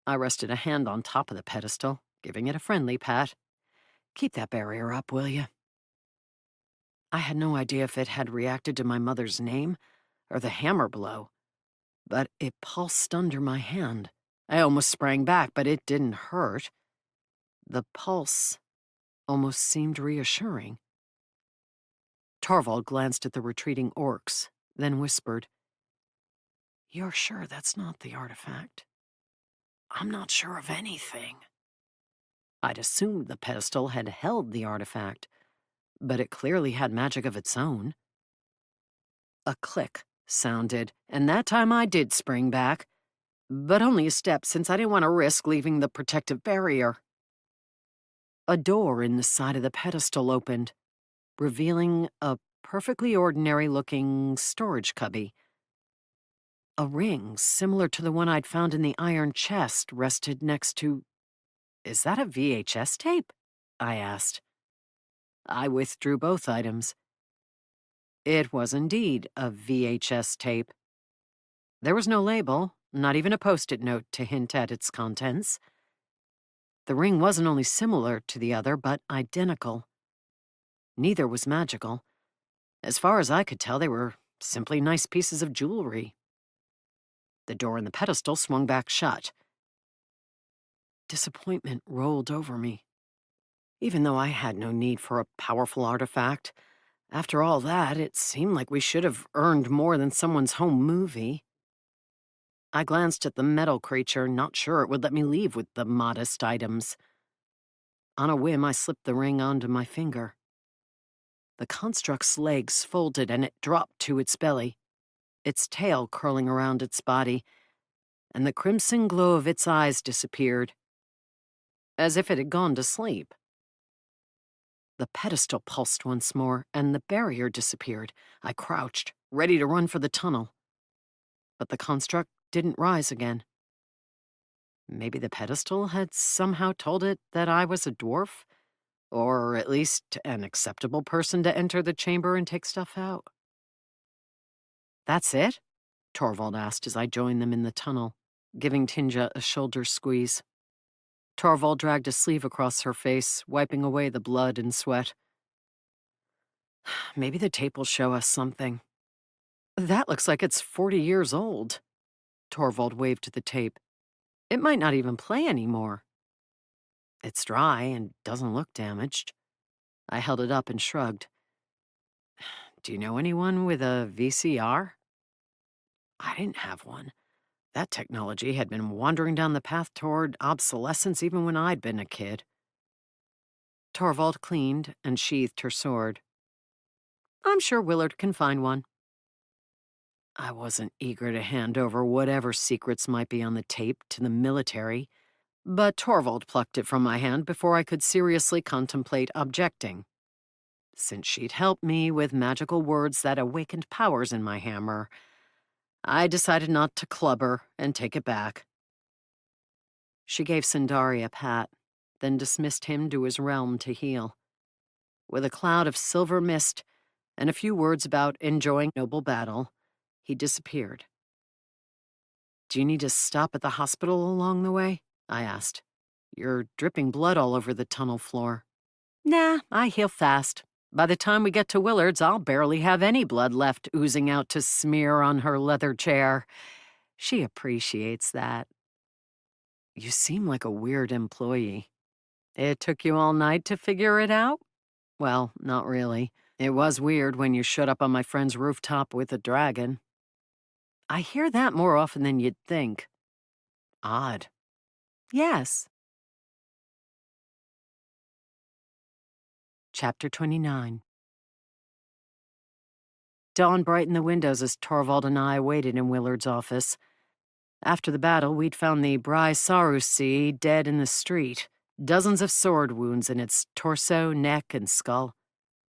I rested a hand on top of the pedestal, giving it a friendly pat. "Keep that barrier up, will you?" I had no idea if it had reacted to my mother's name or the hammer blow, but it pulsed under my hand. I almost sprang back, but it didn't hurt. The pulse almost seemed reassuring. Torvald glanced at the retreating orcs, then whispered, "You're sure that's not the artifact?" "I'm not sure of anything." I'd assumed the pedestal had held the artifact, but it clearly had magic of its own. A click sounded, and that time I did spring back, but only a step since I didn't want to risk leaving the protective barrier. A door in the side of the pedestal opened, revealing a perfectly ordinary-looking storage cubby. A ring similar to the one I'd found in the iron chest rested next to... "Is that a VHS tape?" I asked. I withdrew both items. It was indeed a VHS tape. There was no label, not even a post-it note to hint at its contents. The ring wasn't only similar to the other, but identical. Neither was magical. As far as I could tell, they were simply nice pieces of jewelry. The door in the pedestal swung back shut. Disappointment rolled over me. Even though I had no need for a powerful artifact, after all that, it seemed like we should have earned more than someone's home movie. I glanced at the metal creature, not sure it would let me leave with the modest items. On a whim, I slipped the ring onto my finger. The construct's legs folded and it dropped to its belly, its tail curling around its body, and the crimson glow of its eyes disappeared, as if it had gone to sleep. The pedestal pulsed once more, and the barrier disappeared. I crouched, ready to run for the tunnel. But the construct didn't rise again. Maybe the pedestal had somehow told it that I was a dwarf? Or at least an acceptable person to enter the chamber and take stuff out. "That's it?" Torvald asked as I joined them in the tunnel, giving Tinja a shoulder squeeze. Torvald dragged a sleeve across her face, wiping away the blood and sweat. "Maybe the tape will show us something." "That looks like it's 40 years old." Torvald waved to the tape. "It might not even play anymore." "It's dry and doesn't look damaged." I held it up and shrugged. "Do you know anyone with a VCR?" I didn't have one. That technology had been wandering down the path toward obsolescence even when I'd been a kid. Torvald cleaned and sheathed her sword. "I'm sure Willard can find one." I wasn't eager to hand over whatever secrets might be on the tape to the military, but Torvald plucked it from my hand before I could seriously contemplate objecting. Since she'd helped me with magical words that awakened powers in my hammer, I decided not to club her and take it back. She gave Sundari a pat, then dismissed him to his realm to heal. With a cloud of silver mist and a few words about enjoying noble battle, he disappeared. "Do you need to stop at the hospital along the way?" I asked. "You're dripping blood all over the tunnel floor." "Nah, I heal fast. By the time we get to Willard's, I'll barely have any blood left oozing out to smear on her leather chair." She appreciates that. "You seem like a weird employee." "It took you all night to figure it out?" "Well, not really. It was weird when you showed up on my friend's rooftop with a dragon." "I hear that more often than you'd think." "Odd." "Yes." Chapter 29. Dawn brightened the windows as Torvald and I waited in Willard's office. After the battle, we'd found the Bry Sarusi dead in the street, dozens of sword wounds in its torso, neck, and skull.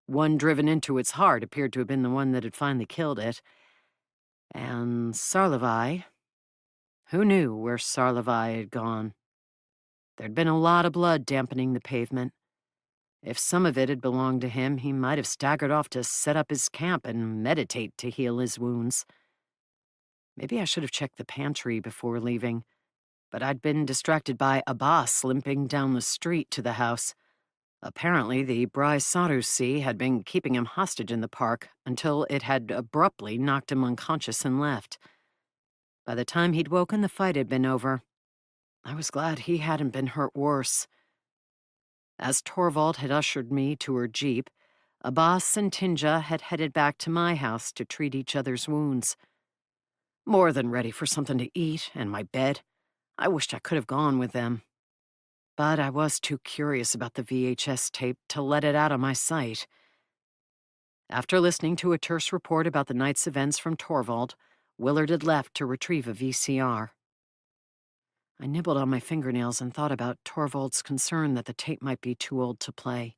One driven into its heart appeared to have been the one that had finally killed it. And Sarlevai? Who knew where Sarlevai had gone? There'd been a lot of blood dampening the pavement. If some of it had belonged to him, he might have staggered off to set up his camp and meditate to heal his wounds. Maybe I should have checked the pantry before leaving, but I'd been distracted by Abbas limping down the street to the house. Apparently, the Bry Sarusi had been keeping him hostage in the park until it had abruptly knocked him unconscious and left. By the time he'd woken, the fight had been over. I was glad he hadn't been hurt worse. As Torvald had ushered me to her jeep, Abbas and Tinja had headed back to my house to treat each other's wounds. More than ready for something to eat and my bed, I wished I could have gone with them. But I was too curious about the VHS tape to let it out of my sight. After listening to a terse report about the night's events from Torvald, Willard had left to retrieve a VCR. I nibbled on my fingernails and thought about Torvald's concern that the tape might be too old to play.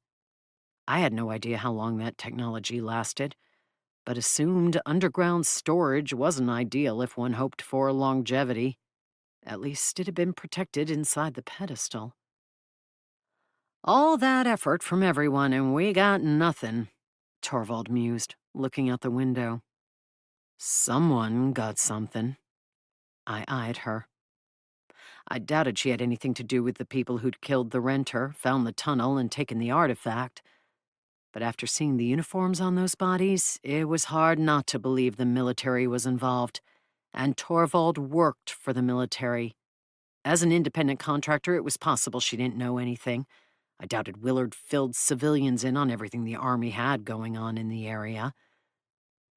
I had no idea how long that technology lasted, but assumed underground storage wasn't ideal if one hoped for longevity. At least it had been protected inside the pedestal. "All that effort from everyone, and we got nothing," Torvald mused, looking out the window. "Someone got something." I eyed her. I doubted she had anything to do with the people who'd killed the renter, found the tunnel, and taken the artifact. But after seeing the uniforms on those bodies, it was hard not to believe the military was involved. And Torvald worked for the military. As an independent contractor, it was possible she didn't know anything. I doubted Willard filled civilians in on everything the Army had going on in the area.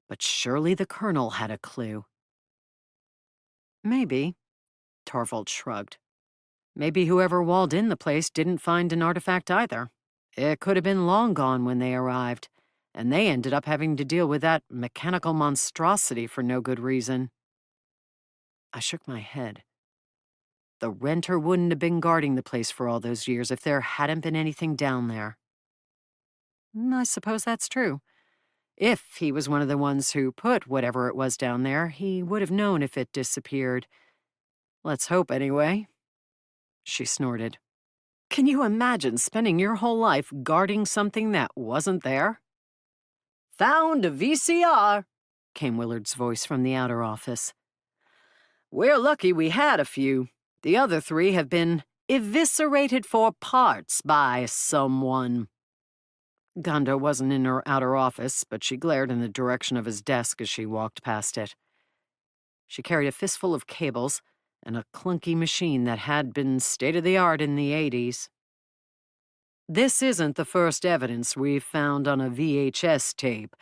But surely the Colonel had a clue. Maybe, Torvald shrugged. Maybe whoever walled in the place didn't find an artifact either. It could have been long gone when they arrived, and they ended up having to deal with that mechanical monstrosity for no good reason. I shook my head. The renter wouldn't have been guarding the place for all those years if there hadn't been anything down there. I suppose that's true. If he was one of the ones who put whatever it was down there, he would have known if it disappeared. Let's hope, anyway. She snorted. Can you imagine spending your whole life guarding something that wasn't there? Found a VCR, came Willard's voice from the outer office. We're lucky we had a few. The other 3 have been eviscerated for parts by someone. Ganda wasn't in her outer office, but she glared in the direction of his desk as she walked past it. She carried a fistful of cables and a clunky machine that had been state-of-the-art in the 80s. This isn't the first evidence we've found on a VHS tape.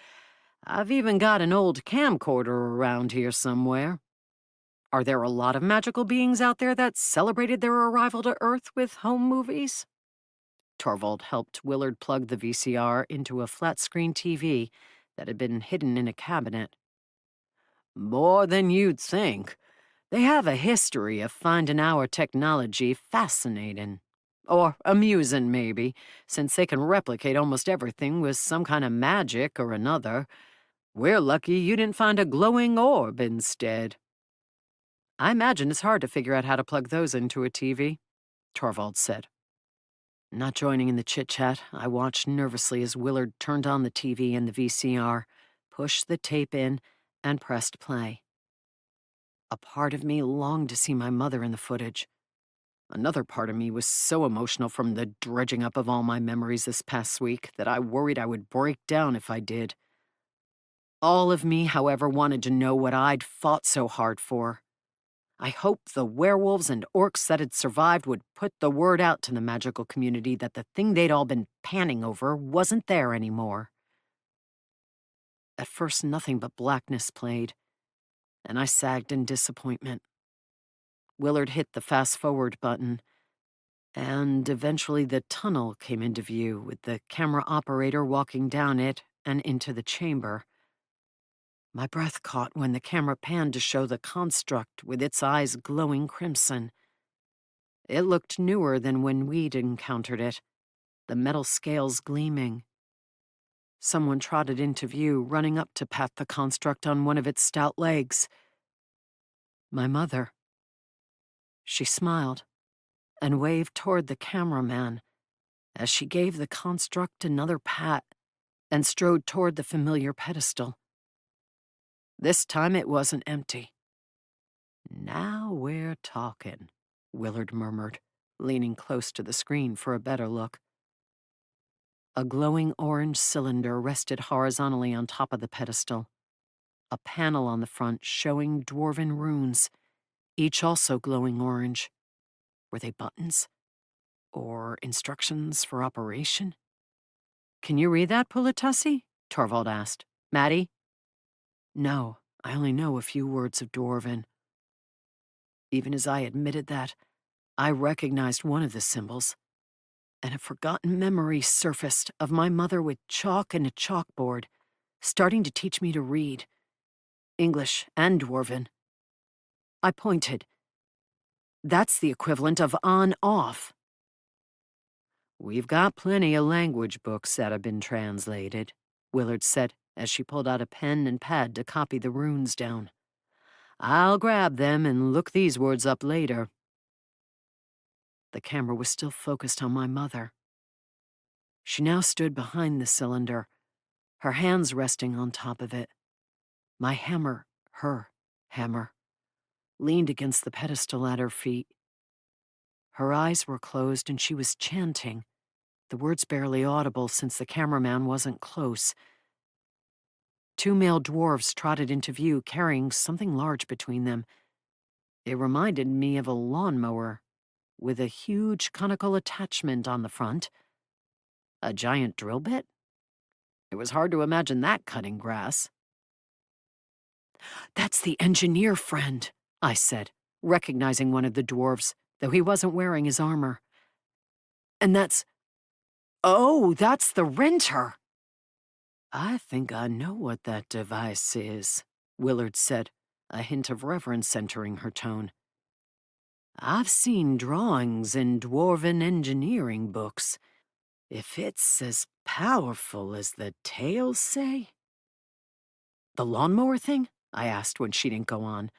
I've even got an old camcorder around here somewhere. Are there a lot of magical beings out there that celebrated their arrival to Earth with home movies? Torvald helped Willard plug the VCR into a flat-screen TV that had been hidden in a cabinet. More than you'd think. They have a history of finding our technology fascinating. Or amusing, maybe, since they can replicate almost everything with some kind of magic or another. We're lucky you didn't find a glowing orb instead. I imagine it's hard to figure out how to plug those into a TV, Torvald said. Not joining in the chit-chat, I watched nervously as Willard turned on the TV and the VCR, pushed the tape in, and pressed play. A part of me longed to see my mother in the footage. Another part of me was so emotional from the dredging up of all my memories this past week that I worried I would break down if I did. All of me, however, wanted to know what I'd fought so hard for. I hoped the werewolves and orcs that had survived would put the word out to the magical community that the thing they'd all been panning over wasn't there anymore. At first, nothing but blackness played, and I sagged in disappointment. Willard hit the fast-forward button, and eventually the tunnel came into view with the camera operator walking down it and into the chamber. My breath caught when the camera panned to show the construct with its eyes glowing crimson. It looked newer than when we'd encountered it, the metal scales gleaming. Someone trotted into view, running up to pat the construct on one of its stout legs. My mother. She smiled and waved toward the cameraman as she gave the construct another pat and strode toward the familiar pedestal. This time it wasn't empty. Now we're talking, Willard murmured, leaning close to the screen for a better look. A glowing orange cylinder rested horizontally on top of the pedestal, a panel on the front showing dwarven runes, each also glowing orange. Were they buttons? Or instructions for operation? Can you read that, Pulatussi? Torvald asked. Maddie? No, I only know a few words of Dwarven. Even as I admitted that, I recognized one of the symbols, and a forgotten memory surfaced of my mother with chalk and a chalkboard, starting to teach me to read, English and Dwarven. I pointed. That's the equivalent of on-off. We've got plenty of language books that have been translated, Willard said as she pulled out a pen and pad to copy the runes down. I'll grab them and look these words up later. The camera was still focused on my mother. She now stood behind the cylinder, her hands resting on top of it. My hammer, her hammer, leaned against the pedestal at her feet. Her eyes were closed and she was chanting, the words barely audible since the cameraman wasn't close. Two male dwarves trotted into view, carrying something large between them. It reminded me of a lawnmower, with a huge conical attachment on the front. A giant drill bit? It was hard to imagine that cutting grass. "That's the engineer friend," I said, recognizing one of the dwarves, though he wasn't wearing his armor. "And oh, that's the renter!" "I think I know what that device is," Willard said, a hint of reverence entering her tone. "I've seen drawings in dwarven engineering books. If it's as powerful as the tales say—" "The lawnmower thing?" I asked when she didn't go on.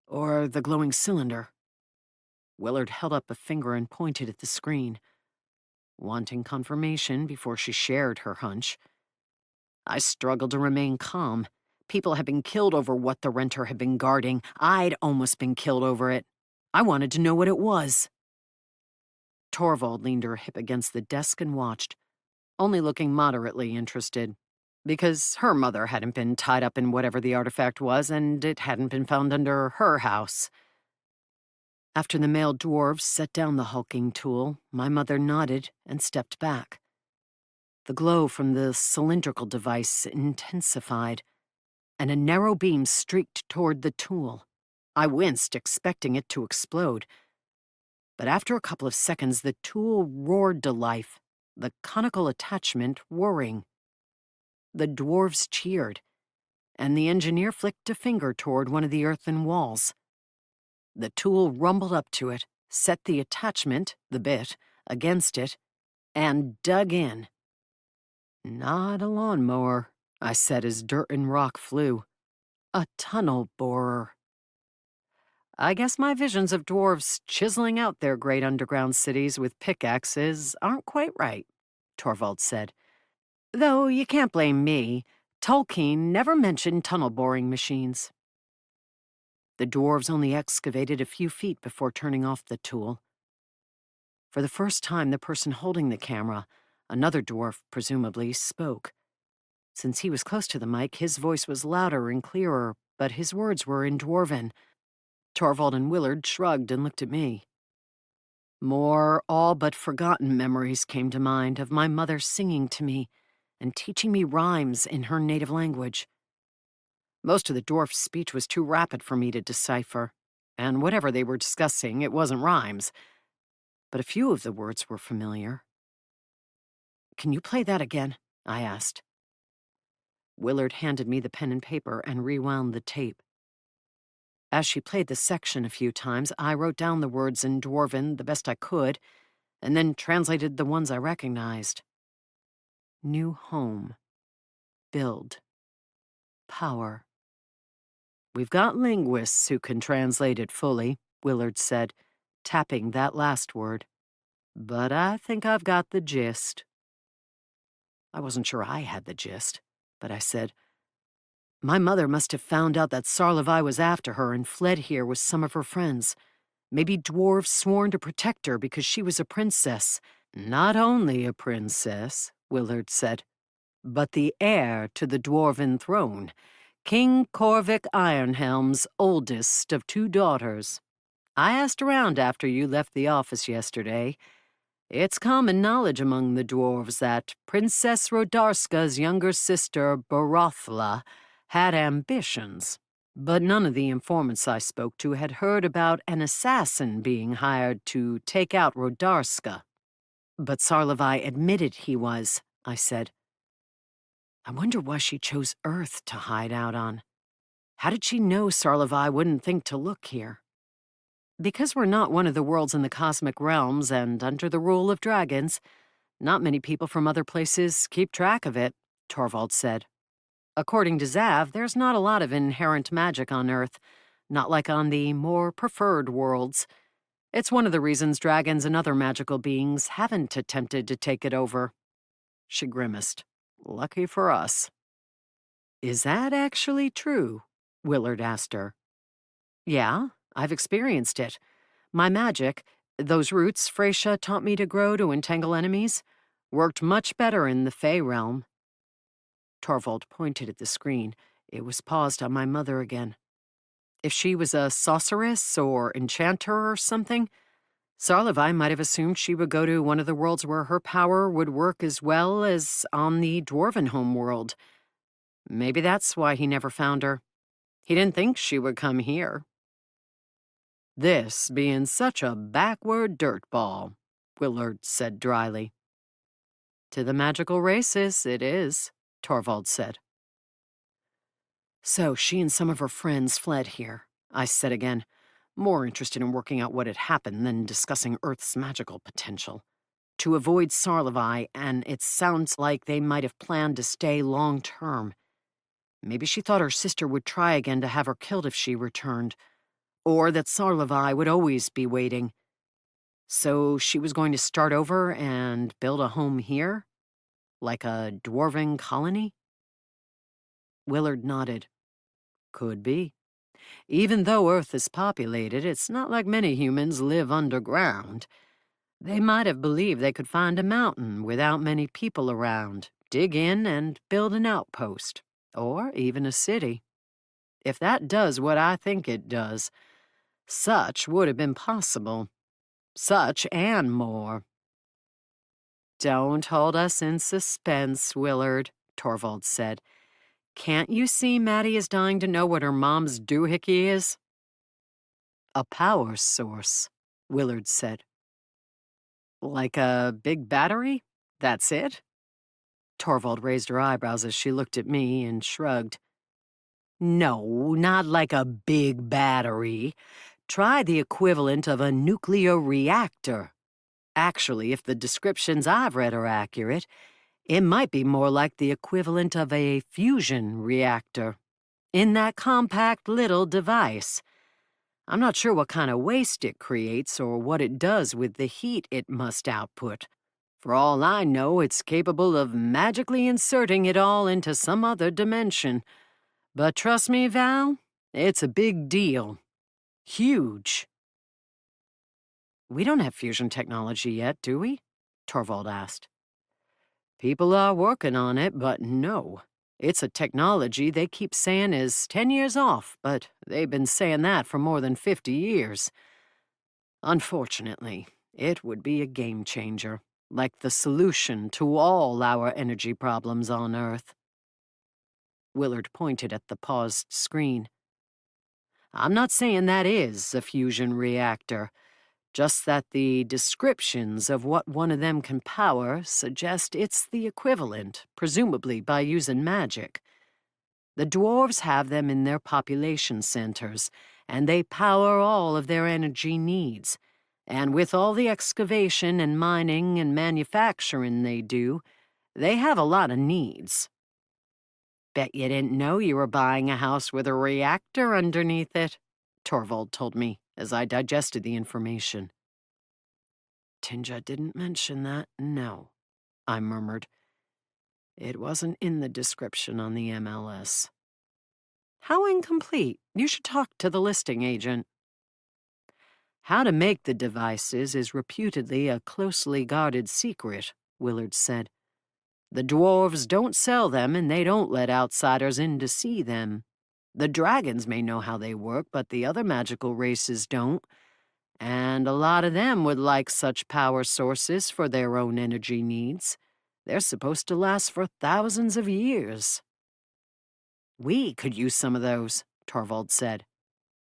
"Or the glowing cylinder?" Willard held up a finger and pointed at the screen, wanting confirmation before she shared her hunch. I struggled to remain calm. People had been killed over what the renter had been guarding. I'd almost been killed over it. I wanted to know what it was. Torvald leaned her hip against the desk and watched, only looking moderately interested, because her mother hadn't been tied up in whatever the artifact was, and it hadn't been found under her house. After the male dwarves set down the hulking tool, my mother nodded and stepped back. The glow from the cylindrical device intensified, and a narrow beam streaked toward the tool. I winced, expecting it to explode. But after a couple of seconds, the tool roared to life, the conical attachment whirring. The dwarves cheered, and the engineer flicked a finger toward one of the earthen walls. The tool rumbled up to it, set the attachment, the bit, against it, and dug in. "Not a lawnmower," I said as dirt and rock flew. "A tunnel borer." I guess my visions of dwarves chiseling out their great underground cities with pickaxes aren't quite right, Torvald said. Though you can't blame me. Tolkien never mentioned tunnel boring machines. The dwarves only excavated a few feet before turning off the tool. For the first time, the person holding the camera, another dwarf presumably, spoke. Since he was close to the mic, his voice was louder and clearer, but his words were in Dwarven. Torvald and Willard shrugged and looked at me. More all but forgotten memories came to mind of my mother singing to me and teaching me rhymes in her native language. Most of the dwarf's speech was too rapid for me to decipher, and whatever they were discussing, it wasn't rhymes. But a few of the words were familiar. "Can you play that again?" I asked. Willard handed me the pen and paper and rewound the tape. As she played the section a few times, I wrote down the words in Dwarven the best I could, and then translated the ones I recognized. New home. Build. Power. "We've got linguists who can translate it fully," Willard said, tapping that last word. "But I think I've got the gist." I wasn't sure I had the gist, but I said, "My mother must have found out that Sarlevai was after her and fled here with some of her friends. Maybe dwarves sworn to protect her because she was a princess." "Not only a princess," Willard said, "but the heir to the dwarven throne. King Corvic Ironhelm's oldest of 2 daughters. I asked around after you left the office yesterday. It's common knowledge among the dwarves that Princess Rodarska's younger sister, Borothla, had ambitions. But none of the informants I spoke to had heard about an assassin being hired to take out Rodarska." "But Sarlevai admitted he was," I said. "I wonder why she chose Earth to hide out on. How did she know Sarlevai wouldn't think to look here?" "Because we're not one of the worlds in the cosmic realms and under the rule of dragons, not many people from other places keep track of it," Torvald said. "According to Zav, there's not a lot of inherent magic on Earth, not like on the more preferred worlds. It's one of the reasons dragons and other magical beings haven't attempted to take it over." She grimaced. "Lucky for us." "Is that actually true?" Willard asked her. "Yeah, I've experienced it. My magic, Those roots Freysia taught me to grow to entangle enemies worked much better in the Fey realm. Torvald pointed at the screen. It was paused on my mother again. If she was a sorceress or enchanter or something, Sarlevai might have assumed she would go to one of the worlds where her power would work as well as on the Dwarven homeworld. Maybe that's why he never found her. He didn't think she would come here. This being such a backward dirtball, Willard said dryly. To the magical races, it is, Torvald said. So she and some of her friends fled here, I said again, more interested in working out what had happened than discussing Earth's magical potential. To avoid Sarlevai, and it sounds like they might have planned to stay long-term. Maybe she thought her sister would try again to have her killed if she returned, or that Sarlevai would always be waiting. So she was going to start over and build a home here? Like a dwarven colony? Willard nodded. Could be. Even though Earth is populated, it's not like many humans live underground. They might have believed they could find a mountain without many people around, dig in and build an outpost, or even a city. If that does what I think it does, such would have been possible. Such and more. Don't hold us in suspense, Willard, Torvald said. Can't you see Maddie is dying to know what her mom's doohickey is? A power source, Willard said. Like a big battery? That's it? Torvald raised her eyebrows as she looked at me and shrugged. No, not like a big battery. Try the equivalent of a nuclear reactor. Actually, if the descriptions I've read are accurate, it might be more like the equivalent of a fusion reactor. In that compact little device. I'm not sure what kind of waste it creates or what it does with the heat it must output. For all I know, it's capable of magically inserting it all into some other dimension. But trust me, Val, it's a big deal. Huge. We don't have fusion technology yet, do we? Torvald asked. People are working on it, but no. It's a technology they keep saying is 10 years off, but they've been saying that for more than 50 years. Unfortunately, it would be a game changer, like the solution to all our energy problems on Earth. Willard pointed at the paused screen. I'm not saying that is a fusion reactor, just that the descriptions of what one of them can power suggest it's the equivalent, presumably by using magic. The dwarves have them in their population centers, and they power all of their energy needs. And with all the excavation and mining and manufacturing they do, they have a lot of needs. Bet you didn't know you were buying a house with a reactor underneath it, Torvald told me as I digested the information. Tinja didn't mention that, no, I murmured. It wasn't in the description on the MLS. How incomplete. You should talk to the listing agent. How to make the devices is reputedly a closely guarded secret, Willard said. The dwarves don't sell them and they don't let outsiders in to see them. The dragons may know how they work, but the other magical races don't. And a lot of them would like such power sources for their own energy needs. They're supposed to last for thousands of years. We could use some of those, Torvald said.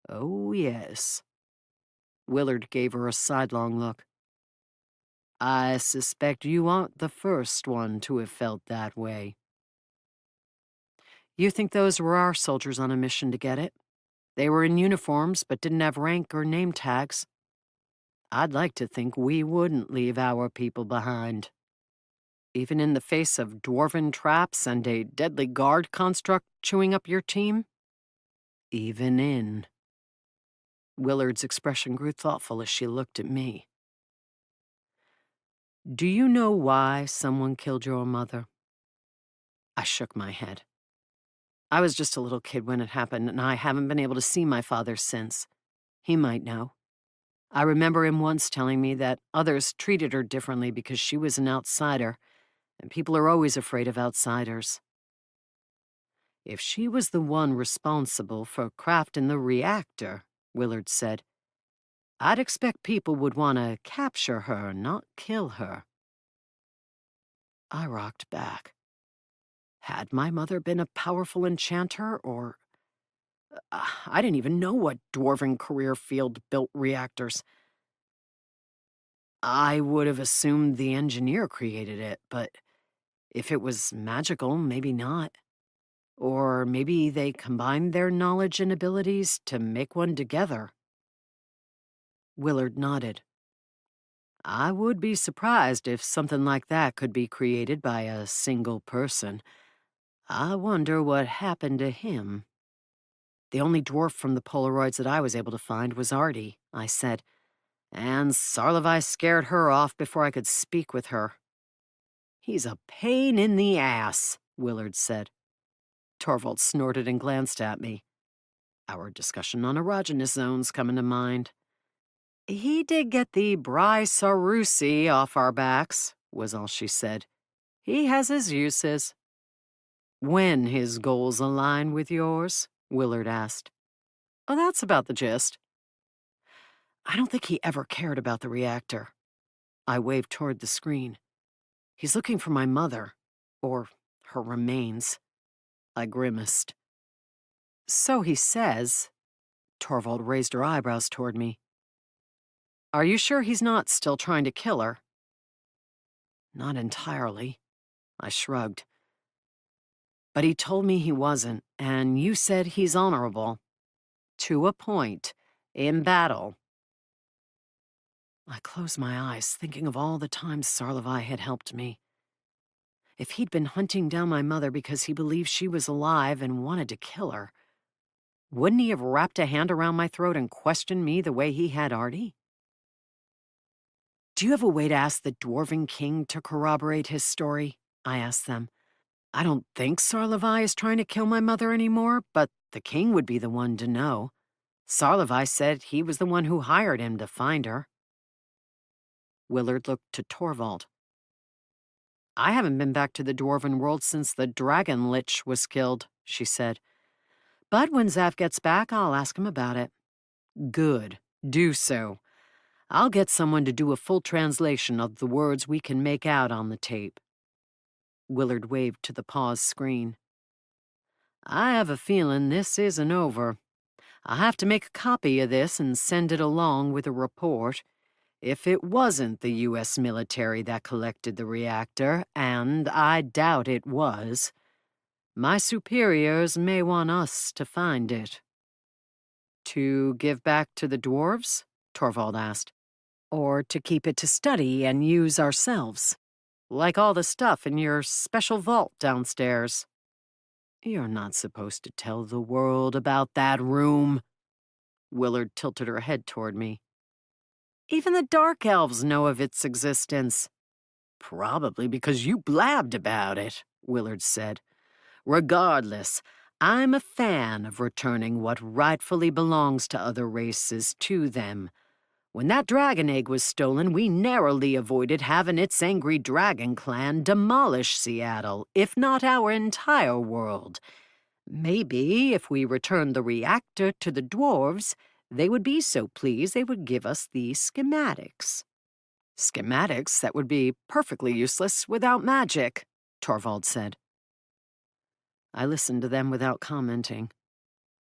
Oh, yes. Willard gave her a sidelong look. I suspect you aren't the first one to have felt that way. You think those were our soldiers on a mission to get it? They were in uniforms but didn't have rank or name tags. I'd like to think we wouldn't leave our people behind. Even in the face of dwarven traps and a deadly guard construct chewing up your team? Even in. Willard's expression grew thoughtful as she looked at me. Do you know why someone killed your mother? I shook my head. I was just a little kid when it happened, and I haven't been able to see my father since. He might know. I remember him once telling me that others treated her differently because she was an outsider, and people are always afraid of outsiders. If she was the one responsible for crafting the reactor, Willard said, I'd expect people would want to capture her, not kill her. I rocked back. Had my mother been a powerful enchanter, or I didn't even know what dwarven career field built reactors. I would have assumed the engineer created it, but if it was magical, maybe not. Or maybe they combined their knowledge and abilities to make one together. Willard nodded. I would be surprised if something like that could be created by a single person. I wonder what happened to him. The only dwarf from the Polaroids that I was able to find was Artie, I said, and Sarlevi scared her off before I could speak with her. He's a pain in the ass, Willard said. Torvald snorted and glanced at me. Our discussion on erogenous zones coming to mind. He did get the Bry Sarusi off our backs, was all she said. He has his uses. When his goals align with yours? Willard asked. Oh, that's about the gist. I don't think he ever cared about the reactor. I waved toward the screen. He's looking for my mother, or her remains. I grimaced. So he says. Torvald raised her eyebrows toward me. Are you sure he's not still trying to kill her? Not entirely. I shrugged. But he told me he wasn't, and you said he's honorable. To a point. In battle. I closed my eyes, thinking of all the times Sarlevi had helped me. If he'd been hunting down my mother because he believed she was alive and wanted to kill her, wouldn't he have wrapped a hand around my throat and questioned me the way he had Artie? Do you have a way to ask the Dwarven King to corroborate his story? I asked them. I don't think Sarlevi is trying to kill my mother anymore, but the king would be the one to know. Sarlevi said he was the one who hired him to find her. Willard looked to Torvald. I haven't been back to the Dwarven world since the Dragon Lich was killed, she said. But when Zav gets back, I'll ask him about it. Good. Do so. I'll get someone to do a full translation of the words we can make out on the tape. Willard waved to the pause screen. I have a feeling this isn't over. I'll have to make a copy of this and send it along with a report. If it wasn't the U.S. military that collected the reactor, and I doubt it was, my superiors may want us to find it. To give back to the dwarves? Torvald asked. Or to keep it to study and use ourselves? Like all the stuff in your special vault downstairs. You're not supposed to tell the world about that room. Willard tilted her head toward me. Even the Dark Elves know of its existence. Probably because you blabbed about it, Willard said. Regardless, I'm a fan of returning what rightfully belongs to other races to them. When that dragon egg was stolen, we narrowly avoided having its angry dragon clan demolish Seattle, if not our entire world. Maybe if we returned the reactor to the dwarves, they would be so pleased they would give us the schematics. Schematics that would be perfectly useless without magic, Torvald said. I listened to them without commenting.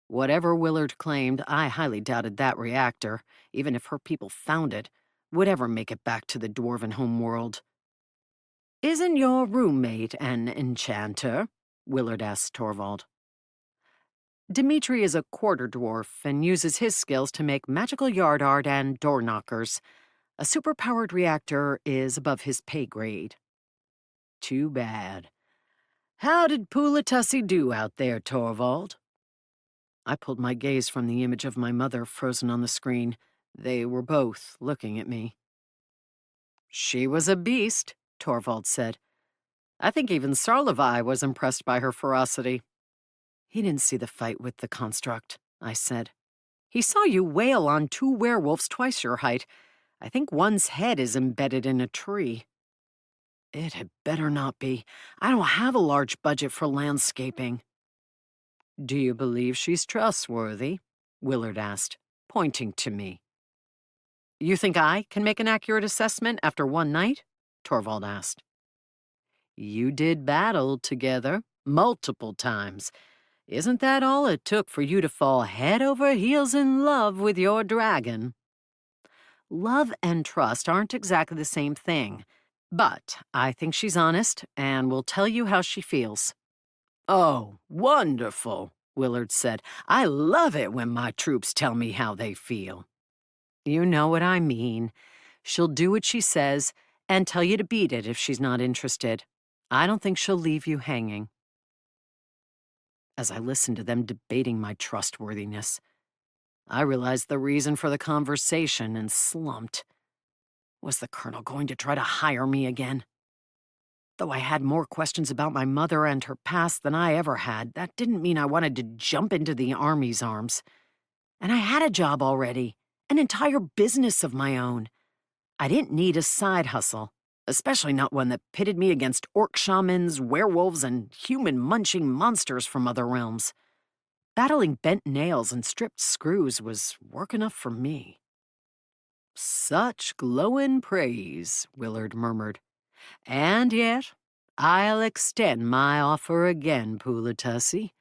Whatever Willard claimed, I highly doubted that reactor, even if her people found it, would ever make it back to the dwarven homeworld. Isn't your roommate an enchanter? Willard asked Torvald. Dimitri is a quarter dwarf and uses his skills to make magical yard art and door knockers. A superpowered reactor is above his pay grade. Too bad. How did Pulatussi do out there, Torvald? I pulled my gaze from the image of my mother frozen on the screen. They were both looking at me. She was a beast, Torvald said. I think even Sarlevi was impressed by her ferocity. He didn't see the fight with the construct, I said. He saw you wail on two werewolves twice your height. I think one's head is embedded in a tree. It had better not be. I don't have a large budget for landscaping. Do you believe she's trustworthy? Willard asked, pointing to me. You think I can make an accurate assessment after one night? Torvald asked. You did battle together, multiple times. Isn't that all it took for you to fall head over heels in love with your dragon? Love and trust aren't exactly the same thing, but I think she's honest and will tell you how she feels. Oh, wonderful, Willard said. I love it when my troops tell me how they feel. You know what I mean. She'll do what she says and tell you to beat it if she's not interested. I don't think she'll leave you hanging. As I listened to them debating my trustworthiness, I realized the reason for the conversation and slumped. Was the colonel going to try to hire me again? Though I had more questions about my mother and her past than I ever had, that didn't mean I wanted to jump into the Army's arms. And I had a job already, an entire business of my own. I didn't need a side hustle, especially not one that pitted me against orc shamans, werewolves, and human-munching monsters from other realms. Battling bent nails and stripped screws was work enough for me. Such glowing praise, Willard murmured. And yet, I'll extend my offer again, Pulatussi.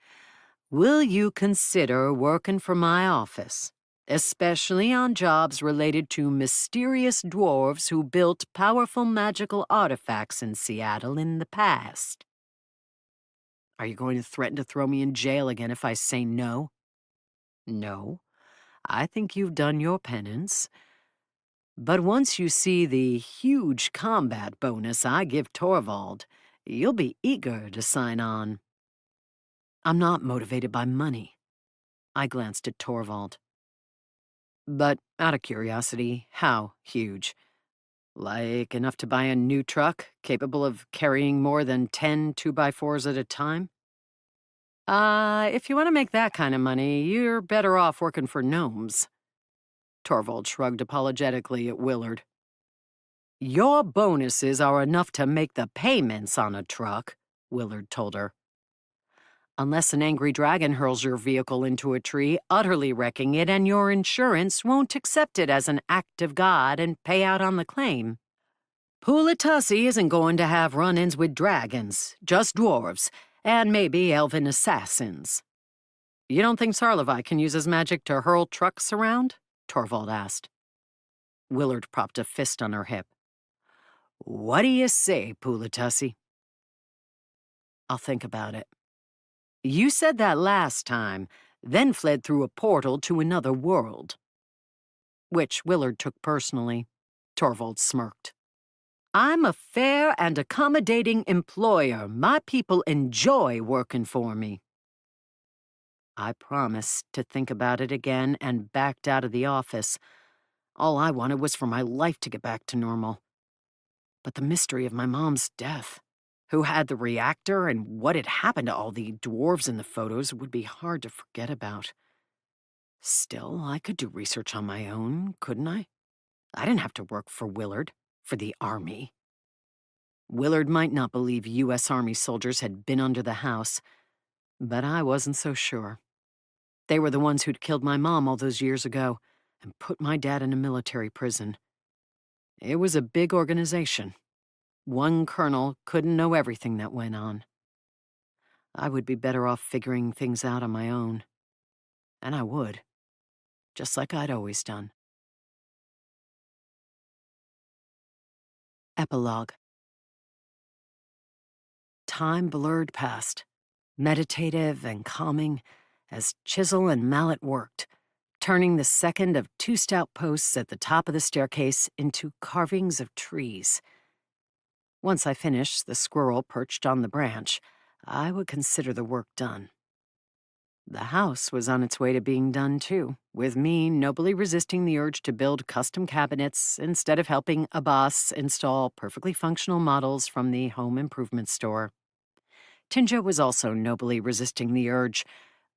Will you consider working for my office, especially on jobs related to mysterious dwarves who built powerful magical artifacts in Seattle in the past? Are you going to threaten to throw me in jail again if I say no? No. I think you've done your penance. But once you see the huge combat bonus I give Torvald, you'll be eager to sign on. I'm not motivated by money. I glanced at Torvald. But out of curiosity, how huge? Like enough to buy a new truck, capable of carrying more than 10 2x4s at a time? If you want to make that kind of money, you're better off working for gnomes. Torvald shrugged apologetically at Willard. Your bonuses are enough to make the payments on a truck, Willard told her. Unless an angry dragon hurls your vehicle into a tree, utterly wrecking it, and your insurance won't accept it as an act of God and pay out on the claim. Pulatussi isn't going to have run-ins with dragons, just dwarves, and maybe elven assassins. You don't think Sarlevi can use his magic to hurl trucks around? Torvald asked. Willard propped a fist on her hip. What do you say, Pulatussi? I'll think about it. You said that last time, then fled through a portal to another world. Which Willard took personally. Torvald smirked. I'm a fair and accommodating employer. My people enjoy working for me. I promised to think about it again and backed out of the office. All I wanted was for my life to get back to normal. But the mystery of my mom's death, who had the reactor, and what had happened to all the dwarves in the photos would be hard to forget about. Still, I could do research on my own, couldn't I? I didn't have to work for Willard, for the Army. Willard might not believe U.S. Army soldiers had been under the house, but I wasn't so sure. They were the ones who'd killed my mom all those years ago and put my dad in a military prison. It was a big organization. One colonel couldn't know everything that went on. I would be better off figuring things out on my own. And I would, just like I'd always done. Epilogue. Time blurred past, meditative and calming, as chisel and mallet worked, turning the second of two stout posts at the top of the staircase into carvings of trees. Once I finished the squirrel perched on the branch, I would consider the work done. The house was on its way to being done too, with me nobly resisting the urge to build custom cabinets instead of helping Abbas install perfectly functional models from the home improvement store. Tinja was also nobly resisting the urge.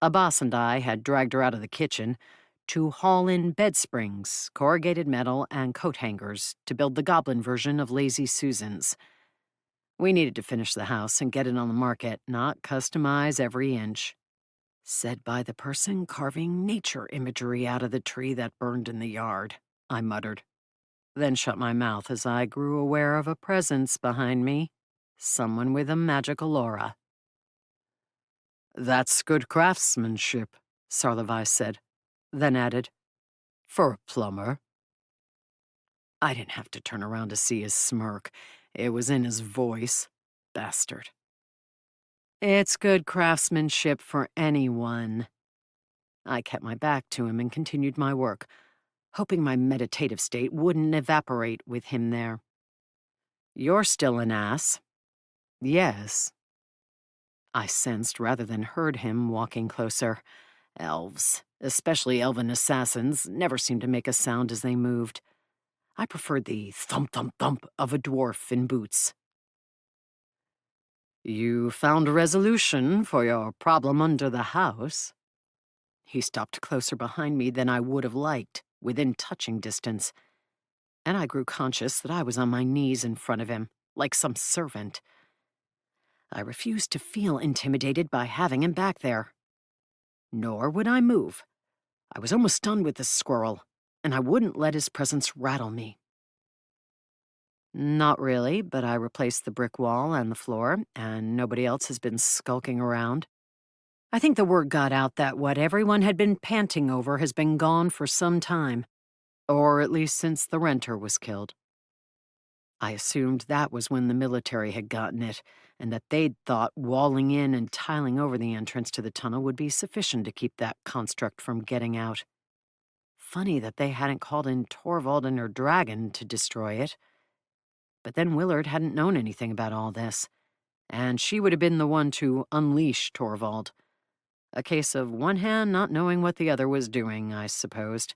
Abbas and I had dragged her out of the kitchen, to haul in bed springs, corrugated metal, and coat hangers to build the goblin version of Lazy Susan's. We needed to finish the house and get it on the market, not customize every inch. Said by the person carving nature imagery out of the tree that burned in the yard, I muttered, then shut my mouth as I grew aware of a presence behind me, someone with a magical aura. That's good craftsmanship, Sarlevi said, then added, for a plumber. I didn't have to turn around to see his smirk. It was in his voice. Bastard. It's good craftsmanship for anyone. I kept my back to him and continued my work, hoping my meditative state wouldn't evaporate with him there. You're still an ass. Yes. I sensed rather than heard him walking closer. Elves, especially elven assassins, never seemed to make a sound as they moved. I preferred the thump-thump-thump of a dwarf in boots. You found a resolution for your problem under the house? He stopped closer behind me than I would have liked, within touching distance, and I grew conscious that I was on my knees in front of him, like some servant. I refused to feel intimidated by having him back there. Nor would I move. I was almost done with the squirrel, and I wouldn't let his presence rattle me. Not really, but I replaced the brick wall and the floor, and nobody else has been skulking around. I think the word got out that what everyone had been panting over has been gone for some time, or at least since the renter was killed. I assumed that was when the military had gotten it, and that they'd thought walling in and tiling over the entrance to the tunnel would be sufficient to keep that construct from getting out. Funny that they hadn't called in Torvald and her dragon to destroy it. But then Willard hadn't known anything about all this, and she would have been the one to unleash Torvald. A case of one hand not knowing what the other was doing, I supposed,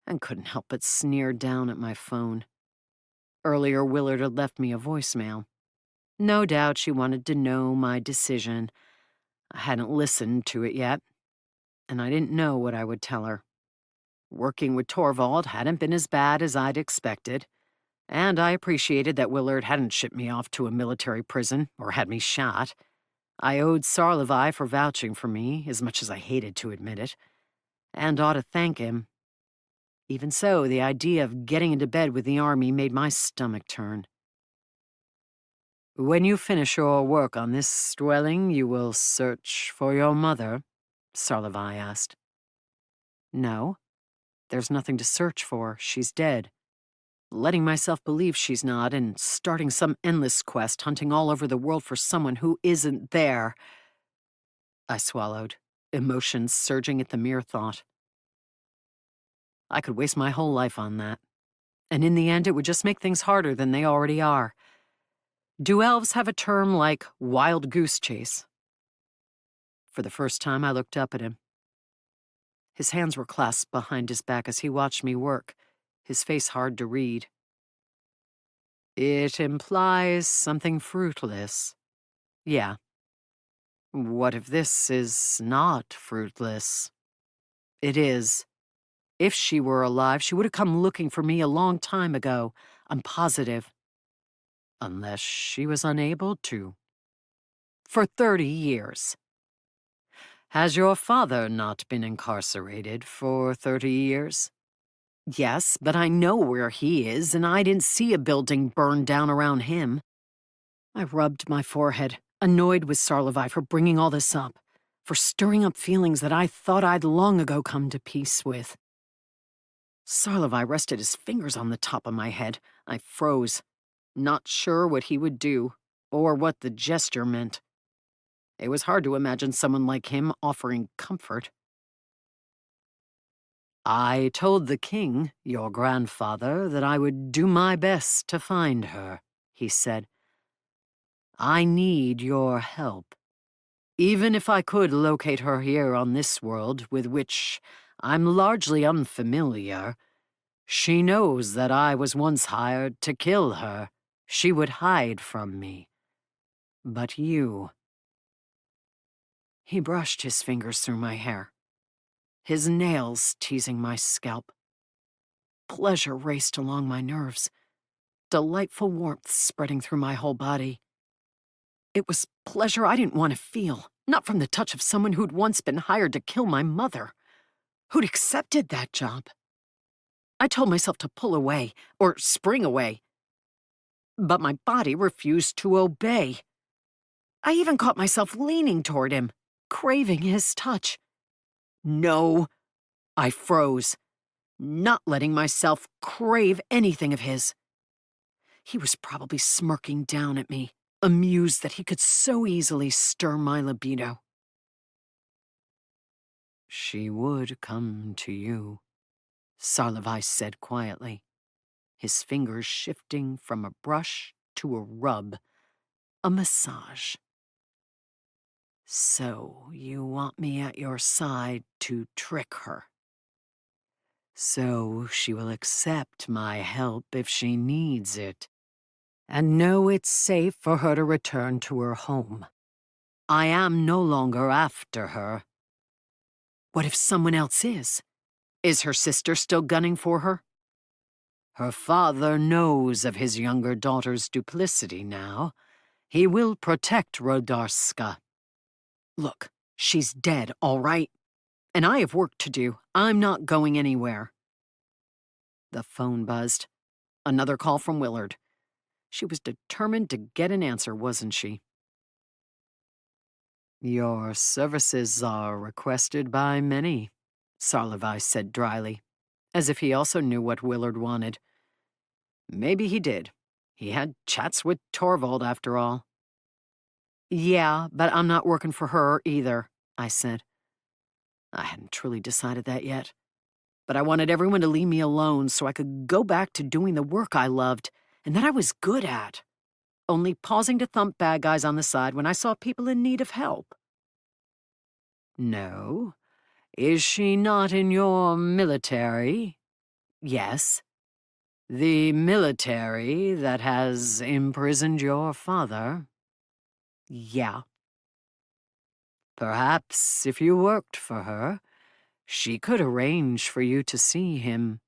and couldn't help but sneer down at my phone. Earlier, Willard had left me a voicemail. No doubt she wanted to know my decision. I hadn't listened to it yet, and I didn't know what I would tell her. Working with Torvald hadn't been as bad as I'd expected, and I appreciated that Willard hadn't shipped me off to a military prison or had me shot. I owed Sarlevi for vouching for me, as much as I hated to admit it, and ought to thank him. Even so, the idea of getting into bed with the army made my stomach turn. When you finish your work on this dwelling, you will search for your mother? Sarlevi asked. No, there's nothing to search for. She's dead. Letting myself believe she's not and starting some endless quest hunting all over the world for someone who isn't there. I swallowed, emotions surging at the mere thought. I could waste my whole life on that, and in the end it would just make things harder than they already are. Do elves have a term like wild goose chase? For the first time I looked up at him. His hands were clasped behind his back as he watched me work, his face hard to read. It implies something fruitless. Yeah. What if this is not fruitless? It is. If she were alive, she would have come looking for me a long time ago. I'm positive. Unless she was unable to. For 30 years. Has your father not been incarcerated for 30 years? Yes, but I know where he is, and I didn't see a building burned down around him. I rubbed my forehead, annoyed with Sarlevi for bringing all this up, for stirring up feelings that I thought I'd long ago come to peace with. Sarlevi rested his fingers on the top of my head. I froze, not sure what he would do, or what the gesture meant. It was hard to imagine someone like him offering comfort. I told the king, your grandfather, that I would do my best to find her, he said. I need your help. Even if I could locate her here on this world, with which I'm largely unfamiliar, she knows that I was once hired to kill her. She would hide from me. But you... He brushed his fingers through my hair. his nails teasing my scalp. Pleasure raced along my nerves, delightful warmth spreading through my whole body. It was pleasure I didn't want to feel, not from the touch of someone who'd once been hired to kill my mother, who'd accepted that job. I told myself to pull away, or spring away, but my body refused to obey. I even caught myself leaning toward him, craving his touch. No, I froze, not letting myself crave anything of his. He was probably smirking down at me, amused that he could so easily stir my libido. She would come to you, Sarlevi said quietly, his fingers shifting from a brush to a rub, a massage. So you want me at your side to trick her. So she will accept my help if she needs it, and know it's safe for her to return to her home. I am no longer after her. What if someone else is? Is her sister still gunning for her? Her father knows of his younger daughter's duplicity now. He will protect Rodarska. Look, she's dead, all right? And I have work to do. I'm not going anywhere. The phone buzzed. Another call from Willard. She was determined to get an answer, wasn't she? Your services are requested by many, Sarlevi said dryly, as if he also knew what Willard wanted. Maybe he did. He had chats with Torvald, after all. Yeah, but I'm not working for her either, I said. I hadn't truly decided that yet, but I wanted everyone to leave me alone so I could go back to doing the work I loved and that I was good at, only pausing to thump bad guys on the side when I saw people in need of help. No. Is she not in your military? Yes. The military that has imprisoned your father? Yeah. Perhaps if you worked for her, she could arrange for you to see him.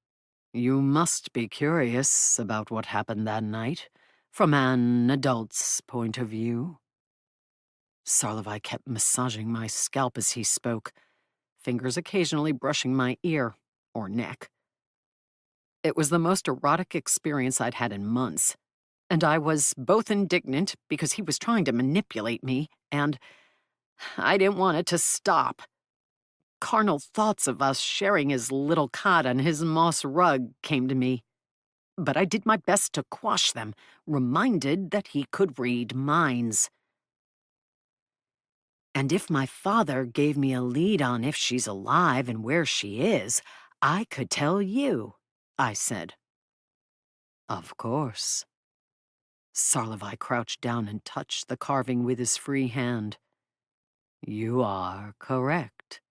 You must be curious about what happened that night, from an adult's point of view. Sarlevi kept massaging my scalp as he spoke, fingers occasionally brushing my ear or neck. It was the most erotic experience I'd had in months, and I was both indignant because he was trying to manipulate me, and I didn't want it to stop. Carnal thoughts of us sharing his little cot on his moss rug came to me, but I did my best to quash them, reminded that he could read minds. And if my father gave me a lead on if she's alive and where she is, I could tell you, I said. Of course. Sarlevi crouched down and touched the carving with his free hand. You are correct.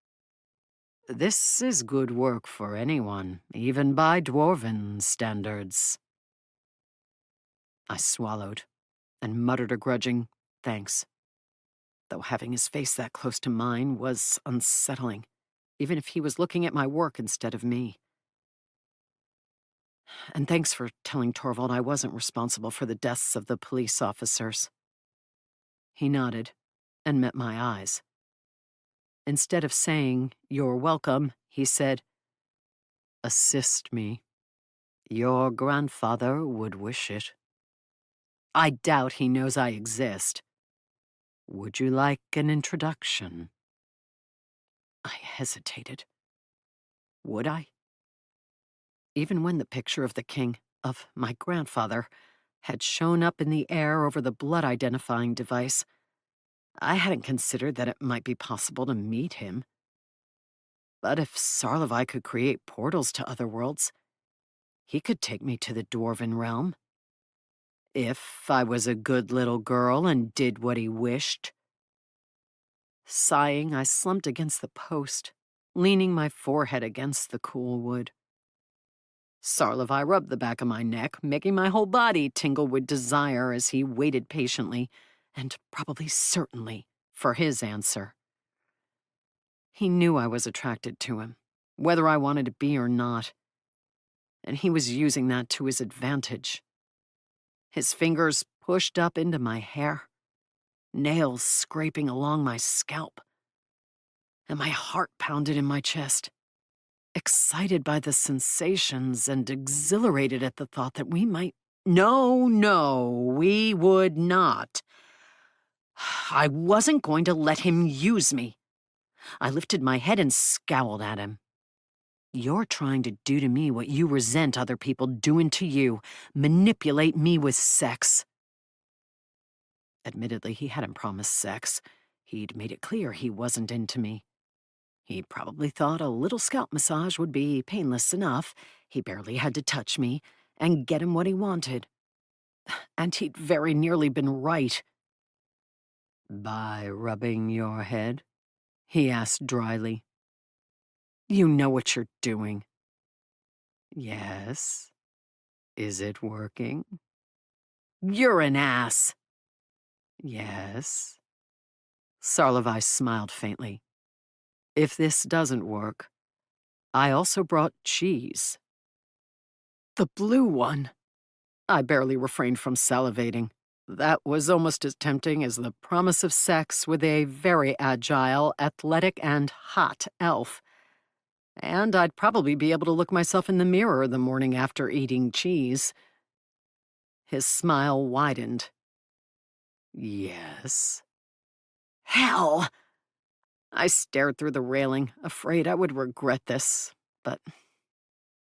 This is good work for anyone, even by dwarven standards. I swallowed and muttered a grudging thanks, though having his face that close to mine was unsettling, even if he was looking at my work instead of me. And thanks for telling Torvald I wasn't responsible for the deaths of the police officers. He nodded and met my eyes. Instead of saying, "You're welcome," he said, "Assist me. Your grandfather would wish it. I doubt he knows I exist. Would you like an introduction?" I hesitated. Would I? Even when the picture of the king, of my grandfather, had shown up in the air over the blood-identifying device, I hadn't considered that it might be possible to meet him. But if Sarlevi could create portals to other worlds, he could take me to the Dwarven realm. If I was a good little girl and did what he wished. Sighing, I slumped against the post, leaning my forehead against the cool wood. Sarlevi rubbed the back of my neck, making my whole body tingle with desire as he waited patiently, and probably certainly, for his answer. He knew I was attracted to him, whether I wanted to be or not, and he was using that to his advantage. His fingers pushed up into my hair, nails scraping along my scalp, and my heart pounded in my chest, excited by the sensations and exhilarated at the thought that we might— No, we would not. I wasn't going to let him use me. I lifted my head and scowled at him. You're trying to do to me what you resent other people doing to you, manipulate me with sex. Admittedly, he hadn't promised sex. He'd made it clear he wasn't into me. He probably thought a little scalp massage would be painless enough. He barely had to touch me and get him what he wanted. And he'd very nearly been right. By rubbing your head? He asked dryly. You know what you're doing. Yes. Is it working? You're an ass. Yes. Sarlevai smiled faintly. If this doesn't work, I also brought cheese. The blue one. I barely refrained from salivating. That was almost as tempting as the promise of sex with a very agile, athletic, and hot elf. And I'd probably be able to look myself in the mirror the morning after eating cheese. His smile widened. Yes. Hell! I stared through the railing, afraid I would regret this, but—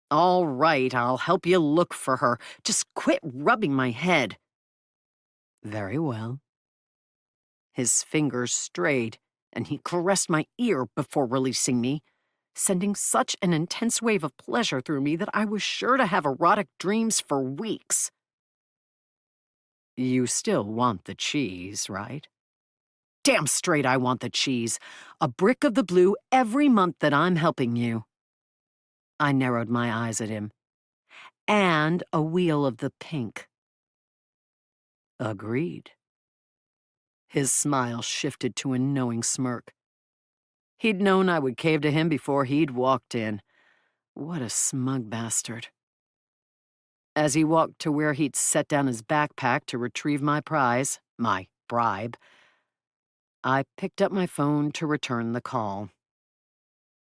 All right, I'll help you look for her. Just quit rubbing my head. Very well. His fingers strayed, and he caressed my ear before releasing me, sending such an intense wave of pleasure through me that I was sure to have erotic dreams for weeks. You still want the cheese, right? Damn straight I want the cheese. A brick of the blue every month that I'm helping you. I narrowed my eyes at him. And a wheel of the pink. Agreed. His smile shifted to a knowing smirk. He'd known I would cave to him before he'd walked in. What a smug bastard. As he walked to where he'd set down his backpack to retrieve my prize, my bribe, I picked up my phone to return the call.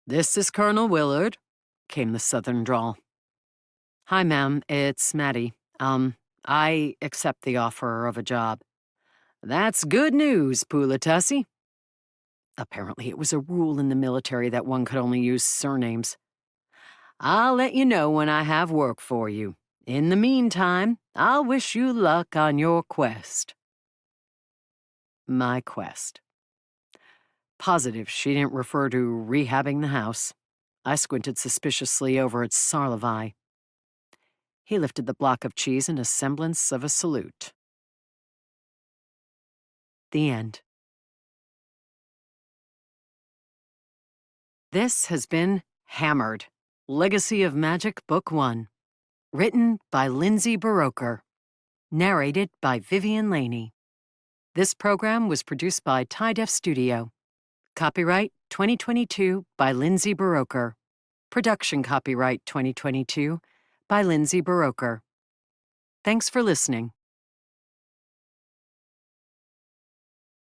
This is Colonel Willard, came the southern drawl. Hi, ma'am, it's Maddie. I accept the offer of a job. That's good news, Pulatassi. Apparently it was a rule in the military that one could only use surnames. I'll let you know when I have work for you. In the meantime, I'll wish you luck on your quest. My quest. Positive she didn't refer to rehabbing the house. I squinted suspiciously over at Sarlevai. He lifted the block of cheese in a semblance of a salute. The end. This has been Hammered, Legacy of Magic Book 1. Written by Lindsay Baroker. Narrated by Vivian Laney. This program was produced by Tie Def Studio. Copyright 2022 by Lindsay Baroker. Production copyright 2022 by Lindsay Baroker. Thanks for listening.